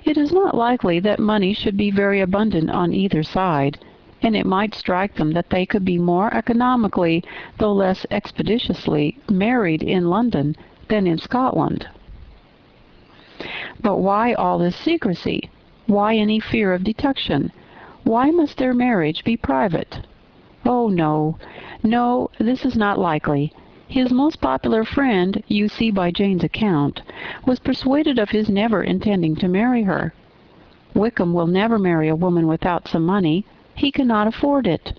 It is not likely that money should be very abundant on either side, and it might strike them that they could be more economically, though less expeditiously, married in London than in Scotland." "But why all this secrecy? Why any fear of detection? Why must their marriage be private?" "Oh, no, no, this is not likely. His most popular friend, you see by Jane's account, was persuaded of his never intending to marry her. Wickham will never marry a woman without some money. He cannot afford it.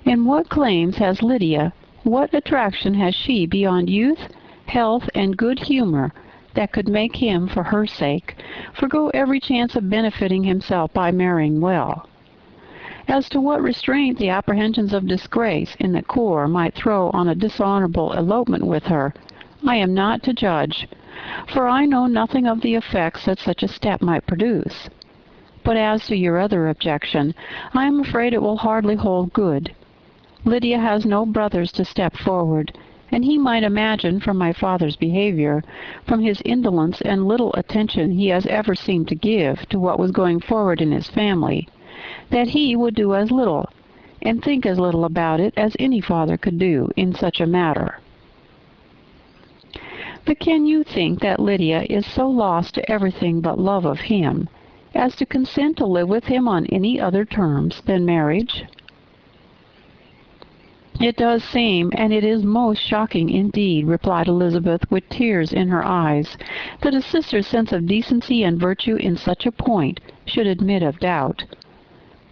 And what claims has Lydia, what attraction has she beyond youth, health, and good humor that could make him, for her sake, forego every chance of benefiting himself by marrying well? As to what restraint the apprehensions of disgrace in the corps might throw on a dishonorable elopement with her, I am not to judge, for I know nothing of the effects that such a step might produce. But as to your other objection, I am afraid it will hardly hold good. Lydia has no brothers to step forward, and he might imagine from my father's behavior, from his indolence and little attention he has ever seemed to give to what was going forward in his family, that he would do as little and think as little about it as any father could do in such a matter. But can you think that Lydia is so lost to everything but love of him as to consent to live with him on any other terms than marriage? It does seem, and it is most shocking indeed, replied Elizabeth, with tears in her eyes, that a sister's sense of decency and virtue in such a point should admit of doubt.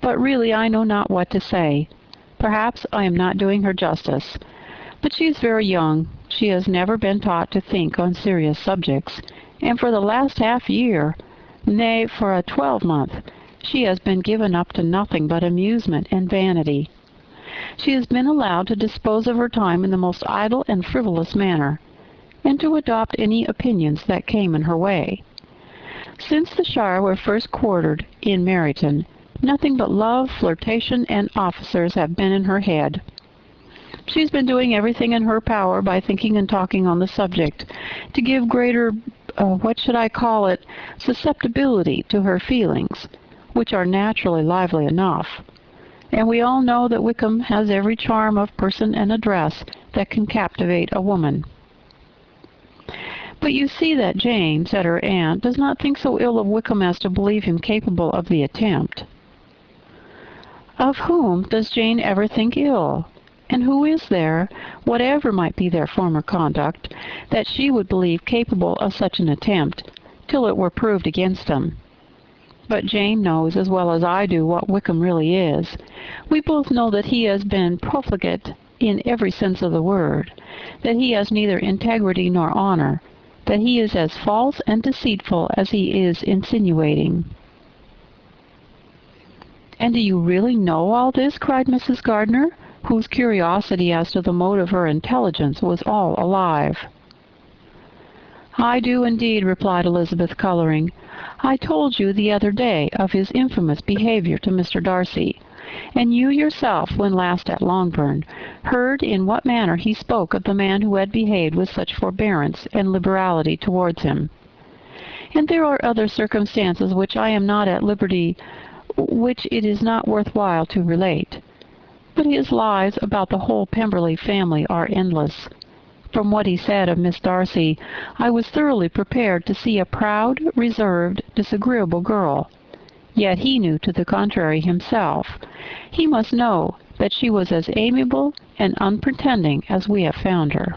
But really I know not what to say. Perhaps I am not doing her justice. But she is very young. She has never been taught to think on serious subjects, and for the last half-year, nay, for a 12-month, she has been given up to nothing but amusement and vanity. She has been allowed to dispose of her time in the most idle and frivolous manner, and to adopt any opinions that came in her way. Since the Shire were first quartered in Meryton, nothing but love, flirtation, and officers have been in her head. She has been doing everything in her power by thinking and talking on the subject, to give greater, susceptibility to her feelings, which are naturally lively enough. And we all know that Wickham has every charm of person and address that can captivate a woman. But you see that Jane, said her aunt, does not think so ill of Wickham as to believe him capable of the attempt. Of whom does Jane ever think ill? And who is there, whatever might be their former conduct, that she would believe capable of such an attempt, till it were proved against them? But Jane knows as well as I do what Wickham really is. We both know that he has been profligate in every sense of the word, that he has neither integrity nor honor, that he is as false and deceitful as he is insinuating. And do you really know all this? Cried Mrs. Gardiner, whose curiosity as to the mode of her intelligence was all alive. I do indeed, replied Elizabeth, coloring. I told you the other day of his infamous behavior to Mr. Darcy, and you yourself, when last at Longbourn, heard in what manner he spoke of the man who had behaved with such forbearance and liberality towards him. And there are other circumstances which I am not at liberty, which it is not worth while to relate. But his lies about the whole Pemberley family are endless. From what he said of Miss Darcy, I was thoroughly prepared to see a proud, reserved, disagreeable girl. Yet he knew to the contrary himself. He must know that she was as amiable and unpretending as we have found her.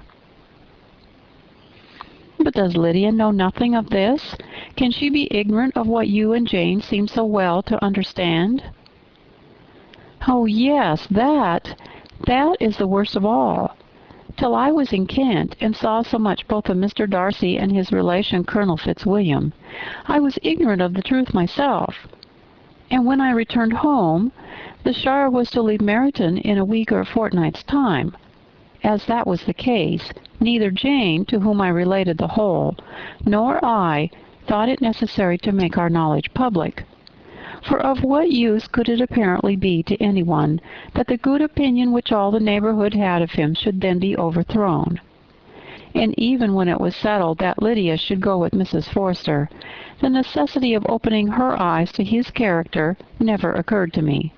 But does Lydia know nothing of this? Can she be ignorant of what you and Jane seem so well to understand? Oh, yes, that is the worst of all. Till I was in Kent, and saw so much both of Mr. Darcy and his relation Colonel Fitzwilliam, I was ignorant of the truth myself. And when I returned home, the Shire was to leave Meryton in a week or a fortnight's time. As that was the case, neither Jane, to whom I related the whole, nor I thought it necessary to make our knowledge public. For of what use could it apparently be to anyone that the good opinion which all the neighborhood had of him should then be overthrown? And even when it was settled that Lydia should go with Mrs. Forster, the necessity of opening her eyes to his character never occurred to me.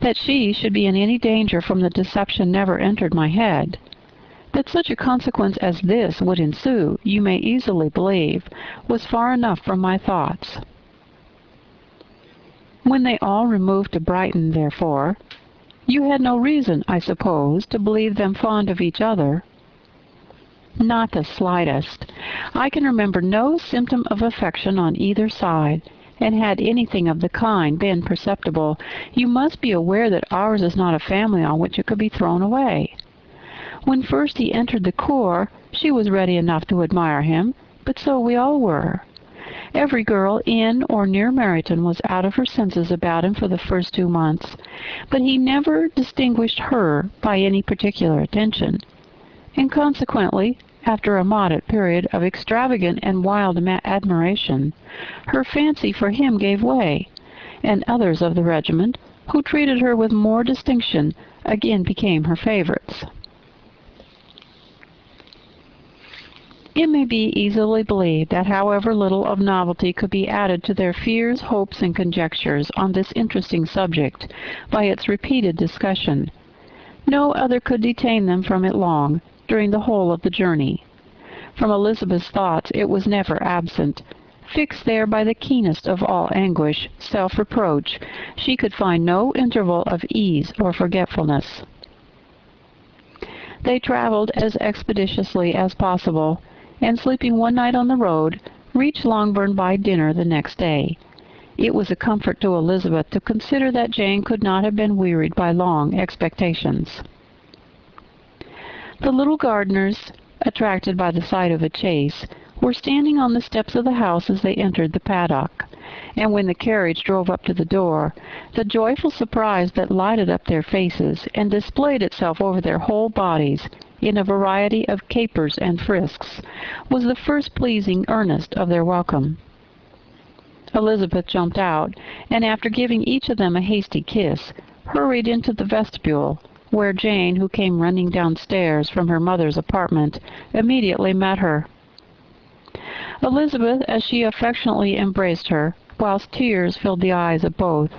That she should be in any danger from the deception never entered my head. That such a consequence as this would ensue, you may easily believe, was far enough from my thoughts. When they all removed to Brighton, therefore, you had no reason, I suppose, to believe them fond of each other. Not the slightest. I can remember no symptom of affection on either side, and had anything of the kind been perceptible, you must be aware that ours is not a family on which it could be thrown away. When first he entered the corps, she was ready enough to admire him, but so we all were. Every girl in or near Meryton was out of her senses about him for the first 2 months, but he never distinguished her by any particular attention, and consequently, after a moderate period of extravagant and wild admiration, her fancy for him gave way, and others of the regiment, who treated her with more distinction, again became her favorites. It may be easily believed that however little of novelty could be added to their fears, hopes, and conjectures on this interesting subject by its repeated discussion, no other could detain them from it long, during the whole of the journey. From Elizabeth's thoughts it was never absent. Fixed there by the keenest of all anguish, self-reproach, she could find no interval of ease or forgetfulness. They traveled as expeditiously as possible, and sleeping one night on the road, reached Longbourn by dinner the next day. It was a comfort to Elizabeth to consider that Jane could not have been wearied by long expectations. The little Gardiners, attracted by the sight of a chaise, were standing on the steps of the house as they entered the paddock, and when the carriage drove up to the door, the joyful surprise that lighted up their faces and displayed itself over their whole bodies in a variety of capers and frisks was the first pleasing earnest of their welcome. Elizabeth jumped out, and after giving each of them a hasty kiss, hurried into the vestibule, where Jane, who came running downstairs from her mother's apartment, immediately met her. Elizabeth, as she affectionately embraced her, whilst tears filled the eyes of both,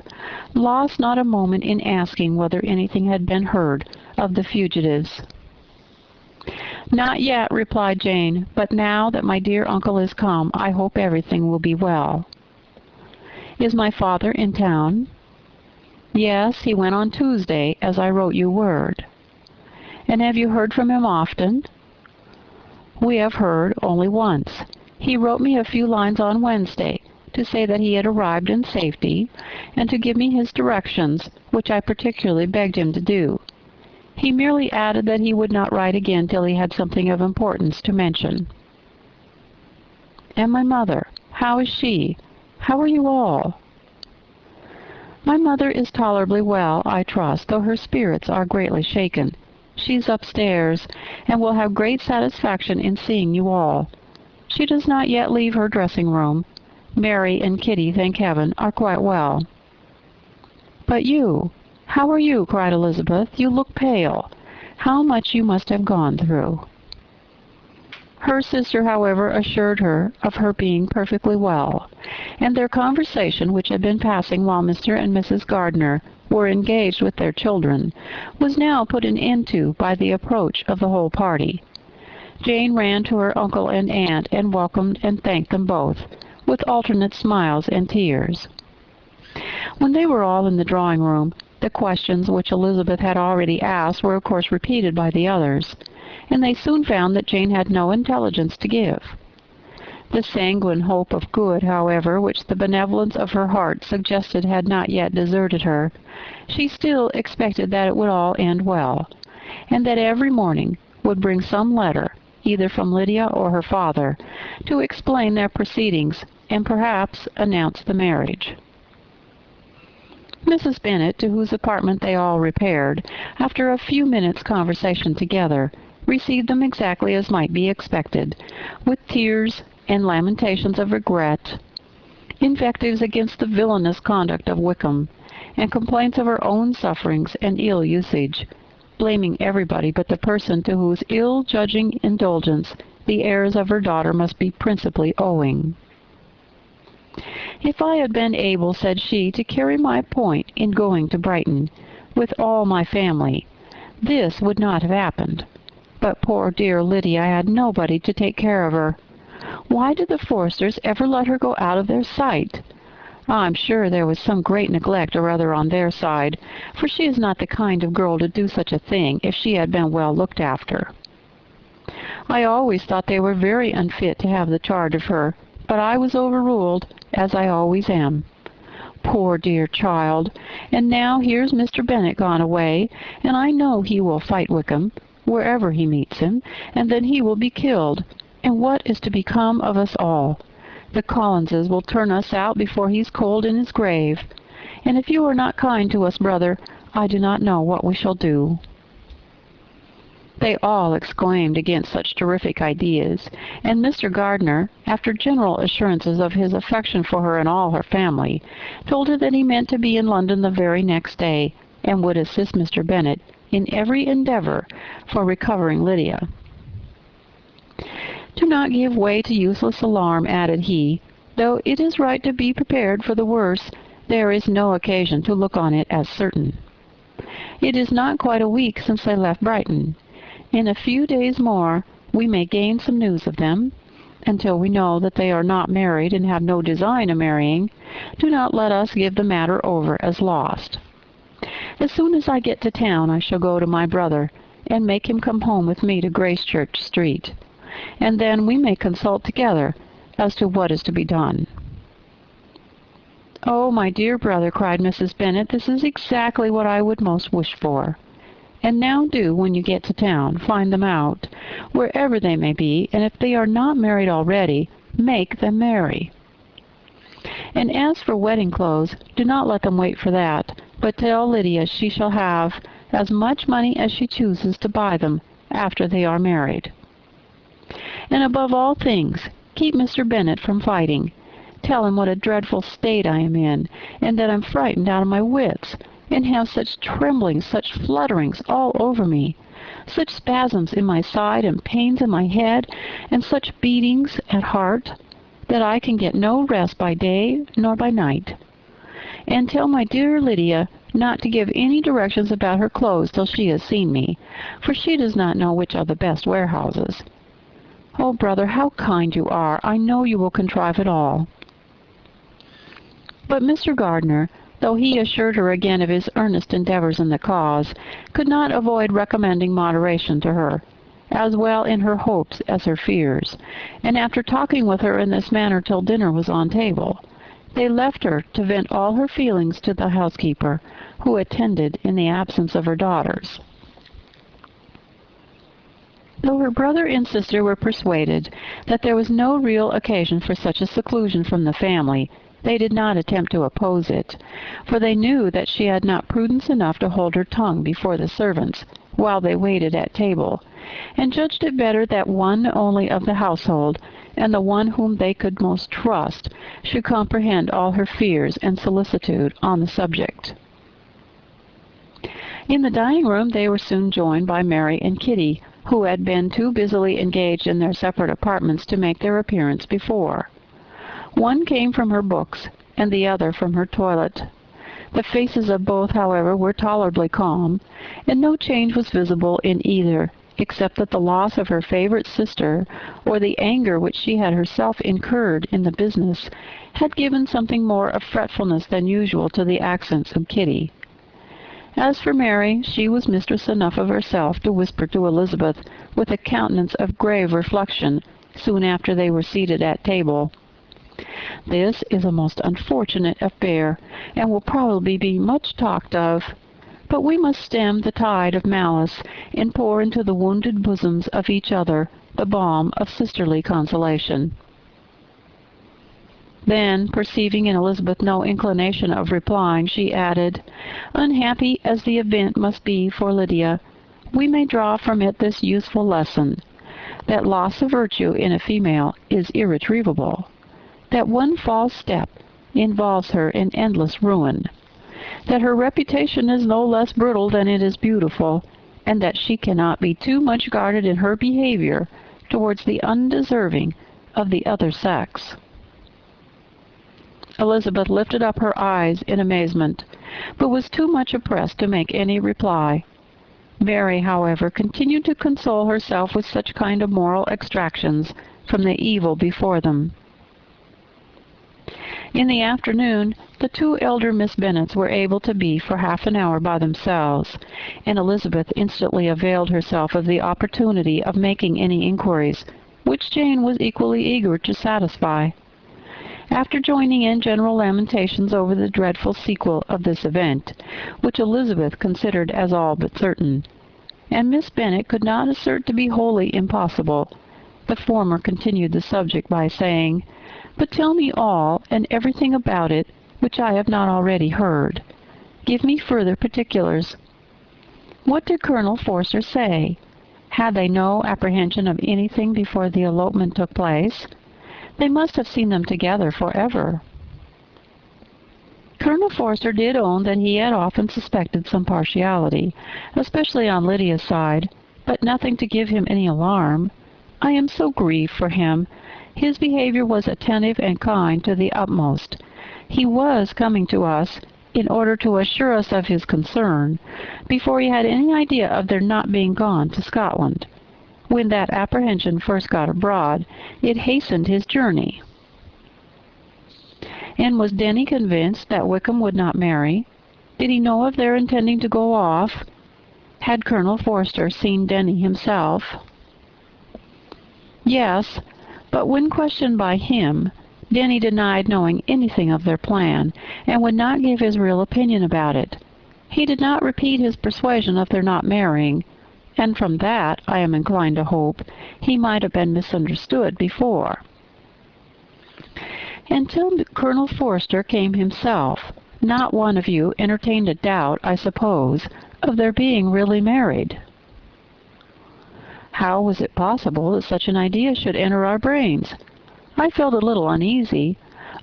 lost not a moment in asking whether anything had been heard of the fugitives. "Not yet," replied Jane, "but now that my dear uncle is come, I hope everything will be well." "Is my father in town?" "Yes, he went on Tuesday, as I wrote you word." "And have you heard from him often?" "We have heard only once. He wrote me a few lines on Wednesday, to say that he had arrived in safety, and to give me his directions, which I particularly begged him to do. He merely added that he would not write again till he had something of importance to mention." "And my mother, how is she? How are you all?" "My mother is tolerably well, I trust, though her spirits are greatly shaken. She's upstairs, and will have great satisfaction in seeing you all. She does not yet leave her dressing-room. Mary and Kitty, thank heaven, are quite well." "But you, how are you?" cried Elizabeth. "You look pale. How much you must have gone through." Her sister, however, assured her of her being perfectly well, and their conversation, which had been passing while Mr. and Mrs. Gardiner were engaged with their children, was now put an end to by the approach of the whole party. Jane ran to her uncle and aunt and welcomed and thanked them both, with alternate smiles and tears. When they were all in the drawing-room, the questions which Elizabeth had already asked were of course repeated by the others, and they soon found that Jane had no intelligence to give. The sanguine hope of good, however, which the benevolence of her heart suggested had not yet deserted her. She still expected that it would all end well, and that every morning would bring some letter, either from Lydia or her father, to explain their proceedings and perhaps announce the marriage. Mrs. Bennet, to whose apartment they all repaired, after a few minutes' conversation together, received them exactly as might be expected, with tears and lamentations of regret, invectives against the villainous conduct of Wickham, and complaints of her own sufferings and ill usage, blaming everybody but the person to whose ill-judging indulgence the errors of her daughter must be principally owing. "If I had been able," said she, "to carry my point in going to Brighton, with all my family, this would not have happened. But poor dear Lydia had nobody to take care of her. Why did the Forsters ever let her go out of their sight? I'm sure there was some great neglect or other on their side, for she is not the kind of girl to do such a thing if she had been well looked after. I always thought they were very unfit to have the charge of her, but I was overruled, as I always am. Poor dear child! And now here's Mr. Bennet gone away, and I know he will fight Wickham, wherever he meets him, and then he will be killed. And what is to become of us all? The Collinses will turn us out before he's cold in his grave. And if you are not kind to us, brother, I do not know what we shall do." They all exclaimed against such terrific ideas, and Mr. Gardiner, after general assurances of his affection for her and all her family, told her that he meant to be in London the very next day, and would assist Mr. Bennet in every endeavour for recovering Lydia. To not give way to useless alarm," added he. "Though it is right to be prepared for the worst, there is no occasion to look on it as certain. It is not quite a week since they left Brighton. In a few days more we may gain some news of them. Until we know that they are not married and have no design of marrying, do not let us give the matter over as lost. As soon as I get to town I shall go to my brother, and make him come home with me to Gracechurch Street, and then we may consult together as to what is to be done." "Oh, my dear brother," cried Mrs. Bennet, "this is exactly what I would most wish for. And now do, when you get to town, find them out, wherever they may be, and if they are not married already, make them marry. And as for wedding clothes, do not let them wait for that, but tell Lydia she shall have as much money as she chooses to buy them after they are married. And above all things, keep Mr. Bennet from fighting. Tell him what a dreadful state I am in, and that I'm frightened out of my wits, and have such tremblings, such flutterings all over me, such spasms in my side and pains in my head, and such beatings at heart, that I can get no rest by day nor by night. And tell my dear Lydia not to give any directions about her clothes till she has seen me, for she does not know which are the best warehouses. Oh, brother, how kind you are! I know you will contrive it all." But Mr. Gardiner, though he assured her again of his earnest endeavours in the cause, could not avoid recommending moderation to her, as well in her hopes as her fears, and after talking with her in this manner till dinner was on table, they left her to vent all her feelings to the housekeeper, who attended in the absence of her daughters. Though her brother and sister were persuaded that there was no real occasion for such a seclusion from the family, they did not attempt to oppose it, for they knew that she had not prudence enough to hold her tongue before the servants while they waited at table, and judged it better that one only of the household, and the one whom they could most trust, should comprehend all her fears and solicitude on the subject. In the dining-room they were soon joined by Mary and Kitty, who had been too busily engaged in their separate apartments to make their appearance before. One came from her books, and the other from her toilet. The faces of both, however, were tolerably calm, and no change was visible in either, except that the loss of her favourite sister, or the anger which she had herself incurred in the business, had given something more of fretfulness than usual to the accents of Kitty. As for Mary, she was mistress enough of herself to whisper to Elizabeth, with a countenance of grave reflection, soon after they were seated at table, "This is a most unfortunate affair, and will probably be much talked of. But we must stem the tide of malice, and pour into the wounded bosoms of each other the balm of sisterly consolation." Then, perceiving in Elizabeth no inclination of replying, she added, "Unhappy as the event must be for Lydia, we may draw from it this useful lesson, that loss of virtue in a female is irretrievable, that one false step involves her in endless ruin, that her reputation is no less brutal than it is beautiful, and that she cannot be too much guarded in her behavior towards the undeserving of the other sex." Elizabeth lifted up her eyes in amazement, but was too much oppressed to make any reply. Mary, however, continued to console herself with such kind of moral extractions from the evil before them. In the afternoon, the two elder Miss Bennets were able to be for half an hour by themselves, and Elizabeth instantly availed herself of the opportunity of making any inquiries, which Jane was equally eager to satisfy. After joining in general lamentations over the dreadful sequel of this event, which Elizabeth considered as all but certain, and Miss Bennet could not assert to be wholly impossible, the former continued the subject by saying, "But tell me all and everything about it which I have not already heard. Give me further particulars. What did Colonel Forster say? Had they no apprehension of anything before the elopement took place? They must have seen them together forever." Colonel Forster did own that he had often suspected some partiality, especially on Lydia's side, but nothing to give him any alarm. I am so grieved for him. His behavior was attentive and kind to the utmost. He was coming to us in order to assure us of his concern, before he had any idea of their not being gone to Scotland. When that apprehension first got abroad, it hastened his journey. And was Denny convinced that Wickham would not marry? Did he know of their intending to go off? Had Colonel Forster seen Denny himself? Yes, but when questioned by him, Denny denied knowing anything of their plan, and would not give his real opinion about it. He did not repeat his persuasion of their not marrying, and from that, I am inclined to hope, he might have been misunderstood before. Until Colonel Forster came himself, not one of you entertained a doubt, I suppose, of their being really married. How was it possible that such an idea should enter our brains? I felt a little uneasy,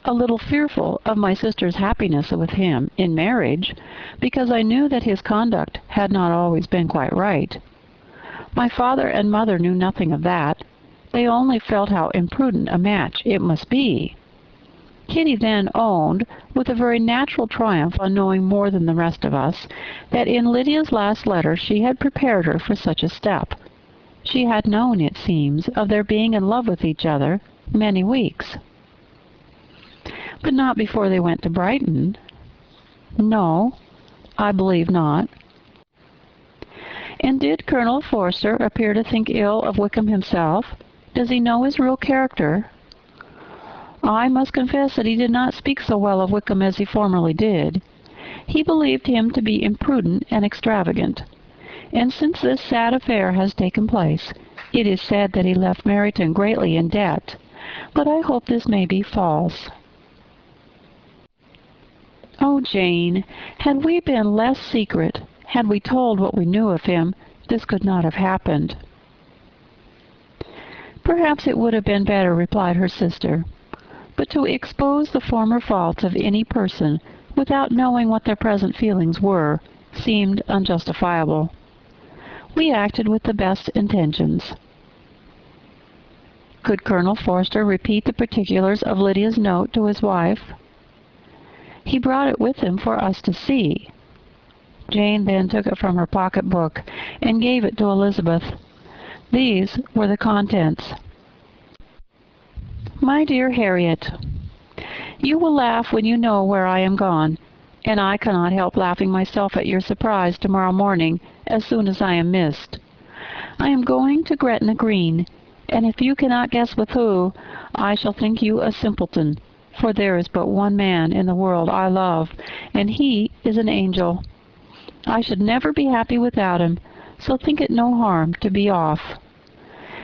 a little fearful of my sister's happiness with him in marriage, because I knew that his conduct had not always been quite right. My father and mother knew nothing of that. They only felt how imprudent a match it must be. Kitty then owned, with a very natural triumph on knowing more than the rest of us, that in Lydia's last letter she had prepared her for such a step. She had known, it seems, of their being in love with each other many weeks. But not before they went to Brighton. No, I believe not. And did Colonel Forster appear to think ill of Wickham himself? Does he know his real character? I must confess that he did not speak so well of Wickham as he formerly did. He believed him to be imprudent and extravagant. And since this sad affair has taken place, it is said that he left Meryton greatly in debt. But I hope this may be false. Oh, Jane, had we been less secret, had we told what we knew of him, this could not have happened. Perhaps it would have been better, replied her sister. But to expose the former faults of any person without knowing what their present feelings were seemed unjustifiable. We acted with the best intentions. Could Colonel Forster repeat the particulars of Lydia's note to his wife? He brought it with him for us to see. Jane then took it from her pocket-book and gave it to Elizabeth. These were the contents. My dear Harriet, you will laugh when you know where I am gone, and I cannot help laughing myself at your surprise tomorrow morning as soon as I am missed. I am going to Gretna Green, and if you cannot guess with who, I shall think you a simpleton, for there is but one man in the world I love, and he is an angel. I should never be happy without him, so think it no harm to be off.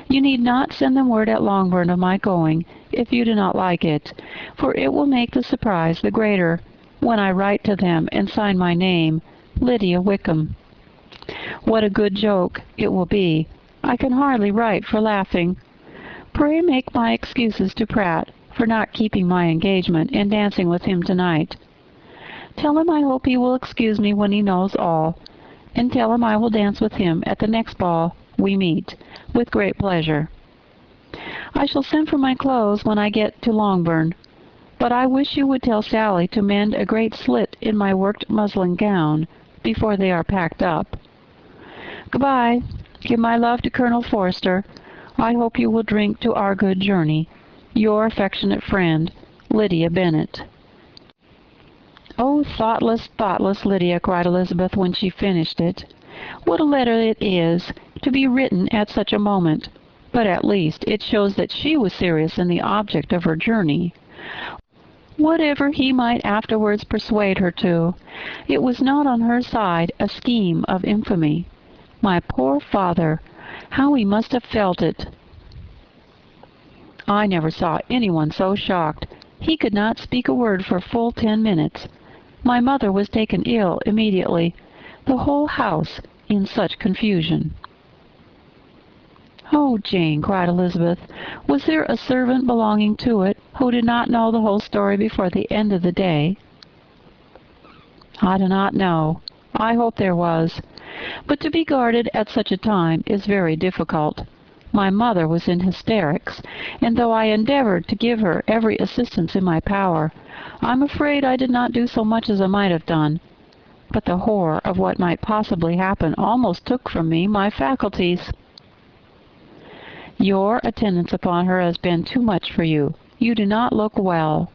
You need not send them word at Longbourn of my going, if you do not like it, for it will make the surprise the greater when I write to them and sign my name, Lydia Wickham. What a good joke it will be! I can hardly write for laughing. Pray make my excuses to Pratt for not keeping my engagement and dancing with him tonight. Tell him I hope he will excuse me when he knows all, and tell him I will dance with him at the next ball we meet, with great pleasure. I shall send for my clothes when I get to Longbourn, but I wish you would tell Sally to mend a great slit in my worked muslin gown before they are packed up. Goodbye. Give my love to Colonel Forster. I hope you will drink to our good journey. Your affectionate friend, Lydia Bennet. Oh, thoughtless, thoughtless Lydia, cried Elizabeth when she finished it. What a letter it is, to be written at such a moment, but at least it shows that she was serious in the object of her journey. Whatever he might afterwards persuade her to, it was not on her side a scheme of infamy. My poor father, how he must have felt it! I never saw anyone so shocked. He could not speak a word for full 10 minutes. My mother was taken ill immediately. The whole house in such confusion. Oh, Jane, cried Elizabeth, was there a servant belonging to it who did not know the whole story before the end of the day? I do not know. I hope there was. But to be guarded at such a time is very difficult. My mother was in hysterics, and though I endeavored to give her every assistance in my power, I'm afraid I did not do so much as I might have done. But the horror of what might possibly happen almost took from me my faculties. Your attendance upon her has been too much for you. You do not look well.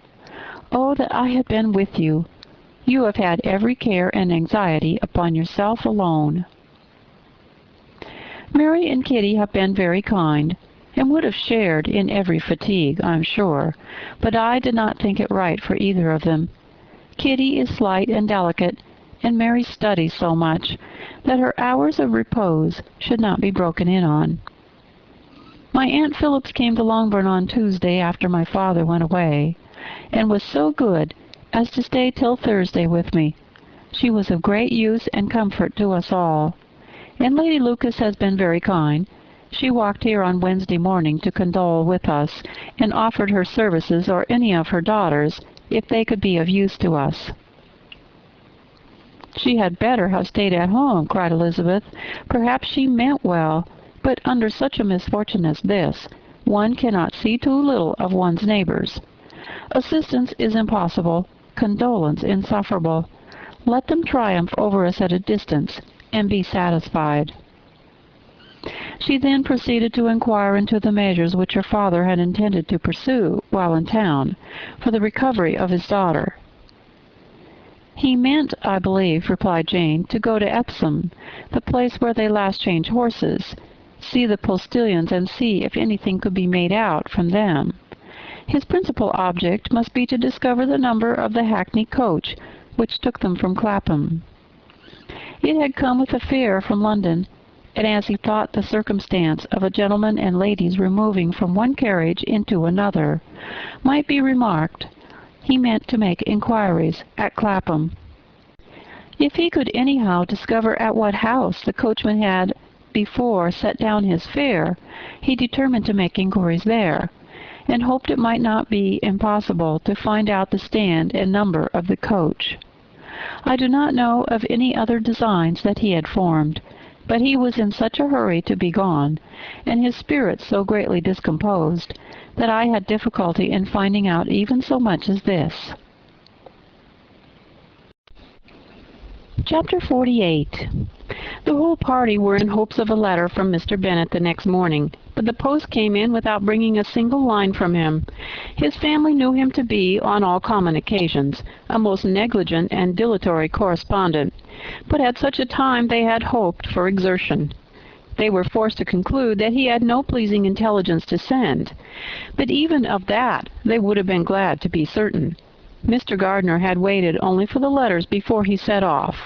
Oh, that I had been with you! You have had every care and anxiety upon yourself alone. Mary and Kitty have been very kind, and would have shared in every fatigue, I'm sure, but I did not think it right for either of them. Kitty is slight and delicate, and Mary studies so much that her hours of repose should not be broken in on. My Aunt Phillips came to Longbourn on Tuesday after my father went away, and was so good as to stay till Thursday with me. She was of great use and comfort to us all. And Lady Lucas has been very kind. She walked here on Wednesday morning to condole with us, and offered her services or any of her daughters, if they could be of use to us. "She had better have stayed at home," cried Elizabeth. "Perhaps she meant well, but under such a misfortune as this, one cannot see too little of one's neighbors. Assistance is impossible, condolence insufferable. Let them triumph over us at a distance, and be satisfied." She then proceeded to inquire into the measures which her father had intended to pursue, while in town, for the recovery of his daughter. "He meant, I believe," replied Jane, "to go to Epsom, the place where they last change horses, see the postilions, and see if anything could be made out from them. His principal object must be to discover the number of the hackney coach which took them from Clapham. It had come with a fare from London, and as he thought the circumstance of a gentleman and ladies removing from one carriage into another might be remarked, he meant to make inquiries at Clapham. If he could anyhow discover at what house the coachman had before set down his fare, he determined to make inquiries there, and hoped it might not be impossible to find out the stand and number of the coach. I do not know of any other designs that he had formed, but he was in such a hurry to be gone, and his spirits so greatly discomposed, that I had difficulty in finding out even so much as this. Chapter 48. The whole party were in hopes of a letter from Mr. Bennet the next morning, but the post came in without bringing a single line from him. His family knew him to be, on all common occasions, a most negligent and dilatory correspondent, but at such a time they had hoped for exertion. They were forced to conclude that he had no pleasing intelligence to send, but even of that they would have been glad to be certain. Mr. Gardiner had waited only for the letters before he set off.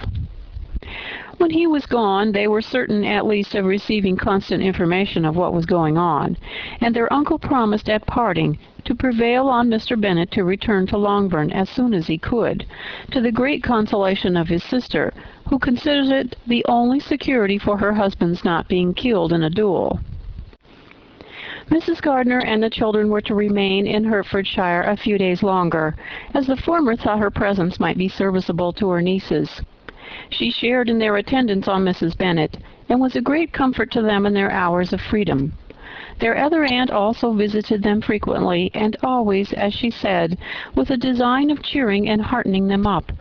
When he was gone, they were certain at least of receiving constant information of what was going on, and their uncle promised at parting to prevail on Mr. Bennet to return to Longbourn as soon as he could, to the great consolation of his sister, who considered it the only security for her husband's not being killed in a duel. Mrs. Gardiner and the children were to remain in Hertfordshire a few days longer, as the former thought her presence might be serviceable to her nieces. She shared in their attendance on Mrs. Bennet, and was a great comfort to them in their hours of freedom. Their other aunt also visited them frequently, and always, as she said, with a design of cheering and heartening them up,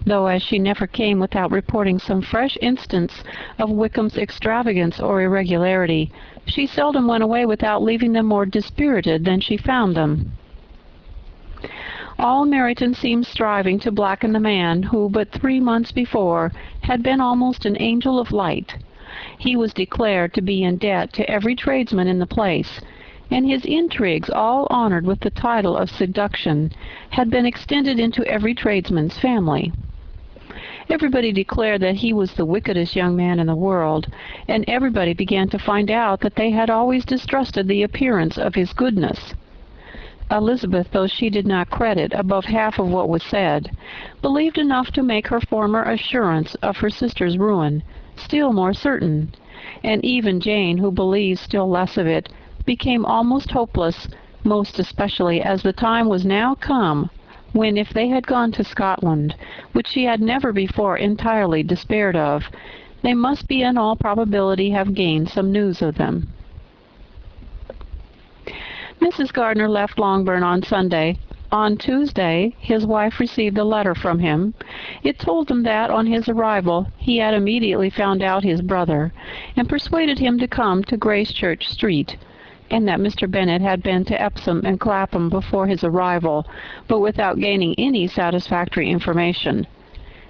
though as she never came without reporting some fresh instance of Wickham's extravagance or irregularity, she seldom went away without leaving them more dispirited than she found them. All Meryton seemed striving to blacken the man who, but 3 months before, had been almost an angel of light. He was declared to be in debt to every tradesman in the place, and his intrigues, all honored with the title of seduction, had been extended into every tradesman's family. Everybody declared that he was the wickedest young man in the world, and everybody began to find out that they had always distrusted the appearance of his goodness. Elizabeth, though she did not credit above half of what was said, believed enough to make her former assurance of her sister's ruin still more certain, and even Jane, who believed still less of it, became almost hopeless, most especially as the time was now come when, if they had gone to Scotland, which she had never before entirely despaired of, they must be in all probability have gained some news of them. Mrs. Gardner left Longbourn on Sunday. On Tuesday, his wife received a letter from him. It told him that, on his arrival, he had immediately found out his brother, and persuaded him to come to Gracechurch Street, and that Mr. Bennet had been to Epsom and Clapham before his arrival, but without gaining any satisfactory information,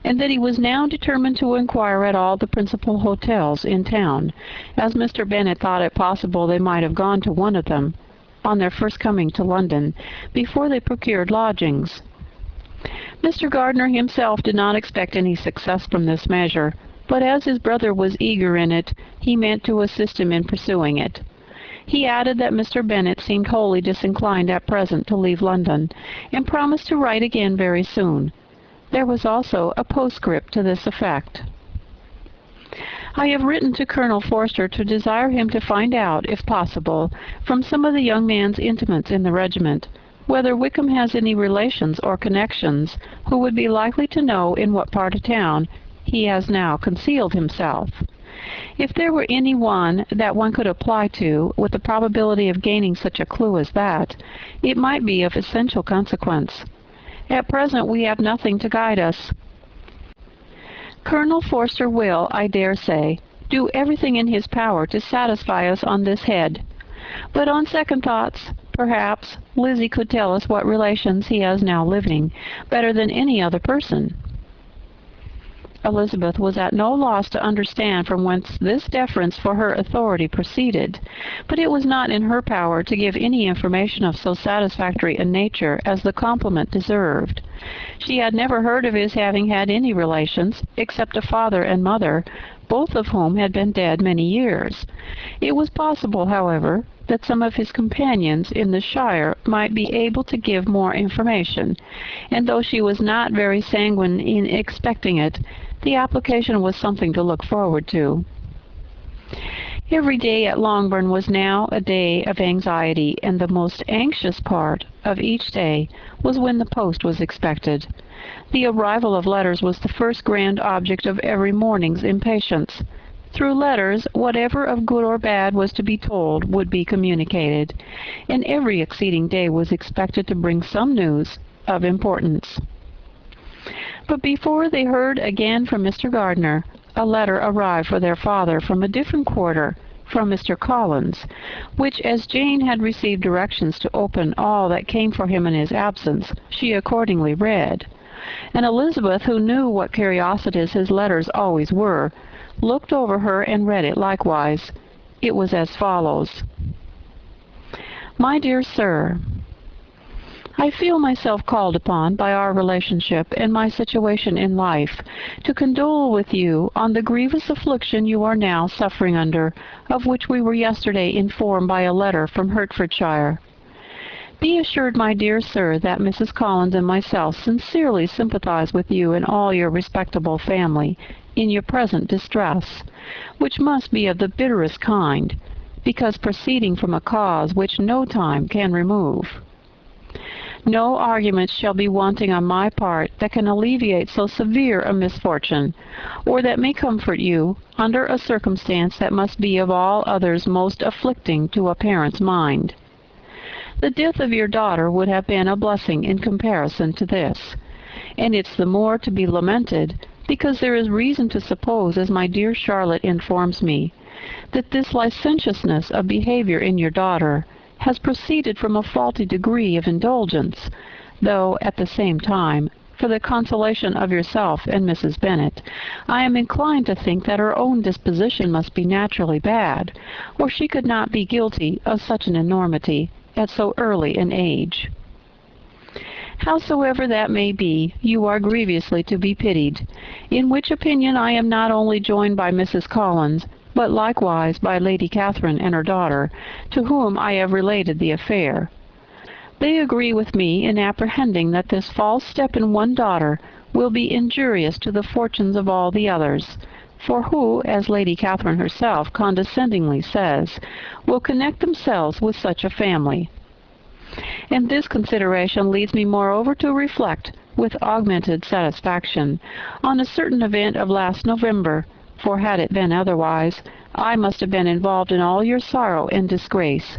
and that he was now determined to inquire at all the principal hotels in town, as Mr. Bennet thought it possible they might have gone to one of them, on their first coming to London, before they procured lodgings. Mr. Gardner himself did not expect any success from this measure, but as his brother was eager in it, he meant to assist him in pursuing it. He added that Mr. Bennet seemed wholly disinclined at present to leave London, and promised to write again very soon. There was also a postscript to this effect. I have written to Colonel Forster to desire him to find out, if possible, from some of the young man's intimates in the regiment, whether Wickham has any relations or connections who would be likely to know in what part of town he has now concealed himself. If there were any one that one could apply to, with the probability of gaining such a clue as that, it might be of essential consequence. At present we have nothing to guide us. Colonel Forster will, I dare say, do everything in his power to satisfy us on this head. But on second thoughts, perhaps, Lizzie could tell us what relations he has now living, better than any other person. Elizabeth was at no loss to understand from whence this deference for her authority proceeded, but it was not in her power to give any information of so satisfactory a nature as the compliment deserved. She had never heard of his having had any relations, except a father and mother, both of whom had been dead many years. It was possible, however, that some of his companions in the shire might be able to give more information, and though she was not very sanguine in expecting it, the application was something to look forward to. Every day at Longbourn was now a day of anxiety, and the most anxious part of each day was when the post was expected. The arrival of letters was the first grand object of every morning's impatience. Through letters, whatever of good or bad was to be told would be communicated, and every succeeding day was expected to bring some news of importance. But before they heard again from Mr. Gardner, a letter arrived for their father from a different quarter, from Mr. Collins, which, as Jane had received directions to open all that came for him in his absence, she accordingly read. And Elizabeth, who knew what curiosities his letters always were, looked over her and read it likewise. It was as follows. My dear Sir, I feel myself called upon by our relationship and my situation in life to condole with you on the grievous affliction you are now suffering under, of which we were yesterday informed by a letter from Hertfordshire. Be assured, my dear sir, that Mrs. Collins and myself sincerely sympathize with you and all your respectable family in your present distress, which must be of the bitterest kind, because proceeding from a cause which no time can remove. No arguments shall be wanting on my part that can alleviate so severe a misfortune, or that may comfort you under a circumstance that must be of all others most afflicting to a parent's mind. The death of your daughter would have been a blessing in comparison to this, and it's the more to be lamented because there is reason to suppose, as my dear Charlotte informs me, that this licentiousness of behavior in your daughter has proceeded from a faulty degree of indulgence, though, at the same time, for the consolation of yourself and Mrs. Bennet, I am inclined to think that her own disposition must be naturally bad, or she could not be guilty of such an enormity at so early an age. Howsoever that may be, you are grievously to be pitied, in which opinion I am not only joined by Mrs. Collins, but likewise by Lady Catherine and her daughter, to whom I have related the affair. They agree with me in apprehending that this false step in one daughter will be injurious to the fortunes of all the others, for who, as Lady Catherine herself condescendingly says, will connect themselves with such a family? And this consideration leads me moreover to reflect, with augmented satisfaction, on a certain event of last November, for had it been otherwise, I must have been involved in all your sorrow and disgrace.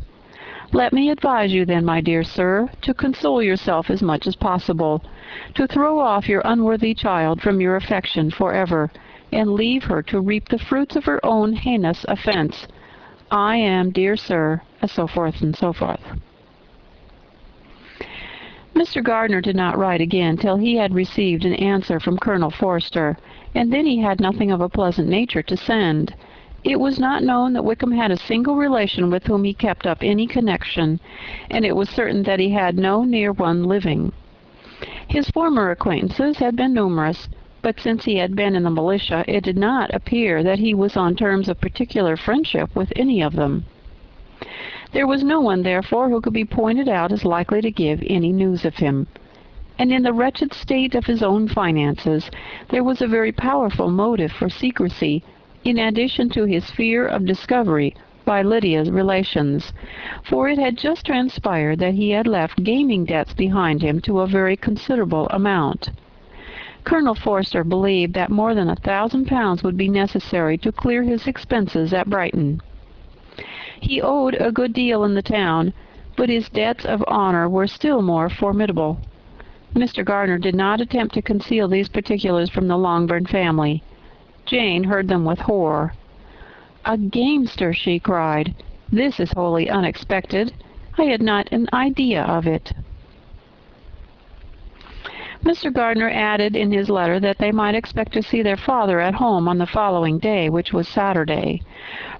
Let me advise you then, my dear sir, to console yourself as much as possible, to throw off your unworthy child from your affection forever, and leave her to reap the fruits of her own heinous offense. I am, dear sir, and so forth and so forth. Mr. Gardner did not write again till he had received an answer from Colonel Forster, and then he had nothing of a pleasant nature to send. It was not known that Wickham had a single relation with whom he kept up any connection, and it was certain that he had no near one living. His former acquaintances had been numerous, but since he had been in the militia, it did not appear that he was on terms of particular friendship with any of them. There was no one, therefore, who could be pointed out as likely to give any news of him. And in the wretched state of his own finances, there was a very powerful motive for secrecy, in addition to his fear of discovery by Lydia's relations, for it had just transpired that he had left gaming debts behind him to a very considerable amount. Colonel Forster believed that more than £1,000 would be necessary to clear his expenses at Brighton. He owed a good deal in the town, but his debts of honor were still more formidable. Mr. Gardner did not attempt to conceal these particulars from the Longbourn family. Jane heard them with horror. "A gamester!" she cried. "This is wholly unexpected. I had not an idea of it." Mr. Gardner added in his letter that they might expect to see their father at home on the following day, which was Saturday.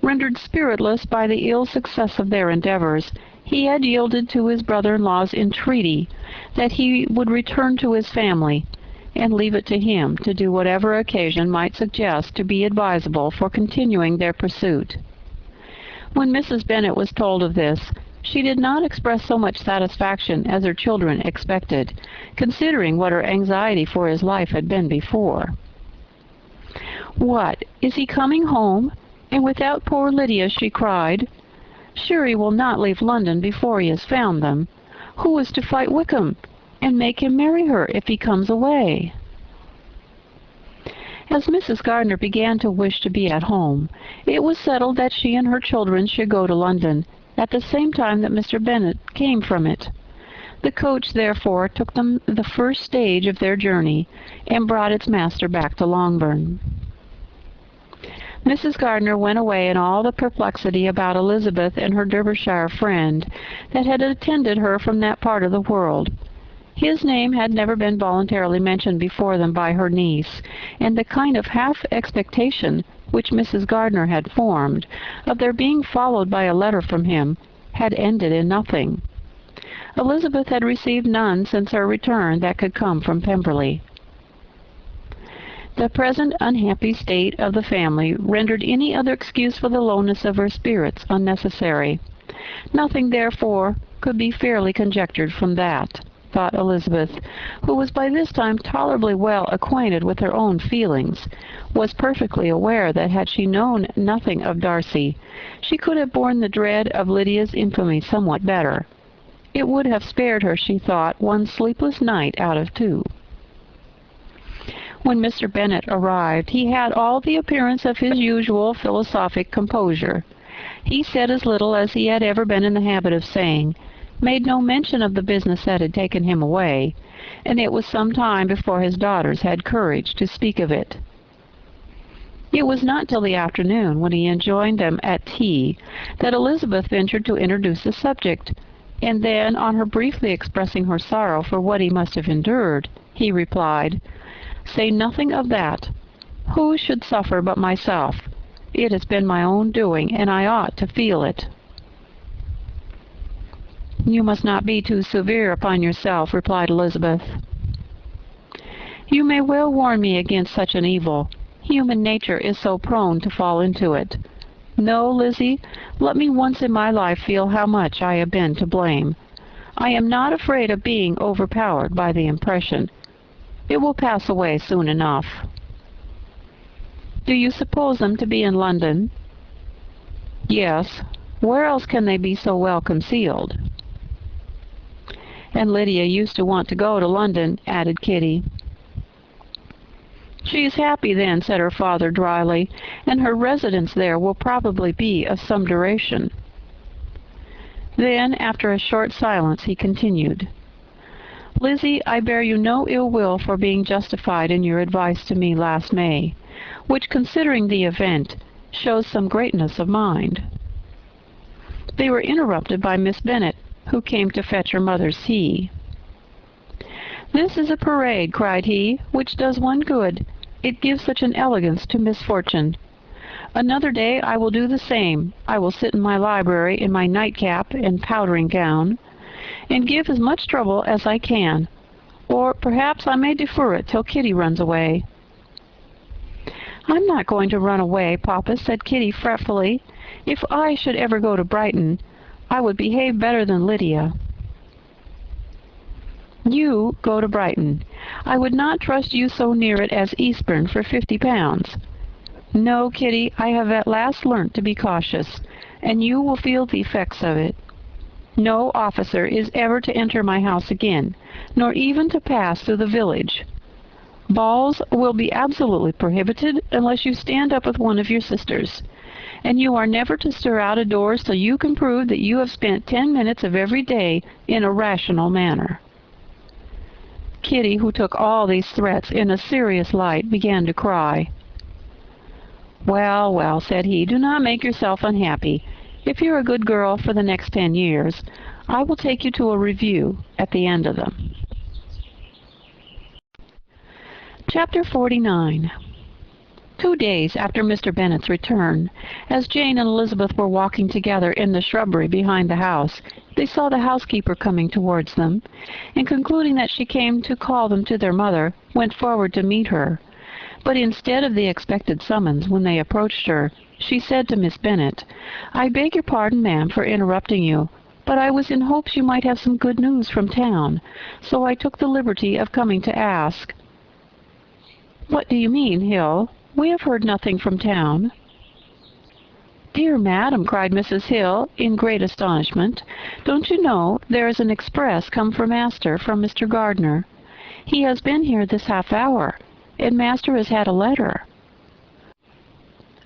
Rendered spiritless by the ill success of their endeavors, he had yielded to his brother-in-law's entreaty that he would return to his family, and leave it to him to do whatever occasion might suggest to be advisable for continuing their pursuit. When Mrs. Bennet was told of this, she did not express so much satisfaction as her children expected, considering what her anxiety for his life had been before. "What, is he coming home, and without poor Lydia?" she cried. "Sure he will not leave London before he has found them. Who is to fight Wickham, and make him marry her if he comes away?" As Mrs. Gardner began to wish to be at home, it was settled that she and her children should go to London, at the same time that Mr. Bennet came from it. The coach, therefore, took them the first stage of their journey, and brought its master back to Longbourn. Mrs. Gardner went away in all the perplexity about Elizabeth and her Derbyshire friend that had attended her from that part of the world. His name had never been voluntarily mentioned before them by her niece, and the kind of half-expectation which Mrs. Gardner had formed, of their being followed by a letter from him, had ended in nothing. Elizabeth had received none since her return that could come from Pemberley. The present unhappy state of the family rendered any other excuse for the lowness of her spirits unnecessary. Nothing, therefore, could be fairly conjectured from that, thought Elizabeth, who was by this time tolerably well acquainted with her own feelings, was perfectly aware that had she known nothing of Darcy, she could have borne the dread of Lydia's infamy somewhat better. It would have spared her, she thought, one sleepless night out of 2. When Mr. Bennet arrived, he had all the appearance of his usual philosophic composure. He said as little as he had ever been in the habit of saying, made no mention of the business that had taken him away, and it was some time before his daughters had courage to speak of it. It was not till the afternoon, when he enjoined them at tea, that Elizabeth ventured to introduce the subject, and then, on her briefly expressing her sorrow for what he must have endured, he replied, "Say nothing of that. Who should suffer but myself? It has been my own doing, and I ought to feel it." "You must not be too severe upon yourself," replied Elizabeth. "You may well warn me against such an evil. Human nature is so prone to fall into it. No, Lizzie, let me once in my life feel how much I have been to blame. I am not afraid of being overpowered by the impression. It will pass away soon enough." "Do you suppose them to be in London?" "Yes. Where else can they be so well concealed?" "And Lydia used to want to go to London," added Kitty. "She is happy then," said her father dryly, "and her residence there will probably be of some duration." Then, after a short silence, he continued, "Lizzie, I bear you no ill will for being justified in your advice to me last May, which, considering the event, shows some greatness of mind." They were interrupted by Miss Bennet, who came to fetch her mother's tea. "This is a parade," cried he, "which does one good. It gives such an elegance to misfortune. Another day I will do the same. I will sit in my library in my nightcap and powdering gown, and give as much trouble as I can, or perhaps I may defer it till Kitty runs away." "I'm not going to run away, Papa," said Kitty fretfully. "If I should ever go to Brighton, I would behave better than Lydia." "You go to Brighton! I would not trust you so near it as Eastbourne for £50. No, Kitty, I have at last learnt to be cautious, and you will feel the effects of it. No officer is ever to enter my house again, nor even to pass through the village. Balls will be absolutely prohibited unless you stand up with one of your sisters, and you are never to stir out of doors till you can prove that you have spent 10 minutes of every day in a rational manner." Kitty, who took all these threats in a serious light, began to cry. "Well, well," said he, "do not make yourself unhappy. If you're a good girl for the next 10 years, I will take you to a review at the end of them." Chapter 49. 2 days after Mr. Bennet's return, as Jane and Elizabeth were walking together in the shrubbery behind the house, they saw the housekeeper coming towards them, and concluding that she came to call them to their mother, went forward to meet her. But instead of the expected summons, when they approached her, she said to Miss Bennet, "I beg your pardon, ma'am, for interrupting you, but I was in hopes you might have some good news from town, so I took the liberty of coming to ask." "What do you mean, Hill? We have heard nothing from town." "Dear madam," cried Mrs. Hill, in great astonishment, "don't you know there is an express come for master from Mr. Gardiner? He has been here this half hour, and master has had a letter."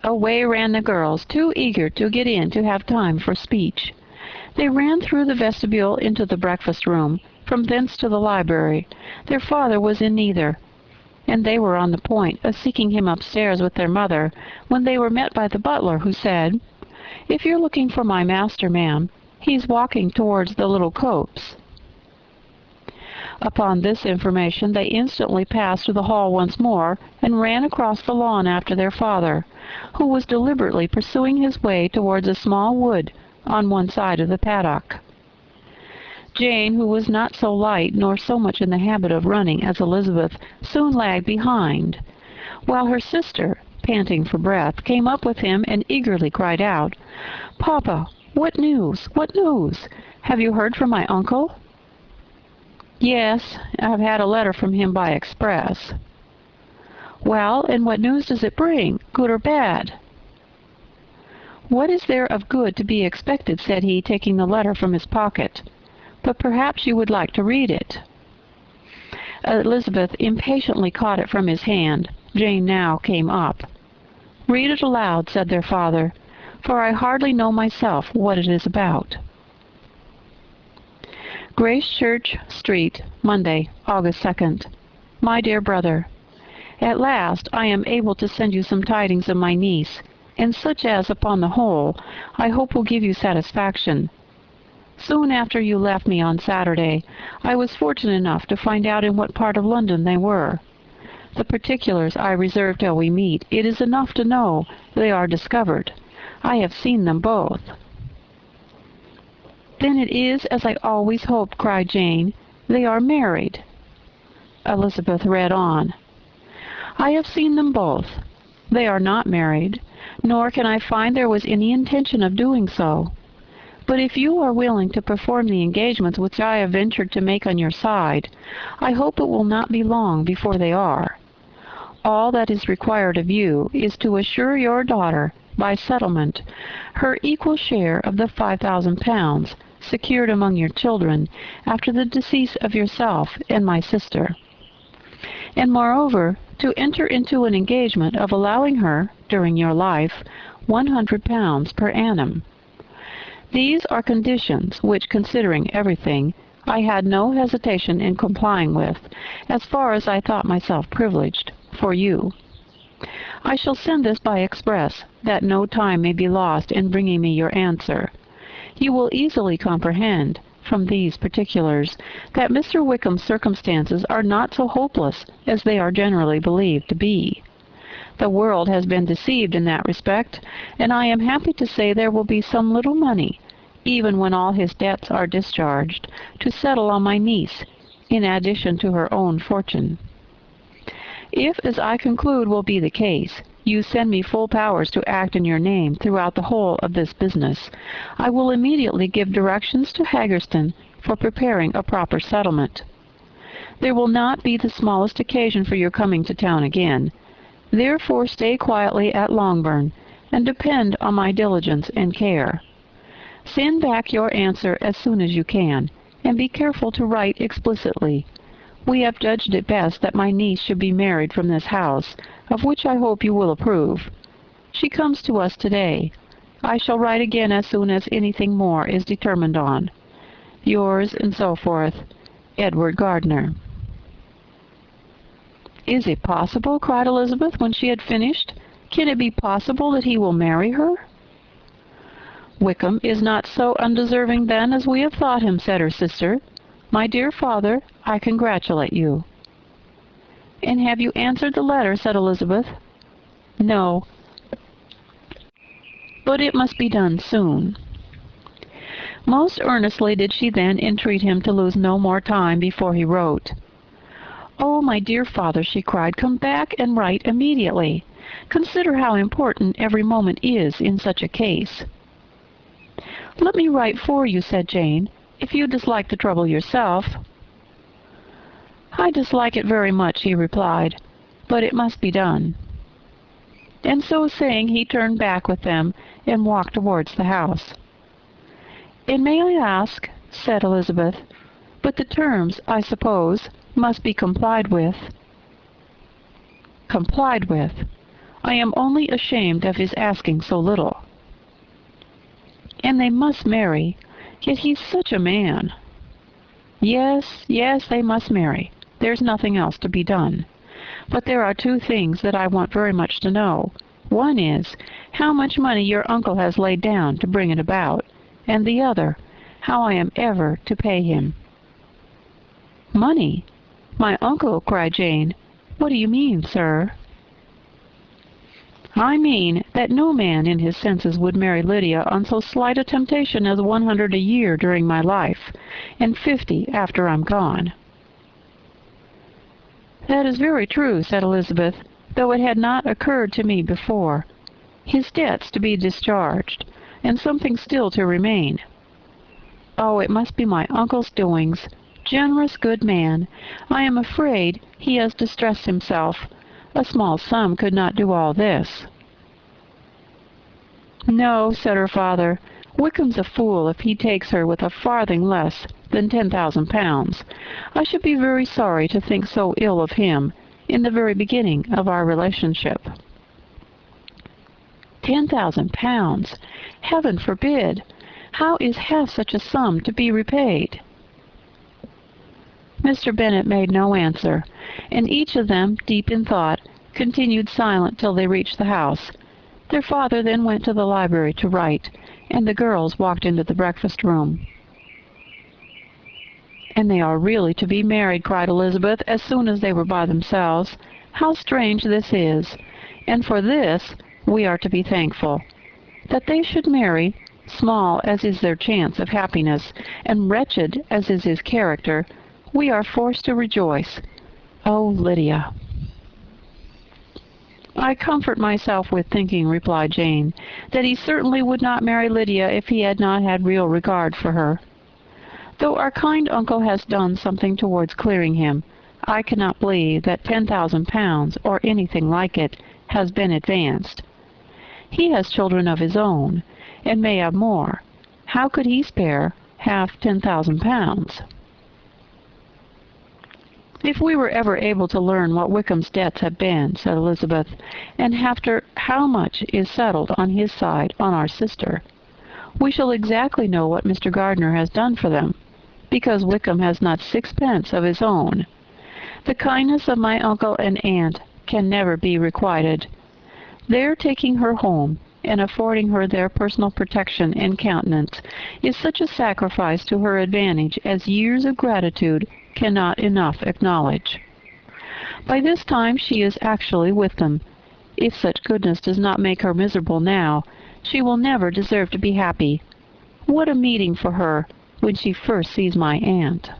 Away ran the girls, too eager to get in to have time for speech. They ran through the vestibule into the breakfast-room, from thence to the library. Their father was in neither, and they were on the point of seeking him upstairs with their mother, when they were met by the butler, who said, "If you're looking for my master, ma'am, he's walking towards the little copse." Upon this information they instantly passed through the hall once more, and ran across the lawn after their father, who was deliberately pursuing his way towards a small wood on one side of the paddock. Jane, who was not so light nor so much in the habit of running as Elizabeth, soon lagged behind, while her sister, panting for breath, came up with him and eagerly cried out, "Papa, what news? What news? Have you heard from my uncle?" "Yes, I've had a letter from him by express." "Well, and what news does it bring, good or bad?" "What is there of good to be expected?" said he, taking the letter from his pocket. "But perhaps you would like to read it." Elizabeth impatiently caught it from his hand. Jane now came up. "Read it aloud," said their father, "for I hardly know myself what it is about." Gracechurch Street, Monday, August 2nd. My dear brother, at last I am able to send you some tidings of my niece, and such as, upon the whole, I hope will give you satisfaction. Soon after you left me on Saturday, I was fortunate enough to find out in what part of London they were. The particulars I reserve till we meet. It is enough to know they are discovered. I have seen them both. "Then it is as I always hoped," cried Jane. "They are married." Elizabeth read on. "I have seen them both. They are not married, nor can I find there was any intention of doing so. But if you are willing to perform the engagements which I have ventured to make on your side, I hope it will not be long before they are. All that is required of you is to assure your daughter, by settlement, her equal share of the £5,000 secured among your children after the decease of yourself and my sister, and moreover to enter into an engagement of allowing her, during your life, £100 per annum. These are conditions which, considering everything, I had no hesitation in complying with, as far as I thought myself privileged, for you. I shall send this by express, that no time may be lost in bringing me your answer. You will easily comprehend, from these particulars, that Mr. Wickham's circumstances are not so hopeless as they are generally believed to be. The world has been deceived in that respect, and I am happy to say there will be some little money, even when all his debts are discharged, to settle on my niece, in addition to her own fortune. If, as I conclude will be the case, you send me full powers to act in your name throughout the whole of this business, I will immediately give directions to Haggerston for preparing a proper settlement. There will not be the smallest occasion for your coming to town again. Therefore stay quietly at Longbourn, and depend on my diligence and care. Send back your answer as soon as you can, and be careful to write explicitly. We have judged it best that my niece should be married from this house, of which I hope you will approve. She comes to us today. I shall write again as soon as anything more is determined on. Yours, and so forth, Edward Gardner. "Is it possible?" cried Elizabeth, when she had finished. "Can it be possible that he will marry her?" "Wickham is not so undeserving, then, as we have thought him," said her sister. "My dear father, I congratulate you." "And have you answered the letter?" said Elizabeth. "No, but it must be done soon." Most earnestly did she then entreat him to lose no more time before he wrote. "Oh, my dear father," she cried, "come back and write immediately. Consider how important every moment is in such a case." "Let me write for you," said Jane, "if you dislike the trouble yourself." "I dislike it very much," he replied, "but it must be done." And so saying, he turned back with them and walked towards the house. "And may I ask," said Elizabeth, "but the terms, I suppose, must be complied with." "Complied with! I am only ashamed of his asking so little." "And they must marry. Yet he's such a man." "Yes, yes, they must marry. There's nothing else to be done. But there are two things that I want very much to know. One is, how much money your uncle has laid down to bring it about, and the other, how I am ever to pay him." "Money? My uncle!" cried Jane. "What do you mean, sir?" "I mean that no man in his senses would marry Lydia on so slight a temptation as 100 a year during my life, and 50 after I'm gone." "That is very true," said Elizabeth, "though it had not occurred to me before. His debts to be discharged, and something still to remain. Oh, it must be my uncle's doings. Generous, good man. I am afraid he has distressed himself. A small sum could not do all this." "No," said her father. "Wickham's a fool if he takes her with a farthing less than 10,000 pounds. I should be very sorry to think so ill of him in the very beginning of our relationship." 10,000 pounds! Heaven forbid! How is half such a sum to be repaid? Mr. Bennet made no answer, and each of them, deep in thought, continued silent till they reached the house. Their father then went to the library to write, and the girls walked into the breakfast-room. "And they are really to be married," cried Elizabeth, as soon as they were by themselves. "How strange this is! And for this we are to be thankful. That they should marry, small as is their chance of happiness, and wretched as is his character, we are forced to rejoice. Oh, Lydia!" "I comfort myself with thinking," replied Jane, "that he certainly would not marry Lydia if he had not had real regard for her. Though our kind uncle has done something towards clearing him, I cannot believe that 10,000 pounds, or anything like it, has been advanced. He has children of his own, and may have more. How could he spare half 10,000 pounds? "If we were ever able to learn what Wickham's debts have been," said Elizabeth, "and after how much is settled on his side on our sister, We shall exactly know what Mr. Gardner has done for them, because Wickham has not sixpence of his own. The kindness of my uncle and aunt can never be requited. Their taking her home and affording her their personal protection and countenance is such a sacrifice to her advantage as years of gratitude cannot enough acknowledge. By this time she is actually with them. If such goodness does not make her miserable now, she will never deserve to be happy. What a meeting for her when she first sees my aunt!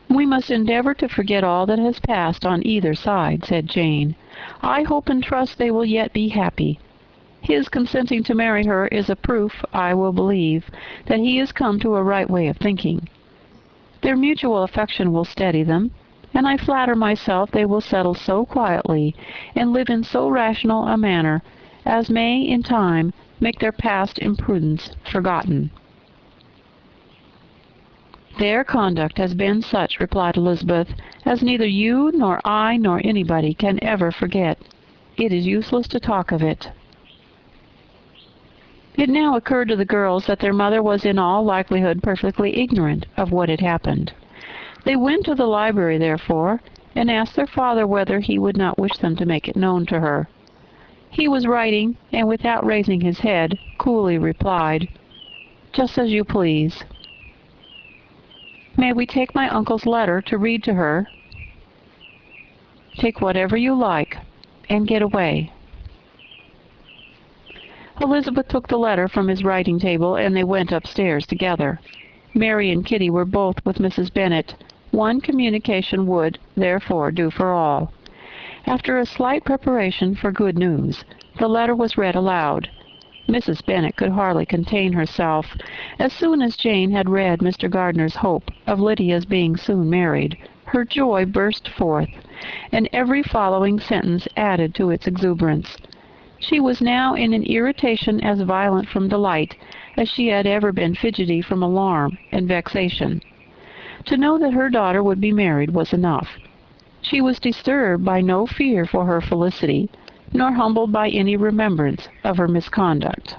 "We must endeavor to forget all that has passed on either side," said Jane. "I hope and trust they will yet be happy. His consenting to marry her is a proof, I will believe, that he is come to a right way of thinking. Their mutual affection will steady them, and I flatter myself they will settle so quietly, and live in so rational a manner, as may, in time, make their past imprudence forgotten." "Their conduct has been such," replied Elizabeth, "as neither you nor I nor anybody can ever forget. It is useless to talk of it." It now occurred to the girls that their mother was in all likelihood perfectly ignorant of what had happened. They went to the library, therefore, and asked their father whether he would not wish them to make it known to her. He was writing, and without raising his head, coolly replied, "Just as you please." "May we take my uncle's letter to read to her?" "Take whatever you like, and get away." Elizabeth took the letter from his writing table, and they went upstairs together. Mary and Kitty were both with Mrs. Bennet. One communication would, therefore, do for all. After a slight preparation for good news, the letter was read aloud. Mrs. Bennet could hardly contain herself. As soon as Jane had read Mr. Gardner's hope of Lydia's being soon married, her joy burst forth, and every following sentence added to its exuberance. She was now in an irritation as violent from delight as she had ever been fidgety from alarm and vexation. To know that her daughter would be married was enough. She was disturbed by no fear for her felicity, nor humbled by any remembrance of her misconduct.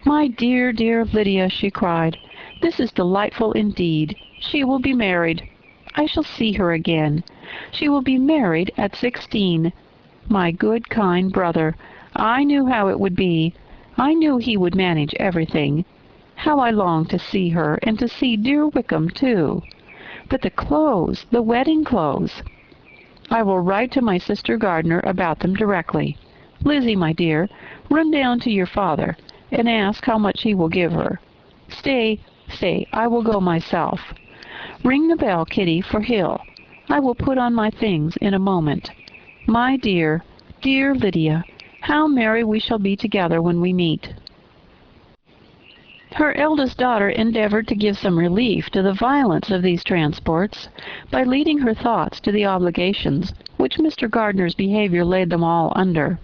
"My dear, dear Lydia," she cried, "this is delightful indeed. She will be married. I shall see her again. She will be married at 16. My good, kind brother! I knew how it would be. I knew he would manage everything. How I long to see her, and to see dear Wickham, too. But the clothes, the wedding clothes! I will write to my sister Gardner about them directly. Lizzie, my dear, run down to your father, and ask how much he will give her. Stay, I will go myself. Ring the bell, Kitty, for Hill. I will put on my things in a moment. My dear, dear Lydia, how merry we shall be together when we meet." Her eldest daughter endeavored to give some relief to the violence of these transports by leading her thoughts to the obligations which Mr. Gardner's behavior laid them all under.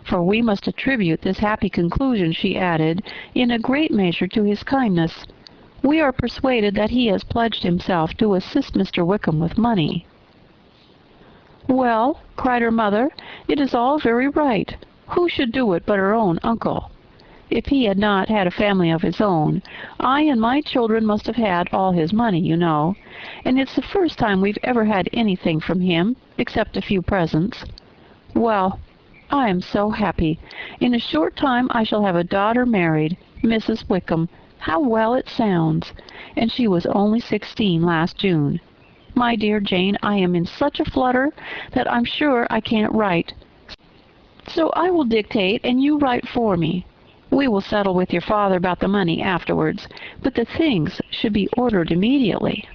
"For we must attribute this happy conclusion," she added, "in a great measure to his kindness. We are persuaded that he has pledged himself to assist Mr. Wickham with money." "Well," cried her mother, "it is all very right. Who should do it but her own uncle? If he had not had a family of his own, I and my children must have had all his money, you know, and it's the first time we've ever had anything from him, except a few presents. Well, I am so happy. In a short time I shall have a daughter married, Mrs. Wickham. How well it sounds! And she was only 16 last June. My dear Jane, I am in such a flutter that I'm sure I can't write. So I will dictate and you write for me. We will settle with your father about the money afterwards, but the things should be ordered immediately."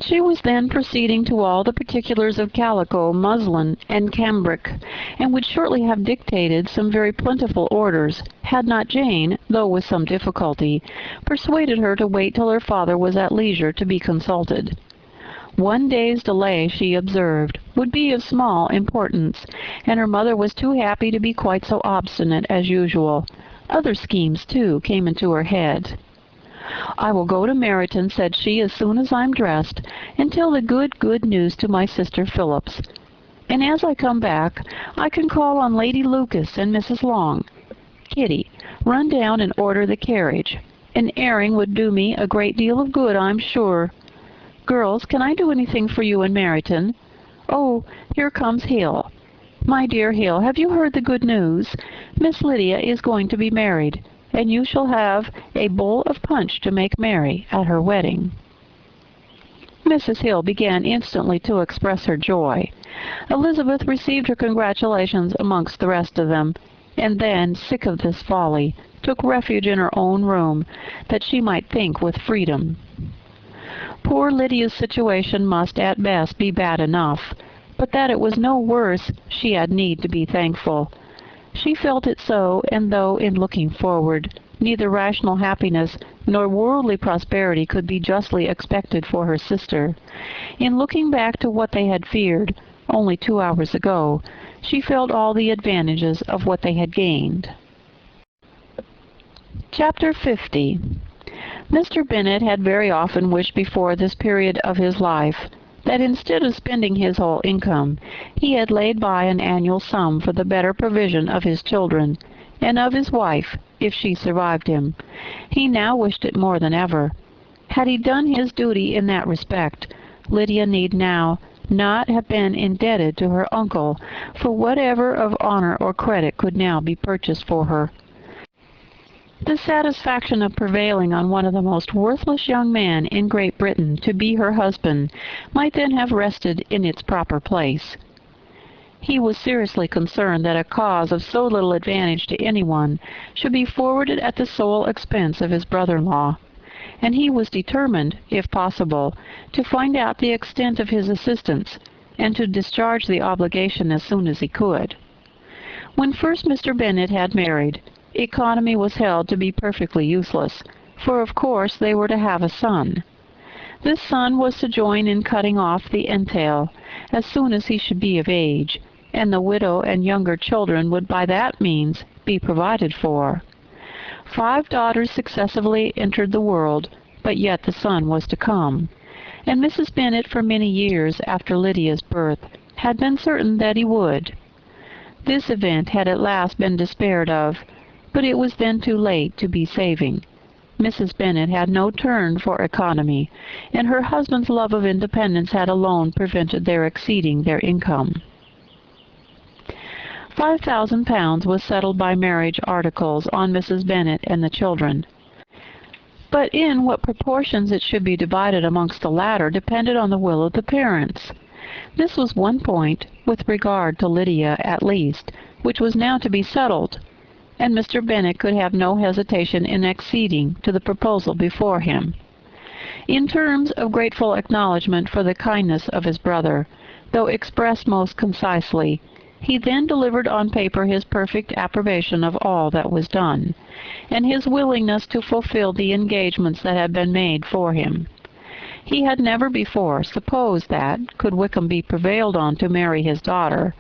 She was then proceeding to all the particulars of calico, muslin, and cambric, and would shortly have dictated some very plentiful orders, had not Jane, though with some difficulty, persuaded her to wait till her father was at leisure to be consulted. One day's delay, she observed, would be of small importance, and her mother was too happy to be quite so obstinate as usual. Other schemes, too, came into her head. "I will go to Meryton," said she, "as soon as I'm dressed, and tell the good news to my sister Phillips. and as I come back, I can call on Lady Lucas and Mrs. Long. Kitty, run down and order the carriage. An airing would do me a great deal of good, I'm sure. Girls, can I do anything for you in Meryton? Oh, here comes Hill. My dear Hill, have you heard the good news? Miss Lydia is going to be married, and you shall have a bowl of punch to make merry at her wedding." Mrs. Hill began instantly to express her joy. Elizabeth received her congratulations amongst the rest of them, and then, sick of this folly, took refuge in her own room, that she might think with freedom. Poor Lydia's situation must at best be bad enough, but that it was no worse she had need to be thankful. She felt it so, and though, in looking forward, neither rational happiness nor worldly prosperity could be justly expected for her sister, in looking back to what they had feared only 2 hours ago, she felt all the advantages of what they had gained. Chapter 50. Mr. Bennet had very often wished before this period of his life that instead of spending his whole income, he had laid by an annual sum for the better provision of his children, and of his wife, if she survived him. He now wished it more than ever. Had he done his duty in that respect, Lydia need now not have been indebted to her uncle for whatever of honor or credit could now be purchased for her. The satisfaction of prevailing on one of the most worthless young men in Great Britain to be her husband might then have rested in its proper place. He was seriously concerned that a cause of so little advantage to anyone should be forwarded at the sole expense of his brother-in-law, and he was determined, if possible, to find out the extent of his assistance, and to discharge the obligation as soon as he could. When first Mr. Bennet had married, economy was held to be perfectly useless, for of course they were to have a son. This son was to join in cutting off the entail as soon as he should be of age, and the widow and younger children would by that means be provided for. 5 daughters successively entered the world, but yet the son was to come, and Mrs. Bennet for many years after Lydia's birth had been certain that he would. This event had at last been despaired of, but it was then too late to be saving. Mrs. Bennet had no turn for economy, and her husband's love of independence had alone prevented their exceeding their income. £5,000 was settled by marriage articles on Mrs. Bennet and the children, but in what proportions it should be divided amongst the latter depended on the will of the parents. This was one point, with regard to Lydia at least, which was now to be settled, and Mr. Bennet could have no hesitation in acceding to the proposal before him. In terms of grateful acknowledgment for the kindness of his brother, though expressed most concisely, he then delivered on paper his perfect approbation of all that was done, and his willingness to fulfill the engagements that had been made for him. He had never before supposed that, could Wickham be prevailed on to marry his daughter,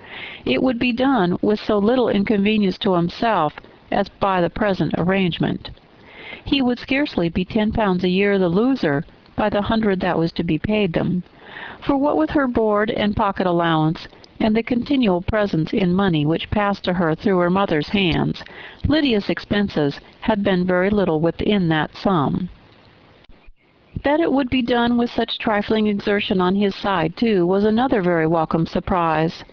it would be done with so little inconvenience to himself as by the present arrangement. He would scarcely be £10 a year the loser by the 100 that was to be paid them, for what with her board and pocket allowance, and the continual presents in money which passed to her through her mother's hands, Lydia's expenses had been very little within that sum. That it would be done with such trifling exertion on his side, too, was another very welcome surprise,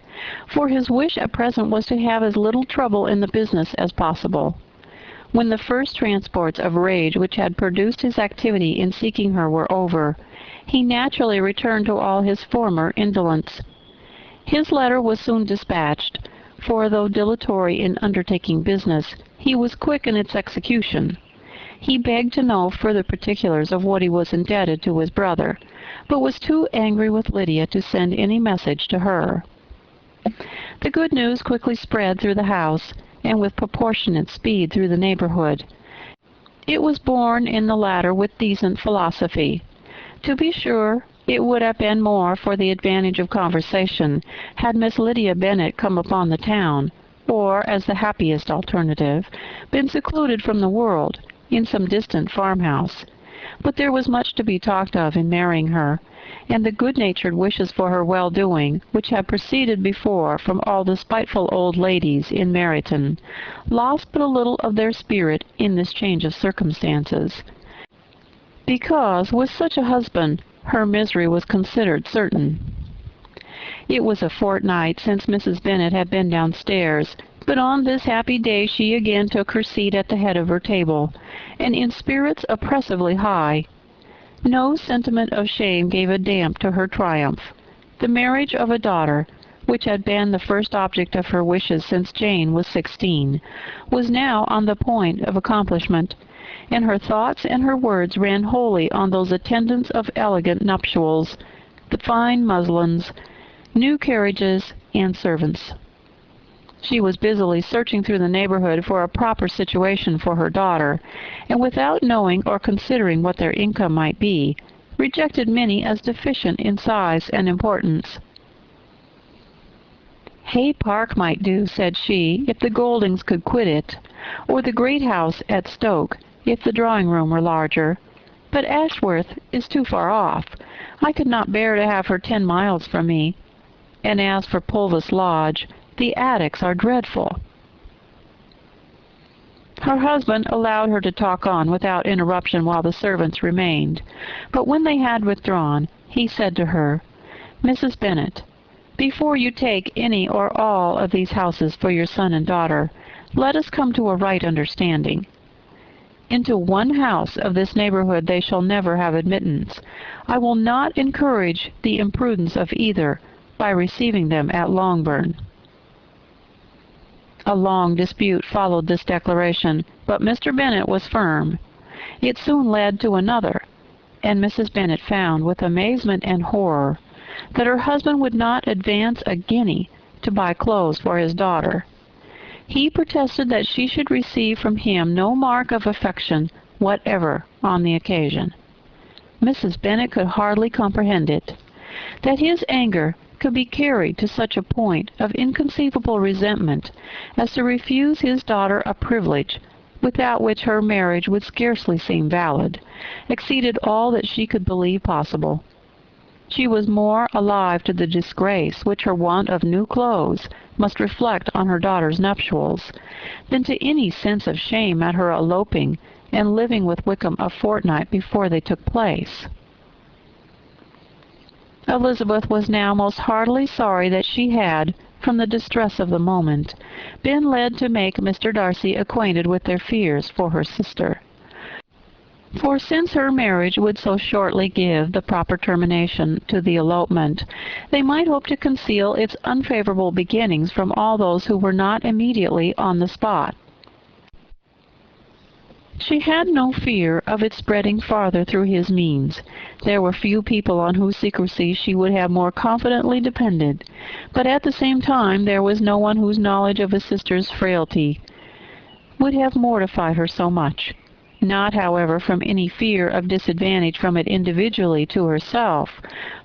for his wish at present was to have as little trouble in the business as possible. When the first transports of rage which had produced his activity in seeking her were over, he naturally returned to all his former indolence. His letter was soon dispatched, for though dilatory in undertaking business, he was quick in its execution. He begged to know further particulars of what he was indebted to his brother, but was too angry with Lydia to send any message to her. The good news quickly spread through the house, and with proportionate speed through the neighborhood. It was borne in the latter with decent philosophy. To be sure, it would have been more for the advantage of conversation had Miss Lydia Bennet come upon the town, or, as the happiest alternative, been secluded from the world, in some distant farmhouse. But there was much to be talked of in marrying her, and the good-natured wishes for her well-doing, which had proceeded before from all the spiteful old ladies in Meryton, lost but a little of their spirit in this change of circumstances, because with such a husband her misery was considered certain. It was a fortnight since Mrs. Bennet had been downstairs, but on this happy day she again took her seat at the head of her table, and in spirits oppressively high. No sentiment of shame gave a damp to her triumph. The marriage of a daughter, which had been the first object of her wishes since Jane was 16, was now on the point of accomplishment, and her thoughts and her words ran wholly on those attendants of elegant nuptials, the fine muslins, new carriages, and servants. She was busily searching through the neighborhood for a proper situation for her daughter, and without knowing or considering what their income might be, rejected many as deficient in size and importance. Hay Park might do, said she, if the Goldings could quit it, or the great house at Stoke, if the drawing-room were larger. But Ashworth is too far off. I could not bear to have her 10 miles from me. And as for Pulvis Lodge, the attics are dreadful. Her husband allowed her to talk on without interruption while the servants remained, but when they had withdrawn, he said to her, "Mrs. Bennet, before you take any or all of these houses for your son and daughter, let us come to a right understanding. Into one house of this neighborhood they shall never have admittance. I will not encourage the imprudence of either by receiving them at Longbourn." A long dispute followed this declaration, but Mr. Bennet was firm. It soon led to another, and Mrs. Bennet found, with amazement and horror, that her husband would not advance a guinea to buy clothes for his daughter. He protested that she should receive from him no mark of affection whatever on the occasion. Mrs. Bennet could hardly comprehend it. That his anger could be carried to such a point of inconceivable resentment as to refuse his daughter a privilege without which her marriage would scarcely seem valid, exceeded all that she could believe possible. She was more alive to the disgrace which her want of new clothes must reflect on her daughter's nuptials, than to any sense of shame at her eloping and living with Wickham a fortnight before they took place. Elizabeth was now most heartily sorry that she had, from the distress of the moment, been led to make Mr. Darcy acquainted with their fears for her sister. For since her marriage would so shortly give the proper termination to the elopement, they might hope to conceal its unfavorable beginnings from all those who were not immediately on the spot. She had no fear of its spreading farther through his means. There were few people on whose secrecy she would have more confidently depended, but at the same time there was no one whose knowledge of a sister's frailty would have mortified her so much. Not, however, from any fear of disadvantage from it individually to herself,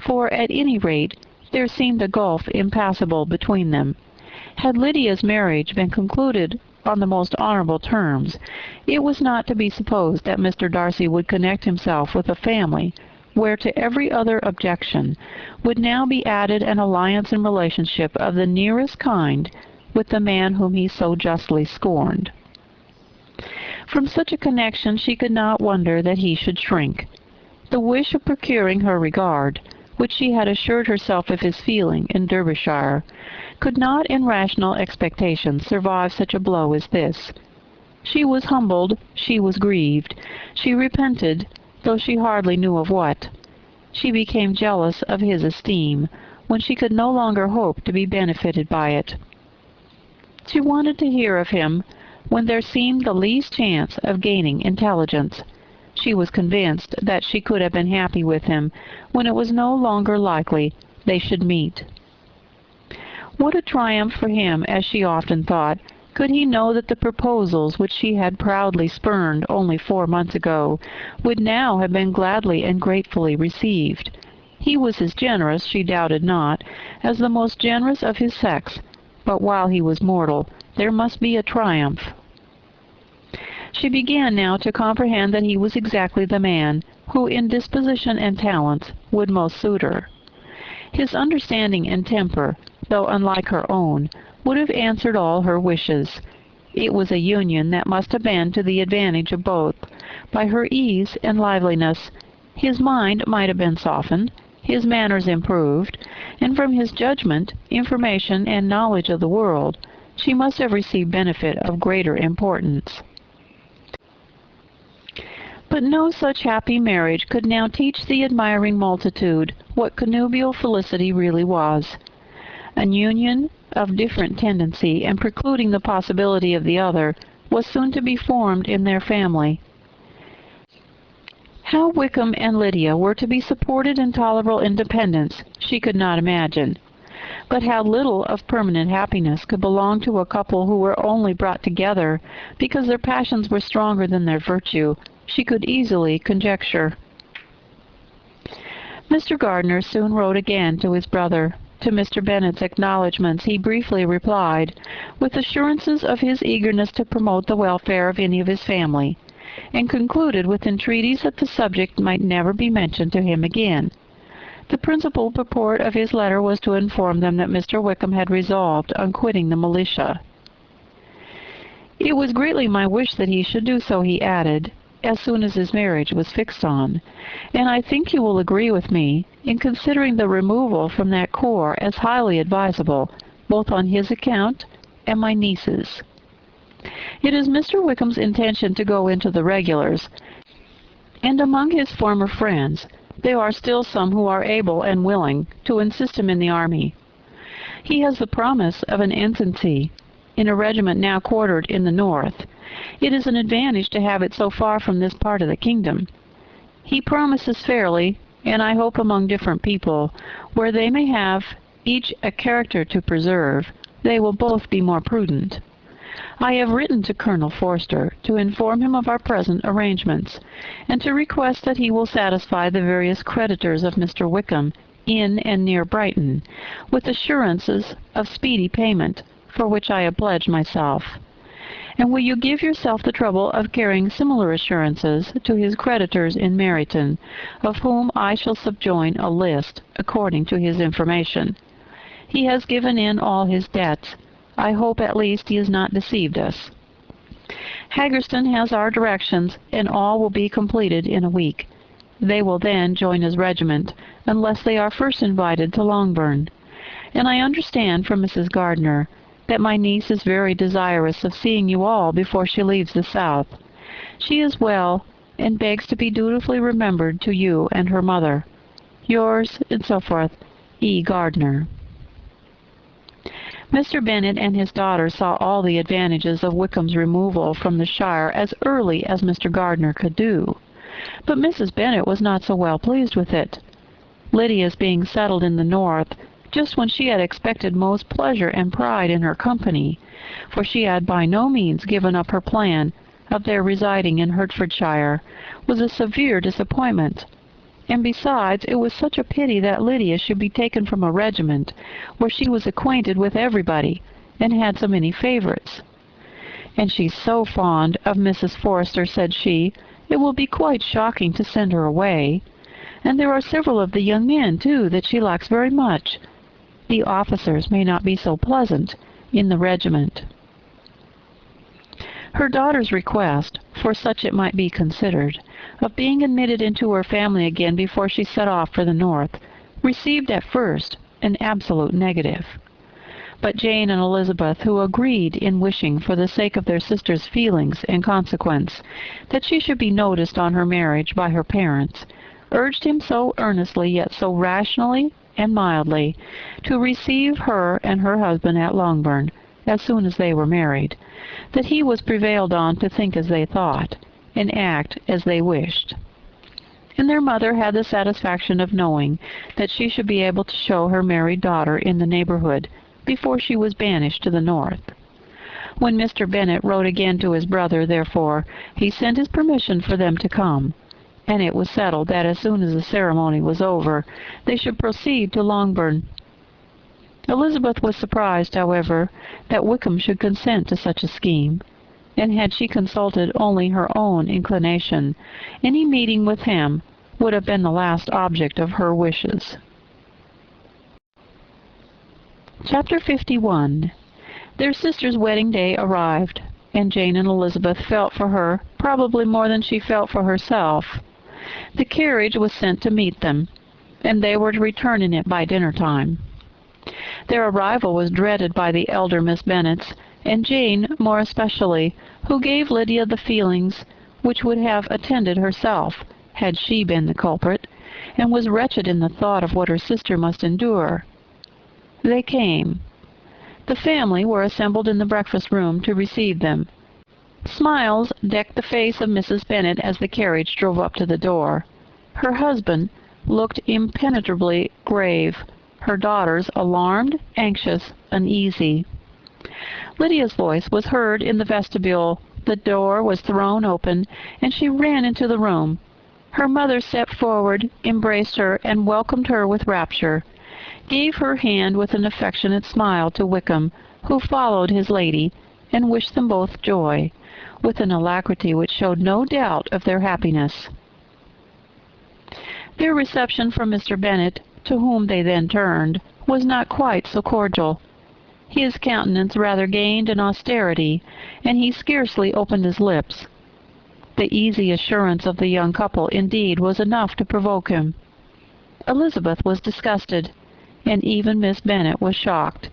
for, at any rate, there seemed a gulf impassable between them. Had Lydia's marriage been concluded on the most honorable terms, it was not to be supposed that Mr. Darcy would connect himself with a family where to every other objection would now be added an alliance and relationship of the nearest kind with the man whom he so justly scorned. From such a connection she could not wonder that he should shrink. The wish of procuring her regard, which she had assured herself of his feeling in Derbyshire, could not in rational expectation survive such a blow as this. She was humbled, she was grieved, she repented, though she hardly knew of what. She became jealous of his esteem, when she could no longer hope to be benefited by it. She wanted to hear of him when there seemed the least chance of gaining intelligence. She was convinced that she could have been happy with him when it was no longer likely they should meet. What a triumph for him, as she often thought, could he know that the proposals which she had proudly spurned only 4 months ago would now have been gladly and gratefully received. He was as generous, she doubted not, as the most generous of his sex, but while he was mortal, there must be a triumph. She began now to comprehend that he was exactly the man who in disposition and talents would most suit her. His understanding and temper, though unlike her own, would have answered all her wishes. It was a union that must have been to the advantage of both. By her ease and liveliness, his mind might have been softened, his manners improved, and from his judgment, information, and knowledge of the world, she must have received benefit of greater importance. But no such happy marriage could now teach the admiring multitude what connubial felicity really was. An union of different tendency and precluding the possibility of the other was soon to be formed in their family. How Wickham and Lydia were to be supported in tolerable independence she could not imagine. But how little of permanent happiness could belong to a couple who were only brought together because their passions were stronger than their virtue, she could easily conjecture. Mr. Gardiner soon wrote again to his brother. To Mr. Bennet's acknowledgments he briefly replied, with assurances of his eagerness to promote the welfare of any of his family, and concluded with entreaties that the subject might never be mentioned to him again. The principal purport of his letter was to inform them that Mr. Wickham had resolved on quitting the militia. It was greatly my wish that he should do so, he added, as soon as his marriage was fixed on, and I think you will agree with me in considering the removal from that corps as highly advisable, both on his account and my niece's. It is Mr. Wickham's intention to go into the regulars, and among his former friends there are still some who are able and willing to enlist him in the army. He has the promise of an ensigncy in a regiment now quartered in the north. It is an advantage to have it so far from this part of the kingdom. He promises fairly, and I hope among different people, where they may have each a character to preserve, they will both be more prudent. I have written to Colonel Forster to inform him of our present arrangements, and to request that he will satisfy the various creditors of Mr. Wickham in and near Brighton, with assurances of speedy payment, for which I have pledged myself. And will you give yourself the trouble of carrying similar assurances to his creditors in Meryton, of whom I shall subjoin a list according to his information. He has given in all his debts. I hope at least he has not deceived us. Haggerston has our directions, and all will be completed in a week. They will then join his regiment, unless they are first invited to Longbourn. And I understand from Mrs. Gardiner that my niece is very desirous of seeing you all before she leaves the South. She is well, and begs to be dutifully remembered to you and her mother. Yours, and so forth, E. Gardiner. Mr. Bennet and his daughter saw all the advantages of Wickham's removal from the shire as early as Mr. Gardiner could do, but Mrs. Bennet was not so well pleased with it. Lydia's being settled in the north, just when she had expected most pleasure and pride in her company, for she had by no means given up her plan of their residing in Hertfordshire, was a severe disappointment. And besides, it was such a pity that Lydia should be taken from a regiment where she was acquainted with everybody, and had so many favorites. And she's so fond of Mrs. Forster, said she, it will be quite shocking to send her away. And there are several of the young men, too, that she likes very much. The officers may not be so pleasant in the regiment. Her daughter's request, for such it might be considered, of being admitted into her family again before she set off for the north, received at first an absolute negative. But Jane and Elizabeth, who agreed in wishing, for the sake of their sister's feelings and consequence, that she should be noticed on her marriage by her parents, urged him so earnestly, yet so rationally and mildly, to receive her and her husband at Longbourn, as soon as they were married, that he was prevailed on to think as they thought, and act as they wished. And their mother had the satisfaction of knowing that she should be able to show her married daughter in the neighborhood before she was banished to the north. When Mr. Bennet wrote again to his brother, therefore, he sent his permission for them to come, and it was settled that as soon as the ceremony was over, they should proceed to Longbourn. Elizabeth was surprised, however, that Wickham should consent to such a scheme. and had she consulted only her own inclination, any meeting with him would have been the last object of her wishes. Chapter 51. Their sister's wedding day arrived, and Jane and Elizabeth felt for her probably more than she felt for herself. The carriage was sent to meet them, and they were to return in it by dinner-time. Their arrival was dreaded by the elder Miss Bennets, and Jane more especially, who gave Lydia the feelings which would have attended herself, had she been the culprit, and was wretched in the thought of what her sister must endure. They came. The family were assembled in the breakfast-room to receive them. Smiles decked the face of Mrs. Bennet as the carriage drove up to the door. Her husband looked impenetrably grave, her daughters alarmed, anxious, uneasy. Lydia's voice was heard in the vestibule. The door was thrown open, and she ran into the room. Her mother stepped forward, embraced her, and welcomed her with rapture, gave her hand with an affectionate smile to Wickham, who followed his lady, and wished them both joy, with an alacrity which showed no doubt of their happiness. Their reception from Mr. Bennet, to whom they then turned, was not quite so cordial. His countenance rather gained in austerity, and he scarcely opened his lips. The easy assurance of the young couple, indeed, was enough to provoke him. Elizabeth was disgusted, and even Miss Bennet was shocked.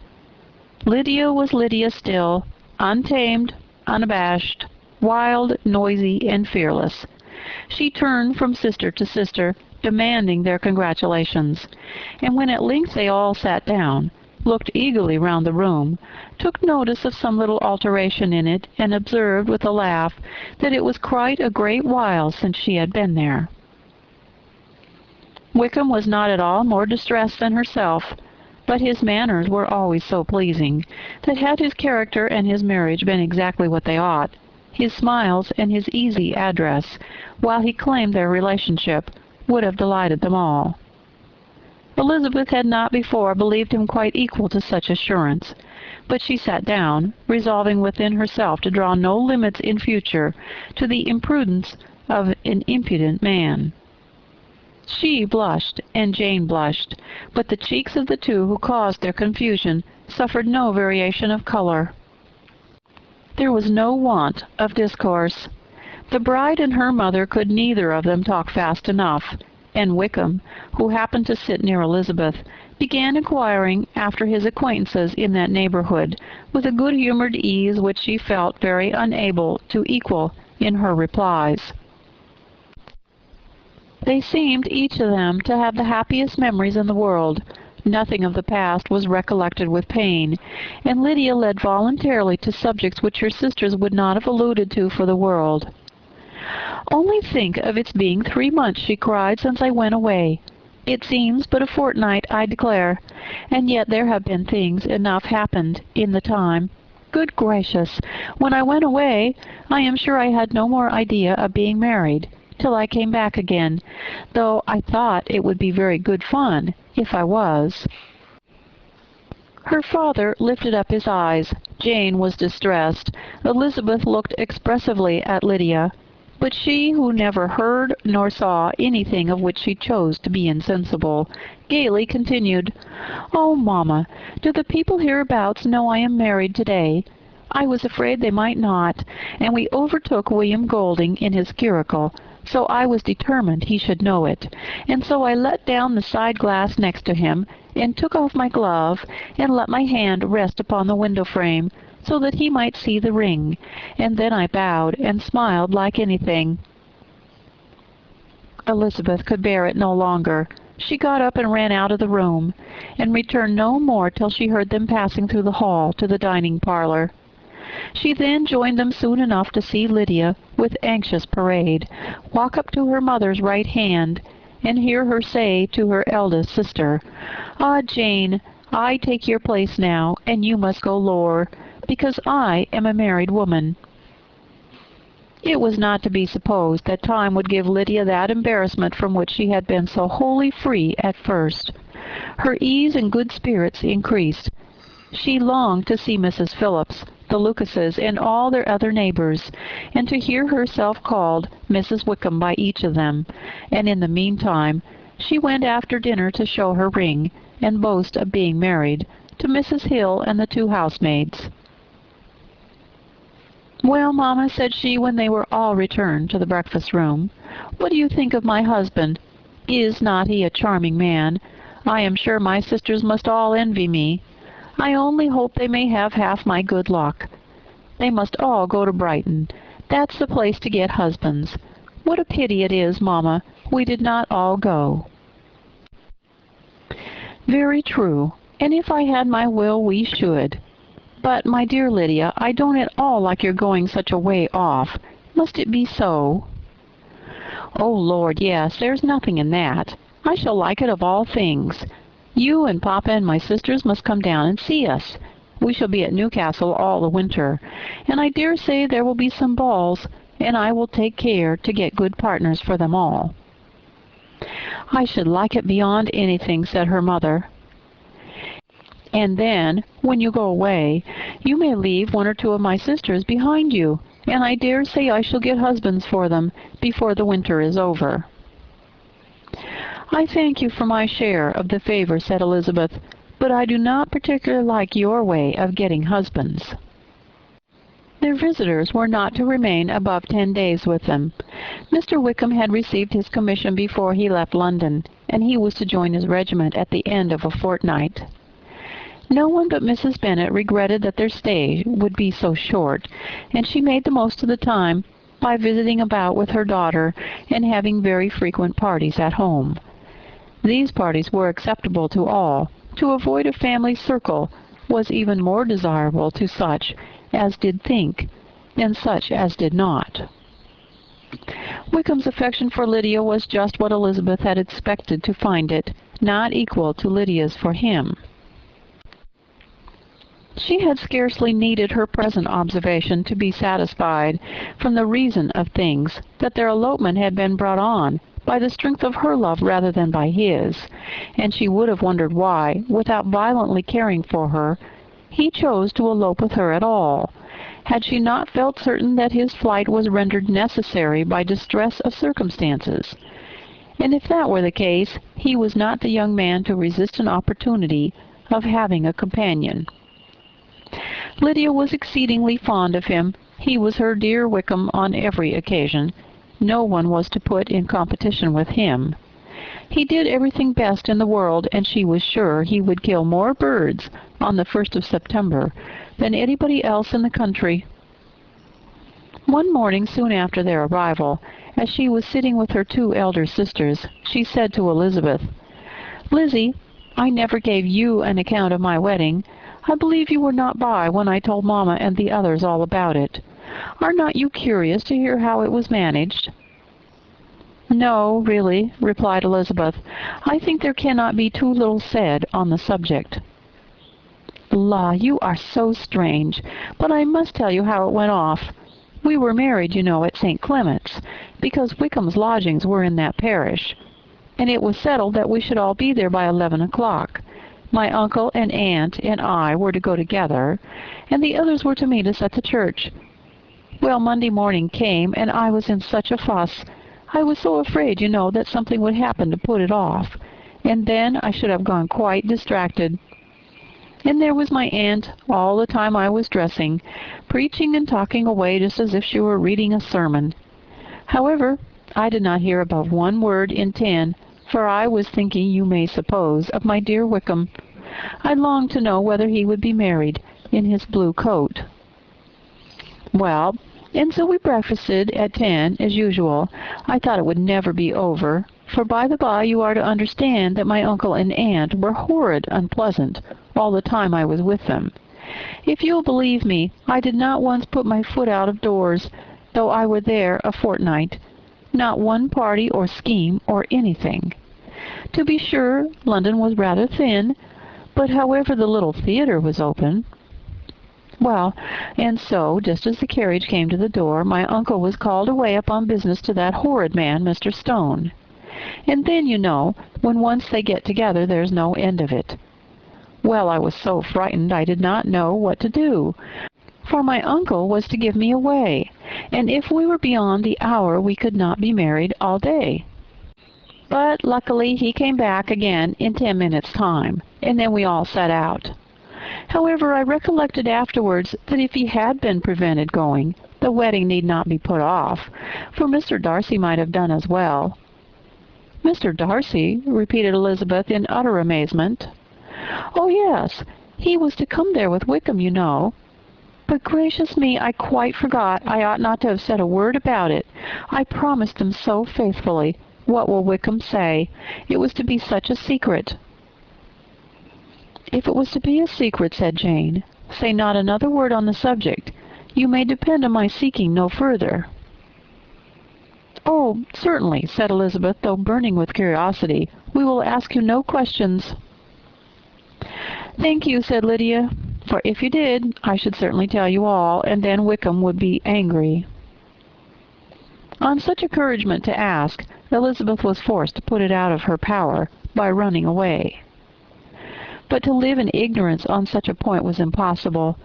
Lydia was Lydia still, untamed, unabashed, wild, noisy, and fearless. She turned from sister to sister, demanding their congratulations, and when at length they all sat down, looked eagerly round the room, took notice of some little alteration in it, and observed with a laugh that it was quite a great while since she had been there. Wickham was not at all more distressed than herself, but his manners were always so pleasing, that had his character and his marriage been exactly what they ought, his smiles and his easy address, while he claimed their relationship, would have delighted them all. Elizabeth had not before believed him quite equal to such assurance, but she sat down, resolving within herself to draw no limits in future to the imprudence of an impudent man. She blushed, and Jane blushed, but the cheeks of the two who caused their confusion suffered no variation of color. There was no want of discourse. The bride and her mother could neither of them talk fast enough, and Wickham, who happened to sit near Elizabeth, began inquiring after his acquaintances in that neighborhood, with a good-humored ease which she felt very unable to equal in her replies. They seemed each of them to have the happiest memories in the world. Nothing of the past was recollected with pain, and Lydia led voluntarily to subjects which her sisters would not have alluded to for the world. "Only think of its being 3 months," she cried, "since I went away. It seems but a fortnight, I declare, and yet there have been things enough happened in the time. Good gracious! When I went away, I am sure I had no more idea of being married, till I came back again, though I thought it would be very good fun, if I was." Her father lifted up his eyes. Jane was distressed. Elizabeth looked expressively at Lydia, but she, who never heard nor saw anything of which she chose to be insensible, gaily continued, "Oh, mamma, do the people hereabouts know I am married today? I was afraid they might not, and we overtook William Golding in his curricle, so I was determined he should know it, and so I let down the side glass next to him, and took off my glove, and let my hand rest upon the window-frame, so that he might see the ring, and then I bowed and smiled like anything." Elizabeth could bear it no longer. She got up and ran out of the room, and returned no more till she heard them passing through the hall to the dining-parlor. She then joined them soon enough to see Lydia, with anxious parade, walk up to her mother's right hand, and hear her say to her eldest sister, "Ah, Jane, I take your place now, and you must go lower, because I am a married woman." It was not to be supposed that time would give Lydia that embarrassment from which she had been so wholly free at first. Her ease and good spirits increased. She longed to see Mrs. Phillips, the Lucases, and all their other neighbors, and to hear herself called Mrs. Wickham by each of them, and in the meantime she went after dinner to show her ring, and boast of being married, to Mrs. Hill and the two housemaids. "Well, Mamma," said she, when they were all returned to the breakfast-room, "what do you think of my husband? Is not he a charming man? I am sure my sisters must all envy me. I only hope they may have half my good luck. They must all go to Brighton. That's the place to get husbands. What a pity it is, Mamma, we did not all go." "Very true, and if I had my will we should. But, my dear Lydia, I don't at all like your going such a way off. Must it be so?" "Oh, Lord, yes, there's nothing in that. I shall like it of all things. You and Papa and my sisters must come down and see us. We shall be at Newcastle all the winter, and I dare say there will be some balls, and I will take care to get good partners for them all." "I should like it beyond anything," said her mother. "And then, when you go away, you may leave one or two of my sisters behind you, and I dare say I shall get husbands for them before the winter is over." "I thank you for my share of the favor," said Elizabeth, "but I do not particularly like your way of getting husbands." Their visitors were not to remain above 10 days with them. Mr. Wickham had received his commission before he left London, and he was to join his regiment at the end of a fortnight. No one but Mrs. Bennet regretted that their stay would be so short, and she made the most of the time by visiting about with her daughter and having very frequent parties at home. These parties were acceptable to all. To avoid a family circle was even more desirable to such as did think than such as did not. Wickham's affection for Lydia was just what Elizabeth had expected to find it, not equal to Lydia's for him. She had scarcely needed her present observation to be satisfied, from the reason of things, that their elopement had been brought on by the strength of her love rather than by his, and she would have wondered why, without violently caring for her, he chose to elope with her at all, had she not felt certain that his flight was rendered necessary by distress of circumstances. And if that were the case, he was not the young man to resist an opportunity of having a companion. Lydia was exceedingly fond of him. He was her dear Wickham on every occasion. No one was to put in competition with him. He did everything best in the world, and she was sure he would kill more birds on the 1st of September than anybody else in the country. One morning, soon after their arrival, as she was sitting with her two elder sisters, she said to Elizabeth, "Lizzie, I never gave you an account of my wedding. I believe you were not by when I told Mamma and the others all about it. Are not you curious to hear how it was managed?" "No, really," replied Elizabeth. "I think there cannot be too little said on the subject." "La, you are so strange! But I must tell you how it went off. We were married, you know, at St. Clement's, because Wickham's lodgings were in that parish, and it was settled that we should all be there by 11 o'clock. My uncle and aunt and I were to go together, and the others were to meet us at the church. Well, Monday morning came, and I was in such a fuss. I was so afraid, you know, that something would happen to put it off, and then I should have gone quite distracted. And there was my aunt, all the time I was dressing, preaching and talking away just as if she were reading a sermon. However, I did not hear above 1 word in 10, for I was thinking, you may suppose, of my dear Wickham. I longed to know whether he would be married in his blue coat. Well, and so we breakfasted at 10, as usual. I thought it would never be over, for by the by you are to understand that my uncle and aunt were horrid unpleasant all the time I was with them. If you'll believe me, I did not once put my foot out of doors, though I were there a fortnight. Not one party or scheme or anything. To be sure, London was rather thin, but however the little theatre was open. Well, and so, just as the carriage came to the door, my uncle was called away upon business to that horrid man, Mr. Stone. And then, you know, when once they get together, there's no end of it. Well, I was so frightened I did not know what to do, for my uncle was to give me away, and if we were beyond the hour we could not be married all day. But luckily he came back again in 10 minutes' time, and then we all set out. However, I recollected afterwards that if he had been prevented going, the wedding need not be put off, for Mr. Darcy might have done as well. "Mr. Darcy?" repeated Elizabeth in utter amazement. "Oh, yes, he was to come there with Wickham, you know. But gracious me, I quite forgot. I ought not to have said a word about it. I promised them so faithfully. What will Wickham say? It was to be such a secret." "If it was to be a secret," said Jane, "say not another word on the subject. You may depend on my seeking no further." "Oh, certainly," said Elizabeth, though burning with curiosity. "We will ask you no questions." "Thank you," said Lydia, "for if you did, I should certainly tell you all, and then Wickham would be angry." On such encouragement to ask, Elizabeth was forced to put it out of her power by running away. But to live in ignorance on such a point was impossible,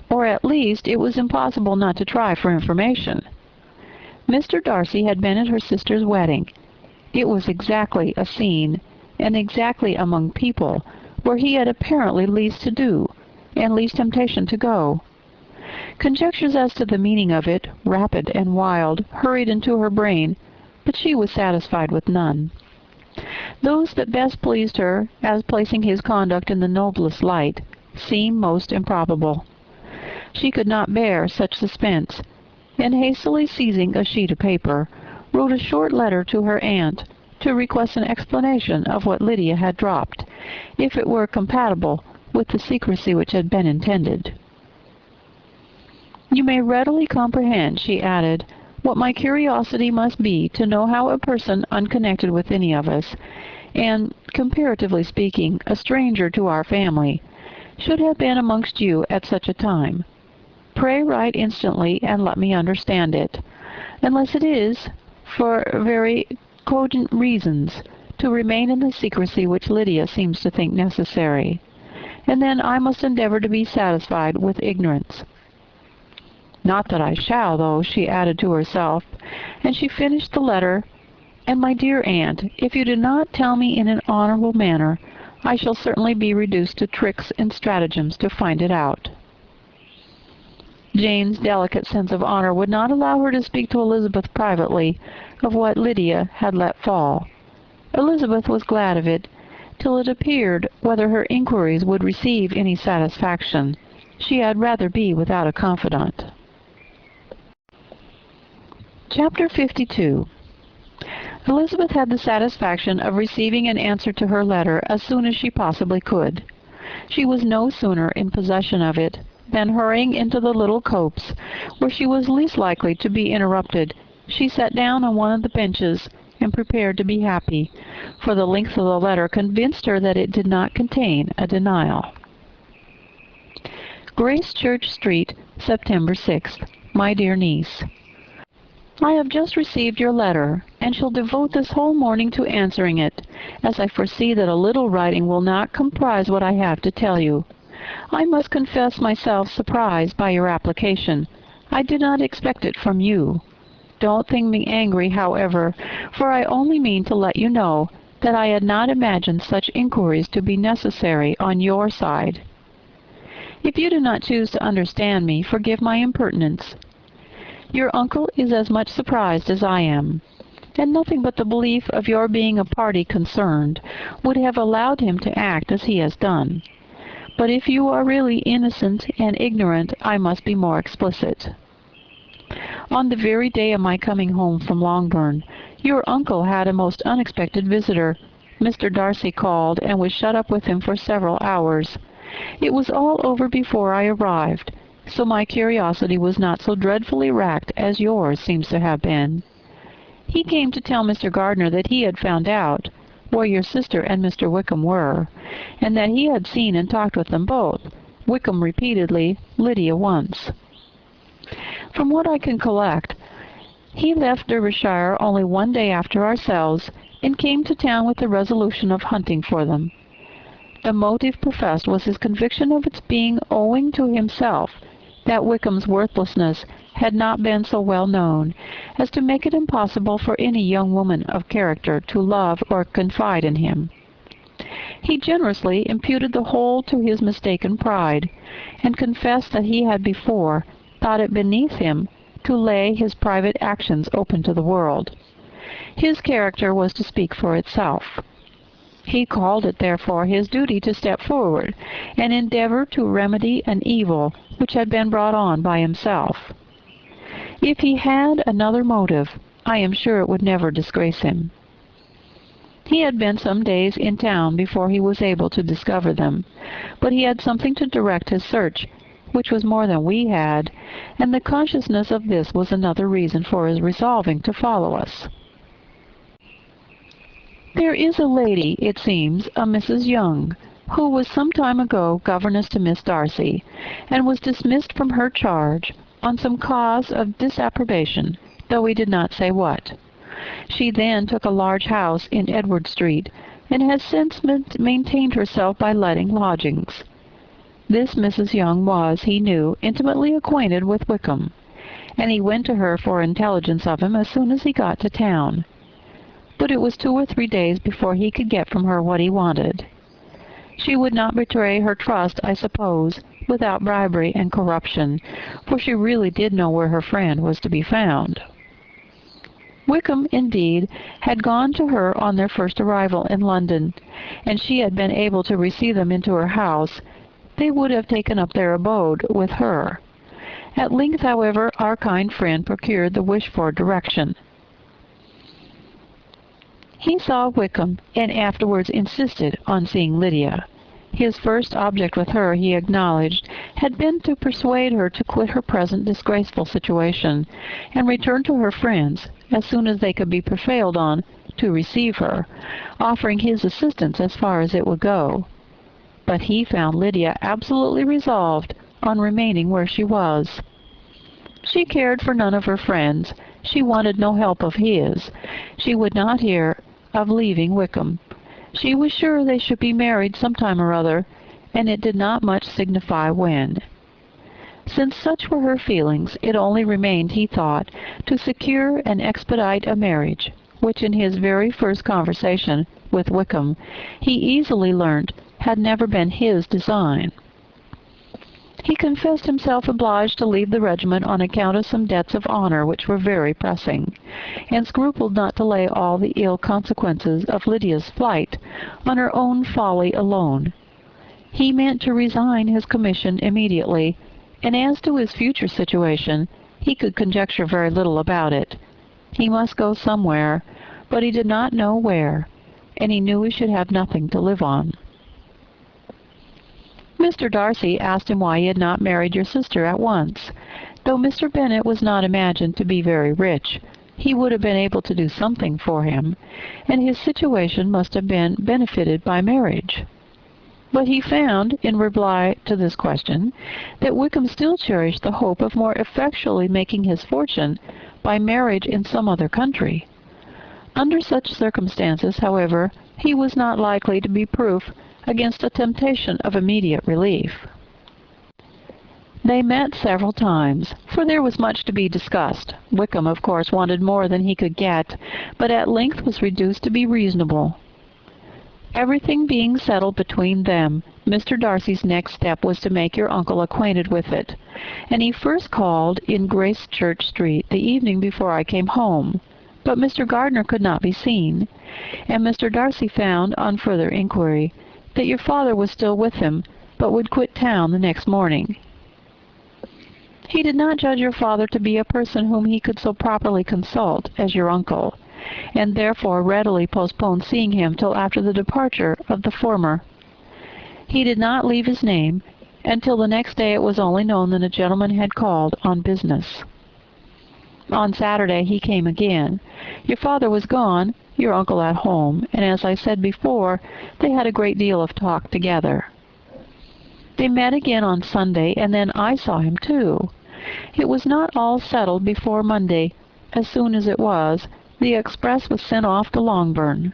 or at least it was impossible not to try for information. Mr. Darcy had been at her sister's wedding. It was exactly a scene, and exactly among people where he had apparently least to do, and least temptation to go. Conjectures as to the meaning of it, rapid and wild, hurried into her brain, but she was satisfied with none. Those that best pleased her, as placing his conduct in the noblest light, seemed most improbable. She could not bear such suspense, and hastily seizing a sheet of paper, wrote a short letter to her aunt, to request an explanation of what Lydia had dropped, if it were compatible with the secrecy which had been intended. "You may readily comprehend," she added, "what my curiosity must be to know how a person unconnected with any of us, and, comparatively speaking, a stranger to our family, should have been amongst you at such a time. Pray write instantly and let me understand it, unless it is, for very cogent reasons, to remain in the secrecy which Lydia seems to think necessary, and then I must endeavor to be satisfied with ignorance. Not that I shall, though," she added to herself, and she finished the letter, "and my dear aunt, if you do not tell me in an honorable manner, I shall certainly be reduced to tricks and stratagems to find it out." Jane's delicate sense of honor would not allow her to speak to Elizabeth privately of what Lydia had let fall. Elizabeth was glad of it, till it appeared whether her inquiries would receive any satisfaction. She had rather be without a confidant. Chapter 52. Elizabeth had the satisfaction of receiving an answer to her letter as soon as she possibly could. She was no sooner in possession of it than, hurrying into the little copse, where she was least likely to be interrupted, she sat down on one of the benches and prepared to be happy, for the length of the letter convinced her that it did not contain a denial. Grace Church Street, September 6th. My dear niece, I have just received your letter, and shall devote this whole morning to answering it, as I foresee that a little writing will not comprise what I have to tell you. I must confess myself surprised by your application. I did not expect it from you. Don't think me angry, however, for I only mean to let you know that I had not imagined such inquiries to be necessary on your side. If you do not choose to understand me, forgive my impertinence. Your uncle is as much surprised as I am, and nothing but the belief of your being a party concerned would have allowed him to act as he has done. But if you are really innocent and ignorant, I must be more explicit. On the very day of my coming home from Longbourn, your uncle had a most unexpected visitor. Mr. Darcy called, and was shut up with him for several hours. It was all over before I arrived, so my curiosity was not so dreadfully racked as yours seems to have been. He came to tell Mr. Gardiner that he had found out where your sister and Mr. Wickham were, and that he had seen and talked with them both, Wickham repeatedly, Lydia once. From what I can collect, he left Derbyshire only one day after ourselves, and came to town with the resolution of hunting for them. The motive professed was his conviction of its being owing to himself, that Wickham's worthlessness had not been so well known as to make it impossible for any young woman of character to love or confide in him. He generously imputed the whole to his mistaken pride, and confessed that he had before thought it beneath him to lay his private actions open to the world. His character was to speak for itself. He called it, therefore, his duty to step forward and endeavor to remedy an evil which had been brought on by himself. If he had another motive, I am sure it would never disgrace him. He had been some days in town before he was able to discover them, but he had something to direct his search, which was more than we had, and the consciousness of this was another reason for his resolving to follow us. There is a lady, it seems, a Mrs. Young, who was some time ago governess to Miss Darcy, and was dismissed from her charge on some cause of disapprobation, though we did not say what. She then took a large house in Edward Street, and has since maintained herself by letting lodgings. This Mrs. Young was, he knew, intimately acquainted with Wickham, and he went to her for intelligence of him as soon as he got to town. But it was 2 or 3 days before he could get from her what he wanted. She would not betray her trust, I suppose, without bribery and corruption, for she really did know where her friend was to be found. Wickham, indeed, had gone to her on their first arrival in London, and she had been able to receive them into her house. They would have taken up their abode with her. At length, however, our kind friend procured the wished-for direction. He saw Wickham, and afterwards insisted on seeing Lydia. His first object with her, he acknowledged, had been to persuade her to quit her present disgraceful situation, and return to her friends as soon as they could be prevailed on to receive her, offering his assistance as far as it would go. But he found Lydia absolutely resolved on remaining where she was. She cared for none of her friends. She wanted no help of his. She would not hear of leaving Wickham. She was sure they should be married some time or other, and it did not much signify when. Since such were her feelings, it only remained, he thought, to secure and expedite a marriage, which in his very first conversation with Wickham he easily learnt had never been his design. He confessed himself obliged to leave the regiment on account of some debts of honor which were very pressing, and scrupled not to lay all the ill consequences of Lydia's flight on her own folly alone. He meant to resign his commission immediately, and as to his future situation, he could conjecture very little about it. He must go somewhere, but he did not know where, and he knew he should have nothing to live on. Mr. Darcy asked him why he had not married your sister at once. Though Mr. Bennet was not imagined to be very rich, he would have been able to do something for him, and his situation must have been benefited by marriage. But he found, in reply to this question, that Wickham still cherished the hope of more effectually making his fortune by marriage in some other country. Under such circumstances, however, he was not likely to be proof against a temptation of immediate relief. They met several times, for there was much to be discussed. Wickham, of course, wanted more than he could get, but at length was reduced to be reasonable. Everything being settled between them, Mr. Darcy's next step was to make your uncle acquainted with it, and he first called in Gracechurch Street the evening before I came home, but Mr. Gardiner could not be seen, and Mr. Darcy found, on further inquiry, that your father was still with him, but would quit town the next morning. He did not judge your father to be a person whom he could so properly consult as your uncle, and therefore readily postponed seeing him till after the departure of the former. He did not leave his name, and till the next day it was only known that a gentleman had called on business. On Saturday he came again. Your father was gone, your uncle at home, and as I said before, they had a great deal of talk together. They met again on Sunday, and then I saw him too. It was not all settled before Monday. As soon as it was, the express was sent off to Longbourn.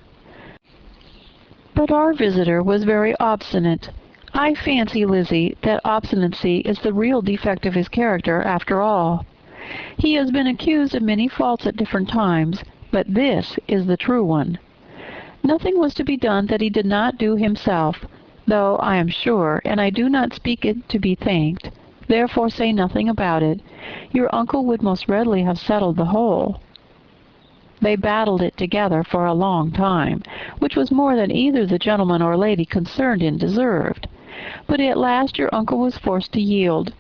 But our visitor was very obstinate. I fancy, Lizzie, that obstinacy is the real defect of his character, after all. He has been accused of many faults at different times, but this is the true one. Nothing was to be done that he did not do himself, though I am sure, and I do not speak it to be thanked, therefore say nothing about it, your uncle would most readily have settled the whole. They battled it together for a long time, which was more than either the gentleman or lady concerned in deserved. But at last your uncle was forced to yield,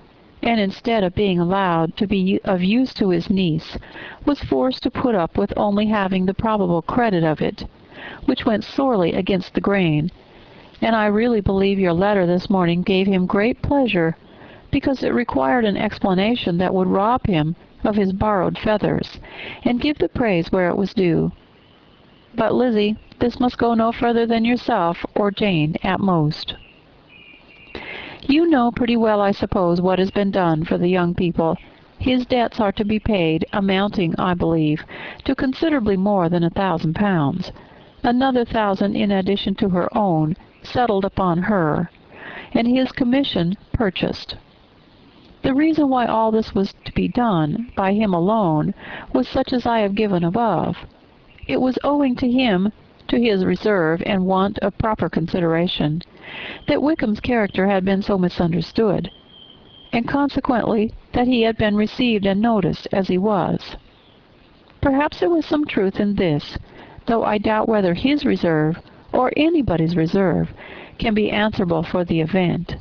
and instead of being allowed to be of use to his niece, was forced to put up with only having the probable credit of it, which went sorely against the grain, and I really believe your letter this morning gave him great pleasure, because it required an explanation that would rob him of his borrowed feathers, and give the praise where it was due. But, Lizzie, this must go no further than yourself or Jane at most. You know pretty well, I suppose, what has been done for the young people. His debts are to be paid, amounting, I believe, to considerably more than £1,000. Another 1,000 in addition to her own, settled upon her, and his commission purchased. The reason why all this was to be done by him alone was such as I have given above. It was owing to him, to his reserve and want of proper consideration, that Wickham's character had been so misunderstood, and consequently that he had been received and noticed as he was. Perhaps there was some truth in this, though I doubt whether his reserve, or anybody's reserve, can be answerable for the event.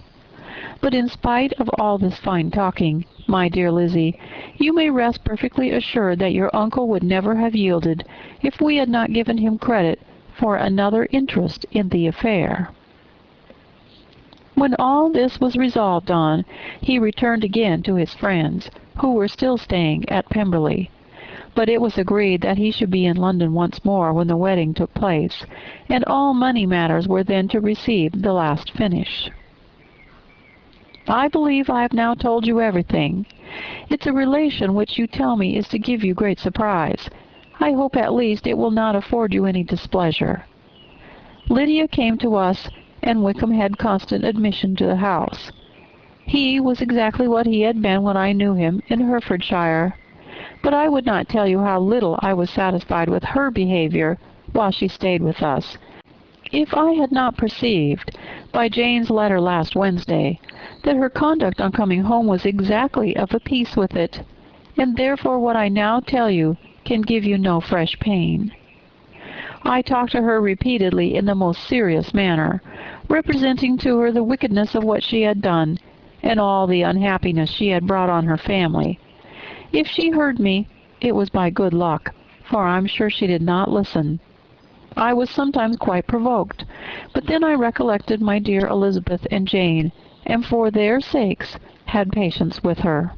But in spite of all this fine talking, my dear Lizzie, you may rest perfectly assured that your uncle would never have yielded if we had not given him credit for another interest in the affair. When all this was resolved on, he returned again to his friends, who were still staying at Pemberley. But it was agreed that he should be in London once more when the wedding took place, and all money matters were then to receive the last finish. I believe I have now told you everything. It's a relation which you tell me is to give you great surprise. I hope at least it will not afford you any displeasure. Lydia came to us, and Wickham had constant admission to the house. He was exactly what he had been when I knew him in Herefordshire, but I would not tell you how little I was satisfied with her behavior while she stayed with us, if I had not perceived, by Jane's letter last Wednesday, that her conduct on coming home was exactly of a piece with it, and therefore what I now tell you can give you no fresh pain. I talked to her repeatedly in the most serious manner, representing to her the wickedness of what she had done, and all the unhappiness she had brought on her family. If she heard me, it was by good luck, for I'm sure she did not listen. I was sometimes quite provoked, but then I recollected my dear Elizabeth and Jane, and for their sakes had patience with her.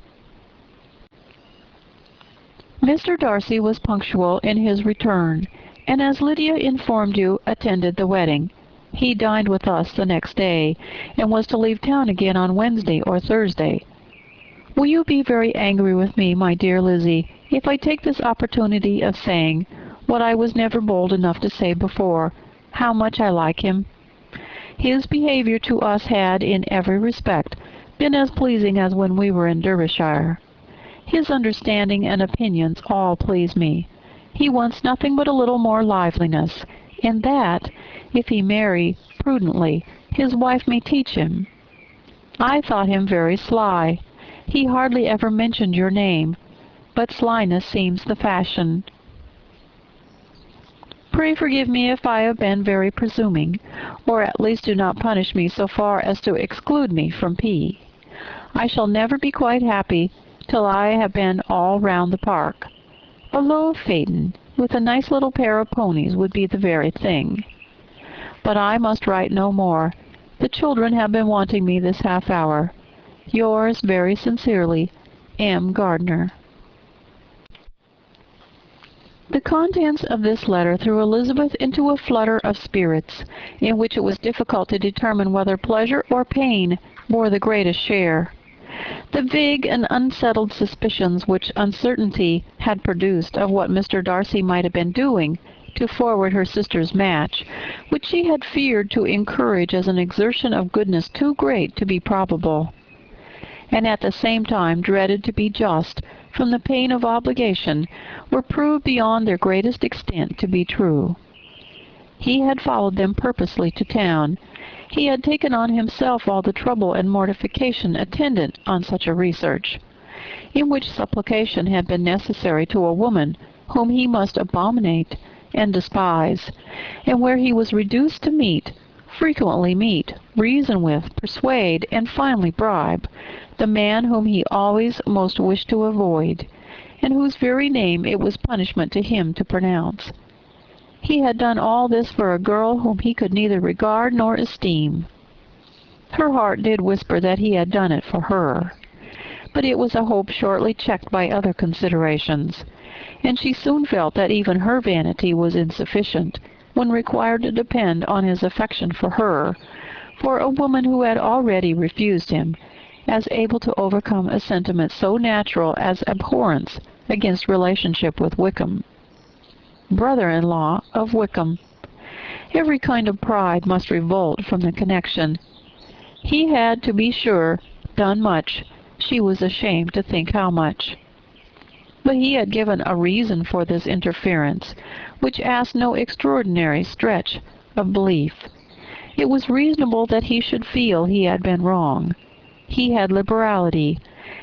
Mr. Darcy was punctual in his return, and as Lydia informed you, attended the wedding. He dined with us the next day, and was to leave town again on Wednesday or Thursday. Will you be very angry with me, my dear Lizzie, if I take this opportunity of saying, what I was never bold enough to say before, how much I like him? His behavior to us had, in every respect, been as pleasing as when we were in Derbyshire. His understanding and opinions all please me. He wants nothing but a little more liveliness, and that, if he marry prudently, his wife may teach him. I thought him very sly. He hardly ever mentioned your name, but slyness seems the fashion. Pray forgive me if I have been very presuming, or at least do not punish me so far as to exclude me from P. I shall never be quite happy till I have been all round the park. A low phaeton, with a nice little pair of ponies, would be the very thing. But I must write no more. The children have been wanting me this half-hour. Yours very sincerely, M. Gardner. The contents of this letter threw Elizabeth into a flutter of spirits, in which it was difficult to determine whether pleasure or pain bore the greatest share. The vague and unsettled suspicions which uncertainty had produced of what Mr. Darcy might have been doing to forward her sister's match, which she had feared to encourage as an exertion of goodness too great to be probable, and at the same time dreaded to be just, from the pain of obligation, were proved beyond their greatest extent to be true. He had followed them purposely to town. He had taken on himself all the trouble and mortification attendant on such a research, in which supplication had been necessary to a woman whom he must abominate and despise, and where he was reduced to frequently meet, reason with, persuade, and finally bribe, the man whom he always most wished to avoid, and whose very name it was punishment to him to pronounce. He had done all this for a girl whom he could neither regard nor esteem. Her heart did whisper that he had done it for her, but it was a hope shortly checked by other considerations, and she soon felt that even her vanity was insufficient, when required to depend on his affection for her, for a woman who had already refused him, as able to overcome a sentiment so natural as abhorrence against relationship with Wickham. Brother-in-law of Wickham. Every kind of pride must revolt from the connection. He had, to be sure, done much. She was ashamed to think how much. But he had given a reason for this interference, which asked no extraordinary stretch of belief. It was reasonable that he should feel he had been wrong. He had liberality,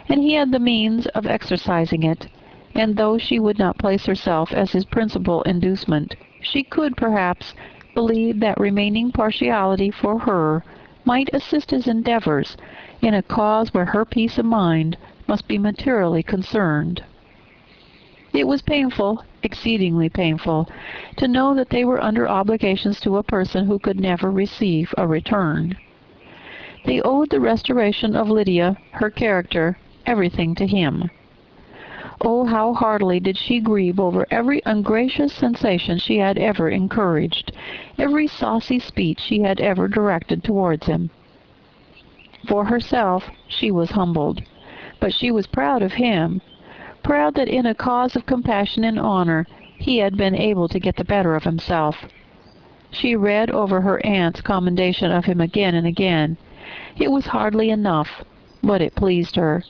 and he had the means of exercising it, and though she would not place herself as his principal inducement, she could, perhaps, believe that remaining partiality for her might assist his endeavors in a cause where her peace of mind must be materially concerned. It was painful, exceedingly painful, to know that they were under obligations to a person who could never receive a return. They owed the restoration of Lydia, her character, everything to him. Oh, how heartily did she grieve over every ungracious sensation she had ever encouraged, every saucy speech she had ever directed towards him. For herself, she was humbled, but she was proud of him, proud that in a cause of compassion and honor he had been able to get the better of himself. She read over her aunt's commendation of him again and again. It was hardly enough, but it pleased her.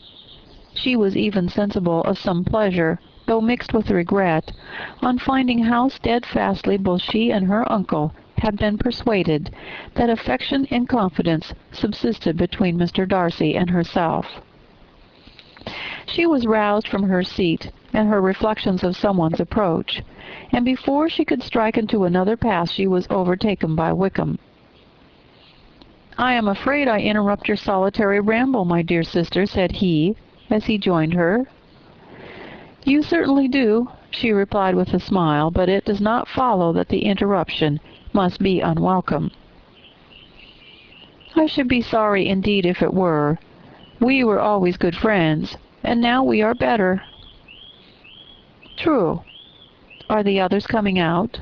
She was even sensible of some pleasure, though mixed with regret, on finding how steadfastly both she and her uncle had been persuaded that affection and confidence subsisted between Mr. Darcy and herself. She was roused from her seat and her reflections of someone's approach, and before she could strike into another path she was overtaken by Wickham. "I am afraid I interrupt your solitary ramble, my dear sister," said he, as he joined her. "You certainly do," she replied with a smile, "but it does not follow that the interruption must be unwelcome." "I should be sorry indeed if it were. We were always good friends, and now we are better." "True. Are the others coming out?"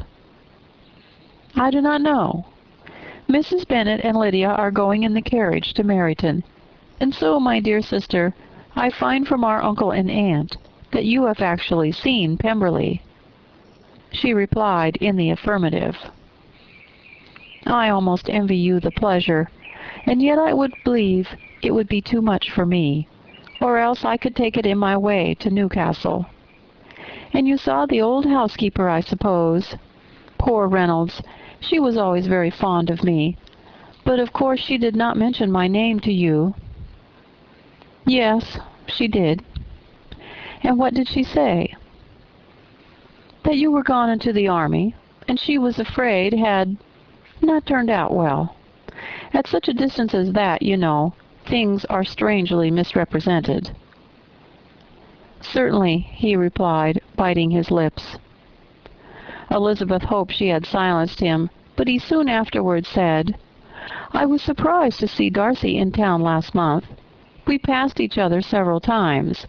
"I do not know. Mrs. Bennet and Lydia are going in the carriage to Meryton, and so, my dear sister, I find from our uncle and aunt that you have actually seen Pemberley." She replied in the affirmative. "I almost envy you the pleasure, and yet I would believe it would be too much for me, or else I could take it in my way to Newcastle. And you saw the old housekeeper, I suppose? Poor Reynolds! She was always very fond of me, but of course she did not mention my name to you." "Yes, she did." "And what did she say?" "That you were gone into the army, and she was afraid had not turned out well. At such a distance as that, you know, things are strangely misrepresented." "Certainly," he replied, biting his lips. Elizabeth hoped she had silenced him, but he soon afterward said, "I was surprised to see Darcy in town last month. We passed each other several times.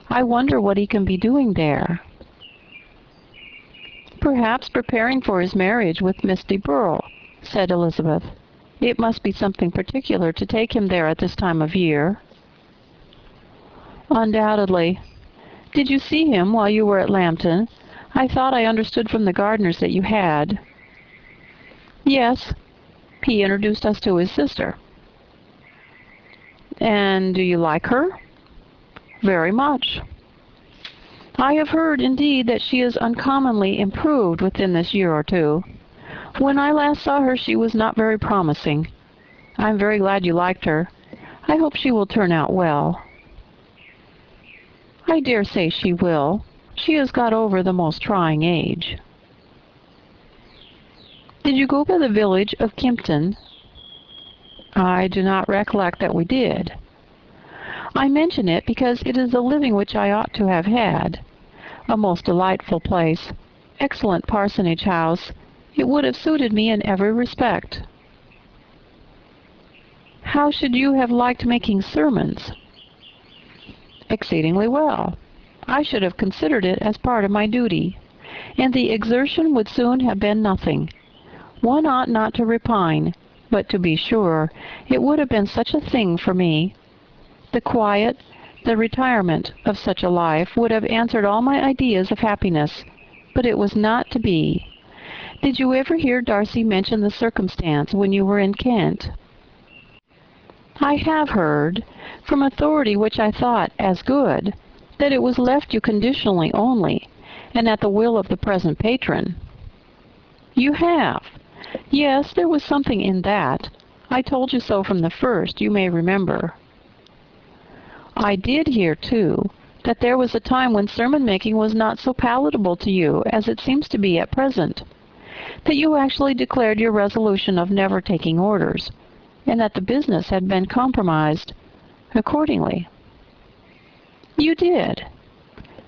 I wonder what he can be doing there." "Perhaps preparing for his marriage with Miss de Burgh," said Elizabeth. "It must be something particular to take him there at this time of year." "Undoubtedly. Did you see him while you were at Lambton? I thought I understood from the gardeners that you had. Yes, he introduced us to his sister. And do you like her? Very much. I have heard, indeed, that she is uncommonly improved within this year or two. When I last saw her, she was not very promising. I am very glad you liked her. I hope she will turn out well. I dare say she will. She has got over the most trying age. Did you go by the village of Kimpton? I do not recollect that we did. I mention it because it is a living which I ought to have had. A most delightful place. Excellent parsonage house. It would have suited me in every respect. How should you have liked making sermons? Exceedingly well. I should have considered it as part of my duty, and the exertion would soon have been nothing. One ought not to repine, but to be sure, it would have been such a thing for me. The quiet, the retirement of such a life would have answered all my ideas of happiness, but it was not to be. Did you ever hear Darcy mention the circumstance when you were in Kent? I have heard, from authority which I thought as good, that it was left you conditionally only, and at the will of the present patron. You have? Yes, there was something in that. I told you so from the first, you may remember. I did hear, too, that there was a time when sermon-making was not so palatable to you as it seems to be at present, that you actually declared your resolution of never taking orders, and that the business had been compromised accordingly. You did,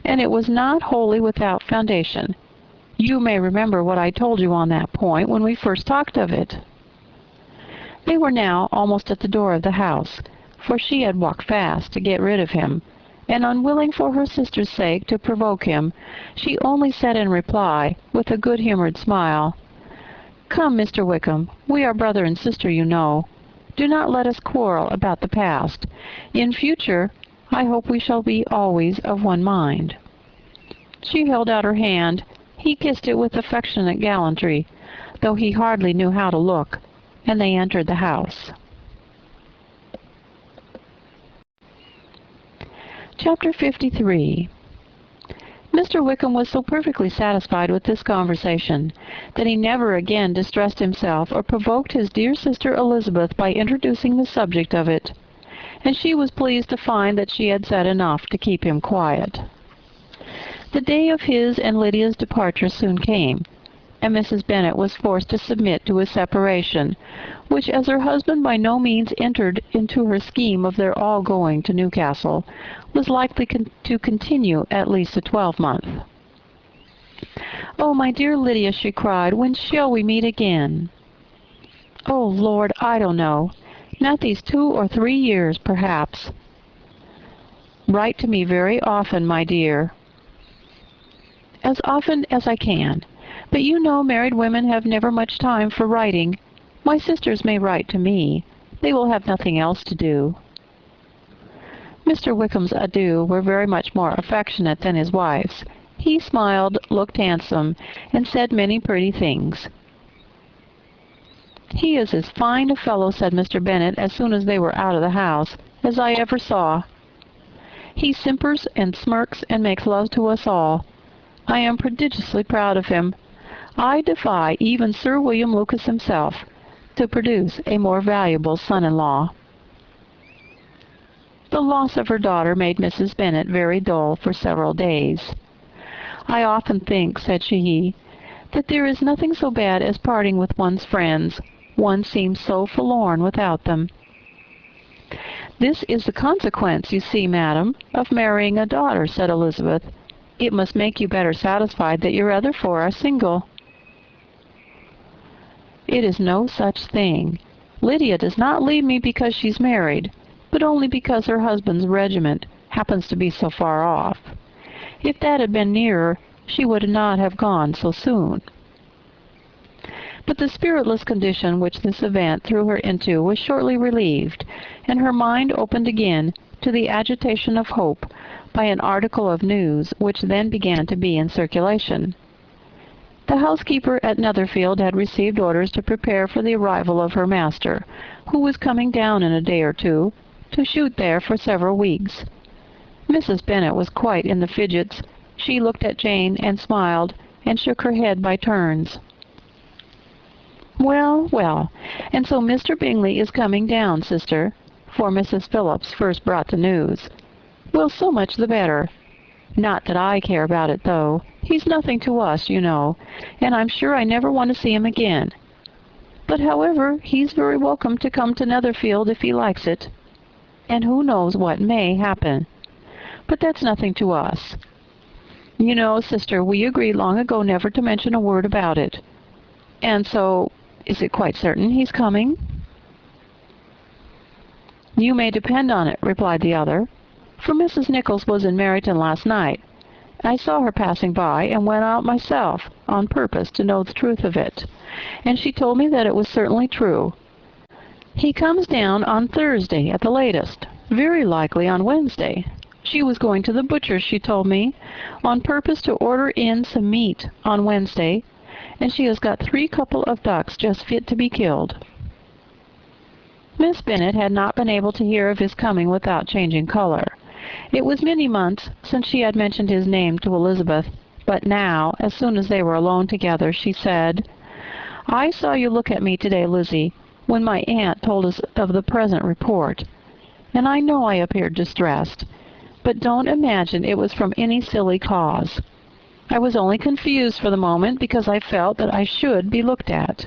and it was not wholly without foundation. You may remember what I told you on that point when we first talked of it. They were now almost at the door of the house, for she had walked fast to get rid of him, and unwilling for her sister's sake to provoke him, she only said in reply, with a good-humored smile, "Come, Mr. Wickham, we are brother and sister, you know. Do not let us quarrel about the past. In future, I hope we shall be always of one mind." She held out her hand. He kissed it with affectionate gallantry, though he hardly knew how to look, and they entered the house. Chapter 53. Mr. Wickham was so perfectly satisfied with this conversation that he never again distressed himself or provoked his dear sister Elizabeth by introducing the subject of it, and she was pleased to find that she had said enough to keep him quiet. The day of his and Lydia's departure soon came, and Mrs. Bennet was forced to submit to a separation, which, as her husband by no means entered into her scheme of their all going to Newcastle, was likely to continue at least a 12-month. "Oh, my dear Lydia," she cried, "when shall we meet again?" "Oh, Lord, I don't know. Not these 2 or 3 years, perhaps." "Write to me very often, my dear." "As often as I can. But you know married women have never much time for writing. My sisters may write to me. They will have nothing else to do." Mr. Wickham's adieux were very much more affectionate than his wife's. He smiled, looked handsome, and said many pretty things. "He is as fine a fellow," said Mr. Bennet as soon as they were out of the house, "as I ever saw. He simpers and smirks and makes love to us all. I am prodigiously proud of him. I defy even Sir William Lucas himself to produce a more valuable son-in-law." The loss of her daughter made Mrs. Bennet very dull for several days. "I often think," said she, "that there is nothing so bad as parting with one's friends. One seems so forlorn without them." "This is the consequence, you see, madam, of marrying a daughter," said Elizabeth. "It must make you better satisfied that your other 4 are single." "It is no such thing. Lydia does not leave me because she's married, but only because her husband's regiment happens to be so far off. If that had been nearer, she would not have gone so soon." But the spiritless condition which this event threw her into was shortly relieved, and her mind opened again to the agitation of hope, by an article of news which then began to be in circulation. The housekeeper at Netherfield had received orders to prepare for the arrival of her master, who was coming down in a day or two, to shoot there for several weeks. Mrs. Bennet was quite in the fidgets. She looked at Jane and smiled, and shook her head by turns. "Well, well, and so Mr. Bingley is coming down, sister," for Mrs. Phillips first brought the news. "Well, so much the better. Not that I care about it, though. He's nothing to us, you know, and I'm sure I never want to see him again. But, however, he's very welcome to come to Netherfield if he likes it. And who knows what may happen? But that's nothing to us. You know, sister, we agreed long ago never to mention a word about it. And so, is it quite certain he's coming?" "You may depend on it," replied the other, "for Mrs. Nichols was in Meryton last night. I saw her passing by, and went out myself, on purpose to know the truth of it, and she told me that it was certainly true. He comes down on Thursday at the latest, very likely on Wednesday. She was going to the butcher's, she told me, on purpose to order in some meat on Wednesday, and she has got 3 couple of ducks just fit to be killed." Miss Bennet had not been able to hear of his coming without changing color. It was many months since she had mentioned his name to Elizabeth, but now, as soon as they were alone together, she said, "I saw you look at me today, Lizzie, when my aunt told us of the present report, and I know I appeared distressed, but don't imagine it was from any silly cause. I was only confused for the moment because I felt that I should be looked at.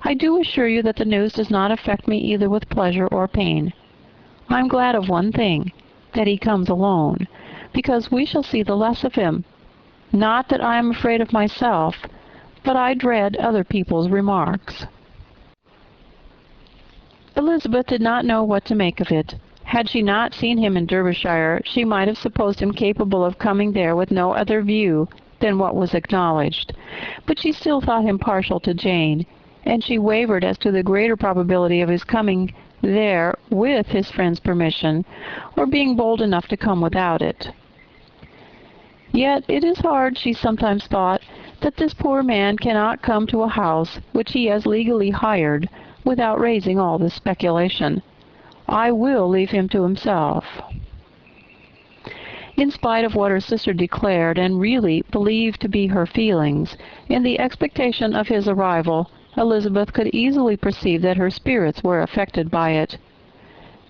I do assure you that the news does not affect me either with pleasure or pain. I'm glad of one thing, that he comes alone, because we shall see the less of him. Not that I am afraid of myself, but I dread other people's remarks." Elizabeth did not know what to make of it. Had she not seen him in Derbyshire, she might have supposed him capable of coming there with no other view than what was acknowledged, but she still thought him partial to Jane, and she wavered as to the greater probability of his coming there with his friend's permission, or being bold enough to come without it. Yet it is hard, she sometimes thought, that this poor man cannot come to a house which he has legally hired without raising all this speculation. I will leave him to himself. In spite of what her sister declared and really believed to be her feelings, in the expectation of his arrival, Elizabeth could easily perceive that her spirits were affected by it.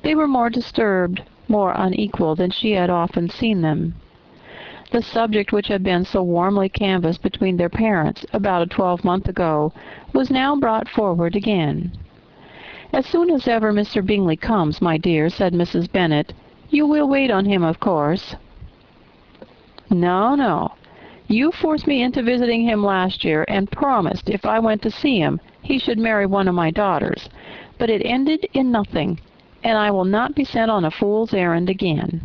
They were more disturbed, more unequal than she had often seen them. The subject which had been so warmly canvassed between their parents about a 12-month ago was now brought forward again. "As soon as ever Mr. Bingley comes, my dear," said Mrs. Bennet, "you will wait on him, of course." "No, no. You forced me into visiting him last year, and promised if I went to see him he should marry one of my daughters, but it ended in nothing, and I will not be sent on a fool's errand again."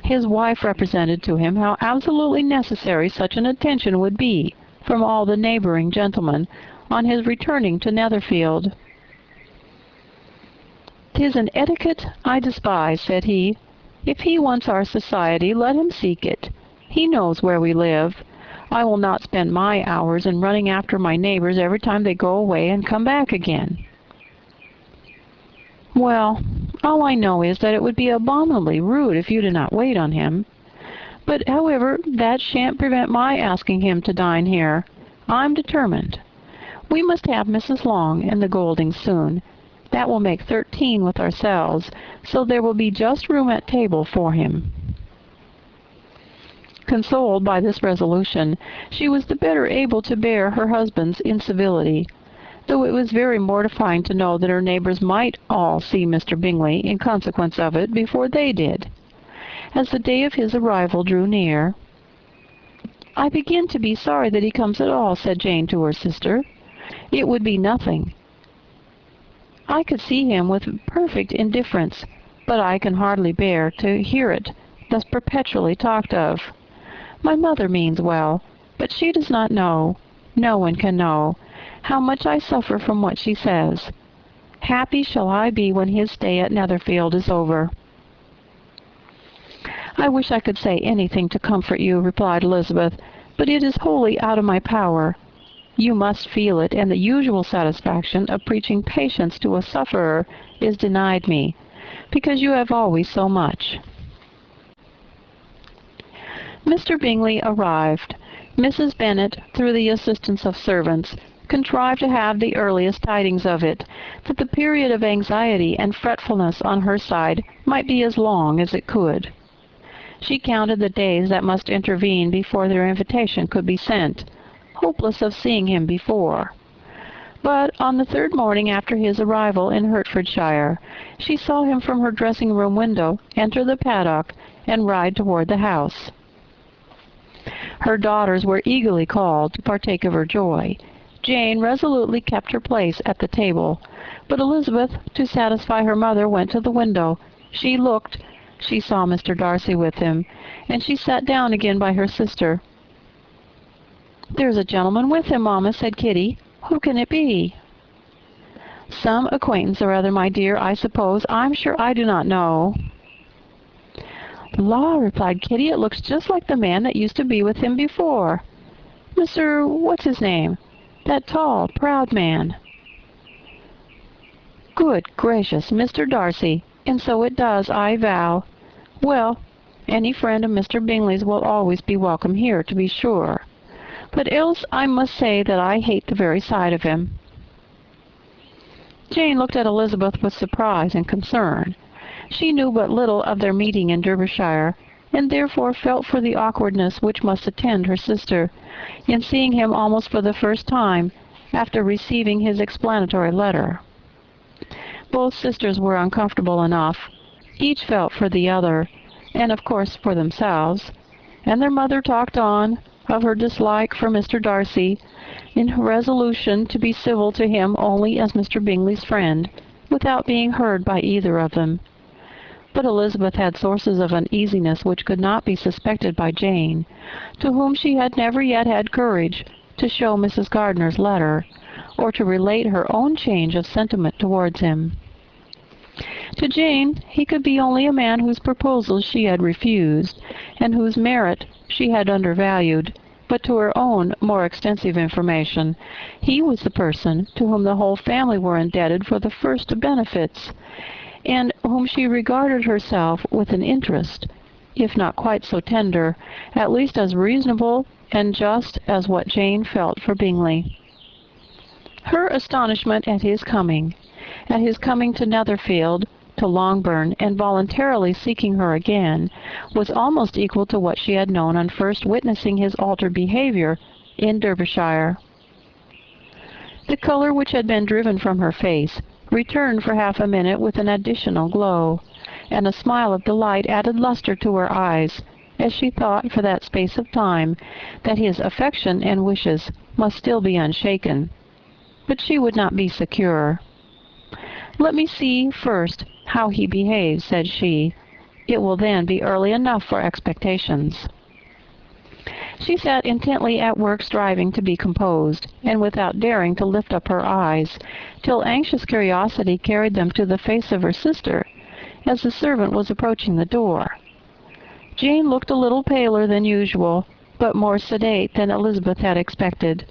His wife represented to him how absolutely necessary such an attention would be from all the neighboring gentlemen on his returning to Netherfield. "'Tis an etiquette I despise," said he. "If he wants our society, let him seek it. He knows where we live. I will not spend my hours in running after my neighbors every time they go away and come back again." "Well, all I know is that it would be abominably rude if you did not wait on him. But, however, that shan't prevent my asking him to dine here. I'm determined. We must have Mrs. Long and the Goldings soon. That will make 13 with ourselves, so there will be just room at table for him." Consoled by this resolution, she was the better able to bear her husband's incivility, though it was very mortifying to know that her neighbors might all see Mr. Bingley in consequence of it before they did. As the day of his arrival drew near, "I begin to be sorry that he comes at all," said Jane to her sister. "It would be nothing. I could see him with perfect indifference, but I can hardly bear to hear it thus perpetually talked of. My mother means well, but she does not know, no one can know, how much I suffer from what she says. Happy shall I be when his stay at Netherfield is over." "I wish I could say anything to comfort you," replied Elizabeth, "but it is wholly out of my power. You must feel it, and the usual satisfaction of preaching patience to a sufferer is denied me, because you have always so much." Mr. Bingley arrived. Mrs. Bennet, through the assistance of servants, contrived to have the earliest tidings of it, that the period of anxiety and fretfulness on her side might be as long as it could. She counted the days that must intervene before their invitation could be sent, hopeless of seeing him before. But on the third morning after his arrival in Hertfordshire, she saw him from her dressing-room window enter the paddock and ride toward the house. Her daughters were eagerly called to partake of her joy. Jane resolutely kept her place at the table, but Elizabeth, to satisfy her mother, went to the window. She looked. She saw Mr. Darcy with him, and she sat down again by her sister. "There's a gentleman with him, mamma," said Kitty. "Who can it be?" "Some acquaintance or other, my dear, I suppose. I'm sure I do not know." "La," replied Kitty, "it looks just like the man that used to be with him before. Mr. what's his name? That tall, proud man." "Good gracious, Mr. Darcy! And so it does, I vow. Well, any friend of Mr. Bingley's will always be welcome here, to be sure. But else I must say that I hate the very sight of him." Jane looked at Elizabeth with surprise and concern. She knew but little of their meeting in Derbyshire, and therefore felt for the awkwardness which must attend her sister, in seeing him almost for the first time after receiving his explanatory letter. Both sisters were uncomfortable enough. Each felt for the other, and of course for themselves, and their mother talked on of her dislike for Mr. Darcy, in her resolution to be civil to him only as Mr. Bingley's friend, without being heard by either of them. But Elizabeth had sources of uneasiness which could not be suspected by Jane, to whom she had never yet had courage to show Mrs. Gardiner's letter, or to relate her own change of sentiment towards him. To Jane he could be only a man whose proposals she had refused, and whose merit she had undervalued, but to her own more extensive information, he was the person to whom the whole family were indebted for the first benefits, and whom she regarded herself with an interest, if not quite so tender, at least as reasonable and just as what Jane felt for Bingley. Her astonishment at his coming to Netherfield, to Longbourn, and voluntarily seeking her again, was almost equal to what she had known on first witnessing his altered behavior in Derbyshire. The color which had been driven from her face returned for half a minute with an additional glow, and a smile of delight added lustre to her eyes, as she thought for that space of time that his affection and wishes must still be unshaken. But she would not be secure. "Let me see first how he behaves," said she. "It will then be early enough for expectations." She sat intently at work, striving to be composed, and without daring to lift up her eyes, till anxious curiosity carried them to the face of her sister, as the servant was approaching the door. Jane looked a little paler than usual, but more sedate than Elizabeth had expected.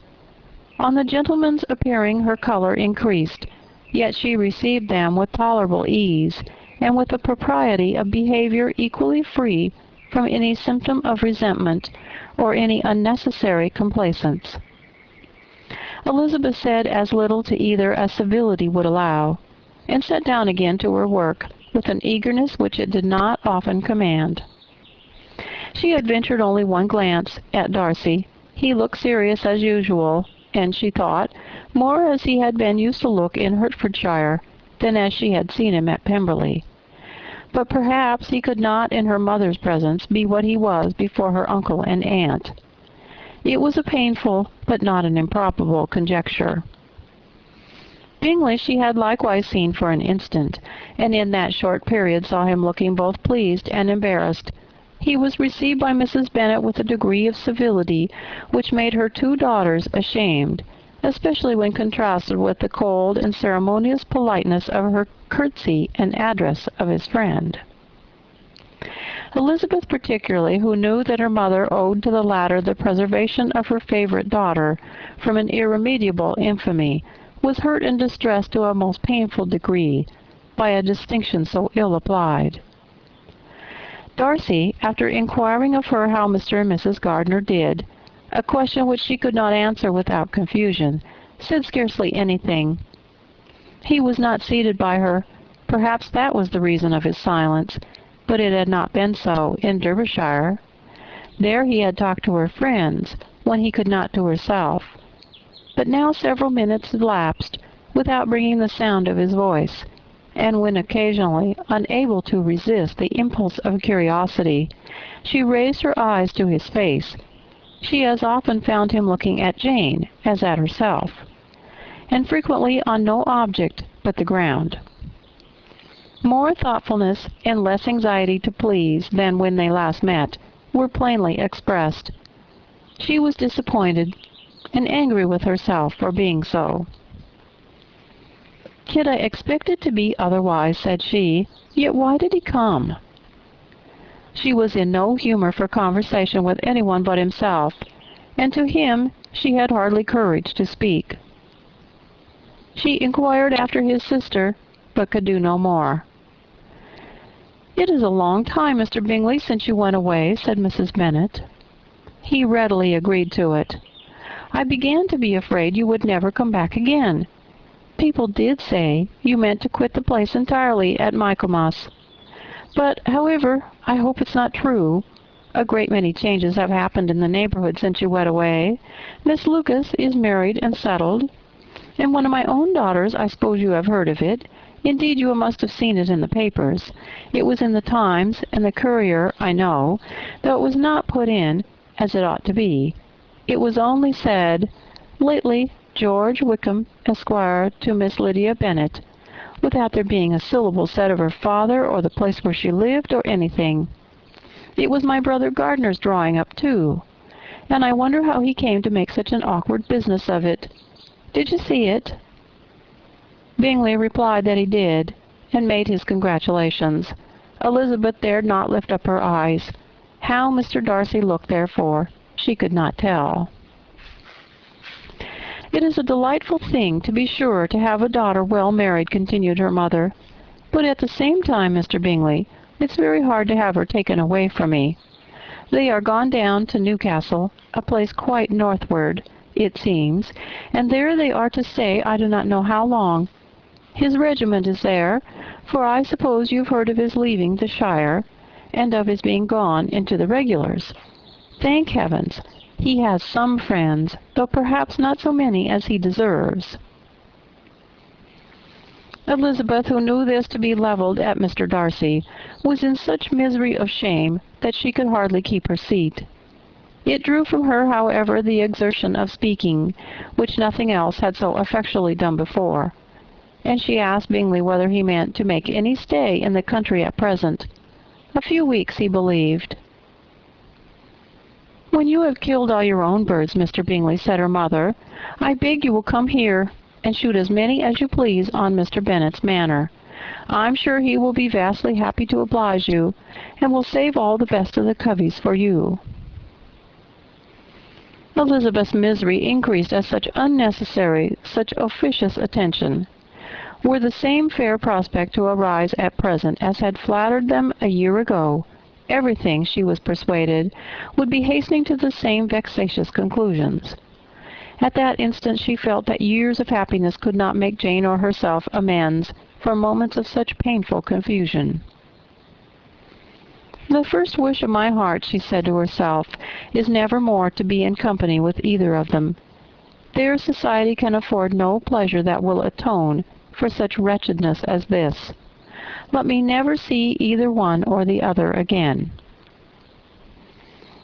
On the gentleman's appearing her color increased, yet she received them with tolerable ease, and with a propriety of behavior equally free from any symptom of resentment or any unnecessary complaisance. Elizabeth said as little to either as civility would allow, and sat down again to her work with an eagerness which it did not often command. She had ventured only one glance at Darcy. He looked serious as usual, and she thought, more as he had been used to look in Hertfordshire than as she had seen him at Pemberley. But perhaps he could not in her mother's presence be what he was before her uncle and aunt. It was a painful, but not an improbable conjecture. Bingley she had likewise seen for an instant, and in that short period saw him looking both pleased and embarrassed. He was received by Mrs. Bennet with a degree of civility which made her two daughters ashamed, especially when contrasted with the cold and ceremonious politeness of her curtsy and address of his friend. Elizabeth particularly, who knew that her mother owed to the latter the preservation of her favorite daughter from an irremediable infamy, was hurt and distressed to a most painful degree by a distinction so ill applied. Darcy, after inquiring of her how Mr. and Mrs. Gardiner did, a question which she could not answer without confusion, said scarcely anything. He was not seated by her. Perhaps that was the reason of his silence, but it had not been so in Derbyshire. There he had talked to her friends, when he could not to herself. But now several minutes elapsed without bringing the sound of his voice, and when occasionally, unable to resist the impulse of curiosity, she raised her eyes to his face, she as often found him looking at Jane as at herself, and frequently on no object but the ground. More thoughtfulness and less anxiety to please than when they last met were plainly expressed. She was disappointed and angry with herself for being so. "Kid, I expected to be otherwise," said she, "yet why did he come?" She was in no humor for conversation with anyone but himself, and to him she had hardly courage to speak. She inquired after his sister, but could do no more. "It is a long time, Mr. Bingley, since you went away," said Mrs. Bennet. He readily agreed to it. "I began to be afraid you would never come back again. People did say you meant to quit the place entirely at Michaelmas. But, however, I hope it's not true. A great many changes have happened in the neighborhood since you went away. Miss Lucas is married and settled, and one of my own daughters, I suppose you have heard of it. Indeed, you must have seen it in the papers. It was in the Times and the Courier, I know, though it was not put in as it ought to be. It was only said, 'Lately, George Wickham, Esquire, to Miss Lydia Bennet,' without there being a syllable said of her father or the place where she lived or anything. It was my brother Gardiner's drawing up, too, and I wonder how he came to make such an awkward business of it. Did you see it?" Bingley replied that he did, and made his congratulations. Elizabeth dared not lift up her eyes. How Mr. Darcy looked, therefore, she could not tell. "It is a delightful thing, to be sure, to have a daughter well married," continued her mother. "But at the same time, Mr. Bingley, it's very hard to have her taken away from me. They are gone down to Newcastle, a place quite northward, it seems, and there they are to stay I do not know how long. His regiment is there, for I suppose you've heard of his leaving the shire, and of his being gone into the regulars. Thank heavens, he has some friends, though perhaps not so many as he deserves." Elizabeth, who knew this to be levelled at Mr. Darcy, was in such misery of shame that she could hardly keep her seat. It drew from her, however, the exertion of speaking, which nothing else had so effectually done before, and she asked Bingley whether he meant to make any stay in the country at present. A few weeks, he believed. "When you have killed all your own birds, Mr. Bingley," said her mother, "I beg you will come here and shoot as many as you please on Mr. Bennet's manor. I'm sure he will be vastly happy to oblige you, and will save all the best of the coveys for you." Elizabeth's misery increased at such unnecessary, such officious attention. Were the same fair prospect to arise at present as had flattered them a year ago, everything, she was persuaded, would be hastening to the same vexatious conclusions. At that instant she felt that years of happiness could not make Jane or herself amends for moments of such painful confusion. "The first wish of my heart," she said to herself, "is never more to be in company with either of them. Their society can afford no pleasure that will atone for such wretchedness as this. Let me never see either one or the other again."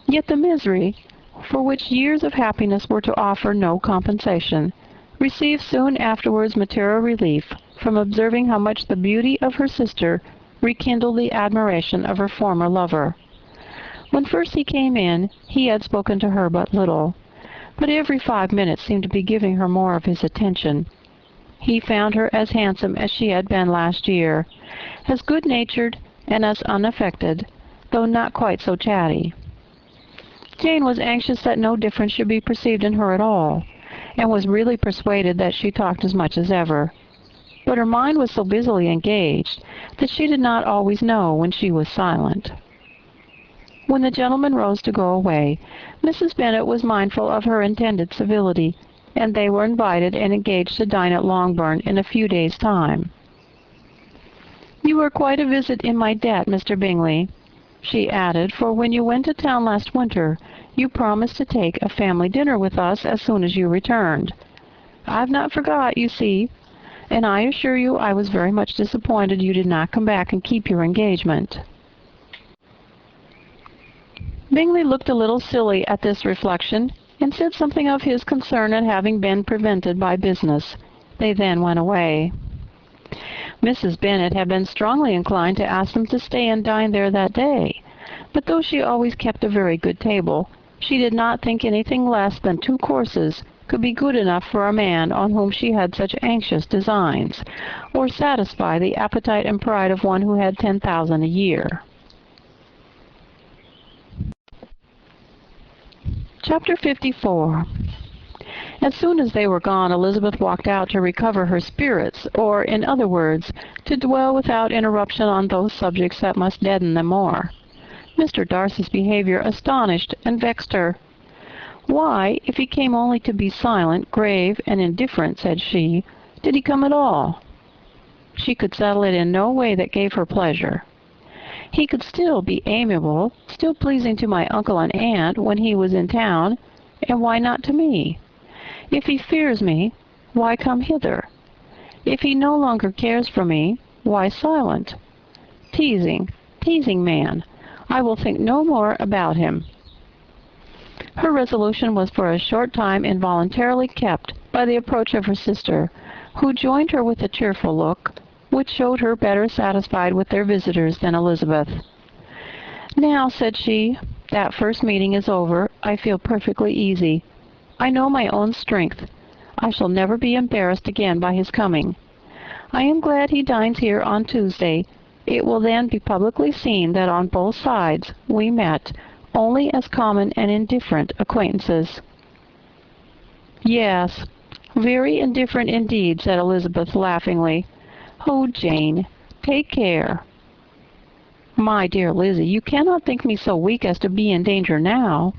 Yet the misery, for which years of happiness were to offer no compensation, received soon afterwards material relief from observing how much the beauty of her sister rekindled the admiration of her former lover. When first he came in, he had spoken to her but little, but every 5 minutes seemed to be giving her more of his attention. He found her as handsome as she had been last year, as good-natured and as unaffected, though not quite so chatty. Jane was anxious that no difference should be perceived in her at all, and was really persuaded that she talked as much as ever. But her mind was so busily engaged that she did not always know when she was silent. When the gentlemen rose to go away, Mrs. Bennet was mindful of her intended civility, and they were invited and engaged to dine at Longbourn in a few days' time. "You are quite a visit in my debt, Mr. Bingley," she added, "for when you went to town last winter, you promised to take a family dinner with us as soon as you returned. I've not forgot, you see, and I assure you I was very much disappointed you did not come back and keep your engagement." Bingley looked a little silly at this reflection, and said something of his concern at having been prevented by business. They then went away. Mrs. Bennet had been strongly inclined to ask them to stay and dine there that day, but though she always kept a very good table, she did not think anything less than 2 courses could be good enough for a man on whom she had such anxious designs, or satisfy the appetite and pride of one who had 10,000 a year. Chapter 54. As soon as they were gone, Elizabeth walked out to recover her spirits, or, in other words, to dwell without interruption on those subjects that must deaden them more. Mr. Darcy's behavior astonished and vexed her. Why, if he came only to be silent, grave, and indifferent, said she, did he come at all? She could settle it in no way that gave her pleasure. He could still be amiable, still pleasing to my uncle and aunt when he was in town, and why not to me? If he fears me, why come hither? If he no longer cares for me, why silent? Teasing man. I will think no more about him. Her resolution was for a short time involuntarily kept by the approach of her sister, who joined her with a cheerful look, which showed her better satisfied with their visitors than Elizabeth. "Now," said she, "that first meeting is over, I feel perfectly easy. I know my own strength. I shall never be embarrassed again by his coming. I am glad he dines here on Tuesday. It will then be publicly seen that on both sides we met only as common and indifferent acquaintances." "Yes, very indifferent indeed," said Elizabeth laughingly. "Oh, Jane, take care." "My dear Lizzie, you cannot think me so weak as to be in danger now."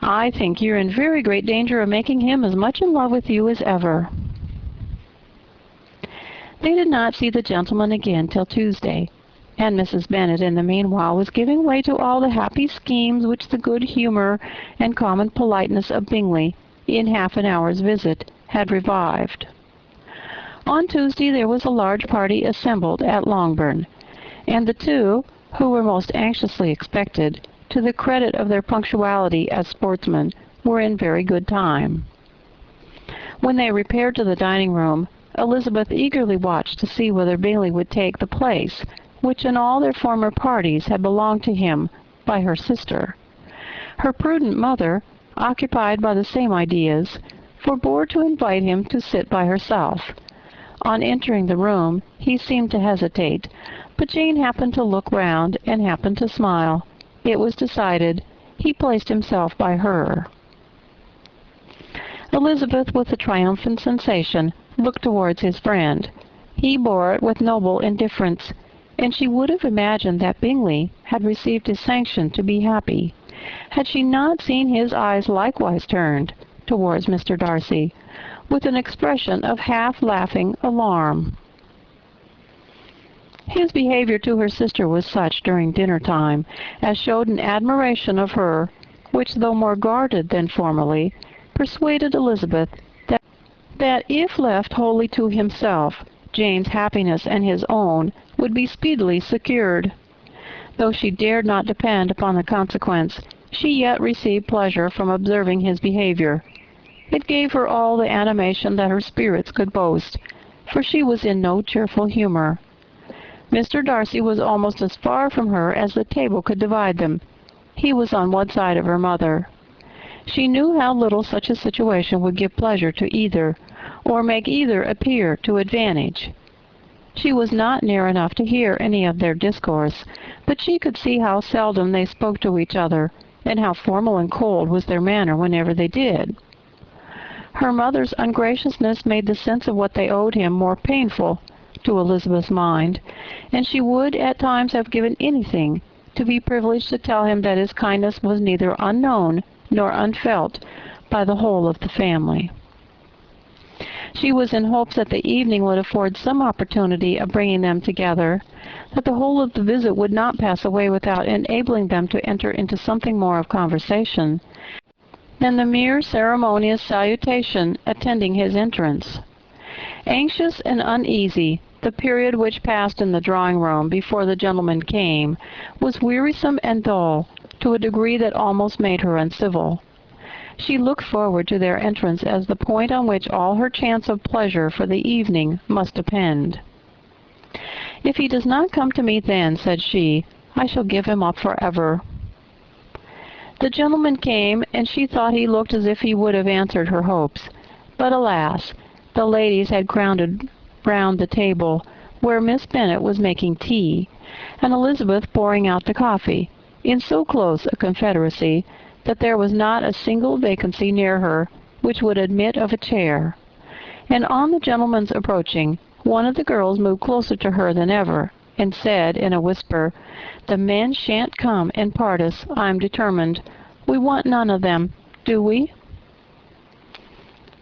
"I think you're in very great danger of making him as much in love with you as ever." They did not see the gentleman again till Tuesday, and Mrs. Bennet in the meanwhile was giving way to all the happy schemes which the good humour and common politeness of Bingley, in half an hour's visit, had revived. On Tuesday there was a large party assembled at Longbourn, and the two, who were most anxiously expected, to the credit of their punctuality as sportsmen, were in very good time. When they repaired to the dining-room, Elizabeth eagerly watched to see whether Bingley would take the place which in all their former parties had belonged to him by her sister. Her prudent mother, occupied by the same ideas, forbore to invite him to sit by herself. On entering the room, he seemed to hesitate, but Jane happened to look round and happened to smile. It was decided. He placed himself by her. Elizabeth, with a triumphant sensation, looked towards his friend. He bore it with noble indifference, and she would have imagined that Bingley had received his sanction to be happy, had she not seen his eyes likewise turned towards Mr. Darcy, with an expression of half-laughing alarm. His behavior to her sister was such during dinner-time as showed an admiration of her, which, though more guarded than formerly, persuaded Elizabeth that if left wholly to himself, Jane's happiness and his own would be speedily secured. Though she dared not depend upon the consequence, she yet received pleasure from observing his behavior. It gave her all the animation that her spirits could boast, for she was in no cheerful humour. Mr. Darcy was almost as far from her as the table could divide them. He was on one side of her mother. She knew how little such a situation would give pleasure to either, or make either appear to advantage. She was not near enough to hear any of their discourse, but she could see how seldom they spoke to each other, and how formal and cold was their manner whenever they did. Her mother's ungraciousness made the sense of what they owed him more painful to Elizabeth's mind, and she would at times have given anything to be privileged to tell him that his kindness was neither unknown nor unfelt by the whole of the family. She was in hopes that the evening would afford some opportunity of bringing them together, that the whole of the visit would not pass away without enabling them to enter into something more of conversation than the mere ceremonious salutation attending his entrance. Anxious and uneasy, the period which passed in the drawing-room before the gentlemen came was wearisome and dull to a degree that almost made her uncivil. She looked forward to their entrance as the point on which all her chance of pleasure for the evening must depend. "If he does not come to me then," said she, "I shall give him up forever." The gentleman came, and she thought he looked as if he would have answered her hopes. But alas, the ladies had crowded round the table, where Miss Bennet was making tea, and Elizabeth pouring out the coffee, in so close a confederacy that there was not a single vacancy near her which would admit of a chair. And on the gentleman's approaching, one of the girls moved closer to her than ever, and said in a whisper, "The men shan't come and part us, I'm determined. We want none of them, do we?"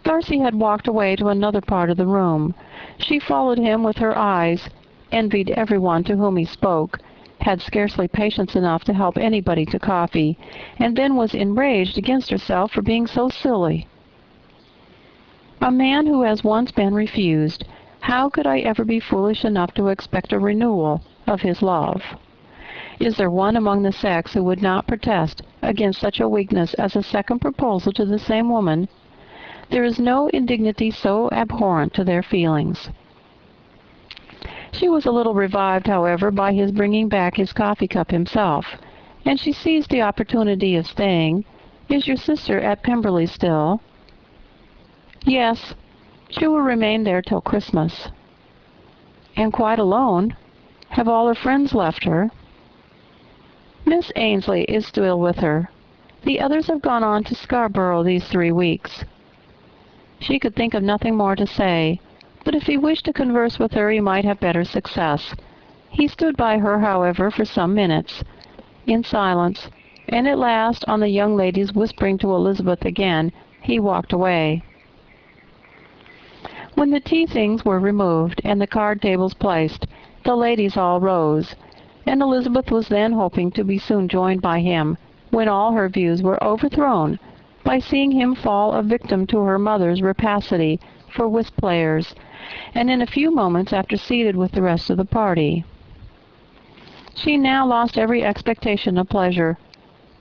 Darcy had walked away to another part of the room. She followed him with her eyes, envied everyone to whom he spoke, had scarcely patience enough to help anybody to coffee, and then was enraged against herself for being so silly. A man who has once been refused, how could I ever be foolish enough to expect a renewal of his love? Is there one among the sex who would not protest against such a weakness as a second proposal to the same woman? There is no indignity so abhorrent to their feelings. She was a little revived, however, by his bringing back his coffee-cup himself, and she seized the opportunity of saying, "Is your sister at Pemberley still?" "Yes. She will remain there till Christmas." "And quite alone? Have all her friends left her?" "Miss Ainsley is still with her. The others have gone on to Scarborough these 3 weeks." She could think of nothing more to say, but if he wished to converse with her he might have better success. He stood by her, however, for some minutes, in silence, and at last, on the young lady's whispering to Elizabeth again, he walked away. When the tea things were removed and the card tables placed, the ladies all rose, and Elizabeth was then hoping to be soon joined by him, when all her views were overthrown by seeing him fall a victim to her mother's rapacity for whist-players, and in a few moments after seated with the rest of the party. She now lost every expectation of pleasure.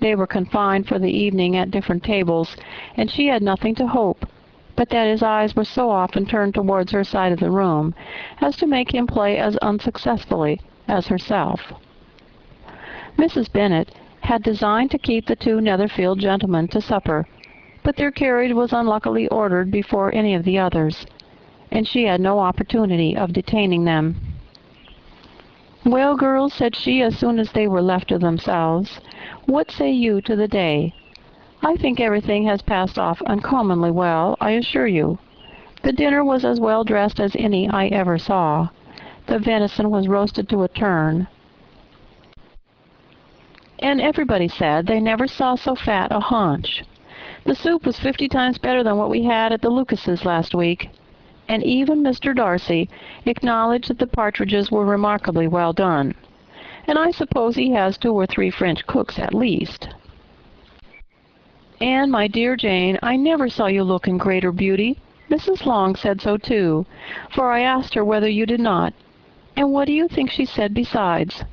They were confined for the evening at different tables, and she had nothing to hope, but that his eyes were so often turned towards her side of the room as to make him play as unsuccessfully as herself. Mrs. Bennet had designed to keep the 2 Netherfield gentlemen to supper, but their carriage was unluckily ordered before any of the others, and she had no opportunity of detaining them. "Well, girls," said she, as soon as they were left to themselves, "what say you to the day? I think everything has passed off uncommonly well, I assure you. The dinner was as well dressed as any I ever saw. The venison was roasted to a turn, and everybody said they never saw so fat a haunch. The soup was 50 times better than what we had at the Lucases last week, and even Mr. Darcy acknowledged that the partridges were remarkably well done, and I suppose he has 2 or 3 French cooks at least. And, my dear Jane, I never saw you look in greater beauty. Mrs. Long said so too, for I asked her whether you did not. And what do you think she said besides?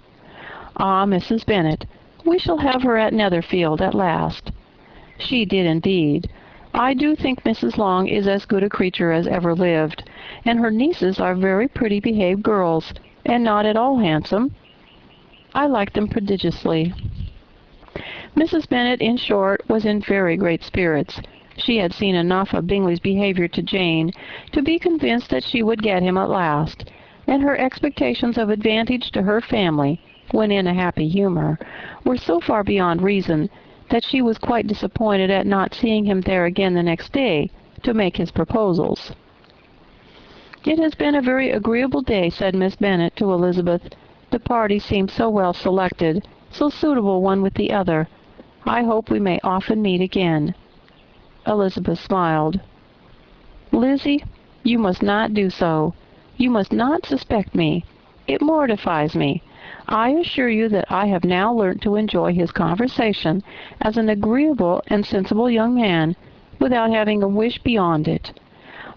Ah, Mrs. Bennet, we shall have her at Netherfield at last. She did indeed. I do think Mrs. Long is as good a creature as ever lived, and her nieces are very pretty behaved girls, and not at all handsome. I like them prodigiously." Mrs. Bennet, in short, was in very great spirits. She had seen enough of Bingley's behavior to Jane to be convinced that she would get him at last, and her expectations of advantage to her family, when in a happy humor, were so far beyond reason that she was quite disappointed at not seeing him there again the next day to make his proposals. "It has been a very agreeable day," said Miss Bennet to Elizabeth. "The party seems so well selected, so suitable one with the other. I hope we may often meet again." Elizabeth smiled. "Lizzie, you must not do so. You must not suspect me. It mortifies me. I assure you that I have now learnt to enjoy his conversation as an agreeable and sensible young man, without having a wish beyond it.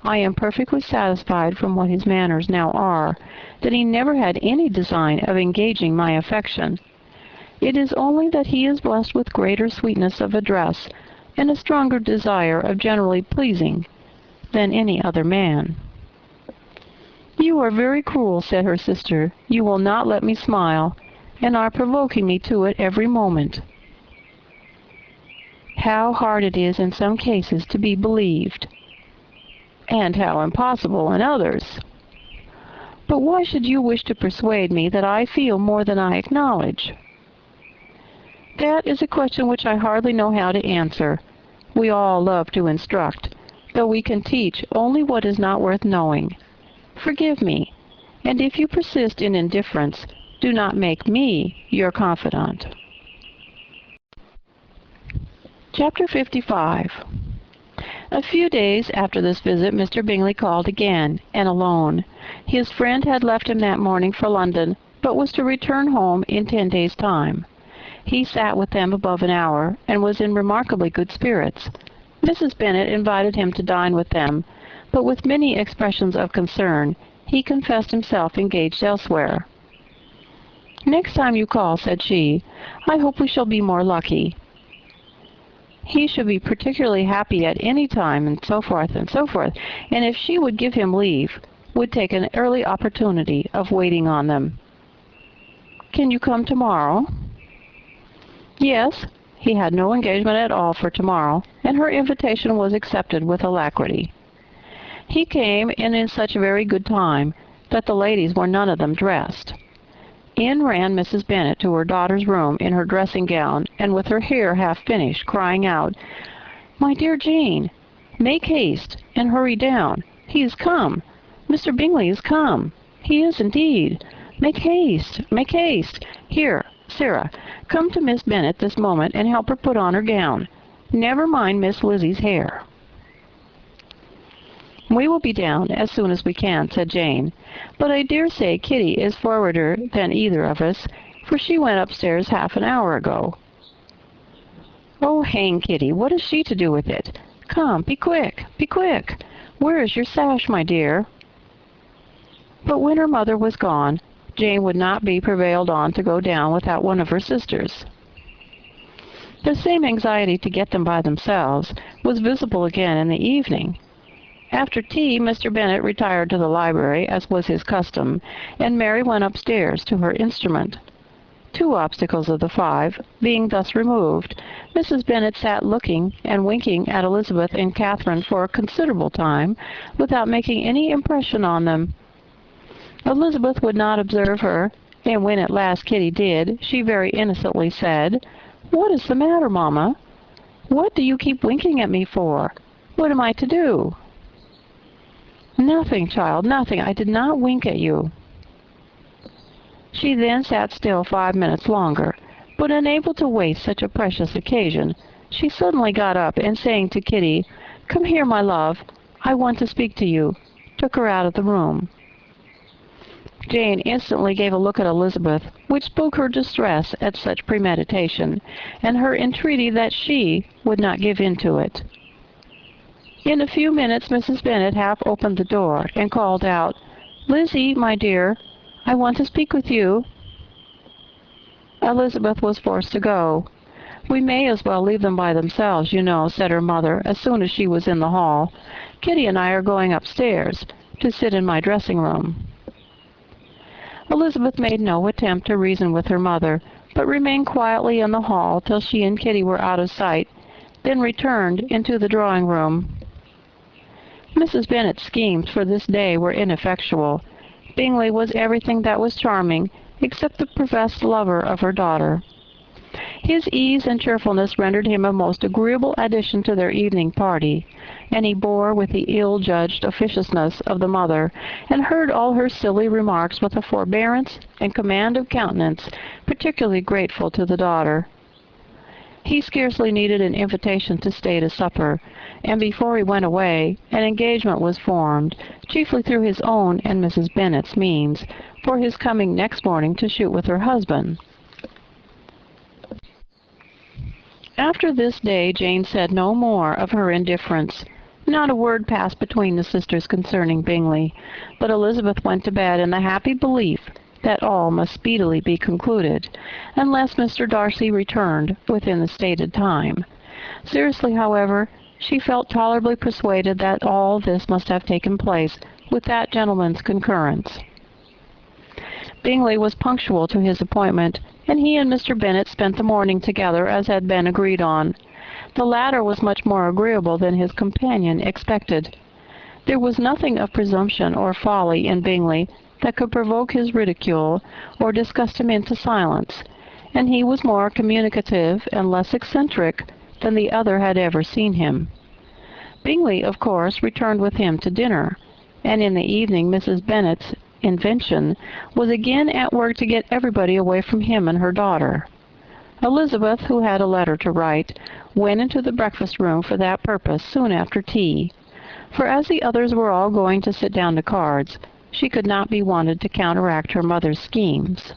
I am perfectly satisfied from what his manners now are, that he never had any design of engaging my affection. It is only that he is blessed with greater sweetness of address, and a stronger desire of generally pleasing, than any other man." "You are very cruel," said her sister. "You will not let me smile, and are provoking me to it every moment. How hard it is in some cases to be believed, and how impossible in others! But why should you wish to persuade me that I feel more than I acknowledge?" "That is a question which I hardly know how to answer. We all love to instruct, though we can teach only what is not worth knowing. Forgive me, and if you persist in indifference, do not make me your confidant." Chapter 55. A few days after this visit, Mr. Bingley called again, and alone. His friend had left him that morning for London, but was to return home in 10 days' time. He sat with them above an hour, and was in remarkably good spirits. Mrs. Bennet invited him to dine with them, but with many expressions of concern, he confessed himself engaged elsewhere. "Next time you call," said she, "I hope we shall be more lucky." He should be particularly happy at any time, and so forth, and if she would give him leave, would take an early opportunity of waiting on them. "Can you come tomorrow?" Yes, he had no engagement at all for tomorrow, and her invitation was accepted with alacrity. He came, and in such very good time that the ladies were none of them dressed. In ran Mrs. Bennet to her daughter's room in her dressing gown, and with her hair half finished, crying out, "My dear Jane, make haste, and hurry down. He is come. Mr. Bingley is come. He is indeed. Make haste, make haste. Here, Sarah, come to Miss Bennet this moment, and help her put on her gown. Never mind Miss Lizzie's hair." "We will be down as soon as we can," said Jane, "but I dare say Kitty is forwarder than either of us, for she went upstairs half an hour ago." "Oh, hang Kitty! What has she to do with it? Come, be quick, be quick! Where is your sash, my dear?" But when her mother was gone, Jane would not be prevailed on to go down without one of her sisters. The same anxiety to get them by themselves was visible again in the evening. After tea, Mr. Bennet retired to the library, as was his custom, and Mary went upstairs to her instrument. 2 obstacles of the 5 being thus removed, Mrs. Bennet sat looking and winking at Elizabeth and Catherine for a considerable time, without making any impression on them. Elizabeth would not observe her, and when at last Kitty did, she very innocently said, "What is the matter, mamma? What do you keep winking at me for? What am I to do?" "Nothing, child, nothing. I did not wink at you." She then sat still 5 minutes longer, but unable to waste such a precious occasion, she suddenly got up, and saying to Kitty, "Come here, my love, I want to speak to you," took her out of the room. Jane instantly gave a look at Elizabeth, which spoke her distress at such premeditation, and her entreaty that she would not give in to it. In a few minutes Mrs. Bennet half opened the door, and called out, "Lizzie, my dear, I want to speak with you." Elizabeth was forced to go. "We may as well leave them by themselves, you know," said her mother, as soon as she was in the hall. "Kitty and I are going upstairs to sit in my dressing-room." Elizabeth made no attempt to reason with her mother, but remained quietly in the hall till she and Kitty were out of sight, then returned into the drawing-room. Mrs. Bennet's schemes for this day were ineffectual. Bingley was everything that was charming, except the professed lover of her daughter. His ease and cheerfulness rendered him a most agreeable addition to their evening party, and he bore with the ill-judged officiousness of the mother, and heard all her silly remarks with a forbearance and command of countenance particularly grateful to the daughter. He scarcely needed an invitation to stay to supper, and before he went away, an engagement was formed, chiefly through his own and Mrs. Bennet's means, for his coming next morning to shoot with her husband. After this day Jane said no more of her indifference. Not a word passed between the sisters concerning Bingley, but Elizabeth went to bed in the happy belief that all must speedily be concluded, unless Mr. Darcy returned within the stated time. Seriously, however, she felt tolerably persuaded that all this must have taken place with that gentleman's concurrence. Bingley was punctual to his appointment, and he and Mr. Bennet spent the morning together as had been agreed on. The latter was much more agreeable than his companion expected. There was nothing of presumption or folly in Bingley that could provoke his ridicule or disgust him into silence, and he was more communicative and less eccentric than the other had ever seen him. Bingley, of course, returned with him to dinner, and in the evening Mrs. Bennet's invention was again at work to get everybody away from him and her daughter. Elizabeth, who had a letter to write, went into the breakfast-room for that purpose soon after tea, for as the others were all going to sit down to cards, she could not be wanted to counteract her mother's schemes.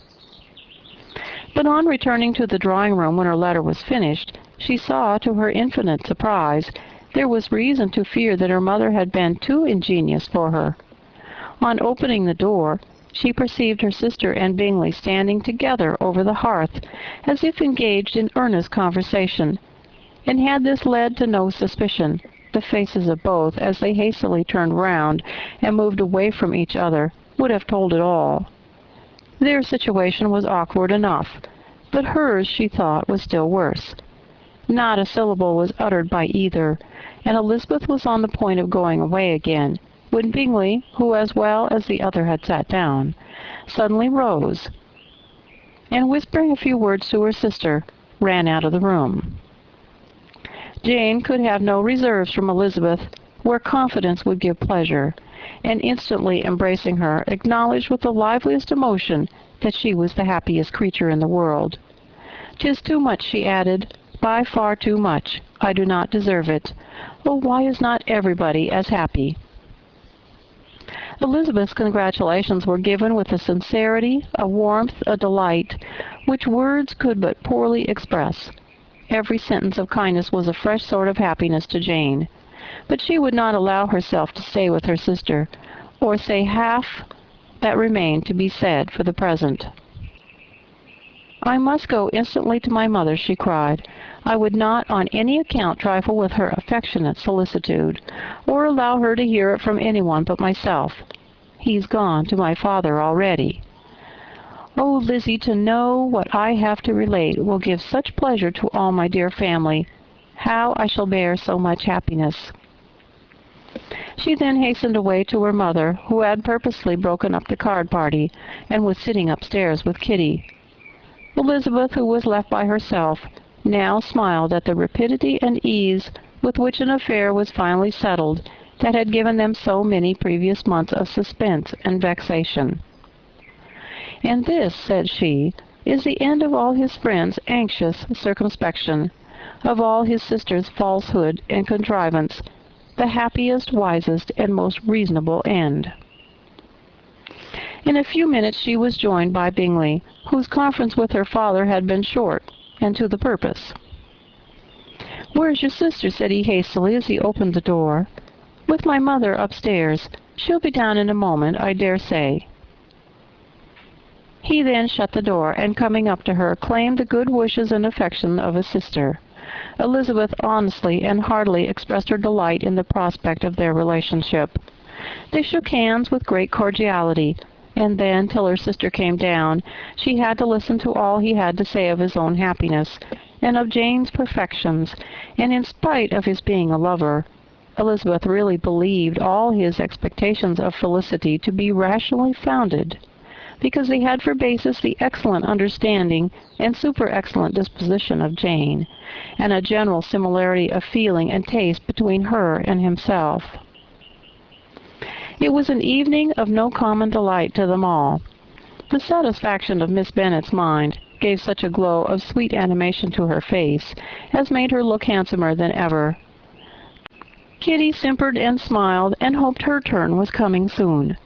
But on returning to the drawing-room when her letter was finished, she saw, to her infinite surprise, there was reason to fear that her mother had been too ingenious for her. On opening the door, she perceived her sister and Bingley standing together over the hearth, as if engaged in earnest conversation, and had this led to no suspicion, the faces of both, as they hastily turned round and moved away from each other, would have told it all. Their situation was awkward enough, but hers, she thought, was still worse. Not a syllable was uttered by either, and Elizabeth was on the point of going away again, when Bingley, who as well as the other had sat down, suddenly rose, and whispering a few words to her sister, ran out of the room. Jane could have no reserves from Elizabeth, where confidence would give pleasure, and instantly embracing her, acknowledged with the liveliest emotion that she was the happiest creature in the world. "'Tis too much," she added, "by far too much. I do not deserve it. Oh, why is not everybody as happy?" Elizabeth's congratulations were given with a sincerity, a warmth, a delight, which words could but poorly express. Every sentence of kindness was a fresh sort of happiness to Jane, but she would not allow herself to stay with her sister, or say half that remained to be said for the present. "I must go instantly to my mother," she cried. "I would not on any account trifle with her affectionate solicitude, or allow her to hear it from anyone but myself. He's gone to my father already. Oh, Lizzie, to know what I have to relate will give such pleasure to all my dear family. How I shall bear so much happiness." She then hastened away to her mother, who had purposely broken up the card party, and was sitting upstairs with Kitty. Elizabeth, who was left by herself, now smiled at the rapidity and ease with which an affair was finally settled that had given them so many previous months of suspense and vexation. "And this," said she, "is the end of all his friends' anxious circumspection, of all his sister's falsehood and contrivance, the happiest, wisest, and most reasonable end." In a few minutes she was joined by Bingley, whose conference with her father had been short and to the purpose. "Where's your sister?" said he hastily as he opened the door. "With my mother upstairs. She'll be down in a moment, I dare say." He then shut the door, and coming up to her, claimed the good wishes and affection of his sister. Elizabeth honestly and heartily expressed her delight in the prospect of their relationship. They shook hands with great cordiality, and then, till her sister came down, she had to listen to all he had to say of his own happiness, and of Jane's perfections, and in spite of his being a lover, Elizabeth really believed all his expectations of felicity to be rationally founded, because they had for basis the excellent understanding and super-excellent disposition of Jane, and a general similarity of feeling and taste between her and himself. It was an evening of no common delight to them all. The satisfaction of Miss Bennet's mind gave such a glow of sweet animation to her face as made her look handsomer than ever. Kitty simpered and smiled and hoped her turn was coming soon.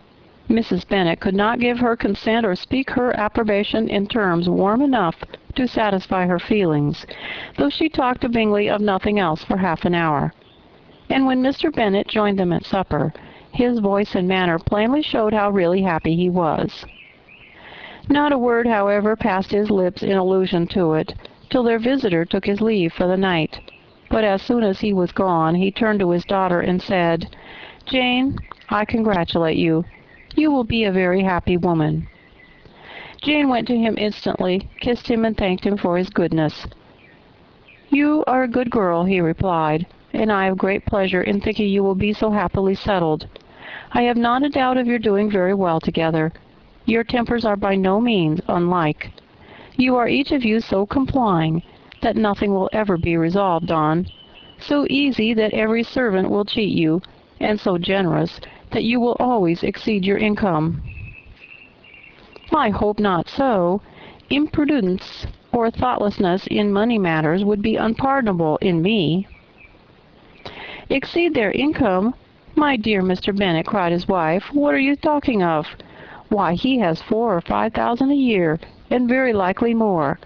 Mrs. Bennet could not give her consent or speak her approbation in terms warm enough to satisfy her feelings, though she talked to Bingley of nothing else for half an hour. And when Mr. Bennet joined them at supper, his voice and manner plainly showed how really happy he was. Not a word, however, passed his lips in allusion to it, till their visitor took his leave for the night. But as soon as he was gone, he turned to his daughter and said, "Jane, I congratulate you. You will be a very happy woman." Jane went to him instantly, kissed him, and thanked him for his goodness. "You are a good girl," he replied, "and I have great pleasure in thinking you will be so happily settled. I have not a doubt of your doing very well together. Your tempers are by no means unlike. You are each of you so complying that nothing will ever be resolved on, so easy that every servant will cheat you, and so generous that you will always exceed your income." "I hope not so. Imprudence or thoughtlessness in money matters would be unpardonable in me." "Exceed their income? My dear Mr. Bennet," cried his wife, "what are you talking of? Why, he has 4,000 or 5,000 a year, and very likely more."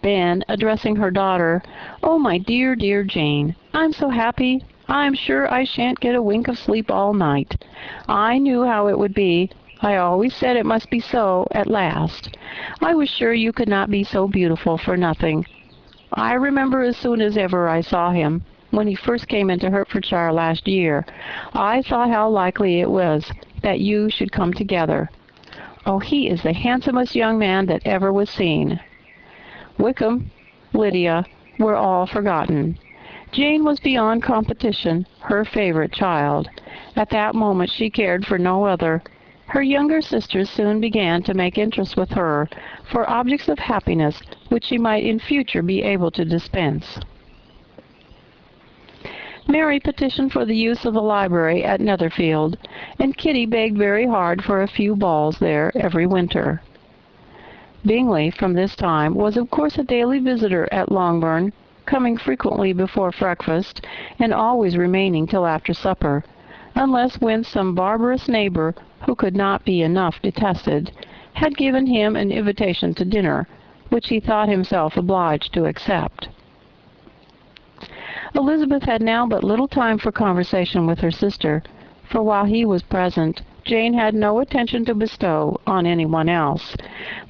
Then, addressing her daughter, "Oh, my dear, dear Jane, I'm so happy, I'm sure I shan't get a wink of sleep all night. I knew how it would be. I always said it must be so at last. I was sure you could not be so beautiful for nothing. I remember as soon as ever I saw him, when he first came into Hertfordshire last year, I thought how likely it was that you should come together. Oh, he is the handsomest young man that ever was seen." Wickham, Lydia, were all forgotten. Jane was beyond competition, her favorite child. At that moment she cared for no other. Her younger sisters soon began to make interest with her for objects of happiness which she might in future be able to dispense. Mary petitioned for the use of the library at Netherfield, and Kitty begged very hard for a few balls there every winter. Bingley, from this time, was of course a daily visitor at Longbourn, coming frequently before breakfast, and always remaining till after supper, unless when some barbarous neighbor, who could not be enough detested, had given him an invitation to dinner, which he thought himself obliged to accept. Elizabeth had now but little time for conversation with her sister, for while he was present, Jane had no attention to bestow on anyone else,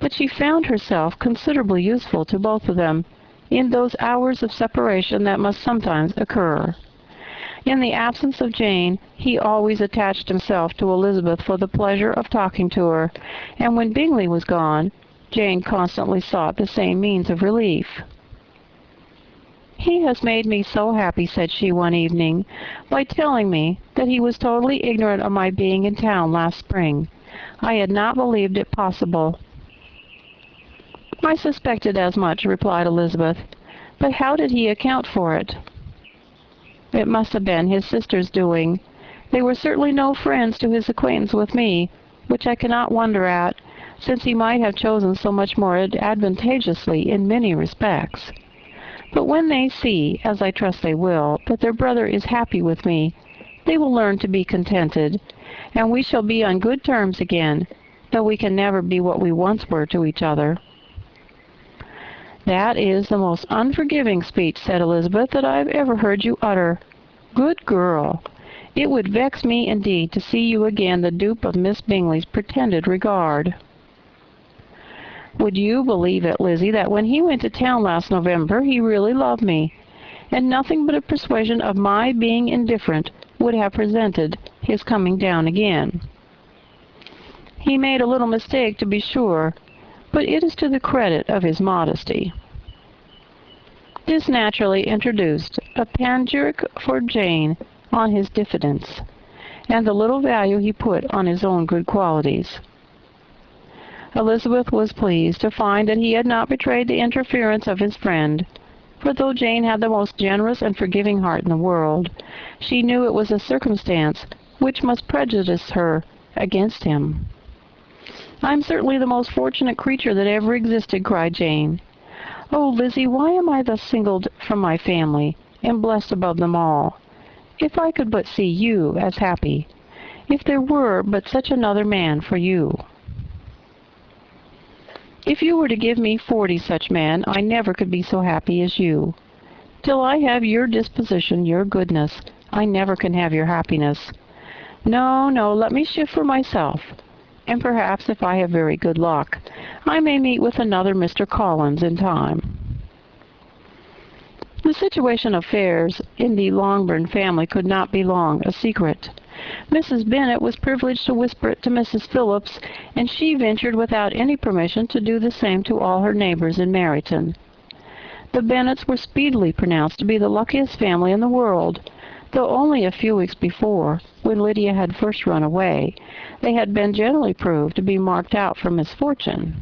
but she found herself considerably useful to both of them in those hours of separation that must sometimes occur. In the absence of Jane, he always attached himself to Elizabeth for the pleasure of talking to her, and when Bingley was gone, Jane constantly sought the same means of relief. "He has made me so happy," said she one evening, "by telling me that he was totally ignorant of my being in town last spring. I had not believed it possible." "I suspected as much," replied Elizabeth. "But how did he account for it?" "It must have been his sister's doing. They were certainly no friends to his acquaintance with me, which I cannot wonder at, since he might have chosen so much more advantageously in many respects. But when they see, as I trust they will, that their brother is happy with me, they will learn to be contented, and we shall be on good terms again, though we can never be what we once were to each other." "That is the most unforgiving speech," said Elizabeth, "that I have ever heard you utter. Good girl! It would vex me indeed to see you again the dupe of Miss Bingley's pretended regard." "Would you believe it, Lizzie, that when he went to town last November he really loved me, and nothing but a persuasion of my being indifferent would have prevented his coming down again. He made a little mistake, to be sure, but it is to the credit of his modesty." This naturally introduced a panegyric for Jane on his diffidence, and the little value he put on his own good qualities. Elizabeth was pleased to find that he had not betrayed the interference of his friend, for though Jane had the most generous and forgiving heart in the world, she knew it was a circumstance which must prejudice her against him. "I am certainly the most fortunate creature that ever existed," cried Jane. "Oh, Lizzie, why am I thus singled from my family, and blessed above them all? If I could but see you as happy! If there were but such another man for you! If you were to give me 40 such men, I never could be so happy as you. Till I have your disposition, your goodness, I never can have your happiness. No, no, let me shift for myself, and perhaps, if I have very good luck, I may meet with another Mr. Collins in time." The situation of affairs in the Longbourn family could not be long a secret. Mrs. Bennet was privileged to whisper it to Mrs. Phillips, and she ventured without any permission to do the same to all her neighbors in Meryton. The Bennets were speedily pronounced to be the luckiest family in the world, though only a few weeks before, when Lydia had first run away, they had been generally proved to be marked out for misfortune.